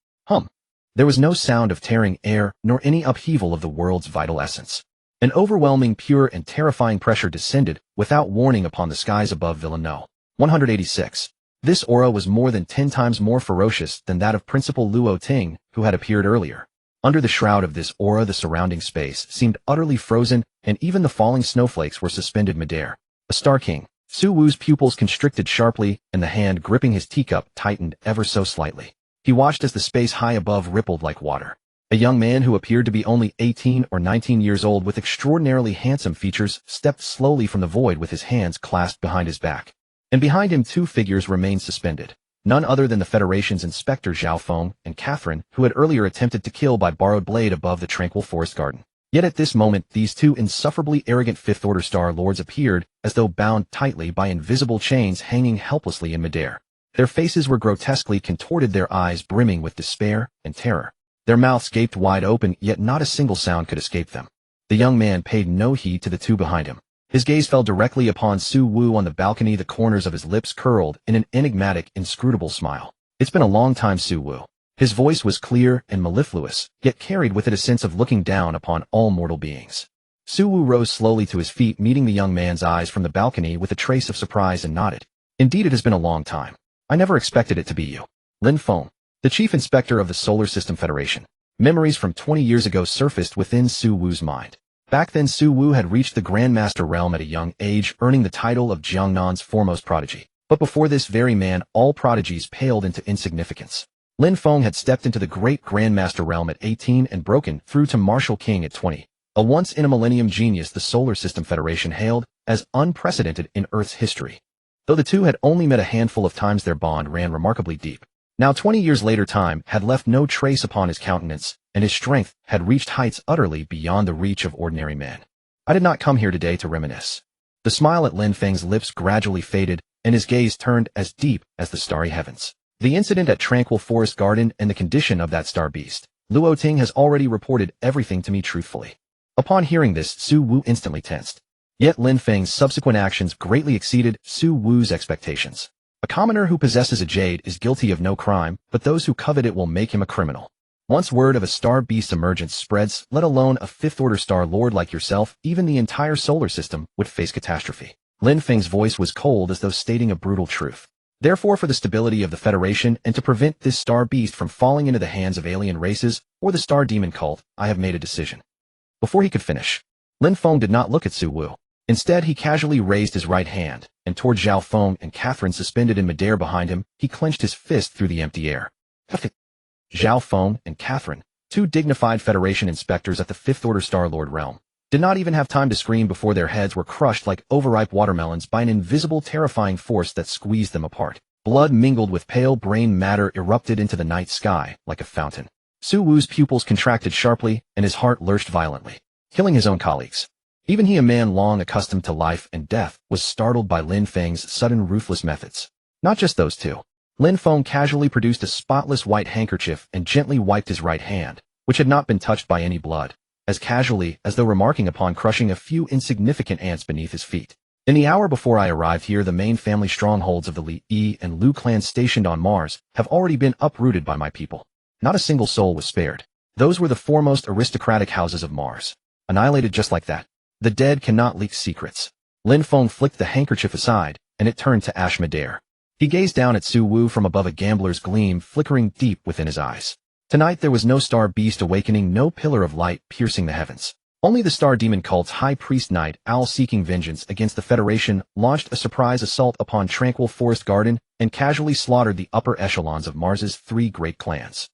There was no sound of tearing air, nor any upheaval of the world's vital essence. An overwhelming, pure, and terrifying pressure descended without warning upon the skies above Villa No. 186. This aura was more than 10 times more ferocious than that of Principal Luo Ting, who had appeared earlier. Under the shroud of this aura, the surrounding space seemed utterly frozen, and even the falling snowflakes were suspended midair. A Star King. Suwu's pupils constricted sharply, and the hand gripping his teacup tightened ever so slightly. He watched as the space high above rippled like water. A young man who appeared to be only 18 or 19 years old with extraordinarily handsome features stepped slowly from the void with his hands clasped behind his back. And behind him 2 figures remained suspended. None other than the Federation's Inspector Zhao Feng and Catherine, who had earlier attempted to kill by borrowed blade above the tranquil forest garden. Yet at this moment, these 2 insufferably arrogant Fifth-Order Star Lords appeared, as though bound tightly by invisible chains hanging helplessly in midair. Their faces were grotesquely contorted, their eyes brimming with despair and terror. Their mouths gaped wide open, yet not a single sound could escape them. The young man paid no heed to the 2 behind him. His gaze fell directly upon Su Wu on the balcony, the corners of his lips curled in an enigmatic, inscrutable smile. It's been a long time, Su Wu. His voice was clear and mellifluous, yet carried with it a sense of looking down upon all mortal beings. Su Wu rose slowly to his feet, meeting the young man's eyes from the balcony with a trace of surprise, and nodded. Indeed, it has been a long time. I never expected it to be you. Lin Feng, the chief inspector of the Solar System Federation. Memories from 20 years ago surfaced within Su Wu's mind. Back then, Su Wu had reached the Grandmaster realm at a young age, earning the title of Jiangnan's foremost prodigy. But before this very man, all prodigies paled into insignificance. Lin Feng had stepped into the great Grandmaster realm at 18 and broken through to Martial King at 20. A once-in-a-millennium genius the Solar System Federation hailed as unprecedented in Earth's history. Though the two had only met a handful of times, their bond ran remarkably deep. Now 20 years later, time had left no trace upon his countenance, and his strength had reached heights utterly beyond the reach of ordinary men. I did not come here today to reminisce. The smile at Lin Feng's lips gradually faded, and his gaze turned as deep as the starry heavens. The incident at Tranquil Forest Garden and the condition of that star beast. Luo Ting has already reported everything to me truthfully. Upon hearing this, Su Wu instantly tensed. Yet Lin Feng's subsequent actions greatly exceeded Su Wu's expectations. A commoner who possesses a jade is guilty of no crime, but those who covet it will make him a criminal. Once word of a star beast's emergence spreads, let alone a fifth-order star lord like yourself, even the entire solar system would face catastrophe. Lin Feng's voice was cold, as though stating a brutal truth. Therefore, for the stability of the Federation and to prevent this star beast from falling into the hands of alien races or the star demon cult, I have made a decision. Before he could finish, Lin Feng did not look at Su Wu. Instead, he casually raised his right hand, and toward Zhao Feng and Catherine suspended in midair behind him, he clenched his fist through the empty air. Zhao Feng and Catherine, two dignified Federation inspectors at the Fifth-Order Star-Lord realm, did not even have time to scream before their heads were crushed like overripe watermelons by an invisible, terrifying force that squeezed them apart. Blood mingled with pale brain matter erupted into the night sky like a fountain. Su Wu's pupils contracted sharply, and his heart lurched violently, killing his own colleagues. Even he, a man long accustomed to life and death, was startled by Lin Feng's sudden ruthless methods. Not just those two. Lin Feng casually produced a spotless white handkerchief and gently wiped his right hand, which had not been touched by any blood, as casually as though remarking upon crushing a few insignificant ants beneath his feet. In the hour before I arrived here, the main family strongholds of the Li, Yi, and Lu clans stationed on Mars have already been uprooted by my people. Not a single soul was spared. Those were the foremost aristocratic houses of Mars. Annihilated just like that. The dead cannot leak secrets. Lin Feng flicked the handkerchief aside, and it turned to ash midair. He gazed down at Su Wu from above, a gambler's gleam flickering deep within his eyes. Tonight there was no star beast awakening, no pillar of light piercing the heavens. Only the star demon cult's high priest Night Owl, seeking vengeance against the Federation, launched a surprise assault upon Tranquil Forest Garden and casually slaughtered the upper echelons of Mars's three great clans.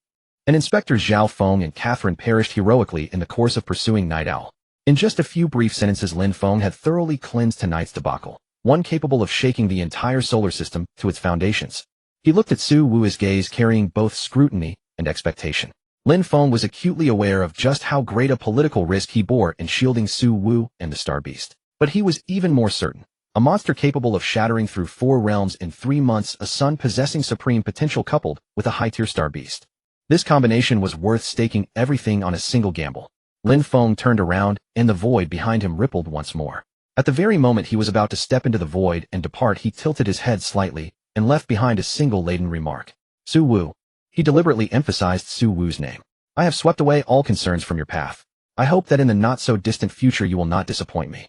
And Inspectors Zhao Feng and Catherine perished heroically in the course of pursuing Night Owl. In just a few brief sentences, Lin Feng had thoroughly cleansed tonight's debacle, one capable of shaking the entire solar system to its foundations. He looked at Su Wu, his gaze carrying both scrutiny and expectation. Lin Feng was acutely aware of just how great a political risk he bore in shielding Su Wu and the Star Beast. But he was even more certain. A monster capable of shattering through 4 realms in 3 months, a sun-possessing supreme potential coupled with a high-tier Star Beast. This combination was worth staking everything on a single gamble. Lin Feng turned around, and the void behind him rippled once more. At the very moment he was about to step into the void and depart, he tilted his head slightly and left behind a single laden remark. Su Wu. He deliberately emphasized Su Wu's name. I have swept away all concerns from your path. I hope that in the not-so-distant future you will not disappoint me.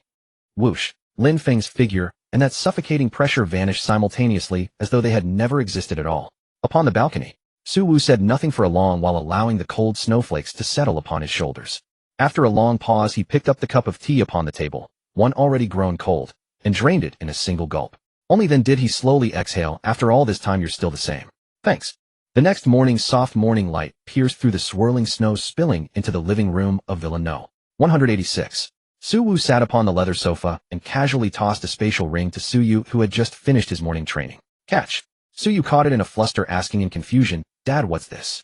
Whoosh. Lin Feng's figure and that suffocating pressure vanished simultaneously as though they had never existed at all. Upon the balcony, Su Wu said nothing for a long while, allowing the cold snowflakes to settle upon his shoulders. After a long pause, he picked up the cup of tea upon the table, one already grown cold, and drained it in a single gulp. Only then did he slowly exhale. After all this time, you're still the same. Thanks. The next morning, soft morning light pierced through the swirling snow, spilling into the living room of Villa No. 186. Su Wu sat upon the leather sofa and casually tossed a spatial ring to Su Yu, who had just finished his morning training. Catch. Su Yu caught it in a fluster, asking in confusion, Dad, what's this?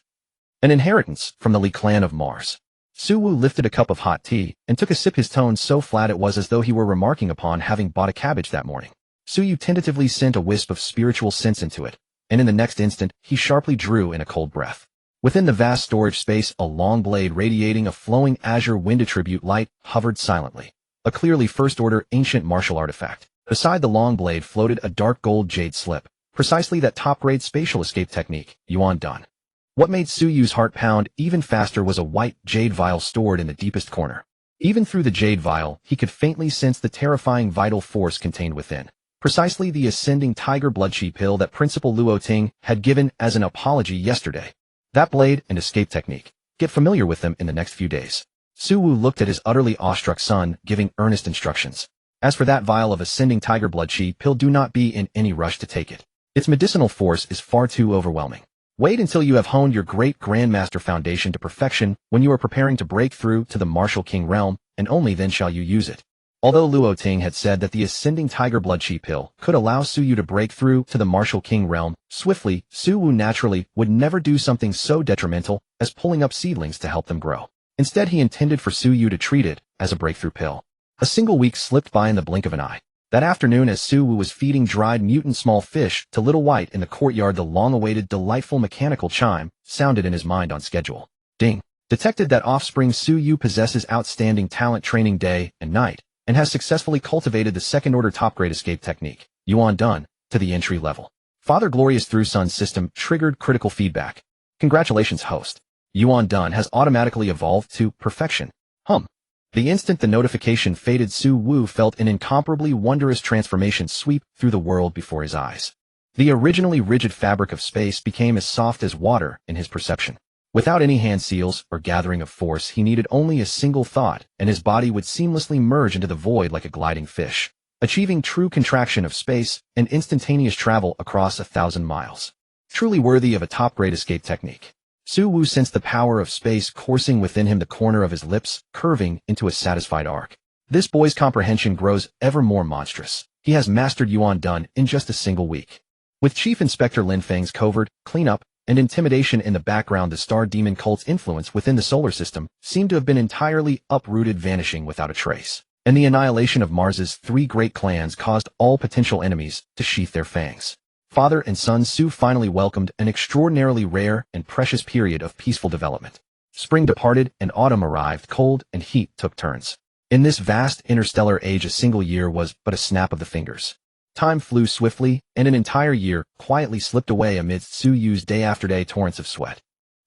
An inheritance from the Li clan of Mars. Su Wu lifted a cup of hot tea and took a sip, his tone so flat it was as though he were remarking upon having bought a cabbage that morning. Su Yu tentatively sent a wisp of spiritual sense into it, and in the next instant, he sharply drew in a cold breath. Within the vast storage space, a long blade radiating a flowing azure wind attribute light hovered silently. a clearly first-order ancient martial artifact. Beside the long blade floated a dark gold jade slip, precisely that top-grade spatial escape technique, Yuan Dan. What made Su Yu's heart pound even faster was a white jade vial stored in the deepest corner. Even through the jade vial, he could faintly sense the terrifying vital force contained within. Precisely the ascending tiger blood chi pill that Principal Luo Ting had given as an apology yesterday. That blade and escape technique. Get familiar with them in the next few days. Su Wu looked at his utterly awestruck son, giving earnest instructions. As for that vial of ascending tiger blood chi pill, do not be in any rush to take it. Its medicinal force is far too overwhelming. Wait until you have honed your great Grandmaster foundation to perfection when you are preparing to break through to the Martial King realm, and only then shall you use it. Although Luo Ting had said that the ascending tiger blood chi pill could allow Su Yu to break through to the Martial King realm swiftly, Su Wu naturally would never do something so detrimental as pulling up seedlings to help them grow. Instead, he intended for Su Yu to treat it as a breakthrough pill. A single week slipped by in the blink of an eye. That afternoon, as Su Wu was feeding dried mutant small fish to Little White in the courtyard, the long-awaited delightful mechanical chime sounded in his mind on schedule. Ding! Detected that offspring Su Yu possesses outstanding talent training day and night, and has successfully cultivated the second-order top-grade escape technique, Yuan Dan, to the entry level. Father Glorious through Sun system triggered critical feedback. Congratulations, host. Yuan Dan has automatically evolved to perfection. The instant the notification faded, Su Wu felt an incomparably wondrous transformation sweep through the world before his eyes. The originally rigid fabric of space became as soft as water in his perception. Without any hand seals or gathering of force, he needed only a single thought, and his body would seamlessly merge into the void like a gliding fish, achieving true contraction of space and instantaneous travel across 1,000 miles. Truly worthy of a top-grade escape technique. Su Wu sensed the power of space coursing within him, the corner of his lips curving into a satisfied arc. This boy's comprehension grows ever more monstrous. He has mastered Yuan Dan in just a single week. With Chief Inspector Lin Feng's covert, cleanup, and intimidation in the background, the star demon cult's influence within the solar system seemed to have been entirely uprooted, vanishing without a trace. And the annihilation of Mars's 3 great clans caused all potential enemies to sheath their fangs. Father and son Su finally welcomed an extraordinarily rare and precious period of peaceful development. Spring departed and autumn arrived, cold and heat took turns. In this vast interstellar age, a single year was but a snap of the fingers. Time flew swiftly, and an entire year quietly slipped away amidst Su Yu's day-after-day torrents of sweat.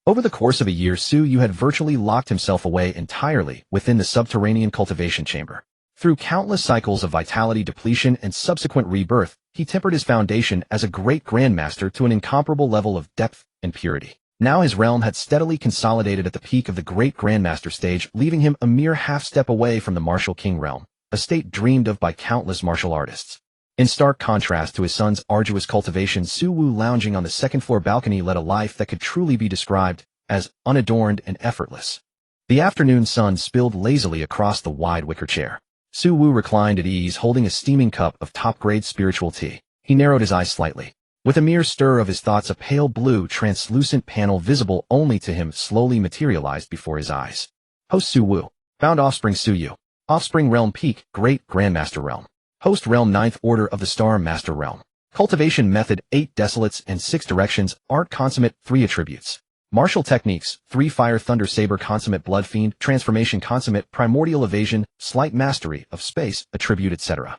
Over the course of a year, Su Yu had virtually locked himself away entirely within the subterranean cultivation chamber. Through countless cycles of vitality depletion and subsequent rebirth, he tempered his foundation as a great Grandmaster to an incomparable level of depth and purity. Now his realm had steadily consolidated at the peak of the great Grandmaster stage, leaving him a mere half-step away from the Martial King realm, a state dreamed of by countless martial artists. In stark contrast to his son's arduous cultivation, Su Wu, lounging on the second-floor balcony, led a life that could truly be described as unadorned and effortless. The afternoon sun spilled lazily across the wide wicker chair. Su Wu reclined at ease, holding a steaming cup of top-grade spiritual tea. He narrowed his eyes slightly. With a mere stir of his thoughts, a pale blue, translucent panel visible only to him slowly materialized before his eyes. Host Su Wu. Found offspring Su Yu. Offspring realm peak, great Grandmaster realm. Host realm 9th order of the Star Master realm. Cultivation method 8 desolates and 6 directions. Art consummate 3 attributes. Martial techniques, 3 fire thunder saber consummate blood fiend, transformation consummate primordial evasion, slight mastery of space, attribute etc.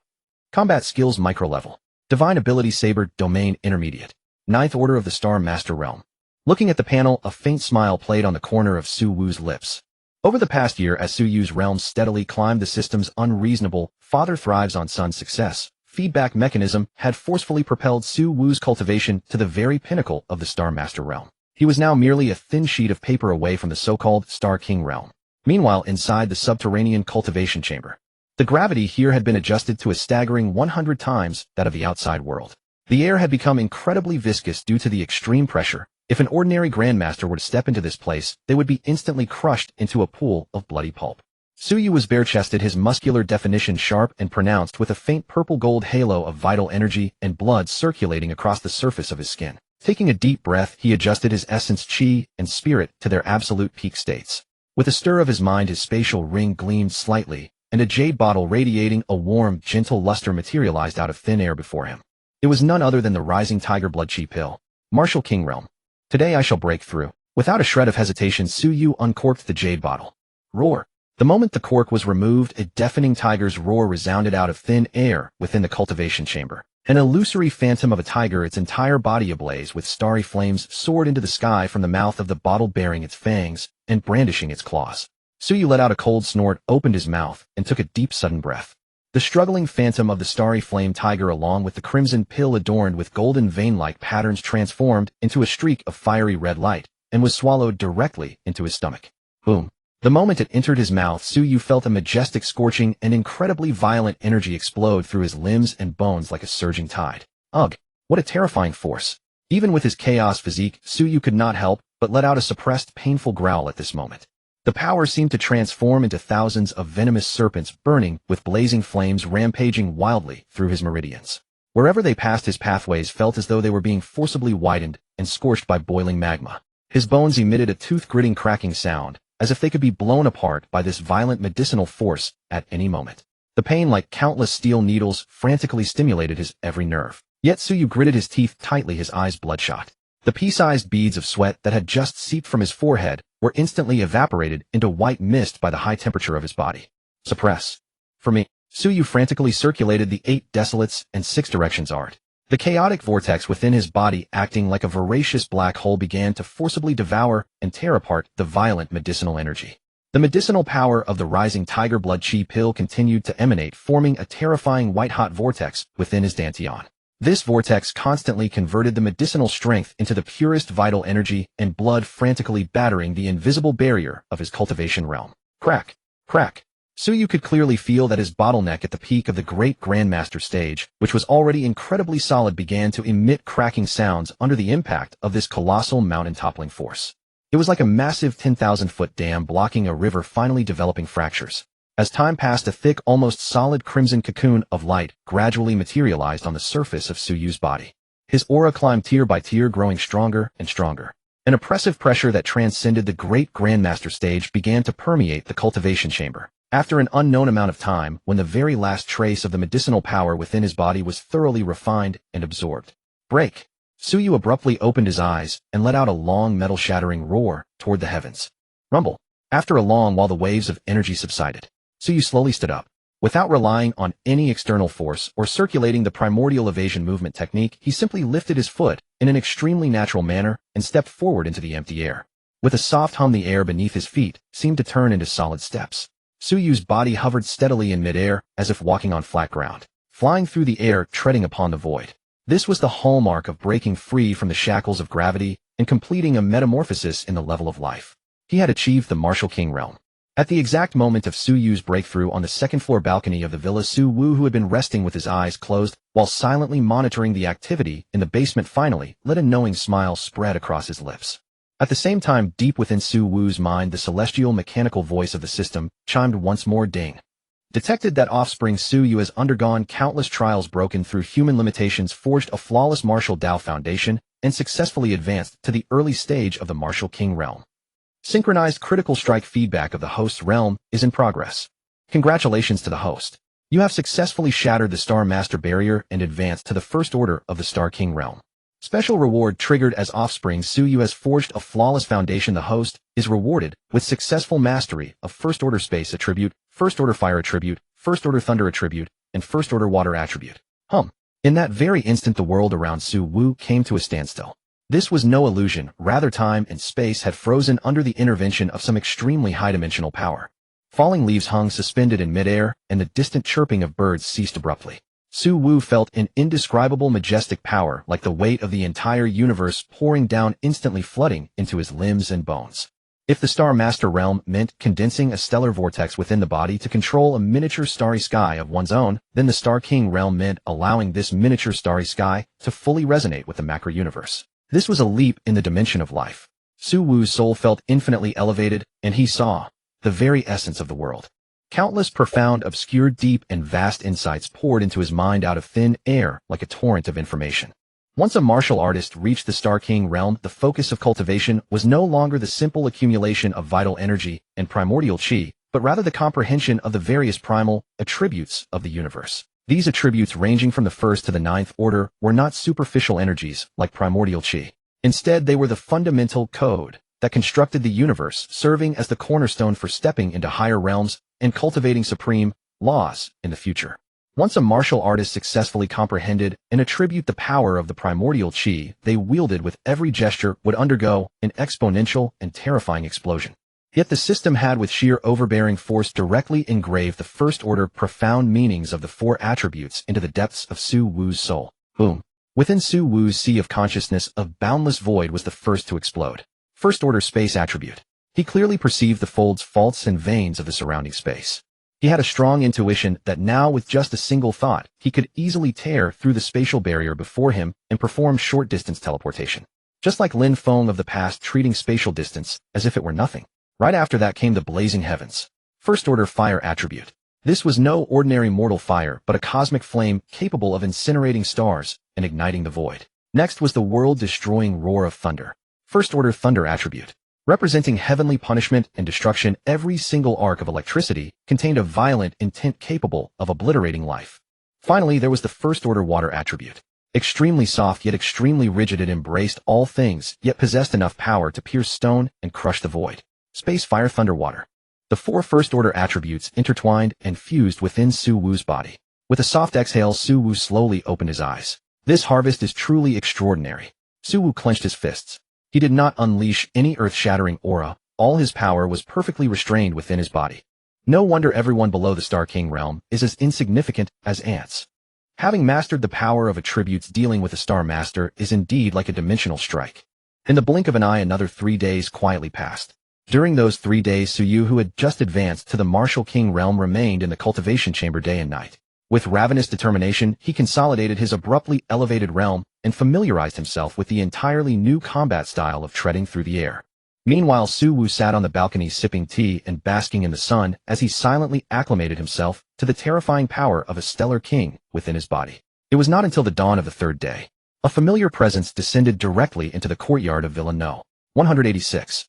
Combat skills micro level. Divine ability saber domain intermediate. 9th order of the Star Master realm. Looking at the panel, a faint smile played on the corner of Su Wu's lips. Over the past year, as Su Yu's realm steadily climbed, the system's unreasonable father thrives on son's success feedback mechanism had forcefully propelled Su Wu's cultivation to the very pinnacle of the Star Master realm. He was now merely a thin sheet of paper away from the so-called Star King realm. Meanwhile, inside the subterranean cultivation chamber, the gravity here had been adjusted to a staggering 100 times that of the outside world. The air had become incredibly viscous due to the extreme pressure. If an ordinary Grandmaster were to step into this place, they would be instantly crushed into a pool of bloody pulp. Su Yu was bare-chested, his muscular definition sharp and pronounced, with a faint purple-gold halo of vital energy and blood circulating across the surface of his skin. Taking a deep breath, he adjusted his essence, chi, and spirit to their absolute peak states. With a stir of his mind, his spatial ring gleamed slightly, and a jade bottle radiating a warm, gentle luster materialized out of thin air before him. It was none other than the rising tiger blood chi pill. Martial King realm. Today I shall break through. Without a shred of hesitation, Su Yu uncorked the jade bottle. Roar! The moment the cork was removed, a deafening tiger's roar resounded out of thin air within the cultivation chamber. An illusory phantom of a tiger, its entire body ablaze with starry flames, soared into the sky from the mouth of the bottle, baring its fangs and brandishing its claws. Suyu let out a cold snort, opened his mouth, and took a deep sudden breath. The struggling phantom of the starry flame tiger, along with the crimson pill adorned with golden vein-like patterns, transformed into a streak of fiery red light and was swallowed directly into his stomach. Boom. The moment it entered his mouth, Suyu felt a majestic, scorching, and incredibly violent energy explode through his limbs and bones like a surging tide. Ugh, what a terrifying force. Even with his chaos physique, Suyu could not help but let out a suppressed, painful growl at this moment. The power seemed to transform into thousands of venomous serpents, burning with blazing flames, rampaging wildly through his meridians. Wherever they passed, his pathways felt as though they were being forcibly widened and scorched by boiling magma. His bones emitted a tooth-gritting, cracking sound, as if they could be blown apart by this violent medicinal force at any moment. The pain, like countless steel needles, frantically stimulated his every nerve. Yet Suyu gritted his teeth tightly, his eyes bloodshot. The pea-sized beads of sweat that had just seeped from his forehead were instantly evaporated into white mist by the high temperature of his body. Suppress. For me. Suyu frantically circulated the 8 desolates and 6 directions art. The chaotic vortex within his body, acting like a voracious black hole, began to forcibly devour and tear apart the violent medicinal energy. The medicinal power of the rising tiger blood chi pill continued to emanate, forming a terrifying white-hot vortex within his dantian. This vortex constantly converted the medicinal strength into the purest vital energy and blood, frantically battering the invisible barrier of his cultivation realm. Crack! Crack! Suyu could clearly feel that his bottleneck at the peak of the great Grandmaster stage, which was already incredibly solid, began to emit cracking sounds under the impact of this colossal mountain-toppling force. It was like a massive 10,000-foot dam blocking a river, finally developing fractures. As time passed, a thick, almost solid crimson cocoon of light gradually materialized on the surface of Suyu's body. His aura climbed tier by tier, growing stronger and stronger. An oppressive pressure that transcended the great Grandmaster stage began to permeate the cultivation chamber. After an unknown amount of time, when the very last trace of the medicinal power within his body was thoroughly refined and absorbed. Break! Suyu abruptly opened his eyes and let out a long, metal-shattering roar toward the heavens. Rumble! After a long while, the waves of energy subsided. Suyu slowly stood up. Without relying on any external force or circulating the primordial evasion movement technique, he simply lifted his foot in an extremely natural manner and stepped forward into the empty air. With a soft hum, the air beneath his feet seemed to turn into solid steps. Suyu's body hovered steadily in midair, as if walking on flat ground, flying through the air, treading upon the void. This was the hallmark of breaking free from the shackles of gravity and completing a metamorphosis in the level of life. He had achieved the martial king realm. At the exact moment of Suyu's breakthrough, on the second-floor balcony of the villa, Su Wu, who had been resting with his eyes closed while silently monitoring the activity in the basement, finally let a knowing smile spread across his lips. At the same time, deep within Su Wu's mind, the celestial mechanical voice of the system chimed once more. Ding. Detected that offspring Suyu has undergone countless trials, broken through human limitations, forged a flawless martial Dao foundation, and successfully advanced to the early stage of the martial king realm. Synchronized critical strike feedback of the host's realm is in progress. Congratulations to the host. You have successfully shattered the Star Master barrier and advanced to the first order of the Star King realm. Special reward triggered as offspring Suyu has forged a flawless foundation. The host is rewarded with successful mastery of First Order Space attribute, First Order Fire attribute, First Order Thunder attribute, and First Order Water attribute. In that very instant, the world around Su Wu came to a standstill. This was no illusion, rather time and space had frozen under the intervention of some extremely high-dimensional power. Falling leaves hung suspended in midair, and the distant chirping of birds ceased abruptly. Su Wu felt an indescribable majestic power, like the weight of the entire universe, pouring down, instantly flooding into his limbs and bones. If the Star Master realm meant condensing a stellar vortex within the body to control a miniature starry sky of one's own, then the Star King realm meant allowing this miniature starry sky to fully resonate with the macro universe. This was a leap in the dimension of life. Su Wu's soul felt infinitely elevated, and he saw the very essence of the world. Countless profound, obscure, deep, and vast insights poured into his mind out of thin air like a torrent of information. Once a martial artist reached the Star King realm, the focus of cultivation was no longer the simple accumulation of vital energy and primordial chi, but rather the comprehension of the various primal attributes of the universe. These attributes, ranging from the first to the ninth order, were not superficial energies like primordial chi. Instead, they were the fundamental code that constructed the universe, serving as the cornerstone for stepping into higher realms and cultivating supreme laws in the future. Once a martial artist successfully comprehended and attribute the power of the primordial chi they wielded with every gesture would undergo an exponential and terrifying explosion. Yet the system had with sheer overbearing force directly engraved the first-order profound meanings of the four attributes into the depths of Su Wu's soul. Boom. Within Su Wu's sea of consciousness, a boundless void was the first to explode. First-order space attribute. He clearly perceived the folds, faults, and veins of the surrounding space. He had a strong intuition that now with just a single thought, he could easily tear through the spatial barrier before him and perform short-distance teleportation. Just like Lin Feng of the past treating spatial distance as if it were nothing. Right after that came the blazing heavens. First-order fire attribute. This was no ordinary mortal fire, but a cosmic flame capable of incinerating stars and igniting the void. Next was the world-destroying roar of thunder. First-order thunder attribute. Representing heavenly punishment and destruction, every single arc of electricity contained a violent intent capable of obliterating life. Finally, there was the first-order water attribute. Extremely soft yet extremely rigid, it embraced all things, yet possessed enough power to pierce stone and crush the void. Space, fire, thunder, water. The four first-order attributes intertwined and fused within Su Wu's body. With a soft exhale, Su Wu slowly opened his eyes. This harvest is truly extraordinary. Su Wu clenched his fists. He did not unleash any earth-shattering aura. All his power was perfectly restrained within his body. No wonder everyone below the Star King realm is as insignificant as ants. Having mastered the power of attributes, dealing with a Star Master is indeed like a dimensional strike. In the blink of an eye, another 3 days quietly passed. During those 3 days, Su Yu, who had just advanced to the Martial King realm, remained in the cultivation chamber day and night. With ravenous determination, he consolidated his abruptly elevated realm and familiarized himself with the entirely new combat style of treading through the air. Meanwhile, Su Wu sat on the balcony sipping tea and basking in the sun as he silently acclimated himself to the terrifying power of a stellar king within his body. It was not until the dawn of the 3rd day. A familiar presence descended directly into the courtyard of Villa No. 186.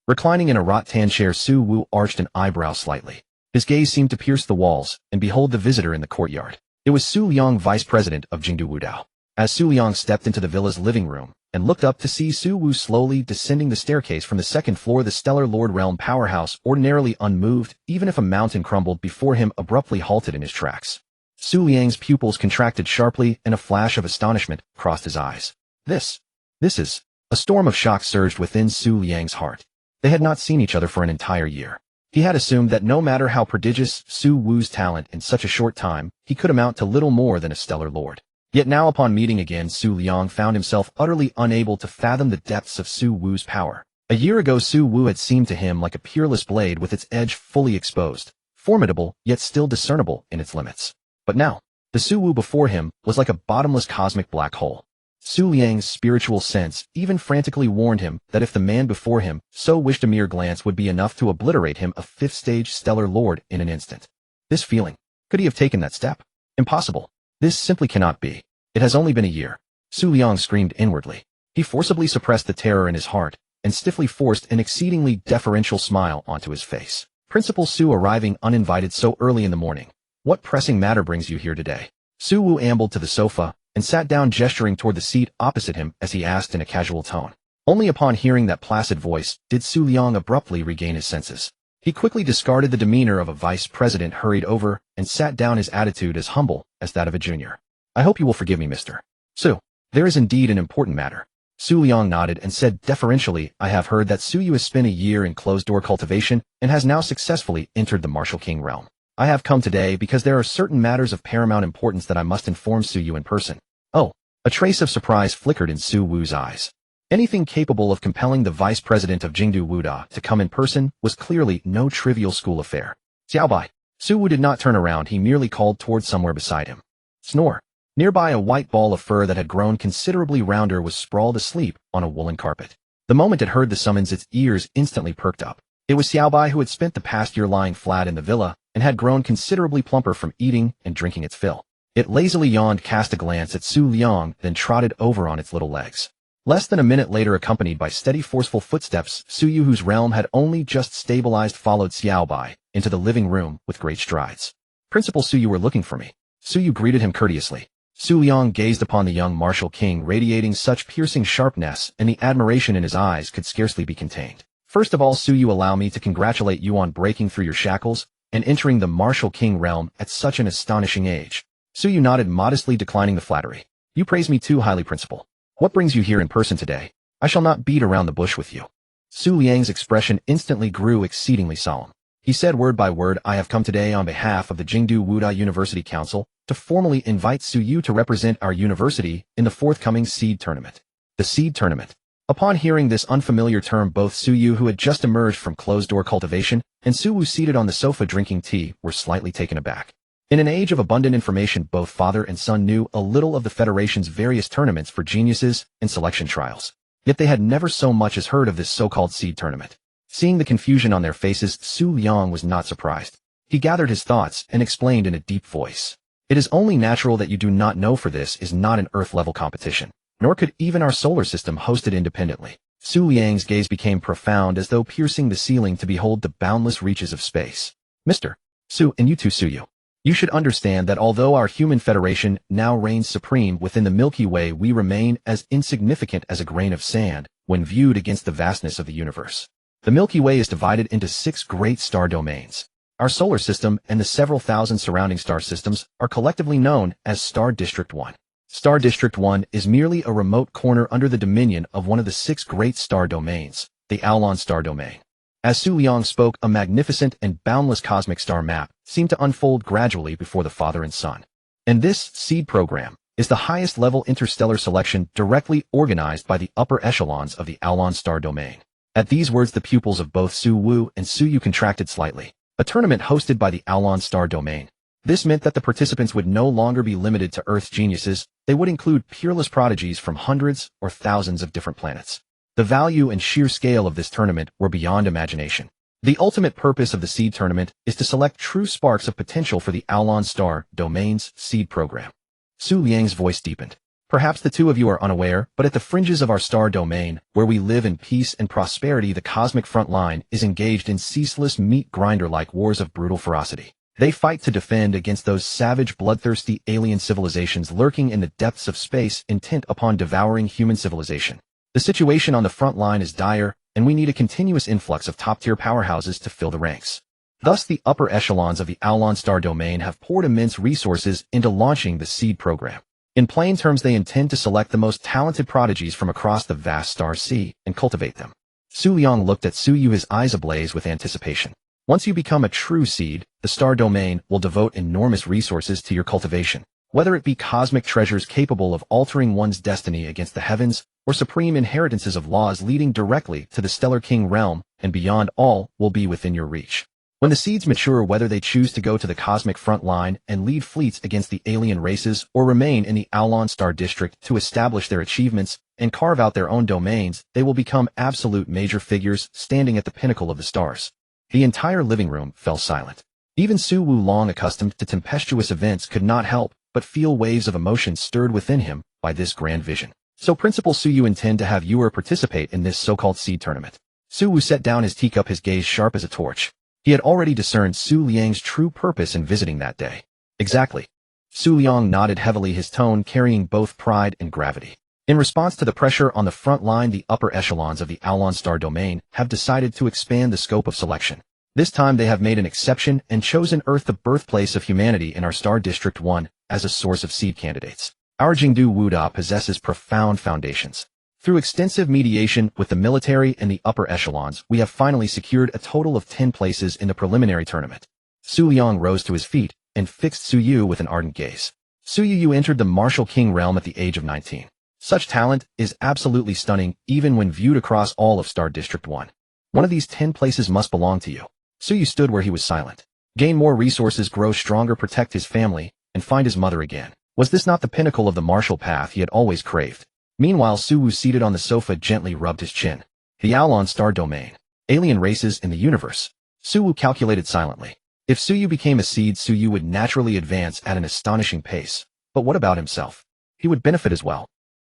Reclining in a rattan chair, Su Wu arched an eyebrow slightly. His gaze seemed to pierce the walls, and behold the visitor in the courtyard. It was Su Liang, vice president of Jingdu Wudao. As Su Liang stepped into the villa's living room and looked up to see Su Wu slowly descending the staircase from the 2nd floor, the stellar Lord Realm powerhouse, ordinarily unmoved, even if a mountain crumbled before him, abruptly halted in his tracks. Su Liang's pupils contracted sharply, and a flash of astonishment crossed his eyes. This is... A storm of shock surged within Su Liang's heart. They had not seen each other for an entire year. He had assumed that no matter how prodigious Su Wu's talent in such a short time, he could amount to little more than a stellar lord. Yet now, upon meeting again, Su Liang found himself utterly unable to fathom the depths of Su Wu's power. A year ago, Su Wu had seemed to him like a peerless blade with its edge fully exposed, formidable yet still discernible in its limits. But now, the Su Wu before him was like a bottomless cosmic black hole. Su Liang's spiritual sense even frantically warned him that if the man before him so wished, a mere glance would be enough to obliterate him, a 5th-stage stellar lord, in an instant. This feeling, could he have taken that step? Impossible. This simply cannot be. It has only been a year. Su Liang screamed inwardly. He forcibly suppressed the terror in his heart and stiffly forced an exceedingly deferential smile onto his face. Principal Su, arriving uninvited so early in the morning. What pressing matter brings you here today? Su Wu ambled to the sofa and sat down, gesturing toward the seat opposite him as he asked in a casual tone. Only upon hearing that placid voice did Su Liang abruptly regain his senses. He quickly discarded the demeanor of a vice president, hurried over, and sat down, his attitude as humble as that of a junior. I hope you will forgive me, Mr. Su. There is indeed an important matter. Su Liang nodded and said deferentially, I have heard that Su Yu has spent a year in closed-door cultivation and has now successfully entered the Martial King realm. I have come today because there are certain matters of paramount importance that I must inform Su Yu in person. Oh, a trace of surprise flickered in Su Wu's eyes. Anything capable of compelling the vice president of Jingdu Wudao to come in person was clearly no trivial school affair. Xiaobai. Su Wu did not turn around, he merely called towards somewhere beside him. Snore. Nearby, a white ball of fur that had grown considerably rounder was sprawled asleep on a woolen carpet. The moment it heard the summons, its ears instantly perked up. It was Xiaobai, who had spent the past year lying flat in the villa and had grown considerably plumper from eating and drinking its fill. It lazily yawned, cast a glance at Su Liang, then trotted over on its little legs. Less than a minute later, accompanied by steady, forceful footsteps, Su Yu, whose realm had only just stabilized, followed Xiaobai into the living room with great strides. Principal Su, you were looking for me. Su Yu greeted him courteously. Su Liang gazed upon the young martial king radiating such piercing sharpness, and the admiration in his eyes could scarcely be contained. First of all, Su Yu, allow me to congratulate you on breaking through your shackles and entering the martial king realm at such an astonishing age. Su Yu nodded, modestly declining the flattery. You praise me too highly, principal. What brings you here in person today? I shall not beat around the bush with you. Su Liang's expression instantly grew exceedingly solemn. He said word by word, I have come today on behalf of the Jingdu Wuda University Council to formally invite Su Yu to represent our university in the forthcoming seed tournament. The seed tournament. Upon hearing this unfamiliar term, both Su Yu, who had just emerged from closed-door cultivation, and Su Wu, seated on the sofa drinking tea, were slightly taken aback. In an age of abundant information, both father and son knew a little of the Federation's various tournaments for geniuses and selection trials. Yet they had never so much as heard of this so-called seed tournament. Seeing the confusion on their faces, Su Liang was not surprised. He gathered his thoughts and explained in a deep voice. It is only natural that you do not know, for this is not an Earth-level competition. Nor could even our solar system host it independently. Su Liang's gaze became profound, as though piercing the ceiling to behold the boundless reaches of space. Mr. Su, and you too, Su Yu. You should understand that although our human federation now reigns supreme within the Milky Way, we remain as insignificant as a grain of sand when viewed against the vastness of the universe. The Milky Way is divided into 6 great star domains. Our solar system and the several thousand surrounding star systems are collectively known as Star District 1. Star District 1 is merely a remote corner under the dominion of one of the 6 great star domains, the Aolon star domain. As Su Liang spoke, a magnificent and boundless cosmic star map seemed to unfold gradually before the father and son. And this seed program is the highest level interstellar selection directly organized by the upper echelons of the Aolon star domain. At these words, the pupils of both Su Wu and Su Yu contracted slightly. A tournament hosted by the Aolon star domain. This meant that the participants would no longer be limited to Earth's geniuses. They would include peerless prodigies from hundreds or thousands of different planets. The value and sheer scale of this tournament were beyond imagination. The ultimate purpose of the seed tournament is to select true sparks of potential for the Aolon star domain's seed program. Su Liang's voice deepened. Perhaps the two of you are unaware, but at the fringes of our star domain, where we live in peace and prosperity, the cosmic front line is engaged in ceaseless meat grinder-like wars of brutal ferocity. They fight to defend against those savage, bloodthirsty alien civilizations lurking in the depths of space, intent upon devouring human civilization. The situation on the front line is dire, and we need a continuous influx of top-tier powerhouses to fill the ranks. Thus, the upper echelons of the Aolon star domain have poured immense resources into launching the seed program. In plain terms, they intend to select the most talented prodigies from across the vast star sea and cultivate them. Su Liang looked at Su Yu, his eyes ablaze with anticipation. Once you become a true seed, the star domain will devote enormous resources to your cultivation. Whether it be cosmic treasures capable of altering one's destiny against the heavens, or supreme inheritances of laws leading directly to the stellar king realm and beyond, all will be within your reach. When the seeds mature, whether they choose to go to the cosmic front line and lead fleets against the alien races, or remain in the Aolon star district to establish their achievements and carve out their own domains, they will become absolute major figures standing at the pinnacle of the stars. The entire living room fell silent. Even Su Wu, long accustomed to tempestuous events, could not help but feel waves of emotion stirred within him by this grand vision. So Principal Su Yu intend to have you participate in this so-called seed tournament. Su Wu set down his teacup, his gaze sharp as a torch. He had already discerned Su Liang's true purpose in visiting that day. Exactly. Su Liang nodded heavily, his tone carrying both pride and gravity. In response to the pressure on the front line, the upper echelons of the Aolon star domain have decided to expand the scope of selection. This time they have made an exception and chosen Earth, the birthplace of humanity, in our Star District 1, as a source of seed candidates. Our Jingdu Wuda possesses profound foundations. Through extensive mediation with the military and the upper echelons, we have finally secured a total of 10 places in the preliminary tournament. Su Liang rose to his feet and fixed Su Yu with an ardent gaze. Su Yu entered the martial king realm at the age of 19. Such talent is absolutely stunning, even when viewed across all of Star District 1. One of these 10 places must belong to you. Su Yu stood where he was, silent. Gain more resources, grow stronger, protect his family, and find his mother again. Was this not the pinnacle of the martial path he had always craved? Meanwhile, Su Wu, seated on the sofa, gently rubbed his chin. The Aolon star domain. Alien races in the universe. Su Wu calculated silently. If Su Yu became a seed, Su Yu would naturally advance at an astonishing pace. But what about himself? He would benefit as well.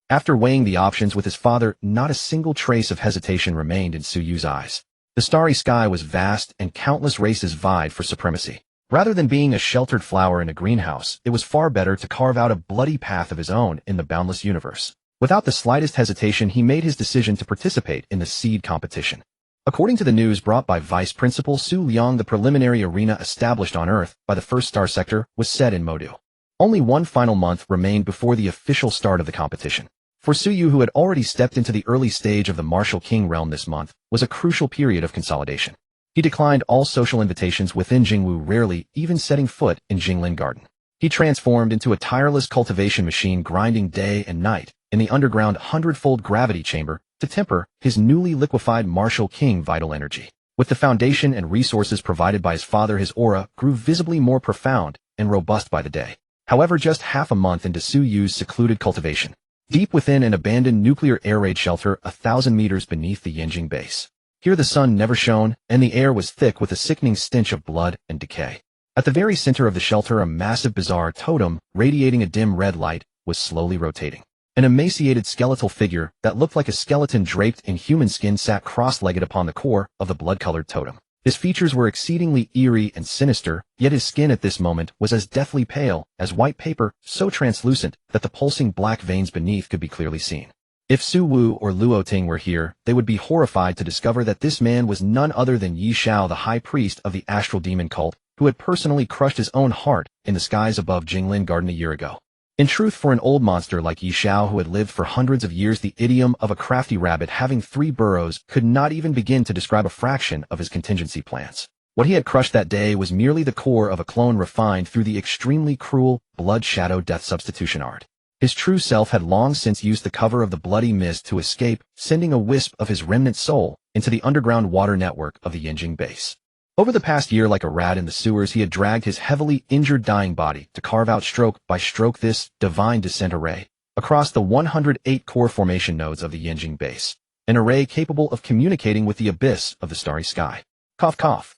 After weighing the options with his father, not a single trace of hesitation remained in Su Yu's eyes. The starry sky was vast, and countless races vied for supremacy. Rather than being a sheltered flower in a greenhouse, it was far better to carve out a bloody path of his own in the boundless universe. Without the slightest hesitation, he made his decision to participate in the seed competition. According to the news brought by Vice Principal Su Liang, the preliminary arena established on Earth by the first star sector was set in Modu. Only one final month remained before the official start of the competition. For Suyu, who had already stepped into the early stage of the Martial King realm, this month was a crucial period of consolidation. He declined all social invitations within Jingwu, rarely even setting foot in Jinglin Garden. He transformed into a tireless cultivation machine, grinding day and night in the underground hundredfold gravity chamber to temper his newly liquefied Martial King vital energy. With the foundation and resources provided by his father, his aura grew visibly more profound and robust by the day. However, just half a month into Su Yu's secluded cultivation, deep within an abandoned nuclear air raid shelter 1,000 meters beneath the Yanjing base, here the sun never shone, and the air was thick with a sickening stench of blood and decay. At the very center of the shelter, a massive bizarre totem, radiating a dim red light, was slowly rotating. An emaciated skeletal figure that looked like a skeleton draped in human skin sat cross-legged upon the core of the blood-colored totem. His features were exceedingly eerie and sinister, yet his skin at this moment was as deathly pale as white paper, so translucent that the pulsing black veins beneath could be clearly seen. If Su Wu or Luo Ting were here, they would be horrified to discover that this man was none other than Yi Xiao, the high priest of the astral demon cult, who had personally crushed his own heart in the skies above Jinglin Garden a year ago. In truth, for an old monster like Yi Xiao, who had lived for hundreds of years, the idiom of a crafty rabbit having 3 burrows could not even begin to describe a fraction of his contingency plans. What he had crushed that day was merely the core of a clone refined through the extremely cruel blood shadow death substitution art. His true self had long since used the cover of the bloody mist to escape, sending a wisp of his remnant soul into the underground water network of the Yanjing base. Over the past year, like a rat in the sewers, he had dragged his heavily injured dying body to carve out stroke by stroke this divine descent array across the 108 core formation nodes of the Yanjing base, an array capable of communicating with the abyss of the starry sky. Cough, cough.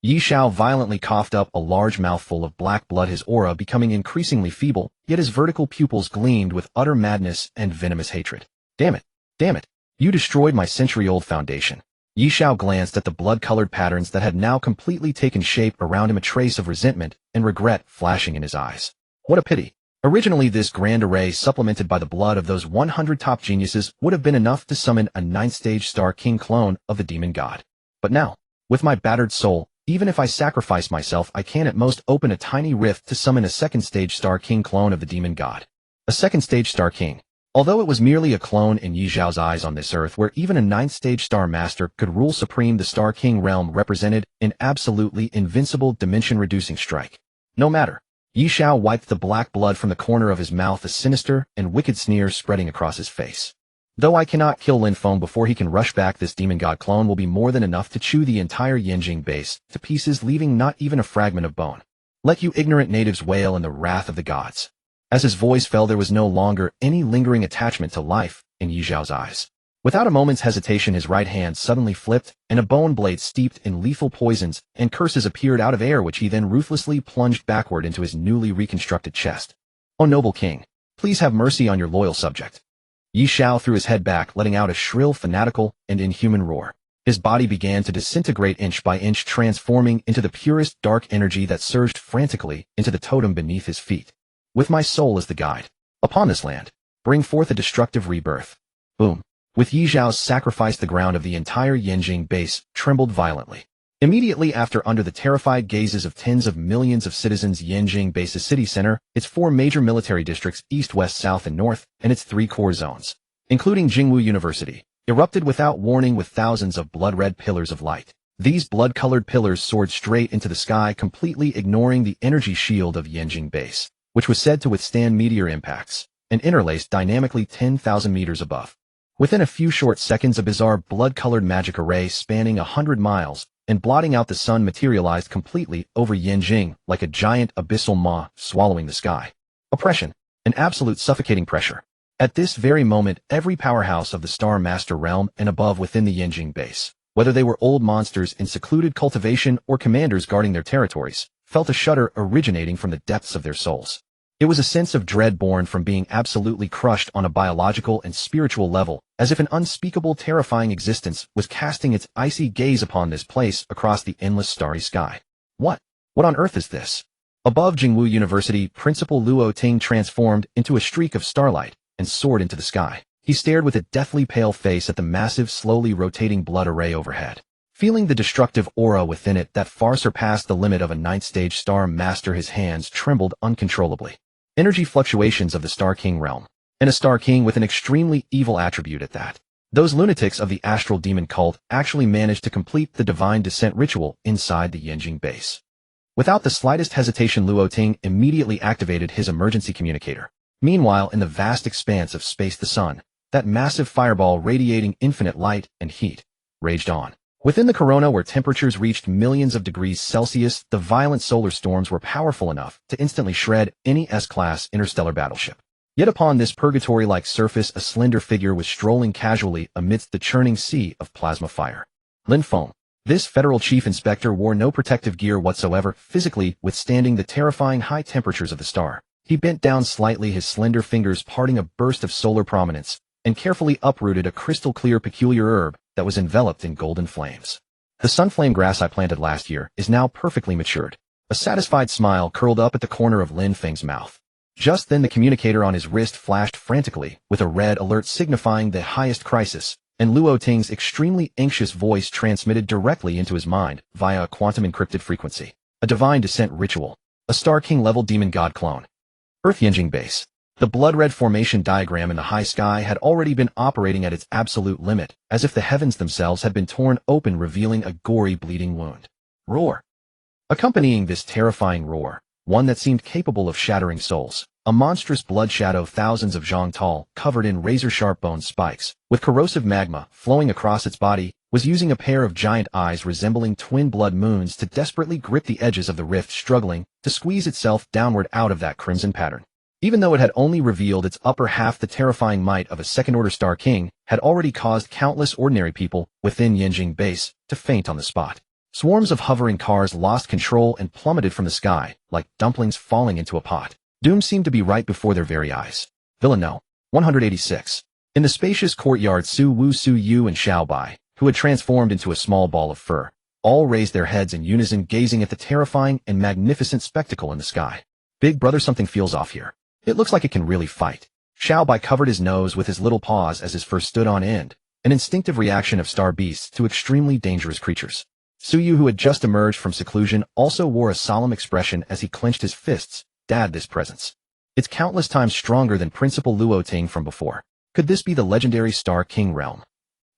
Yi Xiao violently coughed up a large mouthful of black blood, his aura becoming increasingly feeble, yet his vertical pupils gleamed with utter madness and venomous hatred. Damn it! Damn it! You destroyed my century-old foundation. Yi Xiao glanced at the blood-colored patterns that had now completely taken shape around him, a trace of resentment and regret flashing in his eyes. What a pity. Originally, this grand array, supplemented by the blood of those 100 top geniuses, would have been enough to summon a 9th-stage Star King clone of the demon god. But now, with my battered soul, even if I sacrifice myself, I can at most open a tiny rift to summon a 2nd-stage Star King clone of the demon god. A 2nd-stage Star King. Although it was merely a clone in Yi Xiao's eyes on this earth, where even a 9th-stage Star Master could rule supreme, the Star King realm represented an absolutely invincible dimension-reducing strike. No matter. Yi Xiao wiped the black blood from the corner of his mouth, a sinister and wicked sneer spreading across his face. Though I cannot kill Lin Feng before he can rush back, this demon god clone will be more than enough to chew the entire Yanjing base to pieces, leaving not even a fragment of bone. Let you ignorant natives wail in the wrath of the gods. As his voice fell, there was no longer any lingering attachment to life in Yi Xiao's eyes. Without a moment's hesitation, his right hand suddenly flipped, and a bone blade steeped in lethal poisons and curses appeared out of air, which he then ruthlessly plunged backward into his newly reconstructed chest. "O noble king, please have mercy on your loyal subject." Yi Xiao threw his head back, letting out a shrill, fanatical, and inhuman roar. His body began to disintegrate inch by inch, transforming into the purest dark energy that surged frantically into the totem beneath his feet. "With my soul as the guide, upon this land, bring forth a destructive rebirth." Boom. With Yi Xiao's sacrifice, the ground of the entire Yanjing base trembled violently. Immediately after, under the terrified gazes of tens of millions of citizens, Yanjing base's city center, its 4 major military districts, east, west, south, and north, and its 3 core zones, including Jingwu University, erupted without warning with thousands of blood-red pillars of light. These blood-colored pillars soared straight into the sky, completely ignoring the energy shield of Yanjing base, which was said to withstand meteor impacts, and interlaced dynamically 10,000 meters above. Within a few short seconds, a bizarre blood-colored magic array spanning 100 miles and blotting out the sun materialized completely over Yanjing like a giant abyssal maw swallowing the sky. Oppression, an absolute suffocating pressure. At this very moment, every powerhouse of the Star Master realm and above within the Yanjing base, whether they were old monsters in secluded cultivation or commanders guarding their territories, felt a shudder originating from the depths of their souls. It was a sense of dread born from being absolutely crushed on a biological and spiritual level, as if an unspeakable, terrifying existence was casting its icy gaze upon this place across the endless starry sky. What? What on earth is this? Above Jingwu University, Principal Luo Ting transformed into a streak of starlight and soared into the sky. He stared with a deathly pale face at the massive, slowly rotating blood array overhead. Feeling the destructive aura within it that far surpassed the limit of a ninth-stage Star Master, his hands trembled uncontrollably. Energy fluctuations of the Star King realm. And a Star King with an extremely evil attribute at that. Those lunatics of the Astral Demon cult actually managed to complete the Divine Descent ritual inside the Yanjing base. Without the slightest hesitation, Luo Ting immediately activated his emergency communicator. Meanwhile, in the vast expanse of space, the sun, that massive fireball radiating infinite light and heat, raged on. Within the corona, where temperatures reached millions of degrees Celsius, the violent solar storms were powerful enough to instantly shred any S-class interstellar battleship. Yet upon this purgatory-like surface, a slender figure was strolling casually amidst the churning sea of plasma fire. Lin Feng. This federal chief inspector wore no protective gear whatsoever, physically withstanding the terrifying high temperatures of the star. He bent down slightly, his slender fingers parting a burst of solar prominence, and carefully uprooted a crystal-clear peculiar herb that was enveloped in golden flames. The sunflame grass I planted last year is now perfectly matured. A satisfied smile curled up at the corner of Lin Feng's mouth. Just then the communicator on his wrist flashed frantically, with a red alert signifying the highest crisis, and Luo Ting's extremely anxious voice transmitted directly into his mind via a quantum encrypted frequency. A Divine Descent ritual. A Star King level demon god clone. Earth Yanjing base. The blood-red formation diagram in the high sky had already been operating at its absolute limit, as if the heavens themselves had been torn open, revealing a gory bleeding wound. Roar. Accompanying this terrifying roar, one that seemed capable of shattering souls, a monstrous blood shadow thousands of zhang tall, covered in razor-sharp bone spikes, with corrosive magma flowing across its body, was using a pair of giant eyes resembling twin blood moons to desperately grip the edges of the rift, struggling to squeeze itself downward out of that crimson pattern. Even though it had only revealed its upper half, the terrifying might of a second-order Star King had already caused countless ordinary people within Yanjing base to faint on the spot. Swarms of hovering cars lost control and plummeted from the sky, like dumplings falling into a pot. Doom seemed to be right before their very eyes. Villano. 186. In the spacious courtyard, Su Wu, Su Yu, and Xiao Bai, who had transformed into a small ball of fur, all raised their heads in unison, gazing at the terrifying and magnificent spectacle in the sky. Big brother, something feels off here. It looks like it can really fight. Xiao Bai covered his nose with his little paws as his fur stood on end, an instinctive reaction of star beasts to extremely dangerous creatures. Su Yu, who had just emerged from seclusion, also wore a solemn expression as he clenched his fists. Dad, this presence. It's countless times stronger than Principal Luo Ting from before. Could this be the legendary Star King realm?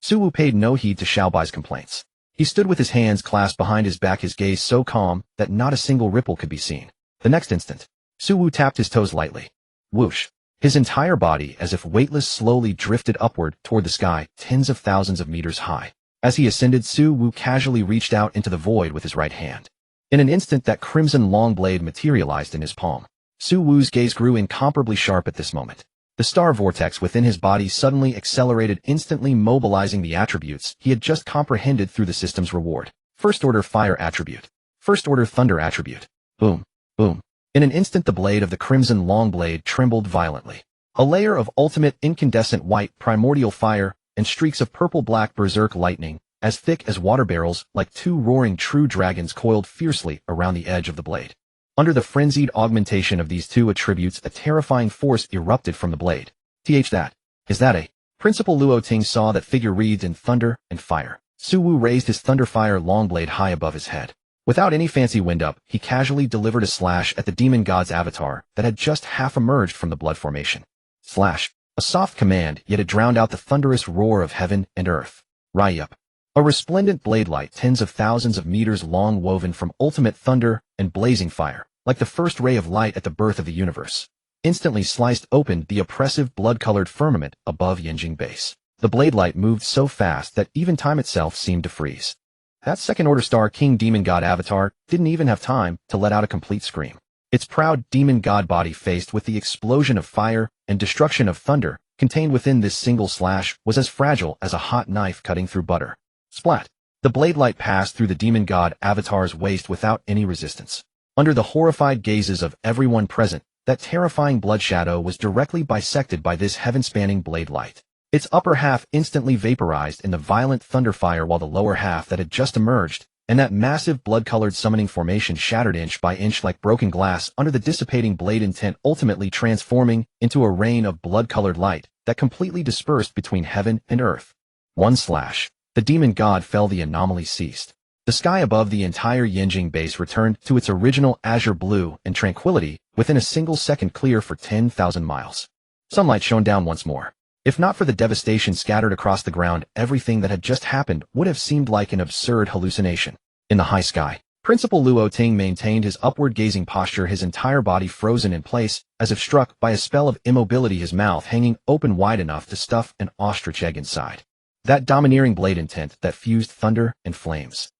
Su Wu paid no heed to Xiao Bai's complaints. He stood with his hands clasped behind his back, his gaze so calm that not a single ripple could be seen. The next instant, Su Wu tapped his toes lightly. Whoosh. His entire body, as if weightless, slowly drifted upward toward the sky, tens of thousands of meters high. As he ascended, Su Wu casually reached out into the void with his right hand. In an instant, that crimson long blade materialized in his palm. Su Wu's gaze grew incomparably sharp at this moment. The star vortex within his body suddenly accelerated, instantly mobilizing the attributes he had just comprehended through the system's reward. First-order fire attribute. First-order thunder attribute. Boom. Boom. In an instant, the blade of the crimson long blade trembled violently. A layer of ultimate incandescent white primordial fire and streaks of purple-black berserk lightning, as thick as water barrels, like two roaring true dragons, coiled fiercely around the edge of the blade. Under the frenzied augmentation of these two attributes, a terrifying force erupted from the blade. Is that a... Principal Luo Ting saw that figure wreathed in thunder and fire. Su Wu raised his thunderfire long blade high above his head. Without any fancy wind-up, he casually delivered a slash at the demon god's avatar that had just half emerged from the blood formation. Slash. A soft command, yet it drowned out the thunderous roar of heaven and earth. Ryup. A resplendent blade light, tens of thousands of meters long, woven from ultimate thunder and blazing fire, like the first ray of light at the birth of the universe, instantly sliced open the oppressive blood-colored firmament above Yanjing base. The blade light moved so fast that even time itself seemed to freeze. That second-order Star King demon god avatar didn't even have time to let out a complete scream. Its proud demon god body, faced with the explosion of fire and destruction of thunder contained within this single slash, was as fragile as a hot knife cutting through butter. Splat. The blade light passed through the demon god avatar's waist without any resistance. Under the horrified gazes of everyone present, that terrifying blood shadow was directly bisected by this heaven-spanning blade light. Its upper half instantly vaporized in the violent thunderfire, while the lower half that had just emerged and that massive blood-colored summoning formation shattered inch by inch like broken glass under the dissipating blade intent, ultimately transforming into a rain of blood-colored light that completely dispersed between heaven and earth. One slash. The demon god fell, the anomaly ceased. The sky above the entire Yanjing base returned to its original azure blue and tranquility within a single second, clear for 10,000 miles. Sunlight shone down once more. If not for the devastation scattered across the ground, everything that had just happened would have seemed like an absurd hallucination. In the high sky, Principal Luo Ting maintained his upward-gazing posture, his entire body frozen in place, as if struck by a spell of immobility, his mouth hanging open wide enough to stuff an ostrich egg inside. That domineering blade intent that fused thunder and flames.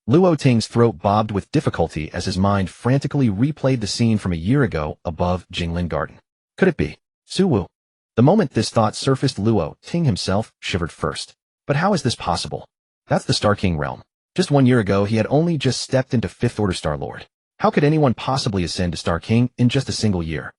Luo Ting's throat bobbed with difficulty as his mind frantically replayed the scene from a year ago above Jinglin Garden. Could it be Su Wu? The moment this thought surfaced, Luo Ting himself shivered first. But how is this possible? That's the Star King realm. Just 1 year ago, he had only just stepped into 5th Order Star Lord. How could anyone possibly ascend to Star King in just a single year?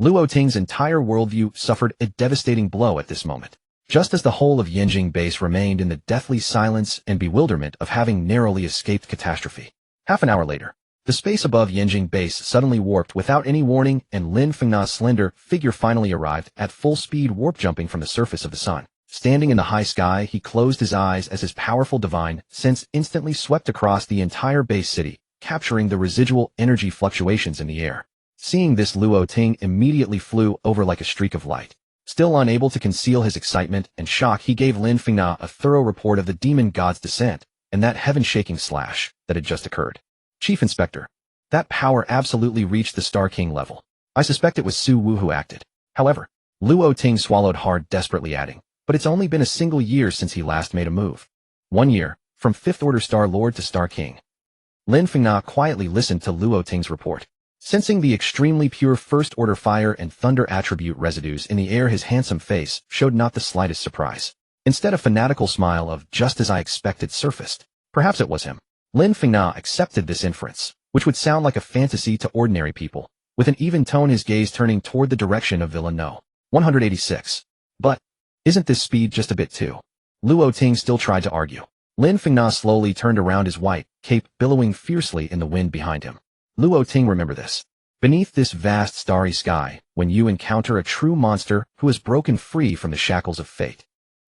Luo Ting's entire worldview suffered a devastating blow at this moment. Just as the whole of Yanjing base remained in the deathly silence and bewilderment of having narrowly escaped catastrophe. Half an hour later, the space above Yanjing base suddenly warped without any warning, and Lin Fengna's slender figure finally arrived at full speed, warp jumping from the surface of the sun. Standing in the high sky, he closed his eyes as his powerful divine sense instantly swept across the entire base city, capturing the residual energy fluctuations in the air. Seeing this, Luo Ting immediately flew over like a streak of light. Still unable to conceal his excitement and shock, he gave Lin Fengna a thorough report of the demon god's descent and that heaven-shaking slash that had just occurred. Chief Inspector, that power absolutely reached the Star King level. I suspect it was Su Wu who acted. However, Luo Ting swallowed hard, desperately adding, but it's only been a single year since he last made a move. 1 year, from 5th Order Star Lord to Star King. Lin Fengna quietly listened to Luo Ting's report. Sensing the extremely pure First Order fire and thunder attribute residues in the air, his handsome face showed not the slightest surprise. Instead, a fanatical smile of "just as I expected" surfaced. Perhaps it was him. Lin Fengna accepted this inference, which would sound like a fantasy to ordinary people, with an even tone, his gaze turning toward the direction of Villa No. 186. But isn't this speed just a bit too? Luo Ting still tried to argue. Lin Fengna slowly turned around, his white cape billowing fiercely in the wind behind him. Luo Ting, remember this. Beneath this vast starry sky, when you encounter a true monster who has broken free from the shackles of fate.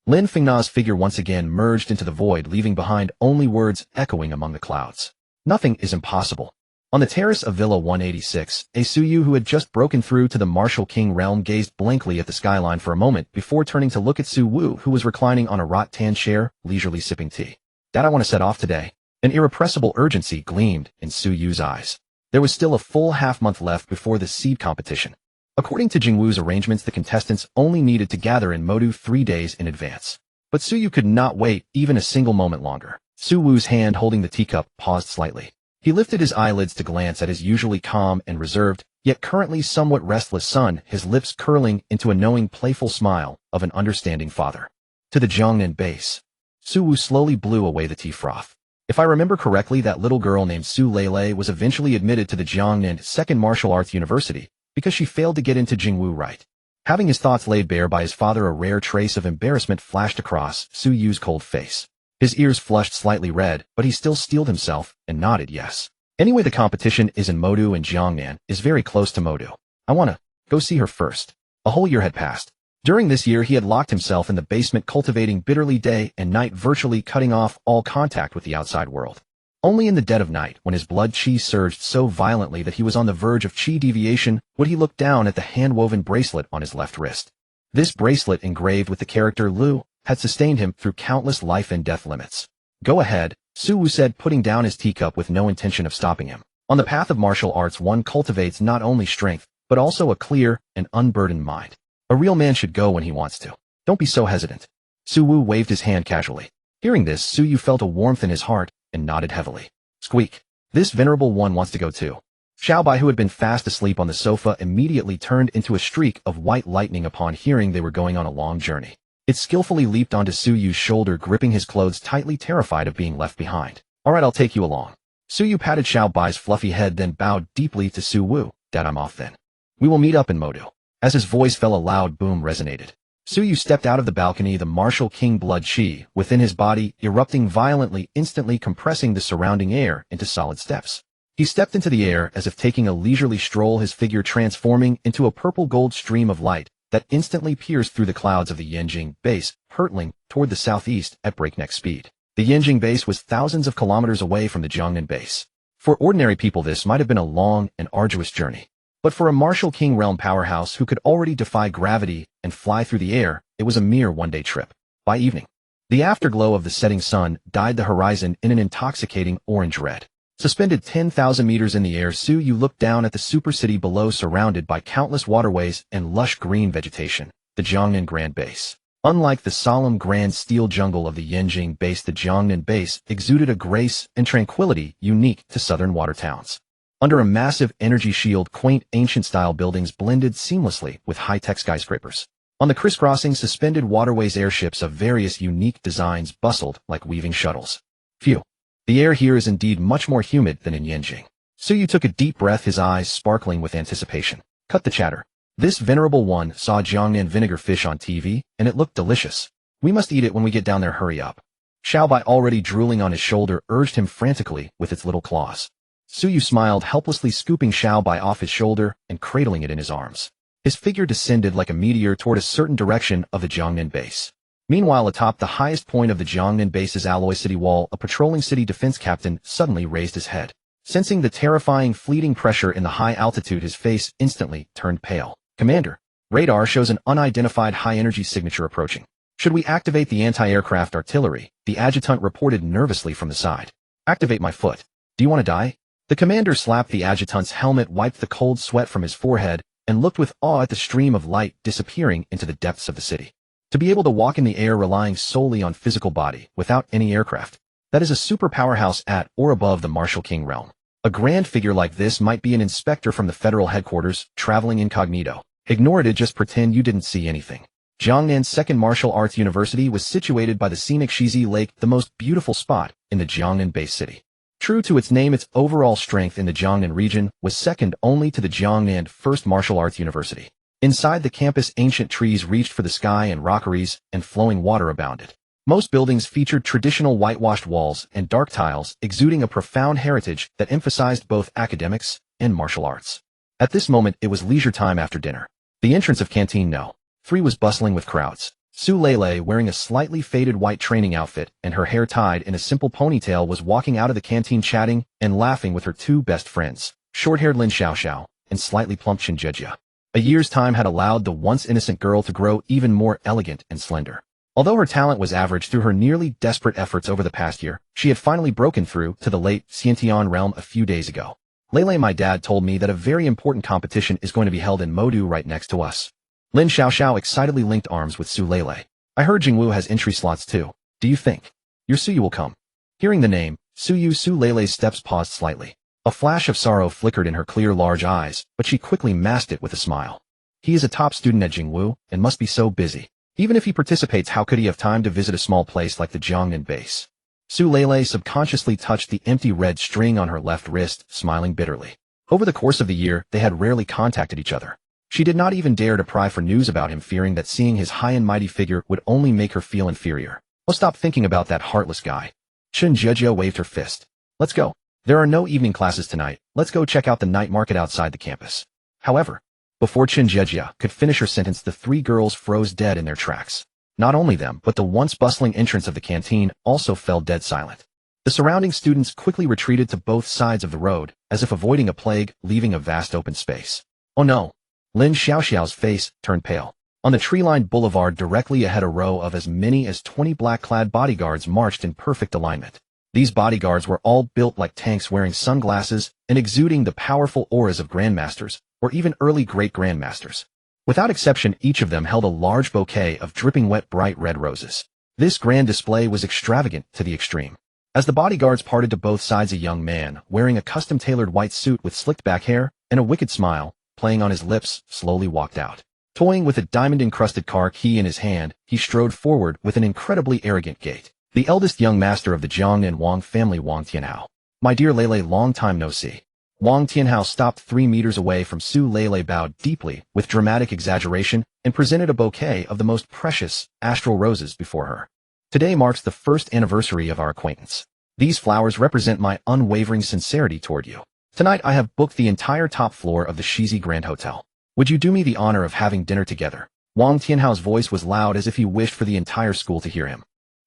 Lin Fengna's figure once again merged into the void, leaving behind only words echoing among the clouds. Nothing is impossible. On the terrace of Villa 186, a Suyu who had just broken through to the Martial King realm gazed blankly at the skyline for a moment before turning to look at Su Wu, who was reclining on a rattan chair, leisurely sipping tea. "Dad, I want to set off today." An irrepressible urgency gleamed in Su Yu's eyes. There was still a full half-month left before the seed competition. According to Jingwu's arrangements, the contestants only needed to gather in Modu 3 days in advance. But Su Yu could not wait even a single moment longer. Su Wu's hand holding the teacup paused slightly. He lifted his eyelids to glance at his usually calm and reserved, yet currently somewhat restless son, his lips curling into a knowing, playful smile of an understanding father. To the Jiangnan base. Su Wu slowly blew away the tea froth. If I remember correctly, that little girl named Su Lei was eventually admitted to the Jiangnan Second Martial Arts University because she failed to get into Jingwu right. Having his thoughts laid bare by his father, a rare trace of embarrassment flashed across Su Yu's cold face. His ears flushed slightly red, but he still steeled himself and nodded yes. Anyway, the competition is in Modu, and Jiangnan is very close to Modu. I wanna go see her first. A whole year had passed. During this year, he had locked himself in the basement, cultivating bitterly day and night, virtually cutting off all contact with the outside world. Only in the dead of night, when his blood chi surged so violently that he was on the verge of chi deviation, would he look down at the hand-woven bracelet on his left wrist. This bracelet, engraved with the character Lu, had sustained him through countless life and death limits. "Go ahead," Su Wu said, putting down his teacup with no intention of stopping him. On the path of martial arts, one cultivates not only strength, but also a clear and unburdened mind. A real man should go when he wants to. Don't be so hesitant. Su Wu waved his hand casually. Hearing this, Su Yu felt a warmth in his heart and nodded heavily. Squeak. This venerable one wants to go too. Xiaobai, who had been fast asleep on the sofa, immediately turned into a streak of white lightning upon hearing they were going on a long journey. It skillfully leaped onto Su Yu's shoulder, gripping his clothes tightly, terrified of being left behind. "All right, I'll take you along." Su Yu patted Xiaobai's fluffy head, then bowed deeply to Su Wu. "Dad, I'm off then. We will meet up in Modu." As his voice fell, a loud boom resonated. Suyu stepped out of the balcony, the martial king blood chi within his body erupting violently, instantly compressing the surrounding air into solid steps. He stepped into the air as if taking a leisurely stroll, his figure transforming into a purple-gold stream of light that instantly pierced through the clouds of the Yanjing base, hurtling toward the southeast at breakneck speed. The Yanjing base was thousands of kilometers away from the Jiangnan base. For ordinary people, this might have been a long and arduous journey. But for a martial king realm powerhouse who could already defy gravity and fly through the air, it was a mere one-day trip. By evening, the afterglow of the setting sun dyed the horizon in an intoxicating orange red. Suspended 10,000 meters in the air, Suyu looked down at the super city below, surrounded by countless waterways and lush green vegetation, the Jiangnan Grand Base. Unlike the solemn grand steel jungle of the Yanjing base, the Jiangnan base exuded a grace and tranquility unique to southern water towns. Under a massive energy shield, quaint ancient-style buildings blended seamlessly with high-tech skyscrapers. On the crisscrossing suspended waterways, airships of various unique designs bustled like weaving shuttles. Phew. The air here is indeed much more humid than in Yanjing. Suyu took a deep breath, his eyes sparkling with anticipation. Cut the chatter. This venerable one saw Jiangnan vinegar fish on TV, and it looked delicious. We must eat it when we get down there, hurry up. Xiaobai, already drooling on his shoulder, urged him frantically with its little claws. Suyu smiled, helplessly scooping Xiaobai off his shoulder and cradling it in his arms. His figure descended like a meteor toward a certain direction of the Jiangnan base. Meanwhile, atop the highest point of the Jiangnan base's alloy city wall, a patrolling city defense captain suddenly raised his head. Sensing the terrifying fleeting pressure in the high altitude, his face instantly turned pale. Commander, radar shows an unidentified high-energy signature approaching. Should we activate the anti-aircraft artillery? The adjutant reported nervously from the side. Activate my foot. Do you want to die? The commander slapped the adjutant's helmet, wiped the cold sweat from his forehead, and looked with awe at the stream of light disappearing into the depths of the city. To be able to walk in the air relying solely on physical body, without any aircraft, that is a super powerhouse at or above the martial king realm. A grand figure like this might be an inspector from the federal headquarters, traveling incognito. Ignore it, just pretend you didn't see anything. Jiangnan's second martial arts university was situated by the scenic Shizi Lake, the most beautiful spot in the Jiangnan base city. True to its name, its overall strength in the Jiangnan region was second only to the Jiangnan First Martial Arts University. Inside the campus, ancient trees reached for the sky and rockeries, and flowing water abounded. Most buildings featured traditional whitewashed walls and dark tiles, exuding a profound heritage that emphasized both academics and martial arts. At this moment, it was leisure time after dinner. The entrance of Canteen No. 3 was bustling with crowds. Su Lele, wearing a slightly faded white training outfit and her hair tied in a simple ponytail, was walking out of the canteen chatting and laughing with her two best friends, short-haired Lin Xiaoxiao and slightly plump Chen Jejia. A year's time had allowed the once innocent girl to grow even more elegant and slender. Although her talent was average, through her nearly desperate efforts over the past year, she had finally broken through to the late Xiantian realm a few days ago. Lele, my dad told me that a very important competition is going to be held in Modu right next to us. Lin Xiaoxiao excitedly linked arms with Su Lele. I heard Jingwu has entry slots too. Do you think your Suyu will come? Hearing the name, Su Lele's steps paused slightly. A flash of sorrow flickered in her clear large eyes, but she quickly masked it with a smile. He is a top student at Jingwu and must be so busy. Even if he participates, how could he have time to visit a small place like the Jiangnan base? Su Lele subconsciously touched the empty red string on her left wrist, smiling bitterly. Over the course of the year, they had rarely contacted each other. She did not even dare to pry for news about him, fearing that seeing his high and mighty figure would only make her feel inferior. Oh, stop thinking about that heartless guy. Chen Jejia waved her fist. Let's go. There are no evening classes tonight. Let's go check out the night market outside the campus. However, before Chen Jejia could finish her sentence, the three girls froze dead in their tracks. Not only them, but the once bustling entrance of the canteen also fell dead silent. The surrounding students quickly retreated to both sides of the road, as if avoiding a plague, leaving a vast open space. Oh no! Lin Xiaoxiao's face turned pale. On the tree-lined boulevard directly ahead, a row of as many as 20 black-clad bodyguards marched in perfect alignment. These bodyguards were all built like tanks, wearing sunglasses and exuding the powerful auras of Grandmasters, or even early great Grandmasters. Without exception, each of them held a large bouquet of dripping wet bright red roses. This grand display was extravagant to the extreme. As the bodyguards parted to both sides, a young man, wearing a custom-tailored white suit with slicked back hair and a wicked smile playing on his lips, slowly walked out. Toying with a diamond-encrusted car key in his hand, he strode forward with an incredibly arrogant gait. The eldest young master of the Jiangnan Wang family, Wang Tianhao. My dear Lele, long time no see. Wang Tianhao stopped 3 meters away from Su Lei, bowed deeply, with dramatic exaggeration, and presented a bouquet of the most precious, astral roses before her. Today marks the first anniversary of our acquaintance. These flowers represent my unwavering sincerity toward you. Tonight I have booked the entire top floor of the Shizi Grand Hotel. Would you do me the honor of having dinner together? Wang Tianhao's voice was loud as if he wished for the entire school to hear him.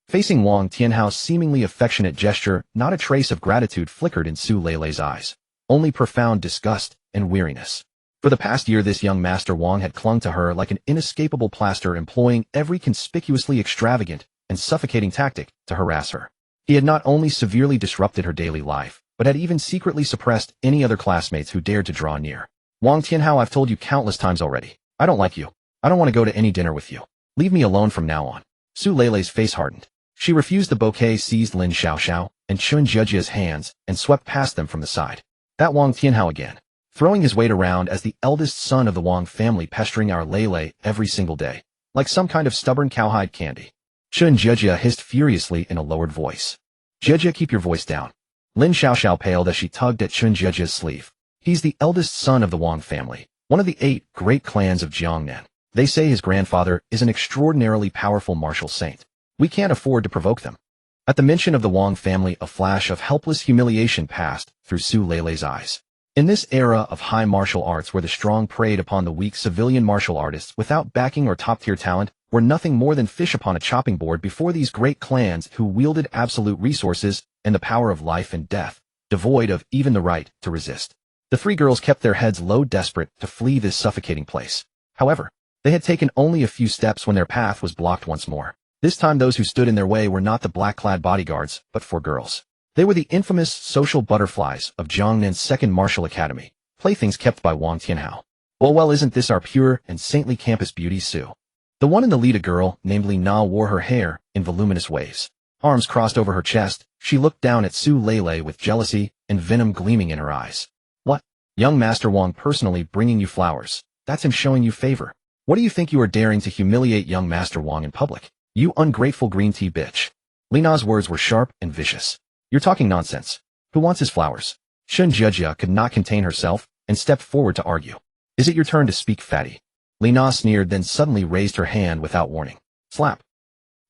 Facing Wang Tianhao's seemingly affectionate gesture, not a trace of gratitude flickered in Su Lei's eyes. Only profound disgust and weariness. For the past year this young master Wang had clung to her like an inescapable plaster, employing every conspicuously extravagant and suffocating tactic to harass her. He had not only severely disrupted her daily life, but had even secretly suppressed any other classmates who dared to draw near. Wang Tianhao, I've told you countless times already. I don't like you. I don't want to go to any dinner with you. Leave me alone from now on. Su Lei's face hardened. She refused the bouquet, seized Lin Xiaoxiao and Chun Zhejia's hands, and swept past them from the side. That Wang Tianhao again. Throwing his weight around as the eldest son of the Wang family, pestering our Lei every single day, like some kind of stubborn cowhide candy. Chun Zhejia hissed furiously in a lowered voice. Zhejia, keep your voice down. Lin Xiaoxiao paled as she tugged at Chun Zhejia's sleeve. He's the eldest son of the Wang family, one of the 8 great clans of Jiangnan. They say his grandfather is an extraordinarily powerful martial saint. We can't afford to provoke them. At the mention of the Wang family, a flash of helpless humiliation passed through Su Lei's eyes. In this era of high martial arts where the strong preyed upon the weak, civilian martial artists without backing or top-tier talent were nothing more than fish upon a chopping board before these great clans who wielded absolute resources and the power of life and death, devoid of even the right to resist. The 3 girls kept their heads low, desperate to flee this suffocating place. However, they had taken only a few steps when their path was blocked once more. This time those who stood in their way were not the black-clad bodyguards, but 4 girls. They were the infamous social butterflies of Jiangnan's second martial academy, playthings kept by Wang Tianhao. Well, isn't this our pure and saintly campus beauty, Su? The one in the lead, a girl, namely Na, wore her hair in voluminous waves. Arms crossed over her chest, she looked down at Su Lei with jealousy and venom gleaming in her eyes. What? Young Master Wang personally bringing you flowers. That's him showing you favor. What do you think you are daring to humiliate young Master Wang in public? You ungrateful green tea bitch. Li Na's words were sharp and vicious. You're talking nonsense. Who wants his flowers? Chun Zhejia could not contain herself and stepped forward to argue. Is it your turn to speak, fatty? Li Na sneered, then suddenly raised her hand without warning. Slap.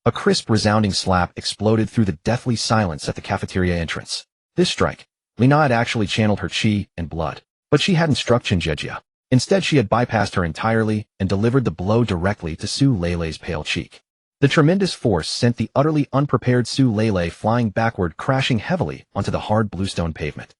A crisp, resounding slap exploded through the deathly silence at the cafeteria entrance. This strike. Li Na had actually channeled her chi and blood, but she hadn't struck Chun Zhejia. Instead, she had bypassed her entirely and delivered the blow directly to Su Lei's pale cheek. The tremendous force sent the utterly unprepared Su Lei flying backward, crashing heavily onto the hard bluestone pavement.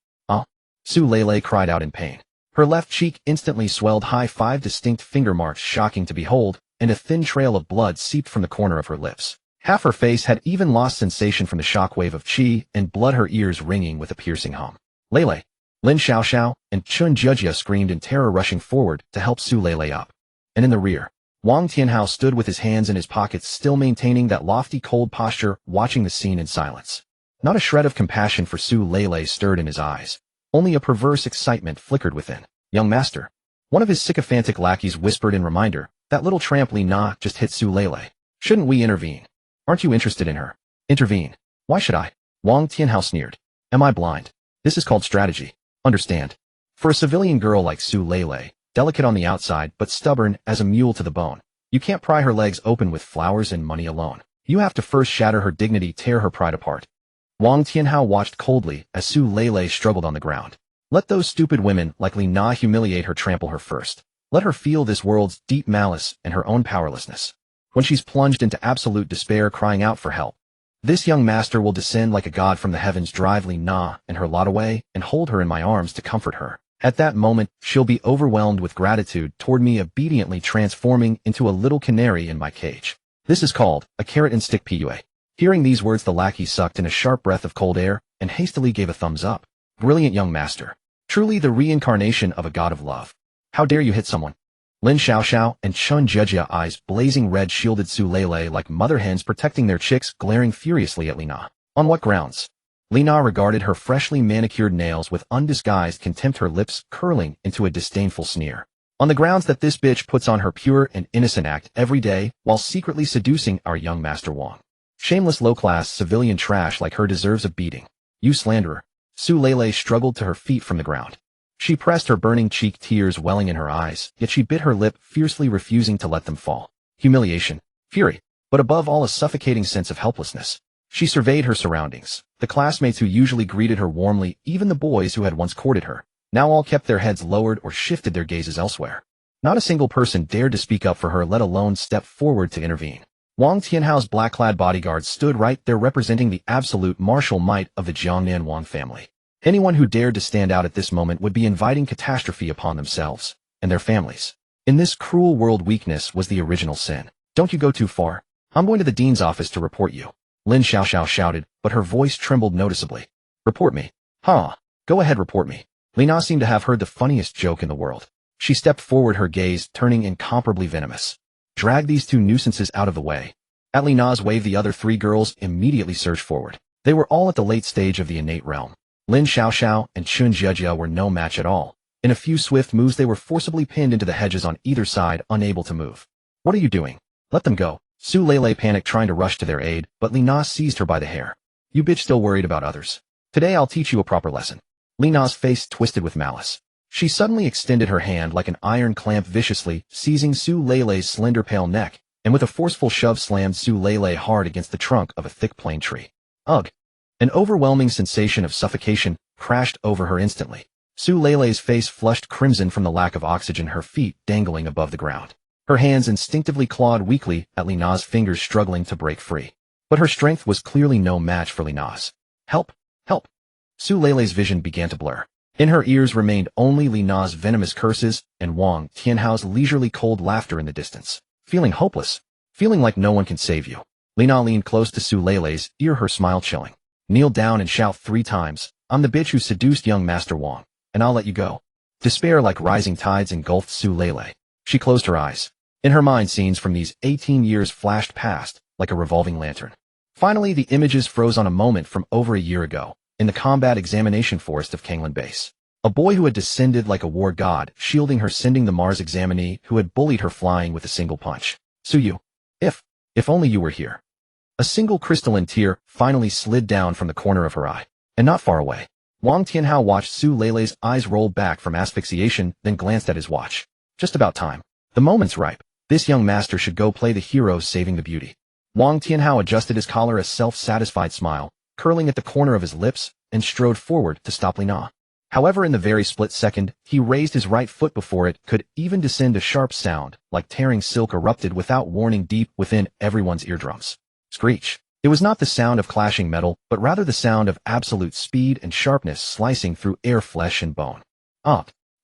Su Lei cried out in pain. Her left cheek instantly swelled high, 5 distinct finger marks shocking to behold, and a thin trail of blood seeped from the corner of her lips. Half her face had even lost sensation from the shockwave of chi and blood, her ears ringing with a piercing hum. Lei, Lin Xiaoxiao, and Chun Zhejia screamed in terror, rushing forward to help Su Lei up. And in the rear, Wang Tianhao stood with his hands in his pockets, still maintaining that lofty, cold posture, watching the scene in silence. Not a shred of compassion for Su Lei stirred in his eyes. Only a perverse excitement flickered within. Young master. One of his sycophantic lackeys whispered in reminder, that little tramp Li Na just hit Su Lei. Shouldn't we intervene? Aren't you interested in her? Intervene? Why should I? Wang Tianhao sneered. Am I blind? This is called strategy. Understand. For a civilian girl like Su Lei, delicate on the outside but stubborn as a mule to the bone, you can't pry her legs open with flowers and money alone. You have to first shatter her dignity, tear her pride apart. Wang Tianhao watched coldly as Su Lei struggled on the ground. Let those stupid women like Li Na humiliate her, trample her first. Let her feel this world's deep malice and her own powerlessness. When she's plunged into absolute despair, crying out for help, this young master will descend like a god from the heavens, drive Li Na and her lot away, and hold her in my arms to comfort her. At that moment, she'll be overwhelmed with gratitude toward me, obediently transforming into a little canary in my cage. This is called a carrot and stick PUA. Hearing these words, the lackey sucked in a sharp breath of cold air and hastily gave a thumbs up. Brilliant, young master. Truly the reincarnation of a god of love. How dare you hit someone? Lin Xiaoxiao and Chun Zhejia, eyes blazing red, shielded Su Lei like mother hens protecting their chicks, glaring furiously at Li Na. On what grounds? Li Na regarded her freshly manicured nails with undisguised contempt, her lips curling into a disdainful sneer. On the grounds that this bitch puts on her pure and innocent act every day while secretly seducing our young Master Wang. Shameless low-class civilian trash like her deserves a beating. You slanderer. Su Lei struggled to her feet from the ground. She pressed her burning cheek, tears welling in her eyes, yet she bit her lip, fiercely refusing to let them fall. Humiliation, fury, but above all a suffocating sense of helplessness. She surveyed her surroundings. The classmates who usually greeted her warmly, even the boys who had once courted her, now all kept their heads lowered or shifted their gazes elsewhere. Not a single person dared to speak up for her, let alone step forward to intervene. Wang Tianhao's black-clad bodyguards stood right there, representing the absolute martial might of the Jiangnan Wang family. Anyone who dared to stand out at this moment would be inviting catastrophe upon themselves and their families. In this cruel world, weakness was the original sin. Don't you go too far. I'm going to the dean's office to report you. Lin Xiaoxiao shouted, but her voice trembled noticeably. Report me? Huh. Go ahead, report me. Li Na seemed to have heard the funniest joke in the world. She stepped forward, her gaze turning incomparably venomous. Drag these two nuisances out of the way. At Li Na's wave, the other three girls immediately surged forward. They were all at the late stage of the innate realm. Lin Xiaoxiao and Chun Jiejia were no match at all. In a few swift moves, they were forcibly pinned into the hedges on either side, unable to move. What are you doing? Let them go. Su Lele panicked, trying to rush to their aid, but Li Na seized her by the hair. You bitch, still worried about others. Today I'll teach you a proper lesson. Li Na's face twisted with malice. She suddenly extended her hand like an iron clamp, viciously seizing Su Lele's slender pale neck, and with a forceful shove slammed Su Lele hard against the trunk of a thick plane tree. Ugh! An overwhelming sensation of suffocation crashed over her instantly. Su Lele's face flushed crimson from the lack of oxygen, her feet dangling above the ground. Her hands instinctively clawed weakly at Li Na's fingers, struggling to break free. But her strength was clearly no match for Li Na's. Help! Help! Su Lele's vision began to blur. In her ears remained only Li Na's venomous curses and Wang Tianhao's leisurely cold laughter in the distance. Feeling hopeless. Feeling like no one can save you. Li Na leaned close to Su Lele's ear, her smile chilling. Kneel down and shout 3 times. I'm the bitch who seduced young Master Wang, and I'll let you go. Despair like rising tides engulfed Su Lele. She closed her eyes. In her mind, scenes from these 18 years flashed past, like a revolving lantern. Finally, the images froze on a moment from over a year ago, in the combat examination forest of Kanglan Base. A boy who had descended like a war god, shielding her, sending the Mars examinee who had bullied her flying with a single punch. Suyu, if only you were here. A single crystalline tear finally slid down from the corner of her eye. And not far away, Wang Tianhao watched Su Lele's eyes roll back from asphyxiation, then glanced at his watch. Just about time. The moment's ripe. This young master should go play the hero, saving the beauty. Wang Tianhao adjusted his collar, a self-satisfied smile curling at the corner of his lips, and strode forward to stop Li Na. However, in the very split second, he raised his right foot before it could even descend, a sharp sound, like tearing silk, erupted without warning deep within everyone's eardrums. Screech. It was not the sound of clashing metal, but rather the sound of absolute speed and sharpness slicing through air, flesh, and bone.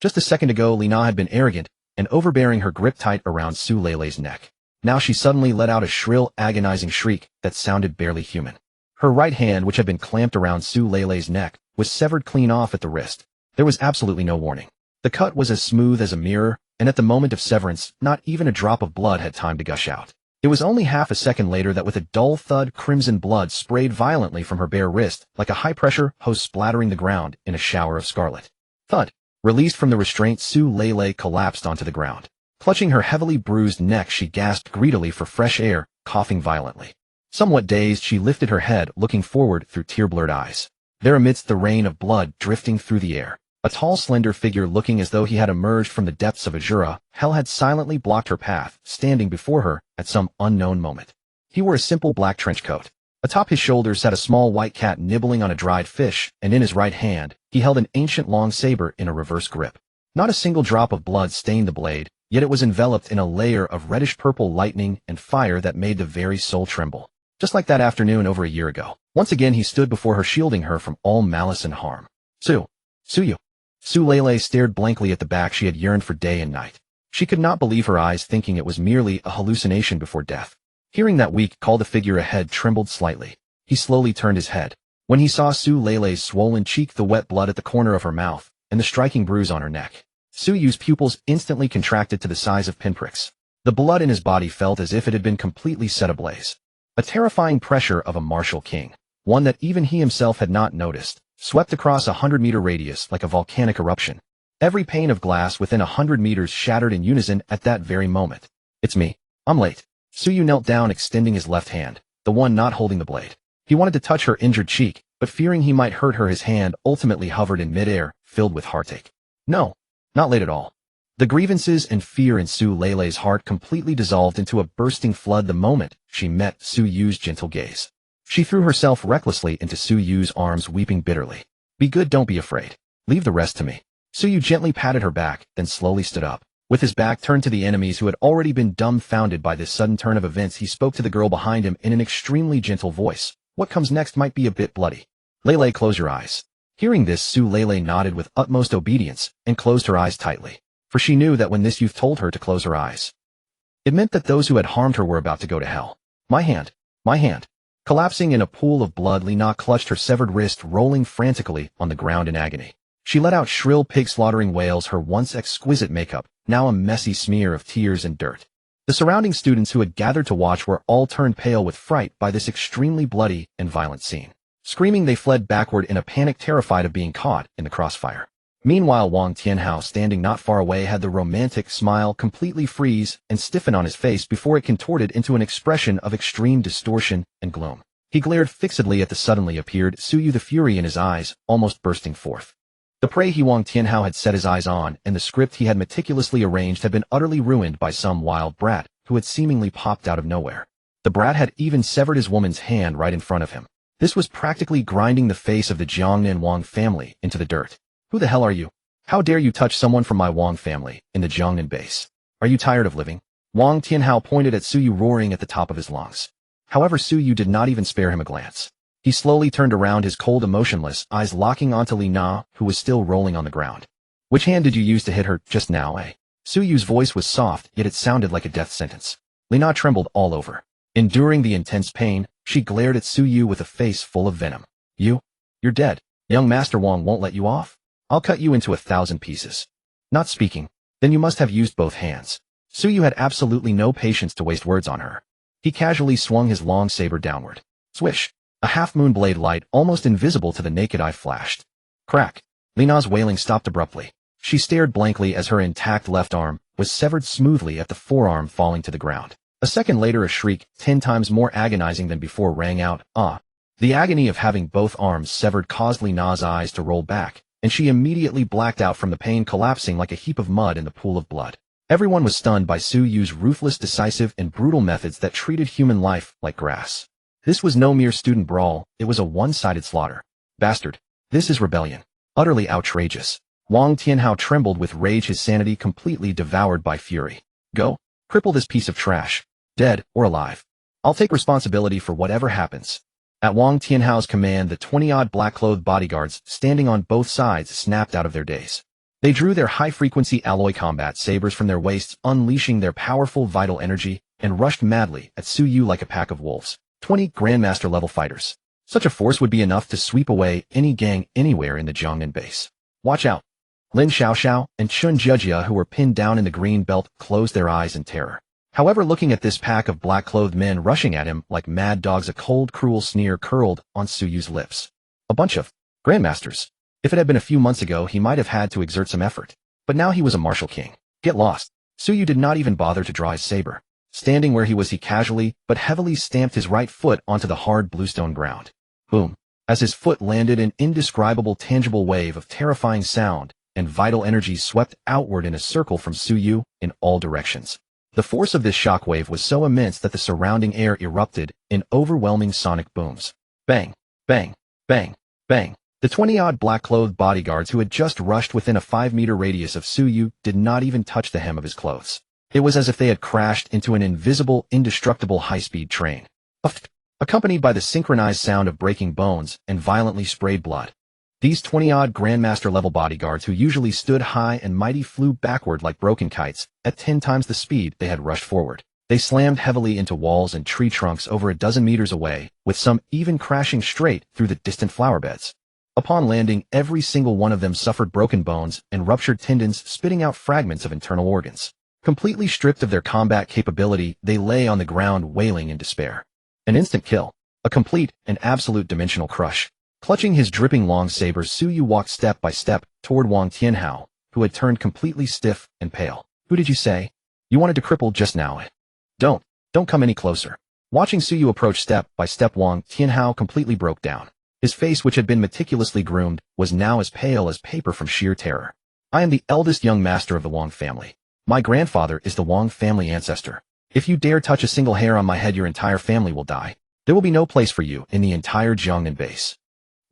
Just a second ago, Li Na had been arrogant and overbearing, her grip tight around Su Lele's neck. Now she suddenly let out a shrill, agonizing shriek that sounded barely human. Her right hand, which had been clamped around Su Lele's neck, was severed clean off at the wrist. There was absolutely no warning. The cut was as smooth as a mirror, and at the moment of severance, not even a drop of blood had time to gush out. It was only half a second later that with a dull thud, crimson blood sprayed violently from her bare wrist, like a high-pressure hose splattering the ground in a shower of scarlet. Thud. Released from the restraint, Su Lele collapsed onto the ground. Clutching her heavily bruised neck, she gasped greedily for fresh air, coughing violently. Somewhat dazed, she lifted her head, looking forward through tear-blurred eyes. There, amidst the rain of blood drifting through the air, a tall, slender figure looking as though he had emerged from the depths of Azura, hell had silently blocked her path, standing before her at some unknown moment. He wore a simple black trench coat. Atop his shoulders sat a small white cat nibbling on a dried fish, and in his right hand, he held an ancient long saber in a reverse grip. Not a single drop of blood stained the blade, yet it was enveloped in a layer of reddish-purple lightning and fire that made the very soul tremble. Just like that afternoon over a year ago. Once again he stood before her, shielding her from all malice and harm. Suyu. Su Lele stared blankly at the back she had yearned for day and night. She could not believe her eyes, thinking it was merely a hallucination before death. Hearing that weak call, the figure ahead trembled slightly. He slowly turned his head. When he saw Su Lele's swollen cheek, the wet blood at the corner of her mouth, and the striking bruise on her neck, Suyu's pupils instantly contracted to the size of pinpricks. The blood in his body felt as if it had been completely set ablaze. A terrifying pressure of a martial king, one that even he himself had not noticed, swept across a 100-meter radius like a volcanic eruption. Every pane of glass within 100 meters shattered in unison at that very moment. It's me. I'm late. Suyu knelt down, extending his left hand, the one not holding the blade. He wanted to touch her injured cheek, but fearing he might hurt her, his hand ultimately hovered in midair, filled with heartache. No, not late at all. The grievances and fear in Su Leilei's heart completely dissolved into a bursting flood the moment she met Su Yu's gentle gaze. She threw herself recklessly into Su Yu's arms, weeping bitterly. Be good, don't be afraid. Leave the rest to me. Su Yu gently patted her back, then slowly stood up. With his back turned to the enemies who had already been dumbfounded by this sudden turn of events, he spoke to the girl behind him in an extremely gentle voice. What comes next might be a bit bloody. Leilei, close your eyes. Hearing this, Su Leilei nodded with utmost obedience and closed her eyes tightly, for she knew that when this youth told her to close her eyes, it meant that those who had harmed her were about to go to hell. My hand. My hand. Collapsing in a pool of blood, Lina clutched her severed wrist, rolling frantically on the ground in agony. She let out shrill pig-slaughtering wails, her once exquisite makeup now a messy smear of tears and dirt. The surrounding students who had gathered to watch were all turned pale with fright by this extremely bloody and violent scene. Screaming, they fled backward in a panic, terrified of being caught in the crossfire. Meanwhile, Wang Tianhao, standing not far away, had the romantic smile completely freeze and stiffen on his face before it contorted into an expression of extreme distortion and gloom. He glared fixedly at the suddenly appeared Su Yu, the fury in his eyes almost bursting forth. The prey Wang Tianhao had set his eyes on and the script he had meticulously arranged had been utterly ruined by some wild brat who had seemingly popped out of nowhere. The brat had even severed his woman's hand right in front of him. This was practically grinding the face of the Jiangnan Wang family into the dirt. Who the hell are you? How dare you touch someone from my Wang family in the Jiangnan base? Are you tired of living? Wang Tianhao pointed at Su Yu, roaring at the top of his lungs. However, Su Yu did not even spare him a glance. He slowly turned around, his cold, emotionless eyes locking onto Li Na, who was still rolling on the ground. Which hand did you use to hit her just now, eh? Su Yu's voice was soft, yet it sounded like a death sentence. Li Na trembled all over. Enduring the intense pain, she glared at Su Yu with a face full of venom. You're dead. Young Master Wang won't let you off? I'll cut you into 1,000 pieces. Not speaking. Then you must have used both hands. Su Yu had absolutely no patience to waste words on her. He casually swung his long saber downward. Swish! A half-moon blade light, almost invisible to the naked eye, flashed. Crack! Lina's wailing stopped abruptly. She stared blankly as her intact left arm was severed smoothly at the forearm, falling to the ground. A second later, a shriek, 10 times more agonizing than before, rang out. The agony of having both arms severed caused Lina's eyes to roll back, and she immediately blacked out from the pain, collapsing like a heap of mud in the pool of blood. Everyone was stunned by Su Yu's ruthless, decisive, and brutal methods that treated human life like grass. This was no mere student brawl, it was a one-sided slaughter. Bastard. This is rebellion. Utterly outrageous. Wang Tianhao trembled with rage, his sanity completely devoured by fury. Go. Cripple this piece of trash. Dead or alive. I'll take responsibility for whatever happens. At Wang Tianhao's command, the 20-odd black-clothed bodyguards standing on both sides snapped out of their daze. They drew their high-frequency alloy combat sabers from their waists, unleashing their powerful vital energy, and rushed madly at Su Yu like a pack of wolves. 20 Grandmaster-level fighters. Such a force would be enough to sweep away any gang anywhere in the Jiangnan base. Watch out. Lin Xiaoxiao and Chun Jejia, who were pinned down in the green belt, closed their eyes in terror. However, looking at this pack of black-clothed men rushing at him like mad dogs, a cold, cruel sneer curled on Su Yu's lips. A bunch of Grandmasters. If it had been a few months ago, he might have had to exert some effort. But now he was a martial king. Get lost. Su Yu did not even bother to draw his saber. Standing where he was, he casually but heavily stamped his right foot onto the hard bluestone ground. Boom. As his foot landed, an indescribable, tangible wave of terrifying sound and vital energy swept outward in a circle from Su Yu in all directions. The force of this shockwave was so immense that the surrounding air erupted in overwhelming sonic booms. Bang, bang, bang, bang. The 20-odd black-clothed bodyguards who had just rushed within a 5-meter radius of Su Yu did not even touch the hem of his clothes. It was as if they had crashed into an invisible, indestructible high-speed train, accompanied by the synchronized sound of breaking bones and violently sprayed blood. These 20-odd Grandmaster-level bodyguards, who usually stood high and mighty, flew backward like broken kites at 10 times the speed they had rushed forward. They slammed heavily into walls and tree trunks over a dozen meters away, with some even crashing straight through the distant flower beds. Upon landing, every single one of them suffered broken bones and ruptured tendons, spitting out fragments of internal organs. Completely stripped of their combat capability, they lay on the ground wailing in despair. An instant kill. A complete and absolute dimensional crush. Clutching his dripping long saber, Su Yu walked step by step toward Wang Tianhao, who had turned completely stiff and pale. Who did you say? You wanted to cripple just now. Don't come any closer. Watching Su Yu approach step by step, Wang Tianhao completely broke down. His face, which had been meticulously groomed, was now as pale as paper from sheer terror. I am the eldest young master of the Wang family. My grandfather is the Wang family ancestor. If you dare touch a single hair on my head, your entire family will die. There will be no place for you in the entire Jiangnan base.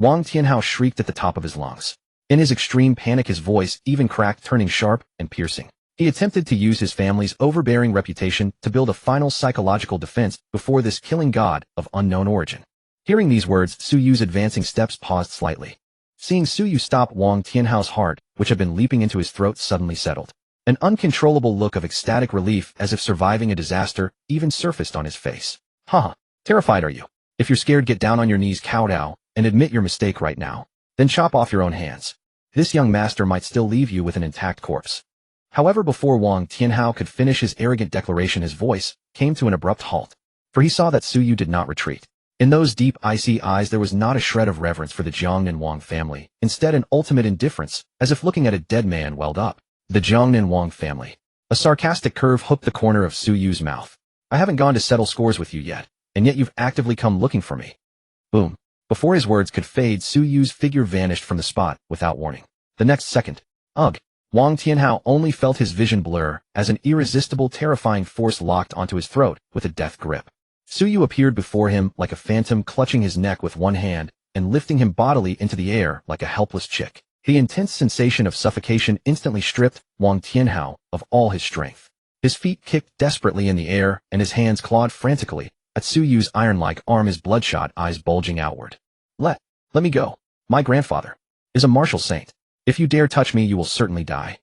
Wang Tianhao shrieked at the top of his lungs. In his extreme panic, his voice even cracked, turning sharp and piercing. He attempted to use his family's overbearing reputation to build a final psychological defense before this killing god of unknown origin. Hearing these words, Su Yu's advancing steps paused slightly. Seeing Su Yu stop, Wang Tianhao's heart, which had been leaping into his throat, suddenly settled. An uncontrollable look of ecstatic relief, as if surviving a disaster, even surfaced on his face. Haha, terrified are you? If you're scared, get down on your knees, Cao, and admit your mistake right now. Then chop off your own hands. This young master might still leave you with an intact corpse. However, before Wang Tianhao could finish his arrogant declaration, his voice came to an abrupt halt, for he saw that Su Yu did not retreat. In those deep, icy eyes there was not a shred of reverence for the Jiangnan Wang family, instead an ultimate indifference, as if looking at a dead man welled up. The Jiangnan Wang family. A sarcastic curve hooked the corner of Su Yu's mouth. I haven't gone to settle scores with you yet, and yet you've actively come looking for me. Boom. Before his words could fade, Su Yu's figure vanished from the spot without warning. The next second, ugh, Wang Tianhao only felt his vision blur as an irresistible, terrifying force locked onto his throat with a death grip. Su Yu appeared before him like a phantom, clutching his neck with one hand and lifting him bodily into the air like a helpless chick. The intense sensation of suffocation instantly stripped Wang Tianhao of all his strength. His feet kicked desperately in the air and his hands clawed frantically at Su Yu's iron-like arm, his bloodshot eyes bulging outward. Let me go. My grandfather is a martial saint. If you dare touch me, you will certainly die.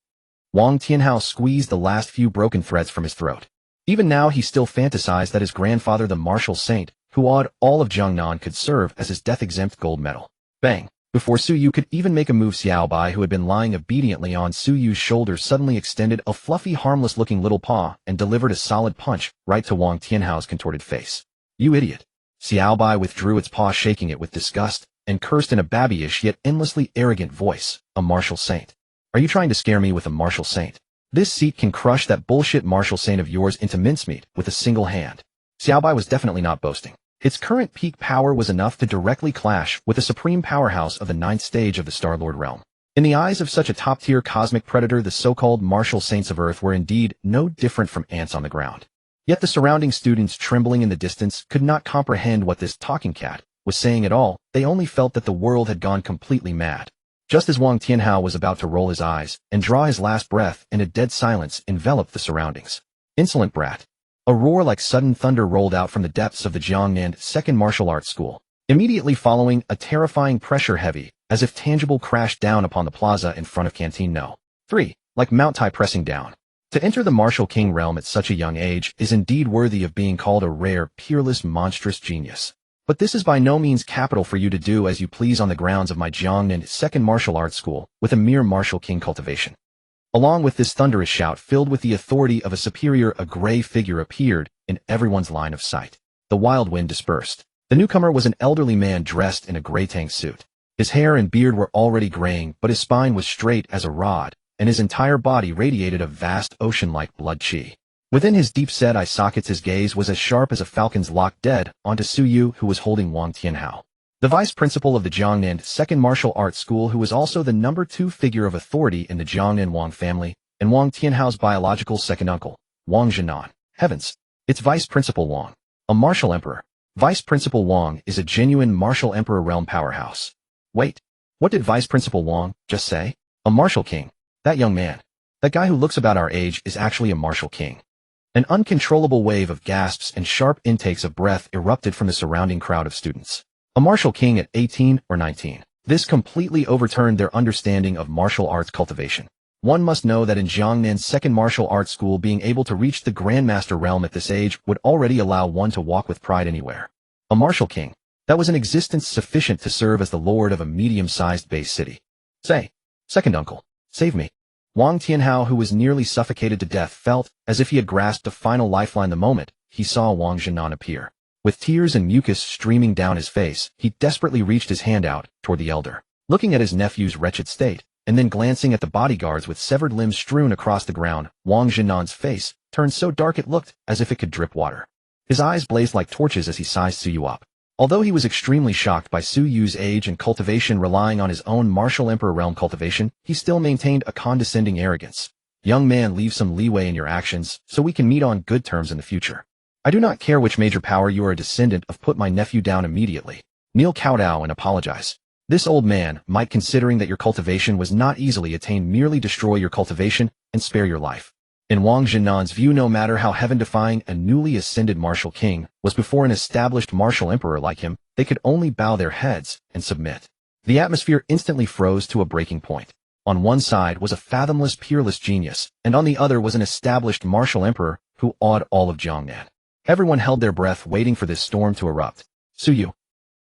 Wang Tianhao squeezed the last few broken threads from his throat. Even now he still fantasized that his grandfather, the martial saint, who awed all of Jiangnan, could serve as his death-exempt gold medal. Bang! Before Su Yu could even make a move, Xiaobai, who had been lying obediently on Su Yu's shoulder, suddenly extended a fluffy, harmless-looking little paw and delivered a solid punch right to Wang Tianhao's contorted face. You idiot! Xiaobai withdrew its paw, shaking it with disgust, and cursed in a babyish yet endlessly arrogant voice. A martial saint? Are you trying to scare me with a martial saint? This seat can crush that bullshit martial saint of yours into mincemeat with a single hand. Xiaobai was definitely not boasting. Its current peak power was enough to directly clash with the supreme powerhouse of the 9th stage of the Star-Lord realm. In the eyes of such a top-tier cosmic predator, the so-called martial saints of Earth were indeed no different from ants on the ground. Yet the surrounding students, trembling in the distance, could not comprehend what this talking cat was saying at all. They only felt that the world had gone completely mad. Just as Wang Tianhao was about to roll his eyes and draw his last breath, and a dead silence enveloped the surroundings. Insolent brat! A roar like sudden thunder rolled out from the depths of the Jiangnan Second Martial Arts School. Immediately following, a terrifying pressure, heavy, as if tangible, crashed down upon the plaza in front of Canteen No. 3, like Mount Tai pressing down. To enter the martial king realm at such a young age is indeed worthy of being called a rare, peerless, monstrous genius. But this is by no means capital for you to do as you please on the grounds of my Jiangnan Second Martial Arts School with a mere martial king cultivation. Along with this thunderous shout filled with the authority of a superior, a gray figure appeared in everyone's line of sight. The wild wind dispersed. The newcomer was an elderly man dressed in a gray tank suit. His hair and beard were already graying, but his spine was straight as a rod, and his entire body radiated a vast ocean-like blood chi. Within his deep-set eye sockets his gaze was as sharp as a falcon's, locked dead onto Su Yu, who was holding Wang Tianhao, the vice principal of the Jiangnan Second Martial Arts School, who was also the number 2 figure of authority in the Jiangnan Wang family, and Wang Tianhao's biological second uncle, Wang Zhenan. Heavens! It's Vice Principal Wang, a martial emperor. Vice Principal Wang is a genuine martial emperor realm powerhouse. Wait, what did Vice Principal Wang just say? A martial king? That young man, that guy who looks about our age, is actually a martial king. An uncontrollable wave of gasps and sharp intakes of breath erupted from the surrounding crowd of students. A martial king at 18 or 19. This completely overturned their understanding of martial arts cultivation. One must know that in Jiangnan's Second Martial Arts School, being able to reach the Grandmaster realm at this age would already allow one to walk with pride anywhere. A martial king, that was an existence sufficient to serve as the lord of a medium-sized base city. Say, second uncle, save me. Wang Tianhao, who was nearly suffocated to death, felt as if he had grasped a final lifeline the moment he saw Wang Zhenan appear. With tears and mucus streaming down his face, he desperately reached his hand out toward the elder. Looking at his nephew's wretched state, and then glancing at the bodyguards with severed limbs strewn across the ground, Wang Zhenan's face turned so dark it looked as if it could drip water. His eyes blazed like torches as he sized Su Yu up. Although he was extremely shocked by Su Yu's age and cultivation relying on his own martial emperor realm cultivation, he still maintained a condescending arrogance. Young man, leave some leeway in your actions, so we can meet on good terms in the future. I do not care which major power you are a descendant of, put my nephew down immediately. Kneel kowtow and apologize. This old man might, considering that your cultivation was not easily attained, merely destroy your cultivation and spare your life. In Wang Jinnan's view, no matter how heaven-defying a newly ascended martial king was before an established martial emperor like him, they could only bow their heads and submit. The atmosphere instantly froze to a breaking point. On one side was a fathomless, peerless genius, and on the other was an established martial emperor who awed all of Jiangnan. Everyone held their breath, waiting for this storm to erupt. Su Yu.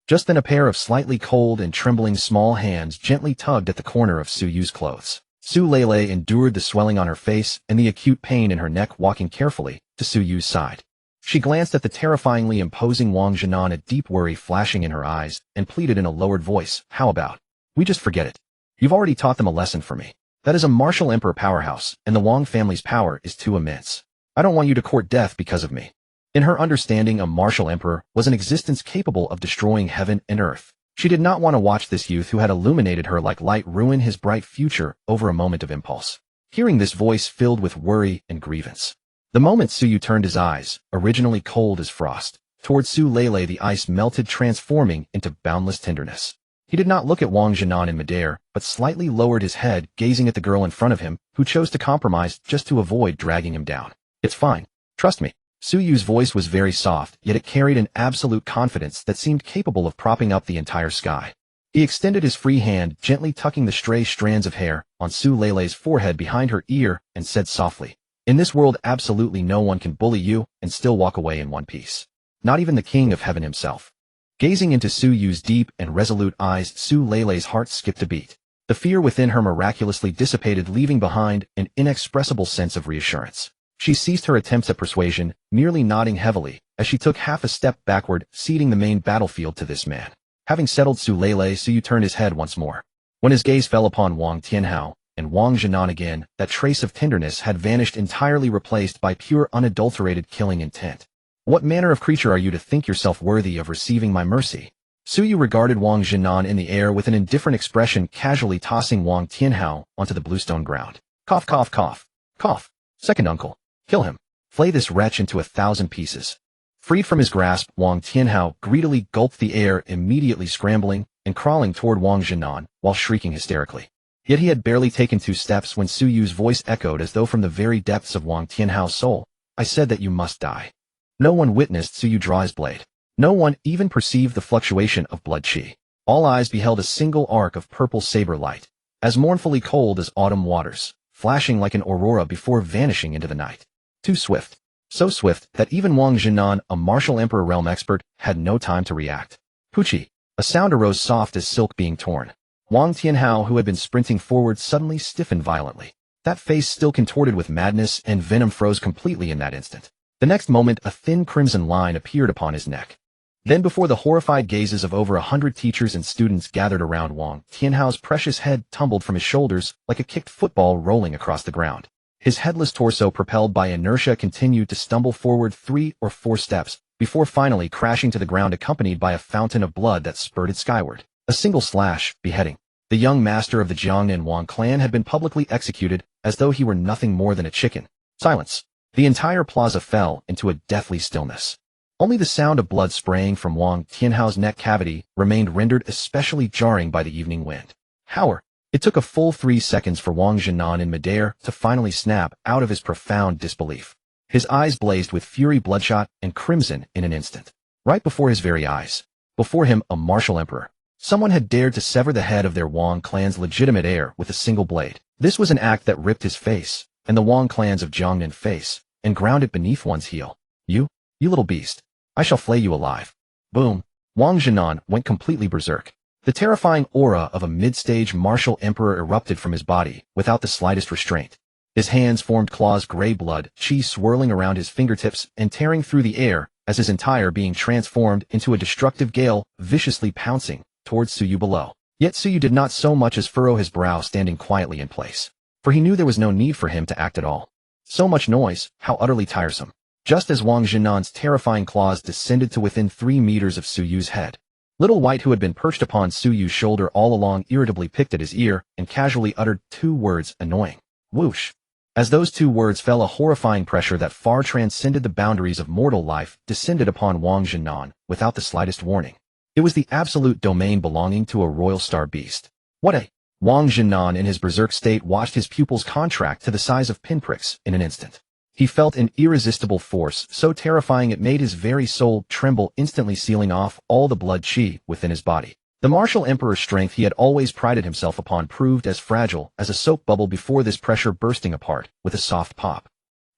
Just then a pair of slightly cold and trembling small hands gently tugged at the corner of Su Yu's clothes. Su Lele endured the swelling on her face and the acute pain in her neck, walking carefully to Su Yu's side. She glanced at the terrifyingly imposing Wang Jinan, a deep worry flashing in her eyes, and pleaded in a lowered voice, "How about we just forget it? You've already taught them a lesson for me. That is a martial emperor powerhouse, and the Wang family's power is too immense. I don't want you to court death because of me." In her understanding, a martial emperor was an existence capable of destroying heaven and earth. She did not want to watch this youth who had illuminated her like light ruin his bright future over a moment of impulse. Hearing this voice filled with worry and grievance. The moment Su Yu turned his eyes, originally cold as frost, towards Su Lele, the ice melted, transforming into boundless tenderness. He did not look at Wang Jinan in midair, but slightly lowered his head, gazing at the girl in front of him, who chose to compromise just to avoid dragging him down. "It's fine. Trust me." Su Yu's voice was very soft, yet it carried an absolute confidence that seemed capable of propping up the entire sky. He extended his free hand, gently tucking the stray strands of hair on Su Lele's forehead behind her ear, and said softly, "In this world, absolutely no one can bully you and still walk away in one piece. Not even the king of heaven himself." Gazing into Su Yu's deep and resolute eyes, Su Lele's heart skipped a beat. The fear within her miraculously dissipated, leaving behind an inexpressible sense of reassurance. She ceased her attempts at persuasion, merely nodding heavily, as she took half a step backward, ceding the main battlefield to this man. Having settled Su Lele, Su Yu turned his head once more. When his gaze fell upon Wang Tianhao and Wang Jinan again, that trace of tenderness had vanished, entirely replaced by pure unadulterated killing intent. "What manner of creature are you to think yourself worthy of receiving my mercy?" Su Yu regarded Wang Jinan in the air with an indifferent expression, casually tossing Wang Tianhao onto the bluestone ground. "Cough, cough, cough. Cough. Second uncle. Kill him. Flay this wretch into 1,000 pieces." Freed from his grasp, Wang Tianhao greedily gulped the air, immediately scrambling and crawling toward Wang Jinan while shrieking hysterically. Yet he had barely taken 2 steps when Su Yu's voice echoed as though from the very depths of Wang Tianhao's soul. "I said that you must die." No one witnessed Su Yu draw his blade. No one even perceived the fluctuation of blood chi. All eyes beheld a single arc of purple saber light, as mournfully cold as autumn waters, flashing like an aurora before vanishing into the night. Too swift. So swift that even Wang Jinan, a martial emperor realm expert, had no time to react. "Puchi!" A sound arose, soft as silk being torn. Wang Tianhao, who had been sprinting forward, suddenly stiffened violently. That face, still contorted with madness and venom, froze completely in that instant. The next moment, a thin crimson line appeared upon his neck. Then, before the horrified gazes of over 100 teachers and students gathered around, Wang Tianhao's precious head tumbled from his shoulders like a kicked football rolling across the ground. His headless torso, propelled by inertia, continued to stumble forward 3 or 4 steps, before finally crashing to the ground, accompanied by a fountain of blood that spurted skyward. A single slash, beheading. The young master of the Jiangnan Wang clan had been publicly executed, as though he were nothing more than a chicken. Silence. The entire plaza fell into a deathly stillness. Only the sound of blood spraying from Wang Tianhao's neck cavity remained, rendered especially jarring by the evening wind. However, it took a full 3 seconds for Wang Jinan in midair to finally snap out of his profound disbelief. His eyes blazed with fury, bloodshot and crimson in an instant. Right before his very eyes, before him, a martial emperor. Someone had dared to sever the head of their Wang clan's legitimate heir with a single blade. This was an act that ripped his face, and the Wang clans of Jiangnan face, and ground it beneath one's heel. You little beast. I shall flay you alive." Boom. Wang Jinan went completely berserk. The terrifying aura of a mid-stage martial emperor erupted from his body, without the slightest restraint. His hands formed claws, gray blood, chi swirling around his fingertips and tearing through the air, as his entire being transformed into a destructive gale, viciously pouncing towards Su Yu below. Yet Su Yu did not so much as furrow his brow, standing quietly in place. For he knew there was no need for him to act at all. So much noise, how utterly tiresome. just as Wang Jinnan's terrifying claws descended to within 3 meters of Su Yu's head. Little White, who had been perched upon Su Yu's shoulder all along, irritably picked at his ear and casually uttered 2 words, annoying. Whoosh. As those 2 words fell, a horrifying pressure that far transcended the boundaries of mortal life descended upon Wang Jinnan without the slightest warning. It was the absolute domain belonging to a royal star beast. What a... Wang Jinnan in his berserk state watched his pupils contract to the size of pinpricks in an instant. He felt an irresistible force so terrifying it made his very soul tremble, instantly sealing off all the blood qi within his body. The martial emperor's strength he had always prided himself upon proved as fragile as a soap bubble before this pressure, bursting apart with a soft pop.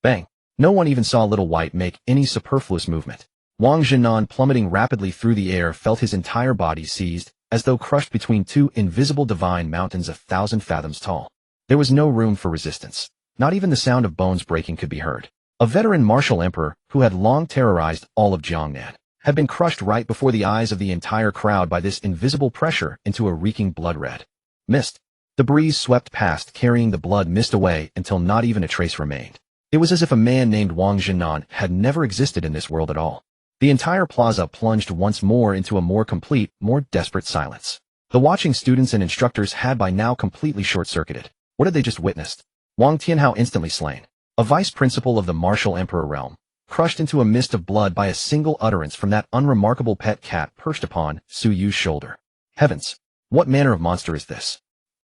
Bang! No one even saw Little White make any superfluous movement. Wang Jinnan, plummeting rapidly through the air, felt his entire body seized, as though crushed between 2 invisible divine mountains 1,000 fathoms tall. There was no room for resistance. Not even the sound of bones breaking could be heard. A veteran martial emperor, who had long terrorized all of Jiangnan, had been crushed right before the eyes of the entire crowd by this invisible pressure into a reeking blood red mist. The breeze swept past, carrying the blood mist away until not even a trace remained. It was as if a man named Wang Jinnan had never existed in this world at all. The entire plaza plunged once more into a more complete, more desperate silence. The watching students and instructors had by now completely short-circuited. What had they just witnessed? Wang Tianhao instantly slain. A vice principal of the martial emperor realm, crushed into a mist of blood by a single utterance from that unremarkable pet cat perched upon Su Yu's shoulder. Heavens! What manner of monster is this?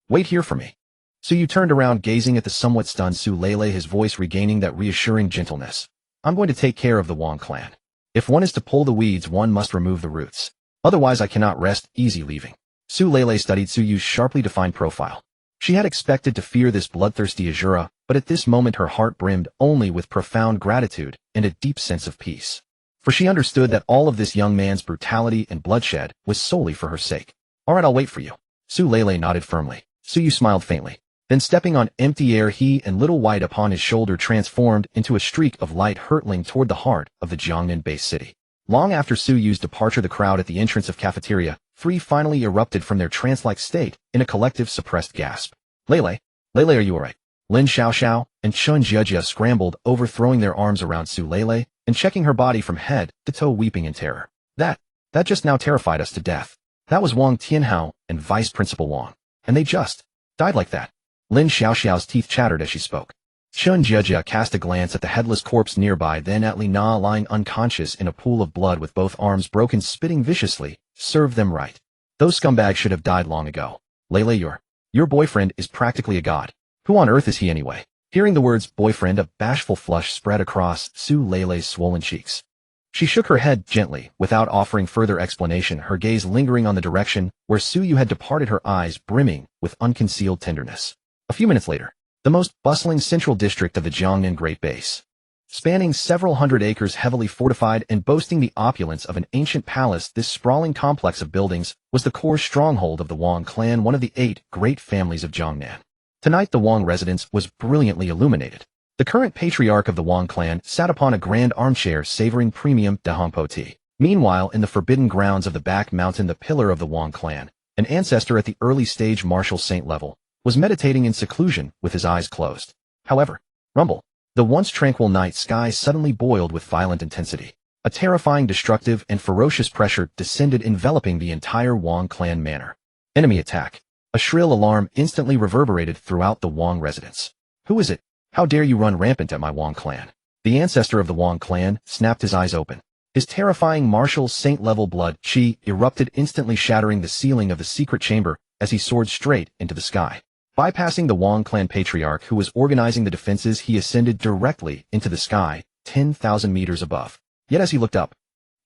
Wait here for me. Su Yu turned around, gazing at the somewhat stunned Su Lele, his voice regaining that reassuring gentleness. I'm going to take care of the Wang clan. If one is to pull the weeds, one must remove the roots. Otherwise I cannot rest easy leaving. Su Lele studied Su Yu's sharply defined profile. She had expected to fear this bloodthirsty Azura, but at this moment her heart brimmed only with profound gratitude and a deep sense of peace. For she understood that all of this young man's brutality and bloodshed was solely for her sake. All right, I'll wait for you. Su Lele nodded firmly. Su Yu smiled faintly. Then, stepping on empty air, he and Little White upon his shoulder transformed into a streak of light hurtling toward the heart of the Jiangnan base city. Long after Su Yu's departure, the crowd at the entrance of cafeteria 3 finally erupted from their trance-like state in a collective suppressed gasp. Lele, are you alright? Lin Xiaoxiao and Chun Jiejia scrambled, overthrowing their arms around Su Lele and checking her body from head to toe, weeping in terror. That just now terrified us to death. That was Wang Tianhao and Vice Principal Wang. And they just died like that. Lin Xiaoxiao's teeth chattered as she spoke. Chun Jiejia cast a glance at the headless corpse nearby, then at Li Na lying unconscious in a pool of blood with both arms broken, spitting viciously. Serve them right. Those scumbags should have died long ago. Lele, your boyfriend is practically a god. Who on earth is he anyway? Hearing the words boyfriend, a bashful flush spread across Su Lele's swollen cheeks. She shook her head gently, without offering further explanation, her gaze lingering on the direction where Su Yu had departed, her eyes brimming with unconcealed tenderness. A few minutes later, the most bustling central district of the Jiangnan Great Base, spanning several hundred acres, heavily fortified and boasting the opulence of an ancient palace, this sprawling complex of buildings was the core stronghold of the Wang clan, one of the 8 great families of Jiangnan. Tonight the Wang residence was brilliantly illuminated. The current patriarch of the Wang clan sat upon a grand armchair savoring premium Dahongpo tea. Meanwhile, in the forbidden grounds of the back mountain, the pillar of the Wang clan, an ancestor at the early stage martial saint level, was meditating in seclusion with his eyes closed. However, rumble. The once tranquil night sky suddenly boiled with violent intensity. A terrifying, destructive, and ferocious pressure descended, enveloping the entire Wang clan manor. Enemy attack. A shrill alarm instantly reverberated throughout the Wang residence. Who is it? How dare you run rampant at my Wang clan? The ancestor of the Wang clan snapped his eyes open. His terrifying martial saint-level blood qi erupted, instantly shattering the ceiling of the secret chamber as he soared straight into the sky. Bypassing the Wang clan patriarch who was organizing the defenses, he ascended directly into the sky, 10,000 meters above. Yet as he looked up,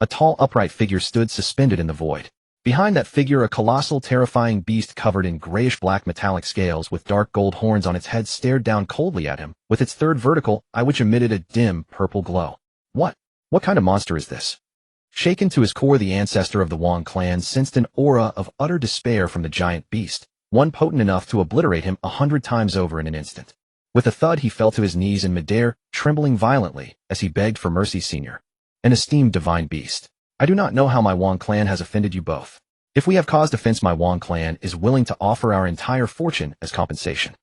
a tall upright figure stood suspended in the void. Behind that figure, a colossal, terrifying beast covered in grayish-black metallic scales with dark gold horns on its head stared down coldly at him, with its third vertical eye which emitted a dim purple glow. What kind of monster is this? Shaken to his core, the ancestor of the Wang clan sensed an aura of utter despair from the giant beast, one potent enough to obliterate him 100 times over in an instant. With a thud, he fell to his knees in midair, trembling violently as he begged for mercy. Senior, an esteemed divine beast, I do not know how my Wang clan has offended you both. If we have caused offense, my Wang clan is willing to offer our entire fortune as compensation.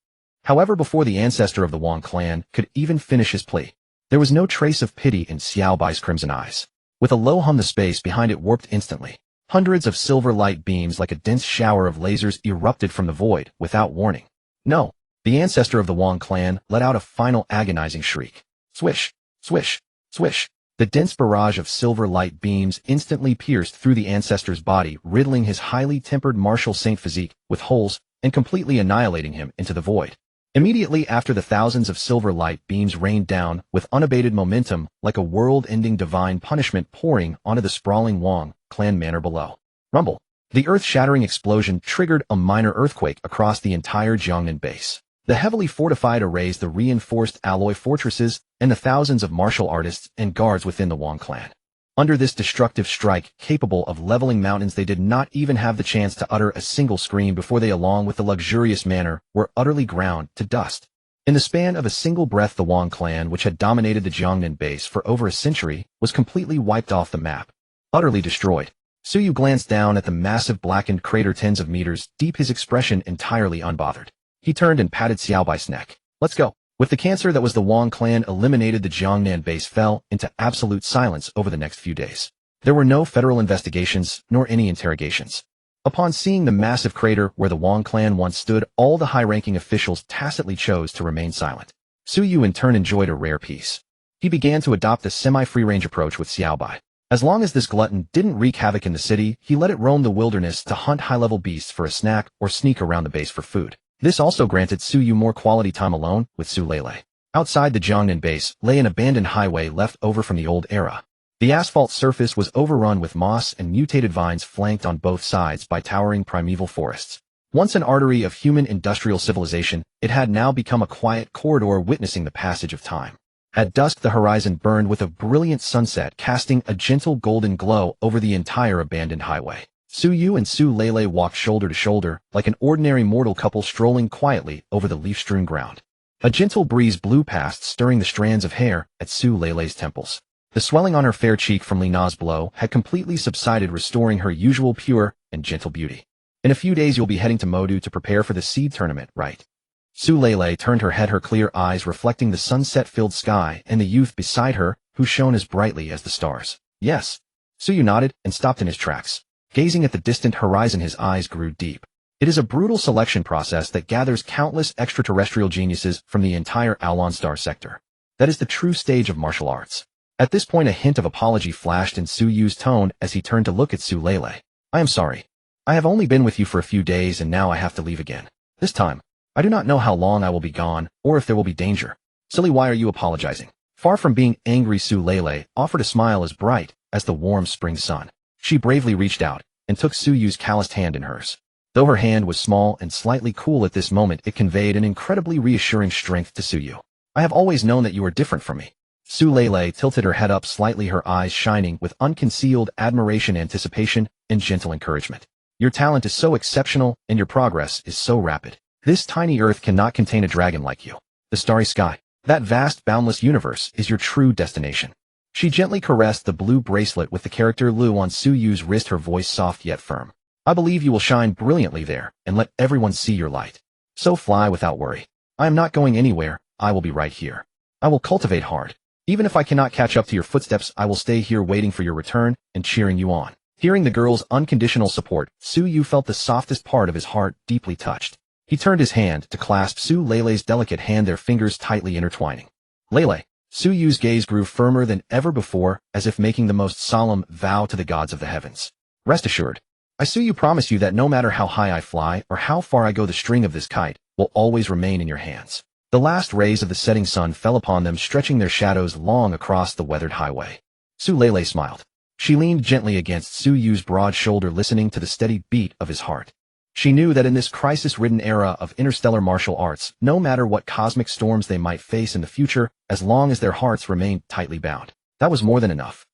However, before the ancestor of the Wang clan could even finish his plea, There was no trace of pity in Xiao Bai's crimson eyes. With a low hum, the space behind it warped instantly. Hundreds of silver light beams like a dense shower of lasers erupted from the void without warning. No. The ancestor of the Wang clan let out a final agonizing shriek. Swish, swish, swish. The dense barrage of silver light beams instantly pierced through the ancestor's body, riddling his highly tempered martial saint physique with holes and completely annihilating him into the void. Immediately after, the thousands of silver light beams rained down with unabated momentum like a world-ending divine punishment pouring onto the sprawling Wang clan manor below. Rumble. The earth-shattering explosion triggered a minor earthquake across the entire Jiangnan base. The heavily fortified arrays, the reinforced alloy fortresses, and the thousands of martial artists and guards within the Wang clan. Under this destructive strike, capable of leveling mountains, they did not even have the chance to utter a single scream before they, along with the luxurious manor, were utterly ground to dust. In the span of a single breath, the Wang clan, which had dominated the Jiangnan base for over a century, was completely wiped off the map. Utterly destroyed. Suyu glanced down at the massive blackened crater tens of meters deep, his expression entirely unbothered. He turned and patted Xiao Bai's neck. Let's go. With the cancer that was the Wang clan eliminated, the Jiangnan base fell into absolute silence over the next few days. There were no federal investigations, nor any interrogations. Upon seeing the massive crater where the Wang clan once stood, all the high-ranking officials tacitly chose to remain silent. Suyu in turn enjoyed a rare peace. He began to adopt a semi-free-range approach with Xiao Bai. As long as this glutton didn't wreak havoc in the city, he let it roam the wilderness to hunt high-level beasts for a snack or sneak around the base for food. This also granted Suyu more quality time alone with Su Lele. Outside the Jiangnan base lay an abandoned highway left over from the old era. The asphalt surface was overrun with moss and mutated vines, flanked on both sides by towering primeval forests. Once an artery of human industrial civilization, it had now become a quiet corridor witnessing the passage of time. At dusk, the horizon burned with a brilliant sunset, casting a gentle golden glow over the entire abandoned highway. Suyu and Su Lele walked shoulder to shoulder, like an ordinary mortal couple strolling quietly over the leaf-strewn ground. A gentle breeze blew past, stirring the strands of hair at Su Lele's temples. The swelling on her fair cheek from Lina's blow had completely subsided, restoring her usual pure and gentle beauty. In a few days you'll be heading to Modu to prepare for the seed tournament, right? Su Lele turned her head, her clear eyes reflecting the sunset-filled sky and the youth beside her, who shone as brightly as the stars. Yes. Suyu nodded and stopped in his tracks. Gazing at the distant horizon, his eyes grew deep. It is a brutal selection process that gathers countless extraterrestrial geniuses from the entire Aulon Star sector. That is the true stage of martial arts. At this point, a hint of apology flashed in Suyu's tone as he turned to look at Su Lele. I am sorry. I have only been with you for a few days and now I have to leave again. This time, I do not know how long I will be gone or if there will be danger. Silly, why are you apologizing? Far from being angry, Su Lele offered a smile as bright as the warm spring sun. She bravely reached out and took Suyu's calloused hand in hers. Though her hand was small and slightly cool at this moment, it conveyed an incredibly reassuring strength to Suyu. I have always known that you are different from me. Su Lele tilted her head up slightly, her eyes shining with unconcealed admiration, anticipation, and gentle encouragement. Your talent is so exceptional and your progress is so rapid. This tiny earth cannot contain a dragon like you. The starry sky, that vast, boundless universe, is your true destination. She gently caressed the blue bracelet with the character Lu on Suyu's wrist, her voice soft yet firm. I believe you will shine brilliantly there and let everyone see your light. So fly without worry. I am not going anywhere. I will be right here. I will cultivate hard. Even if I cannot catch up to your footsteps, I will stay here waiting for your return and cheering you on. Hearing the girl's unconditional support, Suyu felt the softest part of his heart deeply touched. He turned his hand to clasp Su Lele's delicate hand, their fingers tightly intertwining. Lele. Suyu's gaze grew firmer than ever before, as if making the most solemn vow to the gods of the heavens. Rest assured, I Suyu promise you that no matter how high I fly or how far I go, the string of this kite will always remain in your hands. The last rays of the setting sun fell upon them, stretching their shadows long across the weathered highway. Su Lele smiled. She leaned gently against Suyu's broad shoulder, listening to the steady beat of his heart. She knew that in this crisis-ridden era of interstellar martial arts, no matter what cosmic storms they might face in the future, as long as their hearts remained tightly bound, that was more than enough.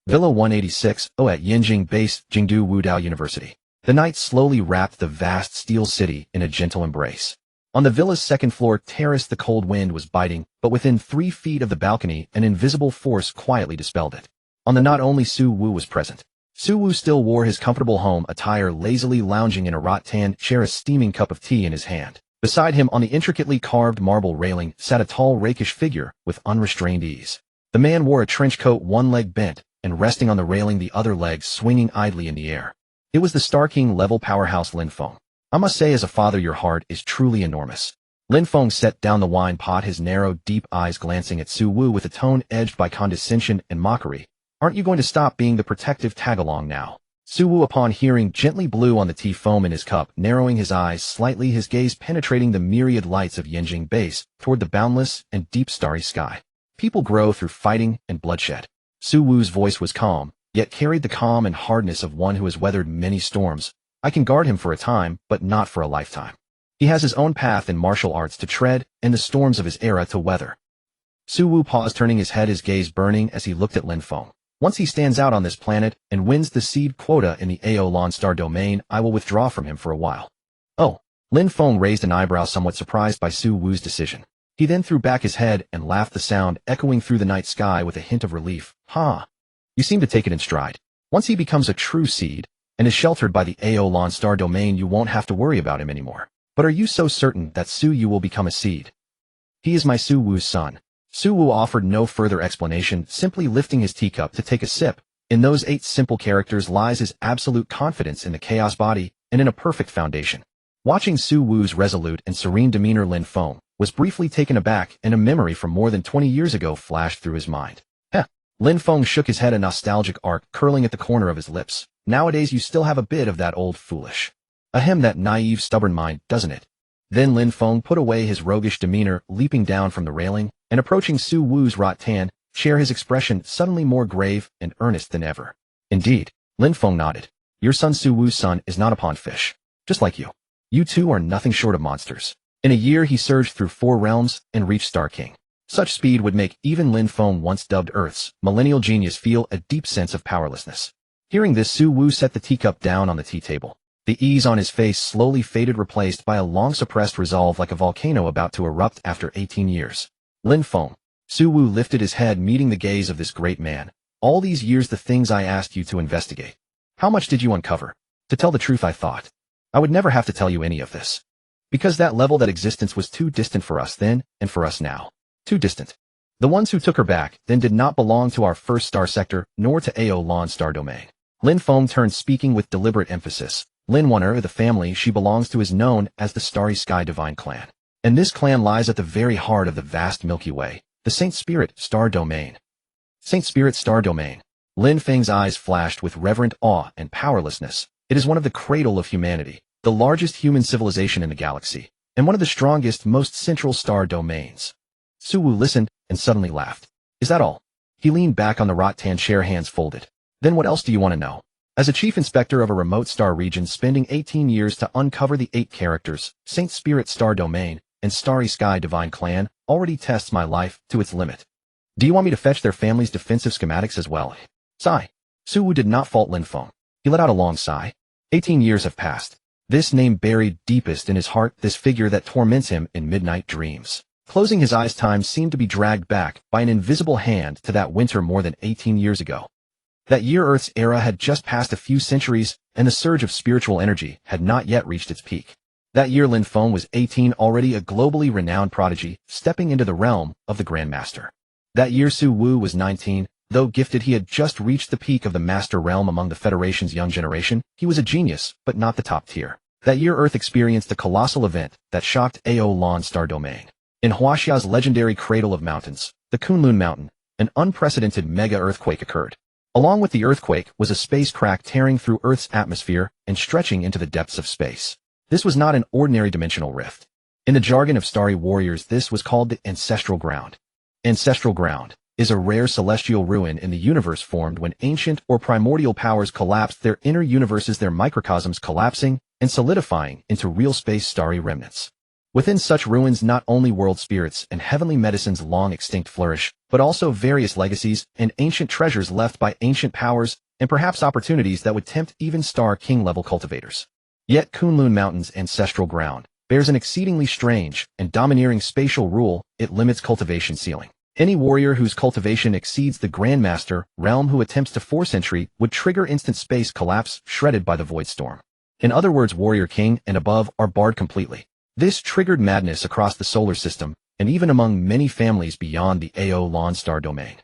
Villa 186, at Yinjing Base, Jingdu Wudao University. The night slowly wrapped the vast steel city in a gentle embrace. On the villa's second-floor terrace, the cold wind was biting, but within 3 feet of the balcony, an invisible force quietly dispelled it. On the not only Su Wu was present. Su Wu still wore his comfortable home attire, lazily lounging in a rattan chair, a steaming cup of tea in his hand. Beside him, on the intricately carved marble railing, sat a tall, rakish figure with unrestrained ease. The man wore a trench coat, one leg bent, and resting on the railing, the other leg swinging idly in the air. It was the Star King level powerhouse Lin Feng. I must say, as a father, your heart is truly enormous. Lin Feng set down the wine pot, his narrow, deep eyes glancing at Su Wu with a tone edged by condescension and mockery. Aren't you going to stop being the protective tag-along now? Su Wu, upon hearing, gently blew on the tea foam in his cup, narrowing his eyes slightly, his gaze penetrating the myriad lights of Yanjing Base toward the boundless and deep starry sky. People grow through fighting and bloodshed. Su Wu's voice was calm, yet carried the calm and hardness of one who has weathered many storms. I can guard him for a time, but not for a lifetime. He has his own path in martial arts to tread, and the storms of his era to weather. Su Wu paused, turning his head, his gaze burning as he looked at Lin Feng. Once he stands out on this planet and wins the seed quota in the AO Star domain, I will withdraw from him for a while. Oh. Lin Feng raised an eyebrow, somewhat surprised by Su Wu's decision. He then threw back his head and laughed, the sound echoing through the night sky with a hint of relief. Ha! You seem to take it in stride. Once he becomes a true seed and is sheltered by the AO Star domain, you won't have to worry about him anymore. But are you so certain that Su Yu will become a seed? He is my Su Wu's son. Su Wu offered no further explanation, simply lifting his teacup to take a sip. In those 8 simple characters lies his absolute confidence in the chaos body and in a perfect foundation. Watching Su Wu's resolute and serene demeanor, Lin Feng was briefly taken aback, and a memory from more than 20 years ago flashed through his mind. Heh. Lin Feng shook his head, a nostalgic arc curling at the corner of his lips. Nowadays you still have a bit of that old foolish. Ahem, that naive, stubborn mind, doesn't it? Then Lin Feng put away his roguish demeanor, leaping down from the railing and approaching Su Wu's rattan chair, his expression suddenly more grave and earnest than ever. Indeed, Lin Feng nodded. Your son Su Wu's son is not a pond fish. Just like you. You two are nothing short of monsters. In a year he surged through 4 realms and reached Star King. Such speed would make even Lin Feng, once dubbed Earth's millennial genius, feel a deep sense of powerlessness. Hearing this, Su Wu set the teacup down on the tea table. The ease on his face slowly faded, replaced by a long-suppressed resolve, like a volcano about to erupt after 18 years. Lin Feng. Su Wu lifted his head, meeting the gaze of this great man. All these years, the things I asked you to investigate. How much did you uncover? To tell the truth, I thought I would never have to tell you any of this. Because that level, that existence was too distant for us then, and for us now. Too distant. The ones who took her back then did not belong to our first star sector, nor to AO Star domain. Lin Feng turned, speaking with deliberate emphasis. Lin Wan'er, the family she belongs to, is known as the Starry Sky Divine Clan. And this clan lies at the very heart of the vast Milky Way, the Saint Spirit Star Domain. Saint Spirit Star Domain. Lin Feng's eyes flashed with reverent awe and powerlessness. It is one of the cradle of humanity, the largest human civilization in the galaxy, and one of the strongest, most central star domains. Su Wu listened and suddenly laughed. Is that all? He leaned back on the rattan chair, hands folded. Then what else do you want to know? As a chief inspector of a remote star region, spending 18 years to uncover the 8 characters, Saint Spirit Star Domain, and Starry Sky Divine Clan, already tests my life to its limit. Do you want me to fetch their family's defensive schematics as well? Sigh. Su Wu did not fault Lin Feng. He let out a long sigh. 18 years have passed. This name buried deepest in his heart, this figure that torments him in midnight dreams. Closing his eyes, time seemed to be dragged back by an invisible hand to that winter more than 18 years ago. That year, Earth's era had just passed a few centuries, and the surge of spiritual energy had not yet reached its peak. That year, Lin Feng was 18, already a globally renowned prodigy, stepping into the realm of the Grandmaster. That year, Su Wu was 19. Though gifted, he had just reached the peak of the Master realm among the Federation's young generation. He was a genius, but not the top tier. That year, Earth experienced a colossal event that shocked AO Star domain. In Huaxia's legendary cradle of mountains, the Kunlun Mountain, an unprecedented mega-earthquake occurred. Along with the earthquake was a space crack tearing through Earth's atmosphere and stretching into the depths of space. This was not an ordinary dimensional rift. In the jargon of starry warriors, this was called the Ancestral Ground. Ancestral Ground is a rare celestial ruin in the universe formed when ancient or primordial powers collapsed their inner universes, their microcosms collapsing and solidifying into real space starry remnants. Within such ruins, not only world spirits and heavenly medicines long extinct flourish, but also various legacies and ancient treasures left by ancient powers, and perhaps opportunities that would tempt even Star King-level cultivators. Yet Kunlun Mountain's ancestral ground bears an exceedingly strange and domineering spatial rule. It limits cultivation ceiling. Any warrior whose cultivation exceeds the Grandmaster realm who attempts to force entry would trigger instant space collapse, shredded by the void storm. In other words, Warrior King and above are barred completely. This triggered madness across the solar system, and even among many families beyond the AO Star domain.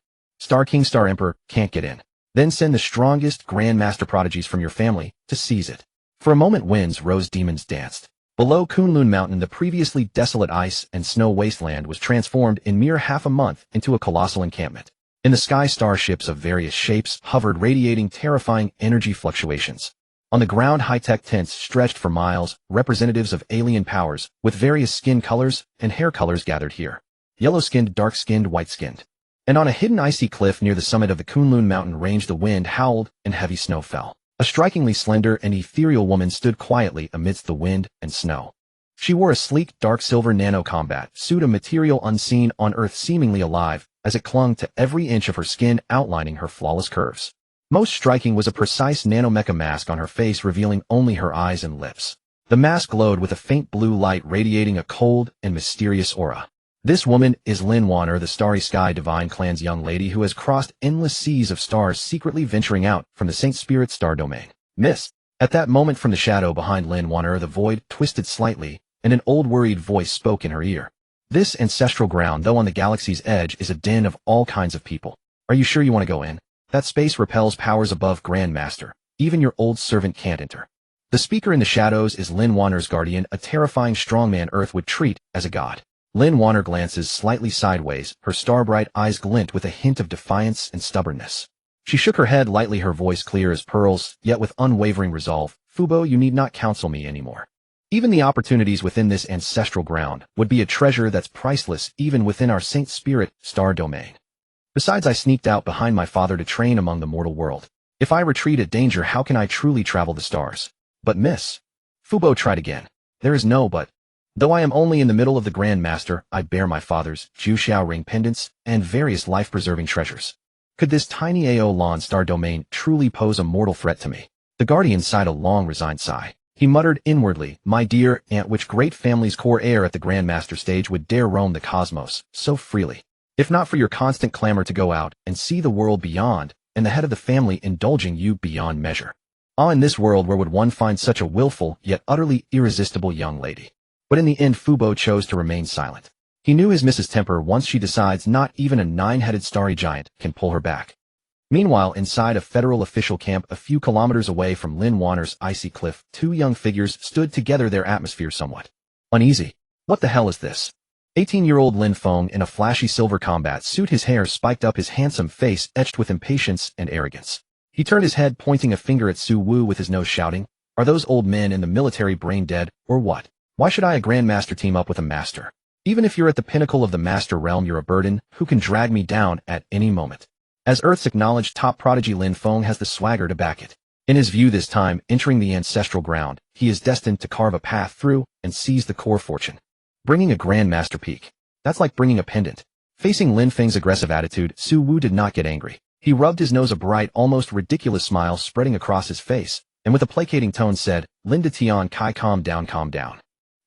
Star King, Star Emperor, can't get in. Then send the strongest Grandmaster prodigies from your family to seize it. For a moment winds rose, demons danced. Below Kunlun Mountain, the previously desolate ice and snow wasteland was transformed in mere half a month into a colossal encampment. In the sky, starships of various shapes hovered, radiating terrifying energy fluctuations. On the ground, high-tech tents stretched for miles, representatives of alien powers, with various skin colors and hair colors gathered here. Yellow-skinned, dark-skinned, white-skinned. And on a hidden icy cliff near the summit of the Kunlun Mountain range, the wind howled and heavy snow fell. A strikingly slender and ethereal woman stood quietly amidst the wind and snow. She wore a sleek, dark silver nano-combat suit, a material unseen on Earth, seemingly alive, as it clung to every inch of her skin, outlining her flawless curves. Most striking was a precise nanomecha mask on her face, revealing only her eyes and lips. The mask glowed with a faint blue light, radiating a cold and mysterious aura. This woman is Lin Wanner, the Starry Sky Divine Clan's young lady who has crossed endless seas of stars, secretly venturing out from the Saint Spirit star domain. Miss. At that moment, from the shadow behind Lin Wanner, the void twisted slightly, and an old worried voice spoke in her ear. This ancestral ground, though on the galaxy's edge, is a den of all kinds of people. Are you sure you want to go in? That space repels powers above Grandmaster. Even your old servant can't enter. The speaker in the shadows is Lin Wanner's guardian, a terrifying strongman Earth would treat as a god. Lin Wanner glances slightly sideways, her star-bright eyes glint with a hint of defiance and stubbornness. She shook her head lightly, her voice clear as pearls, yet with unwavering resolve. Fubo, you need not counsel me anymore. Even the opportunities within this ancestral ground would be a treasure that's priceless even within our Saint Spirit star domain. Besides, I sneaked out behind my father to train among the mortal world. If I retreat at danger, how can I truly travel the stars? But miss. Fubo tried again. There is no but. Though I am only in the middle of the Grandmaster, I bear my father's Juxiao ring pendants and various life-preserving treasures. Could this tiny Aolan star domain truly pose a mortal threat to me? The guardian sighed a long, resigned sigh. He muttered inwardly, my dear aunt, which great family's core heir at the Grandmaster stage would dare roam the cosmos so freely? If not for your constant clamor to go out and see the world beyond, and the head of the family indulging you beyond measure. Ah, in this world, where would one find such a willful yet utterly irresistible young lady? But in the end, Fubo chose to remain silent. He knew his Mrs. Temper. Once she decides, not even a nine-headed starry giant can pull her back. Meanwhile, inside a federal official camp a few kilometers away from Lin Wanner's icy cliff, two young figures stood together, their atmosphere somewhat uneasy. What the hell is this? 18-year-old Lin Feng in a flashy silver combat suit, his hair spiked up, his handsome face etched with impatience and arrogance. He turned his head, pointing a finger at Su Wu with his nose, shouting, are those old men in the military brain dead, or what? Why should I, a Grandmaster, team up with a master? Even if you're at the pinnacle of the master realm, you're a burden who can drag me down at any moment. As Earth's acknowledged top prodigy, Lin Feng has the swagger to back it. In his view, this time, entering the ancestral ground, he is destined to carve a path through and seize the core fortune. Bringing a Grandmaster peak. That's like bringing a pendant. Facing Lin Feng's aggressive attitude, Su Wu did not get angry. He rubbed his nose, a bright, almost ridiculous smile spreading across his face, and with a placating tone said, Lin de Tian Kai, calm down, calm down.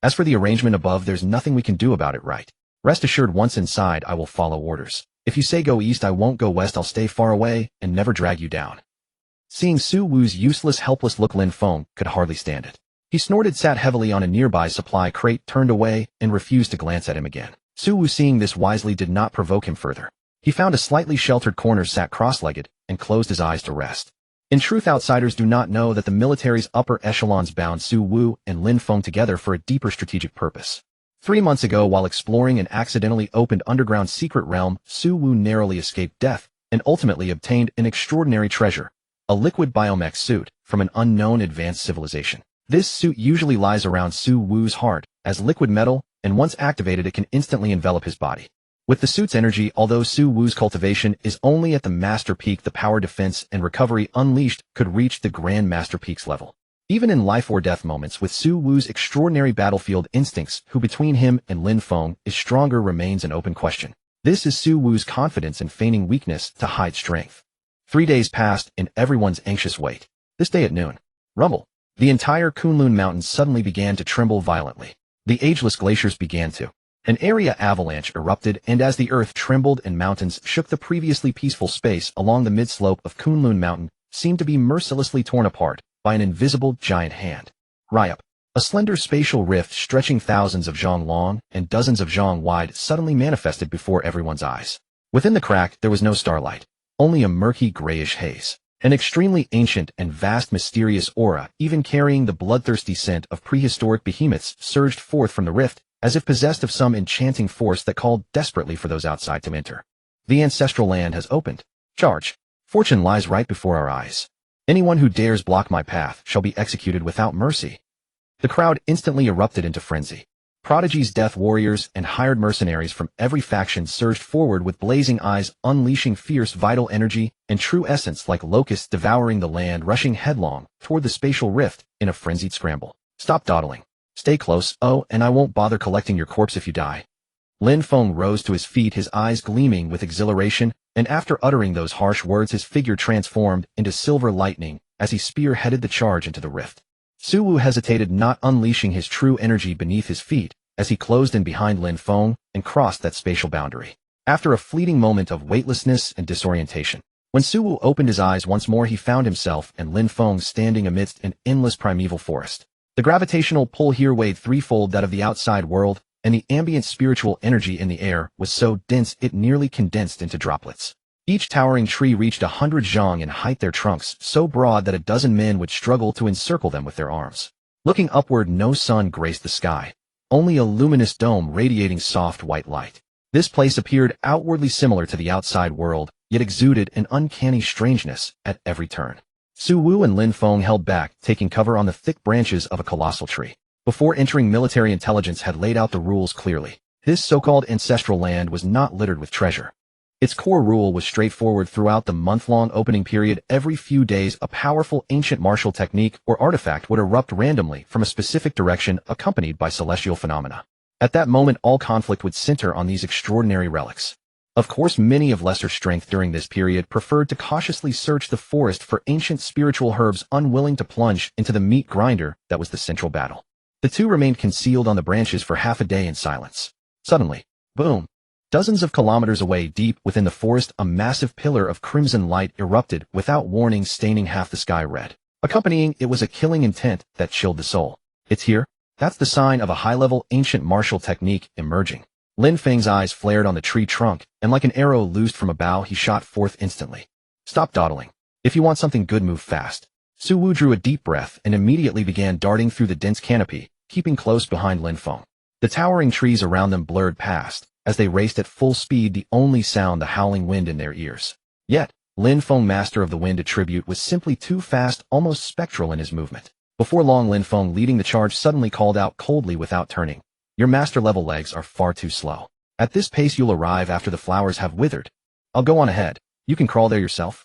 As for the arrangement above, there's nothing we can do about it, right? Rest assured, once inside, I will follow orders. If you say go east, I won't go west. I'll stay far away and never drag you down. Seeing Su Wu's useless, helpless look, Lin Feng could hardly stand it. He snorted, sat heavily on a nearby supply crate, turned away, and refused to glance at him again. Su Wu, seeing this, wisely did not provoke him further. He found a slightly sheltered corner, sat cross-legged, and closed his eyes to rest. In truth, outsiders do not know that the military's upper echelons bound Su Wu and Lin Feng together for a deeper strategic purpose. 3 months ago, while exploring an accidentally opened underground secret realm, Su Wu narrowly escaped death and ultimately obtained an extraordinary treasure, a liquid biomech suit from an unknown advanced civilization. This suit usually lies around Su Wu's heart as liquid metal, and once activated, it can instantly envelop his body. With the suit's energy, although Su Wu's cultivation is only at the master peak, the power, defense, and recovery unleashed could reach the Grandmaster peak's level. Even in life or death moments, with Su Wu's extraordinary battlefield instincts, who between him and Lin Feng is stronger remains an open question. This is Su Wu's confidence in feigning weakness to hide strength. 3 days passed in everyone's anxious wait. This day at noon. Rumble. The entire Kunlun Mountains suddenly began to tremble violently. The ageless glaciers began to. An area avalanche erupted, and as the earth trembled and mountains shook, the previously peaceful space along the mid-slope of Kunlun Mountain seemed to be mercilessly torn apart by an invisible giant hand. Ryup. A slender spatial rift stretching thousands of zhang long and dozens of zhang wide suddenly manifested before everyone's eyes. Within the crack, there was no starlight, only a murky grayish haze. An extremely ancient and vast mysterious aura, even carrying the bloodthirsty scent of prehistoric behemoths, surged forth from the rift, as if possessed of some enchanting force that called desperately for those outside to enter. The ancestral land has opened. Charge. Fortune lies right before our eyes. Anyone who dares block my path shall be executed without mercy. The crowd instantly erupted into frenzy. Prodigies, death warriors, and hired mercenaries from every faction surged forward with blazing eyes, unleashing fierce vital energy and true essence like locusts devouring the land, rushing headlong toward the spatial rift in a frenzied scramble. Stop dawdling. Stay close, and I won't bother collecting your corpse if you die. Lin Feng rose to his feet, his eyes gleaming with exhilaration, and after uttering those harsh words his figure transformed into silver lightning as he spearheaded the charge into the rift. Suwu hesitated, not unleashing his true energy beneath his feet, as he closed in behind Lin Feng and crossed that spatial boundary. After a fleeting moment of weightlessness and disorientation, when Suwu opened his eyes once more, he found himself and Lin Feng standing amidst an endless primeval forest. The gravitational pull here weighed threefold that of the outside world, and the ambient spiritual energy in the air was so dense it nearly condensed into droplets. Each towering tree reached 100 zhang in height, their trunks so broad that a dozen men would struggle to encircle them with their arms. Looking upward, no sun graced the sky, only a luminous dome radiating soft white light. This place appeared outwardly similar to the outside world, yet exuded an uncanny strangeness at every turn. Suwu and Lin Feng held back, taking cover on the thick branches of a colossal tree. Before entering, military intelligence had laid out the rules clearly. This so-called ancestral land was not littered with treasure. Its core rule was straightforward throughout the month-long opening period. Every few days, a powerful ancient martial technique or artifact would erupt randomly from a specific direction, accompanied by celestial phenomena. At that moment, all conflict would center on these extraordinary relics. Of course, many of lesser strength during this period preferred to cautiously search the forest for ancient spiritual herbs, unwilling to plunge into the meat grinder that was the central battle. The two remained concealed on the branches for half a day in silence. Suddenly, boom! Dozens of kilometers away, deep within the forest, a massive pillar of crimson light erupted without warning, staining half the sky red. Accompanying it was a killing intent that chilled the soul. It's here. That's the sign of a high-level ancient martial technique emerging. Lin Feng's eyes flared on the tree trunk, and like an arrow loosed from a bow, he shot forth instantly. Stop dawdling. If you want something good, move fast. Suwu drew a deep breath and immediately began darting through the dense canopy, keeping close behind Lin Feng. The towering trees around them blurred past. As they raced at full speed, the only sound the howling wind in their ears. Yet, Lin Feng, master of the wind attribute, was simply too fast, almost spectral in his movement. Before long, Lin Feng, leading the charge, suddenly called out coldly without turning. Your master-level legs are far too slow. At this pace you'll arrive after the flowers have withered. I'll go on ahead. You can crawl there yourself.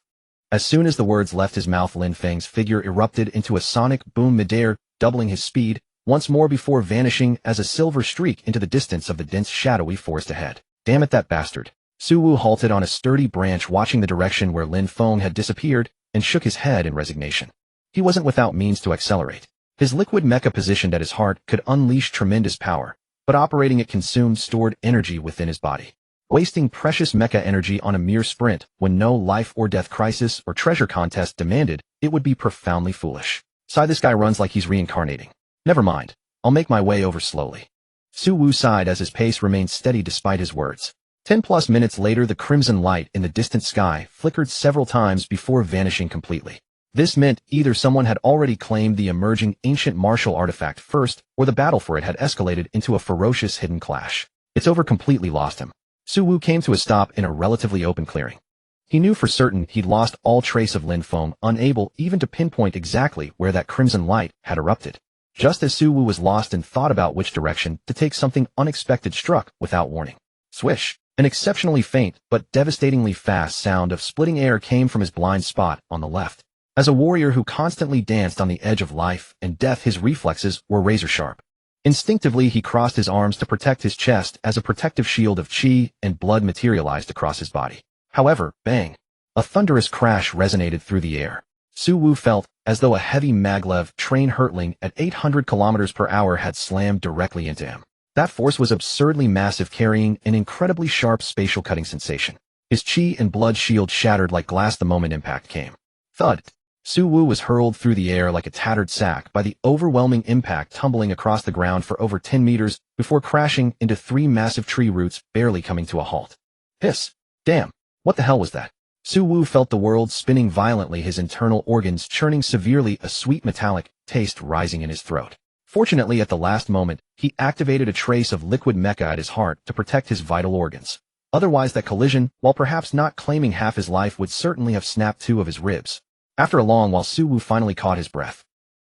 As soon as the words left his mouth, Lin Feng's figure erupted into a sonic boom midair, doubling his speed once more before vanishing as a silver streak into the distance of the dense shadowy forest ahead. Damn it, that bastard. Suwu halted on a sturdy branch, watching the direction where Lin Feng had disappeared, and shook his head in resignation. He wasn't without means to accelerate. His liquid mecha positioned at his heart could unleash tremendous power, but operating it consumed stored energy within his body. Wasting precious mecha energy on a mere sprint when no life or death crisis or treasure contest demanded it would be profoundly foolish. This guy runs like he's reincarnating. Never mind, I'll make my way over slowly. Suwu sighed as his pace remained steady despite his words. 10+ minutes later, the crimson light in the distant sky flickered several times before vanishing completely. This meant either someone had already claimed the emerging ancient martial artifact first, or the battle for it had escalated into a ferocious hidden clash. It's over completely lost him. Suwu came to a stop in a relatively open clearing. He knew for certain he'd lost all trace of Lin Feng, unable even to pinpoint exactly where that crimson light had erupted. Just as Suwu was lost and thought about which direction to take, something unexpected struck without warning. Swish! An exceptionally faint but devastatingly fast sound of splitting air came from his blind spot on the left. As a warrior who constantly danced on the edge of life and death, his reflexes were razor-sharp. Instinctively, he crossed his arms to protect his chest as a protective shield of chi and blood materialized across his body. However, bang! A thunderous crash resonated through the air. Suwu felt as though a heavy maglev train hurtling at 800 kilometers per hour had slammed directly into him. That force was absurdly massive, carrying an incredibly sharp spatial cutting sensation. His chi and blood shield shattered like glass the moment impact came. Thud! Suwu was hurled through the air like a tattered sack by the overwhelming impact, tumbling across the ground for over 10 meters before crashing into 3 massive tree roots, barely coming to a halt. Hiss! Damn, what the hell was that? Su Wu felt the world spinning violently, his internal organs churning severely, a sweet metallic taste rising in his throat. Fortunately, at the last moment, he activated a trace of liquid mecha at his heart to protect his vital organs. Otherwise, that collision, while perhaps not claiming half his life, would certainly have snapped 2 of his ribs. After a long while, Su Wu finally caught his breath.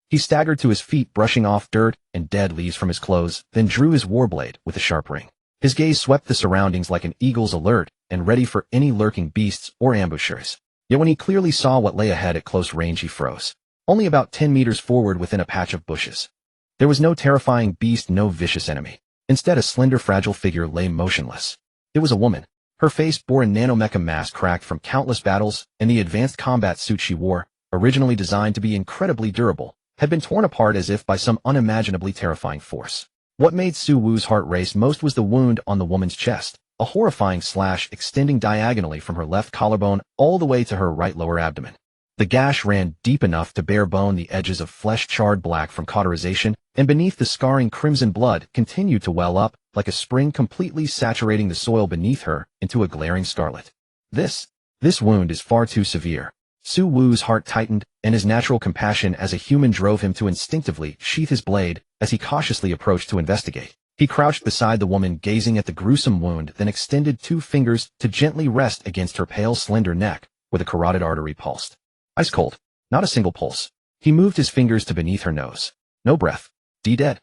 He staggered to his feet, brushing off dirt and dead leaves from his clothes, then drew his warblade with a sharp ring. His gaze swept the surroundings like an eagle's, alert and ready for any lurking beasts or ambushers. Yet when he clearly saw what lay ahead at close range, he froze. Only about 10 meters forward, within a patch of bushes. There was no terrifying beast, no vicious enemy. Instead, a slender, fragile figure lay motionless. It was a woman. Her face bore a nanomecha mask cracked from countless battles, and the advanced combat suit she wore, originally designed to be incredibly durable, had been torn apart as if by some unimaginably terrifying force. What made Su Wu's heart race most was the wound on the woman's chest, a horrifying slash extending diagonally from her left collarbone all the way to her right lower abdomen. The gash ran deep enough to bare bone the edges of flesh charred black from cauterization, and beneath the scarring crimson blood continued to well up like a spring, completely saturating the soil beneath her into a glaring scarlet. This wound is far too severe. Su Wu's heart tightened, and his natural compassion as a human drove him to instinctively sheath his blade as he cautiously approached to investigate. He crouched beside the woman, gazing at the gruesome wound, then extended 2 fingers to gently rest against her pale, slender neck, where the carotid artery pulsed. Ice cold. Not a single pulse. He moved his fingers to beneath her nose. No breath. Dead.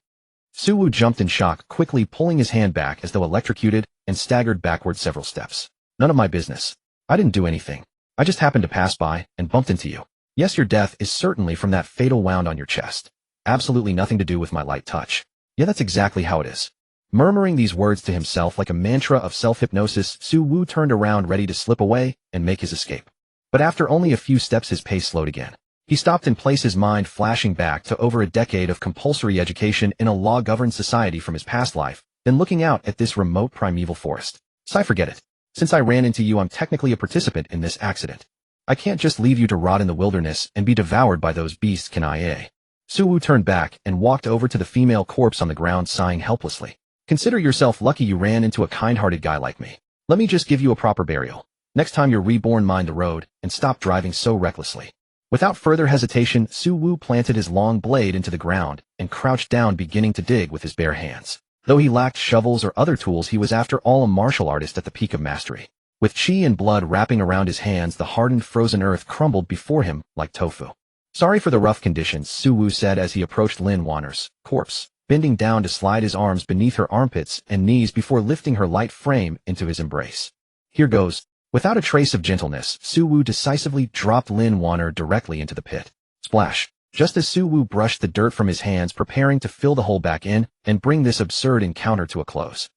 Su Wu jumped in shock, quickly pulling his hand back as though electrocuted, and staggered backward several steps. None of my business. I didn't do anything. I just happened to pass by and bumped into you. Yes, your death is certainly from that fatal wound on your chest. Absolutely nothing to do with my light touch. Yeah, that's exactly how it is. Murmuring these words to himself like a mantra of self-hypnosis, Su Wu turned around, ready to slip away and make his escape. But after only a few steps, his pace slowed again. He stopped in place, his mind flashing back to over a decade of compulsory education in a law-governed society from his past life, then looking out at this remote primeval forest. Forget it. Since I ran into you, I'm technically a participant in this accident. I can't just leave you to rot in the wilderness and be devoured by those beasts, can I? Su Wu turned back and walked over to the female corpse on the ground, sighing helplessly. Consider yourself lucky you ran into a kind-hearted guy like me. Let me just give you a proper burial. Next time you're reborn, mind the road and stop driving so recklessly. Without further hesitation, Su Wu planted his long blade into the ground and crouched down, beginning to dig with his bare hands. Though he lacked shovels or other tools, he was after all a martial artist at the peak of mastery. With chi and blood wrapping around his hands, the hardened frozen earth crumbled before him like tofu. Sorry for the rough conditions, Su Wu said as he approached Lin Wanner's corpse, bending down to slide his arms beneath her armpits and knees before lifting her light frame into his embrace. Here goes. Without a trace of gentleness, Su Wu decisively dropped Lin Wanner directly into the pit. Splash! Just as Su Wu brushed the dirt from his hands, preparing to fill the hole back in and bring this absurd encounter to a close,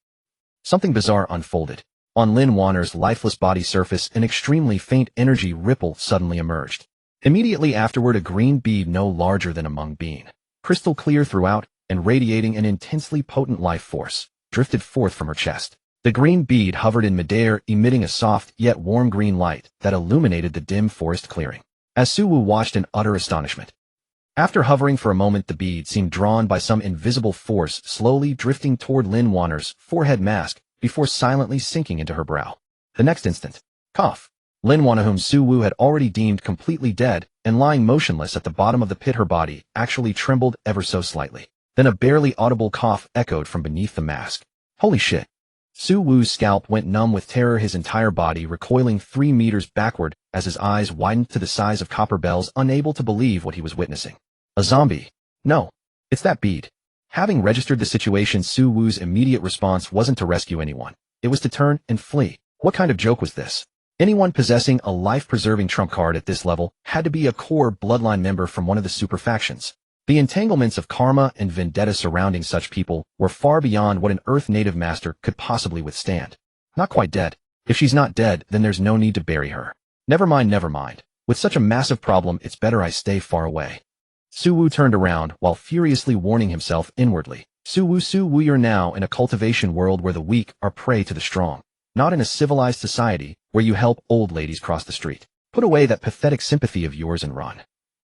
something bizarre unfolded. On Lin Wanner's lifeless body surface, an extremely faint energy ripple suddenly emerged. Immediately afterward, a green bead no larger than a mung bean, crystal clear throughout and radiating an intensely potent life force, drifted forth from her chest. The green bead hovered in midair, emitting a soft yet warm green light that illuminated the dim forest clearing. As Su Wu watched in utter astonishment. After hovering for a moment, the bead seemed drawn by some invisible force, slowly drifting toward Lin Wanner's forehead mask before silently sinking into her brow. The next instant, cough. Lin Wanner, whom Su Wu had already deemed completely dead and lying motionless at the bottom of the pit, her body actually trembled ever so slightly. Then a barely audible cough echoed from beneath the mask. Holy shit. Su Wu's scalp went numb with terror, his entire body recoiling 3 meters backward as his eyes widened to the size of copper bells, unable to believe what he was witnessing. A zombie. No. It's that bead. Having registered the situation, Su Wu's immediate response wasn't to rescue anyone. It was to turn and flee. What kind of joke was this? Anyone possessing a life-preserving trump card at this level had to be a core bloodline member from one of the super factions. The entanglements of karma and vendetta surrounding such people were far beyond what an Earth native master could possibly withstand. Not quite dead. If she's not dead, then there's no need to bury her. Never mind. With such a massive problem, it's better I stay far away. Su Wu turned around while furiously warning himself inwardly. Su Wu, you're now in a cultivation world where the weak are prey to the strong. Not in a civilized society where you help old ladies cross the street. Put away that pathetic sympathy of yours and run.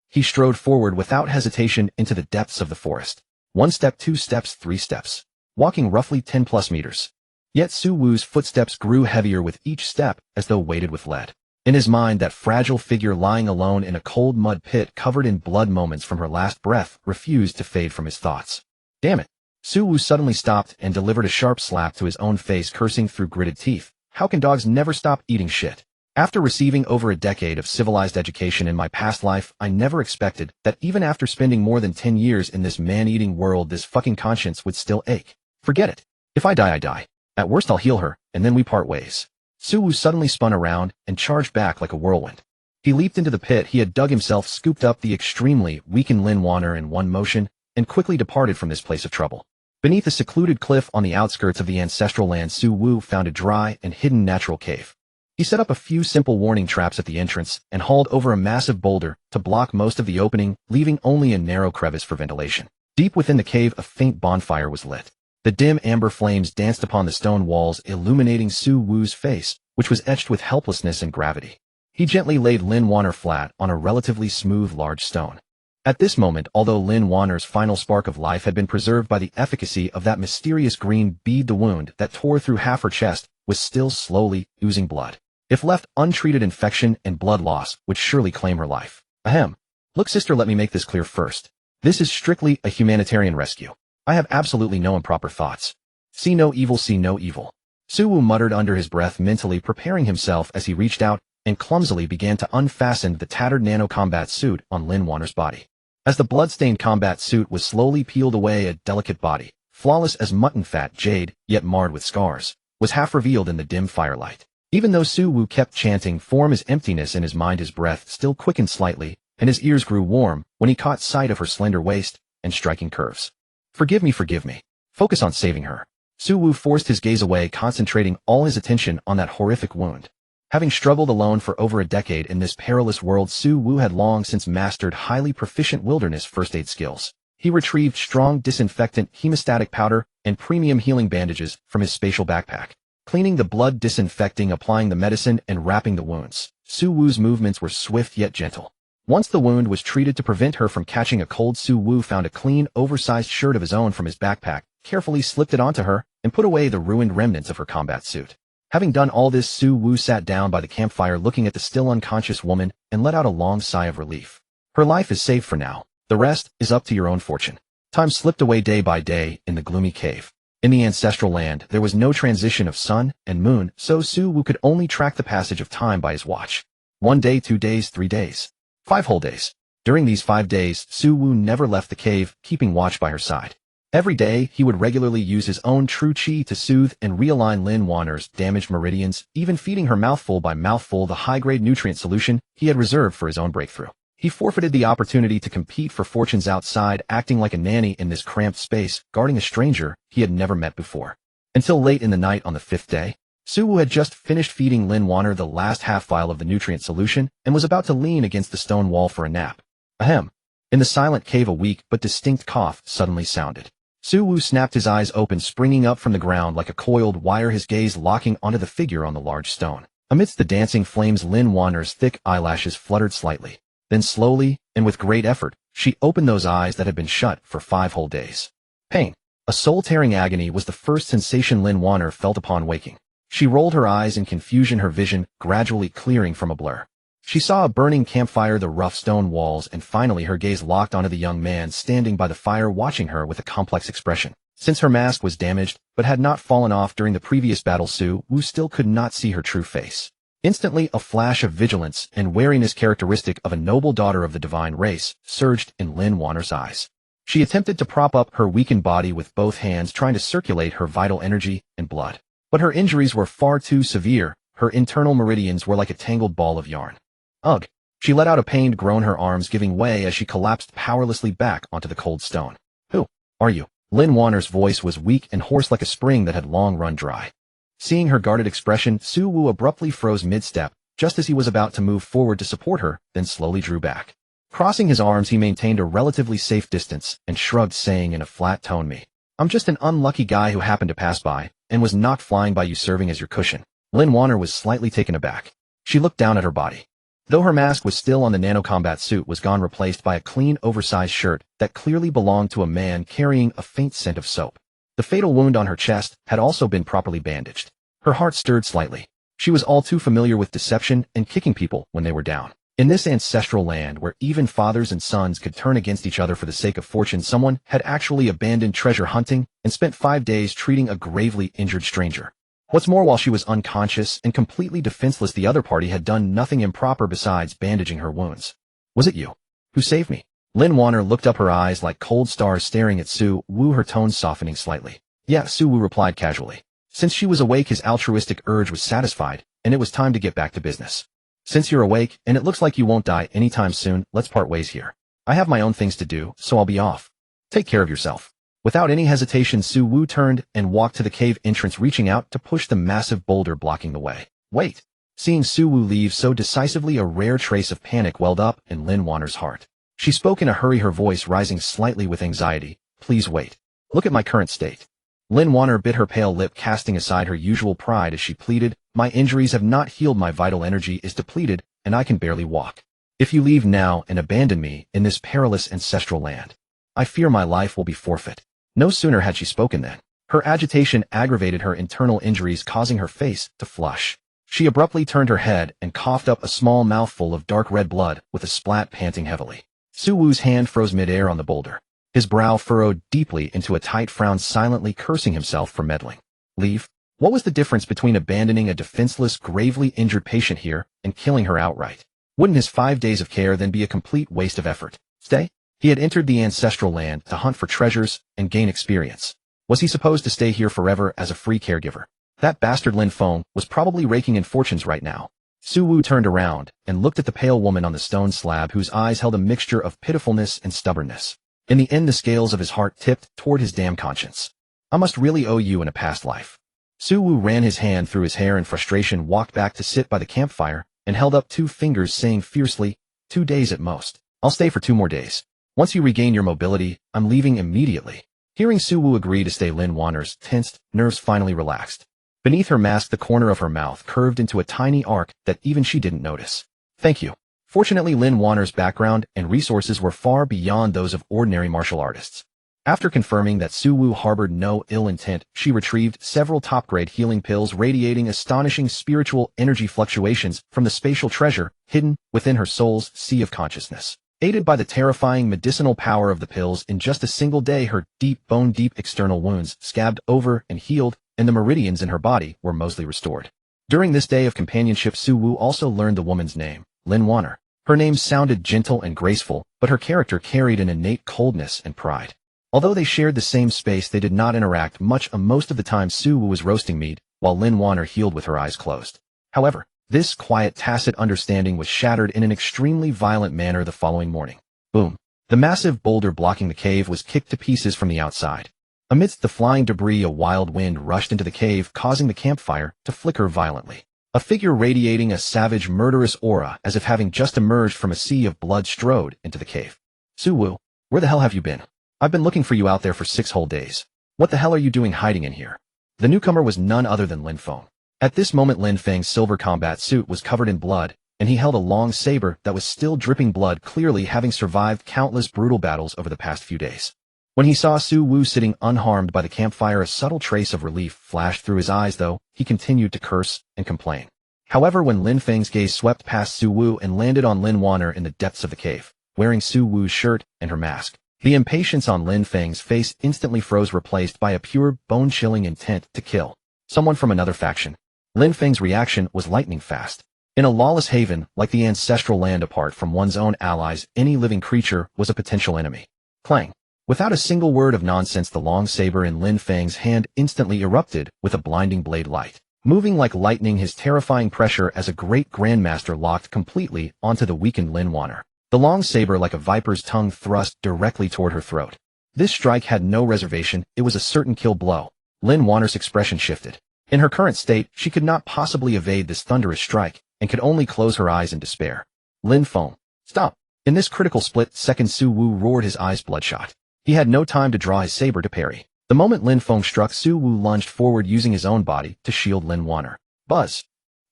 He strode forward without hesitation into the depths of the forest. 1 step, 2 steps, 3 steps. Walking roughly 10+ meters. Yet Su Wu's footsteps grew heavier with each step as though weighted with lead. In his mind, that fragile figure lying alone in a cold mud pit covered in blood moments from her last breath refused to fade from his thoughts. Damn it. Su Wu suddenly stopped and delivered a sharp slap to his own face, cursing through gritted teeth. How can dogs never stop eating shit? After receiving over a decade of civilized education in my past life, I never expected that even after spending more than 10 years in this man-eating world, this fucking conscience would still ache. Forget it. If I die, I die. At worst, I'll heal her, and then we part ways. Su Wu suddenly spun around and charged back like a whirlwind. He leaped into the pit he had dug himself, scooped up the extremely weakened Lin Wanner in one motion, and quickly departed from this place of trouble. Beneath a secluded cliff on the outskirts of the ancestral land, Su Wu found a dry and hidden natural cave. He set up a few simple warning traps at the entrance and hauled over a massive boulder to block most of the opening, leaving only a narrow crevice for ventilation. Deep within the cave, a faint bonfire was lit. The dim amber flames danced upon the stone walls, illuminating Su Wu's face, which was etched with helplessness and gravity. He gently laid Lin Wanner flat on a relatively smooth large stone. At this moment, although Lin Wanner's final spark of life had been preserved by the efficacy of that mysterious green bead, the wound that tore through half her chest was still slowly oozing blood. If left untreated, infection and blood loss would surely claim her life. Ahem. Look, sister, let me make this clear first. This is strictly a humanitarian rescue. I have absolutely no improper thoughts. See no evil, see no evil. Su Wu muttered under his breath, mentally preparing himself as he reached out and clumsily began to unfasten the tattered nano-combat suit on Lin Wanner's body. As the blood-stained combat suit was slowly peeled away, a delicate body, flawless as mutton fat jade, yet marred with scars, was half revealed in the dim firelight. Even though Su Wu kept chanting, "Form is emptiness," in his mind, his breath still quickened slightly, and his ears grew warm when he caught sight of her slender waist and striking curves. Forgive me, forgive me. Focus on saving her. Su Wu forced his gaze away, concentrating all his attention on that horrific wound. Having struggled alone for over a decade in this perilous world, Su Wu had long since mastered highly proficient wilderness first aid skills. He retrieved strong disinfectant, hemostatic powder, and premium healing bandages from his spatial backpack. Cleaning the blood, disinfecting, applying the medicine, and wrapping the wounds. Su Wu's movements were swift yet gentle. Once the wound was treated to prevent her from catching a cold, Su Wu found a clean, oversized shirt of his own from his backpack, carefully slipped it onto her, and put away the ruined remnants of her combat suit. Having done all this, Su Wu sat down by the campfire looking at the still unconscious woman and let out a long sigh of relief. Her life is saved for now. The rest is up to your own fortune. Time slipped away day by day in the gloomy cave. In the ancestral land, there was no transition of sun and moon, so Su Wu could only track the passage of time by his watch. 1 day, 2 days, 3 days. 5 whole days. During these 5 days, Su Wu never left the cave, keeping watch by her side. Every day, he would regularly use his own true chi to soothe and realign Lin Wanner's damaged meridians, even feeding her mouthful by mouthful the high-grade nutrient solution he had reserved for his own breakthrough. He forfeited the opportunity to compete for fortunes outside, acting like a nanny in this cramped space, guarding a stranger he had never met before. Until late in the night on the 5th day, Su Wu had just finished feeding Lin Wanner the last half-vial of the nutrient solution and was about to lean against the stone wall for a nap. Ahem. In the silent cave, a weak but distinct cough suddenly sounded. Su Wu snapped his eyes open, springing up from the ground like a coiled wire, his gaze locking onto the figure on the large stone. Amidst the dancing flames, Lin Wanner's thick eyelashes fluttered slightly. Then slowly, and with great effort, she opened those eyes that had been shut for 5 whole days. Pain. A soul-tearing agony was the first sensation Lin Wanner felt upon waking. She rolled her eyes in confusion, her vision gradually clearing from a blur. She saw a burning campfire, the rough stone walls, and finally her gaze locked onto the young man standing by the fire, watching her with a complex expression. Since her mask was damaged, but had not fallen off during the previous battle, Su Wu still could not see her true face. Instantly, a flash of vigilance and wariness characteristic of a noble daughter of the divine race surged in Lin Wanner's eyes. She attempted to prop up her weakened body with both hands, trying to circulate her vital energy and blood. But her injuries were far too severe. Her internal meridians were like a tangled ball of yarn. Ugh! She let out a pained groan, her arms giving way as she collapsed powerlessly back onto the cold stone. Who are you? Lin Wanner's voice was weak and hoarse like a spring that had long run dry. Seeing her guarded expression, Su Wu abruptly froze mid-step, just as he was about to move forward to support her, then slowly drew back. Crossing his arms, he maintained a relatively safe distance and shrugged, saying in a flat tone, I'm just an unlucky guy who happened to pass by, and was knocked flying by you, serving as your cushion. Lin Wanner was slightly taken aback. She looked down at her body. Though her mask was still on, the nano-combat suit was gone, replaced by a clean, oversized shirt that clearly belonged to a man carrying a faint scent of soap. The fatal wound on her chest had also been properly bandaged. Her heart stirred slightly. She was all too familiar with deception and kicking people when they were down. In this ancestral land where even fathers and sons could turn against each other for the sake of fortune, someone had actually abandoned treasure hunting and spent 5 days treating a gravely injured stranger. What's more, while she was unconscious and completely defenseless, the other party had done nothing improper besides bandaging her wounds. Was it you who saved me? Lin Wanner looked up, her eyes like cold stars staring at Su Wu, her tone softening slightly. Yeah, Su Wu replied casually. Since she was awake, his altruistic urge was satisfied, and it was time to get back to business. Since you're awake, and it looks like you won't die anytime soon, let's part ways here. I have my own things to do, so I'll be off. Take care of yourself. Without any hesitation, Su Wu turned and walked to the cave entrance, reaching out to push the massive boulder blocking the way. Wait! Seeing Su Wu leave so decisively, a rare trace of panic welled up in Lin Wanner's heart. She spoke in a hurry, her voice rising slightly with anxiety. Please wait. Look at my current state. Lin Wanner bit her pale lip, casting aside her usual pride as she pleaded, my injuries have not healed, my vital energy is depleted, and I can barely walk. If you leave now and abandon me in this perilous ancestral land, I fear my life will be forfeit. No sooner had she spoken than her agitation aggravated her internal injuries, causing her face to flush. She abruptly turned her head and coughed up a small mouthful of dark red blood with a splat, panting heavily. Su Wu's hand froze midair on the boulder. His brow furrowed deeply into a tight frown, silently cursing himself for meddling. Leave? What was the difference between abandoning a defenseless, gravely injured patient here and killing her outright? Wouldn't his 5 days of care then be a complete waste of effort? Stay? He had entered the ancestral land to hunt for treasures and gain experience. Was he supposed to stay here forever as a free caregiver? That bastard Lin Feng was probably raking in fortunes right now. Su Wu turned around and looked at the pale woman on the stone slab, whose eyes held a mixture of pitifulness and stubbornness. In the end, the scales of his heart tipped toward his damn conscience. I must really owe you in a past life. Su Wu ran his hand through his hair in frustration, walked back to sit by the campfire, and held up 2 fingers, saying fiercely, 2 days at most. I'll stay for 2 more days. Once you regain your mobility, I'm leaving immediately. Hearing Su Wu agree to stay, Lin Wanner's tensed nerves finally relaxed. Beneath her mask, the corner of her mouth curved into a tiny arc that even she didn't notice. Thank you. Fortunately, Lin Wanner's background and resources were far beyond those of ordinary martial artists. After confirming that Su Wu harbored no ill intent, she retrieved several top-grade healing pills radiating astonishing spiritual energy fluctuations from the spatial treasure hidden within her soul's sea of consciousness. Aided by the terrifying medicinal power of the pills, in just a single day her deep, bone-deep external wounds scabbed over and healed, and the meridians in her body were mostly restored. During this day of companionship, Su Wu also learned the woman's name, Lin Wanner. Her name sounded gentle and graceful, but her character carried an innate coldness and pride. Although they shared the same space, they did not interact much. Most of the time Su Wu was roasting meat, while Lin Wanner healed with her eyes closed. However, this quiet, tacit understanding was shattered in an extremely violent manner the following morning. Boom! The massive boulder blocking the cave was kicked to pieces from the outside. Amidst the flying debris, a wild wind rushed into the cave, causing the campfire to flicker violently. A figure radiating a savage, murderous aura, as if having just emerged from a sea of blood, strode into the cave. Su Wu, where the hell have you been? I've been looking for you out there for 6 whole days. What the hell are you doing hiding in here? The newcomer was none other than Lin Feng. At this moment, Lin Feng's silver combat suit was covered in blood, and he held a long saber that was still dripping blood, clearly having survived countless brutal battles over the past few days. When he saw Su Wu sitting unharmed by the campfire, a subtle trace of relief flashed through his eyes, though he continued to curse and complain. However, when Lin Feng's gaze swept past Su Wu and landed on Lin Wanner in the depths of the cave, wearing Su Wu's shirt and her mask, the impatience on Lin Feng's face instantly froze, replaced by a pure, bone-chilling intent to kill someone from another faction. Lin Feng's reaction was lightning fast. In a lawless haven like the ancestral land, apart from one's own allies, any living creature was a potential enemy. Clang! Without a single word of nonsense, the long saber in Lin Feng's hand instantly erupted with a blinding blade light. Moving like lightning, his terrifying pressure as a great Grandmaster locked completely onto the weakened Lin Wanner. The long saber, like a viper's tongue, thrust directly toward her throat. This strike had no reservation, it was a certain kill blow. Lin Wanner's expression shifted. In her current state, she could not possibly evade this thunderous strike, and could only close her eyes in despair. Lin Feng, stop! In this critical split-second, Su Wu roared, his eyes bloodshot. He had no time to draw his saber to parry. The moment Lin Feng struck, Su Wu lunged forward, using his own body to shield Lin Wanner. Buzz!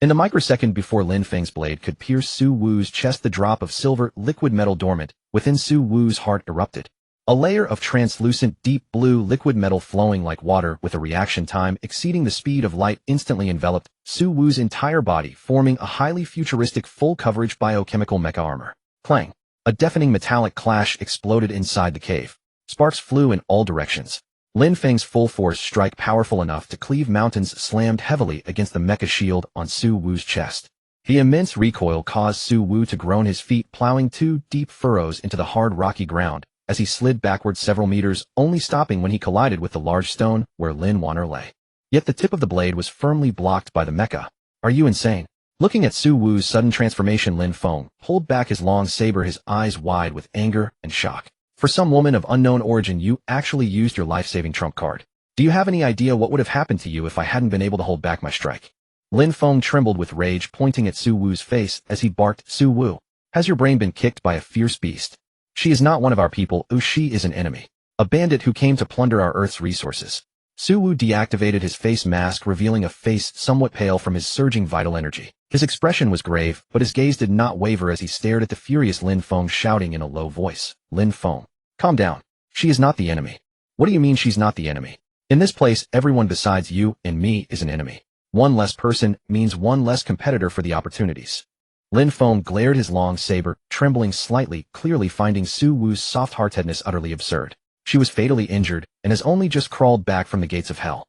In the microsecond before Lin Feng's blade could pierce Su Wu's chest, the drop of silver liquid metal dormant within Su Wu's heart erupted. A layer of translucent deep blue liquid metal flowing like water with a reaction time exceeding the speed of light instantly enveloped Su Wu's entire body, forming a highly futuristic full-coverage biochemical mecha armor. Clang! A deafening metallic clash exploded inside the cave. Sparks flew in all directions. Lin Feng's full-force strike, powerful enough to cleave mountains, slammed heavily against the mecha shield on Su Wu's chest. The immense recoil caused Su Wu to groan, his feet plowing 2 deep furrows into the hard rocky ground as he slid backward several meters, only stopping when he collided with the large stone where Lin Wanner lay. Yet the tip of the blade was firmly blocked by the mecha. Are you insane? Looking at Su Wu's sudden transformation, Lin Feng pulled back his long saber, his eyes wide with anger and shock. For some woman of unknown origin, you actually used your life-saving trump card. Do you have any idea what would have happened to you if I hadn't been able to hold back my strike? Lin Feng trembled with rage, pointing at Su Wu's face as he barked, Su Wu, has your brain been kicked by a fierce beast? She is not one of our people. She is an enemy. A bandit who came to plunder our Earth's resources. Su Wu deactivated his face mask, revealing a face somewhat pale from his surging vital energy. His expression was grave, but his gaze did not waver as he stared at the furious Lin Feng, shouting in a low voice, Lin Feng, calm down. She is not the enemy. What do you mean she's not the enemy? In this place, everyone besides you and me is an enemy. One less person means one less competitor for the opportunities. Lin Feng glared his long saber, trembling slightly, clearly finding Su Wu's soft-heartedness utterly absurd. She was fatally injured and has only just crawled back from the gates of hell.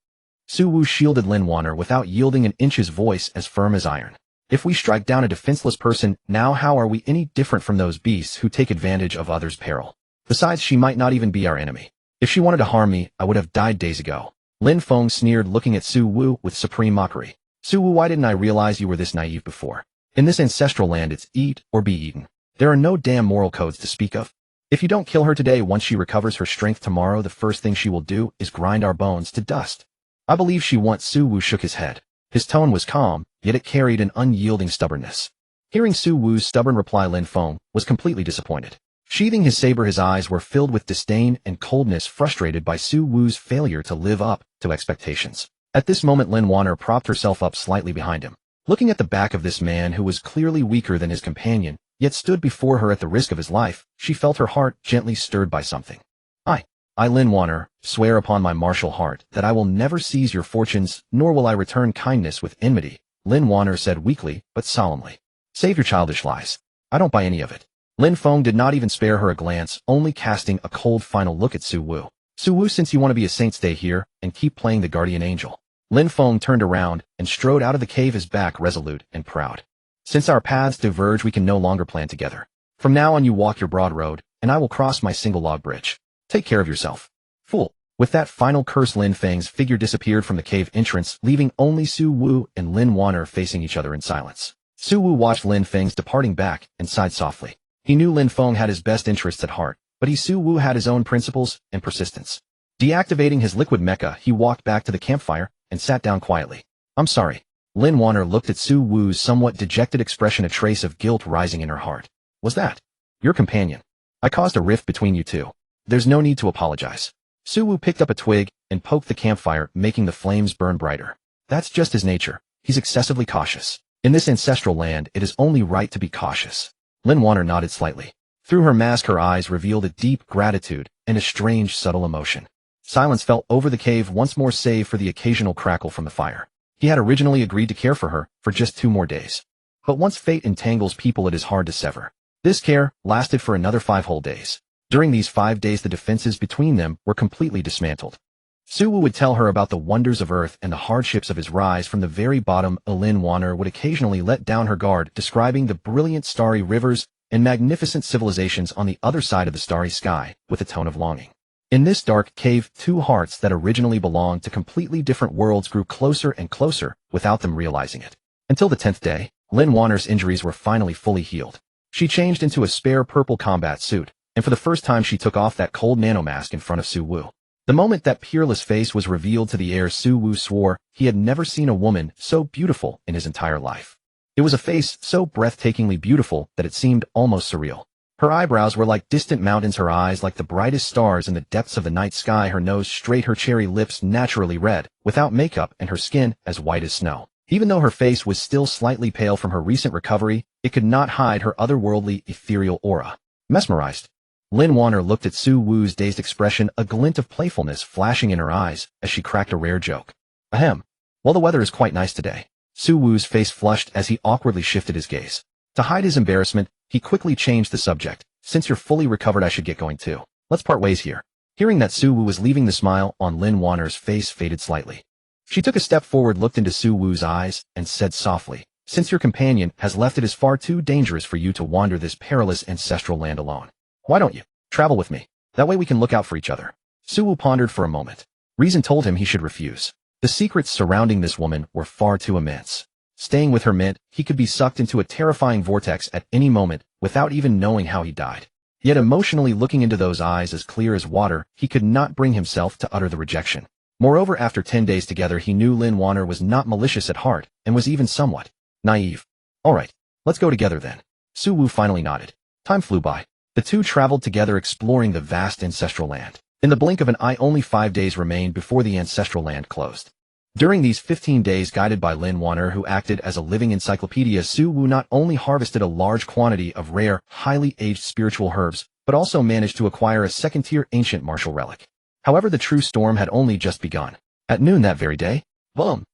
Su Wu shielded Lin Wanner without yielding an inch, his voice as firm as iron. If we strike down a defenseless person, now how are we any different from those beasts who take advantage of others' peril? Besides, she might not even be our enemy. If she wanted to harm me, I would have died days ago. Lin Feng sneered, looking at Su Wu with supreme mockery. Su Wu, why didn't I realize you were this naive before? In this ancestral land, it's eat or be eaten. There are no damn moral codes to speak of. If you don't kill her today, once she recovers her strength tomorrow, the first thing she will do is grind our bones to dust. I believe she wants. Su Wu shook his head. His tone was calm, yet it carried an unyielding stubbornness. Hearing Su Wu's stubborn reply, Lin Feng was completely disappointed. Sheathing his saber, his eyes were filled with disdain and coldness, frustrated by Su Wu's failure to live up to expectations. At this moment, Lin Wanner propped herself up slightly behind him. Looking at the back of this man who was clearly weaker than his companion, yet stood before her at the risk of his life, she felt her heart gently stirred by something. I, Lin Wanner, swear upon my martial heart that I will never seize your fortunes, nor will I return kindness with enmity, Lin Wanner said weakly but solemnly. Save your childish lies. I don't buy any of it. Lin Feng did not even spare her a glance, only casting a cold final look at Su Wu. Su Wu, since you want to be a saint, stay here and keep playing the guardian angel. Lin Feng turned around and strode out of the cave, his back resolute and proud. Since our paths diverge, we can no longer plan together. From now on, you walk your broad road, and I will cross my single log bridge. Take care of yourself. Fool. With that final curse, Lin Feng's figure disappeared from the cave entrance, leaving only Su Wu and Lin Wanner facing each other in silence. Su Wu watched Lin Feng's departing back and sighed softly. He knew Lin Feng had his best interests at heart, but Su Wu had his own principles and persistence. Deactivating his liquid mecha, he walked back to the campfire and sat down quietly. I'm sorry. Lin Wanner looked at Su Wu's somewhat dejected expression, a trace of guilt rising in her heart. Was that your companion? I caused a rift between you two. There's no need to apologize. Su Wu picked up a twig and poked the campfire, making the flames burn brighter. That's just his nature. He's excessively cautious. In this ancestral land, it is only right to be cautious. Lin Wanner nodded slightly. Through her mask, her eyes revealed a deep gratitude and a strange, subtle emotion. Silence fell over the cave once more, save for the occasional crackle from the fire. He had originally agreed to care for her for just 2 more days. But once fate entangles people, it is hard to sever. This care lasted for another 5 whole days. During these 5 days, the defenses between them were completely dismantled. Su Wu would tell her about the wonders of Earth and the hardships of his rise from the very bottom. Lin Wanner would occasionally let down her guard, describing the brilliant starry rivers and magnificent civilizations on the other side of the starry sky with a tone of longing. In this dark cave, 2 hearts that originally belonged to completely different worlds grew closer and closer without them realizing it. Until the 10th day, Lin Wanner's injuries were finally fully healed. She changed into a spare purple combat suit, and for the first time she took off that cold nanomask in front of Su Wu. The moment that peerless face was revealed to the air, Su Wu swore he had never seen a woman so beautiful in his entire life. It was a face so breathtakingly beautiful that it seemed almost surreal. Her eyebrows were like distant mountains, her eyes like the brightest stars in the depths of the night sky, her nose straight, her cherry lips naturally red, without makeup, and her skin as white as snow. Even though her face was still slightly pale from her recent recovery, it could not hide her otherworldly, ethereal aura. Mesmerized. Lin Wanner looked at Su Wu's dazed expression, a glint of playfulness flashing in her eyes as she cracked a rare joke. Ahem. Well, the weather is quite nice today. Su Wu's face flushed as he awkwardly shifted his gaze. To hide his embarrassment, he quickly changed the subject. Since you're fully recovered, I should get going too. Let's part ways here. Hearing that Su Wu was leaving, the smile on Lin Wanner's face faded slightly. She took a step forward, looked into Su Wu's eyes, and said softly, since your companion has left, it is far too dangerous for you to wander this perilous ancestral land alone. Why don't you travel with me? That way we can look out for each other. Su Wu pondered for a moment. Reason told him he should refuse. The secrets surrounding this woman were far too immense. Staying with her meant he could be sucked into a terrifying vortex at any moment without even knowing how he died. Yet emotionally looking into those eyes as clear as water, he could not bring himself to utter the rejection. Moreover, after 10 days together, he knew Lin Wanner was not malicious at heart and was even somewhat naive. All right, let's go together then. Su Wu finally nodded. Time flew by. The two traveled together, exploring the vast ancestral land. In the blink of an eye, only 5 days remained before the ancestral land closed. During these 15 days, guided by Lin Wanner, who acted as a living encyclopedia, Su Wu not only harvested a large quantity of rare, highly aged spiritual herbs, but also managed to acquire a second-tier ancient martial relic. However, the true storm had only just begun. At noon that very day, boom!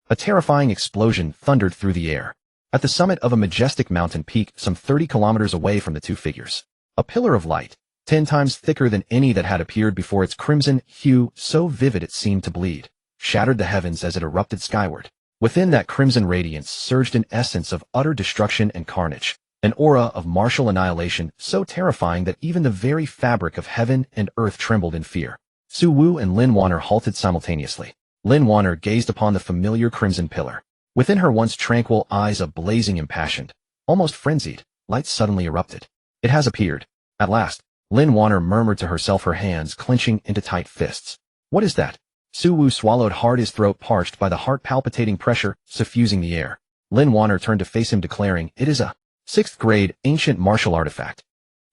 A terrifying explosion thundered through the air. At the summit of a majestic mountain peak some 30 kilometers away from the two figures, a pillar of light, 10 times thicker than any that had appeared before, its crimson hue so vivid it seemed to bleed, shattered the heavens as it erupted skyward. Within that crimson radiance surged an essence of utter destruction and carnage, an aura of martial annihilation so terrifying that even the very fabric of heaven and earth trembled in fear. Su Wu and Lin Wanner halted simultaneously. Lin Wanner gazed upon the familiar crimson pillar. Within her once tranquil eyes, a blazing, impassioned, almost frenzied, light suddenly erupted. It has appeared. At last, Lin Wanner murmured to herself, her hands clenching into tight fists. What is that? Su Wu swallowed hard, his throat parched by the heart-palpitating pressure suffusing the air. Lin Wanner turned to face him, declaring, it is a 6th grade ancient martial artifact.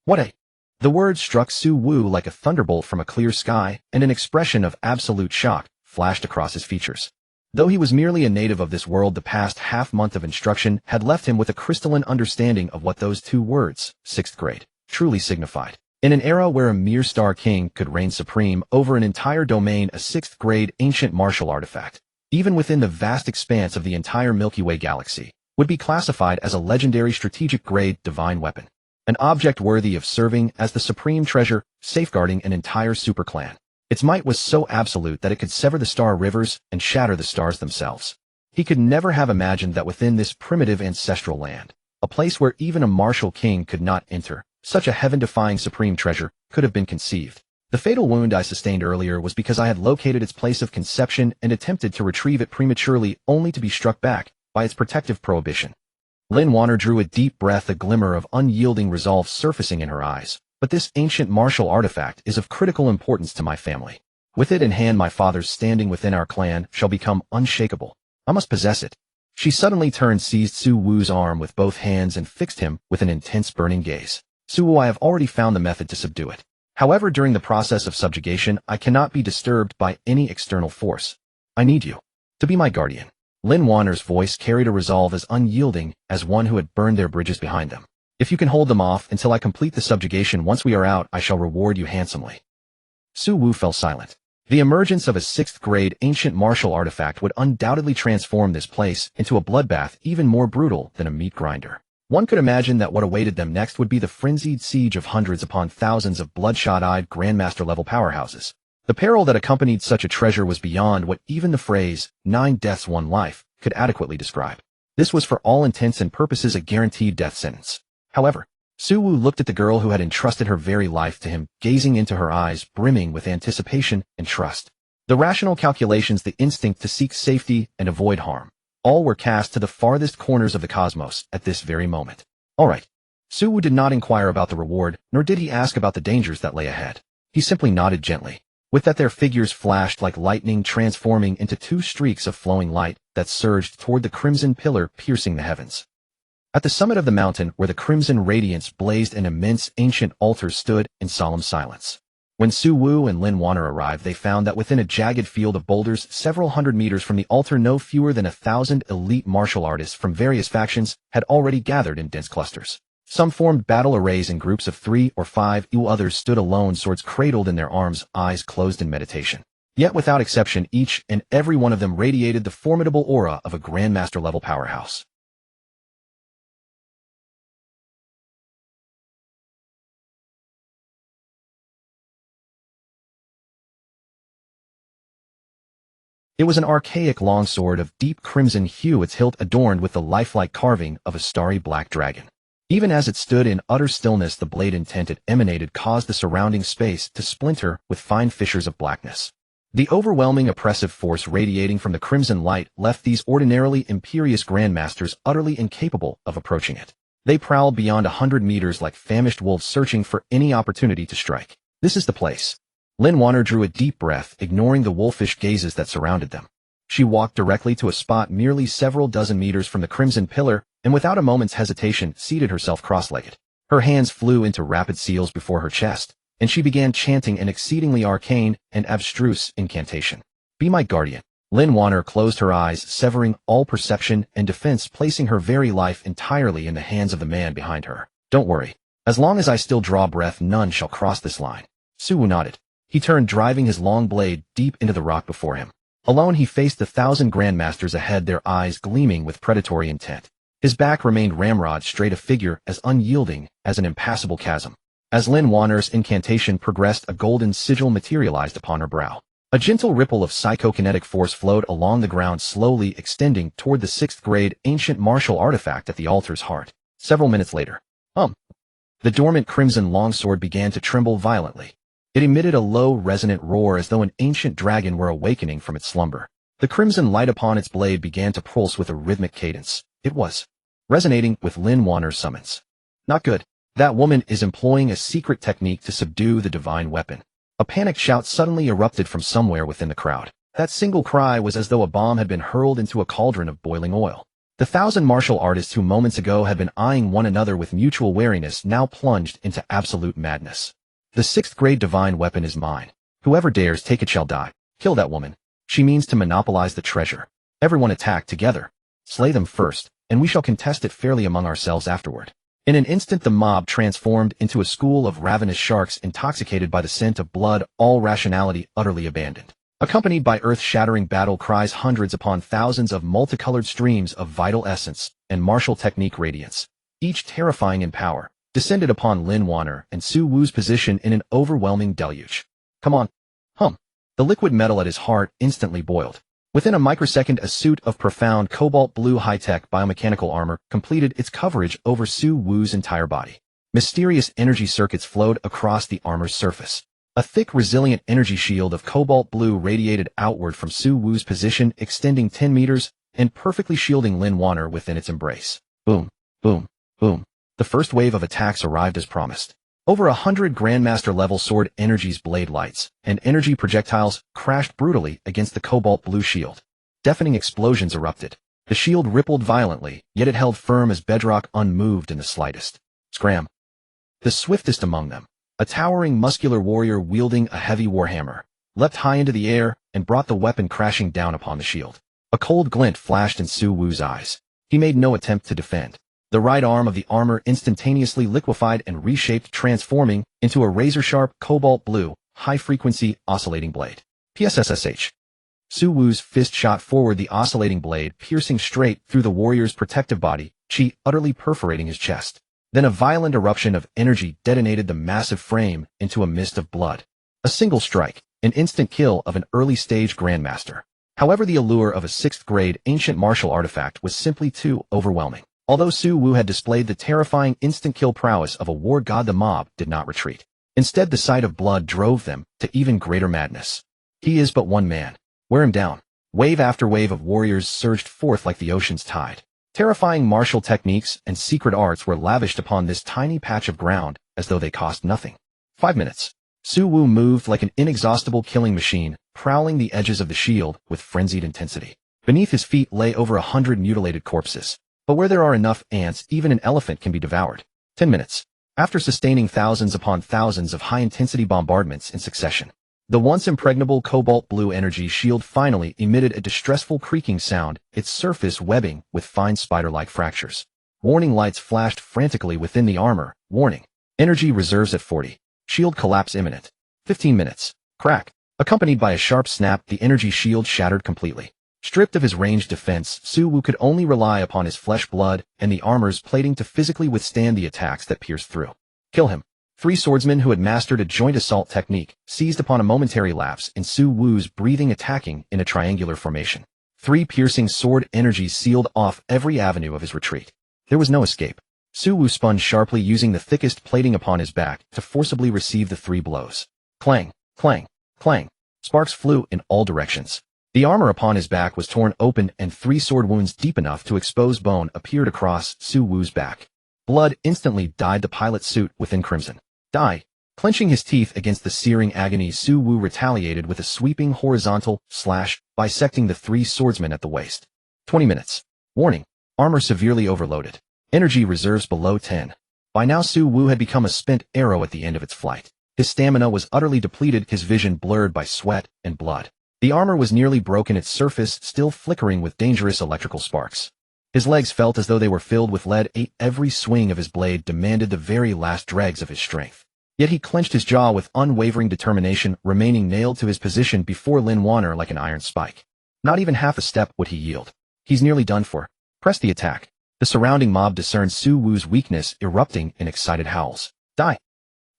What a... The words struck Su Wu like a thunderbolt from a clear sky, and an expression of absolute shock flashed across his features. Though he was merely a native of this world, the past half-month of instruction had left him with a crystalline understanding of what those two words, 6th grade, truly signified. In an era where a mere star king could reign supreme over an entire domain, a 6th grade ancient martial artifact, even within the vast expanse of the entire Milky Way galaxy, would be classified as a legendary strategic grade divine weapon. An object worthy of serving as the supreme treasure, safeguarding an entire superclan. Its might was so absolute that it could sever the star rivers and shatter the stars themselves. He could never have imagined that within this primitive ancestral land, a place where even a martial king could not enter, such a heaven-defying supreme treasure could have been conceived. The fatal wound I sustained earlier was because I had located its place of conception and attempted to retrieve it prematurely, only to be struck back by its protective prohibition. Lin Wanner drew a deep breath, a glimmer of unyielding resolve surfacing in her eyes. But this ancient martial artifact is of critical importance to my family. With it in hand, my father's standing within our clan shall become unshakable. I must possess it. She suddenly turned, seized Su Wu's arm with both hands, and fixed him with an intense, burning gaze. Su Wu, I have already found the method to subdue it. However, during the process of subjugation, I cannot be disturbed by any external force. I need you to be my guardian. Lin Wanner's voice carried a resolve as unyielding as one who had burned their bridges behind them. If you can hold them off until I complete the subjugation, once we are out, I shall reward you handsomely. Su Wu fell silent. The emergence of a 6th grade ancient martial artifact would undoubtedly transform this place into a bloodbath even more brutal than a meat grinder. One could imagine that what awaited them next would be the frenzied siege of hundreds upon thousands of bloodshot-eyed Grandmaster-level powerhouses. The peril that accompanied such a treasure was beyond what even the phrase, 9 deaths, 1 life, could adequately describe. This was for all intents and purposes a guaranteed death sentence. However, Su Wu looked at the girl who had entrusted her very life to him, gazing into her eyes brimming with anticipation and trust. The rational calculations, the instinct to seek safety and avoid harm, all were cast to the farthest corners of the cosmos at this very moment. All right. Su Wu did not inquire about the reward, nor did he ask about the dangers that lay ahead. He simply nodded gently. With that, their figures flashed like lightning, transforming into 2 streaks of flowing light that surged toward the crimson pillar, piercing the heavens. At the summit of the mountain, where the crimson radiance blazed, an immense ancient altar stood in solemn silence. When Su Wu and Lin Wanner arrived, they found that within a jagged field of boulders several hundred meters from the altar, no fewer than 1,000 elite martial artists from various factions had already gathered in dense clusters. Some formed battle arrays in groups of 3 or 5, while others stood alone, swords cradled in their arms, eyes closed in meditation. Yet without exception, each and every one of them radiated the formidable aura of a Grandmaster-level powerhouse. It was an archaic longsword of deep crimson hue, its hilt adorned with the lifelike carving of a starry black dragon. Even as it stood in utter stillness, the blade intent it emanated caused the surrounding space to splinter with fine fissures of blackness. The overwhelming oppressive force radiating from the crimson light left these ordinarily imperious grandmasters utterly incapable of approaching it. They prowled beyond 100 meters like famished wolves searching for any opportunity to strike. This is the place. Lin Wanner drew a deep breath, ignoring the wolfish gazes that surrounded them. She walked directly to a spot merely several dozen meters from the crimson pillar, and without a moment's hesitation seated herself cross-legged. Her hands flew into rapid seals before her chest, and she began chanting an exceedingly arcane and abstruse incantation. "Be my guardian." Lin Wanner closed her eyes, severing all perception and defense, placing her very life entirely in the hands of the man behind her. "Don't worry. As long as I still draw breath, none shall cross this line." Suwu nodded. He turned, driving his long blade deep into the rock before him. Alone he faced the 1,000 grandmasters ahead, their eyes gleaming with predatory intent. His back remained ramrod straight, a figure as unyielding as an impassable chasm. As Lin Wanner's incantation progressed, a golden sigil materialized upon her brow. A gentle ripple of psychokinetic force flowed along the ground, slowly extending toward the 6th-grade ancient martial artifact at the altar's heart. Several minutes later, the dormant crimson longsword began to tremble violently. It emitted a low, resonant roar as though an ancient dragon were awakening from its slumber. The crimson light upon its blade began to pulse with a rhythmic cadence. It was resonating with Lin Wanner's summons. "Not good. That woman is employing a secret technique to subdue the divine weapon." A panicked shout suddenly erupted from somewhere within the crowd. That single cry was as though a bomb had been hurled into a cauldron of boiling oil. The 1,000 martial artists who moments ago had been eyeing one another with mutual wariness now plunged into absolute madness. "The 6th-grade divine weapon is mine. Whoever dares take it shall die. Kill that woman. She means to monopolize the treasure. Everyone attack together. Slay them first, and we shall contest it fairly among ourselves afterward." In an instant the mob transformed into a school of ravenous sharks, intoxicated by the scent of blood, all rationality utterly abandoned. Accompanied by earth-shattering battle cries, hundreds upon thousands of multicolored streams of vital essence and martial technique radiance, each terrifying in power, descended upon Lin Wanner and Suwu's position in an overwhelming deluge. "Come on." The liquid metal at his heart instantly boiled. Within a microsecond, a suit of profound cobalt blue high-tech biomechanical armor completed its coverage over Suwu's entire body. Mysterious energy circuits flowed across the armor's surface. A thick, resilient energy shield of cobalt blue radiated outward from Suwu's position, extending 10 meters and perfectly shielding Lin Wanner within its embrace. Boom, boom, boom. The first wave of attacks arrived as promised. Over 100 Grandmaster-level sword energies, blade lights, and energy projectiles crashed brutally against the cobalt blue shield. Deafening explosions erupted. The shield rippled violently, yet it held firm as bedrock, unmoved in the slightest. Scram. The swiftest among them, a towering muscular warrior wielding a heavy warhammer, leapt high into the air and brought the weapon crashing down upon the shield. A cold glint flashed in Suwu's eyes. He made no attempt to defend. The right arm of the armor instantaneously liquefied and reshaped, transforming into a razor-sharp, cobalt blue, high-frequency, oscillating blade. PSSSH. Suwu's fist shot forward, the oscillating blade piercing straight through the warrior's protective body, chi utterly perforating his chest. Then a violent eruption of energy detonated the massive frame into a mist of blood. A single strike, an instant kill of an early-stage Grandmaster. However, the allure of a 6th-grade ancient martial artifact was simply too overwhelming. Although Suwu had displayed the terrifying instant-kill prowess of a war god, the mob did not retreat. Instead, the sight of blood drove them to even greater madness. He is but one man. Wear him down. Wave after wave of warriors surged forth like the ocean's tide. Terrifying martial techniques and secret arts were lavished upon this tiny patch of ground as though they cost nothing. 5 minutes. Suwu moved like an inexhaustible killing machine, prowling the edges of the shield with frenzied intensity. Beneath his feet lay over 100 mutilated corpses. But where there are enough ants, even an elephant can be devoured. 10 minutes. After sustaining thousands upon thousands of high-intensity bombardments in succession, the once impregnable cobalt blue energy shield finally emitted a distressful creaking sound, its surface webbing with fine spider-like fractures. Warning lights flashed frantically within the armor. Warning. Energy reserves at 40. Shield collapse imminent. 15 minutes. Crack. Accompanied by a sharp snap, the energy shield shattered completely. Stripped of his ranged defense, Su-Wu could only rely upon his flesh blood and the armor's plating to physically withstand the attacks that pierced through. Kill him. 3 swordsmen who had mastered a joint assault technique seized upon a momentary lapse in Su-Wu's breathing, attacking in a triangular formation. 3 piercing sword energies sealed off every avenue of his retreat. There was no escape. Su-Wu spun sharply, using the thickest plating upon his back to forcibly receive the 3 blows. Clang, clang, clang. Sparks flew in all directions. The armor upon his back was torn open and 3 sword wounds deep enough to expose bone appeared across Su-Wu's back. Blood instantly dyed the pilot suit within crimson. Die. Clenching his teeth against the searing agony, Su-Wu retaliated with a sweeping horizontal slash, bisecting the 3 swordsmen at the waist. 20 minutes. Warning. Armor severely overloaded. Energy reserves below 10. By now Su-Wu had become a spent arrow at the end of its flight. His stamina was utterly depleted, his vision blurred by sweat and blood. The armor was nearly broken, its surface still flickering with dangerous electrical sparks. His legs felt as though they were filled with lead. Every swing of his blade demanded the very last dregs of his strength. Yet he clenched his jaw with unwavering determination, remaining nailed to his position before Lin Wanner like an iron spike. Not even half a step would he yield. He's nearly done for. Press the attack. The surrounding mob discerned Su-Wu's weakness, erupting in excited howls. Die.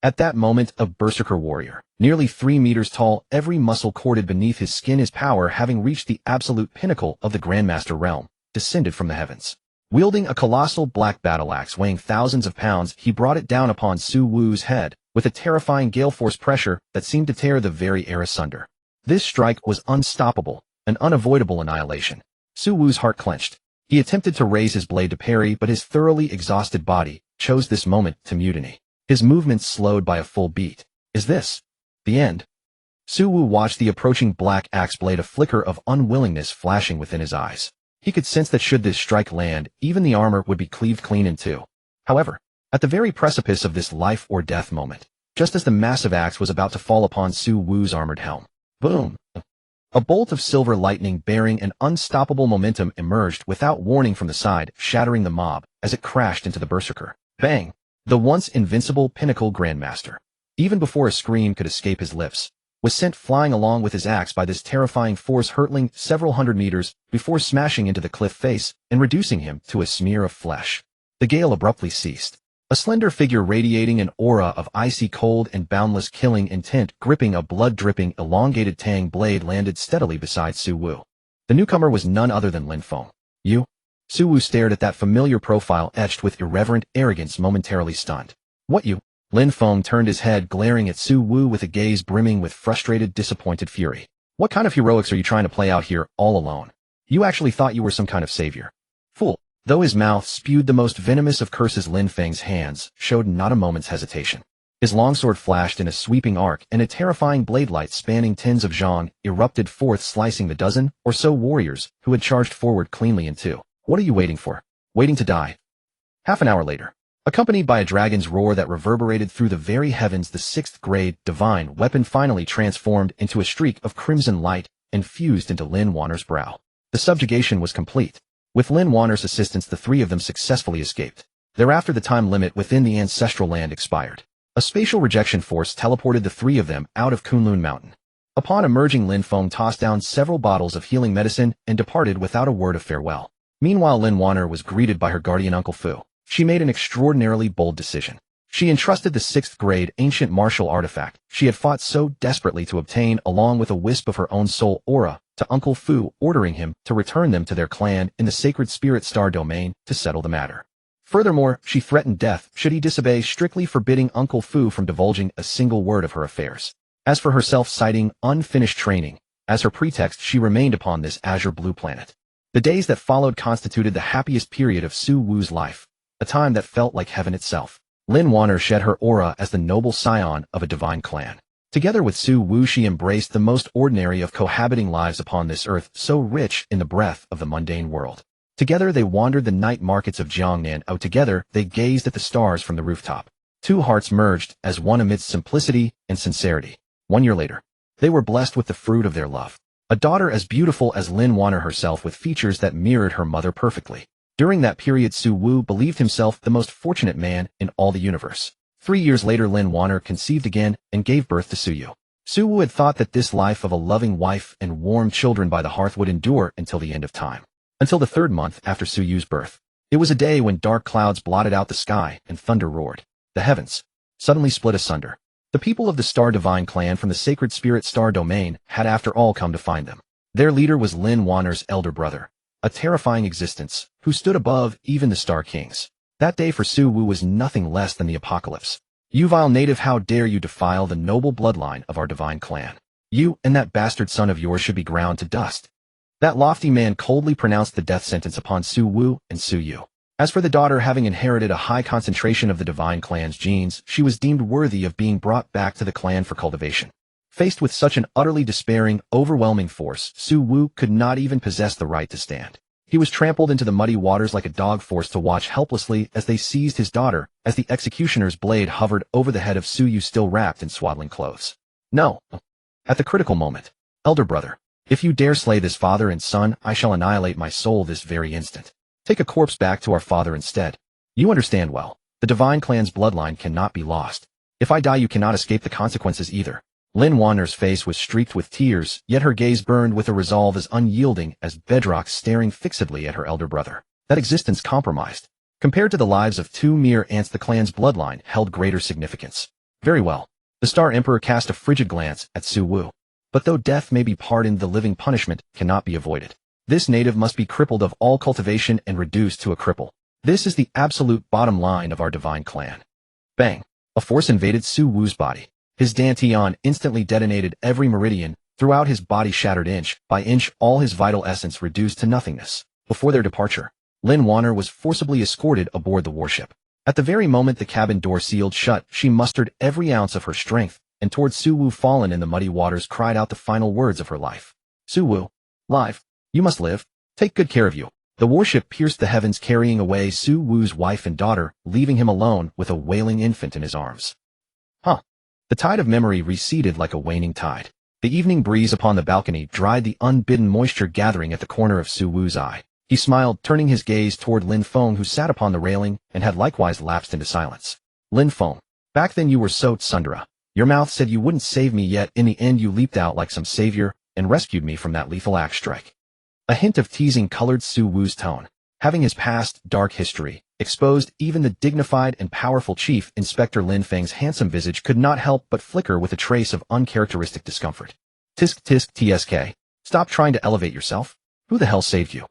At that moment, a berserker warrior, nearly 3 meters tall, every muscle corded beneath his skin, his power having reached the absolute pinnacle of the Grandmaster realm, descended from the heavens. Wielding a colossal black battle axe weighing thousands of pounds, he brought it down upon Su-Wu's head, with a terrifying gale force pressure that seemed to tear the very air asunder. This strike was unstoppable, an unavoidable annihilation. Su-Wu's heart clenched. He attempted to raise his blade to parry, but his thoroughly exhausted body chose this moment to mutiny. His movements slowed by a full beat. Is this the end? Su-Wu watched the approaching black axe blade, a flicker of unwillingness flashing within his eyes. He could sense that should this strike land, even the armor would be cleaved clean in two. However, at the very precipice of this life or death moment, just as the massive axe was about to fall upon Su-Wu's armored helm, boom! A bolt of silver lightning bearing an unstoppable momentum emerged without warning from the side, shattering the mob as it crashed into the berserker. Bang! The once invincible pinnacle Grandmaster, even before a scream could escape his lips, was sent flying along with his axe by this terrifying force, hurtling several hundred meters before smashing into the cliff face and reducing him to a smear of flesh. The gale abruptly ceased. A slender figure radiating an aura of icy cold and boundless killing intent, gripping a blood-dripping, elongated tang blade, landed steadily beside Su-Wu. The newcomer was none other than Lin Feng. You? Su-Wu stared at that familiar profile etched with irreverent arrogance, momentarily stunned. What you? Lin Feng turned his head, glaring at Su-Wu with a gaze brimming with frustrated, disappointed fury. What kind of heroics are you trying to play out here, all alone? You actually thought you were some kind of savior. Fool. Though his mouth spewed the most venomous of curses, Lin Feng's hands showed not a moment's hesitation. His longsword flashed in a sweeping arc, and a terrifying blade light spanning tens of zhang erupted forth, slicing the dozen or so warriors who had charged forward cleanly in two. What are you waiting for? Waiting to die? Half an hour later, accompanied by a dragon's roar that reverberated through the very heavens, the 6th grade divine weapon finally transformed into a streak of crimson light and fused into Lin Wanner's brow. The subjugation was complete. With Lin Wanner's assistance, the 3 of them successfully escaped. Thereafter, the time limit within the ancestral land expired. A spatial rejection force teleported the 3 of them out of Kunlun Mountain. Upon emerging, Lin Feng tossed down several bottles of healing medicine and departed without a word of farewell. Meanwhile, Lin Wanner was greeted by her guardian Uncle Fu. She made an extraordinarily bold decision. She entrusted the 6th grade ancient martial artifact she had fought so desperately to obtain, along with a wisp of her own soul aura, to Uncle Fu, ordering him to return them to their clan in the sacred spirit star domain to settle the matter. Furthermore, she threatened death should he disobey, strictly forbidding Uncle Fu from divulging a single word of her affairs. As for herself, citing unfinished training as her pretext, she remained upon this azure blue planet. The days that followed constituted the happiest period of Su-Wu's life, a time that felt like heaven itself. Lin Wanner shed her aura as the noble scion of a divine clan. Together with Su-Wu, she embraced the most ordinary of cohabiting lives upon this earth, so rich in the breath of the mundane world. Together they wandered the night markets of Jiangnan. Together they gazed at the stars from the rooftop. 2 hearts merged as one amidst simplicity and sincerity. 1 year later, they were blessed with the fruit of their love. A daughter as beautiful as Lin Wanner herself, with features that mirrored her mother perfectly. During that period, Su Wu believed himself the most fortunate man in all the universe. 3 years later, Lin Wanner conceived again and gave birth to Su Yu. Su Wu had thought that this life of a loving wife and warm children by the hearth would endure until the end of time. Until the 3rd month after Su Yu's birth. It was a day when dark clouds blotted out the sky and thunder roared. The heavens suddenly split asunder. The people of the Star Divine clan from the Sacred Spirit Star Domain had after all come to find them. Their leader was Lin Wanner's elder brother, a terrifying existence, who stood above even the Star Kings. That day for Su Wu was nothing less than the apocalypse. You vile native, how dare you defile the noble bloodline of our divine clan? You and that bastard son of yours should be ground to dust. That lofty man coldly pronounced the death sentence upon Su Wu and Su Yu. As for the daughter, having inherited a high concentration of the divine clan's genes, she was deemed worthy of being brought back to the clan for cultivation. Faced with such an utterly despairing, overwhelming force, Su Wu could not even possess the right to stand. He was trampled into the muddy waters like a dog forced to watch helplessly as they seized his daughter, as the executioner's blade hovered over the head of Su Yu still wrapped in swaddling clothes. No. At the critical moment, elder brother, if you dare slay this father and son, I shall annihilate my soul this very instant. Take a corpse back to our father instead. You understand well, the divine clan's bloodline cannot be lost. If I die, you cannot escape the consequences either. Lin Wanner's face was streaked with tears, yet her gaze burned with a resolve as unyielding as bedrock, staring fixedly at her elder brother. That existence compromised. Compared to the lives of 2 mere ants, the clan's bloodline held greater significance. Very well. The Star Emperor cast a frigid glance at Su Wu. But though death may be pardoned, the living punishment cannot be avoided. This native must be crippled of all cultivation and reduced to a cripple. This is the absolute bottom line of our divine clan. Bang! A force invaded Su Wu's body. His dantian instantly detonated every meridian, throughout his body shattered inch by inch, all his vital essence reduced to nothingness. Before their departure, Lin Wanner was forcibly escorted aboard the warship. At the very moment the cabin door sealed shut, she mustered every ounce of her strength, and towards Su Wu, fallen in the muddy waters, cried out the final words of her life. Su Wu, live. You must live. Take good care of you. The warship pierced the heavens, carrying away Su Wu's wife and daughter, leaving him alone with a wailing infant in his arms. The tide of memory receded like a waning tide. The evening breeze upon the balcony dried the unbidden moisture gathering at the corner of Su Wu's eye. He smiled, turning his gaze toward Lin Feng, who sat upon the railing and had likewise lapsed into silence. Lin Feng, back then you were so tsundere. Your mouth said you wouldn't save me, yet in the end you leaped out like some savior and rescued me from that lethal axe strike. A hint of teasing colored Su Wu's tone. Having his past, dark history exposed, even the dignified and powerful Chief Inspector Lin Feng's handsome visage could not help but flicker with a trace of uncharacteristic discomfort. Tisk tisk tsk. Stop trying to elevate yourself. Who the hell saved you?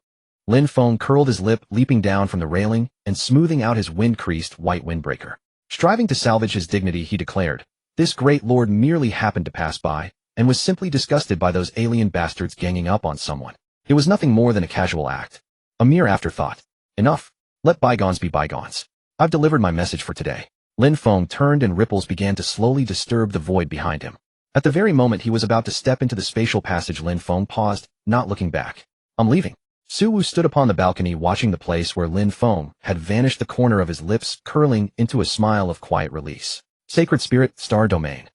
Lin Feng curled his lip, leaping down from the railing and smoothing out his wind-creased white windbreaker. Striving to salvage his dignity, he declared, this great lord merely happened to pass by and was simply disgusted by those alien bastards ganging up on someone. It was nothing more than a casual act. A mere afterthought. Enough. Let bygones be bygones. I've delivered my message for today. Lin Feng turned and ripples began to slowly disturb the void behind him. At the very moment he was about to step into the spatial passage, Lin Feng paused, not looking back. I'm leaving. Su Wu stood upon the balcony watching the place where Lin Feng had vanished, the corner of his lips curling into a smile of quiet release. Sacred Spirit, Star Domain.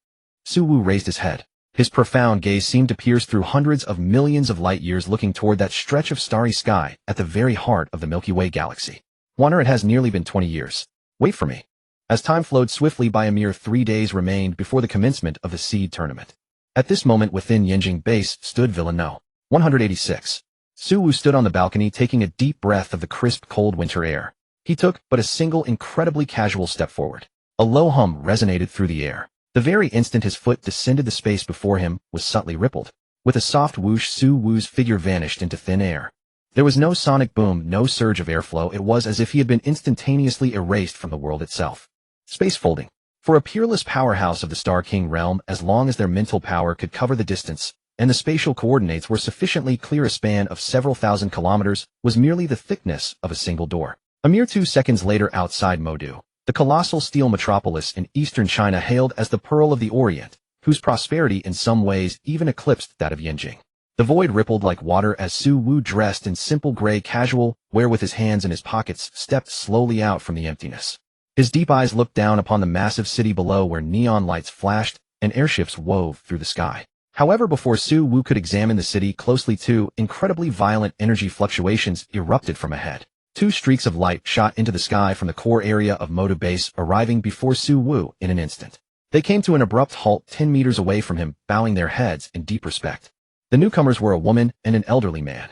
Su Wu raised his head. His profound gaze seemed to pierce through hundreds of millions of light years, looking toward that stretch of starry sky at the very heart of the Milky Way galaxy. Wanner, it has nearly been 20 years. Wait for me. As time flowed swiftly by, a mere 3 days remained before the commencement of the seed tournament. At this moment within Yinjing Base stood Villa No. 186. Su Wu stood on the balcony taking a deep breath of the crisp cold winter air. He took but a single incredibly casual step forward. A low hum resonated through the air. The very instant his foot descended, the space before him was subtly rippled. With a soft whoosh, Su Wu's figure vanished into thin air. There was no sonic boom, no surge of airflow. It was as if he had been instantaneously erased from the world itself. Space folding. For a peerless powerhouse of the Star King realm, as long as their mental power could cover the distance, and the spatial coordinates were sufficiently clear, a span of several thousand kilometers was merely the thickness of a single door. A mere 2 seconds later, outside Modu, the colossal steel metropolis in eastern China, hailed as the Pearl of the Orient, whose prosperity in some ways even eclipsed that of Yinjing. The void rippled like water as Su Wu, dressed in simple gray casual wear with his hands in his pockets, stepped slowly out from the emptiness. His deep eyes looked down upon the massive city below, where neon lights flashed and airships wove through the sky. However, before Su Wu could examine the city closely, 2 incredibly violent energy fluctuations erupted from ahead. Two streaks of light shot into the sky from the core area of Modu base, arriving before Su Wu in an instant. They came to an abrupt halt 10 meters away from him, bowing their heads in deep respect. The newcomers were a woman and an elderly man.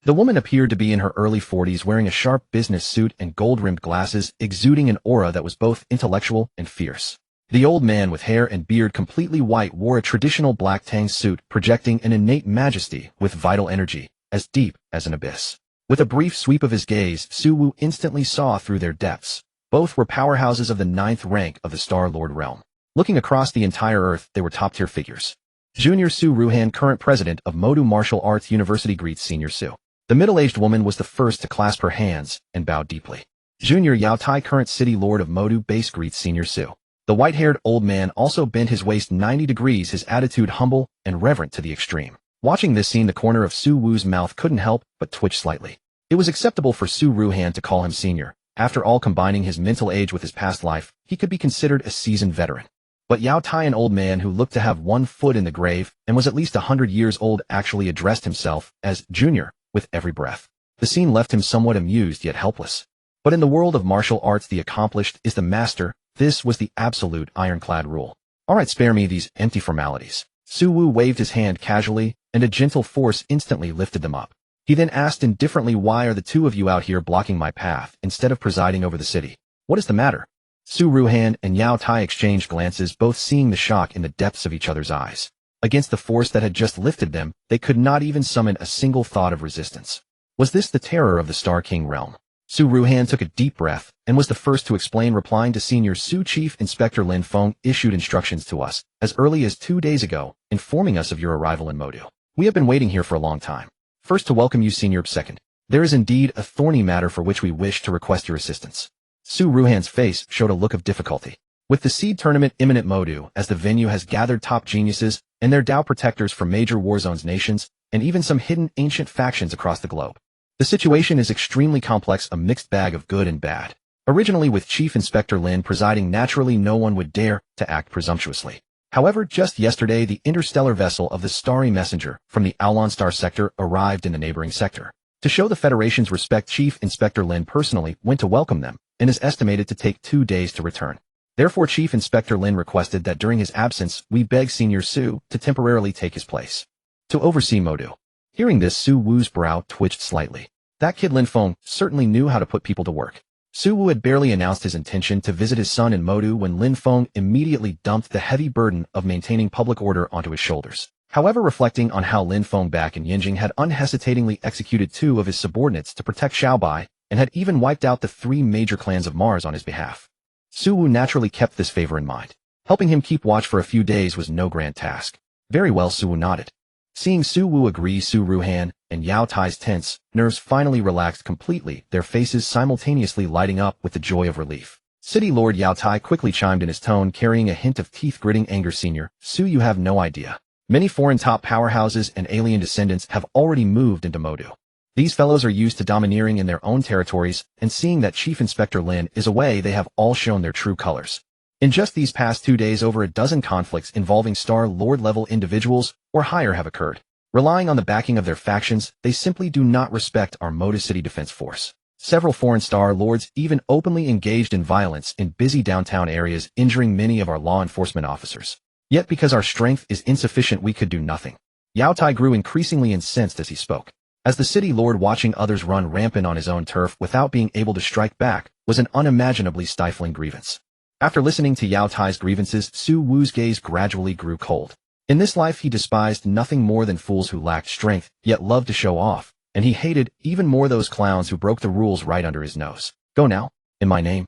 The woman appeared to be in her early 40s, wearing a sharp business suit and gold-rimmed glasses, exuding an aura that was both intellectual and fierce. The old man, with hair and beard completely white, wore a traditional black tang suit, projecting an innate majesty with vital energy, as deep as an abyss. With a brief sweep of his gaze, Su Wu instantly saw through their depths. Both were powerhouses of the 9th rank of the Star Lord realm. Looking across the entire Earth, they were top-tier figures. Junior Su Ruhan, current president of Modu Martial Arts University, greets Senior Su. The middle-aged woman was the first to clasp her hands and bow deeply. Junior Yao Tai, current city lord of Modu base, greets Senior Su. The white-haired old man also bent his waist 90 degrees, his attitude humble and reverent to the extreme. Watching this scene, the corner of Su Wu's mouth couldn't help but twitch slightly. It was acceptable for Su Ruhan to call him senior. After all, combining his mental age with his past life, he could be considered a seasoned veteran. But Yao Tai, an old man who looked to have one foot in the grave and was at least 100 years old, actually addressed himself as junior with every breath. The scene left him somewhat amused yet helpless. But in the world of martial arts, the accomplished is the master. This was the absolute ironclad rule. Alright, spare me these empty formalities. Su Wu waved his hand casually, and a gentle force instantly lifted them up. He then asked indifferently, "Why are the two of you out here blocking my path instead of presiding over the city? What is the matter?" Su Ruhan and Yao Tai exchanged glances, both seeing the shock in the depths of each other's eyes. Against the force that had just lifted them, they could not even summon a single thought of resistance. Was this the terror of the Star King realm? Su Ruhan took a deep breath and was the first to explain, replying to Senior Su. "Chief Inspector Lin Feng issued instructions to us as early as 2 days ago, informing us of your arrival in Modu. We have been waiting here for a long time. First, to welcome you, Senior. Second, there is indeed a thorny matter for which we wish to request your assistance." Su Ruhan's face showed a look of difficulty. With the seed tournament imminent, Modu, as the venue, has gathered top geniuses and their Dao protectors from major war zones, nations, and even some hidden ancient factions across the globe. The situation is extremely complex, a mixed bag of good and bad. Originally, with Chief Inspector Lin presiding, naturally no one would dare to act presumptuously. However, just yesterday, the interstellar vessel of the Starry Messenger from the Aulon Star sector arrived in the neighboring sector. To show the Federation's respect, Chief Inspector Lin personally went to welcome them, and is estimated to take 2 days to return. Therefore, Chief Inspector Lin requested that during his absence, we beg Senior Su to temporarily take his place to oversee Modu. Hearing this, Su Wu's brow twitched slightly. That kid Lin Feng certainly knew how to put people to work. Su Wu had barely announced his intention to visit his son in Modu when Lin Feng immediately dumped the heavy burden of maintaining public order onto his shoulders. However, reflecting on how Lin Feng back in Yinjing had unhesitatingly executed 2 of his subordinates to protect Xiaobai, and had even wiped out the 3 major clans of Mars on his behalf, Su Wu naturally kept this favor in mind. Helping him keep watch for a few days was no grand task. Very well, Su Wu nodded. Seeing Su Wu agree, Su Ruhan and Yao Tai's tense nerves finally relaxed completely, their faces simultaneously lighting up with the joy of relief. City Lord Yao Tai quickly chimed in, his tone carrying a hint of teeth-gritting anger. "Senior Su, you have no idea. Many foreign top powerhouses and alien descendants have already moved into Modu. These fellows are used to domineering in their own territories, and seeing that Chief Inspector Lin is away, they have all shown their true colors. In just these past 2 days, over a dozen conflicts involving Star Lord-level individuals or higher have occurred. Relying on the backing of their factions, they simply do not respect our Modu City Defense Force. Several foreign Star Lords even openly engaged in violence in busy downtown areas, injuring many of our law enforcement officers. Yet because our strength is insufficient, we could do nothing." Yao Tai grew increasingly incensed as he spoke. As the city lord, watching others run rampant on his own turf without being able to strike back was an unimaginably stifling grievance. After listening to Yao Tai's grievances, Su Wu's gaze gradually grew cold. In this life, he despised nothing more than fools who lacked strength, yet loved to show off, and he hated even more those clowns who broke the rules right under his nose. "Go now, in my name.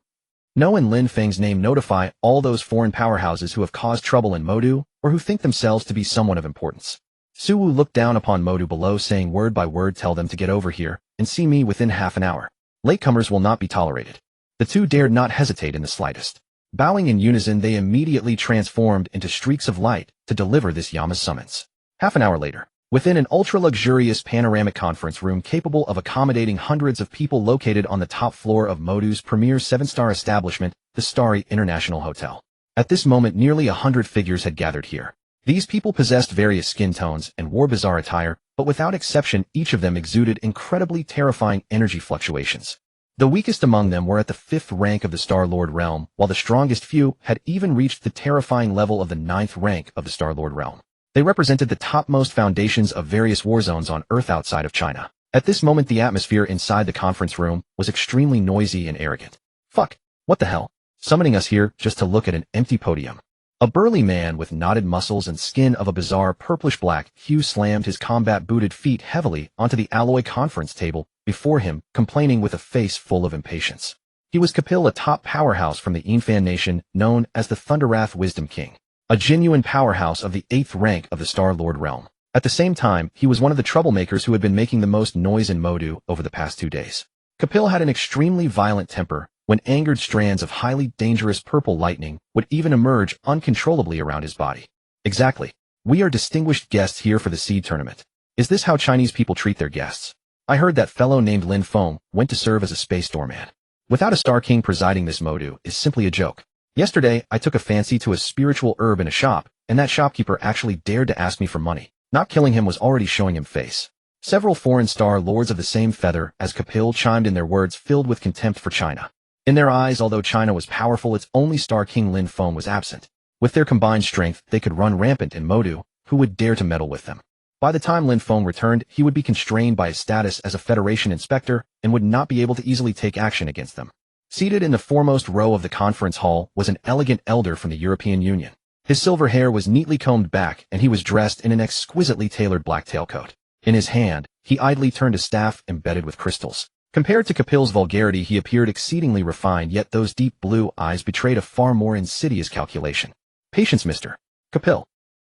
No, in Lin Feng's name, notify all those foreign powerhouses who have caused trouble in Modu, or who think themselves to be someone of importance." Su Wu looked down upon Modu below, saying word by word, "Tell them to get over here and see me within half an hour. Latecomers will not be tolerated." The two dared not hesitate in the slightest. Bowing in unison, they immediately transformed into streaks of light to deliver this Yama's summons. Half an hour later, within an ultra-luxurious panoramic conference room capable of accommodating hundreds of people located on the top floor of Modu's premier 7-star establishment, the Starry International Hotel. At this moment, nearly 100 figures had gathered here. These people possessed various skin tones and wore bizarre attire, but without exception, each of them exuded incredibly terrifying energy fluctuations. The weakest among them were at the 5th rank of the Star-Lord realm, while the strongest few had even reached the terrifying level of the 9th rank of the Star-Lord realm. They represented the topmost foundations of various war zones on Earth outside of China. At this moment, the atmosphere inside the conference room was extremely noisy and arrogant. Fuck, what the hell? Summoning us here just to look at an empty podium. A burly man with knotted muscles and skin of a bizarre purplish-black hue slammed his combat-booted feet heavily onto the alloy conference table before him, complaining with a face full of impatience. He was Capil, a top powerhouse from the Infan nation known as the Thunderwrath Wisdom King, a genuine powerhouse of the 8th rank of the Star-Lord realm. At the same time, he was one of the troublemakers who had been making the most noise in Modu over the past 2 days. Capil had an extremely violent temper. When angered, strands of highly dangerous purple lightning would even emerge uncontrollably around his body. Exactly. We are distinguished guests here for the seed tournament. Is this how Chinese people treat their guests? I heard that fellow named Lin Feng went to serve as a space doorman. Without a Star King presiding, this Modu is simply a joke. Yesterday, I took a fancy to a spiritual herb in a shop, and that shopkeeper actually dared to ask me for money. Not killing him was already showing him face. Several foreign star lords of the same feather as Capil chimed in, their words filled with contempt for China. In their eyes, although China was powerful, its only Star King Lin Feng was absent. With their combined strength, they could run rampant in Modu. Who would dare to meddle with them? By the time Lin Feng returned, he would be constrained by his status as a Federation inspector and would not be able to easily take action against them. Seated in the foremost row of the conference hall was an elegant elder from the European Union. His silver hair was neatly combed back, and he was dressed in an exquisitely tailored black tailcoat. In his hand, he idly turned a staff embedded with crystals. Compared to Capil's vulgarity, he appeared exceedingly refined, yet those deep blue eyes betrayed a far more insidious calculation. Patience, Mr. Capil.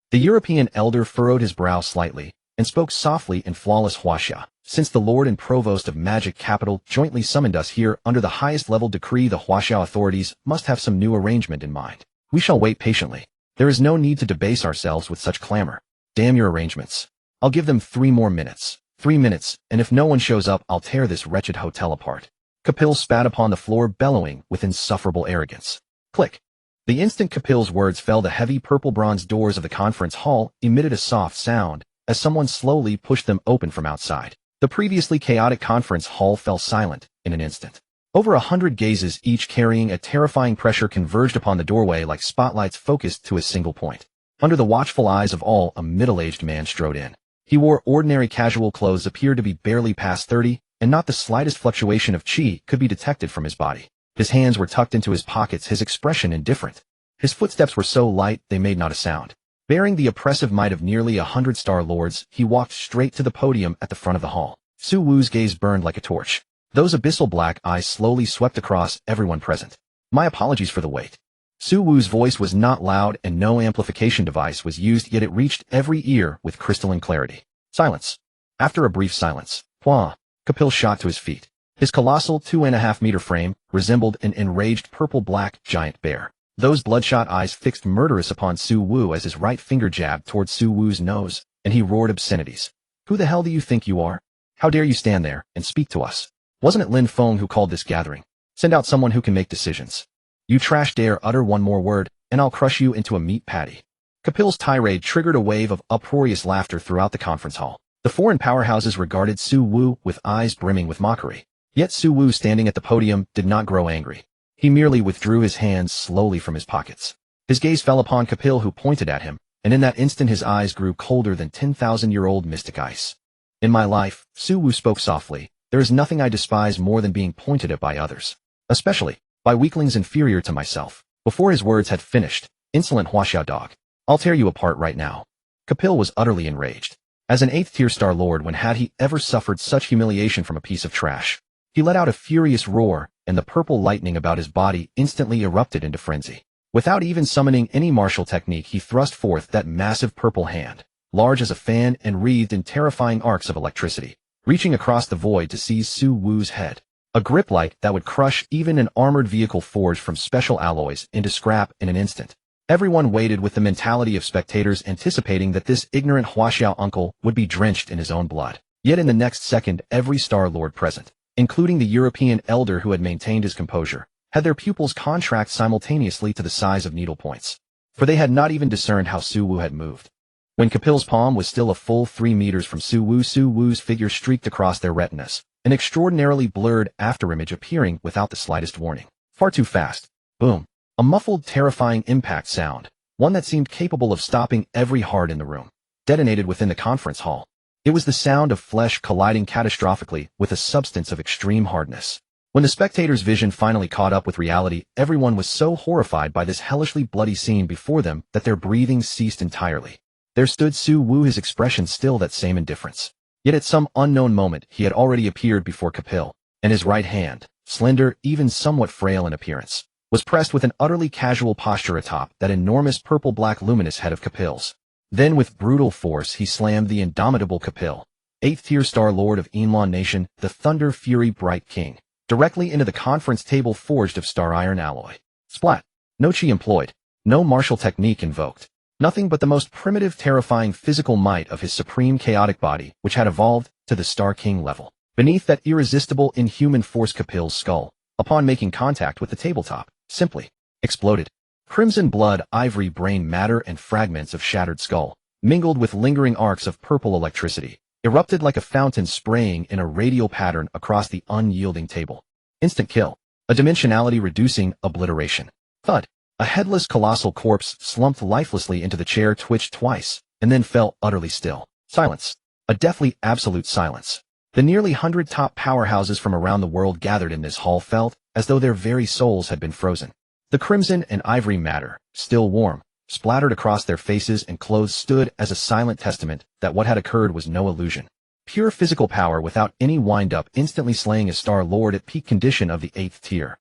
The European elder furrowed his brow slightly and spoke softly in flawless Huaxia. Since the Lord and Provost of Magic Capital jointly summoned us here under the highest level decree, the Huaxia authorities must have some new arrangement in mind. We shall wait patiently. There is no need to debase ourselves with such clamor. Damn your arrangements. I'll give them 3 more minutes. 3 minutes, and if no one shows up, I'll tear this wretched hotel apart. Capil spat upon the floor, bellowing with insufferable arrogance. Click. The instant Capil's words fell, the heavy purple bronze doors of the conference hall emitted a soft sound as someone slowly pushed them open from outside. The previously chaotic conference hall fell silent in an instant. Over 100 gazes, each carrying a terrifying pressure, converged upon the doorway like spotlights focused to a single point. Under the watchful eyes of all, a middle-aged man strode in. He wore ordinary casual clothes, appeared to be barely past 30, and not the slightest fluctuation of chi could be detected from his body. His hands were tucked into his pockets, his expression indifferent. His footsteps were so light they made not a sound. Bearing the oppressive might of nearly 100 Star Lords, he walked straight to the podium at the front of the hall. Su Wu's gaze burned like a torch. Those abyssal black eyes slowly swept across everyone present. My apologies for the wait. Su Wu's voice was not loud and no amplification device was used, yet it reached every ear with crystalline clarity. Silence. After a brief silence, Capil shot to his feet. His colossal 2.5-meter frame resembled an enraged purple-black giant bear. Those bloodshot eyes fixed murderous upon Su Wu as his right finger jabbed towards Su Wu's nose, and he roared obscenities. Who the hell do you think you are? How dare you stand there and speak to us? Wasn't it Lin Feng who called this gathering? Send out someone who can make decisions. You trash dare utter one more word, and I'll crush you into a meat patty. Capil's tirade triggered a wave of uproarious laughter throughout the conference hall. The foreign powerhouses regarded Su Wu with eyes brimming with mockery. Yet Su Wu, standing at the podium, did not grow angry. He merely withdrew his hands slowly from his pockets. His gaze fell upon Capil, who pointed at him, and in that instant his eyes grew colder than 10,000-year-old mystic ice. In my life, Su Wu spoke softly, there is nothing I despise more than being pointed at by others. Especially by weaklings inferior to myself. Before his words had finished, insolent Huaxia dog. I'll tear you apart right now. Capil was utterly enraged. As an 8th-tier Star Lord, when had he ever suffered such humiliation from a piece of trash? He let out a furious roar, and the purple lightning about his body instantly erupted into frenzy. Without even summoning any martial technique, he thrust forth that massive purple hand, large as a fan and wreathed in terrifying arcs of electricity, reaching across the void to seize Su Wu's head. A grip like that would crush even an armored vehicle forged from special alloys into scrap in an instant. Everyone waited with the mentality of spectators, anticipating that this ignorant Huaxiao uncle would be drenched in his own blood. Yet in the next second, every Star Lord present, including the European elder who had maintained his composure, had their pupils contract simultaneously to the size of needle points. For they had not even discerned how Su Wu had moved. When Capil's palm was still a full 3 meters from Su Wu's figure streaked across their retinas, an extraordinarily blurred afterimage appearing without the slightest warning. Far too fast. Boom. A muffled, terrifying impact sound, one that seemed capable of stopping every heart in the room, detonated within the conference hall. It was the sound of flesh colliding catastrophically with a substance of extreme hardness. When the spectator's vision finally caught up with reality, everyone was so horrified by this hellishly bloody scene before them that their breathing ceased entirely. There stood Su Wu, his expression still that same indifference. Yet at some unknown moment he had already appeared before Capil, and his right hand, slender, even somewhat frail in appearance, was pressed with an utterly casual posture atop that enormous purple-black luminous head of Capil's. Then with brutal force he slammed the indomitable Capil, 8th-tier Star-Lord of Enlon Nation, the Thunder Fury Bright King, directly into the conference table forged of star iron alloy. Splat. No chi employed, no martial technique invoked. Nothing but the most primitive, terrifying physical might of his supreme chaotic body, which had evolved to the Star King level. Beneath that irresistible, inhuman force, Capil's skull, upon making contact with the tabletop, simply exploded. Crimson blood, ivory brain matter, and fragments of shattered skull, mingled with lingering arcs of purple electricity, erupted like a fountain spraying in a radial pattern across the unyielding table. Instant kill. A dimensionality-reducing obliteration. Thud. A headless colossal corpse slumped lifelessly into the chair, twitched twice, and then fell utterly still. Silence. A deathly absolute silence. The nearly 100 top powerhouses from around the world gathered in this hall felt as though their very souls had been frozen. The crimson and ivory matter, still warm, splattered across their faces and clothes, stood as a silent testament that what had occurred was no illusion. Pure physical power without any wind-up, instantly slaying a Star-Lord at peak condition of the 8th tier.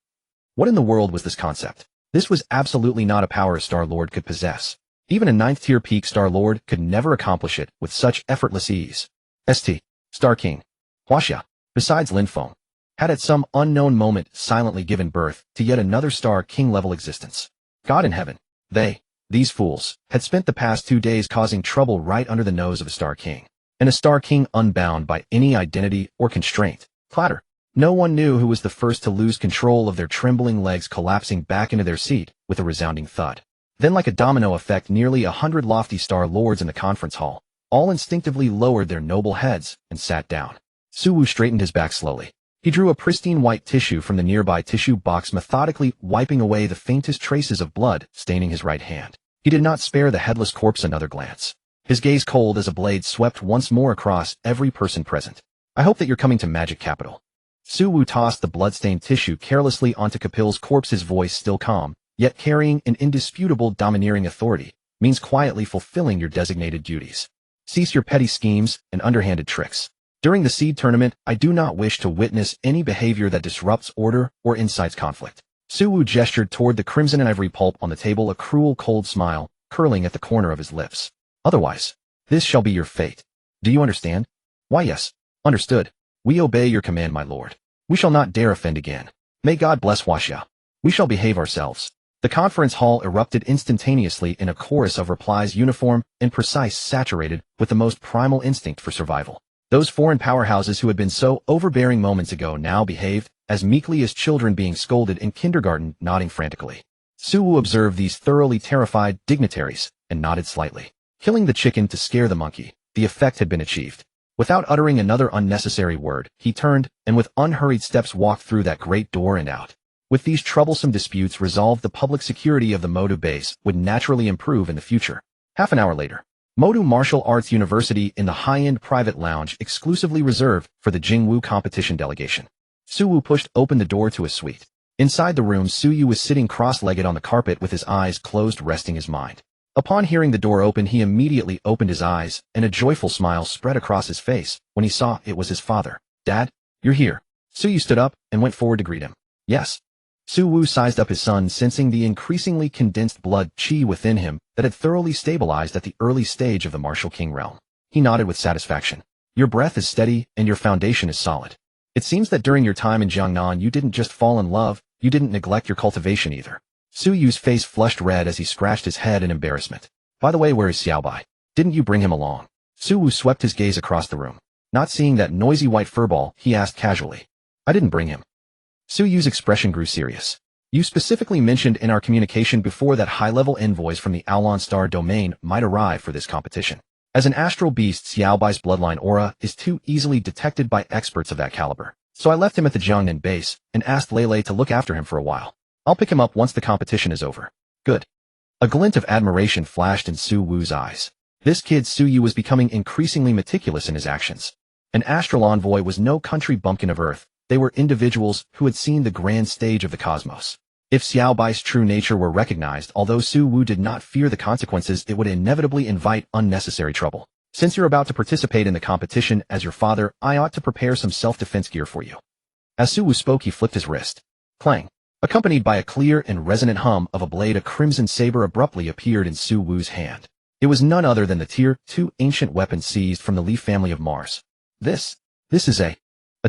What in the world was this concept? This was absolutely not a power a Star-Lord could possess. Even a 9th tier peak Star-Lord could never accomplish it with such effortless ease. St. Star King Huaxia, besides Linfeng, had at some unknown moment silently given birth to yet another Star King-level existence. God in heaven, these fools, had spent the past 2 days causing trouble right under the nose of a Star King. And a Star King unbound by any identity or constraint. Clatter. No one knew who was the first to lose control of their trembling legs, collapsing back into their seat with a resounding thud. Then, like a domino effect, nearly 100 lofty Star-Lords in the conference hall all instinctively lowered their noble heads and sat down. Su Wu straightened his back slowly. He drew a pristine white tissue from the nearby tissue box, methodically wiping away the faintest traces of blood staining his right hand. He did not spare the headless corpse another glance. His gaze, cold as a blade, swept once more across every person present. I hope that you're coming to Magic Capital. Su Wu tossed the bloodstained tissue carelessly onto Capil's corpse, his voice still calm, yet carrying an indisputable domineering authority. Means quietly fulfilling your designated duties. Cease your petty schemes and underhanded tricks. During the seed tournament, I do not wish to witness any behavior that disrupts order or incites conflict. Su Wu gestured toward the crimson and ivory pulp on the table, a cruel, cold smile curling at the corner of his lips. Otherwise, this shall be your fate. Do you understand? Why, yes. Understood. We obey your command, my lord. We shall not dare offend again. May God bless Huaxia. We shall behave ourselves. The conference hall erupted instantaneously in a chorus of replies, uniform and precise, saturated with the most primal instinct for survival. Those foreign powerhouses who had been so overbearing moments ago now behaved as meekly as children being scolded in kindergarten, nodding frantically. Su Wu observed these thoroughly terrified dignitaries and nodded slightly. Killing the chicken to scare the monkey, the effect had been achieved. Without uttering another unnecessary word, he turned and with unhurried steps walked through that great door and out. With these troublesome disputes resolved, the public security of the Modu base would naturally improve in the future. Half an hour later, Modu Martial Arts University in the high-end private lounge exclusively reserved for the Jingwu competition delegation. Su Wu pushed open the door to his suite. Inside the room, Su Yu was sitting cross-legged on the carpet with his eyes closed, resting his mind. Upon hearing the door open, he immediately opened his eyes, and a joyful smile spread across his face when he saw it was his father. Dad, you're here. Su Yu stood up and went forward to greet him. Yes. Su Wu sized up his son, sensing the increasingly condensed blood chi within him that had thoroughly stabilized at the early stage of the Martial King realm. He nodded with satisfaction. Your breath is steady and your foundation is solid. It seems that during your time in Jiangnan you didn't just fall in love, you didn't neglect your cultivation either. Su Yu's face flushed red as he scratched his head in embarrassment. By the way, where is Xiaobai? Didn't you bring him along? Su Wu swept his gaze across the room. Not seeing that noisy white furball, he asked casually. I didn't bring him. Su Yu's expression grew serious. You specifically mentioned in our communication before that high-level envoys from the Aulon Star domain might arrive for this competition. As an astral beast, Xiaobai's bloodline aura is too easily detected by experts of that caliber. So I left him at the Jiangnan base and asked Lele to look after him for a while. I'll pick him up once the competition is over. Good. A glint of admiration flashed in Su Wu's eyes. This kid Su Yu was becoming increasingly meticulous in his actions. An astral envoy was no country bumpkin of Earth. They were individuals who had seen the grand stage of the cosmos. If Xiaobai's true nature were recognized, although Su Wu did not fear the consequences, it would inevitably invite unnecessary trouble. Since you're about to participate in the competition as your father, I ought to prepare some self-defense gear for you. As Su Wu spoke, he flipped his wrist. Clang. Accompanied by a clear and resonant hum of a blade, a crimson saber abruptly appeared in Su Wu's hand. It was none other than the Tier 2 ancient weapon seized from the Leaf family of Mars. This is a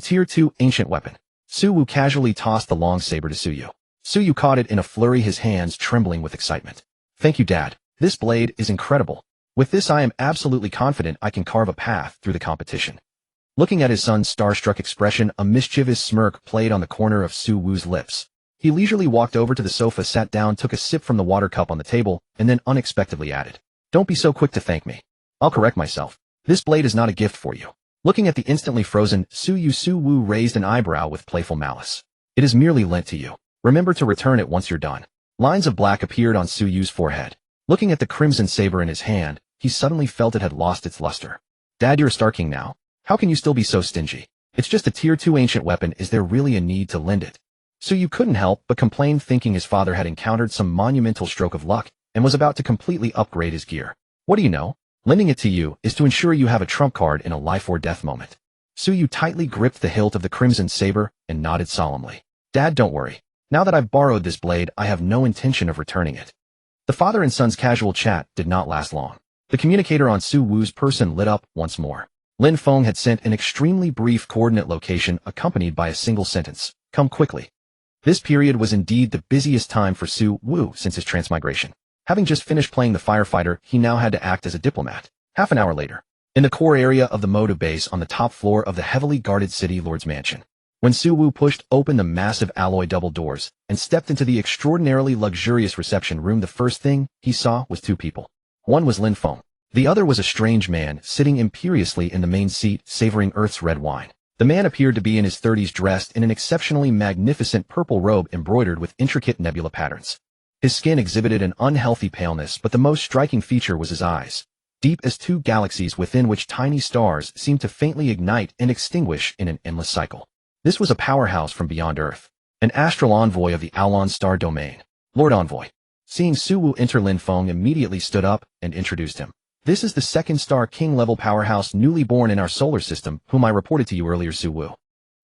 Tier 2 ancient weapon. Su Wu casually tossed the long saber to Su Yu. Su Yu caught it in a flurry, his hands trembling with excitement. Thank you, Dad. This blade is incredible. With this I am absolutely confident I can carve a path through the competition. Looking at his son's starstruck expression, a mischievous smirk played on the corner of Su Wu's lips. He leisurely walked over to the sofa, sat down, took a sip from the water cup on the table, and then unexpectedly added, "Don't be so quick to thank me. I'll correct myself. This blade is not a gift for you." Looking at the instantly frozen Su Yu, Su Wu raised an eyebrow with playful malice. "It is merely lent to you. Remember to return it once you're done." Lines of black appeared on Su Yu's forehead. Looking at the crimson saber in his hand, he suddenly felt it had lost its luster. "Dad, you're a Star King now. How can you still be so stingy? It's just a Tier 2 ancient weapon. Is there really a need to lend it?" Su Yu couldn't help but complain, thinking his father had encountered some monumental stroke of luck and was about to completely upgrade his gear. "What do you know? Lending it to you is to ensure you have a trump card in a life or death moment." Su Yu tightly gripped the hilt of the crimson saber and nodded solemnly. "Dad, don't worry. Now that I've borrowed this blade, I have no intention of returning it." The father and son's casual chat did not last long. The communicator on Su Wu's person lit up once more. Lin Feng had sent an extremely brief coordinate location accompanied by a single sentence, "Come quickly." This period was indeed the busiest time for Su Wu since his transmigration. Having just finished playing the firefighter, he now had to act as a diplomat. Half an hour later, in the core area of the motive base on the top floor of the heavily guarded city lord's mansion, when Su Wu pushed open the massive alloy double doors and stepped into the extraordinarily luxurious reception room, the first thing he saw was two people. One was Lin Feng. The other was a strange man sitting imperiously in the main seat, savoring Earth's red wine. The man appeared to be in his 30s, dressed in an exceptionally magnificent purple robe embroidered with intricate nebula patterns. His skin exhibited an unhealthy paleness, but the most striking feature was his eyes, deep as two galaxies within which tiny stars seemed to faintly ignite and extinguish in an endless cycle. This was a powerhouse from beyond Earth, an astral envoy of the Aulon Star Domain. "Lord Envoy." Seeing Su Wu enter, Lin Feng immediately stood up and introduced him. "This is the second Star King level powerhouse newly born in our solar system, whom I reported to you earlier, Su Wu."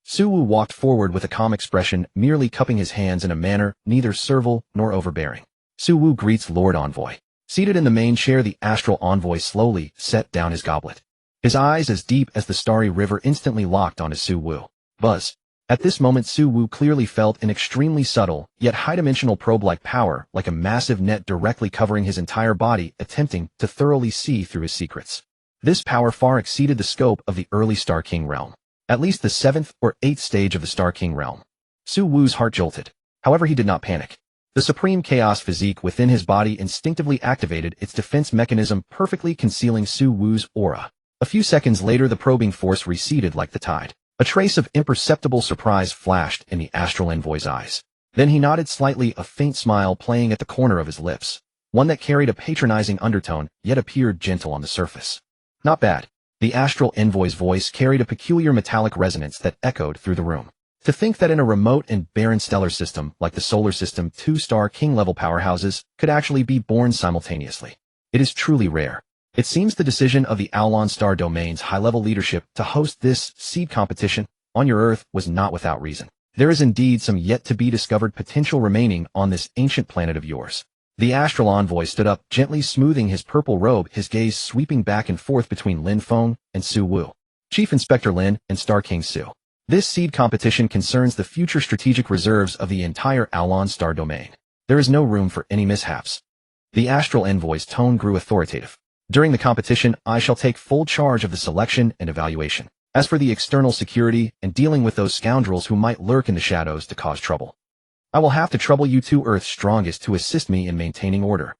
Su Wu walked forward with a calm expression, merely cupping his hands in a manner neither servile nor overbearing. "Su Wu greets Lord Envoy." Seated in the main chair, the astral envoy slowly set down his goblet. His eyes, as deep as the starry river, instantly locked onto Su Wu. Buzz. At this moment, Su Wu clearly felt an extremely subtle, yet high-dimensional probe-like power, like a massive net directly covering his entire body, attempting to thoroughly see through his secrets. This power far exceeded the scope of the early Star King realm, at least the 7th or 8th stage of the Star King realm. Su Wu's heart jolted. However, he did not panic. The supreme chaos physique within his body instinctively activated its defense mechanism, perfectly concealing Su Wu's aura. A few seconds later, the probing force receded like the tide. A trace of imperceptible surprise flashed in the astral envoy's eyes. Then he nodded slightly, a faint smile playing at the corner of his lips, one that carried a patronizing undertone, yet appeared gentle on the surface. "Not bad." The astral envoy's voice carried a peculiar metallic resonance that echoed through the room. To think that in a remote and barren stellar system like the solar system, 2-star king-level powerhouses could actually be born simultaneously. It is truly rare. It seems the decision of the Aulon Star Domain's high-level leadership to host this seed competition on your Earth was not without reason. There is indeed some yet-to-be-discovered potential remaining on this ancient planet of yours. The astral envoy stood up, gently smoothing his purple robe, his gaze sweeping back and forth between Lin Feng and Su Wu. "Chief Inspector Lin and Star King Su. This seed competition concerns the future strategic reserves of the entire Aulon Star Domain. There is no room for any mishaps." The astral envoy's tone grew authoritative. "During the competition, I shall take full charge of the selection and evaluation. As for the external security and dealing with those scoundrels who might lurk in the shadows to cause trouble, I will have to trouble you two Earth's strongest to assist me in maintaining order."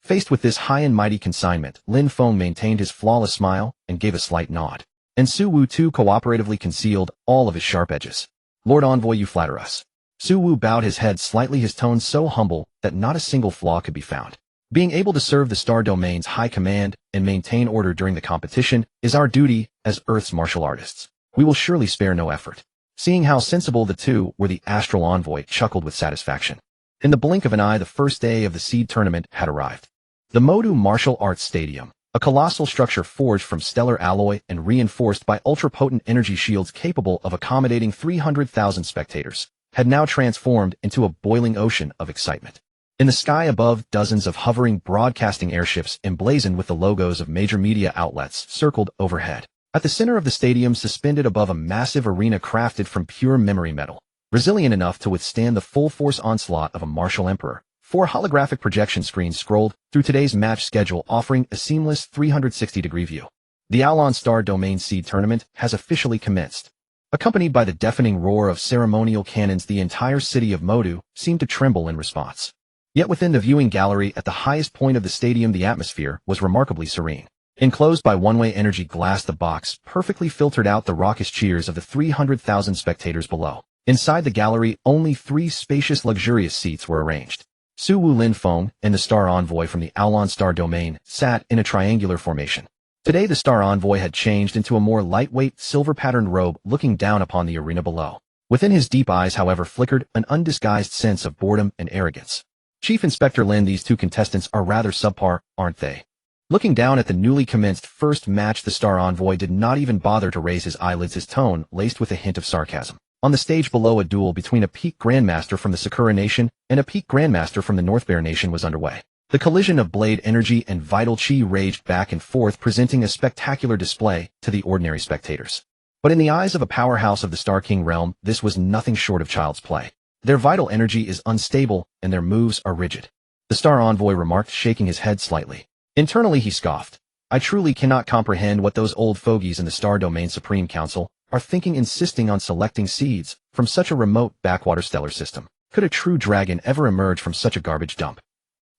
Faced with this high and mighty consignment, Lin Feng maintained his flawless smile and gave a slight nod. And Su Wu too cooperatively concealed all of his sharp edges. Lord Envoy, you flatter us. Su Wu bowed his head slightly, his tone so humble that not a single flaw could be found. Being able to serve the Star Domain's high command and maintain order during the competition is our duty as Earth's martial artists. We will surely spare no effort. Seeing how sensible the two were, the Astral Envoy chuckled with satisfaction. In the blink of an eye, the first day of the seed tournament had arrived. The Modu Martial Arts Stadium, a colossal structure forged from stellar alloy and reinforced by ultra-potent energy shields capable of accommodating 300,000 spectators, had now transformed into a boiling ocean of excitement. In the sky above, dozens of hovering broadcasting airships emblazoned with the logos of major media outlets circled overhead. At the center of the stadium, suspended above a massive arena crafted from pure memory metal, resilient enough to withstand the full-force onslaught of a martial emperor, 4 holographic projection screens scrolled through today's match schedule, offering a seamless 360-degree view. The Aulon Star Domain Seed Tournament has officially commenced. Accompanied by the deafening roar of ceremonial cannons, the entire city of Modu seemed to tremble in response. Yet within the viewing gallery at the highest point of the stadium, the atmosphere was remarkably serene. Enclosed by one-way energy glass, the box perfectly filtered out the raucous cheers of the 300,000 spectators below. Inside the gallery, only 3 spacious, luxurious seats were arranged. Su Wu, Lin Feng, and the Star Envoy from the Aulon Star Domain sat in a triangular formation. Today the Star Envoy had changed into a more lightweight, silver-patterned robe, looking down upon the arena below. Within his deep eyes, however, flickered an undisguised sense of boredom and arrogance. Chief Inspector Lin, these two contestants are rather subpar, aren't they? Looking down at the newly commenced first match, the Star Envoy did not even bother to raise his eyelids, his tone laced with a hint of sarcasm. On the stage below, a duel between a peak Grandmaster from the Sakura Nation and a peak Grandmaster from the North Bear Nation was underway. The collision of blade energy and vital chi raged back and forth, presenting a spectacular display to the ordinary spectators. But in the eyes of a powerhouse of the Star King realm, this was nothing short of child's play. Their vital energy is unstable, and their moves are rigid. The Star Envoy remarked, shaking his head slightly. Internally he scoffed. I truly cannot comprehend what those old fogies in the Star Domain Supreme Council are thinking, insisting on selecting seeds from such a remote backwater stellar system. Could a true dragon ever emerge from such a garbage dump?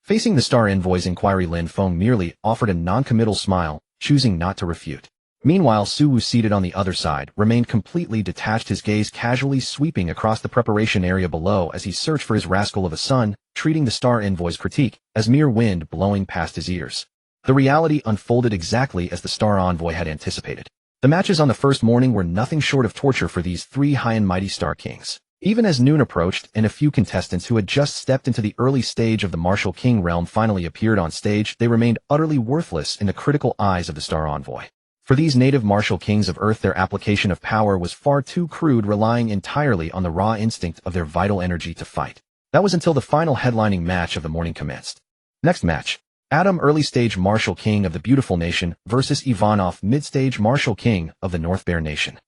Facing the Star Envoy's inquiry, Lin Feng merely offered a non-committal smile, choosing not to refute. Meanwhile, Su Wu, seated on the other side, remained completely detached, his gaze casually sweeping across the preparation area below as he searched for his rascal of a son, treating the Star Envoy's critique as mere wind blowing past his ears. The reality unfolded exactly as the Star Envoy had anticipated. The matches on the first morning were nothing short of torture for these 3 high and mighty Star Kings. Even as noon approached and a few contestants who had just stepped into the early stage of the Martial King realm finally appeared on stage, they remained utterly worthless in the critical eyes of the Star Envoy. For these native martial kings of Earth, their application of power was far too crude, relying entirely on the raw instinct of their vital energy to fight. That was until the final headlining match of the morning commenced. Next match. Adam, early-stage Martial King of the Beautiful Nation, versus Ivanov, mid-stage Martial King of the North Bear Nation.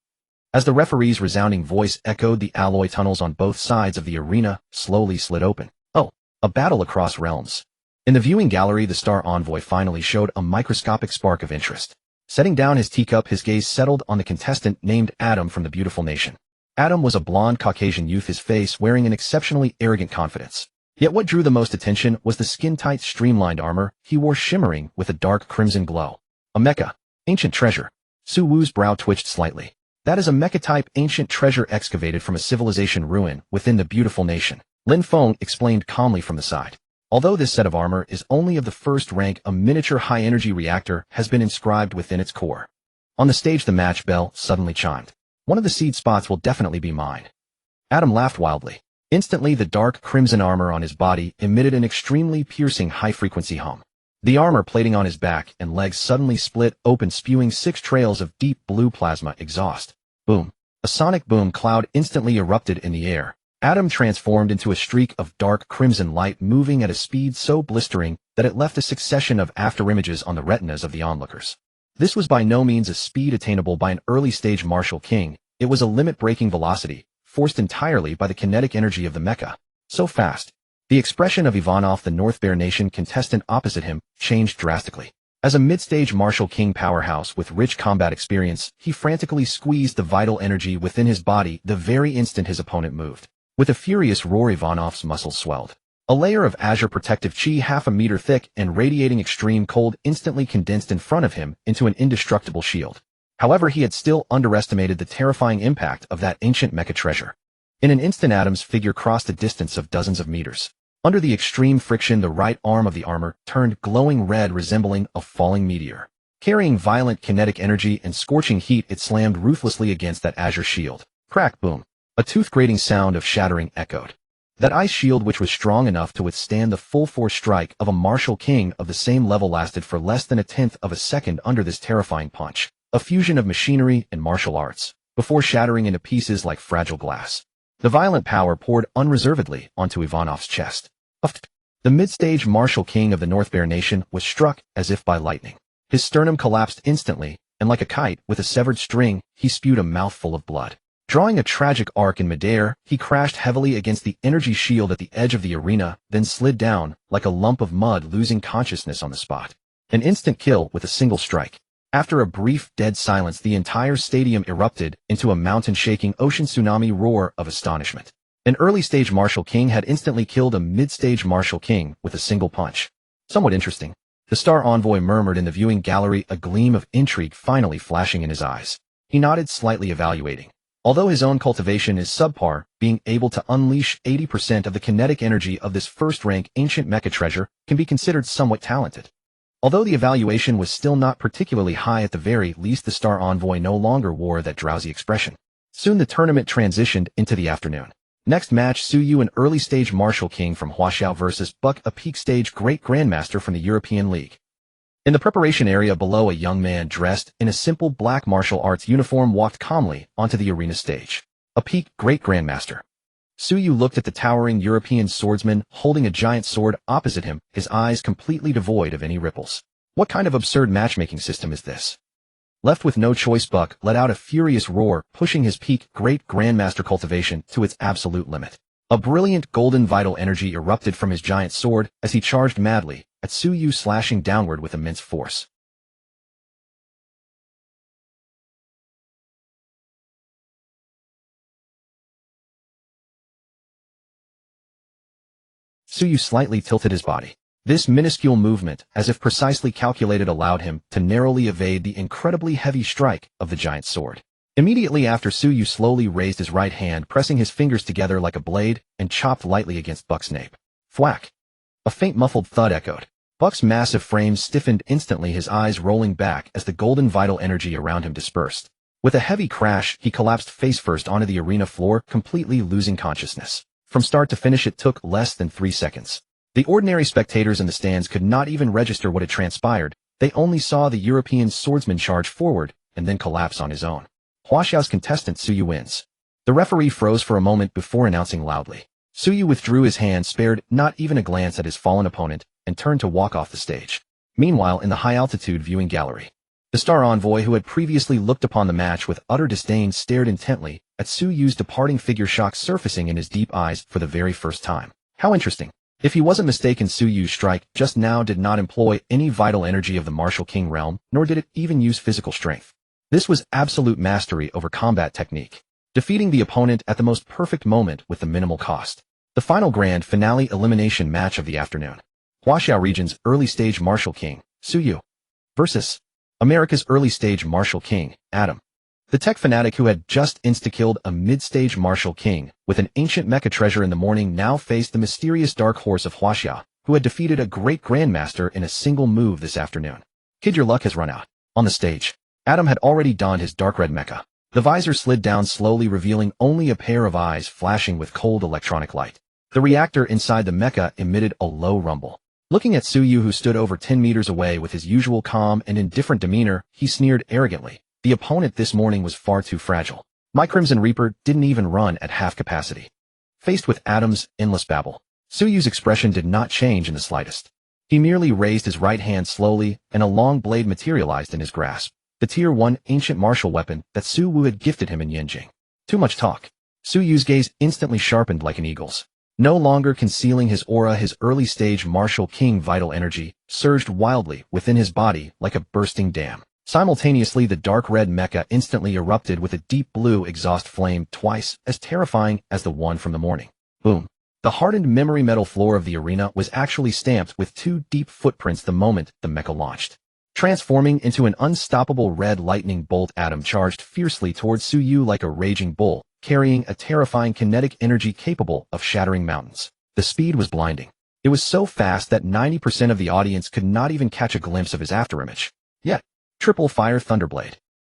As the referee's resounding voice echoed, the alloy tunnels on both sides of the arena slowly slid open. Oh, a battle across realms. In the viewing gallery, the Star Envoy finally showed a microscopic spark of interest. Setting down his teacup, his gaze settled on the contestant named Adam from the Beautiful Nation. Adam was a blonde Caucasian youth, his face wearing an exceptionally arrogant confidence. Yet what drew the most attention was the skin-tight, streamlined armor he wore, shimmering with a dark crimson glow. A mecha. Ancient treasure. Su Wu's brow twitched slightly. That is a mecha-type ancient treasure excavated from a civilization ruin within the Beautiful Nation. Lin Feng explained calmly from the side. Although this set of armor is only of the first rank, a miniature high-energy reactor has been inscribed within its core. On the stage, the match bell suddenly chimed. One of the seed spots will definitely be mine. Adam laughed wildly. Instantly, the dark crimson armor on his body emitted an extremely piercing high-frequency hum. The armor plating on his back and legs suddenly split open, spewing 6 trails of deep blue plasma exhaust. Boom. A sonic boom cloud instantly erupted in the air. Adam transformed into a streak of dark crimson light, moving at a speed so blistering that it left a succession of afterimages on the retinas of the onlookers. This was by no means a speed attainable by an early-stage Martial King. It was a limit-breaking velocity, forced entirely by the kinetic energy of the mecha. So fast. The expression of Ivanov, the North Bear Nation contestant opposite him, changed drastically. As a mid-stage Martial King powerhouse with rich combat experience, he frantically squeezed the vital energy within his body the very instant his opponent moved. With a furious roar, Ivanov's muscles swelled. A layer of azure protective chi half a meter thick and radiating extreme cold instantly condensed in front of him into an indestructible shield. However, he had still underestimated the terrifying impact of that ancient mecha treasure. In an instant, Adam's figure crossed a distance of dozens of meters. Under the extreme friction, the right arm of the armor turned glowing red, resembling a falling meteor. Carrying violent kinetic energy and scorching heat, it slammed ruthlessly against that azure shield. Crack, boom. A tooth-grating sound of shattering echoed. That ice shield, which was strong enough to withstand the full-force strike of a martial king of the same level, lasted for less than a tenth of a second under this terrifying punch, a fusion of machinery and martial arts, before shattering into pieces like fragile glass. The violent power poured unreservedly onto Ivanov's chest. The mid-stage martial king of the North Bear Nation was struck as if by lightning. His sternum collapsed instantly, and like a kite with a severed string, he spewed a mouthful of blood. Drawing a tragic arc in midair, he crashed heavily against the energy shield at the edge of the arena, then slid down, like a lump of mud, losing consciousness on the spot. An instant kill with a single strike. After a brief dead silence, the entire stadium erupted into a mountain-shaking ocean tsunami roar of astonishment. An early-stage martial king had instantly killed a mid-stage martial king with a single punch. Somewhat interesting. The star envoy murmured in the viewing gallery, a gleam of intrigue finally flashing in his eyes. He nodded, slightly evaluating. Although his own cultivation is subpar, being able to unleash 80% of the kinetic energy of this first-rank ancient mecha treasure can be considered somewhat talented. Although the evaluation was still not particularly high, at the very least the star envoy no longer wore that drowsy expression. Soon the tournament transitioned into the afternoon. Next match, Suyu, an early-stage martial king from Huaxiao versus Buck, a peak-stage great grandmaster from the European League. In the preparation area below, a young man dressed in a simple black martial arts uniform walked calmly onto the arena stage. A peak great grandmaster. Suyu looked at the towering European swordsman holding a giant sword opposite him, his eyes completely devoid of any ripples. What kind of absurd matchmaking system is this? Left with no choice, Buck let out a furious roar, pushing his peak great grandmaster cultivation to its absolute limit. A brilliant golden vital energy erupted from his giant sword as he charged madly at Suyu, slashing downward with immense force. Suyu slightly tilted his body. This minuscule movement, as if precisely calculated, allowed him to narrowly evade the incredibly heavy strike of the giant sword. Immediately after, Suyu slowly raised his right hand, pressing his fingers together like a blade, and chopped lightly against Buck's nape. Thwack! A faint muffled thud echoed. Buck's massive frame stiffened instantly, his eyes rolling back as the golden vital energy around him dispersed. With a heavy crash, he collapsed face first onto the arena floor, completely losing consciousness. From start to finish, it took less than 3 seconds. The ordinary spectators in the stands could not even register what had transpired. They only saw the European swordsman charge forward and then collapse on his own. Huaxiao's contestant Suyu wins. The referee froze for a moment before announcing loudly. Suyu withdrew his hand, spared not even a glance at his fallen opponent, and turned to walk off the stage. Meanwhile, in the high-altitude viewing gallery, the star envoy, who had previously looked upon the match with utter disdain, stared intently at Suyu's departing figure, shock surfacing in his deep eyes for the very first time. How interesting. If he wasn't mistaken, Suyu's strike just now did not employ any vital energy of the martial king realm, nor did it even use physical strength. This was absolute mastery over combat technique, defeating the opponent at the most perfect moment with the minimal cost. The final grand finale elimination match of the afternoon. Huaxiao region's early-stage martial king, Suyu, versus America's early-stage martial king, Adam. The tech fanatic who had just insta-killed a mid-stage martial king with an ancient mecha treasure in the morning now faced the mysterious dark horse of Huaxiao, who had defeated a great grandmaster in a single move this afternoon. Kid, your luck has run out. On the stage, Adam had already donned his dark red mecha. The visor slid down slowly, revealing only a pair of eyes flashing with cold electronic light. The reactor inside the mecha emitted a low rumble. Looking at Suyu, who stood over 10 meters away with his usual calm and indifferent demeanor, he sneered arrogantly. The opponent this morning was far too fragile. My Crimson Reaper didn't even run at half capacity. Faced with Adam's endless babble, Suyu's expression did not change in the slightest. He merely raised his right hand slowly, and a long blade materialized in his grasp. The Tier 1 ancient martial weapon that Su Wu had gifted him in Yanjing. Too much talk. Suyu's gaze instantly sharpened like an eagle's. No longer concealing his aura, his early-stage martial king vital energy surged wildly within his body like a bursting dam. Simultaneously, the dark red mecha instantly erupted with a deep blue exhaust flame twice as terrifying as the one from the morning. Boom. The hardened memory metal floor of the arena was actually stamped with 2 deep footprints the moment the mecha launched. Transforming into an unstoppable red lightning bolt, Adam charged fiercely towards Suyu like a raging bull, carrying a terrifying kinetic energy capable of shattering mountains. The speed was blinding. It was so fast that 90% of the audience could not even catch a glimpse of his afterimage. Yet, triple fire thunderblade.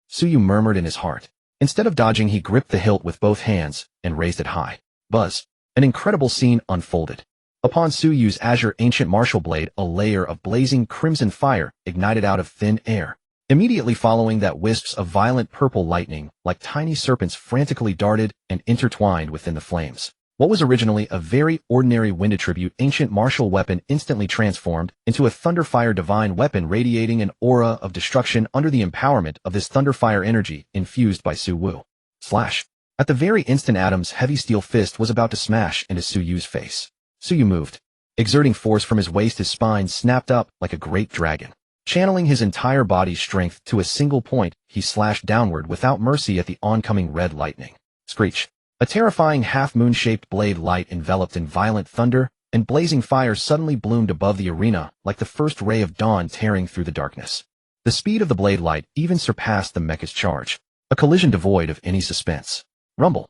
Suyu murmured in his heart. Instead of dodging, he gripped the hilt with both hands and raised it high. Buzz. An incredible scene unfolded. Upon Suyu's azure ancient martial blade, a layer of blazing crimson fire ignited out of thin air. Immediately following that, wisps of violent purple lightning, like tiny serpents, frantically darted and intertwined within the flames. What was originally a very ordinary wind attribute ancient martial weapon instantly transformed into a thunderfire divine weapon, radiating an aura of destruction under the empowerment of this thunderfire energy infused by Su Wu. Slash. At the very instant, Adam's heavy steel fist was about to smash into Suyu's face. Suyu moved. Exerting force from his waist, his spine snapped up like a great dragon. Channeling his entire body's strength to a single point, he slashed downward without mercy at the oncoming red lightning. Screech. A terrifying half-moon-shaped blade light enveloped in violent thunder, and blazing fire suddenly bloomed above the arena like the first ray of dawn tearing through the darkness. The speed of the blade light even surpassed the mecha's charge. A collision devoid of any suspense. Rumble.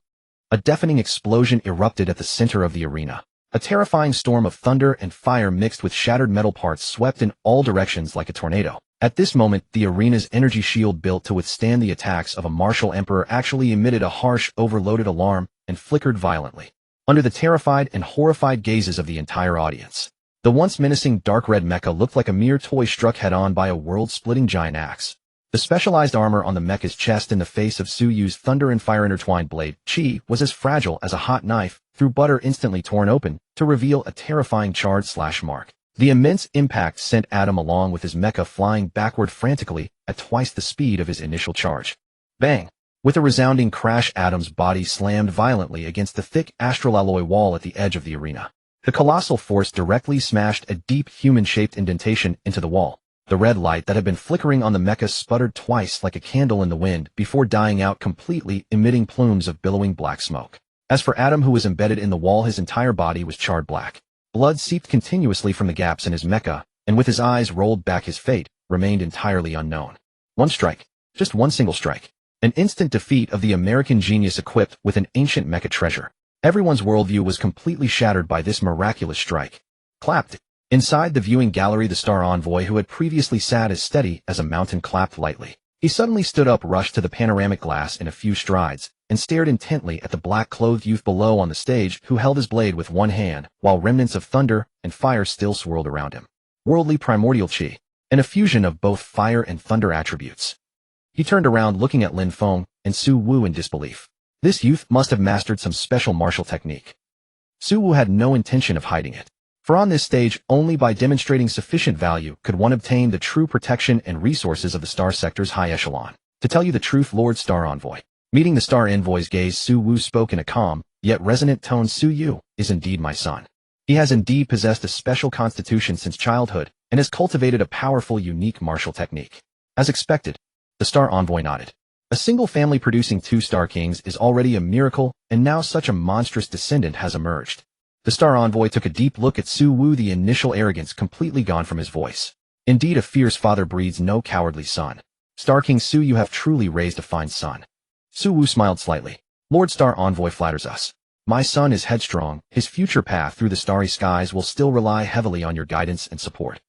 A deafening explosion erupted at the center of the arena. A terrifying storm of thunder and fire mixed with shattered metal parts swept in all directions like a tornado. At this moment, the arena's energy shield built to withstand the attacks of a martial emperor actually emitted a harsh, overloaded alarm and flickered violently. Under the terrified and horrified gazes of the entire audience, the once menacing dark red mecha looked like a mere toy struck head-on by a world-splitting giant axe. The specialized armor on the mecha's chest in the face of Suyu's thunder and fire intertwined blade, Chi, was as fragile as a hot knife, through butter instantly torn open, to reveal a terrifying charred slash mark. The immense impact sent Adam along with his mecha flying backward frantically at twice the speed of his initial charge. Bang! With a resounding crash, Adam's body slammed violently against the thick astral alloy wall at the edge of the arena. The colossal force directly smashed a deep human-shaped indentation into the wall. The red light that had been flickering on the mecha sputtered twice like a candle in the wind before dying out completely, emitting plumes of billowing black smoke. As for Adam, who was embedded in the wall, his entire body was charred black. Blood seeped continuously from the gaps in his mecha, and with his eyes rolled back, his fate remained entirely unknown. One strike. Just one single strike. An instant defeat of the American genius equipped with an ancient mecha treasure. Everyone's worldview was completely shattered by this miraculous strike. Clapped. Inside the viewing gallery, the Star Envoy, who had previously sat as steady as a mountain, clapped lightly. He suddenly stood up, rushed to the panoramic glass in a few strides, and stared intently at the black-clothed youth below on the stage, who held his blade with one hand, while remnants of thunder and fire still swirled around him. Worldly primordial chi, and a fusion of both fire and thunder attributes. He turned around, looking at Lin Feng and Su Wu in disbelief. This youth must have mastered some special martial technique. Su Wu had no intention of hiding it. For on this stage, only by demonstrating sufficient value could one obtain the true protection and resources of the Star Sector's high echelon. To tell you the truth, Lord Star Envoy. Meeting the Star Envoy's gaze, Su Wu spoke in a calm, yet resonant tone. Su Yu is indeed my son. He has indeed possessed a special constitution since childhood, and has cultivated a powerful, unique martial technique. As expected, the Star Envoy nodded. A single family producing 2 Star Kings is already a miracle, and now such a monstrous descendant has emerged. The Star Envoy took a deep look at Su Wu, the initial arrogance completely gone from his voice. Indeed, a fierce father breeds no cowardly son. Star King Su, you have truly raised a fine son. Su Wu smiled slightly. Lord Star Envoy flatters us. My son is headstrong. His future path through the starry skies will still rely heavily on your guidance and support.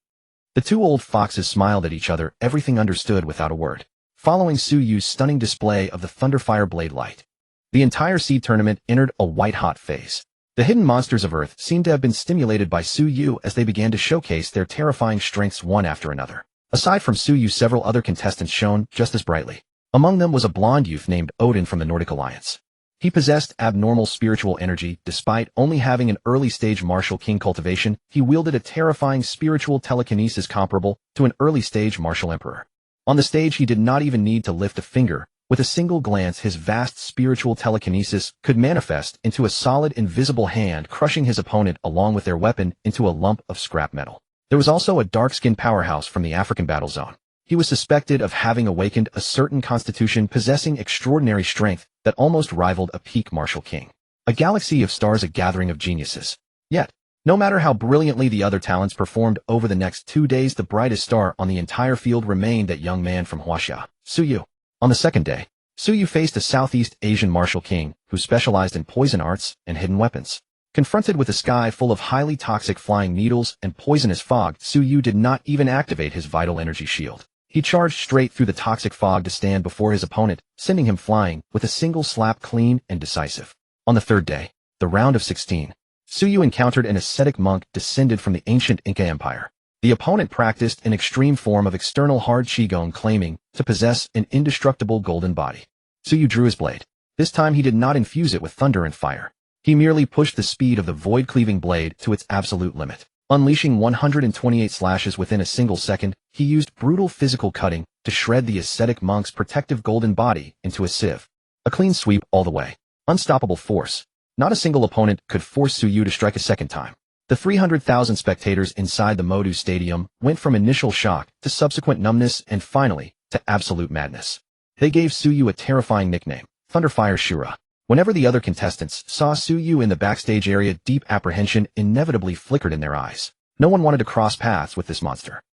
The 2 old foxes smiled at each other, everything understood without a word. Following Su Yu's stunning display of the Thunderfire Blade Light, the entire seed tournament entered a white-hot phase. The hidden monsters of Earth seemed to have been stimulated by Su Yu as they began to showcase their terrifying strengths one after another. Aside from Su Yu, several other contestants shone just as brightly. Among them was a blonde youth named Odin from the Nordic Alliance. He possessed abnormal spiritual energy. Despite only having an early-stage martial king cultivation, he wielded a terrifying spiritual telekinesis comparable to an early-stage martial emperor. On the stage, he did not even need to lift a finger. With a single glance, his vast spiritual telekinesis could manifest into a solid invisible hand, crushing his opponent along with their weapon into a lump of scrap metal. There was also a dark-skinned powerhouse from the African battle zone. He was suspected of having awakened a certain constitution, possessing extraordinary strength that almost rivaled a peak martial king. A galaxy of stars, a gathering of geniuses. Yet, no matter how brilliantly the other talents performed over the next 2 days, the brightest star on the entire field remained that young man from Huaxia, Su Yu. On the second day, Su Yu faced a Southeast Asian martial king who specialized in poison arts and hidden weapons. Confronted with a sky full of highly toxic flying needles and poisonous fog, Su Yu did not even activate his vital energy shield. He charged straight through the toxic fog to stand before his opponent, sending him flying with a single slap, clean and decisive. On the third day, the round of 16, Su Yu encountered an ascetic monk descended from the ancient Inca Empire. The opponent practiced an extreme form of external hard qigong, claiming to possess an indestructible golden body. Su Yu drew his blade. This time he did not infuse it with thunder and fire. He merely pushed the speed of the void-cleaving blade to its absolute limit. Unleashing 128 slashes within a single second, he used brutal physical cutting to shred the ascetic monk's protective golden body into a sieve. A clean sweep all the way. Unstoppable force. Not a single opponent could force Su Yu to strike a second time. The 300,000 spectators inside the Modu Stadium went from initial shock to subsequent numbness and finally to absolute madness. They gave Su Yu a terrifying nickname, Thunderfire Shura. Whenever the other contestants saw Su Yu in the backstage area, deep apprehension inevitably flickered in their eyes. No one wanted to cross paths with this monster.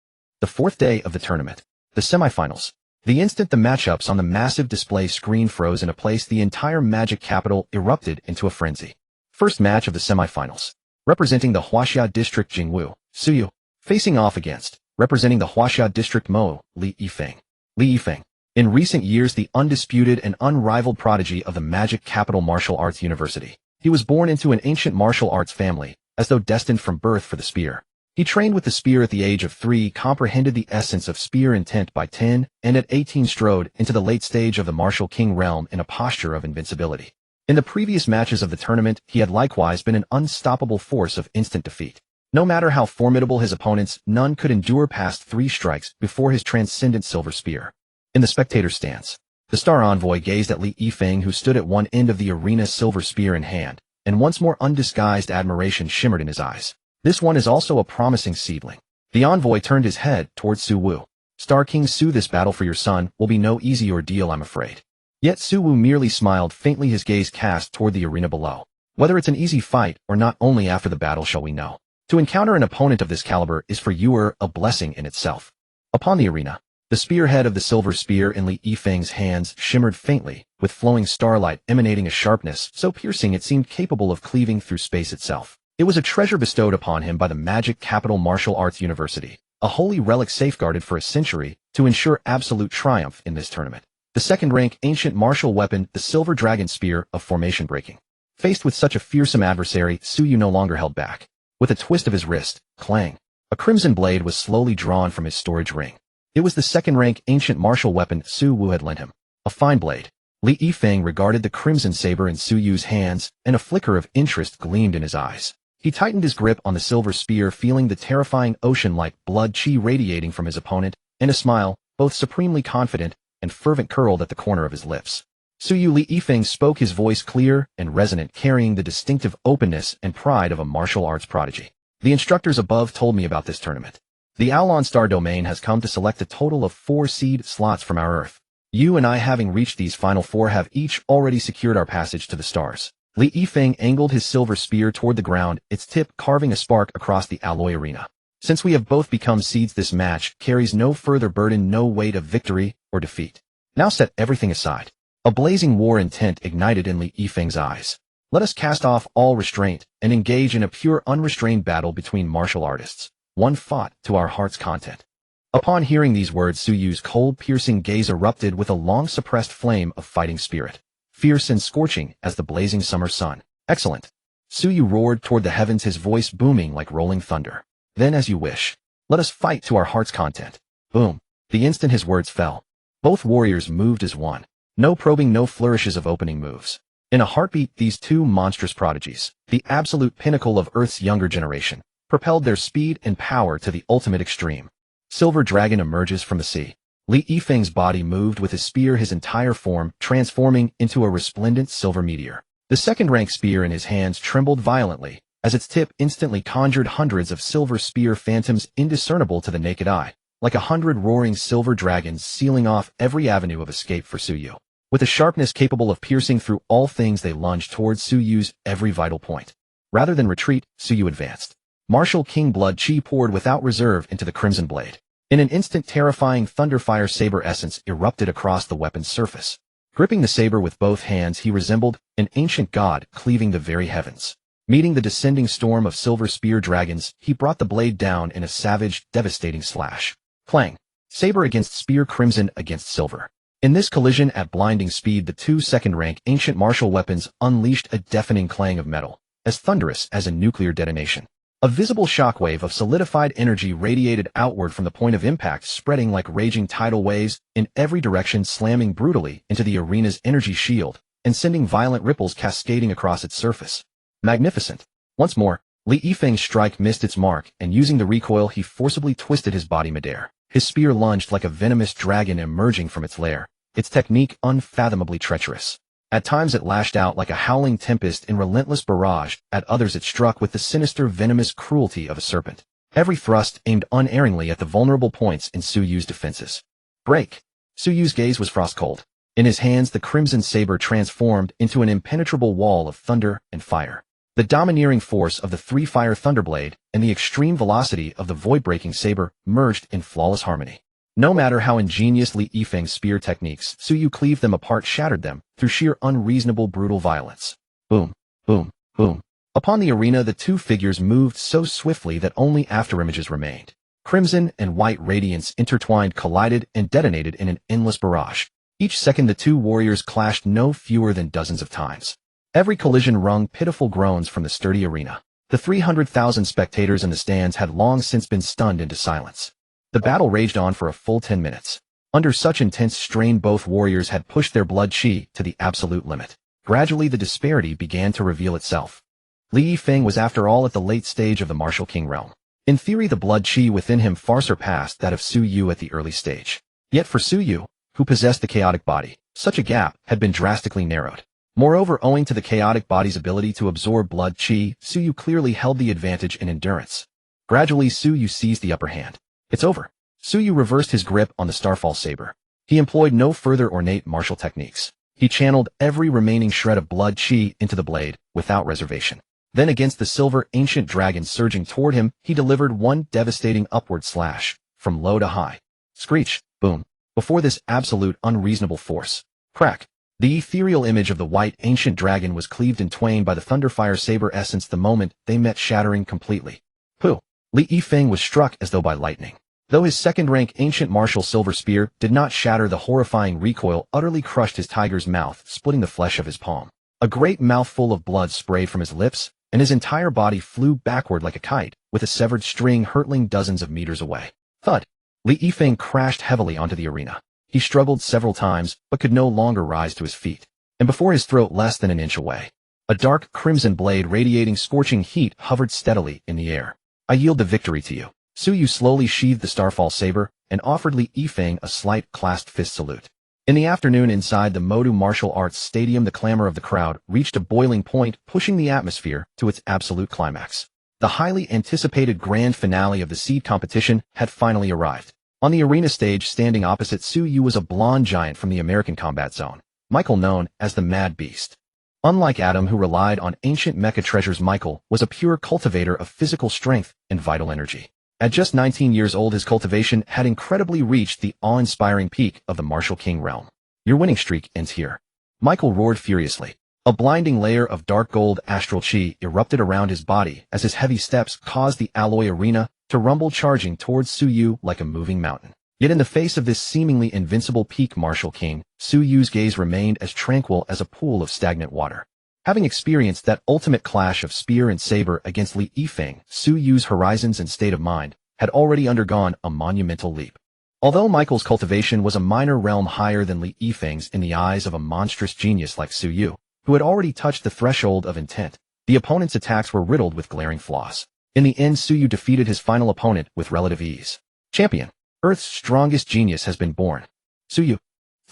The fourth day of the tournament, the semifinals. The instant the matchups on the massive display screen froze into place, the entire magic capital erupted into a frenzy. First match of the semifinals. Representing the Huaxia District Jingwu, Su Yu. Facing off against, representing the Huaxia District Mo, Li Yifeng. Li Yifeng. In recent years, the undisputed and unrivaled prodigy of the magic capital martial arts university. He was born into an ancient martial arts family, as though destined from birth for the spear. He trained with the spear at the age of 3, comprehended the essence of spear intent by 10, and at 18 strode into the late stage of the martial king realm in a posture of invincibility. In the previous matches of the tournament, he had likewise been an unstoppable force of instant defeat. No matter how formidable his opponents, none could endure past 3 strikes before his transcendent silver spear. In the spectator stance, the star envoy gazed at Li Yifeng, who stood at one end of the arena, silver spear in hand, and once more undisguised admiration shimmered in his eyes. This one is also a promising seedling. The envoy turned his head towards Su Wu. Star King Su, this battle for your son will be no easy ordeal, I'm afraid. Yet Su Wu merely smiled faintly, his gaze cast toward the arena below. Whether it's an easy fight or not, only after the battle shall we know. To encounter an opponent of this caliber is for you a blessing in itself. Upon the arena, the spearhead of the silver spear in Li Yifeng's hands shimmered faintly, with flowing starlight emanating a sharpness so piercing it seemed capable of cleaving through space itself. It was a treasure bestowed upon him by the Magic Capital Martial Arts University, a holy relic safeguarded for a century to ensure absolute triumph in this tournament. The second-rank ancient martial weapon, the Silver Dragon Spear of Formation Breaking. Faced with such a fearsome adversary, Su Yu no longer held back. With a twist of his wrist, clang, a crimson blade was slowly drawn from his storage ring. It was the second-rank ancient martial weapon Su Wu had lent him. A fine blade. Li Yifeng regarded the crimson saber in Su Yu's hands, and a flicker of interest gleamed in his eyes. He tightened his grip on the silver spear, feeling the terrifying ocean-like blood qi radiating from his opponent, and a smile, both supremely confident and fervent, curled at the corner of his lips. Su Yu, Li Yifeng spoke, his voice clear and resonant, carrying the distinctive openness and pride of a martial arts prodigy. The instructors above told me about this tournament. The Aulon Star Domain has come to select a total of 4 seed slots from our Earth. You and I, having reached these final 4, have each already secured our passage to the stars. Li Yifeng angled his silver spear toward the ground, its tip carving a spark across the alloy arena. Since we have both become seeds, this match carries no further burden, no weight of victory or defeat. Now set everything aside. A blazing war intent ignited in Li Yifeng's eyes. Let us cast off all restraint and engage in a pure, unrestrained battle between martial artists. One fought to our heart's content. Upon hearing these words, Su Yu's cold, piercing gaze erupted with a long-suppressed flame of fighting spirit. Fierce and scorching as the blazing summer sun. Excellent. Su Yu roared toward the heavens, his voice booming like rolling thunder. Then, as you wish. Let us fight to our heart's content. Boom. The instant his words fell, both warriors moved as one. No probing, no flourishes of opening moves. In a heartbeat, these 2 monstrous prodigies, the absolute pinnacle of Earth's younger generation, propelled their speed and power to the ultimate extreme. Silver Dragon emerges from the sea. Li Yifeng's body moved with his spear, his entire form transforming into a resplendent silver meteor. The second-rank spear in his hands trembled violently, as its tip instantly conjured hundreds of silver spear phantoms indiscernible to the naked eye, like 100 roaring silver dragons sealing off every avenue of escape for Su Yu. with a sharpness capable of piercing through all things. They lunged towards Suyu's every vital point. Rather than retreat, Suyu advanced. Martial King blood chi poured without reserve into the crimson blade. In an instant, terrifying thunderfire saber essence erupted across the weapon's surface. Gripping the saber with both hands, he resembled an ancient god cleaving the very heavens. Meeting the descending storm of silver spear dragons, he brought the blade down in a savage, devastating slash. Clang. Saber against spear, crimson against silver. In this collision at blinding speed, the two second-rank ancient martial weapons unleashed a deafening clang of metal, as thunderous as a nuclear detonation. A visible shockwave of solidified energy radiated outward from the point of impact, spreading like raging tidal waves in every direction, slamming brutally into the arena's energy shield and sending violent ripples cascading across its surface. Magnificent. Once more, Li Yifeng's strike missed its mark, and using the recoil, he forcibly twisted his body midair. His spear lunged like a venomous dragon emerging from its lair, its technique unfathomably treacherous. At times it lashed out like a howling tempest in relentless barrage, at others it struck with the sinister, venomous cruelty of a serpent. Every thrust aimed unerringly at the vulnerable points in Suyu's defenses. Break! Suyu's gaze was frost-cold. In his hands, the crimson saber transformed into an impenetrable wall of thunder and fire. The domineering force of the three-fire thunderblade and the extreme velocity of the void-breaking saber merged in flawless harmony. No matter how ingenious Li Yifeng's spear techniques, Suyu cleaved them apart, shattered them through sheer unreasonable brutal violence. Boom, boom, boom. Upon the arena, the two figures moved so swiftly that only afterimages remained. Crimson and white radiance intertwined, collided, and detonated in an endless barrage. Each second the two warriors clashed no fewer than dozens of times. Every collision wrung pitiful groans from the sturdy arena. The 300,000 spectators in the stands had long since been stunned into silence. The battle raged on for a full 10 minutes. Under such intense strain, both warriors had pushed their blood chi to the absolute limit. Gradually, the disparity began to reveal itself. Li Yifeng was, after all, at the late stage of the martial king realm. In theory, the blood chi within him far surpassed that of Suyu at the early stage. Yet for Suyu, who possessed the chaotic body, such a gap had been drastically narrowed. Moreover, owing to the chaotic body's ability to absorb blood chi, Suyu clearly held the advantage in endurance. Gradually, Suyu seized the upper hand. It's over. Suyu reversed his grip on the Starfall saber. He employed no further ornate martial techniques. He channeled every remaining shred of blood chi into the blade, without reservation. Then, against the silver ancient dragon surging toward him, he delivered one devastating upward slash, from low to high. Screech, boom. Before this absolute unreasonable force. Crack. The ethereal image of the white ancient dragon was cleaved in twain by the thunderfire saber essence the moment they met, shattering completely. Pooh. Li Yifeng was struck as though by lightning. Though his second-rank ancient martial silver spear did not shatter, the horrifying recoil utterly crushed his tiger's mouth, splitting the flesh of his palm. A great mouthful of blood sprayed from his lips, and his entire body flew backward like a kite, with a severed string hurtling dozens of meters away. Thud! Li Yifeng crashed heavily onto the arena. He struggled several times, but could no longer rise to his feet. And before his throat, less than an inch away, a dark crimson blade radiating scorching heat hovered steadily in the air. I yield the victory to you. Suyu slowly sheathed the Starfall saber and offered Li Yifeng a slight clasped fist salute. In the afternoon, inside the Modu Martial Arts Stadium, the clamor of the crowd reached a boiling point, pushing the atmosphere to its absolute climax. The highly anticipated grand finale of the seed competition had finally arrived. On the arena stage, standing opposite Suyu, was a blonde giant from the American Combat Zone, Michael, known as the Mad Beast. Unlike Adam, who relied on ancient mecha treasures, Michael was a pure cultivator of physical strength and vital energy. At just 19 years old, his cultivation had incredibly reached the awe-inspiring peak of the martial king realm. Your winning streak ends here. Michael roared furiously. A blinding layer of dark gold astral chi erupted around his body as his heavy steps caused the alloy arena to rumble, charging towards Suyu like a moving mountain. Yet in the face of this seemingly invincible peak martial king, Suyu's gaze remained as tranquil as a pool of stagnant water. Having experienced that ultimate clash of spear and saber against Li Yifeng, Suyu's horizons and state of mind had already undergone a monumental leap. Although Michael's cultivation was a minor realm higher than Li Yifeng's in the eyes of a monstrous genius like Suyu, who had already touched the threshold of intent, the opponent's attacks were riddled with glaring flaws. In the end, Suyu defeated his final opponent with relative ease. Champion. Earth's strongest genius has been born. Suyu.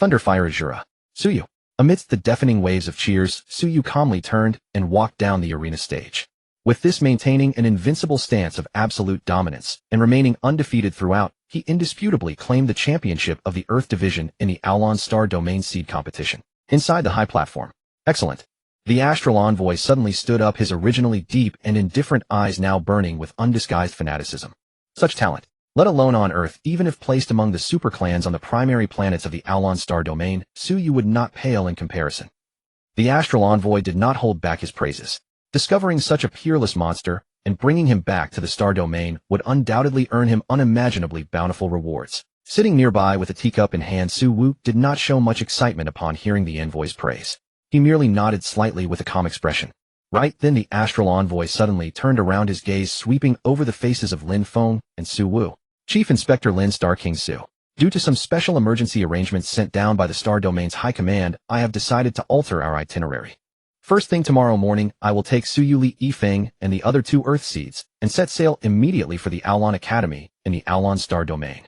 Thunderfire Azura. Suyu. Amidst the deafening waves of cheers, Suyu calmly turned and walked down the arena stage. With this maintaining an invincible stance of absolute dominance and remaining undefeated throughout, he indisputably claimed the championship of the Earth Division in the Aulon Star Domain Seed competition. Inside the high platform. Excellent. The astral envoy suddenly stood up, his originally deep and indifferent eyes now burning with undisguised fanaticism. Such talent, let alone on Earth, even if placed among the superclans on the primary planets of the Aulon star domain, Suyu would not pale in comparison. The astral envoy did not hold back his praises. Discovering such a peerless monster and bringing him back to the star domain would undoubtedly earn him unimaginably bountiful rewards. Sitting nearby with a teacup in hand, Su Wu did not show much excitement upon hearing the envoy's praise. He merely nodded slightly with a calm expression. Right then the astral envoy suddenly turned around, his gaze sweeping over the faces of Lin Feng and Su Wu. Chief Inspector Lin Star King Su. Due to some special emergency arrangements sent down by the Star Domain's High Command, I have decided to alter our itinerary. First thing tomorrow morning, I will take Suyu Li Yifeng and the other 2 Earth Seeds and set sail immediately for the Aulon Academy in the Aulon Star Domain.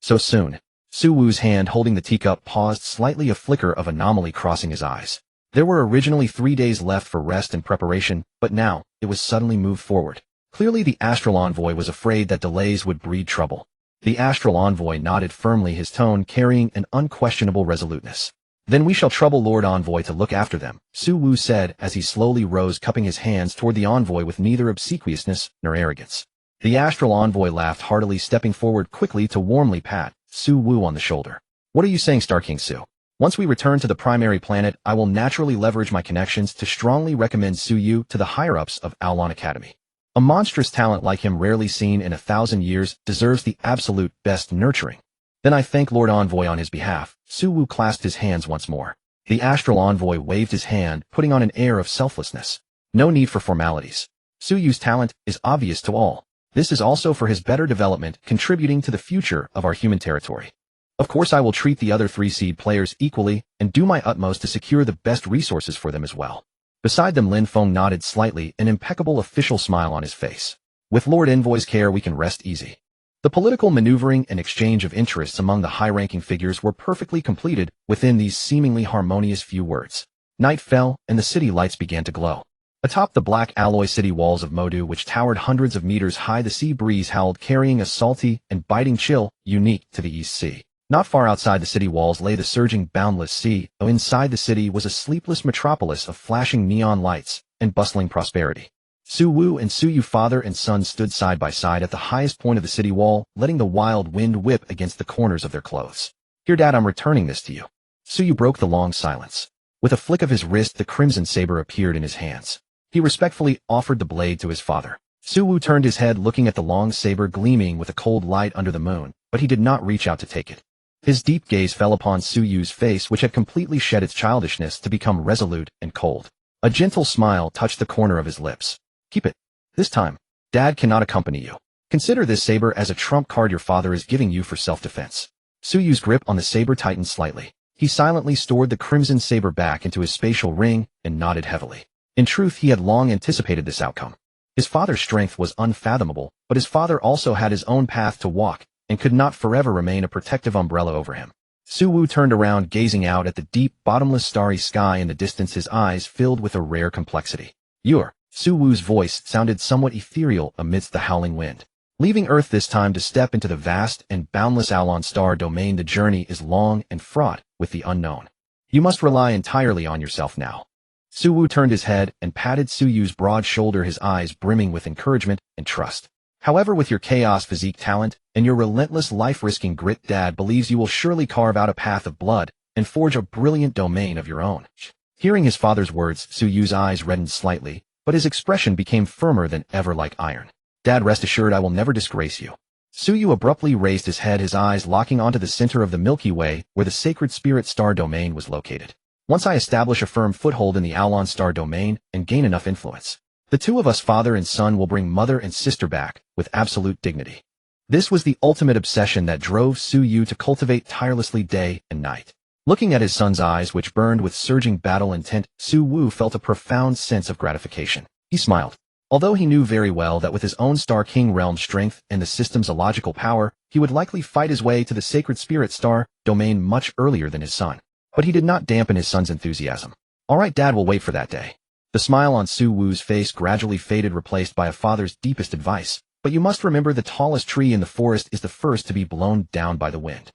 So soon. Su Wu's hand holding the teacup paused slightly, a flicker of anomaly crossing his eyes. There were originally 3 days left for rest and preparation, but now, it was suddenly moved forward. Clearly the astral envoy was afraid that delays would breed trouble. The astral envoy nodded firmly, his tone carrying an unquestionable resoluteness. Then we shall trouble Lord Envoy to look after them, Su Wu said as he slowly rose, cupping his hands toward the envoy with neither obsequiousness nor arrogance. The astral envoy laughed heartily, stepping forward quickly to warmly pat Su Wu on the shoulder. What are you saying, Star King Su? Once we return to the primary planet, I will naturally leverage my connections to strongly recommend Su Yu to the higher-ups of Aulon Academy. A monstrous talent like him, rarely seen in 1,000 years, deserves the absolute best nurturing. Then I thank Lord Envoy on his behalf. Su Wu clasped his hands once more. The astral envoy waved his hand, putting on an air of selflessness. No need for formalities. Su Yu's talent is obvious to all. This is also for his better development, contributing to the future of our human territory. Of course I will treat the other 3 seed players equally and do my utmost to secure the best resources for them as well. Beside them Lin Feng nodded slightly, an impeccable official smile on his face. With Lord Envoy's care we can rest easy. The political maneuvering and exchange of interests among the high-ranking figures were perfectly completed within these seemingly harmonious few words. Night fell and the city lights began to glow. Atop the black alloy city walls of Modu, which towered hundreds of meters high, the sea breeze howled, carrying a salty and biting chill unique to the East Sea. Not far outside the city walls lay the surging, boundless sea, though inside the city was a sleepless metropolis of flashing neon lights and bustling prosperity. Su Wu and Su Yu, father and son, stood side by side at the highest point of the city wall, letting the wild wind whip against the corners of their clothes. Here, Dad, I'm returning this to you. Su Yu broke the long silence. With a flick of his wrist, the crimson saber appeared in his hands. He respectfully offered the blade to his father. Su Wu turned his head, looking at the long saber gleaming with a cold light under the moon, but he did not reach out to take it. His deep gaze fell upon Su Yu's face, which had completely shed its childishness to become resolute and cold. A gentle smile touched the corner of his lips. Keep it. This time, Dad cannot accompany you. Consider this saber as a trump card your father is giving you for self-defense. Su Yu's grip on the saber tightened slightly. He silently stored the crimson saber back into his spatial ring and nodded heavily. In truth, he had long anticipated this outcome. His father's strength was unfathomable, but his father also had his own path to walk and could not forever remain a protective umbrella over him. Su Wu turned around, gazing out at the deep, bottomless starry sky in the distance, his eyes filled with a rare complexity. You're. Su Wu's voice sounded somewhat ethereal amidst the howling wind. Leaving Earth this time to step into the vast and boundless Aulon star domain, the journey is long and fraught with the unknown. You must rely entirely on yourself now. Su Wu turned his head and patted Su Yu's broad shoulder, his eyes brimming with encouragement and trust. However, with your chaos physique talent and your relentless life-risking grit, Dad believes you will surely carve out a path of blood and forge a brilliant domain of your own. Hearing his father's words, Su Yu's eyes reddened slightly, but his expression became firmer than ever, like iron. Dad, rest assured I will never disgrace you. Su Yu abruptly raised his head, his eyes locking onto the center of the Milky Way where the sacred spirit star domain was located. Once I establish a firm foothold in the Aulon star domain and gain enough influence, the 2 of us, father and son, will bring mother and sister back with absolute dignity. This was the ultimate obsession that drove Su Yu to cultivate tirelessly day and night. Looking at his son's eyes, which burned with surging battle intent, Su Wu felt a profound sense of gratification. He smiled. Although he knew very well that with his own Star King realm strength and the system's illogical power, he would likely fight his way to the sacred spirit star domain much earlier than his son. But he did not dampen his son's enthusiasm. All right, Dad, will wait for that day. The smile on Su Wu's face gradually faded, replaced by a father's deepest advice. But you must remember, the tallest tree in the forest is the first to be blown down by the wind.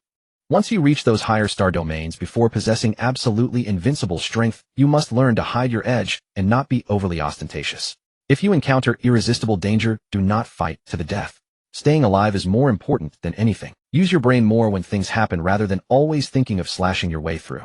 Once you reach those higher star domains before possessing absolutely invincible strength, you must learn to hide your edge and not be overly ostentatious. If you encounter irresistible danger, do not fight to the death. Staying alive is more important than anything. Use your brain more when things happen rather than always thinking of slashing your way through.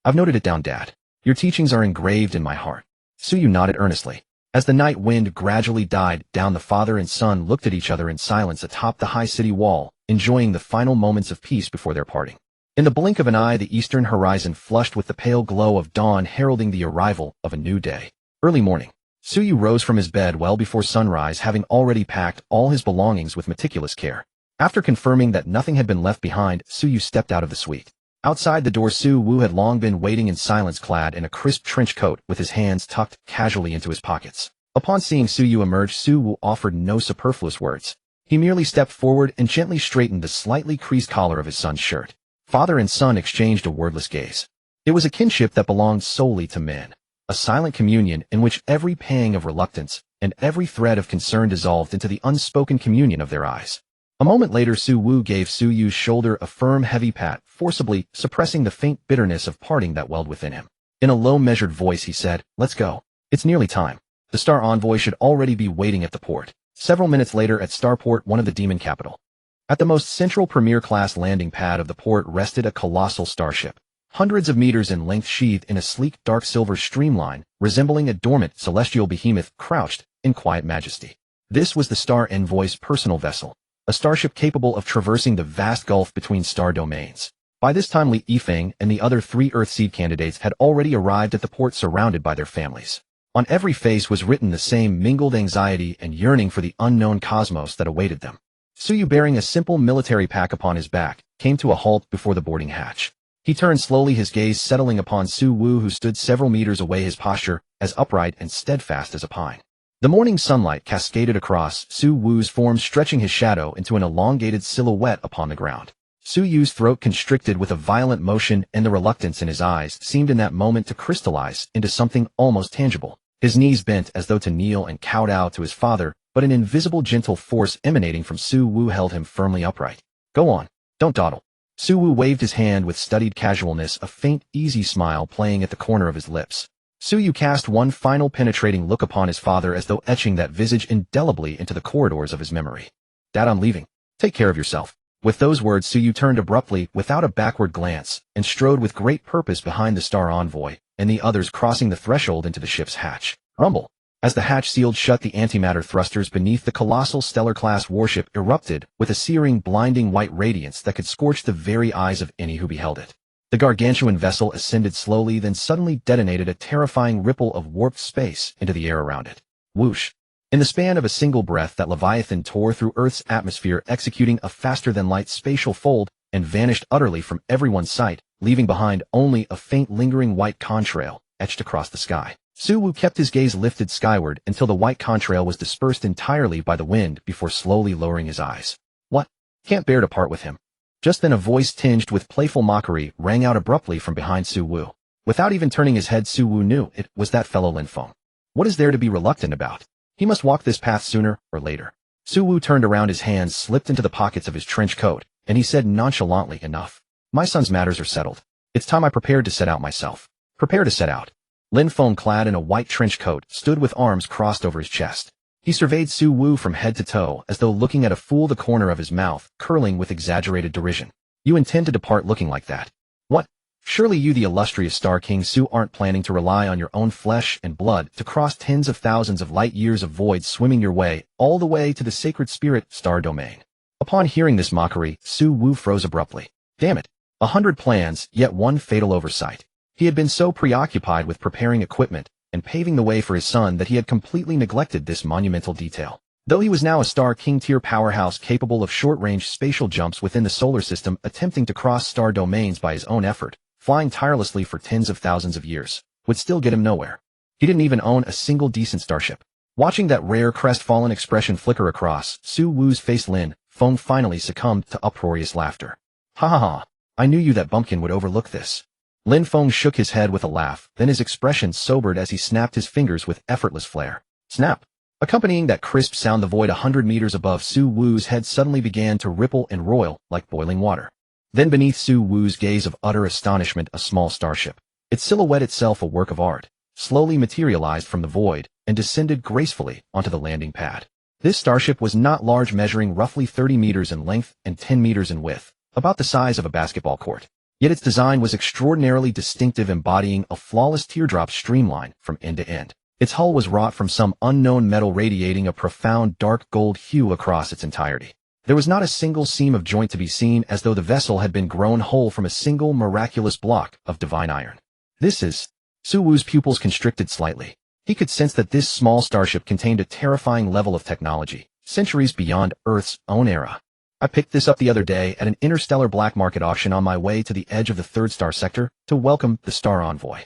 I've noted it down, Dad. Your teachings are engraved in my heart. Suyu nodded earnestly. As the night wind gradually died down, the father and son looked at each other in silence atop the high city wall, enjoying the final moments of peace before their parting. In the blink of an eye, the eastern horizon flushed with the pale glow of dawn, heralding the arrival of a new day. Early morning. Suyu rose from his bed well before sunrise, having already packed all his belongings with meticulous care. After confirming that nothing had been left behind, Suyu stepped out of the suite. Outside the door, Su Wu had long been waiting in silence, clad in a crisp trench coat with his hands tucked casually into his pockets. Upon seeing Suyu emerge, Su Wu offered no superfluous words. He merely stepped forward and gently straightened the slightly creased collar of his son's shirt. Father and son exchanged a wordless gaze. It was a kinship that belonged solely to men, a silent communion in which every pang of reluctance and every thread of concern dissolved into the unspoken communion of their eyes. A moment later, Su Wu gave Su Yu's shoulder a firm, heavy pat, forcibly suppressing the faint bitterness of parting that welled within him. In a low, measured voice, he said, "Let's go. It's nearly time." The Star Envoy should already be waiting at the port. Several minutes later at Starport, one of the demon capital. At the most central premier-class landing pad of the port rested a colossal starship, hundreds of meters in length, sheathed in a sleek, dark silver streamline, resembling a dormant celestial behemoth crouched in quiet majesty. This was the Star Envoy's personal vessel, a starship capable of traversing the vast gulf between star domains. By this time, Li Yifeng and the other 3 Earthseed candidates had already arrived at the port, surrounded by their families. On every face was written the same mingled anxiety and yearning for the unknown cosmos that awaited them. Suyu, bearing a simple military pack upon his back, came to a halt before the boarding hatch. He turned slowly, his gaze settling upon Su Wu, who stood several meters away, his posture as upright and steadfast as a pine. The morning sunlight cascaded across Su Wu's form, stretching his shadow into an elongated silhouette upon the ground. Su Yu's throat constricted with a violent motion, and the reluctance in his eyes seemed in that moment to crystallize into something almost tangible. His knees bent as though to kneel and kowtow to his father, but an invisible gentle force emanating from Su Wu held him firmly upright. "Go on. Don't dawdle." Su Wu waved his hand with studied casualness, a faint, easy smile playing at the corner of his lips. Suyu cast one final penetrating look upon his father, as though etching that visage indelibly into the corridors of his memory. "Dad, I'm leaving. Take care of yourself." With those words, Suyu turned abruptly, without a backward glance, and strode with great purpose behind the Star Envoy and the others, crossing the threshold into the ship's hatch. Rumble. As the hatch sealed shut, the antimatter thrusters beneath the colossal stellar-class warship erupted with a searing, blinding white radiance that could scorch the very eyes of any who beheld it. The gargantuan vessel ascended slowly, then suddenly detonated a terrifying ripple of warped space into the air around it. Whoosh! In the span of a single breath, that Leviathan tore through Earth's atmosphere, executing a faster-than-light spatial fold, and vanished utterly from everyone's sight, leaving behind only a faint, lingering white contrail etched across the sky. Su Wu kept his gaze lifted skyward until the white contrail was dispersed entirely by the wind before slowly lowering his eyes. "What? Can't bear to part with him." Just then a voice tinged with playful mockery rang out abruptly from behind Su Wu. Without even turning his head, Su Wu knew it was that fellow Lin Feng. What is there to be reluctant about? He must walk this path sooner or later. Su Wu turned around, his hands slipped into the pockets of his trench coat, and he said nonchalantly, "Enough. My son's matters are settled. It's time I prepared to set out myself." "Prepare to set out." Lin Feng, clad in a white trench coat, stood with arms crossed over his chest. He surveyed Su Wu from head to toe, as though looking at a fool, the corner of his mouth curling with exaggerated derision. "You intend to depart looking like that? What? Surely you, the illustrious Star King Su, aren't planning to rely on your own flesh and blood to cross tens of thousands of light years of void, swimming your way all the way to the sacred spirit star domain?" Upon hearing this mockery, Su Wu froze abruptly. Damn it. 100 plans, yet one fatal oversight. He had been so preoccupied with preparing equipment and paving the way for his son that he had completely neglected this monumental detail. Though he was now a Star King-tier powerhouse capable of short-range spatial jumps within the solar system, attempting to cross star domains by his own effort, flying tirelessly for tens of thousands of years, would still get him nowhere. He didn't even own a single decent starship. Watching that rare crestfallen expression flicker across Su Wu's face, Lin Feng finally succumbed to uproarious laughter. "Ha ha ha. I knew you that bumpkin would overlook this." Lin Feng shook his head with a laugh, then his expression sobered as he snapped his fingers with effortless flair. Snap! Accompanying that crisp sound, the void 100 meters above Su Wu's head suddenly began to ripple and roil like boiling water. Then beneath Su Wu's gaze of utter astonishment, a small starship, its silhouette itself a work of art, slowly materialized from the void and descended gracefully onto the landing pad. This starship was not large, measuring roughly 30 meters in length and 10 meters in width, about the size of a basketball court. Yet its design was extraordinarily distinctive, embodying a flawless teardrop streamline from end to end. Its hull was wrought from some unknown metal, radiating a profound dark gold hue across its entirety. There was not a single seam of joint to be seen, as though the vessel had been grown whole from a single miraculous block of divine iron. This is... Su Wu's pupils constricted slightly. He could sense that this small starship contained a terrifying level of technology, centuries beyond Earth's own era. I picked this up the other day at an interstellar black market auction on my way to the edge of the third star sector to welcome the Star Envoy.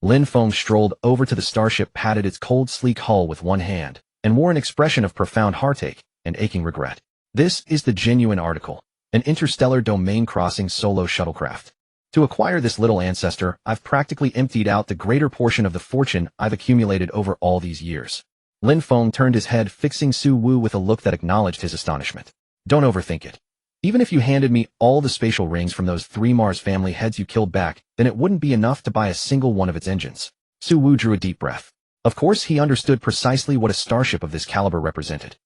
Lin Feng strolled over to the starship, patted its cold, sleek hull with one hand, and wore an expression of profound heartache and aching regret. This is the genuine article, an interstellar domain-crossing solo shuttlecraft. To acquire this little ancestor, I've practically emptied out the greater portion of the fortune I've accumulated over all these years. Lin Feng turned his head, fixing Su Wu with a look that acknowledged his astonishment. Don't overthink it. Even if you handed me all the spatial rings from those 3 Mars family heads you killed back, then it wouldn't be enough to buy a single one of its engines. Su Wu drew a deep breath. Of course, he understood precisely what a starship of this caliber represented.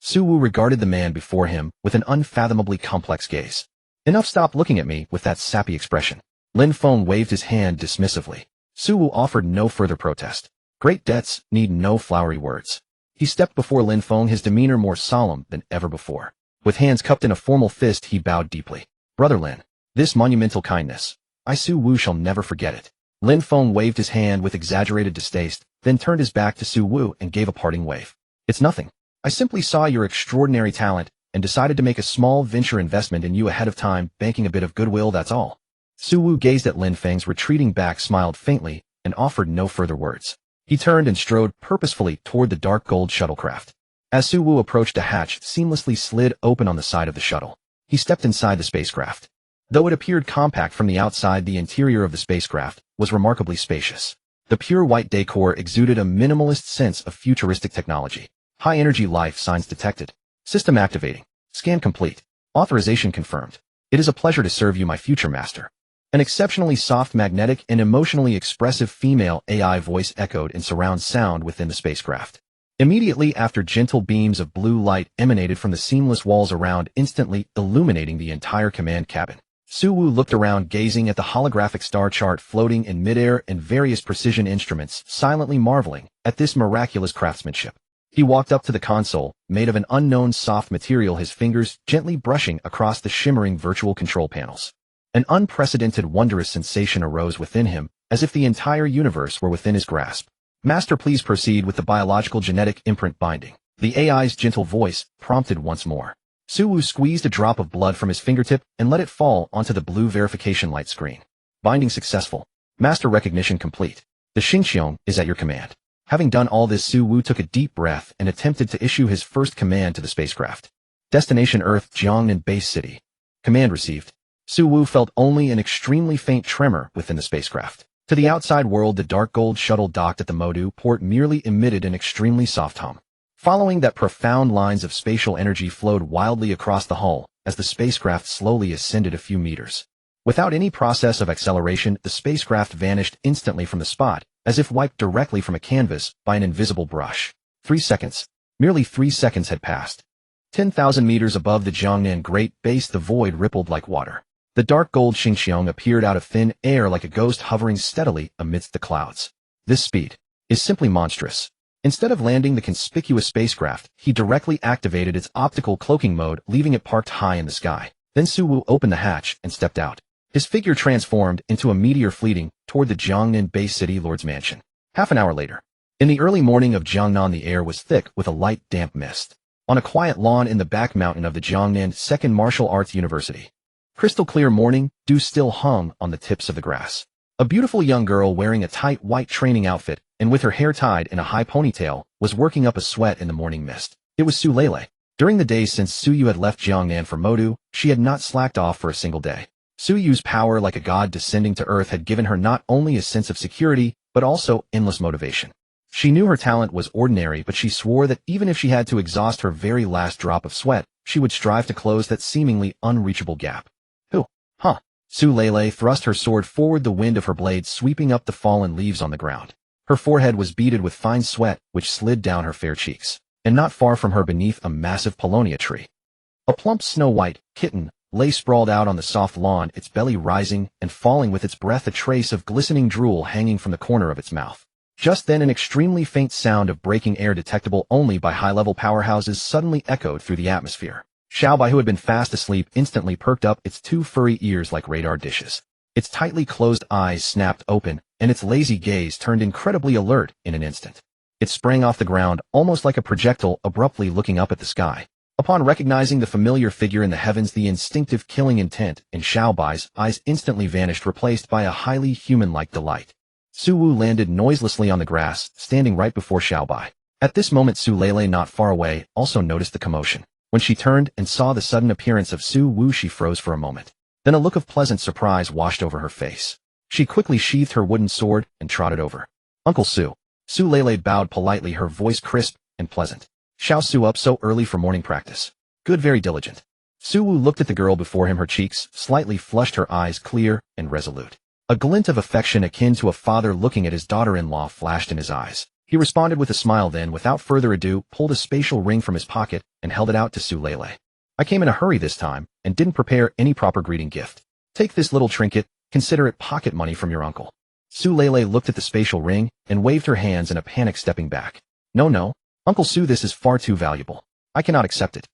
Su Wu regarded the man before him with an unfathomably complex gaze. Enough, stop looking at me with that sappy expression. Lin Feng waved his hand dismissively. Su Wu offered no further protest. Great debts need no flowery words. He stepped before Lin Feng, his demeanor more solemn than ever before. With hands cupped in a formal fist, he bowed deeply. Brother Lin, this monumental kindness, I Su Wu shall never forget it. Lin Feng waved his hand with exaggerated distaste, then turned his back to Su Wu and gave a parting wave. It's nothing. I simply saw your extraordinary talent and decided to make a small venture investment in you ahead of time, banking a bit of goodwill, that's all. Su Wu gazed at Lin Feng's retreating back, smiled faintly, and offered no further words. He turned and strode purposefully toward the dark gold shuttlecraft. As Su Wu approached, a hatch seamlessly slid open on the side of the shuttle. He stepped inside the spacecraft. Though it appeared compact from the outside, the interior of the spacecraft was remarkably spacious. The pure white decor exuded a minimalist sense of futuristic technology. High-energy life signs detected. System activating. Scan complete. Authorization confirmed. It is a pleasure to serve you, my future master. An exceptionally soft, magnetic, and emotionally expressive female AI voice echoed in surround sound within the spacecraft. Immediately after, gentle beams of blue light emanated from the seamless walls around, instantly illuminating the entire command cabin. Su Wu looked around, gazing at the holographic star chart floating in midair and various precision instruments, silently marveling at this miraculous craftsmanship. He walked up to the console, made of an unknown soft material, his fingers gently brushing across the shimmering virtual control panels. An unprecedented, wondrous sensation arose within him, as if the entire universe were within his grasp. Master, please proceed with the biological genetic imprint binding. The AI's gentle voice prompted once more. Su Wu squeezed a drop of blood from his fingertip and let it fall onto the blue verification light screen. Binding successful. Master recognition complete. The Xingqiong is at your command. Having done all this, Su Wu took a deep breath and attempted to issue his first command to the spacecraft. Destination Earth, Jiangnan Base City. Command received. Su Wu felt only an extremely faint tremor within the spacecraft. To the outside world, the dark gold shuttle docked at the Modu port merely emitted an extremely soft hum. Following that, profound lines of spatial energy flowed wildly across the hull as the spacecraft slowly ascended a few meters. Without any process of acceleration, the spacecraft vanished instantly from the spot, as if wiped directly from a canvas by an invisible brush. 3 seconds. Merely 3 seconds had passed. 10,000 meters above the Jiangnan Great Base, the void rippled like water. The dark gold Xingqiong appeared out of thin air like a ghost hovering steadily amidst the clouds. This speed is simply monstrous. Instead of landing the conspicuous spacecraft, he directly activated its optical cloaking mode, leaving it parked high in the sky. Then Su Wu opened the hatch and stepped out. His figure transformed into a meteor, fleeting toward the Jiangnan Base City Lord's mansion. Half an hour later. In the early morning of Jiangnan, the air was thick with a light, damp mist. On a quiet lawn in the back mountain of the Jiangnan Second Martial Arts University. Crystal clear morning, dew still hung on the tips of the grass. A beautiful young girl wearing a tight white training outfit and with her hair tied in a high ponytail was working up a sweat in the morning mist. It was Su Lele. During the days since Su Yu had left Jiangnan for Modu, she had not slacked off for a single day. Su Yu's power, like a god descending to earth, had given her not only a sense of security, but also endless motivation. She knew her talent was ordinary, but she swore that even if she had to exhaust her very last drop of sweat, she would strive to close that seemingly unreachable gap. Su Lele thrust her sword forward, the wind of her blade sweeping up the fallen leaves on the ground. Her forehead was beaded with fine sweat, which slid down her fair cheeks. And not far from her, beneath a massive paulownia tree, a plump snow-white kitten lay sprawled out on the soft lawn, its belly rising and falling with its breath, a trace of glistening drool hanging from the corner of its mouth. Just then an extremely faint sound of breaking air, detectable only by high-level powerhouses, suddenly echoed through the atmosphere. Xiaobai, who had been fast asleep, instantly perked up, its two furry ears like radar dishes. Its tightly closed eyes snapped open, and its lazy gaze turned incredibly alert in an instant. It sprang off the ground, almost like a projectile, abruptly looking up at the sky. Upon recognizing the familiar figure in the heavens, the instinctive killing intent in Xiaobai's eyes instantly vanished, replaced by a highly human-like delight. Su Wu landed noiselessly on the grass, standing right before Xiaobai. At this moment, Su Lele, not far away, also noticed the commotion. When she turned and saw the sudden appearance of Su Wu, she froze for a moment. Then a look of pleasant surprise washed over her face. She quickly sheathed her wooden sword and trotted over. "Uncle Su." Su Lele bowed politely, her voice crisp and pleasant. "Xiao Su, up so early for morning practice. Good, very diligent." Su Wu looked at the girl before him, her cheeks slightly flushed, her eyes clear and resolute. A glint of affection akin to a father looking at his daughter-in-law flashed in his eyes. He responded with a smile, then, without further ado, pulled a spatial ring from his pocket and held it out to Su Lele. "I came in a hurry this time and didn't prepare any proper greeting gift. Take this little trinket, consider it pocket money from your uncle." Su Lele looked at the spatial ring and waved her hands in a panic, stepping back. No, Uncle Su, this is far too valuable. I cannot accept it."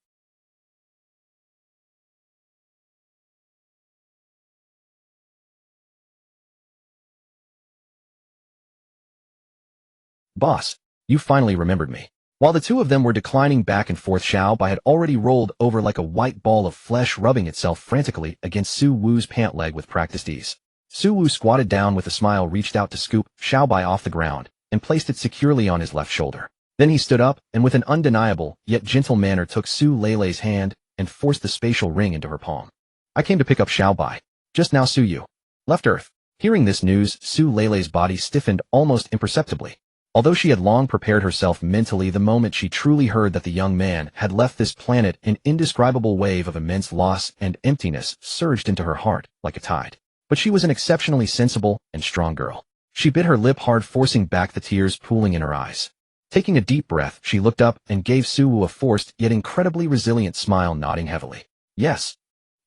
"Boss, you finally remembered me." While the two of them were declining back and forth, Xiaobai had already rolled over like a white ball of flesh, rubbing itself frantically against Su Wu's pant leg with practiced ease. Su Wu squatted down with a smile, reached out to scoop Xiaobai off the ground, and placed it securely on his left shoulder. Then he stood up, and with an undeniable, yet gentle manner, took Su Lele's hand and forced the spatial ring into her palm. "I came to pick up Xiaobai. Just now Su Yu left Earth." Hearing this news, Su Lele's body stiffened almost imperceptibly. Although she had long prepared herself mentally, the moment she truly heard that the young man had left this planet, an indescribable wave of immense loss and emptiness surged into her heart like a tide. But she was an exceptionally sensible and strong girl. She bit her lip hard, forcing back the tears pooling in her eyes. Taking a deep breath, she looked up and gave Su Wu a forced yet incredibly resilient smile, nodding heavily. "Yes,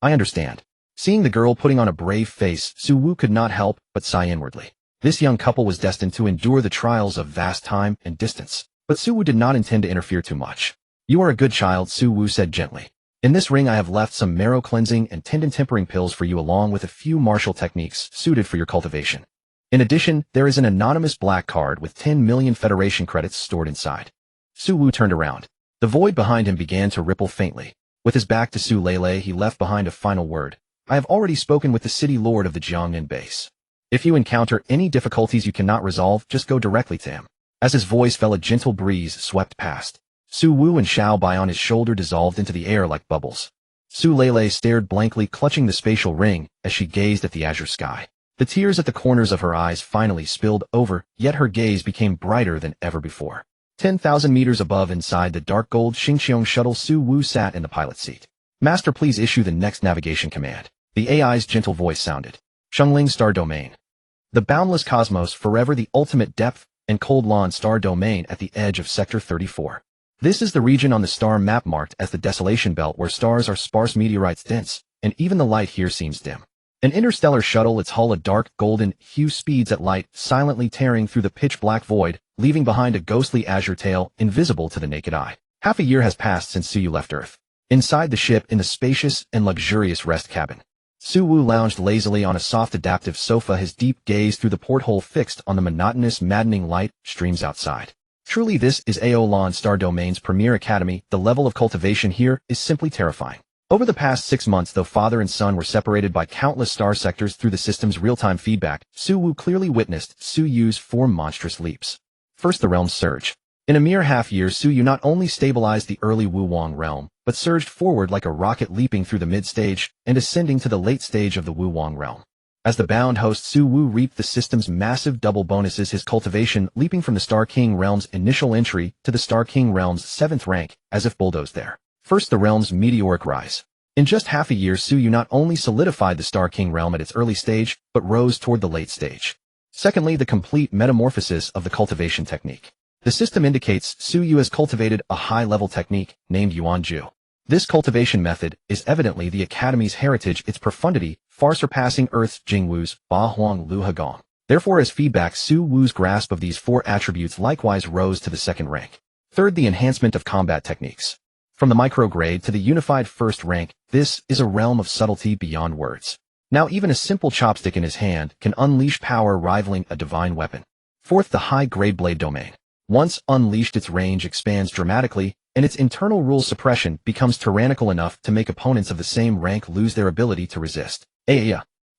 I understand." Seeing the girl putting on a brave face, Su Wu could not help but sigh inwardly. This young couple was destined to endure the trials of vast time and distance. But Su Wu did not intend to interfere too much. "You are a good child," Su Wu said gently. "In this ring I have left some marrow cleansing and tendon tempering pills for you, along with a few martial techniques suited for your cultivation. In addition, there is an anonymous black card with 10 million Federation credits stored inside." Su Wu turned around. The void behind him began to ripple faintly. With his back to Su Lele, he left behind a final word. "I have already spoken with the city lord of the Jiangnan base. If you encounter any difficulties you cannot resolve, just go directly to him." As his voice fell, a gentle breeze swept past. Su Wu and Xiaobai on his shoulder dissolved into the air like bubbles. Su Lele stared blankly, clutching the spatial ring as she gazed at the azure sky. The tears at the corners of her eyes finally spilled over, yet her gaze became brighter than ever before. 10,000 meters above, inside the dark gold Xingqiong shuttle, Su Wu sat in the pilot's seat. "Master, please issue the next navigation command." The AI's gentle voice sounded. "Shengling Star Domain. The boundless cosmos, forever the ultimate depth, and Cold Lawn Star Domain at the edge of Sector 34. This is the region on the star map marked as the Desolation Belt, where stars are sparse, meteorites dense, and even the light here seems dim. An interstellar shuttle, its hull a dark golden hue, speeds at light, silently tearing through the pitch-black void, leaving behind a ghostly azure tail invisible to the naked eye. Half a year has passed since Su Yu left Earth. Inside the ship, in the spacious and luxurious rest cabin, Su Wu lounged lazily on a soft adaptive sofa, his deep gaze through the porthole fixed on the monotonous, maddening light streams outside. Truly, this is Aolan Star Domain's premier academy. The level of cultivation here is simply terrifying. Over the past 6 months, though father and son were separated by countless star sectors through the system's real-time feedback, Su Wu clearly witnessed Su Yu's 4 monstrous leaps. First, the realm's surge. In a mere half-year, Su Yu not only stabilized the early Wu Wang realm, but surged forward like a rocket, leaping through the mid-stage and ascending to the late stage of the Wu Wang realm. As the bound host, Su Wu reaped the system's massive double bonuses, his cultivation leaping from the Star King realm's initial entry to the Star King realm's 7th rank, as if bulldozed there. First, the realm's meteoric rise. In just half a year, Suyu not only solidified the Star King realm at its early stage, but rose toward the late stage. Secondly, the complete metamorphosis of the cultivation technique. The system indicates Suyu has cultivated a high-level technique named Yuanju. This cultivation method is evidently the Academy's heritage, its profundity far surpassing Earth's Jingwu's Ba Huang Lu Hagong. Therefore, as feedback, Su Wu's grasp of these 4 attributes likewise rose to the 2nd rank. Third, the enhancement of combat techniques. From the micrograde to the unified 1st rank, this is a realm of subtlety beyond words. Now even a simple chopstick in his hand can unleash power rivaling a divine weapon. Fourth, the high-grade blade domain. Once unleashed, its range expands dramatically, and its internal rule suppression becomes tyrannical enough to make opponents of the same rank lose their ability to resist.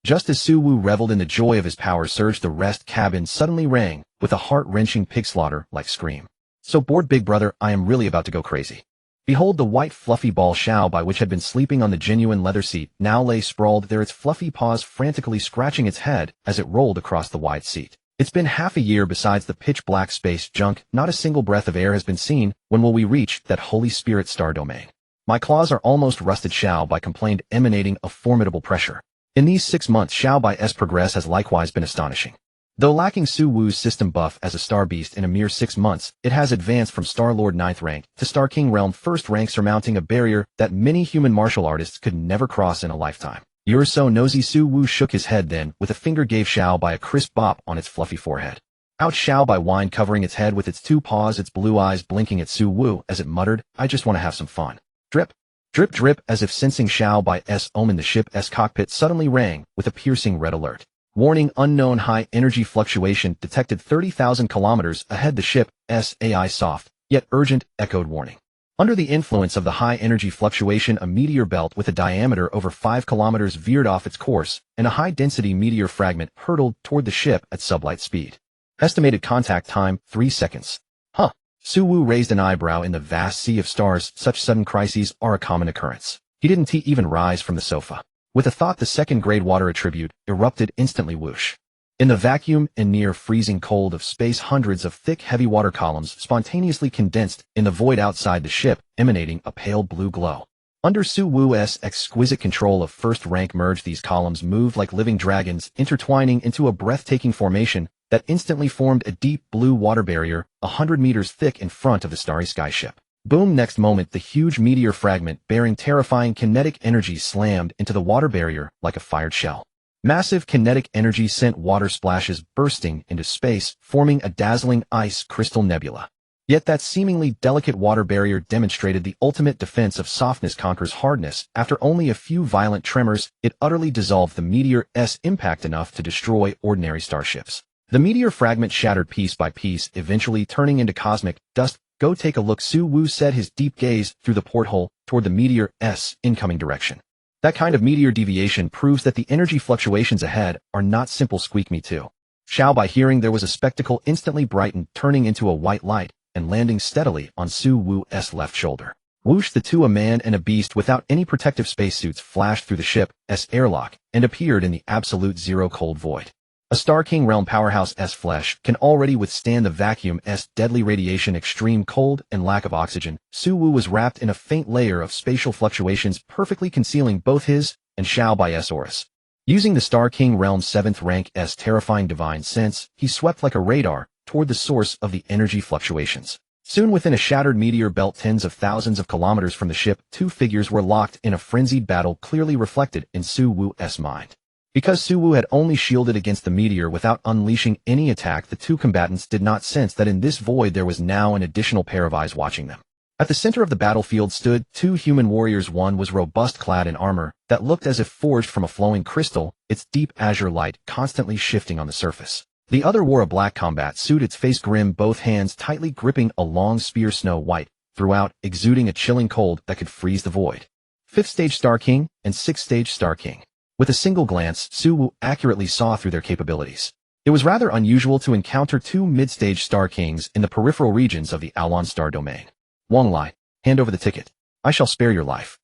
Just as Su Wu reveled in the joy of his power surge, the rest cabin suddenly rang with a heart-wrenching pig slaughter-like scream. So bored, big brother, I am really about to go crazy. Behold, the white fluffy ball Xiaobai, which had been sleeping on the genuine leather seat, now lay sprawled there, its fluffy paws frantically scratching its head as it rolled across the wide seat. It's been half a year. Besides the pitch-black space junk, not a single breath of air has been seen. When will we reach that Holy Spirit star domain? My claws are almost rusted, Xiaobai complained, emanating a formidable pressure. In these 6 months, Xiaobai's progress has likewise been astonishing. Though lacking Su Wu's system buff as a star beast in a mere 6 months, it has advanced from Star Lord 9th rank to Star King realm 1st rank, surmounting a barrier that many human martial artists could never cross in a lifetime. You're so nosy. Su Wu shook his head, then with a finger gave Xiaobai a crisp bop on its fluffy forehead. Ouch! Xiaobai whined, covering its head with its 2 paws, its blue eyes blinking at Su Wu as it muttered, I just want to have some fun. Drip. Drip drip. As if sensing Xiaobai's omen, the ship's cockpit suddenly rang with a piercing red alert. Warning: unknown high energy fluctuation detected 30,000 kilometers ahead. The ship's AI soft, yet urgent, echoed warning. Under the influence of the high energy fluctuation, a meteor belt with a diameter over 5 kilometers veered off its course, and a high-density meteor fragment hurtled toward the ship at sublight speed. Estimated contact time, 3 seconds. Huh. Su Wu raised an eyebrow. In the vast sea of stars, such sudden crises are a common occurrence. He didn't even rise from the sofa. With a thought, the 2nd grade water attribute erupted instantly. Whoosh. In the vacuum and near freezing cold of space, hundreds of thick, heavy water columns spontaneously condensed in the void outside the ship, emanating a pale blue glow. Under Su Wu's exquisite control of 1st rank merge, these columns moved like living dragons, intertwining into a breathtaking formation that instantly formed a deep blue water barrier 100 meters thick in front of the starry sky ship. Boom! Next moment, the huge meteor fragment bearing terrifying kinetic energy slammed into the water barrier like a fired shell. Massive kinetic energy sent water splashes bursting into space, forming a dazzling ice crystal nebula. Yet that seemingly delicate water barrier demonstrated the ultimate defense of softness conquers hardness. After only a few violent tremors, it utterly dissolved the meteor's impact enough to destroy ordinary starships. The meteor fragment shattered piece by piece, eventually turning into cosmic dust. Go take a look, Su Wu said, his deep gaze through the porthole toward the meteor's incoming direction. That kind of meteor deviation proves that the energy fluctuations ahead are not simple. Squeak me too. Xiaobai, hearing there was a spectacle, instantly brightened, turning into a white light and landing steadily on Su Wu's left shoulder. Whoosh! The two, a man and a beast without any protective spacesuits, flashed through the ship's airlock and appeared in the absolute zero cold void. A Star King realm powerhouse's flesh can already withstand the vacuum's deadly radiation, extreme cold, and lack of oxygen. Su Wu was wrapped in a faint layer of spatial fluctuations, perfectly concealing both his and Xiaobai's auras. Using the Star King realm's 7th rank's terrifying divine sense, he swept like a radar toward the source of the energy fluctuations. Soon, within a shattered meteor belt tens of thousands of kilometers from the ship, 2 figures were locked in a frenzied battle, clearly reflected in Su Wu's mind. Because Su Wu had only shielded against the meteor without unleashing any attack, the 2 combatants did not sense that in this void there was now an additional pair of eyes watching them. At the center of the battlefield stood 2 human warriors. One was robust, clad in armor that looked as if forged from a flowing crystal, its deep azure light constantly shifting on the surface. The other wore a black combat suit, its face grim, both hands tightly gripping a long spear, snow white throughout, exuding a chilling cold that could freeze the void. 5th stage Star King and 6th stage Star King. With a single glance, Su Wu accurately saw through their capabilities. It was rather unusual to encounter 2 mid-stage Star Kings in the peripheral regions of the Alan Star domain. Wang Lai, hand over the ticket. I shall spare your life.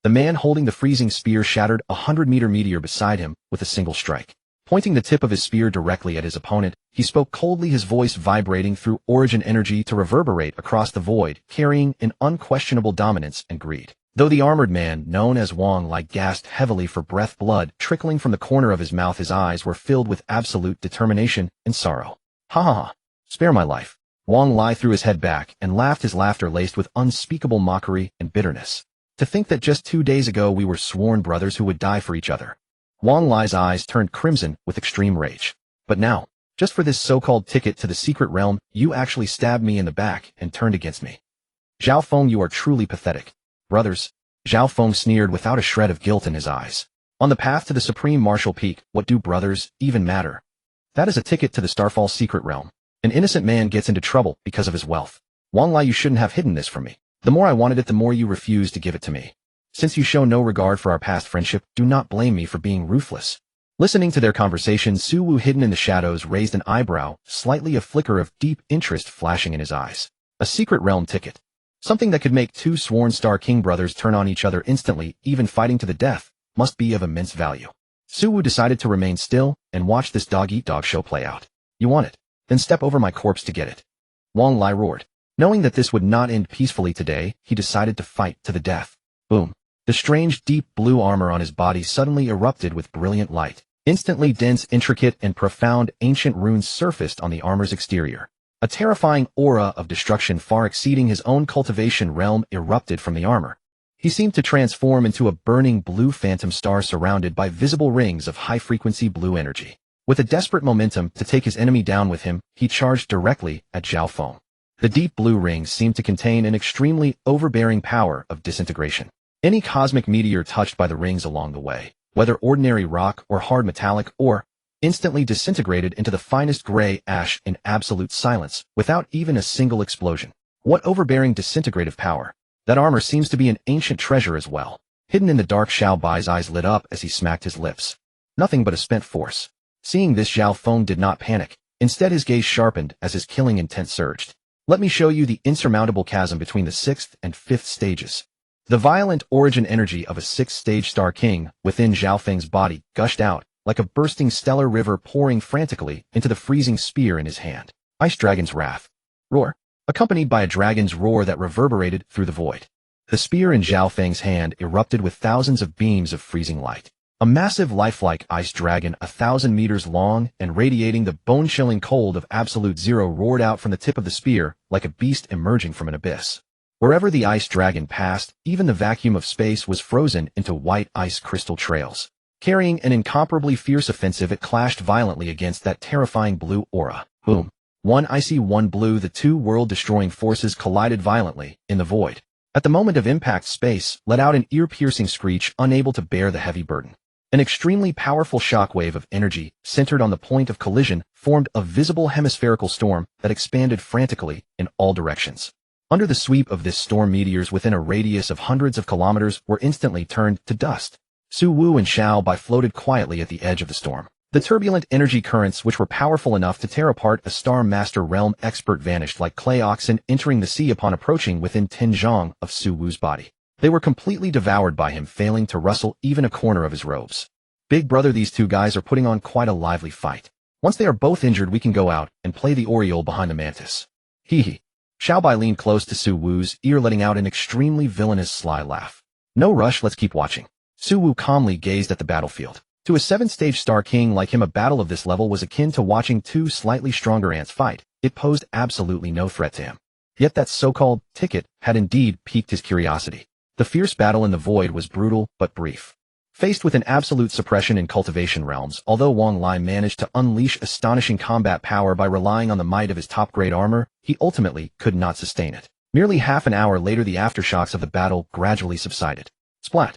The man holding the freezing spear shattered a 100-meter meteor beside him with a single strike. Pointing the tip of his spear directly at his opponent, he spoke coldly, his voice vibrating through origin energy to reverberate across the void, carrying an unquestionable dominance and greed. Though the armored man, known as Wang Lai, gasped heavily for breath, blood trickling from the corner of his mouth, his eyes were filled with absolute determination and sorrow. Ha ha ha! Spare my life. Wang Lai threw his head back and laughed, his laughter laced with unspeakable mockery and bitterness. To think that just 2 days ago we were sworn brothers who would die for each other. Wang Lai's eyes turned crimson with extreme rage. But now, just for this so-called ticket to the secret realm, you actually stabbed me in the back and turned against me. Zhao Feng, you are truly pathetic. Brothers, Zhao Feng sneered without a shred of guilt in his eyes. On the path to the supreme martial peak, what do brothers even matter? That is a ticket to the Starfall secret realm. An innocent man gets into trouble because of his wealth. Wang Lai, you shouldn't have hidden this from me. The more I wanted it, the more you refused to give it to me. Since you show no regard for our past friendship, do not blame me for being ruthless. Listening to their conversation, Su Wu, hidden in the shadows, raised an eyebrow, slightly a flicker of deep interest flashing in his eyes. A secret realm ticket. Something that could make two sworn Star King brothers turn on each other instantly, even fighting to the death, must be of immense value. Su Wu decided to remain still and watch this dog-eat-dog show play out. You want it? Then step over my corpse to get it. Wang Lai roared. Knowing that this would not end peacefully today, he decided to fight to the death. Boom. The strange deep blue armor on his body suddenly erupted with brilliant light. Instantly dense, intricate, and profound ancient runes surfaced on the armor's exterior. A terrifying aura of destruction far exceeding his own cultivation realm erupted from the armor. He seemed to transform into a burning blue phantom star surrounded by visible rings of high-frequency blue energy. With a desperate momentum to take his enemy down with him, he charged directly at Zhao Feng. The deep blue rings seemed to contain an extremely overbearing power of disintegration. Any cosmic meteor touched by the rings along the way, whether ordinary rock or hard metallic ore, instantly disintegrated into the finest gray ash in absolute silence, without even a single explosion. What overbearing disintegrative power! That armor seems to be an ancient treasure as well. Hidden in the dark, Xiao Bai's eyes lit up as he smacked his lips. Nothing but a spent force. Seeing this, Zhao Feng did not panic. Instead, his gaze sharpened as his killing intent surged. Let me show you the insurmountable chasm between the 6th and 5th stages. The violent origin energy of a 6th-stage Star King within Zhao Feng's body gushed out, like a bursting stellar river pouring frantically into the freezing spear in his hand. Ice Dragon's Wrath. Roar. Accompanied by a dragon's roar that reverberated through the void. The spear in Zhao Feng's hand erupted with thousands of beams of freezing light. A massive lifelike ice dragon 1,000 meters long and radiating the bone-chilling cold of absolute zero roared out from the tip of the spear like a beast emerging from an abyss. Wherever the ice dragon passed, even the vacuum of space was frozen into white ice crystal trails. Carrying an incomparably fierce offensive, it clashed violently against that terrifying blue aura. Boom. One icy, one blue, the two world-destroying forces collided violently in the void. At the moment of impact, space let out an ear-piercing screech, unable to bear the heavy burden. An extremely powerful shockwave of energy, centered on the point of collision, formed a visible hemispherical storm that expanded frantically in all directions. Under the sweep of this storm, meteors within a radius of hundreds of kilometers were instantly turned to dust. Su Wu and Xiao Bai floated quietly at the edge of the storm. The turbulent energy currents, which were powerful enough to tear apart a Star Master realm expert, vanished like clay oxen entering the sea upon approaching within 10 zhang of Su Wu's body. They were completely devoured by him, failing to rustle even a corner of his robes. Big brother, these two guys are putting on quite a lively fight. Once they are both injured, we can go out and play the Oriole behind the mantis. Hee hee. Xiao Bai leaned close to Su Wu's ear, letting out an extremely villainous sly laugh. No rush, let's keep watching. Su Wu calmly gazed at the battlefield. To a 7th-stage Star King like him, a battle of this level was akin to watching two slightly stronger ants fight. It posed absolutely no threat to him. Yet that so-called ticket had indeed piqued his curiosity. The fierce battle in the void was brutal but brief. Faced with an absolute suppression in cultivation realms, although Wang Lai managed to unleash astonishing combat power by relying on the might of his top-grade armor, he ultimately could not sustain it. Merely half an hour later, the aftershocks of the battle gradually subsided. Splat!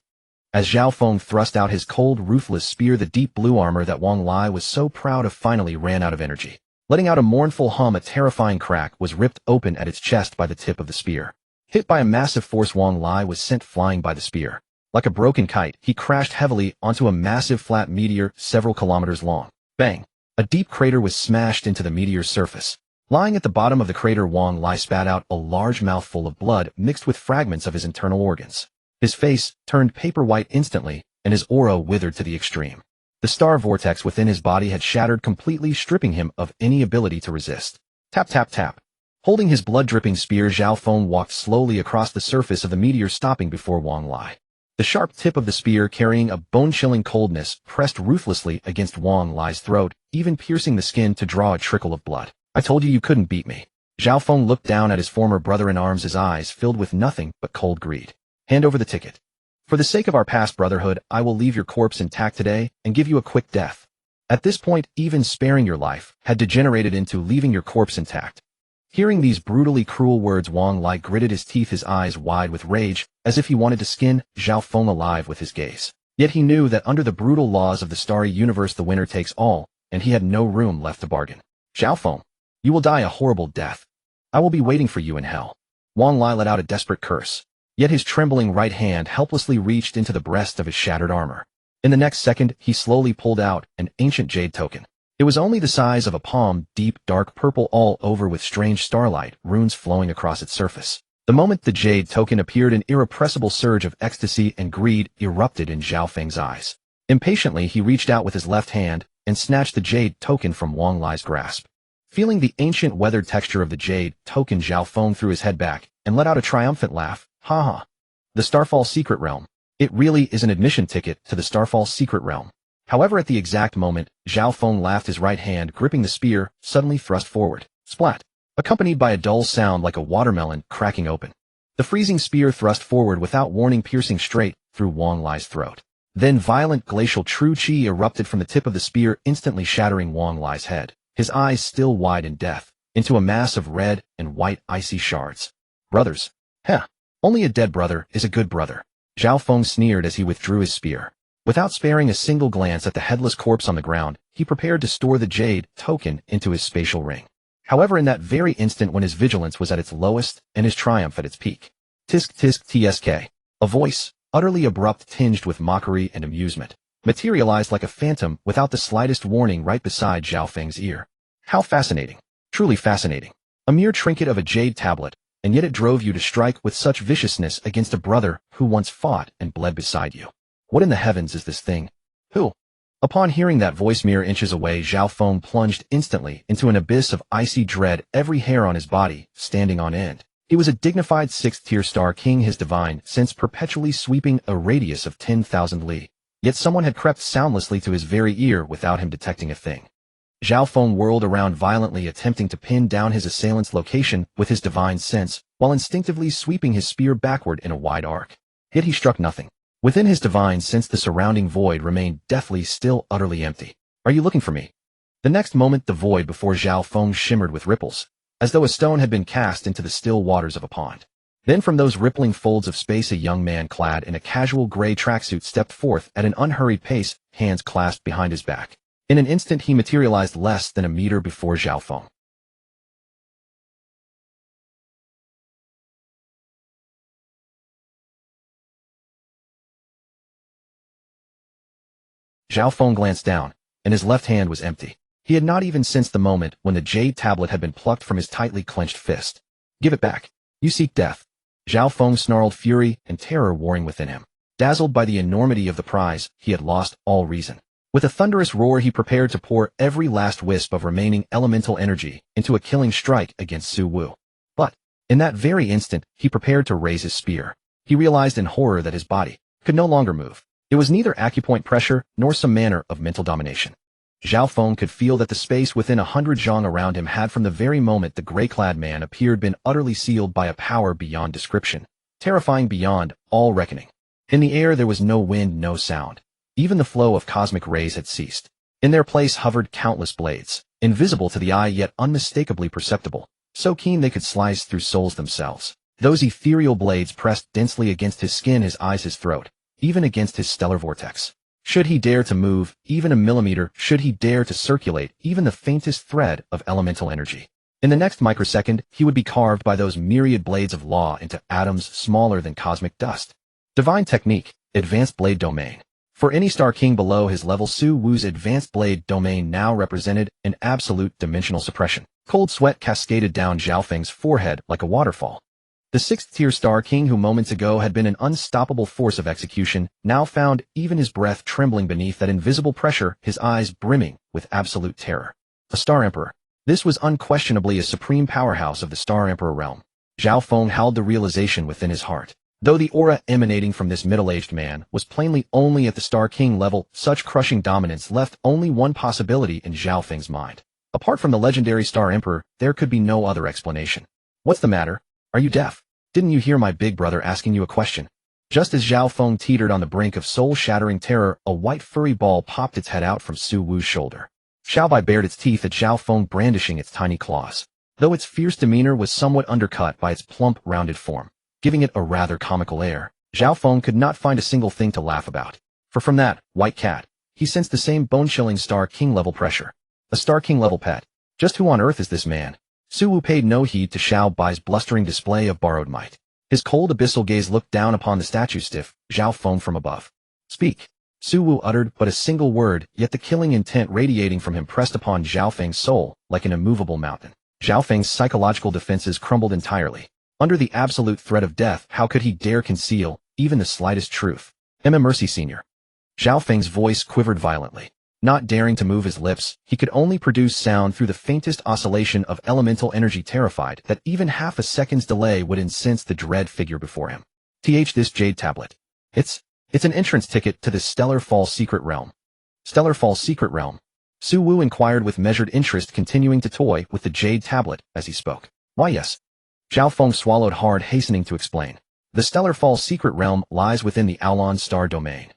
As Zhao Feng thrust out his cold, ruthless spear, the deep blue armor that Wang Lai was so proud of finally ran out of energy. Letting out a mournful hum, a terrifying crack was ripped open at its chest by the tip of the spear. Hit by a massive force, Wang Lai was sent flying by the spear. Like a broken kite, he crashed heavily onto a massive flat meteor several kilometers long. Bang! A deep crater was smashed into the meteor's surface. Lying at the bottom of the crater, Wang Lai spat out a large mouthful of blood mixed with fragments of his internal organs. His face turned paper white instantly, and his aura withered to the extreme. The star vortex within his body had shattered completely, stripping him of any ability to resist. Tap tap tap. Holding his blood-dripping spear, Zhao Feng walked slowly across the surface of the meteor, stopping before Wang Lai. The sharp tip of the spear, carrying a bone-chilling coldness, pressed ruthlessly against Wang Lai's throat, even piercing the skin to draw a trickle of blood. I told you couldn't beat me. Zhao Feng looked down at his former brother-in-arms, his eyes filled with nothing but cold greed. Hand over the ticket. For the sake of our past brotherhood, I will leave your corpse intact today and give you a quick death. At this point, even sparing your life had degenerated into leaving your corpse intact. Hearing these brutally cruel words, Wang Lai gritted his teeth, his eyes wide with rage, as if he wanted to skin Zhao Feng alive with his gaze. Yet he knew that under the brutal laws of the starry universe, the winner takes all, and he had no room left to bargain. Zhao Feng, you will die a horrible death. I will be waiting for you in hell. Wang Lai let out a desperate curse. Yet his trembling right hand helplessly reached into the breast of his shattered armor. In the next second, he slowly pulled out an ancient jade token. It was only the size of a palm, deep, dark purple, all over with strange starlight runes flowing across its surface. The moment the jade token appeared, an irrepressible surge of ecstasy and greed erupted in Zhao Feng's eyes. Impatiently, he reached out with his left hand and snatched the jade token from Wang Lai's grasp. Feeling the ancient weathered texture of the jade token, Zhao Feng threw his head back and let out a triumphant laugh. Ha ha. The Starfall Secret Realm. It really is an admission ticket to the Starfall Secret Realm. However, at the exact moment Zhao Feng laughed, his right hand gripping the spear suddenly thrust forward. Splat! Accompanied by a dull sound like a watermelon cracking open. The freezing spear thrust forward without warning, piercing straight through Wang Lai's throat. Then violent glacial true chi erupted from the tip of the spear, instantly shattering Wang Lai's head, his eyes still wide in death, into a mass of red and white icy shards. Brothers. Heh. Only a dead brother is a good brother. Zhao Feng sneered as he withdrew his spear. Without sparing a single glance at the headless corpse on the ground, he prepared to store the jade token into his spatial ring. However, in that very instant when his vigilance was at its lowest and his triumph at its peak, tisk tisk tsk, a voice, utterly abrupt, tinged with mockery and amusement, materialized like a phantom without the slightest warning right beside Zhao Feng's ear. How fascinating. Truly fascinating. A mere trinket of a jade tablet, and yet it drove you to strike with such viciousness against a brother who once fought and bled beside you. What in the heavens is this thing? Who? Upon hearing that voice mere inches away, Zhao Feng plunged instantly into an abyss of icy dread, every hair on his body standing on end. He was a dignified 6th-tier star king, his divine sense perpetually sweeping a radius of 10,000 li. Yet someone had crept soundlessly to his very ear without him detecting a thing. Zhao Feng whirled around violently, attempting to pin down his assailant's location with his divine sense, while instinctively sweeping his spear backward in a wide arc. Yet he struck nothing. Within his divine sense, the surrounding void remained deathly still, utterly empty. Are you looking for me? The next moment, the void before Zhao Feng shimmered with ripples, as though a stone had been cast into the still waters of a pond. Then from those rippling folds of space, a young man clad in a casual gray tracksuit stepped forth at an unhurried pace, hands clasped behind his back. In an instant, he materialized less than a meter before Zhao Feng. Zhao Feng glanced down, and his left hand was empty. He had not even sensed the moment when the jade tablet had been plucked from his tightly clenched fist. Give it back. You seek death. Zhao Feng snarled, fury and terror warring within him. Dazzled by the enormity of the prize, he had lost all reason. With a thunderous roar, he prepared to pour every last wisp of remaining elemental energy into a killing strike against Su Wu. But, in that very instant, he prepared to raise his spear. He realized in horror that his body could no longer move. It was neither acupoint pressure nor some manner of mental domination. Zhao Feng could feel that the space within 100 zhang around him had, from the very moment the gray-clad man appeared, been utterly sealed by a power beyond description, terrifying beyond all reckoning. In the air there was no wind, no sound. Even the flow of cosmic rays had ceased. In their place hovered countless blades, invisible to the eye yet unmistakably perceptible, so keen they could slice through souls themselves. Those ethereal blades pressed densely against his skin, his eyes, his throat, even against his stellar vortex. Should he dare to move even a millimeter, should he dare to circulate even the faintest thread of elemental energy, in the next microsecond he would be carved by those myriad blades of law into atoms smaller than cosmic dust. Divine technique, advanced blade domain. For any star king below his level, Su Wu's advanced blade domain now represented an absolute dimensional suppression. Cold sweat cascaded down Zhao Feng's forehead like a waterfall. The 6th-tier star king, who moments ago had been an unstoppable force of execution, now found even his breath trembling beneath that invisible pressure, his eyes brimming with absolute terror. A star emperor. This was unquestionably a supreme powerhouse of the Star Emperor realm. Zhao Feng held the realization within his heart. Though the aura emanating from this middle-aged man was plainly only at the Star King level, such crushing dominance left only one possibility in Zhao Feng's mind. Apart from the legendary Star Emperor, there could be no other explanation. What's the matter? Are you deaf? Didn't you hear my big brother asking you a question? Just as Zhao Feng teetered on the brink of soul-shattering terror, a white furry ball popped its head out from Su Wu's shoulder. Xiao Bai bared its teeth at Zhao Feng, brandishing its tiny claws. Though its fierce demeanor was somewhat undercut by its plump, rounded form, giving it a rather comical air, Zhao Feng could not find a single thing to laugh about. For from that white cat, he sensed the same bone-chilling Star King-level pressure. A Star King-level pet. Just who on earth is this man? Su Wu paid no heed to Xiao Bai's blustering display of borrowed might. His cold abyssal gaze looked down upon the statue stiff Zhao Feng from above. Speak. Su Wu uttered but a single word, yet the killing intent radiating from him pressed upon Zhao Feng's soul like an immovable mountain. Zhao Feng's psychological defenses crumbled entirely. Under the absolute threat of death, how could he dare conceal even the slightest truth? Mercy, Senior. Zhao Feng's voice quivered violently. Not daring to move his lips, he could only produce sound through the faintest oscillation of elemental energy, terrified that even half a second's delay would incense the dread figure before him. This jade tablet. It's an entrance ticket to this Stellar Fall secret realm. Stellar Fall secret realm? Su Wu inquired with measured interest, continuing to toy with the jade tablet as he spoke. Why yes. Zhao Feng swallowed hard, hastening to explain. The Stellar Fall secret realm lies within the Aulon star domain.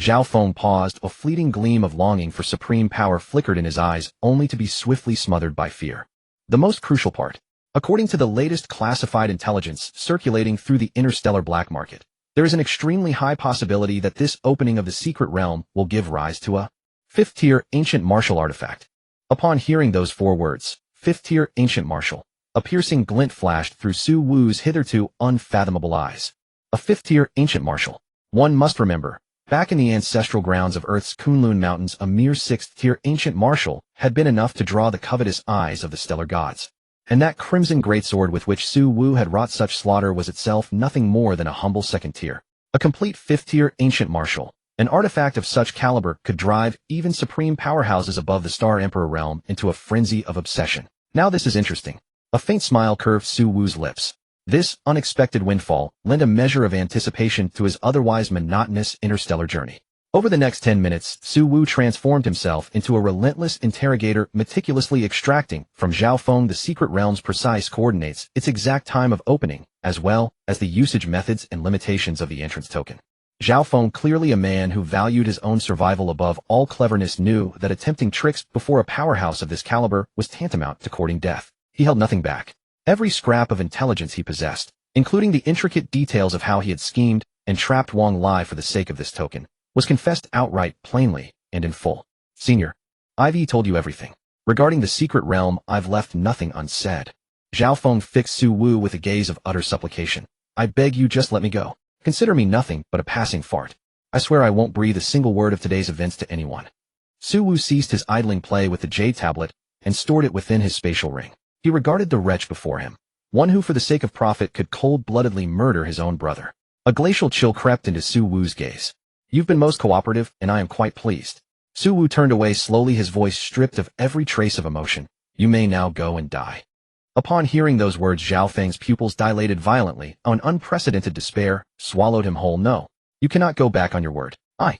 Zhao Feng paused, a fleeting gleam of longing for supreme power flickered in his eyes, only to be swiftly smothered by fear. The most crucial part. According to the latest classified intelligence circulating through the interstellar black market, there is an extremely high possibility that this opening of the secret realm will give rise to a fifth-tier ancient martial artifact. Upon hearing those four words, fifth-tier ancient martial, a piercing glint flashed through Su Wu's hitherto unfathomable eyes. A fifth-tier ancient martial. One must remember, back in the ancestral grounds of Earth's Kunlun Mountains, a mere sixth-tier ancient martial had been enough to draw the covetous eyes of the stellar gods. And that crimson greatsword with which Su Wu had wrought such slaughter was itself nothing more than a humble second tier. A complete fifth-tier ancient martial. An artifact of such caliber could drive even supreme powerhouses above the Star Emperor realm into a frenzy of obsession. Now this is interesting. A faint smile curved Su Wu's lips. This unexpected windfall lent a measure of anticipation to his otherwise monotonous interstellar journey. Over the next 10 minutes, Su Wu transformed himself into a relentless interrogator, meticulously extracting from Zhao Feng the secret realm's precise coordinates, its exact time of opening, as well as the usage methods and limitations of the entrance token. Zhao Feng, clearly a man who valued his own survival above all cleverness, knew that attempting tricks before a powerhouse of this caliber was tantamount to courting death. He held nothing back. Every scrap of intelligence he possessed, including the intricate details of how he had schemed and trapped Wang Lai for the sake of this token, was confessed outright, plainly, and in full. Senior, I've told you everything. Regarding the secret realm, I've left nothing unsaid. Zhao Feng fixed Su Wu with a gaze of utter supplication. I beg you, just let me go. Consider me nothing but a passing fart. I swear I won't breathe a single word of today's events to anyone. Su Wu ceased his idling play with the jade tablet and stored it within his spatial ring. He regarded the wretch before him, one who for the sake of profit could cold-bloodedly murder his own brother. A glacial chill crept into Su Wu's gaze. You've been most cooperative, and I am quite pleased. Su Wu turned away slowly, his voice stripped of every trace of emotion. You may now go and die. Upon hearing those words, Zhao Feng's pupils dilated violently. An unprecedented despair swallowed him whole. No, you cannot go back on your word. I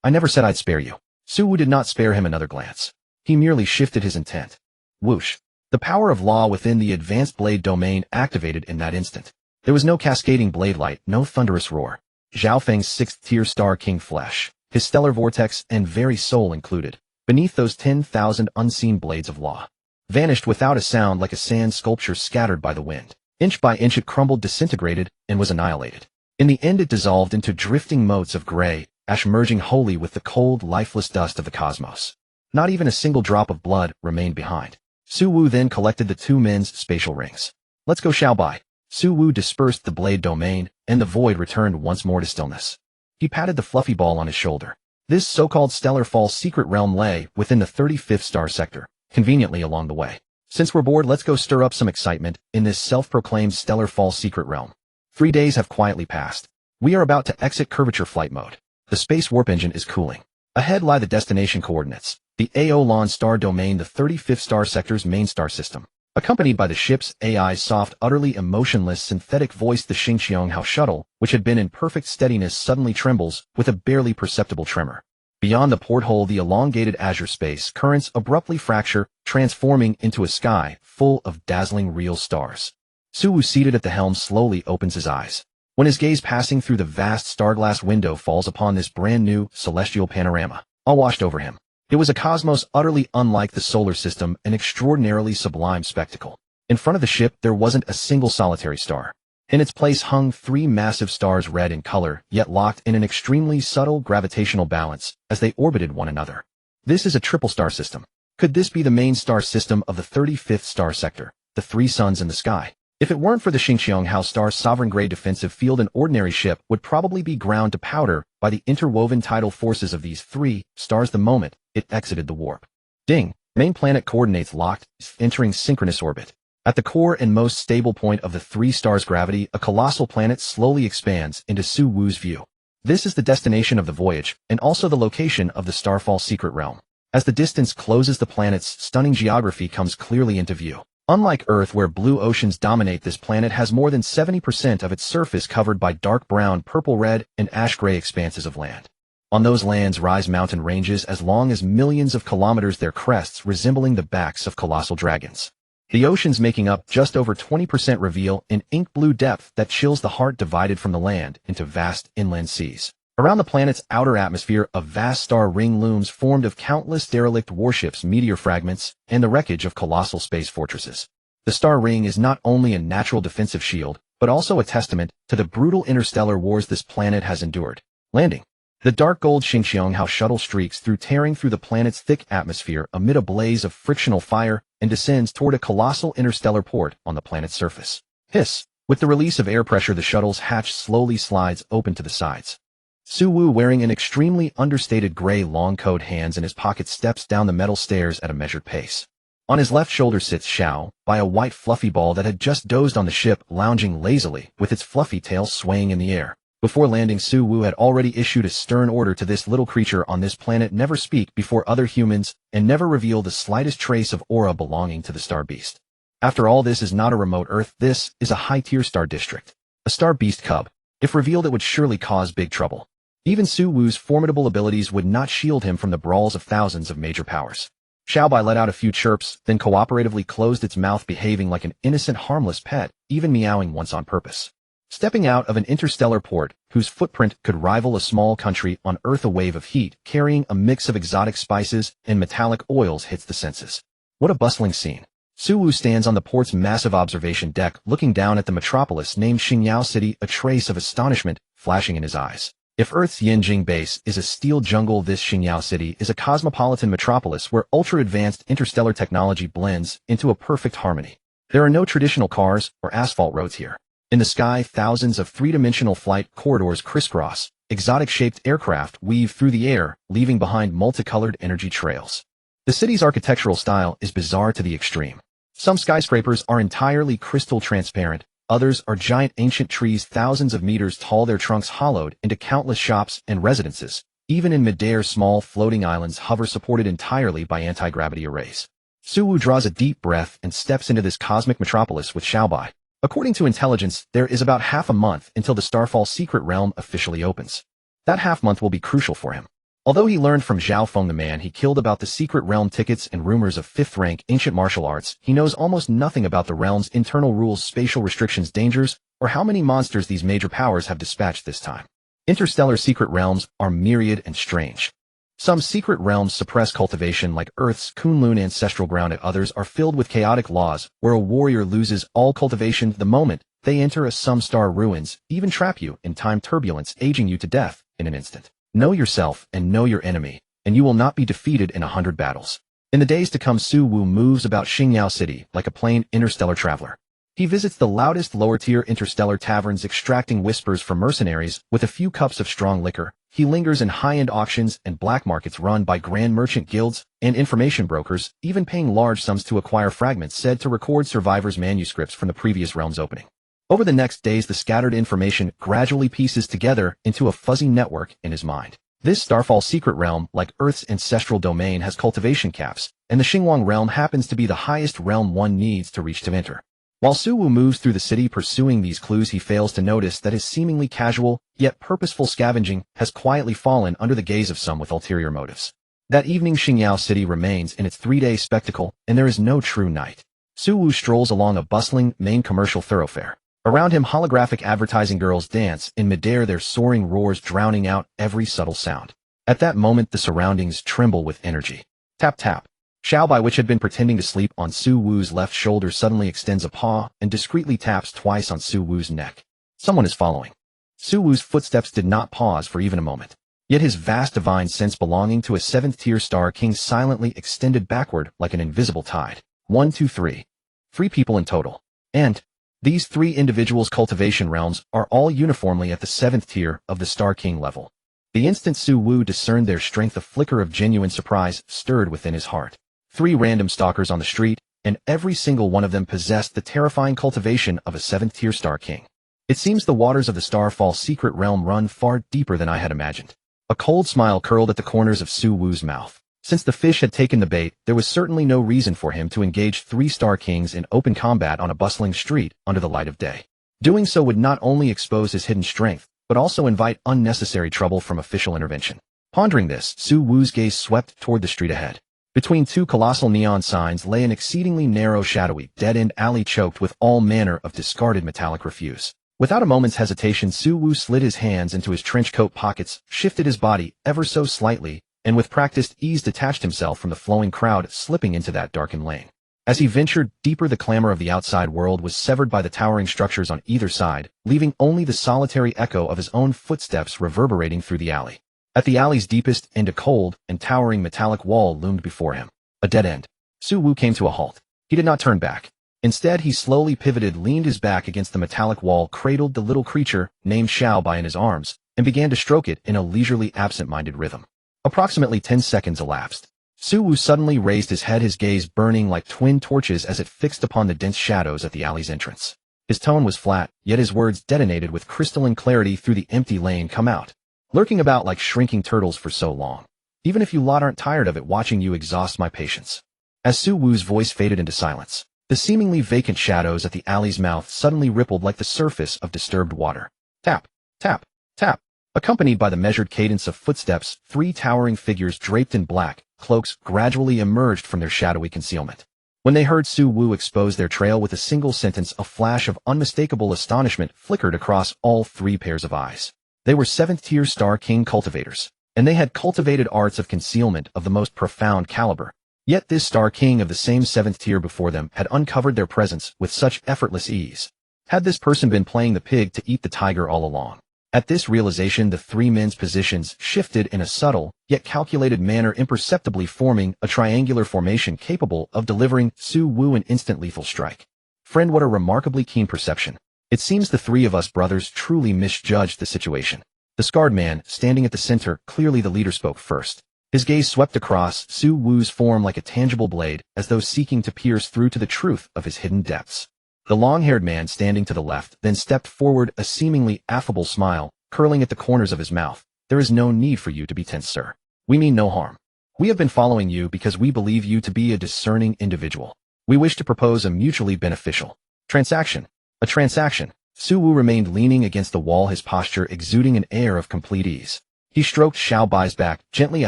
never said I'd spare you. Su Wu did not spare him another glance. He merely shifted his intent. Whoosh. The power of law within the advanced blade domain activated in that instant. There was no cascading blade light, no thunderous roar. Zhao Feng's sixth-tier Star King flesh, his stellar vortex and very soul included, beneath those 10,000 unseen blades of law, vanished without a sound like a sand sculpture scattered by the wind. Inch by inch it crumbled, disintegrated, and was annihilated. In the end it dissolved into drifting motes of gray ash, merging wholly with the cold, lifeless dust of the cosmos. Not even a single drop of blood remained behind. Su Wu then collected the two men's spatial rings. Let's go, Xiao Bai. Su Wu dispersed the blade domain, and the void returned once more to stillness. He patted the fluffy ball on his shoulder. This so-called Stellar Fall secret realm lay within the 35th star sector, conveniently along the way. Since we're bored, let's go stir up some excitement in this self-proclaimed Stellar Fall secret realm. 3 days have quietly passed. We are about to exit curvature flight mode. The space warp engine is cooling. Ahead lie the destination coordinates. the Aeolon star domain, the 35th star sector's main star system. Accompanied by the ship's AI's soft, utterly emotionless synthetic voice, the Xingqianghao shuttle, which had been in perfect steadiness, suddenly trembles with a barely perceptible tremor. Beyond the porthole, the elongated azure space currents abruptly fracture, transforming into a sky full of dazzling real stars. Suwu, seated at the helm, slowly opens his eyes. When his gaze passing through the vast starglass window falls upon this brand new celestial panorama, all washed over him. It was a cosmos utterly unlike the solar system, an extraordinarily sublime spectacle. In front of the ship, there wasn't a single solitary star. In its place hung 3 massive stars, red in color, yet locked in an extremely subtle gravitational balance as they orbited one another. This is a triple star system. Could this be the main star system of the 35th star sector, the 3 suns in the sky? If it weren't for the Xingqianghao star's sovereign-grade defensive field, an ordinary ship would probably be ground to powder by the interwoven tidal forces of these 3 stars the moment it exited the warp. Ding! Main planet coordinates locked, entering synchronous orbit. At the core and most stable point of the 3 stars' gravity, a colossal planet slowly expands into Suwu's view. This is the destination of the voyage, and also the location of the Starfall secret realm. As the distance closes, the planet's stunning geography comes clearly into view. Unlike Earth, where blue oceans dominate, this planet has more than 70% of its surface covered by dark brown, purple-red, and ash-gray expanses of land. On those lands rise mountain ranges as long as millions of kilometers, their crests resembling the backs of colossal dragons. The oceans, making up just over 20%, reveal an ink-blue depth that chills the heart, divided from the land into vast inland seas. Around the planet's outer atmosphere, a vast star ring looms, formed of countless derelict warships, meteor fragments, and the wreckage of colossal space fortresses. The star ring is not only a natural defensive shield, but also a testament to the brutal interstellar wars this planet has endured. Landing. The dark gold Xingqianghao shuttle streaks through, tearing through the planet's thick atmosphere amid a blaze of frictional fire, and descends toward a colossal interstellar port on the planet's surface. Hiss! With the release of air pressure, the shuttle's hatch slowly slides open to the sides. Suwu, wearing an extremely understated gray long coat, hands in his pockets, steps down the metal stairs at a measured pace. On his left shoulder sits Xiao, by a white fluffy ball that had just dozed on the ship, lounging lazily, with its fluffy tail swaying in the air. Before landing, Suwu had already issued a stern order to this little creature on this planet: never speak before other humans, and never reveal the slightest trace of aura belonging to the star beast. After all, this is not a remote Earth, this is a high-tier star district. A star beast cub. If revealed, it would surely cause big trouble. Even Suwu's formidable abilities would not shield him from the brawls of thousands of major powers. Xiaobai let out a few chirps, then cooperatively closed its mouth, behaving like an innocent, harmless pet, even meowing once on purpose. Stepping out of an interstellar port, whose footprint could rival a small country on Earth, a wave of heat, carrying a mix of exotic spices and metallic oils, hits the senses. What a bustling scene. Suwu stands on the port's massive observation deck, looking down at the metropolis named Xingyao City, a trace of astonishment flashing in his eyes. If Earth's Yanjing base is a steel jungle, this Xingyao City is a cosmopolitan metropolis where ultra-advanced interstellar technology blends into a perfect harmony. There are no traditional cars or asphalt roads here. In the sky, thousands of three-dimensional flight corridors crisscross. Exotic-shaped aircraft weave through the air, leaving behind multicolored energy trails. The city's architectural style is bizarre to the extreme. Some skyscrapers are entirely crystal transparent, others are giant ancient trees thousands of meters tall, their trunks hollowed into countless shops and residences. Even in midair, small floating islands hover, supported entirely by anti-gravity arrays. Suwu draws a deep breath and steps into this cosmic metropolis with Xiaobai. According to intelligence, there is about half a month until the Starfall secret realm officially opens. That half-month will be crucial for him. Although he learned from Zhao Feng, the man he killed, about the secret realm tickets and rumors of 5th-rank ancient martial arts, he knows almost nothing about the realm's internal rules, spatial restrictions, dangers, or how many monsters these major powers have dispatched this time. Interstellar secret realms are myriad and strange. Some secret realms suppress cultivation, like Earth's Kunlun ancestral ground. Others are filled with chaotic laws, where a warrior loses all cultivation the moment they enter a some-star ruins, even trap you in time turbulence, aging you to death in an instant. Know yourself and know your enemy, and you will not be defeated in 100 battles. In the days to come, Suwu moves about Xingyao City like a plain interstellar traveler. He visits the loudest lower-tier interstellar taverns, extracting whispers from mercenaries with a few cups of strong liquor. He lingers in high-end auctions and black markets run by grand merchant guilds and information brokers, even paying large sums to acquire fragments said to record survivors' manuscripts from the previous realm's opening. Over the next days, the scattered information gradually pieces together into a fuzzy network in his mind. This Starfall secret realm, like Earth's ancestral domain, has cultivation caps, and the Xinguang realm happens to be the highest realm one needs to reach to enter. While Suwu moves through the city pursuing these clues, he fails to notice that his seemingly casual, yet purposeful scavenging has quietly fallen under the gaze of some with ulterior motives. That evening, Xingyao City remains in its 3-day spectacle, and there is no true night. Suwu strolls along a bustling, main commercial thoroughfare. Around him, holographic advertising girls dance in midair, their soaring roars drowning out every subtle sound. At that moment, the surroundings tremble with energy. Tap tap. Xiaobai, which had been pretending to sleep on Su Wu's left shoulder, suddenly extends a paw and discreetly taps twice on Su Wu's neck. Someone is following. Su Wu's footsteps did not pause for even a moment. Yet his vast divine sense belonging to a 7th-tier Star King silently extended backward like an invisible tide. 1, 2, 3. 3 people in total. And these 3 individuals' cultivation realms are all uniformly at the 7th tier of the Star King level. The instant Su Wu discerned their strength, a flicker of genuine surprise stirred within his heart. 3 random stalkers on the street, and every single one of them possessed the terrifying cultivation of a 7th-tier Star King. It seems the waters of the Starfall secret realm run far deeper than I had imagined. A cold smile curled at the corners of Su Wu's mouth. Since the fish had taken the bait, there was certainly no reason for him to engage 3 Star Kings in open combat on a bustling street under the light of day. Doing so would not only expose his hidden strength, but also invite unnecessary trouble from official intervention. Pondering this, Su Wu's gaze swept toward the street ahead. Between 2 colossal neon signs lay an exceedingly narrow, shadowy, dead-end alley choked with all manner of discarded metallic refuse. Without a moment's hesitation, Su Wu slid his hands into his trench coat pockets, shifted his body ever so slightly, and with practiced ease detached himself from the flowing crowd, slipping into that darkened lane. As he ventured deeper, the clamor of the outside world was severed by the towering structures on either side, leaving only the solitary echo of his own footsteps reverberating through the alley. At the alley's deepest end, a cold and towering metallic wall loomed before him. A dead end. Su Wu came to a halt. He did not turn back. Instead, he slowly pivoted, leaned his back against the metallic wall, cradled the little creature, named Xiaobai, in his arms, and began to stroke it in a leisurely, absent-minded rhythm. Approximately 10 seconds elapsed. Su Wu suddenly raised his head, his gaze burning like twin torches as it fixed upon the dense shadows at the alley's entrance. His tone was flat, yet his words detonated with crystalline clarity through the empty lane. Come out. Lurking about like shrinking turtles for so long. Even if you lot aren't tired of it, watching you exhausts my patience. As Su Wu's voice faded into silence, the seemingly vacant shadows at the alley's mouth suddenly rippled like the surface of disturbed water. Tap, tap, tap. Accompanied by the measured cadence of footsteps, 3 towering figures draped in black cloaks gradually emerged from their shadowy concealment. When they heard Su Wu expose their trail with a single sentence, a flash of unmistakable astonishment flickered across all 3 pairs of eyes. They were 7th-tier Star King cultivators, and they had cultivated arts of concealment of the most profound caliber. Yet this Star King of the same 7th tier before them had uncovered their presence with such effortless ease. Had this person been playing the pig to eat the tiger all along? At this realization, the 3 men's positions shifted in a subtle, yet calculated manner, imperceptibly forming a triangular formation capable of delivering Su Wu an instant lethal strike. Friend, what a remarkably keen perception. It seems the 3 of us brothers truly misjudged the situation. The scarred man, standing at the center, clearly the leader, spoke first. His gaze swept across Su Wu's form like a tangible blade, as though seeking to pierce through to the truth of his hidden depths. The long-haired man standing to the left then stepped forward, a seemingly affable smile curling at the corners of his mouth. There is no need for you to be tense, sir. We mean no harm. We have been following you because we believe you to be a discerning individual. We wish to propose a mutually beneficial transaction. A transaction. Su Wu remained leaning against the wall, his posture exuding an air of complete ease. He stroked Xiaobai's back, gently, a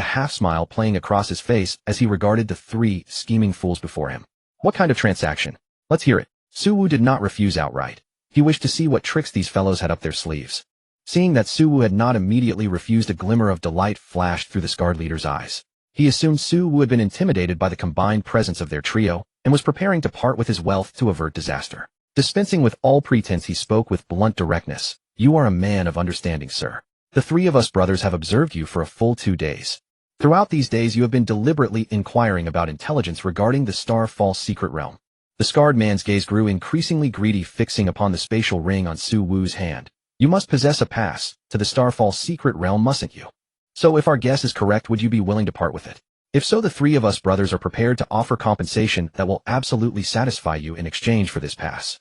half-smile playing across his face as he regarded the 3 scheming fools before him. What kind of transaction? Let's hear it. Su Wu did not refuse outright. He wished to see what tricks these fellows had up their sleeves. Seeing that Su Wu had not immediately refused, a glimmer of delight flashed through the scarred leader's eyes. He assumed Su Wu had been intimidated by the combined presence of their trio, and was preparing to part with his wealth to avert disaster. Dispensing with all pretense, he spoke with blunt directness. You are a man of understanding, sir. The 3 of us brothers have observed you for a full 2 days. Throughout these days you have been deliberately inquiring about intelligence regarding the Starfall secret realm. The scarred man's gaze grew increasingly greedy, fixing upon the spatial ring on Su Wu's hand. You must possess a pass to the Starfall secret realm, mustn't you? So if our guess is correct, would you be willing to part with it? If so, the 3 of us brothers are prepared to offer compensation that will absolutely satisfy you in exchange for this pass.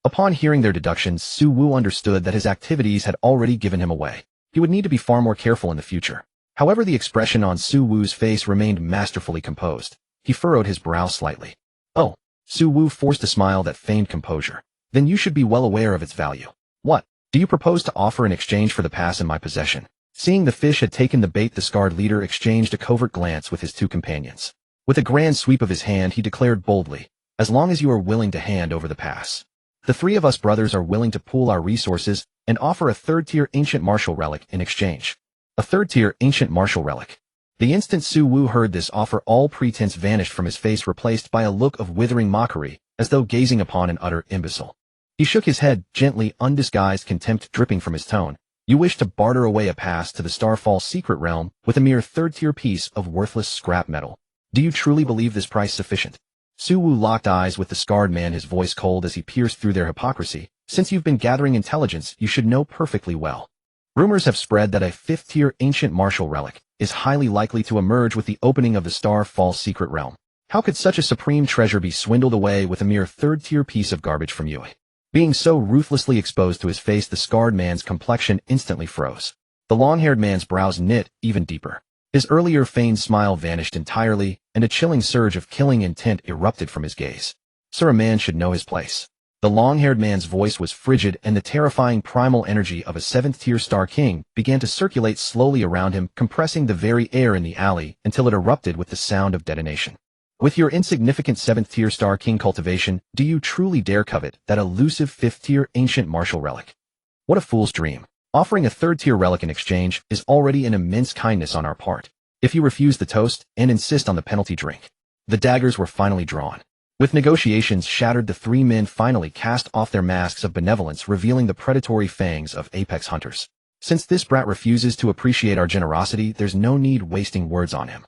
Upon hearing their deductions, Su Wu understood that his activities had already given him away. He would need to be far more careful in the future. However, the expression on Su Wu's face remained masterfully composed. He furrowed his brow slightly. Oh, Su Wu forced a smile that feigned composure. Then you should be well aware of its value. What do you propose to offer in exchange for the pass in my possession? Seeing the fish had taken the bait, the scarred leader exchanged a covert glance with his two companions. With a grand sweep of his hand, he declared boldly, as long as you are willing to hand over the pass. The three of us brothers are willing to pool our resources and offer a third-tier ancient martial relic in exchange. A third-tier ancient martial relic. The instant Su Wu heard this offer, all pretense vanished from his face, replaced by a look of withering mockery, as though gazing upon an utter imbecile. He shook his head, gently, undisguised contempt dripping from his tone. You wish to barter away a pass to the Starfall secret realm with a mere third-tier piece of worthless scrap metal. Do you truly believe this price sufficient? Su Wu locked eyes with the scarred man, his voice cold as he pierced through their hypocrisy. Since you've been gathering intelligence, you should know perfectly well. Rumors have spread that a fifth-tier ancient martial relic is highly likely to emerge with the opening of the Starfall secret realm. How could such a supreme treasure be swindled away with a mere third-tier piece of garbage from you? Being so ruthlessly exposed to his face, the scarred man's complexion instantly froze. The long-haired man's brows knit even deeper. His earlier feigned smile vanished entirely, and a chilling surge of killing intent erupted from his gaze. Sir, a man should know his place. The long-haired man's voice was frigid, and the terrifying primal energy of a seventh-tier Star King began to circulate slowly around him, compressing the very air in the alley until it erupted with the sound of detonation. With your insignificant seventh-tier Star King cultivation, do you truly dare covet that elusive fifth-tier ancient martial relic? What a fool's dream. Offering a third-tier relic in exchange is already an immense kindness on our part. If you refuse the toast and insist on the penalty drink. The daggers were finally drawn. With negotiations shattered, the three men finally cast off their masks of benevolence, revealing the predatory fangs of apex hunters. Since this brat refuses to appreciate our generosity, there's no need wasting words on him.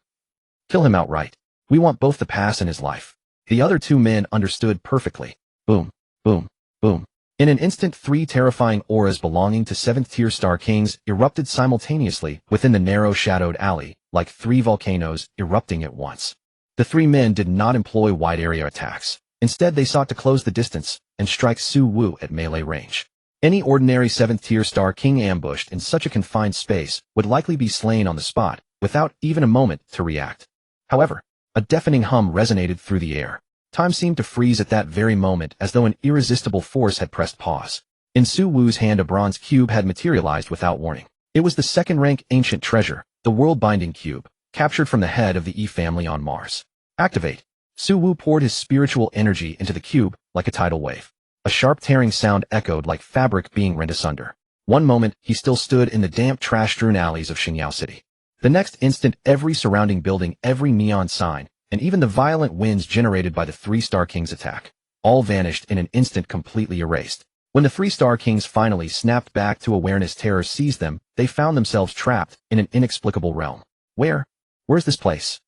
Kill him outright. We want both the pass and his life. The other two men understood perfectly. Boom, boom, boom. In an instant, three terrifying auras belonging to seventh-tier Star Kings erupted simultaneously within the narrow shadowed alley, like three volcanoes erupting at once. The three men did not employ wide-area attacks. Instead, they sought to close the distance and strike Su Wu at melee range. Any ordinary seventh-tier Star King ambushed in such a confined space would likely be slain on the spot, without even a moment to react. However, a deafening hum resonated through the air. Time seemed to freeze at that very moment, as though an irresistible force had pressed pause. In Su Wu's hand, a bronze cube had materialized without warning. It was the second-rank ancient treasure, the world-binding cube, captured from the head of the E family on Mars. Activate. Su Wu poured his spiritual energy into the cube like a tidal wave. A sharp tearing sound echoed like fabric being rent asunder. One moment, he still stood in the damp, trash-strewn alleys of Xingyao City. The next instant, every surrounding building, every neon sign, and even the violent winds generated by the three Star Kings' attack, all vanished in an instant, completely erased. When the three Star Kings finally snapped back to awareness, terror seized them. They found themselves trapped in an inexplicable realm. Where's this place?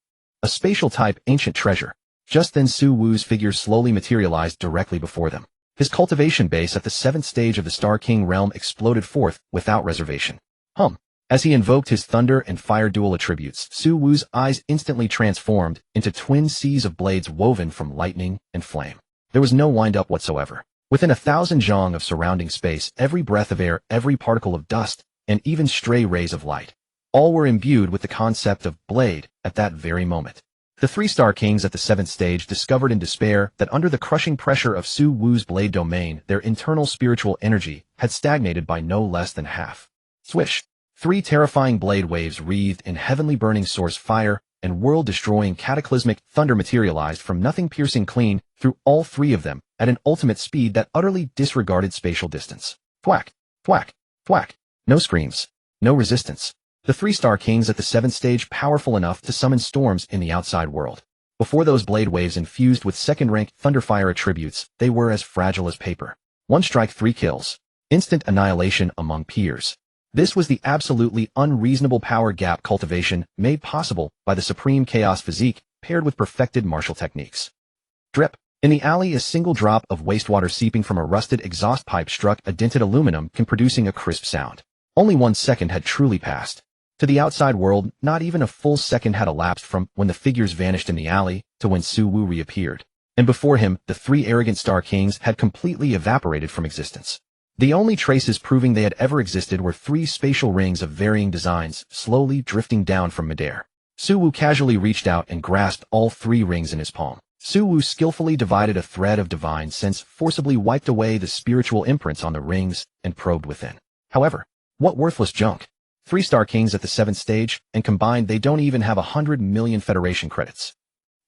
A spatial-type ancient treasure. Just then, Su Wu's figure slowly materialized directly before them. His cultivation base at the 7th stage of the Star King realm exploded forth without reservation. As he invoked his thunder and fire dual attributes, Su Wu's eyes instantly transformed into twin seas of blades woven from lightning and flame. There was no wind-up whatsoever. Within 1,000 zhang of surrounding space, every breath of air, every particle of dust, and even stray rays of light, all were imbued with the concept of blade at that very moment. The three Star Kings at the 7th stage discovered in despair that under the crushing pressure of Su Wu's blade domain, their internal spiritual energy had stagnated by no less than half. Swish! 3 terrifying blade waves wreathed in heavenly burning source fire and world-destroying cataclysmic thunder materialized from nothing, piercing clean through all 3 of them at an ultimate speed that utterly disregarded spatial distance. Thwack! Thwack! Thwack! No screams. No resistance. The 3 Star Kings at the 7th stage powerful enough to summon storms in the outside world. Before those blade waves infused with second-rank thunderfire attributes, they were as fragile as paper. 1 strike, 3 kills. Instant annihilation among peers. This was the absolutely unreasonable power gap cultivation made possible by the supreme chaos physique paired with perfected martial techniques. Drip. In the alley, a single drop of wastewater seeping from a rusted exhaust pipe struck a dented aluminum can producing a crisp sound. Only 1 second had truly passed. To the outside world, not even a full second had elapsed from when the figures vanished in the alley to when Su Wu reappeared. And before him, the 3 arrogant Star Kings had completely evaporated from existence. The only traces proving they had ever existed were 3 spatial rings of varying designs, slowly drifting down from midair. Suwoo casually reached out and grasped all 3 rings in his palm. Suwoo skillfully divided a thread of divine sense, forcibly wiped away the spiritual imprints on the rings, and probed within. However, what worthless junk. 3 Star Kings at the 7th stage, and combined they don't even have 100 million Federation credits.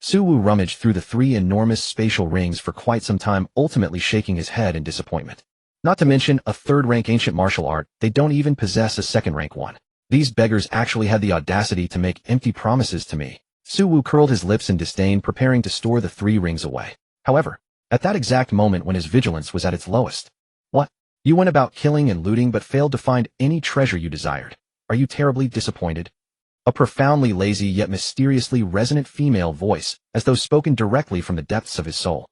Suwoo rummaged through the 3 enormous spatial rings for quite some time, ultimately shaking his head in disappointment. Not to mention a 3rd-rank ancient martial art, they don't even possess a 2nd-rank one. These beggars actually had the audacity to make empty promises to me. Suwoo curled his lips in disdain, preparing to store the 3 rings away. However, at that exact moment when his vigilance was at its lowest. What? You went about killing and looting but failed to find any treasure you desired. Are you terribly disappointed? A profoundly lazy yet mysteriously resonant female voice, as though spoken directly from the depths of his soul,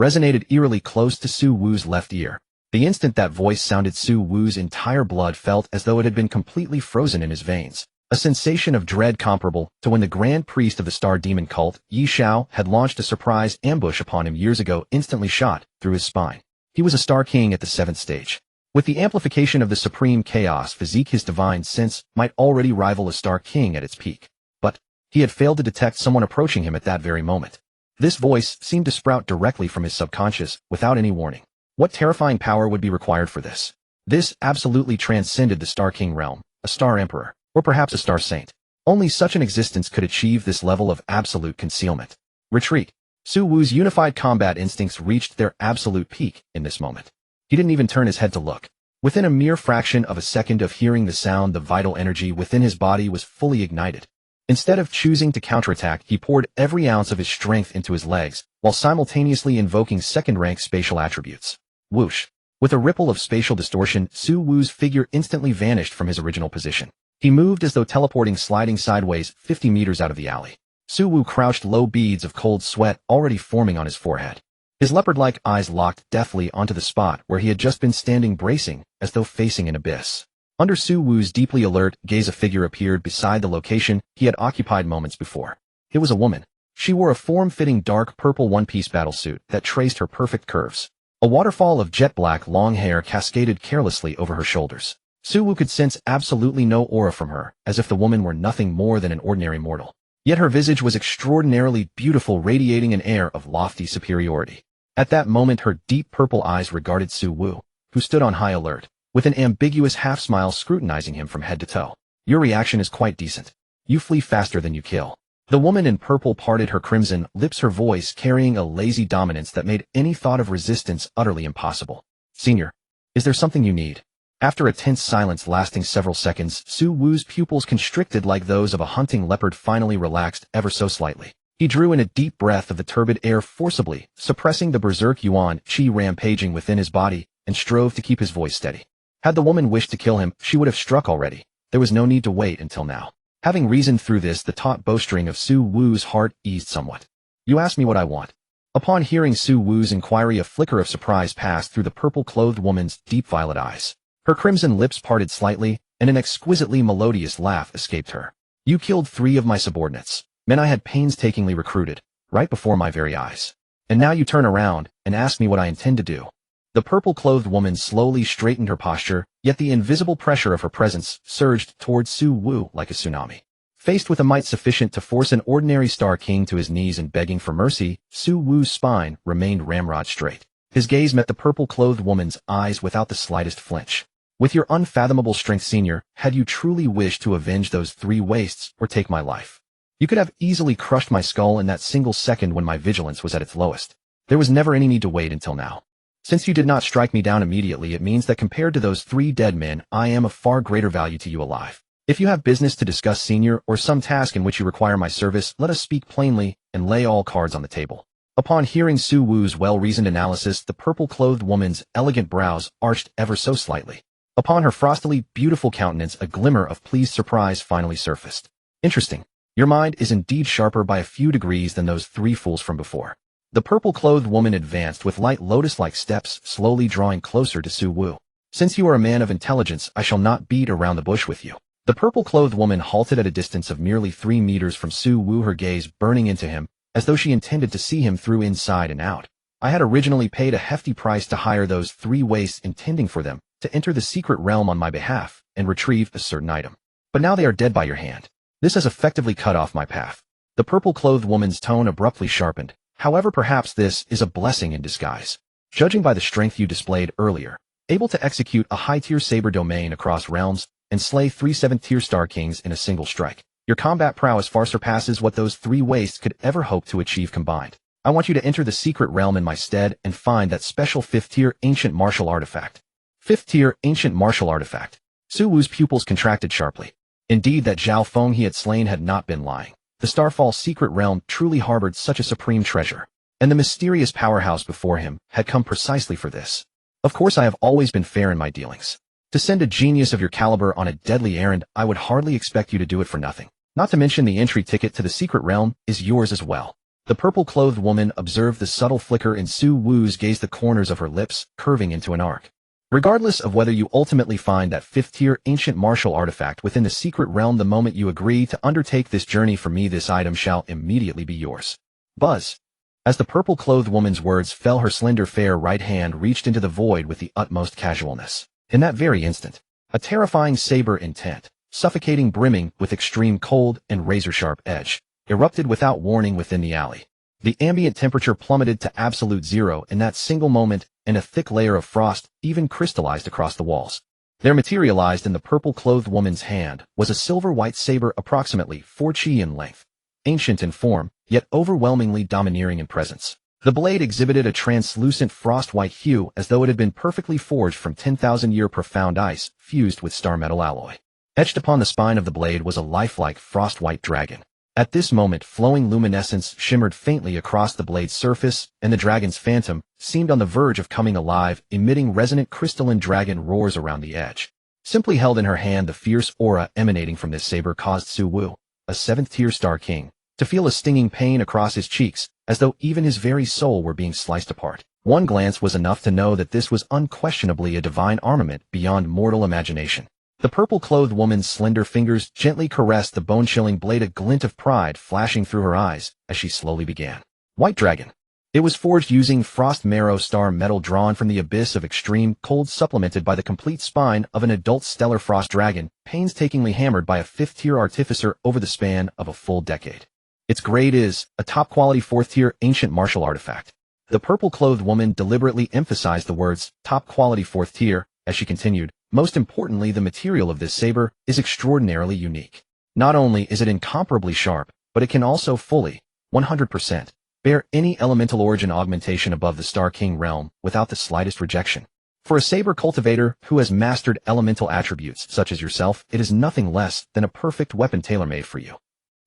resonated eerily close to Suwoo's left ear. The instant that voice sounded, Suwoo's entire blood felt as though it had been completely frozen in his veins. A sensation of dread comparable to when the Grand Priest of the Star Demon cult, Yi Xiao, had launched a surprise ambush upon him years ago, instantly shot through his spine. He was a Star King at the 7th stage. With the amplification of the supreme chaos physique, his divine sense might already rival a Star King at its peak. But he had failed to detect someone approaching him at that very moment. This voice seemed to sprout directly from his subconscious, without any warning. What terrifying power would be required for this? This absolutely transcended the Star King realm, a Star Emperor, or perhaps a Star Saint. Only such an existence could achieve this level of absolute concealment. Retreat. Suwoo's unified combat instincts reached their absolute peak in this moment. He didn't even turn his head to look. Within a mere fraction of a second of hearing the sound, the vital energy within his body was fully ignited. Instead of choosing to counterattack, he poured every ounce of his strength into his legs, while simultaneously invoking 2nd-rank spatial attributes. Whoosh. With a ripple of spatial distortion, Suwoo's figure instantly vanished from his original position. He moved as though teleporting, sliding sideways 50 meters out of the alley. Suwoo crouched, low beads of cold sweat already forming on his forehead. His leopard-like eyes locked deathly onto the spot where he had just been standing, bracing, as though facing an abyss. Under Suwoo's deeply alert gaze, a figure appeared beside the location he had occupied moments before. It was a woman. She wore a form-fitting dark purple one-piece battlesuit that traced her perfect curves. A waterfall of jet-black long hair cascaded carelessly over her shoulders. Suwoo could sense absolutely no aura from her, as if the woman were nothing more than an ordinary mortal. Yet her visage was extraordinarily beautiful, radiating an air of lofty superiority. At that moment, her deep purple eyes regarded Suwoo, who stood on high alert, with an ambiguous half-smile scrutinizing him from head to toe. Your reaction is quite decent. You flee faster than you kill. The woman in purple parted her crimson lips, her voice carrying a lazy dominance that made any thought of resistance utterly impossible. Senior, is there something you need? After a tense silence lasting several seconds, Suwoo's pupils constricted like those of a hunting leopard finally relaxed ever so slightly. He drew in a deep breath of the turbid air, forcibly suppressing the berserk yuan qi rampaging within his body, and strove to keep his voice steady. Had the woman wished to kill him, she would have struck already. There was no need to wait until now. Having reasoned through this, the taut bowstring of Suwoo's heart eased somewhat. You asked me what I want. Upon hearing Suwoo's inquiry, a flicker of surprise passed through the purple-clothed woman's deep violet eyes. Her crimson lips parted slightly, and an exquisitely melodious laugh escaped her. You killed 3 of my subordinates, men I had painstakingly recruited, right before my very eyes. And now you turn around and ask me what I intend to do. The purple-clothed woman slowly straightened her posture, yet the invisible pressure of her presence surged towards Suwoo like a tsunami. Faced with a might sufficient to force an ordinary Star King to his knees and begging for mercy, Suwoo's spine remained ramrod straight. His gaze met the purple-clothed woman's eyes without the slightest flinch. With your unfathomable strength, Senior, had you truly wished to avenge those 3 wastes or take my life, you could have easily crushed my skull in that single second when my vigilance was at its lowest. There was never any need to wait until now. Since you did not strike me down immediately, it means that compared to those 3 dead men, I am of far greater value to you alive. If you have business to discuss, Senior, or some task in which you require my service, let us speak plainly and lay all cards on the table. Upon hearing Suwoo's well-reasoned analysis, the purple-clothed woman's elegant brows arched ever so slightly. Upon her frostily beautiful countenance, a glimmer of pleased surprise finally surfaced. Interesting. Your mind is indeed sharper by a few degrees than those 3 fools from before. The purple-clothed woman advanced with light lotus-like steps, slowly drawing closer to Suwoo. Since you are a man of intelligence, I shall not beat around the bush with you. The purple-clothed woman halted at a distance of merely 3 meters from Suwoo, her gaze burning into him, as though she intended to see him through inside and out. I had originally paid a hefty price to hire those 3 wastes intending for them to enter the secret realm on my behalf and retrieve a certain item. But now they are dead by your hand. This has effectively cut off my path. The purple-clothed woman's tone abruptly sharpened. However, perhaps this is a blessing in disguise. Judging by the strength you displayed earlier, able to execute a high-tier saber domain across realms and slay 3 7th-tier Star Kings in a single strike, your combat prowess far surpasses what those 3 wastes could ever hope to achieve combined. I want you to enter the secret realm in my stead and find that special 5th-tier ancient martial artifact. 5th-tier ancient martial artifact. Su Wu's pupils contracted sharply. Indeed, that Zhao Feng he had slain had not been lying. The Starfall secret realm truly harbored such a supreme treasure, and the mysterious powerhouse before him had come precisely for this. Of course, I have always been fair in my dealings. To send a genius of your caliber on a deadly errand, I would hardly expect you to do it for nothing. Not to mention the entry ticket to the secret realm is yours as well. The purple-clothed woman observed the subtle flicker in Su Wu's gaze, the corners of her lips curving into an arc. Regardless of whether you ultimately find that 5th-tier ancient martial artifact within the secret realm the moment you agree to undertake this journey for me, this item shall immediately be yours. Buzz. As the purple-clothed woman's words fell, her slender fair right hand reached into the void with the utmost casualness. In that very instant, a terrifying saber intent, suffocating, brimming with extreme cold and razor-sharp edge, erupted without warning within the alley. The ambient temperature plummeted to absolute zero in that single moment, and a thick layer of frost even crystallized across the walls. There materialized in the purple-clothed woman's hand was a silver-white saber approximately 4 chi in length, ancient in form, yet overwhelmingly domineering in presence. The blade exhibited a translucent frost-white hue as though it had been perfectly forged from 10,000-year profound ice fused with star metal alloy. Etched upon the spine of the blade was a lifelike frost-white dragon. At this moment, flowing luminescence shimmered faintly across the blade's surface, and the dragon's phantom seemed on the verge of coming alive, emitting resonant crystalline dragon roars around the edge. Simply held in her hand, the fierce aura emanating from this saber caused Su Wu, a 7th-tier Star King, to feel a stinging pain across his cheeks, as though even his very soul were being sliced apart. One glance was enough to know that this was unquestionably a divine armament beyond mortal imagination. The purple-clothed woman's slender fingers gently caressed the bone-chilling blade, a glint of pride flashing through her eyes as she slowly began. White Dragon. It was forged using frost marrow star metal drawn from the abyss of extreme cold, supplemented by the complete spine of an adult stellar frost dragon, painstakingly hammered by a 5th-tier artificer over the span of a full decade. Its grade is a top-quality 4th-tier ancient martial artifact. The purple-clothed woman deliberately emphasized the words top-quality 4th tier as she continued. Most importantly, the material of this saber is extraordinarily unique. Not only is it incomparably sharp, but it can also fully, 100%, bear any elemental origin augmentation above the Star King realm without the slightest rejection. For a saber cultivator who has mastered elemental attributes such as yourself, it is nothing less than a perfect weapon tailor-made for you.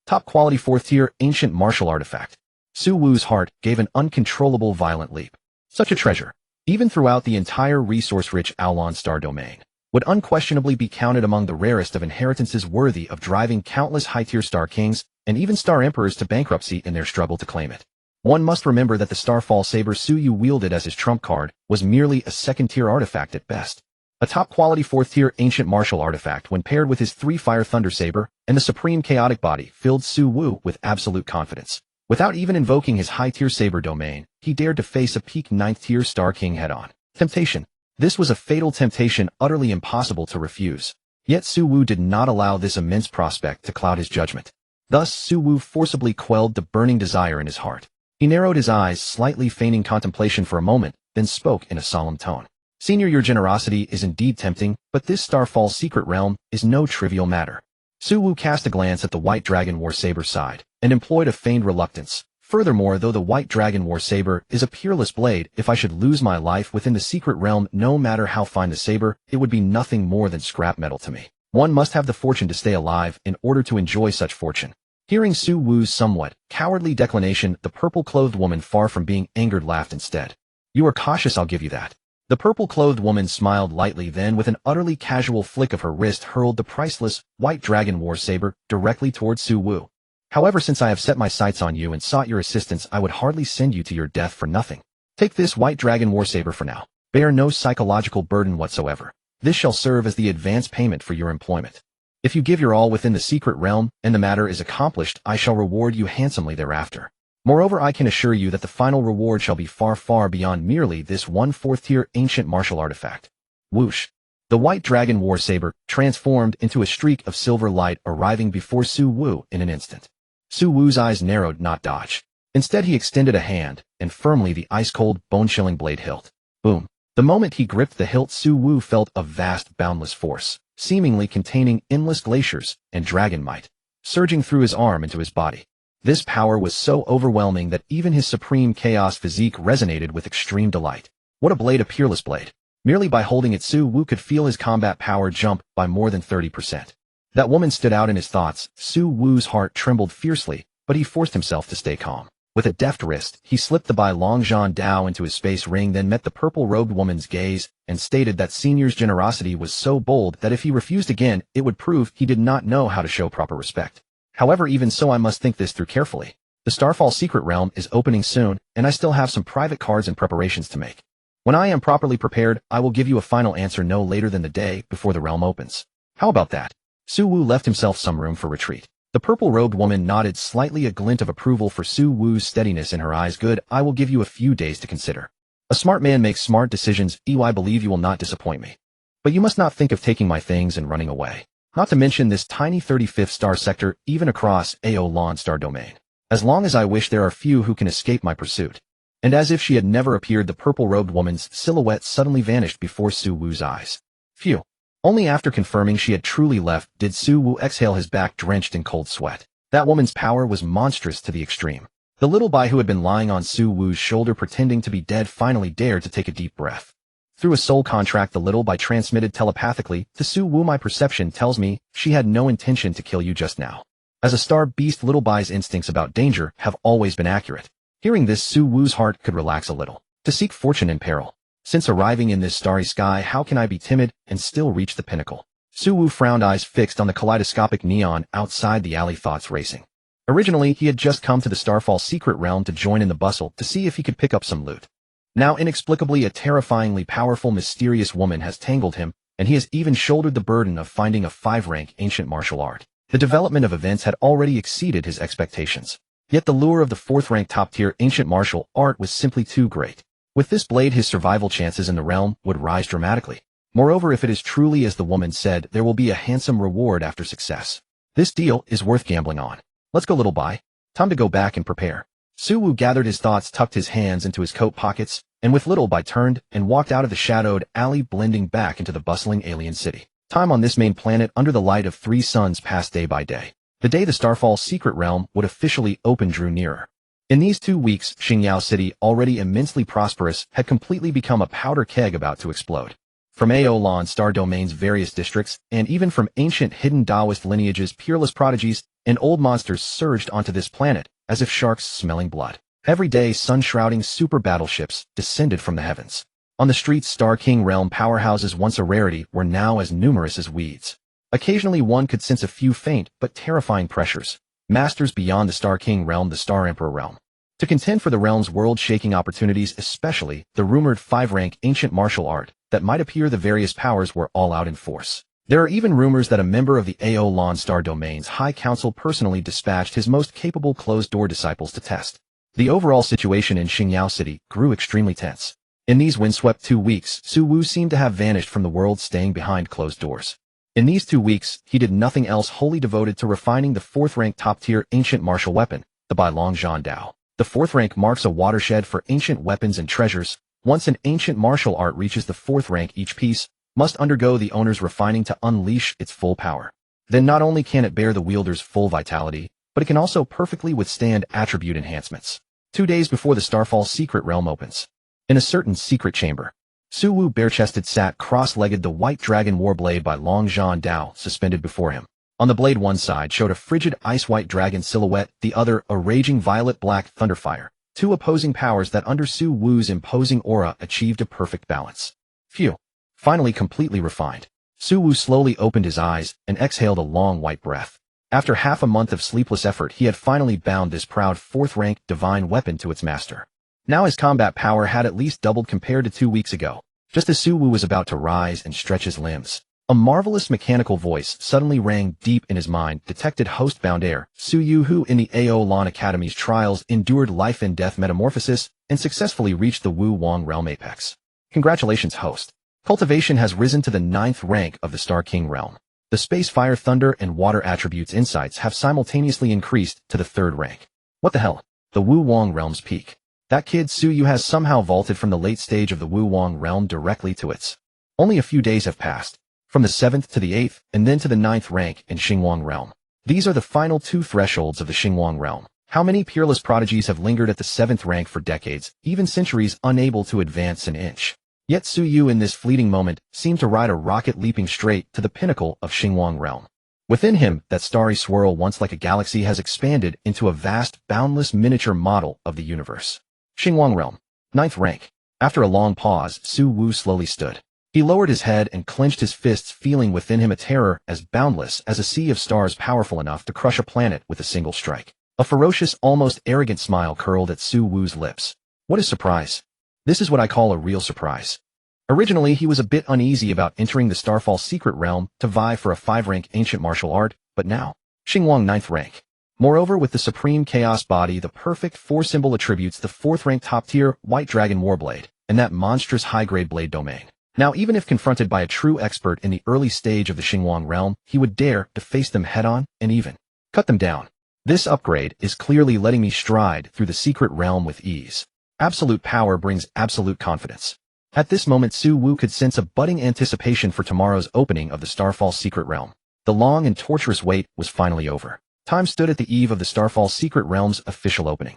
Top-quality 4th-tier ancient martial artifact. Su Wu's heart gave an uncontrollable violent leap. Such a treasure, even throughout the entire resource-rich Aulon Star domain, would unquestionably be counted among the rarest of inheritances, worthy of driving countless high-tier Star Kings and even Star Emperors to bankruptcy in their struggle to claim it. One must remember that the Starfall saber Su Yu wielded as his trump card was merely a 2nd-tier artifact at best. A top-quality 4th-tier ancient martial artifact, when paired with his 3-fire thunder saber and the supreme chaotic body, filled Su Wu with absolute confidence. Without even invoking his high-tier saber domain, he dared to face a peak 9th-tier Star King head-on. Temptation. This was a fatal temptation utterly impossible to refuse. Yet Su Wu did not allow this immense prospect to cloud his judgment. Thus, Su Wu forcibly quelled the burning desire in his heart. He narrowed his eyes, slightly feigning contemplation for a moment, then spoke in a solemn tone. Senior, your generosity is indeed tempting, but this Starfall secret realm is no trivial matter. Su Wu cast a glance at the White Dragon War Saber's side, and employed a feigned reluctance. Furthermore, though the White Dragon War Saber is a peerless blade, if I should lose my life within the secret realm, no matter how fine the saber, it would be nothing more than scrap metal to me. One must have the fortune to stay alive in order to enjoy such fortune. Hearing Su Wu's somewhat cowardly declination, the purple-clothed woman, far from being angered, laughed instead. You are cautious, I'll give you that. The purple-clothed woman smiled lightly, then with an utterly casual flick of her wrist hurled the priceless White Dragon War Saber directly towards Su Wu. However, since I have set my sights on you and sought your assistance, I would hardly send you to your death for nothing. Take this White Dragon War Saber for now. Bear no psychological burden whatsoever. This shall serve as the advance payment for your employment. If you give your all within the secret realm, and the matter is accomplished, I shall reward you handsomely thereafter. Moreover, I can assure you that the final reward shall be far, far beyond merely this one fourth-tier ancient martial artifact. Whoosh! The white dragon war saber transformed into a streak of silver light, arriving before Su Wu in an instant. Su Wu's eyes narrowed, not dodge. Instead, he extended a hand, and firmly the ice-cold, bone-chilling blade hilt. Boom! The moment he gripped the hilt, Su Wu felt a vast, boundless force, seemingly containing endless glaciers and dragon might, surging through his arm into his body. This power was so overwhelming that even his supreme chaos physique resonated with extreme delight. What a blade, a peerless blade. Merely by holding it, Su Wu could feel his combat power jump by more than 30%. That woman stood out in his thoughts. Su Wu's heart trembled fiercely, but he forced himself to stay calm. With a deft wrist, he slipped the Bai Long Zhan Dao into his space ring, then met the purple-robed woman's gaze, and stated that senior's generosity was so bold that if he refused again, it would prove he did not know how to show proper respect. However, even so, I must think this through carefully. The Starfall Secret Realm is opening soon, and I still have some private cards and preparations to make. When I am properly prepared, I will give you a final answer no later than the day before the realm opens. How about that? Su Wu left himself some room for retreat. The purple-robed woman nodded slightly, a glint of approval for Su Wu's steadiness in her eyes. Good, I will give you a few days to consider. A smart man makes smart decisions. I believe you will not disappoint me. But you must not think of taking my things and running away. Not to mention this tiny 35th star sector, even across AO Lon star domain. As long as I wish, there are few who can escape my pursuit. And as if she had never appeared, the purple-robed woman's silhouette suddenly vanished before Su Wu's eyes. Phew. Only after confirming she had truly left did Su Wu exhale, his back drenched in cold sweat. That woman's power was monstrous to the extreme. The little Bai who had been lying on Su Wu's shoulder pretending to be dead finally dared to take a deep breath. Through a soul contract, the little Bai transmitted telepathically to Su Wu, my perception tells me she had no intention to kill you just now. As a star beast, little Bai's instincts about danger have always been accurate. Hearing this, Su Wu's heart could relax a little. To seek fortune in peril. Since arriving in this starry sky, how can I be timid and still reach the pinnacle? Su Wu frowned, eyes fixed on the kaleidoscopic neon outside the alley, thoughts racing. Originally, he had just come to the Starfall Secret Realm to join in the bustle to see if he could pick up some loot. Now, inexplicably, a terrifyingly powerful, mysterious woman has tangled him, and he has even shouldered the burden of finding a 5-rank ancient martial art. The development of events had already exceeded his expectations. Yet the lure of the 4th-rank top-tier ancient martial art was simply too great. With this blade, his survival chances in the realm would rise dramatically. Moreover, if it is truly as the woman said, there will be a handsome reward after success. This deal is worth gambling on. Let's go, little Bai. Time to go back and prepare. Su Wu gathered his thoughts, tucked his hands into his coat pockets, and with little Bai turned and walked out of the shadowed alley, blending back into the bustling alien city. Time on this main planet under the light of 3 suns passed day by day. The day the Starfall Secret Realm would officially open drew nearer. In these 2 weeks, Xingyao City, already immensely prosperous, had completely become a powder keg about to explode. From Aolan star domain's various districts, and even from ancient hidden Taoist lineages, peerless prodigies, and old monsters surged onto this planet, as if sharks smelling blood. Every day, sun-shrouding super battleships descended from the heavens. On the streets, Star King Realm powerhouses, once a rarity, were now as numerous as weeds. Occasionally one could sense a few faint but terrifying pressures. Masters beyond the Star King Realm, the Star Emperor Realm. To contend for the realm's world-shaking opportunities, especially the rumored 5-rank ancient martial art that might appear, the various powers were all out in force. There are even rumors that a member of the Aolan Star Domain's High Council personally dispatched his most capable closed-door disciples to test. The overall situation in Xingyao City grew extremely tense. In these windswept 2 weeks, Su Wu seemed to have vanished from the world, staying behind closed doors. In these 2 weeks, he did nothing else, wholly devoted to refining the 4th-rank top-tier ancient martial weapon, the Bai Long Zhan Dao. The 4th rank marks a watershed for ancient weapons and treasures. Once an ancient martial art reaches the 4th rank, each piece must undergo the owner's refining to unleash its full power. Then not only can it bear the wielder's full vitality, but it can also perfectly withstand attribute enhancements. 2 days before the Starfall Secret Realm opens, in a certain secret chamber, Su Wu bare-chested sat cross-legged, the white dragon warblade by Long Zhan Dao suspended before him. On the blade, one side showed a frigid ice-white dragon silhouette, the other a raging violet-black thunderfire, 2 opposing powers that under Su Wu's imposing aura achieved a perfect balance. Phew. Finally completely refined. Su Wu slowly opened his eyes and exhaled a long white breath. After half a month of sleepless effort, he had finally bound this proud 4th-rank divine weapon to its master. Now his combat power had at least doubled compared to 2 weeks ago. Just as Su Wu was about to rise and stretch his limbs, A marvelous mechanical voice suddenly rang deep in his mind, detected host-bound heir, Su Yu, who in the AO Lan Academy's trials endured life and death metamorphosis and successfully reached the Wu Wang realm apex. Congratulations, host. Cultivation has risen to the 9th rank of the Star King realm. The space, fire, thunder, and water attributes insights have simultaneously increased to the 3rd rank. What the hell? The Wu Wang realm's peak. That kid Su Yu has somehow vaulted from the late stage of the Wu Wang realm directly to its. Only a few days have passed. From the 7th to the 8th, and then to the 9th rank in Xingwang realm. These are the final 2 thresholds of the Xingwang realm. How many peerless prodigies have lingered at the 7th rank for decades, even centuries, unable to advance an inch? Yet Su Yu in this fleeting moment seemed to ride a rocket leaping straight to the pinnacle of Xingwang realm. Within him, that starry swirl once like a galaxy has expanded into a vast, boundless miniature model of the universe. Xingwang realm. 9th rank. After a long pause, Su Wu slowly stood. He lowered his head and clenched his fists, feeling within him a terror as boundless as a sea of stars powerful enough to crush a planet with a single strike. A ferocious, almost arrogant smile curled at Su Wu's lips. What is surprise? This is what I call a real surprise. Originally, he was a bit uneasy about entering the Starfall secret realm to vie for a 5-rank ancient martial art, but now, Xingwang 9th rank. Moreover, with the supreme chaos body, the perfect 4-symbol attributes, the 4th rank top-tier White Dragon Warblade, and that monstrous high-grade blade domain. Now, even if confronted by a true expert in the early stage of the Xingwang realm, he would dare to face them head-on and even cut them down. This upgrade is clearly letting me stride through the secret realm with ease. Absolute power brings absolute confidence. At this moment, Su Wu could sense a budding anticipation for tomorrow's opening of the Starfall secret realm. The long and torturous wait was finally over. Time stood at the eve of the Starfall secret realm's official opening.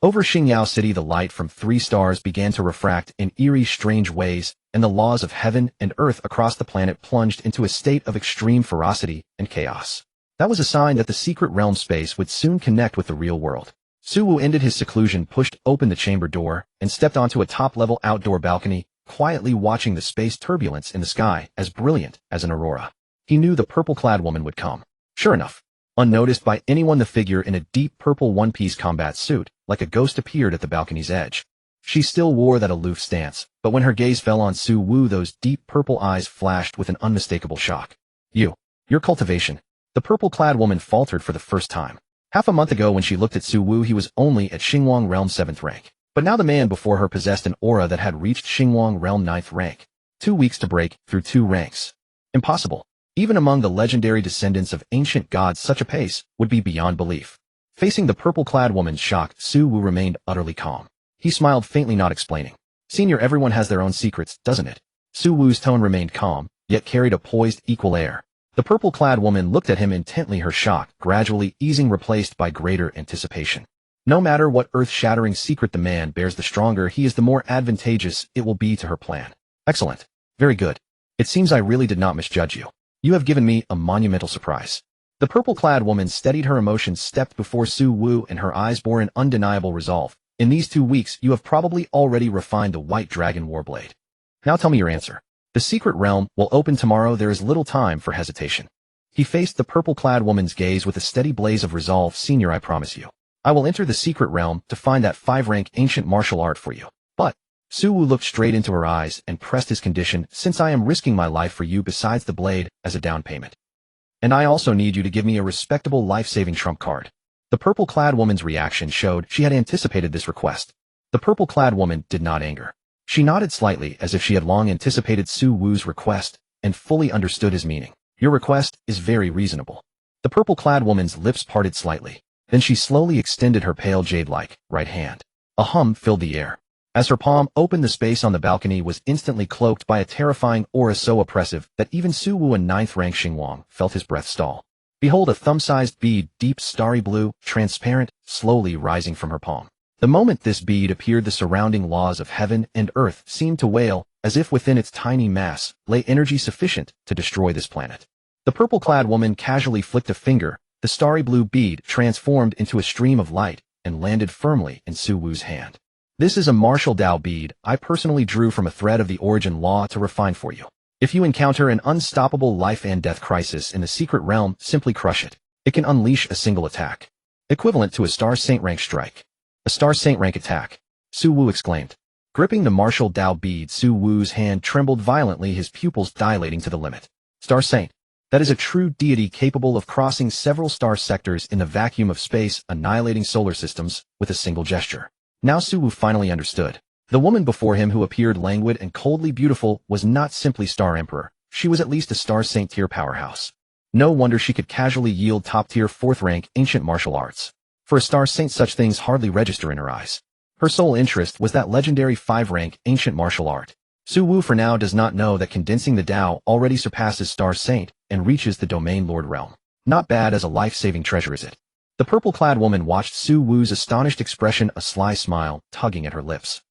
Over Xingyao City, the light from 3 stars began to refract in eerie, strange ways, and the laws of heaven and earth across the planet plunged into a state of extreme ferocity and chaos. That was a sign that the secret realm space would soon connect with the real world. Su Wu ended his seclusion, pushed open the chamber door, and stepped onto a top-level outdoor balcony, quietly watching the space turbulence in the sky as brilliant as an aurora. He knew the purple-clad woman would come. Sure enough. Unnoticed by anyone, the figure in a deep purple one-piece combat suit, like a ghost, appeared at the balcony's edge. She still wore that aloof stance, but when her gaze fell on Su Wu, those deep purple eyes flashed with an unmistakable shock. Your cultivation. The purple-clad woman faltered for the first time. Half a month ago when she looked at Su Wu, he was only at Xingwang realm 7th rank. But now the man before her possessed an aura that had reached Xingwang realm 9th rank. 2 weeks to break through 2 ranks. Impossible. Even among the legendary descendants of ancient gods, such a pace would be beyond belief. Facing the purple-clad woman's shock, Su Wu remained utterly calm. He smiled faintly, not explaining. Senior, everyone has their own secrets, doesn't it? Su Wu's tone remained calm, yet carried a poised, equal air. The purple-clad woman looked at him intently, her shock gradually easing, replaced by greater anticipation. No matter what earth-shattering secret the man bears, the stronger he is, the more advantageous it will be to her plan. Excellent. Very good. It seems I really did not misjudge you. You have given me a monumental surprise. The purple-clad woman steadied her emotions, stepped before Su Wu, and her eyes bore an undeniable resolve. In these 2 weeks, you have probably already refined the White Dragon Warblade. Now tell me your answer. The secret realm will open tomorrow. There is little time for hesitation. He faced the purple-clad woman's gaze with a steady blaze of resolve. Senior, I promise you. I will enter the secret realm to find that 5-rank ancient martial art for you. But Su Wu looked straight into her eyes and pressed his condition. Since I am risking my life for you besides the blade as a down payment. And I also need you to give me a respectable life-saving trump card. The purple-clad woman's reaction showed she had anticipated this request. The purple-clad woman did not anger. She nodded slightly as if she had long anticipated Su Wu's request and fully understood his meaning. Your request is very reasonable. The purple-clad woman's lips parted slightly. Then she slowly extended her pale jade-like right hand. A hum filled the air. As her palm opened, the space on the balcony was instantly cloaked by a terrifying aura so oppressive that even Su Wu in 9th rank Xingwang felt his breath stall. Behold, a thumb-sized bead, deep starry blue, transparent, slowly rising from her palm. The moment this bead appeared, the surrounding laws of heaven and earth seemed to wail, as if within its tiny mass lay energy sufficient to destroy this planet. The purple-clad woman casually flicked a finger. The starry blue bead transformed into a stream of light and landed firmly in Su Wu's hand. This is a martial Dao bead I personally drew from a thread of the origin law to refine for you. If you encounter an unstoppable life and death crisis in the secret realm, simply crush it. It can unleash a single attack, equivalent to a Star Saint rank strike. A Star Saint rank attack, Su Wu exclaimed. Gripping the martial Dao bead, Su Wu's hand trembled violently, his pupils dilating to the limit. Star Saint. That is a true deity capable of crossing several star sectors in the vacuum of space, annihilating solar systems with a single gesture. Now Suwu finally understood. The woman before him who appeared languid and coldly beautiful was not simply Star Emperor. She was at least a Star Saint tier powerhouse. No wonder she could casually yield top-tier 4th-rank ancient martial arts. For a Star Saint, such things hardly register in her eyes. Her sole interest was that legendary 5th-rank ancient martial art. Suwu for now does not know that condensing the Tao already surpasses Star Saint and reaches the Domain Lord realm. Not bad as a life-saving treasure, is it? The purple-clad woman watched Suwu's astonished expression, a sly smile tugging at her lips.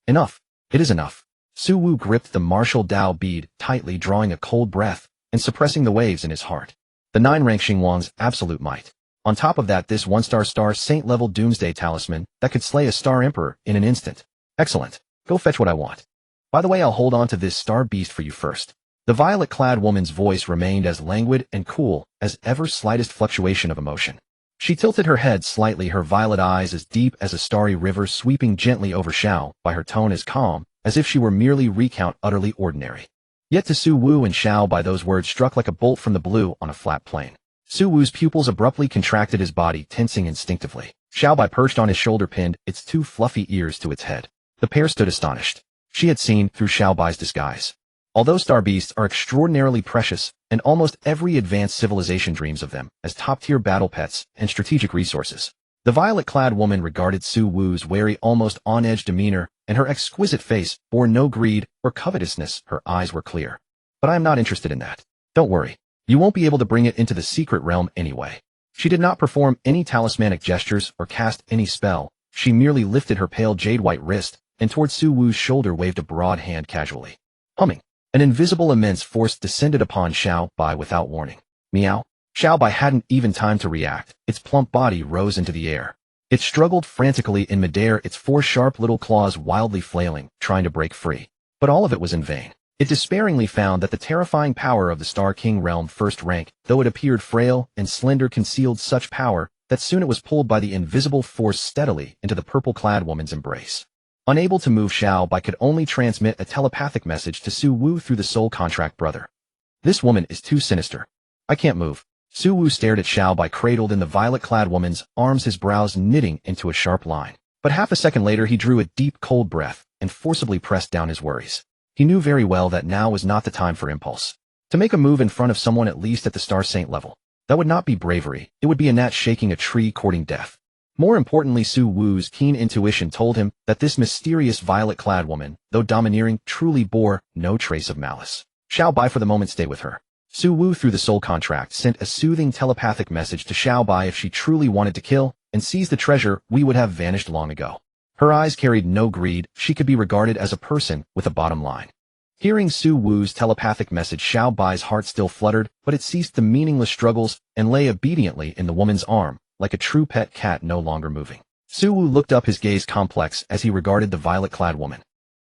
Enough. It is enough. Suwu gripped the martial Tao bead tightly, drawing a cold breath and suppressing the waves in his heart. The 9-rank Xingguang's absolute might. On top of that, this 1-star Star Saint level Doomsday Talisman that could slay a Star Emperor in an instant. Excellent. Go fetch what I want. By the way, I'll hold on to this Star Beast for you first. The violet-clad woman's voice remained as languid and cool as ever, slightest fluctuation of emotion. She tilted her head slightly, her violet eyes as deep as a starry river, sweeping gently over Xiao by, her tone as calm as if she were merely recount utterly ordinary. Yet to Suwu and Xiao Bai, those words struck like a bolt from the blue on a flat plain. Suwu's pupils abruptly contracted, his body tensing instinctively. Xiao Bai perched on his shoulder, pinned its 2 fluffy ears to its head. The pair stood astonished. She had seen through Xiao Bai's disguise. Although star beasts are extraordinarily precious, and almost every advanced civilization dreams of them as top-tier battle pets and strategic resources, the violet-clad woman regarded Suwu's wary, almost on-edge demeanor, and her exquisite face bore no greed or covetousness. Her eyes were clear. But I am not interested in that. Don't worry. You won't be able to bring it into the secret realm anyway. She did not perform any talismanic gestures or cast any spell. She merely lifted her pale jade-white wrist and towards Suwu's shoulder waved a broad hand casually. Humming. An invisible immense force descended upon Xiao Bai without warning. Meow. Xiao Bai hadn't even time to react. Its plump body rose into the air. It struggled frantically in midair, its 4 sharp little claws wildly flailing, trying to break free. But all of it was in vain. It despairingly found that the terrifying power of the Star King realm 1st rank, though it appeared frail and slender, concealed such power that soon it was pulled by the invisible force steadily into the purple-clad woman's embrace. Unable to move, Xiao Bai could only transmit a telepathic message to Suwu through the soul contract brother. This woman is too sinister. I can't move. Suwu stared at Xiao Bai cradled in the violet-clad woman's arms, his brows knitting into a sharp line. But half a second later he drew a deep, cold breath and forcibly pressed down his worries. He knew very well that now was not the time for impulse. To make a move in front of someone at least at the Star Saint level. That would not be bravery, it would be a gnat shaking a tree courting death. More importantly, Suwu's keen intuition told him that this mysterious violet-clad woman, though domineering, truly bore no trace of malice. Xiao Bai for the moment stay with her. Suwu through the soul contract sent a soothing telepathic message to Xiao Bai. If she truly wanted to kill and seize the treasure, we would have vanished long ago. Her eyes carried no greed, she could be regarded as a person with a bottom line. Hearing Suwu's telepathic message, Xiao Bai's heart still fluttered, but it ceased the meaningless struggles and lay obediently in the woman's arm, like a true pet cat no longer moving. Suwu looked up, his gaze complex as he regarded the violet-clad woman.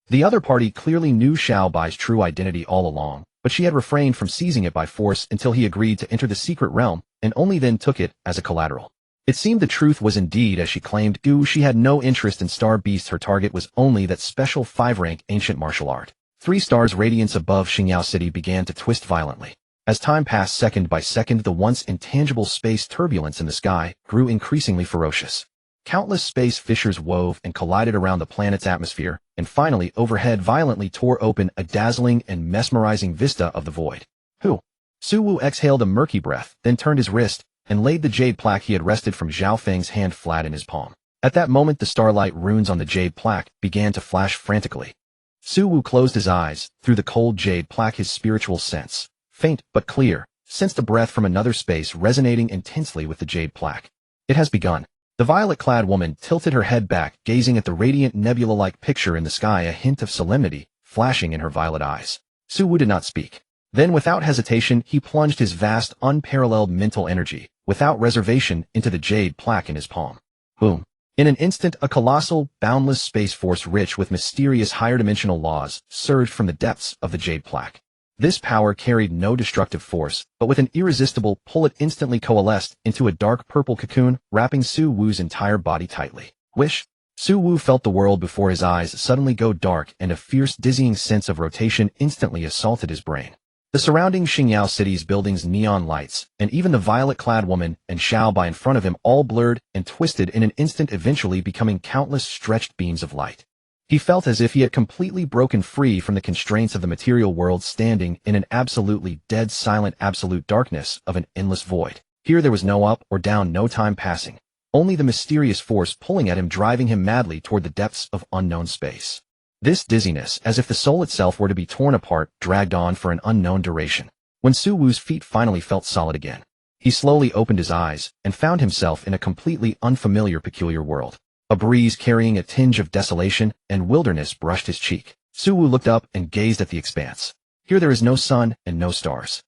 The other party clearly knew Xiao Bai's true identity all along, but she had refrained from seizing it by force until he agreed to enter the secret realm, and only then took it as a collateral. It seemed the truth was indeed as she claimed. She had no interest in star beasts. Her target was only that special 5-rank ancient martial art. 3 stars radiance above Xingyao City began to twist violently. As time passed, second by second, the once intangible space turbulence in the sky grew increasingly ferocious. Countless space fissures wove and collided around the planet's atmosphere, and finally overhead violently tore open a dazzling and mesmerizing vista of the void. Who? Suwu exhaled a murky breath, then turned his wrist and laid the jade plaque he had wrested from Zhao Feng's hand flat in his palm. At that moment, the starlight runes on the jade plaque began to flash frantically. Suwu closed his eyes. Through the cold jade plaque, his spiritual sense, faint but clear, sensed a breath from another space resonating intensely with the jade plaque. It has begun. The violet-clad woman tilted her head back, gazing at the radiant nebula-like picture in the sky, a hint of solemnity flashing in her violet eyes. Suwu did not speak. Then, without hesitation, he plunged his vast, unparalleled mental energy, without reservation, into the jade plaque in his palm. Boom. In an instant, a colossal, boundless space force rich with mysterious higher-dimensional laws surged from the depths of the jade plaque. This power carried no destructive force, but with an irresistible pull it instantly coalesced into a dark purple cocoon, wrapping Suwu's entire body tightly. Wish. Suwu felt the world before his eyes suddenly go dark, and a fierce, dizzying sense of rotation instantly assaulted his brain. The surrounding Xingyao city's buildings' neon lights, and even the violet-clad woman and Xiao Bai in front of him all blurred and twisted in an instant, eventually becoming countless stretched beams of light. He felt as if he had completely broken free from the constraints of the material world, standing in an absolutely dead silent absolute darkness of an endless void. Here there was no up or down, no time passing. Only the mysterious force pulling at him, driving him madly toward the depths of unknown space. This dizziness, as if the soul itself were to be torn apart, dragged on for an unknown duration. When Su Wu's feet finally felt solid again, he slowly opened his eyes and found himself in a completely unfamiliar, peculiar world. A breeze carrying a tinge of desolation and wilderness brushed his cheek. Su Wu looked up and gazed at the expanse. Here there is no sun and no stars.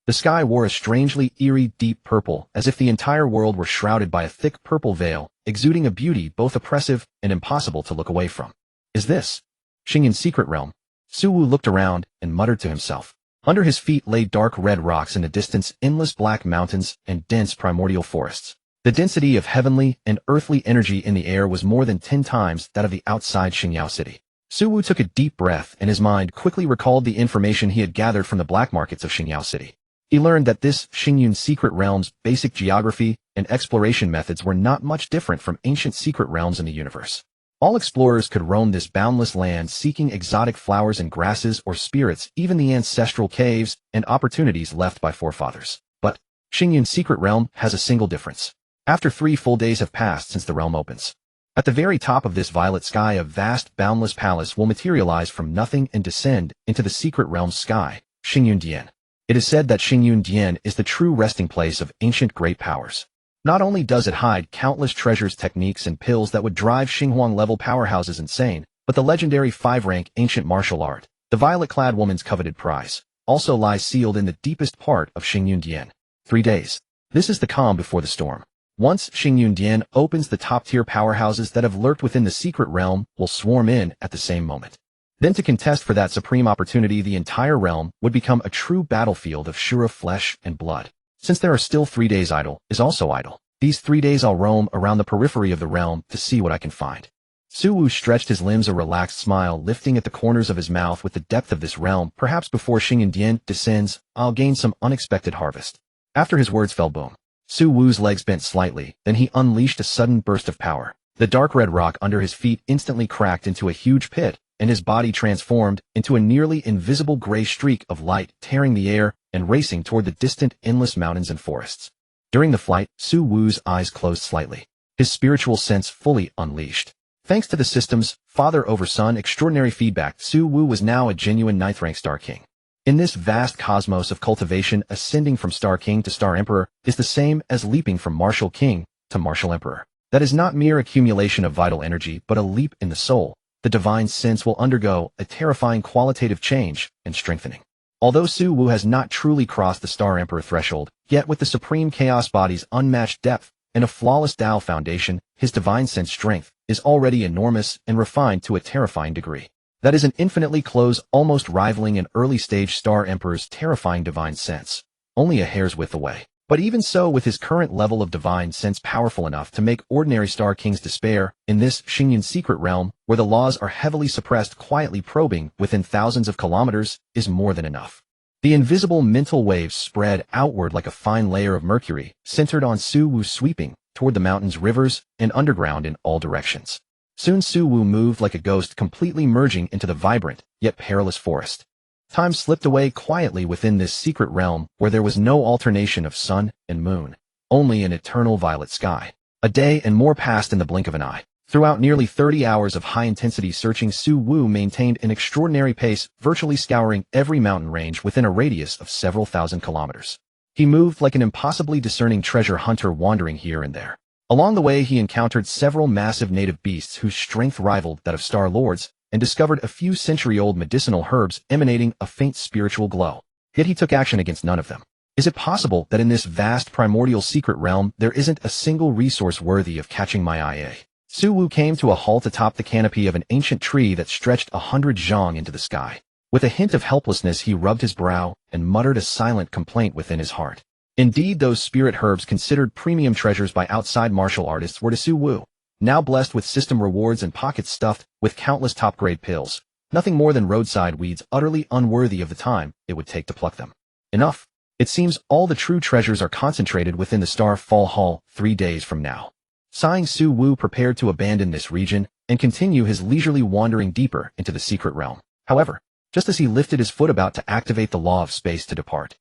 The sky wore a strangely eerie deep purple, as if the entire world were shrouded by a thick purple veil, exuding a beauty both oppressive and impossible to look away from. Is this Xinyan's secret realm? Su Wu looked around and muttered to himself. Under his feet lay dark red rocks, in the distance endless black mountains and dense primordial forests. The density of heavenly and earthly energy in the air was more than 10 times that of the outside Xingyao city. Su Wu took a deep breath, and his mind quickly recalled the information he had gathered from the black markets of Xingyao city. He learned that this Xinyan's secret realm's basic geography and exploration methods were not much different from ancient secret realms in the universe. All explorers could roam this boundless land, seeking exotic flowers and grasses or spirits, even the ancestral caves and opportunities left by forefathers. But Xinyan's secret realm has a single difference. After 3 full days have passed since the realm opens. At the very top of this violet sky, a vast, boundless palace will materialize from nothing and descend into the secret realm's sky, Xinyan Dian. It is said that Xinyan Dian is the true resting place of ancient great powers. Not only does it hide countless treasures, techniques, and pills that would drive Xinhuang-level powerhouses insane, but the legendary 5-rank ancient martial art, the violet-clad woman's coveted prize, also lies sealed in the deepest part of Xinyan Dian. 3 days. This is the calm before the storm. Once Xinyan Dian opens, the top-tier powerhouses that have lurked within the secret realm will swarm in at the same moment. Then, to contest for that supreme opportunity, the entire realm would become a true battlefield of Shura flesh and blood. Since there are still 3 days, idle is also idle. These 3 days I'll roam around the periphery of the realm to see what I can find. Su Wu stretched his limbs, a relaxed smile lifting at the corners of his mouth. With the depth of this realm, perhaps before Xinyan Dian descends, I'll gain some unexpected harvest. After his words fell, boom. Su Wu's legs bent slightly, then he unleashed a sudden burst of power. The dark red rock under his feet instantly cracked into a huge pit, and his body transformed into a nearly invisible gray streak of light, tearing the air and racing toward the distant endless mountains and forests. During the flight, Su Wu's eyes closed slightly, his spiritual sense fully unleashed. Thanks to the system's father-over-son extraordinary feedback, Su Wu was now a genuine 9th-rank Star King. In this vast cosmos of cultivation, ascending from Star King to Star Emperor is the same as leaping from Martial King to Martial Emperor. That is not mere accumulation of vital energy, but a leap in the soul. The divine sense will undergo a terrifying qualitative change and strengthening. Although Su Wu has not truly crossed the Star Emperor threshold, yet with the Supreme Chaos Body's unmatched depth and a flawless Tao foundation, his divine sense strength is already enormous and refined to a terrifying degree. That is an infinitely close, almost rivaling an early-stage Star Emperor's terrifying divine sense, only a hair's width away. But even so, with his current level of divine sense powerful enough to make ordinary Star Kings despair, in this Xinyan secret realm, where the laws are heavily suppressed, quietly probing within thousands of kilometers is more than enough. The invisible mental waves spread outward like a fine layer of mercury, centered on Su Wu, sweeping toward the mountains, rivers, and underground in all directions. Soon Su Wu moved like a ghost, completely merging into the vibrant, yet perilous forest. Time slipped away quietly within this secret realm where there was no alternation of sun and moon, only an eternal violet sky. A day and more passed in the blink of an eye. Throughout nearly 30 hours of high-intensity searching, Su Wu maintained an extraordinary pace, virtually scouring every mountain range within a radius of several thousand kilometers. He moved like an impossibly discerning treasure hunter, wandering here and there. Along the way, he encountered several massive native beasts whose strength rivaled that of Star Lords, and discovered a few century-old medicinal herbs emanating a faint spiritual glow. Yet he took action against none of them. Is it possible that in this vast primordial secret realm there isn't a single resource worthy of catching my eye? Su Wu came to a halt atop the canopy of an ancient tree that stretched 100 zhang into the sky. With a hint of helplessness, he rubbed his brow and muttered a silent complaint within his heart. Indeed, those spirit herbs, considered premium treasures by outside martial artists, were to Su Wu, now blessed with system rewards and pockets stuffed with countless top-grade pills, nothing more than roadside weeds, utterly unworthy of the time it would take to pluck them. Enough. It seems all the true treasures are concentrated within the Starfall Hall 3 days from now. Sighing, Su Wu prepared to abandon this region and continue his leisurely wandering deeper into the secret realm. However, just as he lifted his foot about to activate the law of space to depart,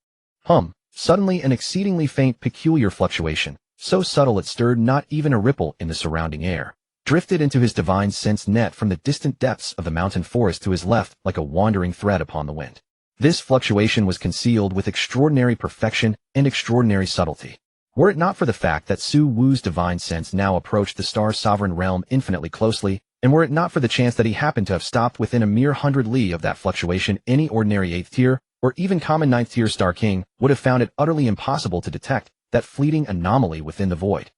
suddenly an exceedingly faint, peculiar fluctuation, so subtle it stirred not even a ripple in the surrounding air, drifted into his divine sense net from the distant depths of the mountain forest to his left like a wandering thread upon the wind. This fluctuation was concealed with extraordinary perfection and extraordinary subtlety. Were it not for the fact that Su Wu's divine sense now approached the Star Sovereign realm infinitely closely, and were it not for the chance that he happened to have stopped within a mere 100 li of that fluctuation, any ordinary 8th tier, or even common 9th tier Star King would have found it utterly impossible to detect that fleeting anomaly within the void.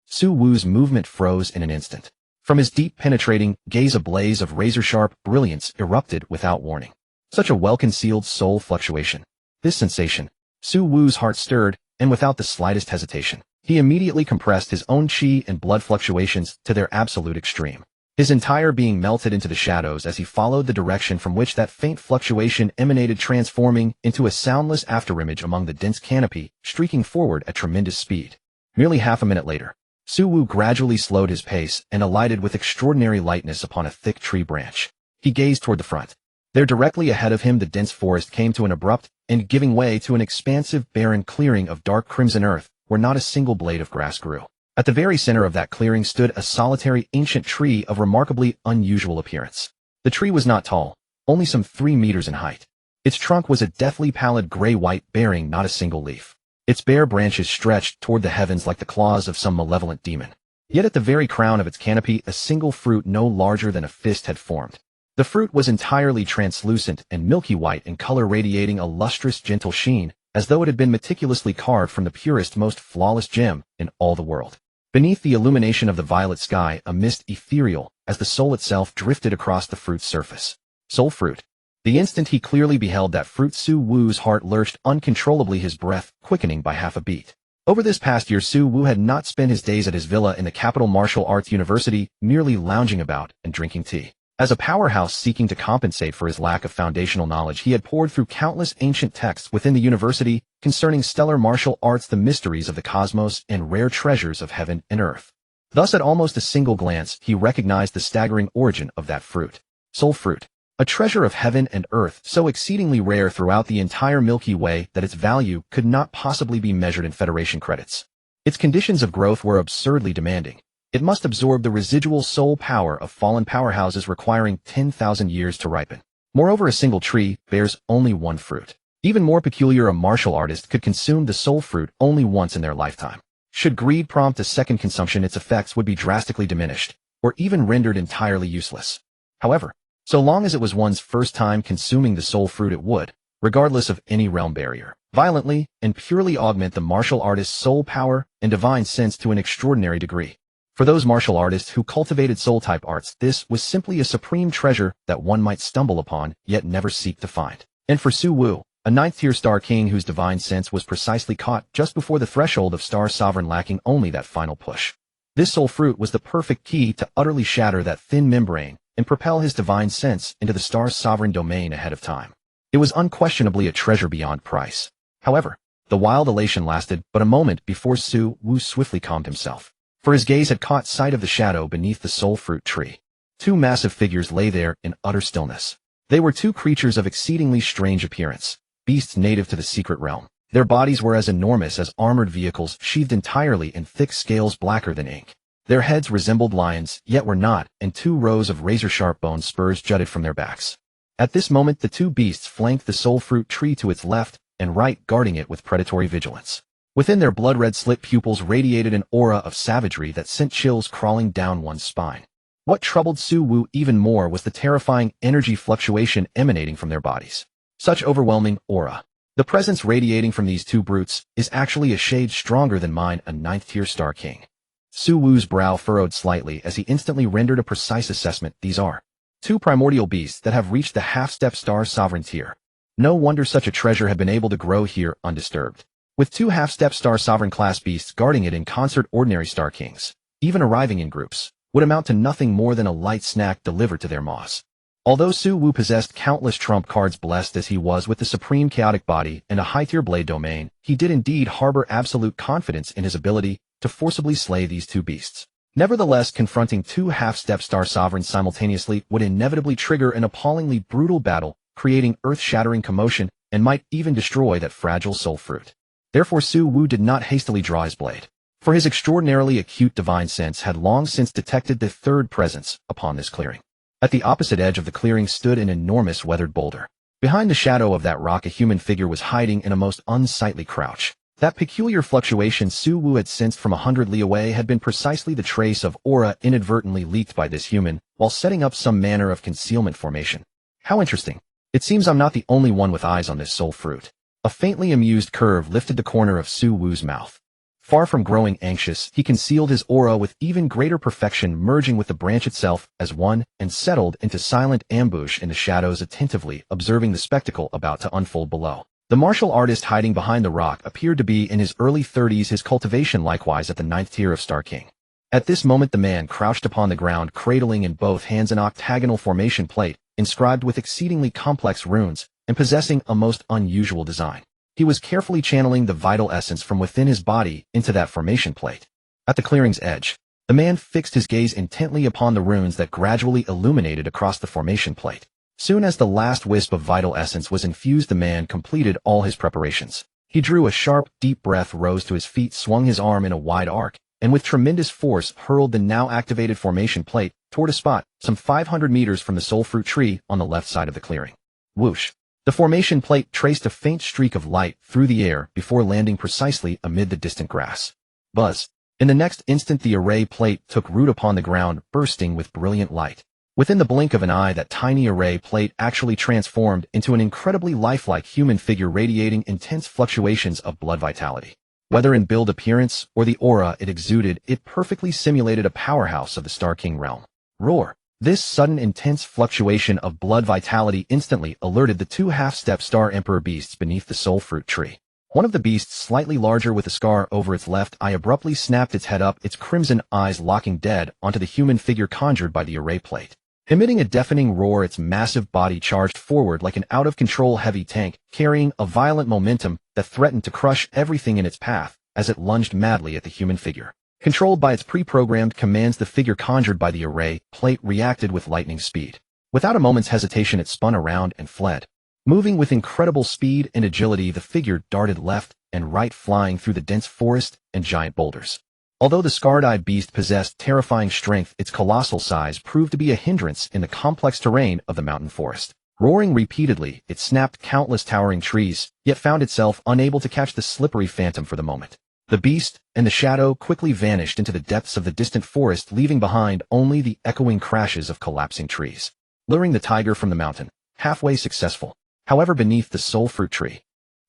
Su Wu's movement froze in an instant. From his deep penetrating gaze a blaze of razor-sharp brilliance erupted without warning. Such a well-concealed soul fluctuation. This sensation, Su Wu's heart stirred, and without the slightest hesitation, he immediately compressed his own chi and blood fluctuations to their absolute extreme. His entire being melted into the shadows as he followed the direction from which that faint fluctuation emanated, transforming into a soundless afterimage among the dense canopy, streaking forward at tremendous speed. Merely half a minute later, Su Wu gradually slowed his pace and alighted with extraordinary lightness upon a thick tree branch. He gazed toward the front. There, directly ahead of him, the dense forest came to an abrupt and giving way to an expansive, barren clearing of dark crimson earth, where not a single blade of grass grew. At the very center of that clearing stood a solitary ancient tree of remarkably unusual appearance. The tree was not tall, only some 3 meters in height. Its trunk was a deathly pallid gray-white, bearing not a single leaf. Its bare branches stretched toward the heavens like the claws of some malevolent demon. Yet at the very crown of its canopy, a single fruit no larger than a fist had formed. The fruit was entirely translucent and milky white in color, radiating a lustrous, gentle sheen, as though it had been meticulously carved from the purest, most flawless gem in all the world. Beneath the illumination of the violet sky, a mist ethereal, as the soul itself drifted across the fruit's surface. Soul fruit. The instant he clearly beheld that fruit, Su Wu's heart lurched uncontrollably, his breath quickening by half a beat. Over this past year, Su Wu had not spent his days at his villa in the capital martial arts university, merely lounging about and drinking tea. As a powerhouse seeking to compensate for his lack of foundational knowledge, he had poured through countless ancient texts within the university concerning stellar martial arts, the mysteries of the cosmos, and rare treasures of heaven and earth. Thus, at almost a single glance, he recognized the staggering origin of that fruit. Soul fruit. A treasure of heaven and earth, so exceedingly rare throughout the entire Milky Way that its value could not possibly be measured in Federation credits. Its conditions of growth were absurdly demanding. It must absorb the residual soul power of fallen powerhouses, requiring 10,000 years to ripen. Moreover, a single tree bears only one fruit. Even more peculiar, a martial artist could consume the soul fruit only once in their lifetime. Should greed prompt a second consumption, its effects would be drastically diminished, or even rendered entirely useless. However, so long as it was one's first time consuming the soul fruit, it would, regardless of any realm barrier, violently and purely augment the martial artist's soul power and divine sense to an extraordinary degree. For those martial artists who cultivated soul-type arts, this was simply a supreme treasure that one might stumble upon, yet never seek to find. And for Su Wu, a 9th-tier Star King whose divine sense was precisely caught just before the threshold of Star Sovereign, lacking only that final push, this soul fruit was the perfect key to utterly shatter that thin membrane and propel his divine sense into the Star Sovereign domain ahead of time. It was unquestionably a treasure beyond price. However, the wild elation lasted but a moment before Su Wu swiftly calmed himself. For his gaze had caught sight of the shadow beneath the soul fruit tree. 2 massive figures lay there in utter stillness. They were 2 creatures of exceedingly strange appearance, beasts native to the secret realm. Their bodies were as enormous as armored vehicles, sheathed entirely in thick scales blacker than ink. Their heads resembled lions, yet were not, and 2 rows of razor-sharp bone spurs jutted from their backs. At this moment, the 2 beasts flanked the soul fruit tree to its left and right, guarding it with predatory vigilance. Within their blood-red slit pupils radiated an aura of savagery that sent chills crawling down one's spine. What troubled Su Wu even more was the terrifying energy fluctuation emanating from their bodies. Such overwhelming aura. The presence radiating from these 2 brutes is actually a shade stronger than mine, a 9th-tier Star King. Su Wu's brow furrowed slightly as he instantly rendered a precise assessment. These are 2 primordial beasts that have reached the half-step Star Sovereign tier. No wonder such a treasure had been able to grow here undisturbed. With 2 half-step Star Sovereign class beasts guarding it in concert, ordinary Star Kings, even arriving in groups, would amount to nothing more than a light snack delivered to their maws. Although Su Wu possessed countless trump cards, blessed as he was with the supreme chaotic body and a high-tier blade domain, he did indeed harbor absolute confidence in his ability to forcibly slay these two beasts. Nevertheless, confronting two half-step star sovereigns simultaneously would inevitably trigger an appallingly brutal battle, creating earth-shattering commotion, and might even destroy that fragile soul fruit. Therefore Su Wu did not hastily draw his blade, for his extraordinarily acute divine sense had long since detected the third presence upon this clearing. At the opposite edge of the clearing stood an enormous weathered boulder. Behind the shadow of that rock a human figure was hiding in a most unsightly crouch. That peculiar fluctuation Su Wu had sensed from 100 li away had been precisely the trace of aura inadvertently leaked by this human while setting up some manner of concealment formation. How interesting. It seems I'm not the only one with eyes on this soul fruit. A faintly amused curve lifted the corner of Su Wu's mouth. Far from growing anxious, he concealed his aura with even greater perfection, merging with the branch itself as one, and settled into silent ambush in the shadows, attentively observing the spectacle about to unfold below. The martial artist hiding behind the rock appeared to be in his early 30s, his cultivation likewise at the 9th tier of Star King. At this moment the man crouched upon the ground, cradling in both hands an octagonal formation plate, inscribed with exceedingly complex runes, and possessing a most unusual design. He was carefully channeling the vital essence from within his body into that formation plate. At the clearing's edge, the man fixed his gaze intently upon the runes that gradually illuminated across the formation plate. Soon as the last wisp of vital essence was infused, the man completed all his preparations. He drew a sharp, deep breath, rose to his feet, swung his arm in a wide arc, and with tremendous force hurled the now activated formation plate toward a spot some 500 meters from the soul fruit tree on the left side of the clearing. Whoosh! The formation plate traced a faint streak of light through the air before landing precisely amid the distant grass. Buzz! In the next instant the array plate took root upon the ground, bursting with brilliant light. Within the blink of an eye, that tiny array plate actually transformed into an incredibly lifelike human figure radiating intense fluctuations of blood vitality. Whether in build appearance or the aura it exuded, it perfectly simulated a powerhouse of the Star King realm. Roar! This sudden intense fluctuation of blood vitality instantly alerted the two half-step star emperor beasts beneath the soul fruit tree. One of the beasts, slightly larger with a scar over its left eye, abruptly snapped its head up, its crimson eyes locking dead onto the human figure conjured by the array plate. Emitting a deafening roar, its massive body charged forward like an out-of-control heavy tank, carrying a violent momentum that threatened to crush everything in its path as it lunged madly at the human figure. Controlled by its pre-programmed commands, the figure conjured by the array plate reacted with lightning speed. Without a moment's hesitation, it spun around and fled. Moving with incredible speed and agility, the figure darted left and right, flying through the dense forest and giant boulders. Although the scarred-eyed beast possessed terrifying strength, its colossal size proved to be a hindrance in the complex terrain of the mountain forest. Roaring repeatedly, it snapped countless towering trees, yet found itself unable to catch the slippery phantom for the moment. The beast and the shadow quickly vanished into the depths of the distant forest, leaving behind only the echoing crashes of collapsing trees. Luring the tiger from the mountain, halfway successful, however, beneath the soul fruit tree.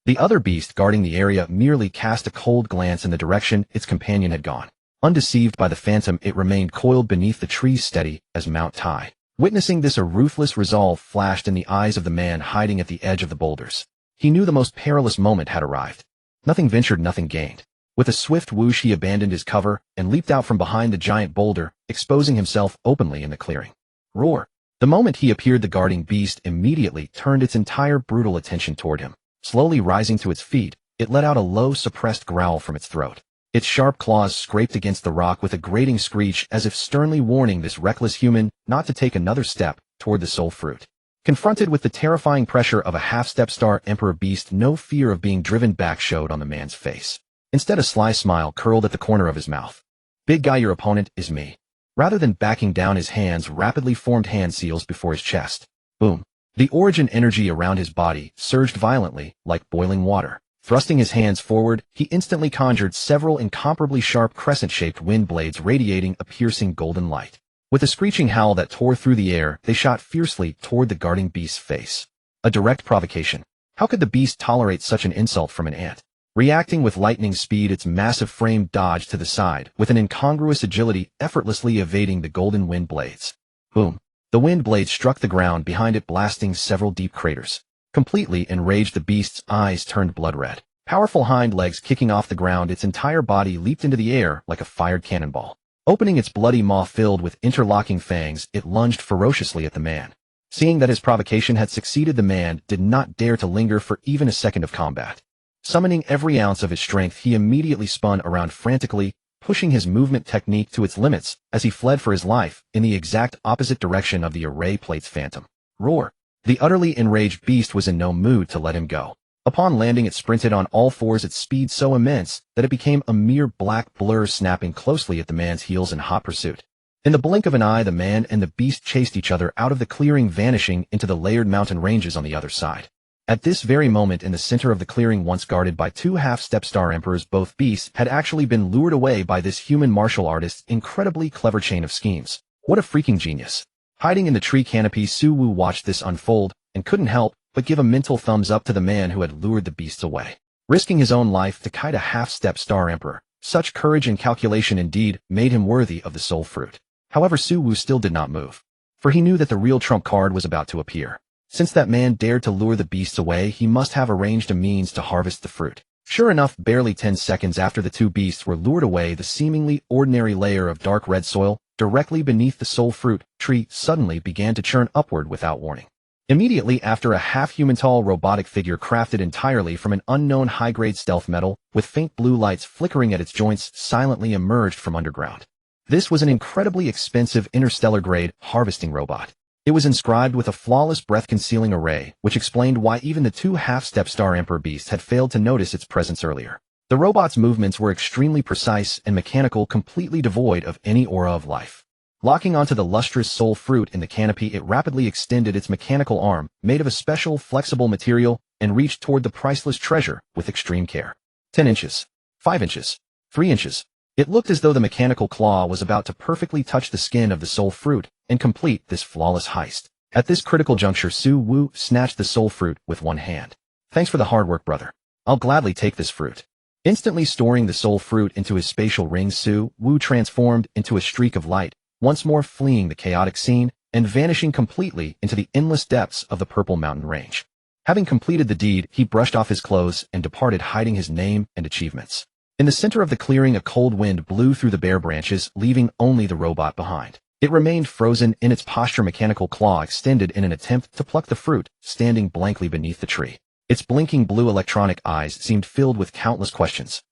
The other beast guarding the area merely cast a cold glance in the direction its companion had gone. Undeceived by the phantom, it remained coiled beneath the trees, steady as Mount Tai. Witnessing this, a ruthless resolve flashed in the eyes of the man hiding at the edge of the boulders. He knew the most perilous moment had arrived. Nothing ventured, nothing gained. With a swift whoosh, he abandoned his cover and leaped out from behind the giant boulder, exposing himself openly in the clearing. Roar! The moment he appeared, the guarding beast immediately turned its entire brutal attention toward him. Slowly rising to its feet, it let out a low, suppressed growl from its throat. Its sharp claws scraped against the rock with a grating screech, as if sternly warning this reckless human not to take another step toward the soul fruit. Confronted with the terrifying pressure of a half-step star emperor beast, no fear of being driven back showed on the man's face. Instead, a sly smile curled at the corner of his mouth. "Big guy, your opponent is me." Rather than backing down, his hands rapidly formed hand seals before his chest. Boom. The origin energy around his body surged violently, like boiling water. Thrusting his hands forward, he instantly conjured several incomparably sharp crescent-shaped wind blades radiating a piercing golden light. With a screeching howl that tore through the air, they shot fiercely toward the guarding beast's face. A direct provocation. How could the beast tolerate such an insult from an ant? Reacting with lightning speed, its massive frame dodged to the side, with an incongruous agility, effortlessly evading the golden wind blades. Boom. The wind blades struck the ground behind it, blasting several deep craters. Completely enraged, the beast's eyes turned blood red. Powerful hind legs kicking off the ground, its entire body leaped into the air like a fired cannonball. Opening its bloody maw filled with interlocking fangs, it lunged ferociously at the man. Seeing that his provocation had succeeded, the man did not dare to linger for even a second of combat. Summoning every ounce of his strength, he immediately spun around frantically, pushing his movement technique to its limits as he fled for his life in the exact opposite direction of the array plate's phantom. Roar! The utterly enraged beast was in no mood to let him go. Upon landing, it sprinted on all fours, its speed so immense that it became a mere black blur, snapping closely at the man's heels in hot pursuit. In the blink of an eye, the man and the beast chased each other out of the clearing, vanishing into the layered mountain ranges on the other side. At this very moment, in the center of the clearing, once guarded by two half-step star emperors, both beasts had actually been lured away by this human martial artist's incredibly clever chain of schemes. What a freaking genius. Hiding in the tree canopy, Su-Wu watched this unfold and couldn't help but give a mental thumbs up to the man who had lured the beasts away. Risking his own life to kite a half-step star emperor, such courage and calculation indeed made him worthy of the soul fruit. However, Su-Wu still did not move, for he knew that the real trump card was about to appear. Since that man dared to lure the beasts away, he must have arranged a means to harvest the fruit. Sure enough, barely 10 seconds after the two beasts were lured away, the seemingly ordinary layer of dark red soil directly beneath the soul fruit tree suddenly began to churn upward without warning. Immediately after, a half-human tall robotic figure crafted entirely from an unknown high-grade stealth metal, with faint blue lights flickering at its joints, silently emerged from underground. This was an incredibly expensive interstellar-grade harvesting robot. It was inscribed with a flawless breath-concealing array, which explained why even the two half-step star emperor beasts had failed to notice its presence earlier. The robot's movements were extremely precise and mechanical, completely devoid of any aura of life. Locking onto the lustrous soul fruit in the canopy, it rapidly extended its mechanical arm, made of a special, flexible material, and reached toward the priceless treasure with extreme care. 10 inches. 5 inches. 3 inches. It looked as though the mechanical claw was about to perfectly touch the skin of the soul fruit and complete this flawless heist. At this critical juncture, Su-Wu snatched the soul fruit with one hand. Thanks for the hard work, brother. I'll gladly take this fruit. Instantly storing the soul fruit into his spatial ring, Su-Wu transformed into a streak of light, once more fleeing the chaotic scene and vanishing completely into the endless depths of the purple mountain range. Having completed the deed, he brushed off his clothes and departed, hiding his name and achievements. In the center of the clearing, a cold wind blew through the bare branches, leaving only the robot behind. It remained frozen in its posture, mechanical claw extended in an attempt to pluck the fruit, standing blankly beneath the tree. Its blinking blue electronic eyes seemed filled with countless questions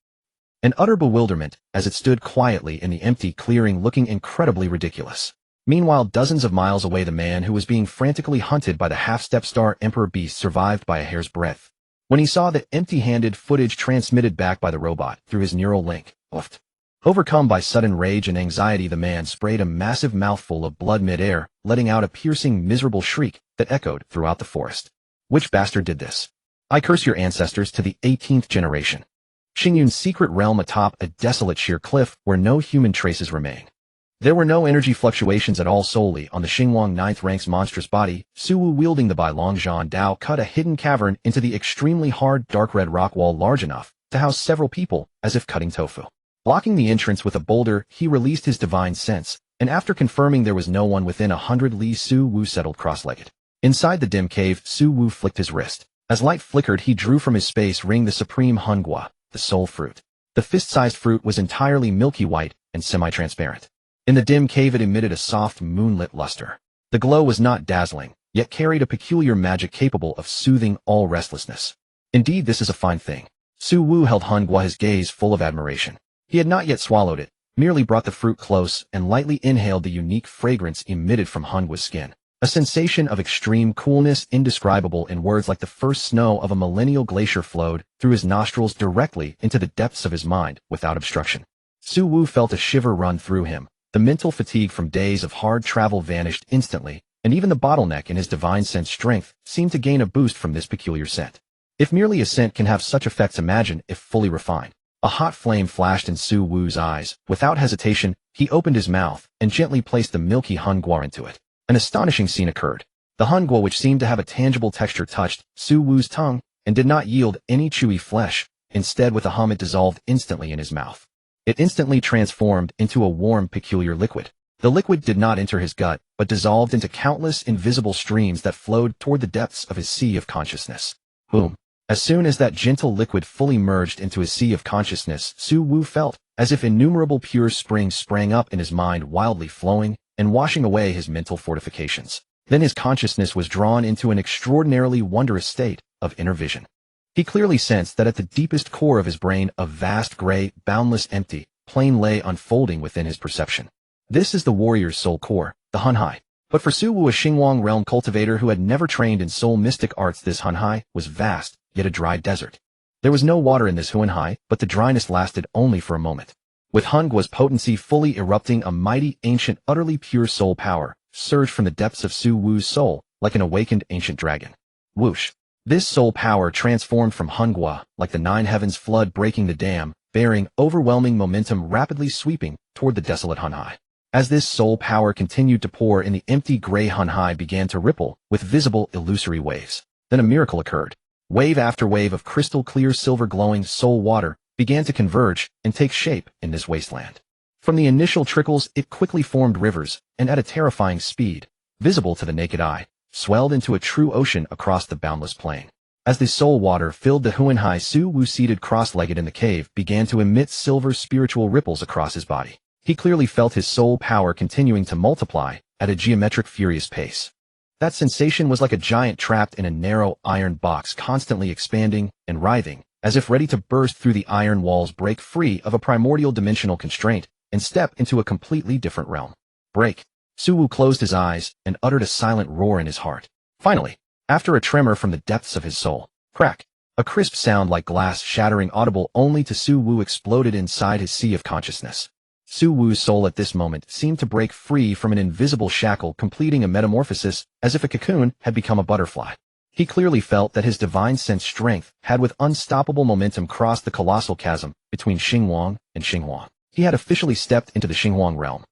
and utter bewilderment as it stood quietly in the empty clearing, looking incredibly ridiculous. Meanwhile, dozens of miles away, the man who was being frantically hunted by the half-step star emperor beast survived by a hair's breadth. When he saw the empty-handed footage transmitted back by the robot through his neural link, overcome by sudden rage and anxiety, the man sprayed a massive mouthful of blood mid-air, letting out a piercing, miserable shriek that echoed throughout the forest. Which bastard did this? I curse your ancestors to the 18th generation. Xingyun's secret realm atop a desolate sheer cliff where no human traces remain. There were no energy fluctuations at all. Solely on the Xinguang 9th rank's monstrous body, Su-Wu, wielding the Bai Long Zhan Dao, cut a hidden cavern into the extremely hard dark red rock wall large enough to house several people, as if cutting tofu. Blocking the entrance with a boulder, he released his divine sense, and after confirming there was no one within 100 li, Su-Wu settled cross-legged. Inside the dim cave, Su-Wu flicked his wrist. As light flickered, he drew from his space ring the supreme Hungua, the soul fruit. The fist-sized fruit was entirely milky white and semi-transparent. In the dim cave, it emitted a soft, moonlit luster. The glow was not dazzling, yet carried a peculiar magic capable of soothing all restlessness. Indeed, this is a fine thing. Su-Wu held Hungua, his gaze full of admiration. He had not yet swallowed it, merely brought the fruit close and lightly inhaled the unique fragrance emitted from Hungua's skin. A sensation of extreme coolness, indescribable in words, like the first snow of a millennial glacier, flowed through his nostrils directly into the depths of his mind without obstruction. Su-Wu felt a shiver run through him. The mental fatigue from days of hard travel vanished instantly, and even the bottleneck in his divine sense strength seemed to gain a boost from this peculiar scent. If merely a scent can have such effects, imagine if fully refined. A hot flame flashed in Su-Wu's eyes. Without hesitation, he opened his mouth and gently placed the milky Hungua into it. An astonishing scene occurred. The Hungua, which seemed to have a tangible texture, touched Su-Wu's tongue and did not yield any chewy flesh. Instead, with a hum, it dissolved instantly in his mouth. It instantly transformed into a warm, peculiar liquid. The liquid did not enter his gut, but dissolved into countless invisible streams that flowed toward the depths of his sea of consciousness. Boom. As soon as that gentle liquid fully merged into his sea of consciousness, Su-Wu felt as if innumerable pure springs sprang up in his mind, wildly flowing and washing away his mental fortifications. Then his consciousness was drawn into an extraordinarily wondrous state of inner vision. He clearly sensed that at the deepest core of his brain, a vast gray, boundless empty plane lay unfolding within his perception. This is the warrior's soul core, the Hunhai. But for Su Wu, a Xinguang realm cultivator who had never trained in soul mystic arts, this Hunhai was vast, yet a dry desert. There was no water in this Hunhai, but the dryness lasted only for a moment. With Hungua's potency fully erupting, a mighty, ancient, utterly pure soul power surged from the depths of Su Wu's soul like an awakened ancient dragon. Whoosh! This soul power transformed from Hungua like the nine heavens flood breaking the dam, bearing overwhelming momentum rapidly sweeping toward the desolate Hunhai. As this soul power continued to pour in, the empty gray Hunhai began to ripple with visible illusory waves. Then a miracle occurred. Wave after wave of crystal clear silver glowing soul water began to converge and take shape in this wasteland. From the initial trickles, it quickly formed rivers, and at a terrifying speed, visible to the naked eye, swelled into a true ocean across the boundless plain. As the soul water filled the Hunhai, Su Wu, seated cross-legged in the cave, began to emit silver spiritual ripples across his body. He clearly felt his soul power continuing to multiply at a geometric furious pace. That sensation was like a giant trapped in a narrow iron box, constantly expanding and writhing, as if ready to burst through the iron walls, break free of a primordial dimensional constraint, and step into a completely different realm. Break. Su Wu closed his eyes and uttered a silent roar in his heart. Finally, after a tremor from the depths of his soul, crack, a crisp sound like glass shattering audible only to Su Wu exploded inside his sea of consciousness. Su Wu's soul at this moment seemed to break free from an invisible shackle, completing a metamorphosis as if a cocoon had become a butterfly. He clearly felt that his divine sense strength had with unstoppable momentum crossed the colossal chasm between Xinguang and Xinhuang. He had officially stepped into the Xinhuang realm.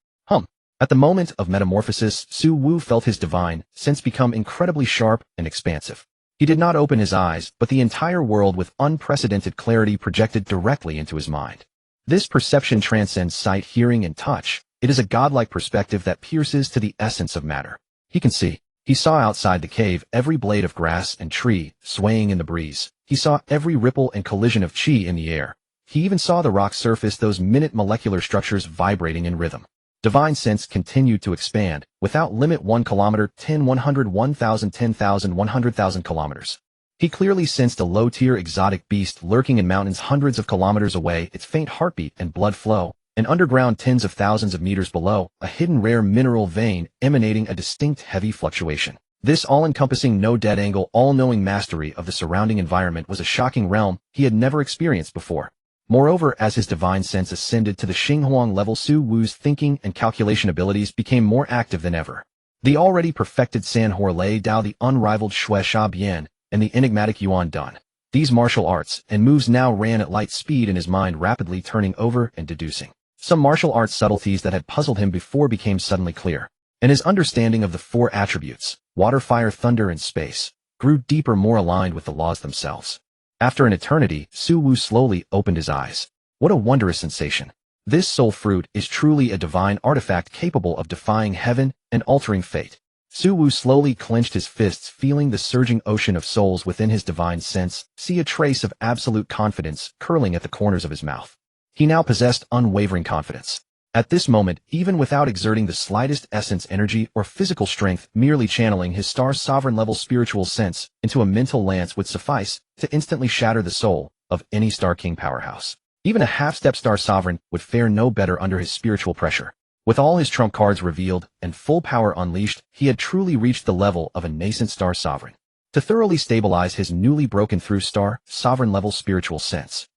At the moment of metamorphosis, Su Wu felt his divine sense become incredibly sharp and expansive. He did not open his eyes, but the entire world with unprecedented clarity projected directly into his mind. This perception transcends sight, hearing, and touch. It is a godlike perspective that pierces to the essence of matter. He can see. He saw outside the cave every blade of grass and tree swaying in the breeze. He saw every ripple and collision of chi in the air. He even saw the rock surface, those minute molecular structures vibrating in rhythm. Divine sense continued to expand, without limit. 1 kilometer, 10, 100, 1,000, 10,000, 100,000 kilometers. He clearly sensed a low-tier exotic beast lurking in mountains hundreds of kilometers away, its faint heartbeat and blood flow, and underground tens of thousands of meters below, a hidden rare mineral vein emanating a distinct heavy fluctuation. This all-encompassing no-dead angle, all-knowing mastery of the surrounding environment was a shocking realm he had never experienced before. Moreover, as his divine sense ascended to the Xinhuang level, Su Wu's thinking and calculation abilities became more active than ever. The already perfected Sanhor Lei Dao, the unrivaled Shui Sha Bian, and the enigmatic Yuan Dan. These martial arts and moves now ran at light speed in his mind, rapidly turning over and deducing. Some martial arts subtleties that had puzzled him before became suddenly clear, and his understanding of the 4 attributes, water, fire, thunder, and space, grew deeper, more aligned with the laws themselves. After an eternity, Su Wu slowly opened his eyes. What a wondrous sensation. This soul fruit is truly a divine artifact capable of defying heaven and altering fate. Su Wu slowly clenched his fists, feeling the surging ocean of souls within his divine sense, see a trace of absolute confidence curling at the corners of his mouth. He now possessed unwavering confidence. At this moment, even without exerting the slightest essence, energy, or physical strength, merely channeling his star sovereign level spiritual sense into a mental lance would suffice to instantly shatter the soul of any Star King powerhouse. Even a half-step Star Sovereign would fare no better under his spiritual pressure. With all his trump cards revealed and full power unleashed, he had truly reached the level of a nascent Star Sovereign. To thoroughly stabilize his newly broken through Star Sovereign level spiritual sense,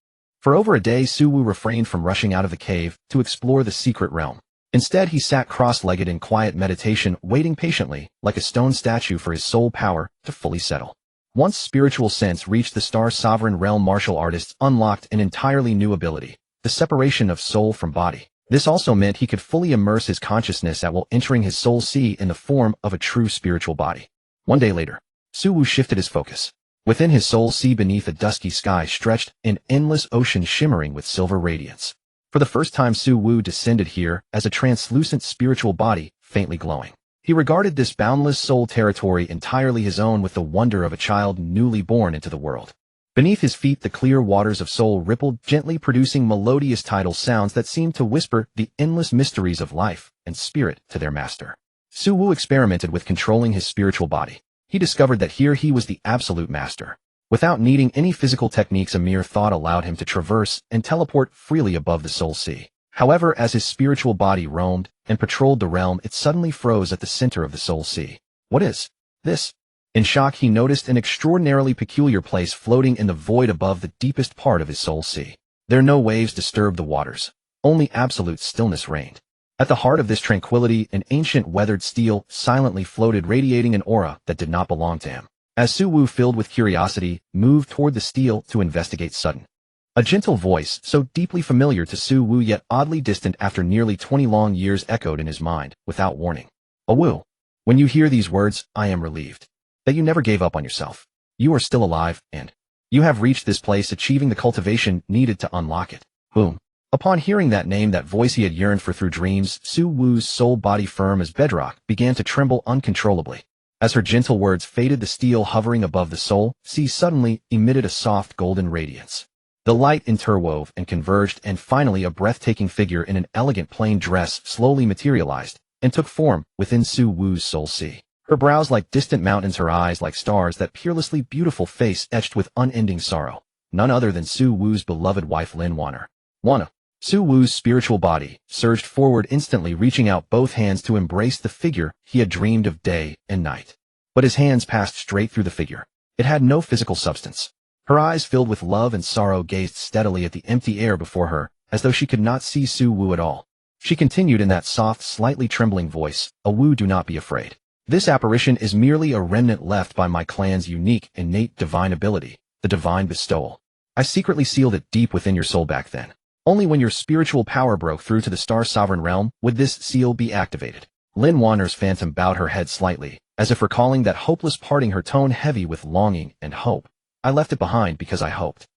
for over a day, Su Wu refrained from rushing out of the cave to explore the secret realm. Instead, he sat cross-legged in quiet meditation, waiting patiently, like a stone statue, for his soul power to fully settle. Once spiritual sense reached the Star Sovereign realm, martial artists unlocked an entirely new ability, the separation of soul from body. This also meant he could fully immerse his consciousness at will, entering his soul sea in the form of a true spiritual body. One day later, Su Wu shifted his focus. Within his soul sea, beneath a dusky sky, stretched an endless ocean shimmering with silver radiance. For the first time, Su Wu descended here as a translucent spiritual body, faintly glowing. He regarded this boundless soul territory entirely his own with the wonder of a child newly born into the world. Beneath his feet, the clear waters of soul rippled gently, producing melodious tidal sounds that seemed to whisper the endless mysteries of life and spirit to their master. Su Wu experimented with controlling his spiritual body. He discovered that here he was the absolute master. Without needing any physical techniques, a mere thought allowed him to traverse and teleport freely above the soul sea. However, as his spiritual body roamed and patrolled the realm, it suddenly froze at the center of the soul sea. What is this? In shock, he noticed an extraordinarily peculiar place floating in the void above the deepest part of his soul sea. There no waves disturbed the waters. Only absolute stillness reigned. At the heart of this tranquility, an ancient weathered steel silently floated, radiating an aura that did not belong to him. As Su Wu, filled with curiosity, moved toward the steel to investigate, a gentle voice, so deeply familiar to Su Wu yet oddly distant after nearly 20 long years, echoed in his mind, without warning. Wu, when you hear these words, I am relieved that you never gave up on yourself. You are still alive, and you have reached this place, achieving the cultivation needed to unlock it. Boom. Upon hearing that name, that voice he had yearned for through dreams, Su Wu's soul body, firm as bedrock, began to tremble uncontrollably. As her gentle words faded, the steel hovering above the soul sea suddenly emitted a soft golden radiance. The light interwove and converged, and finally a breathtaking figure in an elegant plain dress slowly materialized and took form within Su Wu's soul sea. Her brows like distant mountains, her eyes like stars, that peerlessly beautiful face etched with unending sorrow. None other than Su Wu's beloved wife, Lin Wanner. Su Wu's spiritual body surged forward instantly, reaching out both hands to embrace the figure he had dreamed of day and night. But his hands passed straight through the figure. It had no physical substance. Her eyes, filled with love and sorrow, gazed steadily at the empty air before her, as though she could not see Su Wu at all. She continued in that soft, slightly trembling voice, Wu, do not be afraid. This apparition is merely a remnant left by my clan's unique, innate divine ability, the divine bestowal. I secretly sealed it deep within your soul back then. Only when your spiritual power broke through to the Star Sovereign realm would this seal be activated. Lin Wanner's phantom bowed her head slightly, as if recalling that hopeless parting, her tone heavy with longing and hope. I left it behind because I hoped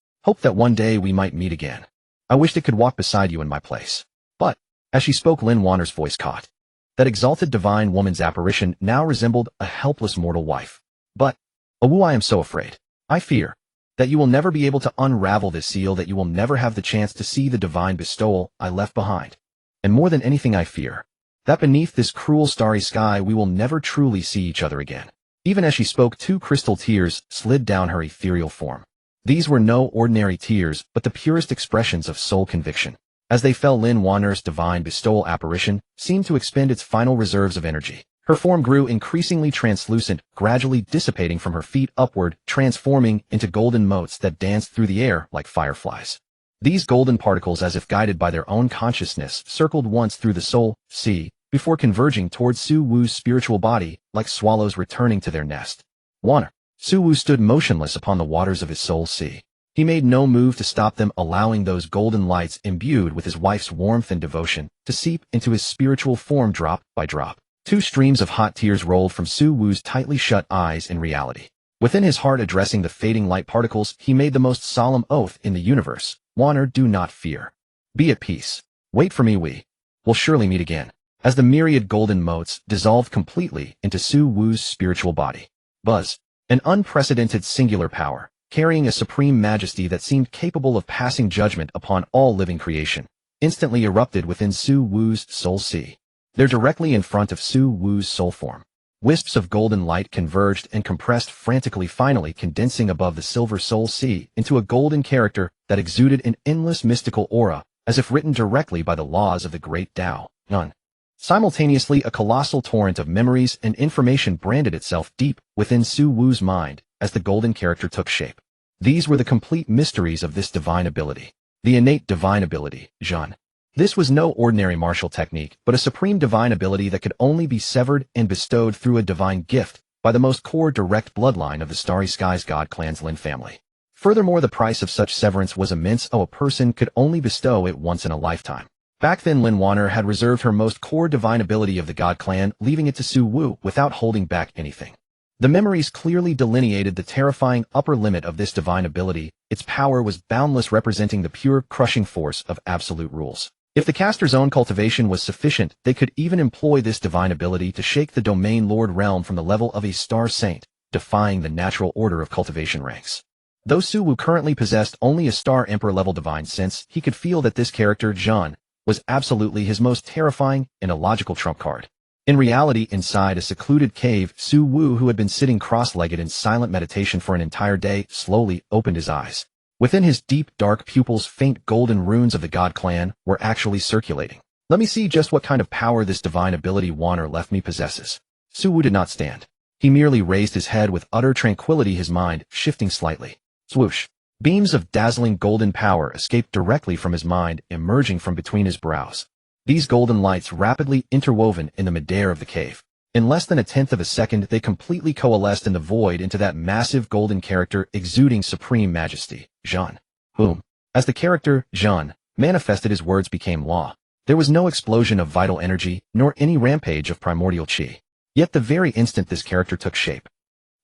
that one day we might meet again. I wished it could walk beside you in my place. But, as she spoke, Lin Wanner's voice caught. That exalted divine woman's apparition now resembled a helpless mortal wife. But, Wu, I am so afraid. I fear that you will never be able to unravel this seal, that you will never have the chance to see the divine bestowal I left behind. And more than anything, I fear that beneath this cruel starry sky we will never truly see each other again. Even as she spoke, 2 crystal tears slid down her ethereal form. These were no ordinary tears, but the purest expressions of soul conviction. As they fell, Lin Wanner's divine bestowal apparition seemed to expend its final reserves of energy. Her form grew increasingly translucent, gradually dissipating from her feet upward, transforming into golden motes that danced through the air like fireflies. These golden particles, as if guided by their own consciousness, circled once through the soul sea, before converging towards Su Wu's spiritual body, like swallows returning to their nest. Wanner. Su Wu stood motionless upon the waters of his soul sea. He made no move to stop them, allowing those golden lights, imbued with his wife's warmth and devotion, to seep into his spiritual form drop by drop. 2 streams of hot tears rolled from Su Wu's tightly shut eyes in reality. Within his heart, addressing the fading light particles, he made the most solemn oath in the universe. Wanner, do not fear. Be at peace. Wait for me, we will surely meet again. As the myriad golden motes dissolved completely into Su Wu's spiritual body. Buzz. An unprecedented singular power, carrying a supreme majesty that seemed capable of passing judgment upon all living creation, instantly erupted within Su Wu's soul sea. There, directly in front of Su Wu's soul form, wisps of golden light converged and compressed frantically, finally condensing above the silver soul sea into a golden character that exuded an endless mystical aura, as if written directly by the laws of the great Tao. None. Simultaneously, a colossal torrent of memories and information branded itself deep within Su Wu's mind as the golden character took shape. These were the complete mysteries of this divine ability. The innate divine ability, Zhan. This was no ordinary martial technique, but a supreme divine ability that could only be severed and bestowed through a divine gift by the most core direct bloodline of the Starry Skies God Clan's Lin family. Furthermore, the price of such severance was immense. A person could only bestow it once in a lifetime. Back then, Lin Wanner had reserved her most core divine ability of the God Clan, leaving it to Su Wu without holding back anything. The memories clearly delineated the terrifying upper limit of this divine ability. Its power was boundless, representing the pure, crushing force of absolute rules. If the caster's own cultivation was sufficient, they could even employ this divine ability to shake the Domain Lord realm from the level of a star saint, defying the natural order of cultivation ranks. Though Su Wu currently possessed only a Star Emperor level divine sense, he could feel that this character, Zhan, was absolutely his most terrifying and illogical trump card. In reality, inside a secluded cave, Su Wu, who had been sitting cross-legged in silent meditation for an entire day, slowly opened his eyes. Within his deep, dark pupils, faint golden runes of the God Clan were actually circulating. Let me see just what kind of power this divine ability won or left me possesses. Su Wu did not stand. He merely raised his head with utter tranquility, his mind shifting slightly. Swoosh. Beams of dazzling golden power escaped directly from his mind, emerging from between his brows. These golden lights rapidly interwoven in the midair of the cave. In less than a tenth of a second, they completely coalesced in the void into that massive golden character exuding supreme majesty, Zhan. Boom. As the character, Zhan, manifested, his words became law. There was no explosion of vital energy, nor any rampage of primordial chi. Yet the very instant this character took shape,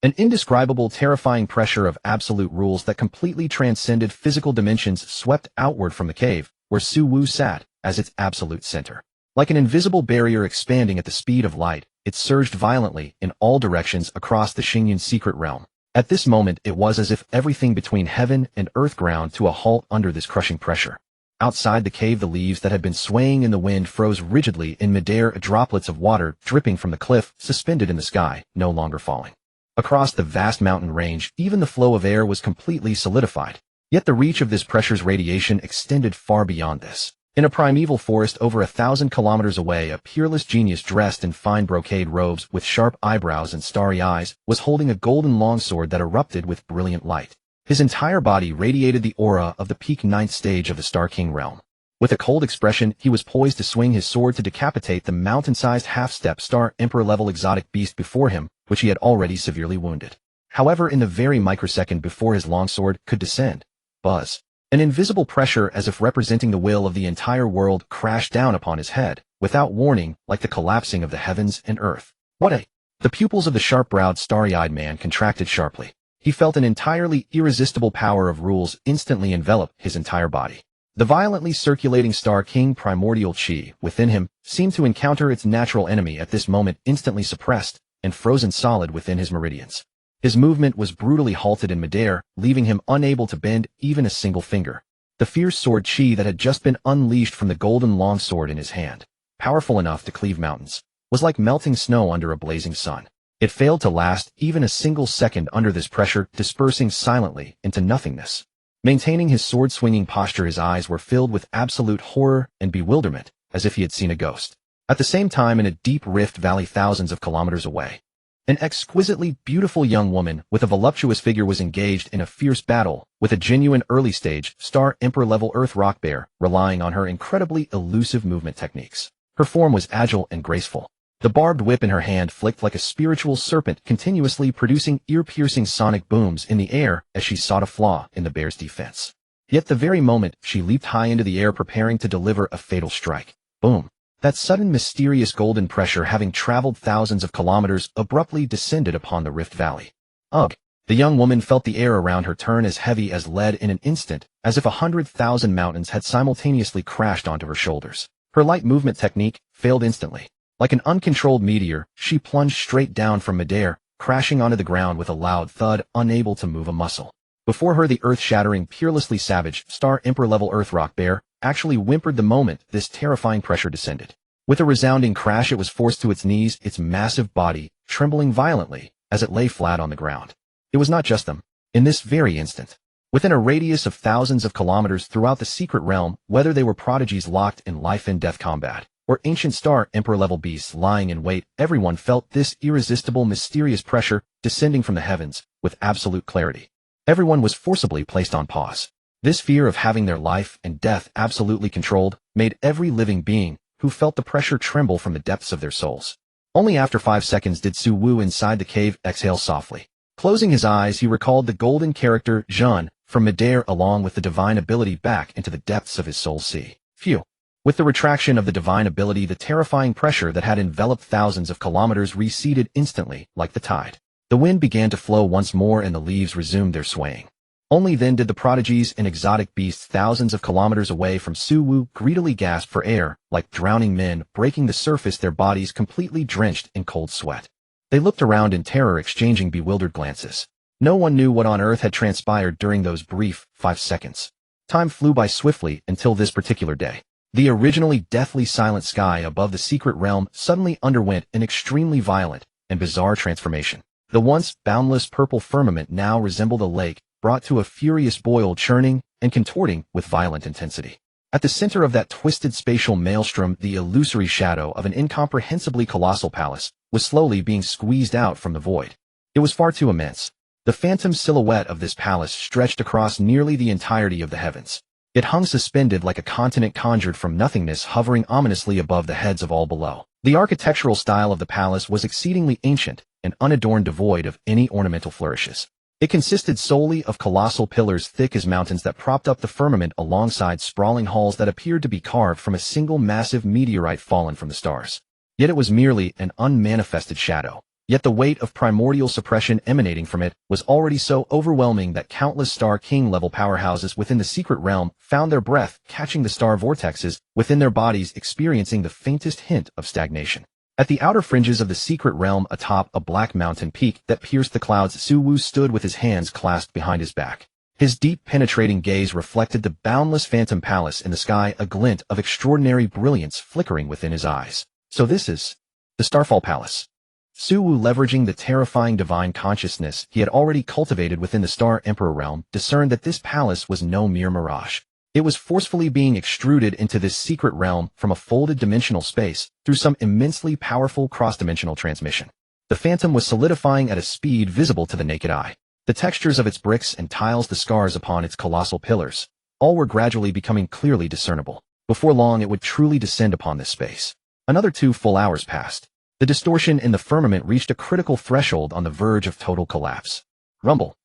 an indescribable, terrifying pressure of absolute rules that completely transcended physical dimensions swept outward from the cave, where Su Wu sat, as its absolute center. Like an invisible barrier expanding at the speed of light, it surged violently in all directions across the Xingyun secret realm. At this moment, it was as if everything between heaven and earth ground to a halt under this crushing pressure. Outside the cave, the leaves that had been swaying in the wind froze rigidly in midair, droplets of water dripping from the cliff, suspended in the sky, no longer falling. Across the vast mountain range, even the flow of air was completely solidified. Yet the reach of this pressure's radiation extended far beyond this. In a primeval forest over 1,000 kilometers away, a peerless genius dressed in fine brocade robes with sharp eyebrows and starry eyes was holding a golden longsword that erupted with brilliant light. His entire body radiated the aura of the peak 9th stage of the Star King realm. With a cold expression, he was poised to swing his sword to decapitate the mountain-sized half-step Star Emperor-level exotic beast before him, which he had already severely wounded. However, in the very microsecond before his longsword could descend, buzz, an invisible pressure as if representing the will of the entire world crashed down upon his head, without warning, like the collapsing of the heavens and earth. What a... The pupils of the sharp-browed, starry-eyed man contracted sharply. He felt an entirely irresistible power of rules instantly envelop his entire body. The violently circulating Star King primordial chi within him seemed to encounter its natural enemy at this moment, instantly suppressed and frozen solid within his meridians. His movement was brutally halted in midair, leaving him unable to bend even a single finger. The fierce sword chi that had just been unleashed from the golden longsword in his hand, powerful enough to cleave mountains, was like melting snow under a blazing sun. It failed to last even a single second under this pressure, dispersing silently into nothingness. Maintaining his sword-swinging posture, his eyes were filled with absolute horror and bewilderment, as if he had seen a ghost. At the same time, in a deep rift valley thousands of kilometers away, an exquisitely beautiful young woman with a voluptuous figure was engaged in a fierce battle with a genuine early-stage Star Emperor-level Earth rock bear, relying on her incredibly elusive movement techniques. Her form was agile and graceful. The barbed whip in her hand flicked like a spiritual serpent, continuously producing ear-piercing sonic booms in the air as she sought a flaw in the bear's defense. Yet the very moment she leaped high into the air, preparing to deliver a fatal strike, boom! That sudden mysterious golden pressure, having traveled thousands of kilometers, abruptly descended upon the Rift Valley. Ugh! The young woman felt the air around her turn as heavy as lead in an instant, as if 100,000 mountains had simultaneously crashed onto her shoulders. Her light movement technique failed instantly. Like an uncontrolled meteor, she plunged straight down from midair, crashing onto the ground with a loud thud, unable to move a muscle. Before her, the earth-shattering, peerlessly savage, Star Emperor-level Earth rock bear actually whimpered the moment this terrifying pressure descended. With a resounding crash, it was forced to its knees, its massive body trembling violently as it lay flat on the ground. It was not just them. In this very instant, within a radius of thousands of kilometers throughout the secret realm, whether they were prodigies locked in life-and-death combat, or ancient Star Emperor-level beasts lying in wait, everyone felt this irresistible, mysterious pressure descending from the heavens with absolute clarity. Everyone was forcibly placed on pause. This fear of having their life and death absolutely controlled made every living being who felt the pressure tremble from the depths of their souls. Only after 5 seconds did Su Wu inside the cave exhale softly. Closing his eyes, he recalled the golden character Zhan from midair along with the divine ability back into the depths of his soul sea. Phew! With the retraction of the divine ability, the terrifying pressure that had enveloped thousands of kilometers receded instantly, like the tide. The wind began to flow once more and the leaves resumed their swaying. Only then did the prodigies and exotic beasts thousands of kilometers away from Su Wu greedily gasp for air, like drowning men breaking the surface, their bodies completely drenched in cold sweat. They looked around in terror, exchanging bewildered glances. No one knew what on earth had transpired during those brief 5 seconds. Time flew by swiftly until this particular day. The originally deathly silent sky above the secret realm suddenly underwent an extremely violent and bizarre transformation. The once boundless purple firmament now resembled a lake, brought to a furious boil, churning and contorting with violent intensity. At the center of that twisted spatial maelstrom, the illusory shadow of an incomprehensibly colossal palace was slowly being squeezed out from the void. It was far too immense. The phantom silhouette of this palace stretched across nearly the entirety of the heavens. It hung suspended like a continent conjured from nothingness, hovering ominously above the heads of all below. The architectural style of the palace was exceedingly ancient and unadorned, devoid of any ornamental flourishes. It consisted solely of colossal pillars thick as mountains that propped up the firmament alongside sprawling halls that appeared to be carved from a single massive meteorite fallen from the stars. Yet it was merely an unmanifested shadow. Yet the weight of primordial suppression emanating from it was already so overwhelming that countless Star King-level powerhouses within the secret realm found their breath catching the star vortexes within their bodies, experiencing the faintest hint of stagnation. At the outer fringes of the secret realm, atop a black mountain peak that pierced the clouds, Suwu stood with his hands clasped behind his back. His deep, penetrating gaze reflected the boundless phantom palace in the sky, a glint of extraordinary brilliance flickering within his eyes. So this is the Starfall Palace. Suwu, leveraging the terrifying divine consciousness he had already cultivated within the Star Emperor realm, discerned that this palace was no mere mirage. It was forcefully being extruded into this secret realm from a folded dimensional space through some immensely powerful cross-dimensional transmission. The phantom was solidifying at a speed visible to the naked eye. The textures of its bricks and tiles, the scars upon its colossal pillars, all were gradually becoming clearly discernible. Before long, it would truly descend upon this space. Another 2 full hours passed. The distortion in the firmament reached a critical threshold on the verge of total collapse. Rumble.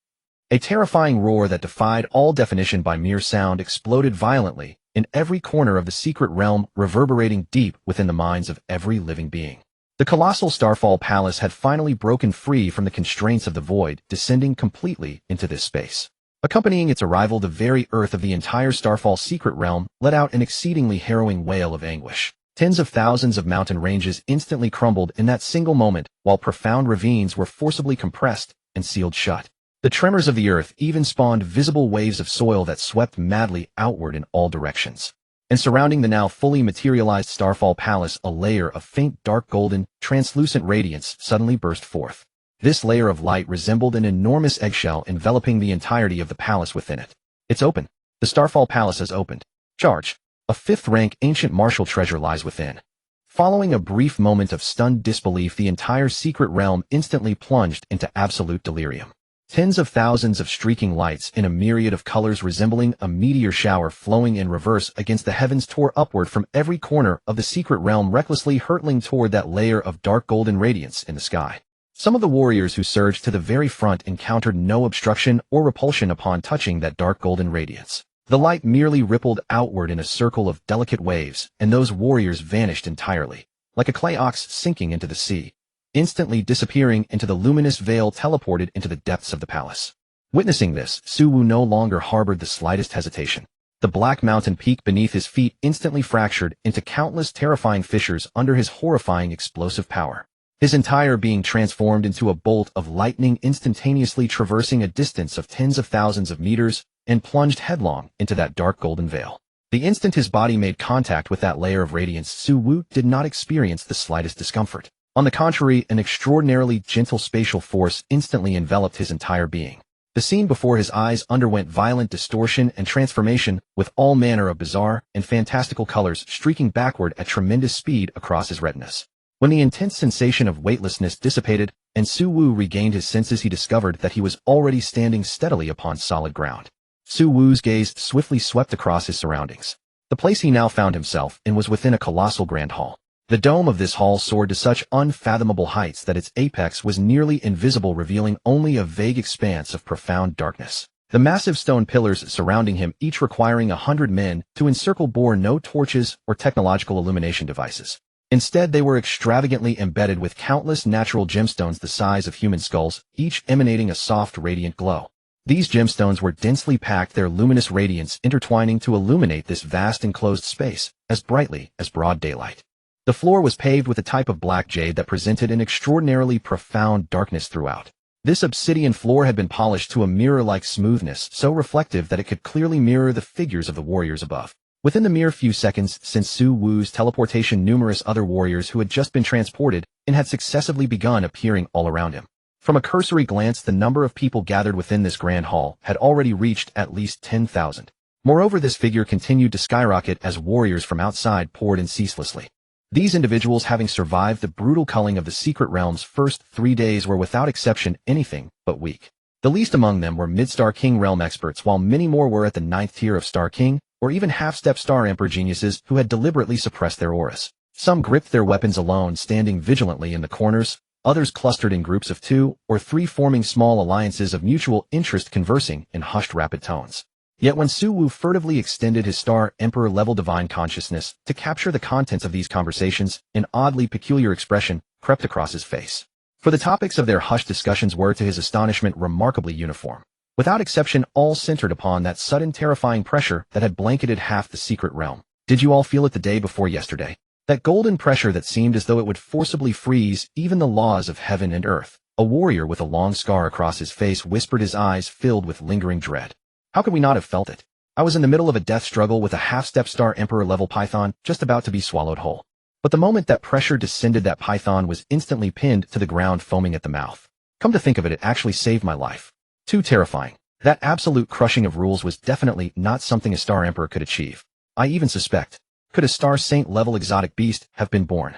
A terrifying roar that defied all definition by mere sound exploded violently in every corner of the secret realm, reverberating deep within the minds of every living being. The colossal Starfall Palace had finally broken free from the constraints of the void, descending completely into this space. Accompanying its arrival, the very earth of the entire Starfall secret realm let out an exceedingly harrowing wail of anguish. Tens of thousands of mountain ranges instantly crumbled in that single moment, while profound ravines were forcibly compressed and sealed shut. The tremors of the earth even spawned visible waves of soil that swept madly outward in all directions. And surrounding the now fully materialized Starfall Palace, a layer of faint dark golden, translucent radiance suddenly burst forth. This layer of light resembled an enormous eggshell enveloping the entirety of the palace within it. It's open. The Starfall Palace has opened. Charge. A 5th-rank ancient martial treasure lies within. Following a brief moment of stunned disbelief, the entire secret realm instantly plunged into absolute delirium. Tens of thousands of streaking lights in a myriad of colors resembling a meteor shower flowing in reverse against the heavens tore upward from every corner of the secret realm, recklessly hurtling toward that layer of dark golden radiance in the sky. Some of the warriors who surged to the very front encountered no obstruction or repulsion upon touching that dark golden radiance. The light merely rippled outward in a circle of delicate waves, and those warriors vanished entirely, like a clay ox sinking into the sea, instantly disappearing into the luminous veil teleported into the depths of the palace. Witnessing this, Suwu no longer harbored the slightest hesitation. The black mountain peak beneath his feet instantly fractured into countless terrifying fissures under his horrifying explosive power. His entire being transformed into a bolt of lightning, instantaneously traversing a distance of tens of thousands of meters, and plunged headlong into that dark golden veil. The instant his body made contact with that layer of radiance, Suwu did not experience the slightest discomfort. On the contrary, an extraordinarily gentle spatial force instantly enveloped his entire being. The scene before his eyes underwent violent distortion and transformation, with all manner of bizarre and fantastical colors streaking backward at tremendous speed across his retinas. When the intense sensation of weightlessness dissipated and Suwu regained his senses, he discovered that he was already standing steadily upon solid ground. Suwu's gaze swiftly swept across his surroundings. The place he now found himself in was within a colossal grand hall. The dome of this hall soared to such unfathomable heights that its apex was nearly invisible, revealing only a vague expanse of profound darkness. The massive stone pillars surrounding him, each requiring 100 men to encircle, bore no torches or technological illumination devices. Instead, they were extravagantly embedded with countless natural gemstones the size of human skulls, each emanating a soft, radiant glow. These gemstones were densely packed, their luminous radiance intertwining to illuminate this vast enclosed space as brightly as broad daylight. The floor was paved with a type of black jade that presented an extraordinarily profound darkness throughout. This obsidian floor had been polished to a mirror-like smoothness, so reflective that it could clearly mirror the figures of the warriors above. Within the mere few seconds since Su Wu's teleportation, numerous other warriors who had just been transported and had successively begun appearing all around him. From a cursory glance, the number of people gathered within this grand hall had already reached at least 10,000. Moreover, this figure continued to skyrocket as warriors from outside poured in ceaselessly. These individuals, having survived the brutal culling of the Secret Realm's first 3 days, were without exception anything but weak. The least among them were mid-Star King realm experts, while many more were at the 9th tier of Star King, or even half-step Star Emperor geniuses who had deliberately suppressed their auras. Some gripped their weapons alone, standing vigilantly in the corners, others clustered in groups of 2 or 3, forming small alliances of mutual interest, conversing in hushed rapid tones. Yet when Su Wu furtively extended his Star Emperor-level divine consciousness to capture the contents of these conversations, an oddly peculiar expression crept across his face. For the topics of their hushed discussions were, to his astonishment, remarkably uniform. Without exception, all centered upon that sudden terrifying pressure that had blanketed half the Secret Realm. Did you all feel it the day before yesterday? That golden pressure that seemed as though it would forcibly freeze even the laws of heaven and earth. A warrior with a long scar across his face whispered, his eyes filled with lingering dread. How could we not have felt it? I was in the middle of a death struggle with a half-step Star Emperor-level python just about to be swallowed whole. But the moment that pressure descended, that python was instantly pinned to the ground, foaming at the mouth. Come to think of it, it actually saved my life. Too terrifying. That absolute crushing of rules was definitely not something a Star Emperor could achieve. I even suspect, could a Star Saint-level exotic beast have been born?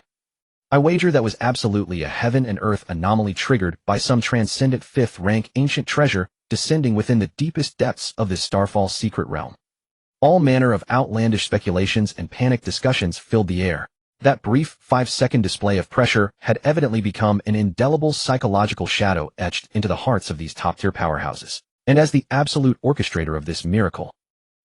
I wager that was absolutely a heaven and earth anomaly triggered by some transcendent 5th-rank ancient treasure descending within the deepest depths of this Starfall Secret Realm. All manner of outlandish speculations and panicked discussions filled the air. That brief 5-second display of pressure had evidently become an indelible psychological shadow etched into the hearts of these top-tier powerhouses. And as the absolute orchestrator of this miracle,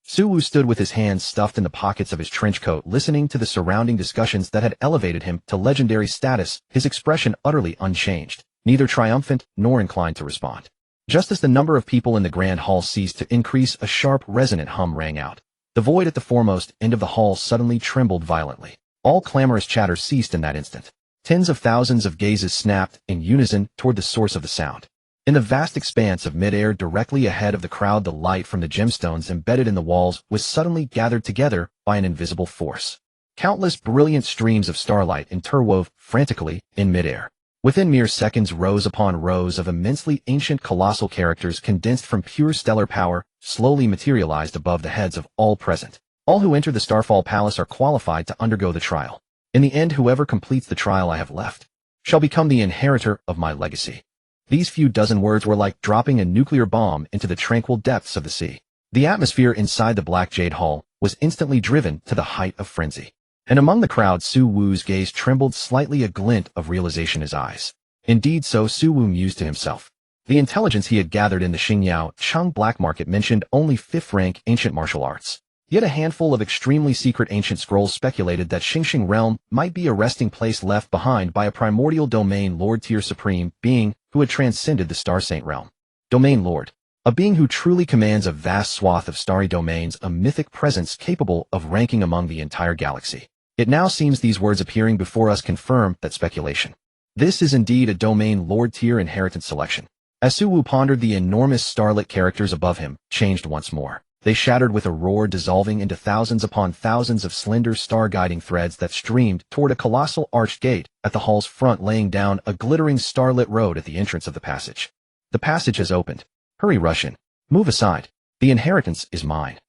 Su Wu stood with his hands stuffed in the pockets of his trench coat, listening to the surrounding discussions that had elevated him to legendary status, his expression utterly unchanged, neither triumphant nor inclined to respond. Just as the number of people in the grand hall ceased to increase, a sharp, resonant hum rang out. The void at the foremost end of the hall suddenly trembled violently. All clamorous chatter ceased in that instant. Tens of thousands of gazes snapped in unison toward the source of the sound. In the vast expanse of mid-air directly ahead of the crowd, the light from the gemstones embedded in the walls was suddenly gathered together by an invisible force. Countless brilliant streams of starlight interwove frantically in mid-air. Within mere seconds, rows upon rows of immensely ancient colossal characters condensed from pure stellar power slowly materialized above the heads of all present. All who enter the Starfall Palace are qualified to undergo the trial. In the end, whoever completes the trial I have left shall become the inheritor of my legacy. These few dozen words were like dropping a nuclear bomb into the tranquil depths of the sea. The atmosphere inside the Black Jade Hall was instantly driven to the height of frenzy. And among the crowd, Su Wu's gaze trembled slightly, a glint of realization in his eyes. Indeed, so Su Wu mused to himself. The intelligence he had gathered in the Xingyao Cheng black market mentioned only 5th-rank ancient martial arts. Yet a handful of extremely secret ancient scrolls speculated that Xingxing realm might be a resting place left behind by a primordial domain lord tier supreme being who had transcended the Star Saint realm. Domain Lord. A being who truly commands a vast swath of starry domains, a mythic presence capable of ranking among the entire galaxy. It now seems these words appearing before us confirm that speculation. This is indeed a domain lord tier inheritance selection. As Su Wu pondered, the enormous starlit characters above him changed once more. They shattered with a roar, dissolving into thousands upon thousands of slender star-guiding threads that streamed toward a colossal arched gate at the hall's front, laying down a glittering starlit road at the entrance of the passage. The passage has opened. Hurry, rush in. Move aside. The inheritance is mine.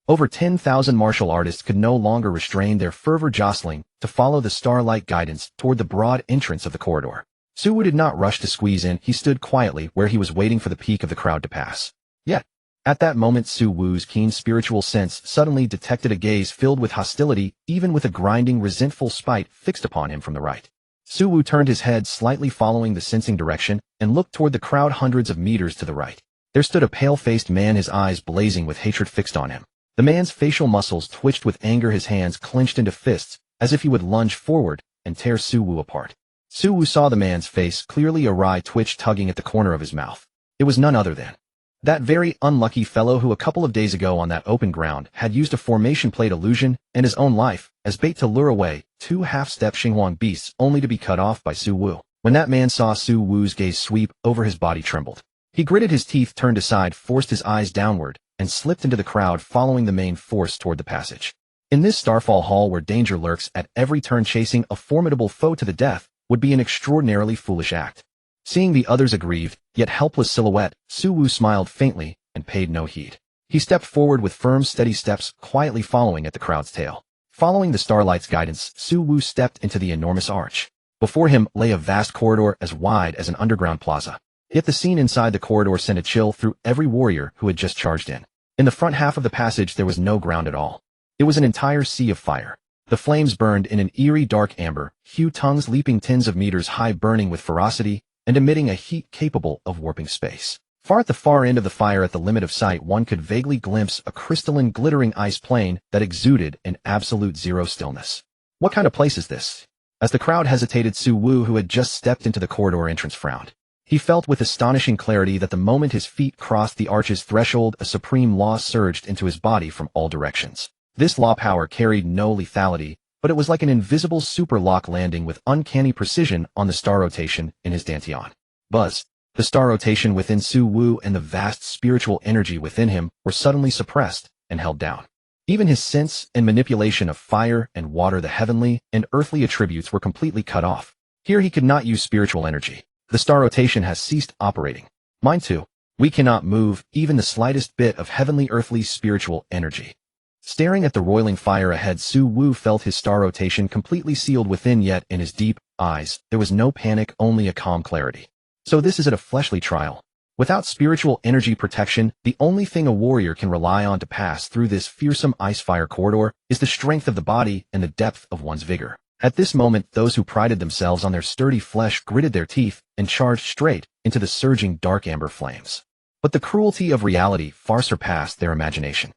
Over 10,000 martial artists could no longer restrain their fervor, jostling to follow the starlight guidance toward the broad entrance of the corridor. Su Wu did not rush to squeeze in. He stood quietly where he was, waiting for the peak of the crowd to pass. Yet, at that moment, Su Wu's keen spiritual sense suddenly detected a gaze filled with hostility, even with a grinding, resentful spite fixed upon him from the right. Su Wu turned his head slightly, following the sensing direction, and looked toward the crowd hundreds of meters to the right. There stood a pale-faced man, his eyes blazing with hatred fixed on him. The man's facial muscles twitched with anger, his hands clenched into fists, as if he would lunge forward and tear Su Wu apart. Su Wu saw the man's face clearly, a wry twitch tugging at the corner of his mouth. It was none other than that very unlucky fellow who a couple of days ago on that open ground had used a formation plate illusion and his own life as bait to lure away 2 half-step Xinhuang beasts, only to be cut off by Su Wu. When that man saw Su Wu's gaze sweep over, his body trembled. He gritted his teeth, turned aside, forced his eyes downward, and slipped into the crowd, following the main force toward the passage. In this Starfall Hall where danger lurks at every turn, chasing a formidable foe to the death would be an extraordinarily foolish act. Seeing the other's aggrieved, yet helpless silhouette, Suwu smiled faintly and paid no heed. He stepped forward with firm, steady steps, quietly following at the crowd's tail. Following the starlight's guidance, Suwu stepped into the enormous arch. Before him lay a vast corridor as wide as an underground plaza. Yet the scene inside the corridor sent a chill through every warrior who had just charged in. In the front half of the passage there was no ground at all. It was an entire sea of fire. The flames burned in an eerie dark amber, hue, tongues leaping tens of meters high, burning with ferocity and emitting a heat capable of warping space. Far at the far end of the fire, at the limit of sight, one could vaguely glimpse a crystalline, glittering ice plain that exuded an absolute zero stillness. What kind of place is this? As the crowd hesitated, Suwu, who had just stepped into the corridor entrance, frowned. He felt with astonishing clarity that the moment his feet crossed the arch's threshold, a supreme law surged into his body from all directions. This law power carried no lethality, but it was like an invisible super lock landing with uncanny precision on the star rotation in his dantian. Buzz. The star rotation within Suwu and the vast spiritual energy within him were suddenly suppressed and held down. Even his sense and manipulation of fire and water, the heavenly and earthly attributes, were completely cut off. Here he could not use spiritual energy. The star rotation has ceased operating. Mine too. We cannot move even the slightest bit of heavenly, earthly, spiritual energy. Staring at the roiling fire ahead, Suwu felt his star rotation completely sealed within, yet in his deep eyes there was no panic, only a calm clarity. So this isn't a fleshly trial. Without spiritual energy protection, the only thing a warrior can rely on to pass through this fearsome ice-fire corridor is the strength of the body and the depth of one's vigor. At this moment, those who prided themselves on their sturdy flesh gritted their teeth and charged straight into the surging dark amber flames. But the cruelty of reality far surpassed their imagination.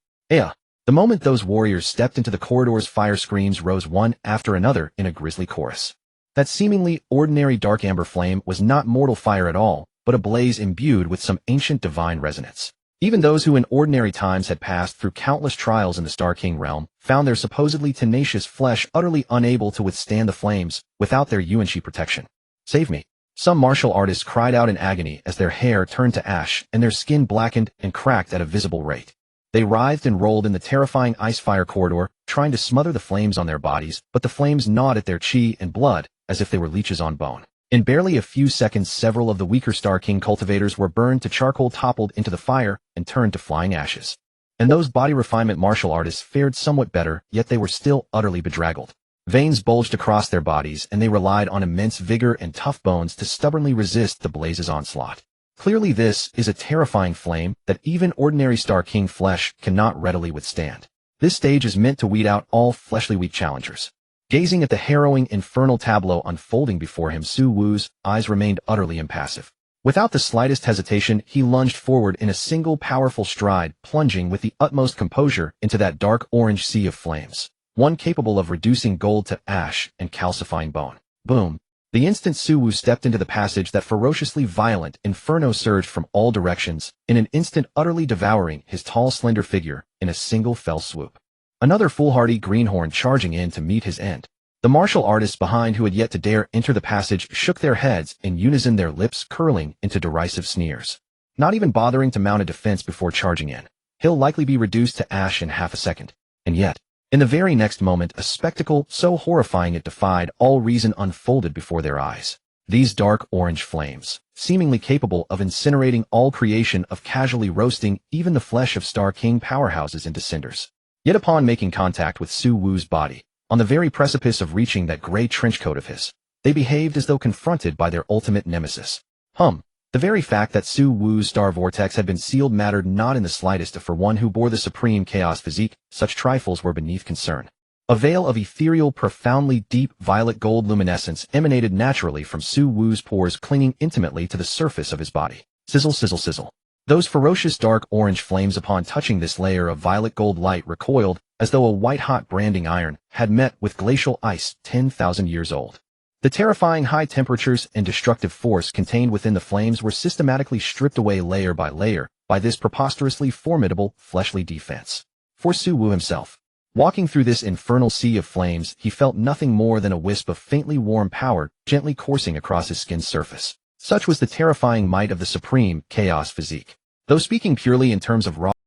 The moment those warriors stepped into the corridor's fire, screams rose one after another in a grisly chorus. That seemingly ordinary dark amber flame was not mortal fire at all, but a blaze imbued with some ancient divine resonance. Even those who in ordinary times had passed through countless trials in the Star King realm found their supposedly tenacious flesh utterly unable to withstand the flames without their Yuanshi protection. Save me. Some martial artists cried out in agony as their hair turned to ash and their skin blackened and cracked at a visible rate. They writhed and rolled in the terrifying ice-fire corridor, trying to smother the flames on their bodies, but the flames gnawed at their chi and blood as if they were leeches on bone. In barely a few seconds, several of the weaker Star King cultivators were burned to charcoal, toppled into the fire, and turned to flying ashes. And those body refinement martial artists fared somewhat better, yet they were still utterly bedraggled. Veins bulged across their bodies, and they relied on immense vigor and tough bones to stubbornly resist the blaze's onslaught. Clearly this is a terrifying flame that even ordinary Star King flesh cannot readily withstand. This stage is meant to weed out all fleshly weak challengers. Gazing at the harrowing infernal tableau unfolding before him, Suwu's eyes remained utterly impassive. Without the slightest hesitation, he lunged forward in a single powerful stride, plunging with the utmost composure into that dark orange sea of flames, one capable of reducing gold to ash and calcifying bone. Boom! The instant Suwu stepped into the passage, that ferociously violent inferno surged from all directions, in an instant utterly devouring his tall, slender figure in a single fell swoop. Another foolhardy greenhorn charging in to meet his end. The martial artists behind, who had yet to dare enter the passage, shook their heads in unison, their lips curling into derisive sneers. Not even bothering to mount a defense before charging in. He'll likely be reduced to ash in half a second. And yet, in the very next moment, a spectacle so horrifying it defied all reason unfolded before their eyes. These dark orange flames, seemingly capable of incinerating all creation, of casually roasting even the flesh of Star King powerhouses into cinders. Yet upon making contact with Suwu's body, on the very precipice of reaching that gray trenchcoat of his, they behaved as though confronted by their ultimate nemesis. The very fact that Suwu's star vortex had been sealed mattered not in the slightest. For one who bore the supreme chaos physique, such trifles were beneath concern. A veil of ethereal, profoundly deep violet gold luminescence emanated naturally from Suwu's pores, clinging intimately to the surface of his body. Sizzle, sizzle, sizzle. Those ferocious dark orange flames, upon touching this layer of violet gold light, recoiled as though a white-hot branding iron had met with glacial ice 10,000 years old. The terrifying high temperatures and destructive force contained within the flames were systematically stripped away layer by layer by this preposterously formidable fleshly defense. For Suwu himself, walking through this infernal sea of flames, he felt nothing more than a wisp of faintly warm power gently coursing across his skin's surface. Such was the terrifying might of the supreme chaos physique. Though speaking purely in terms of raw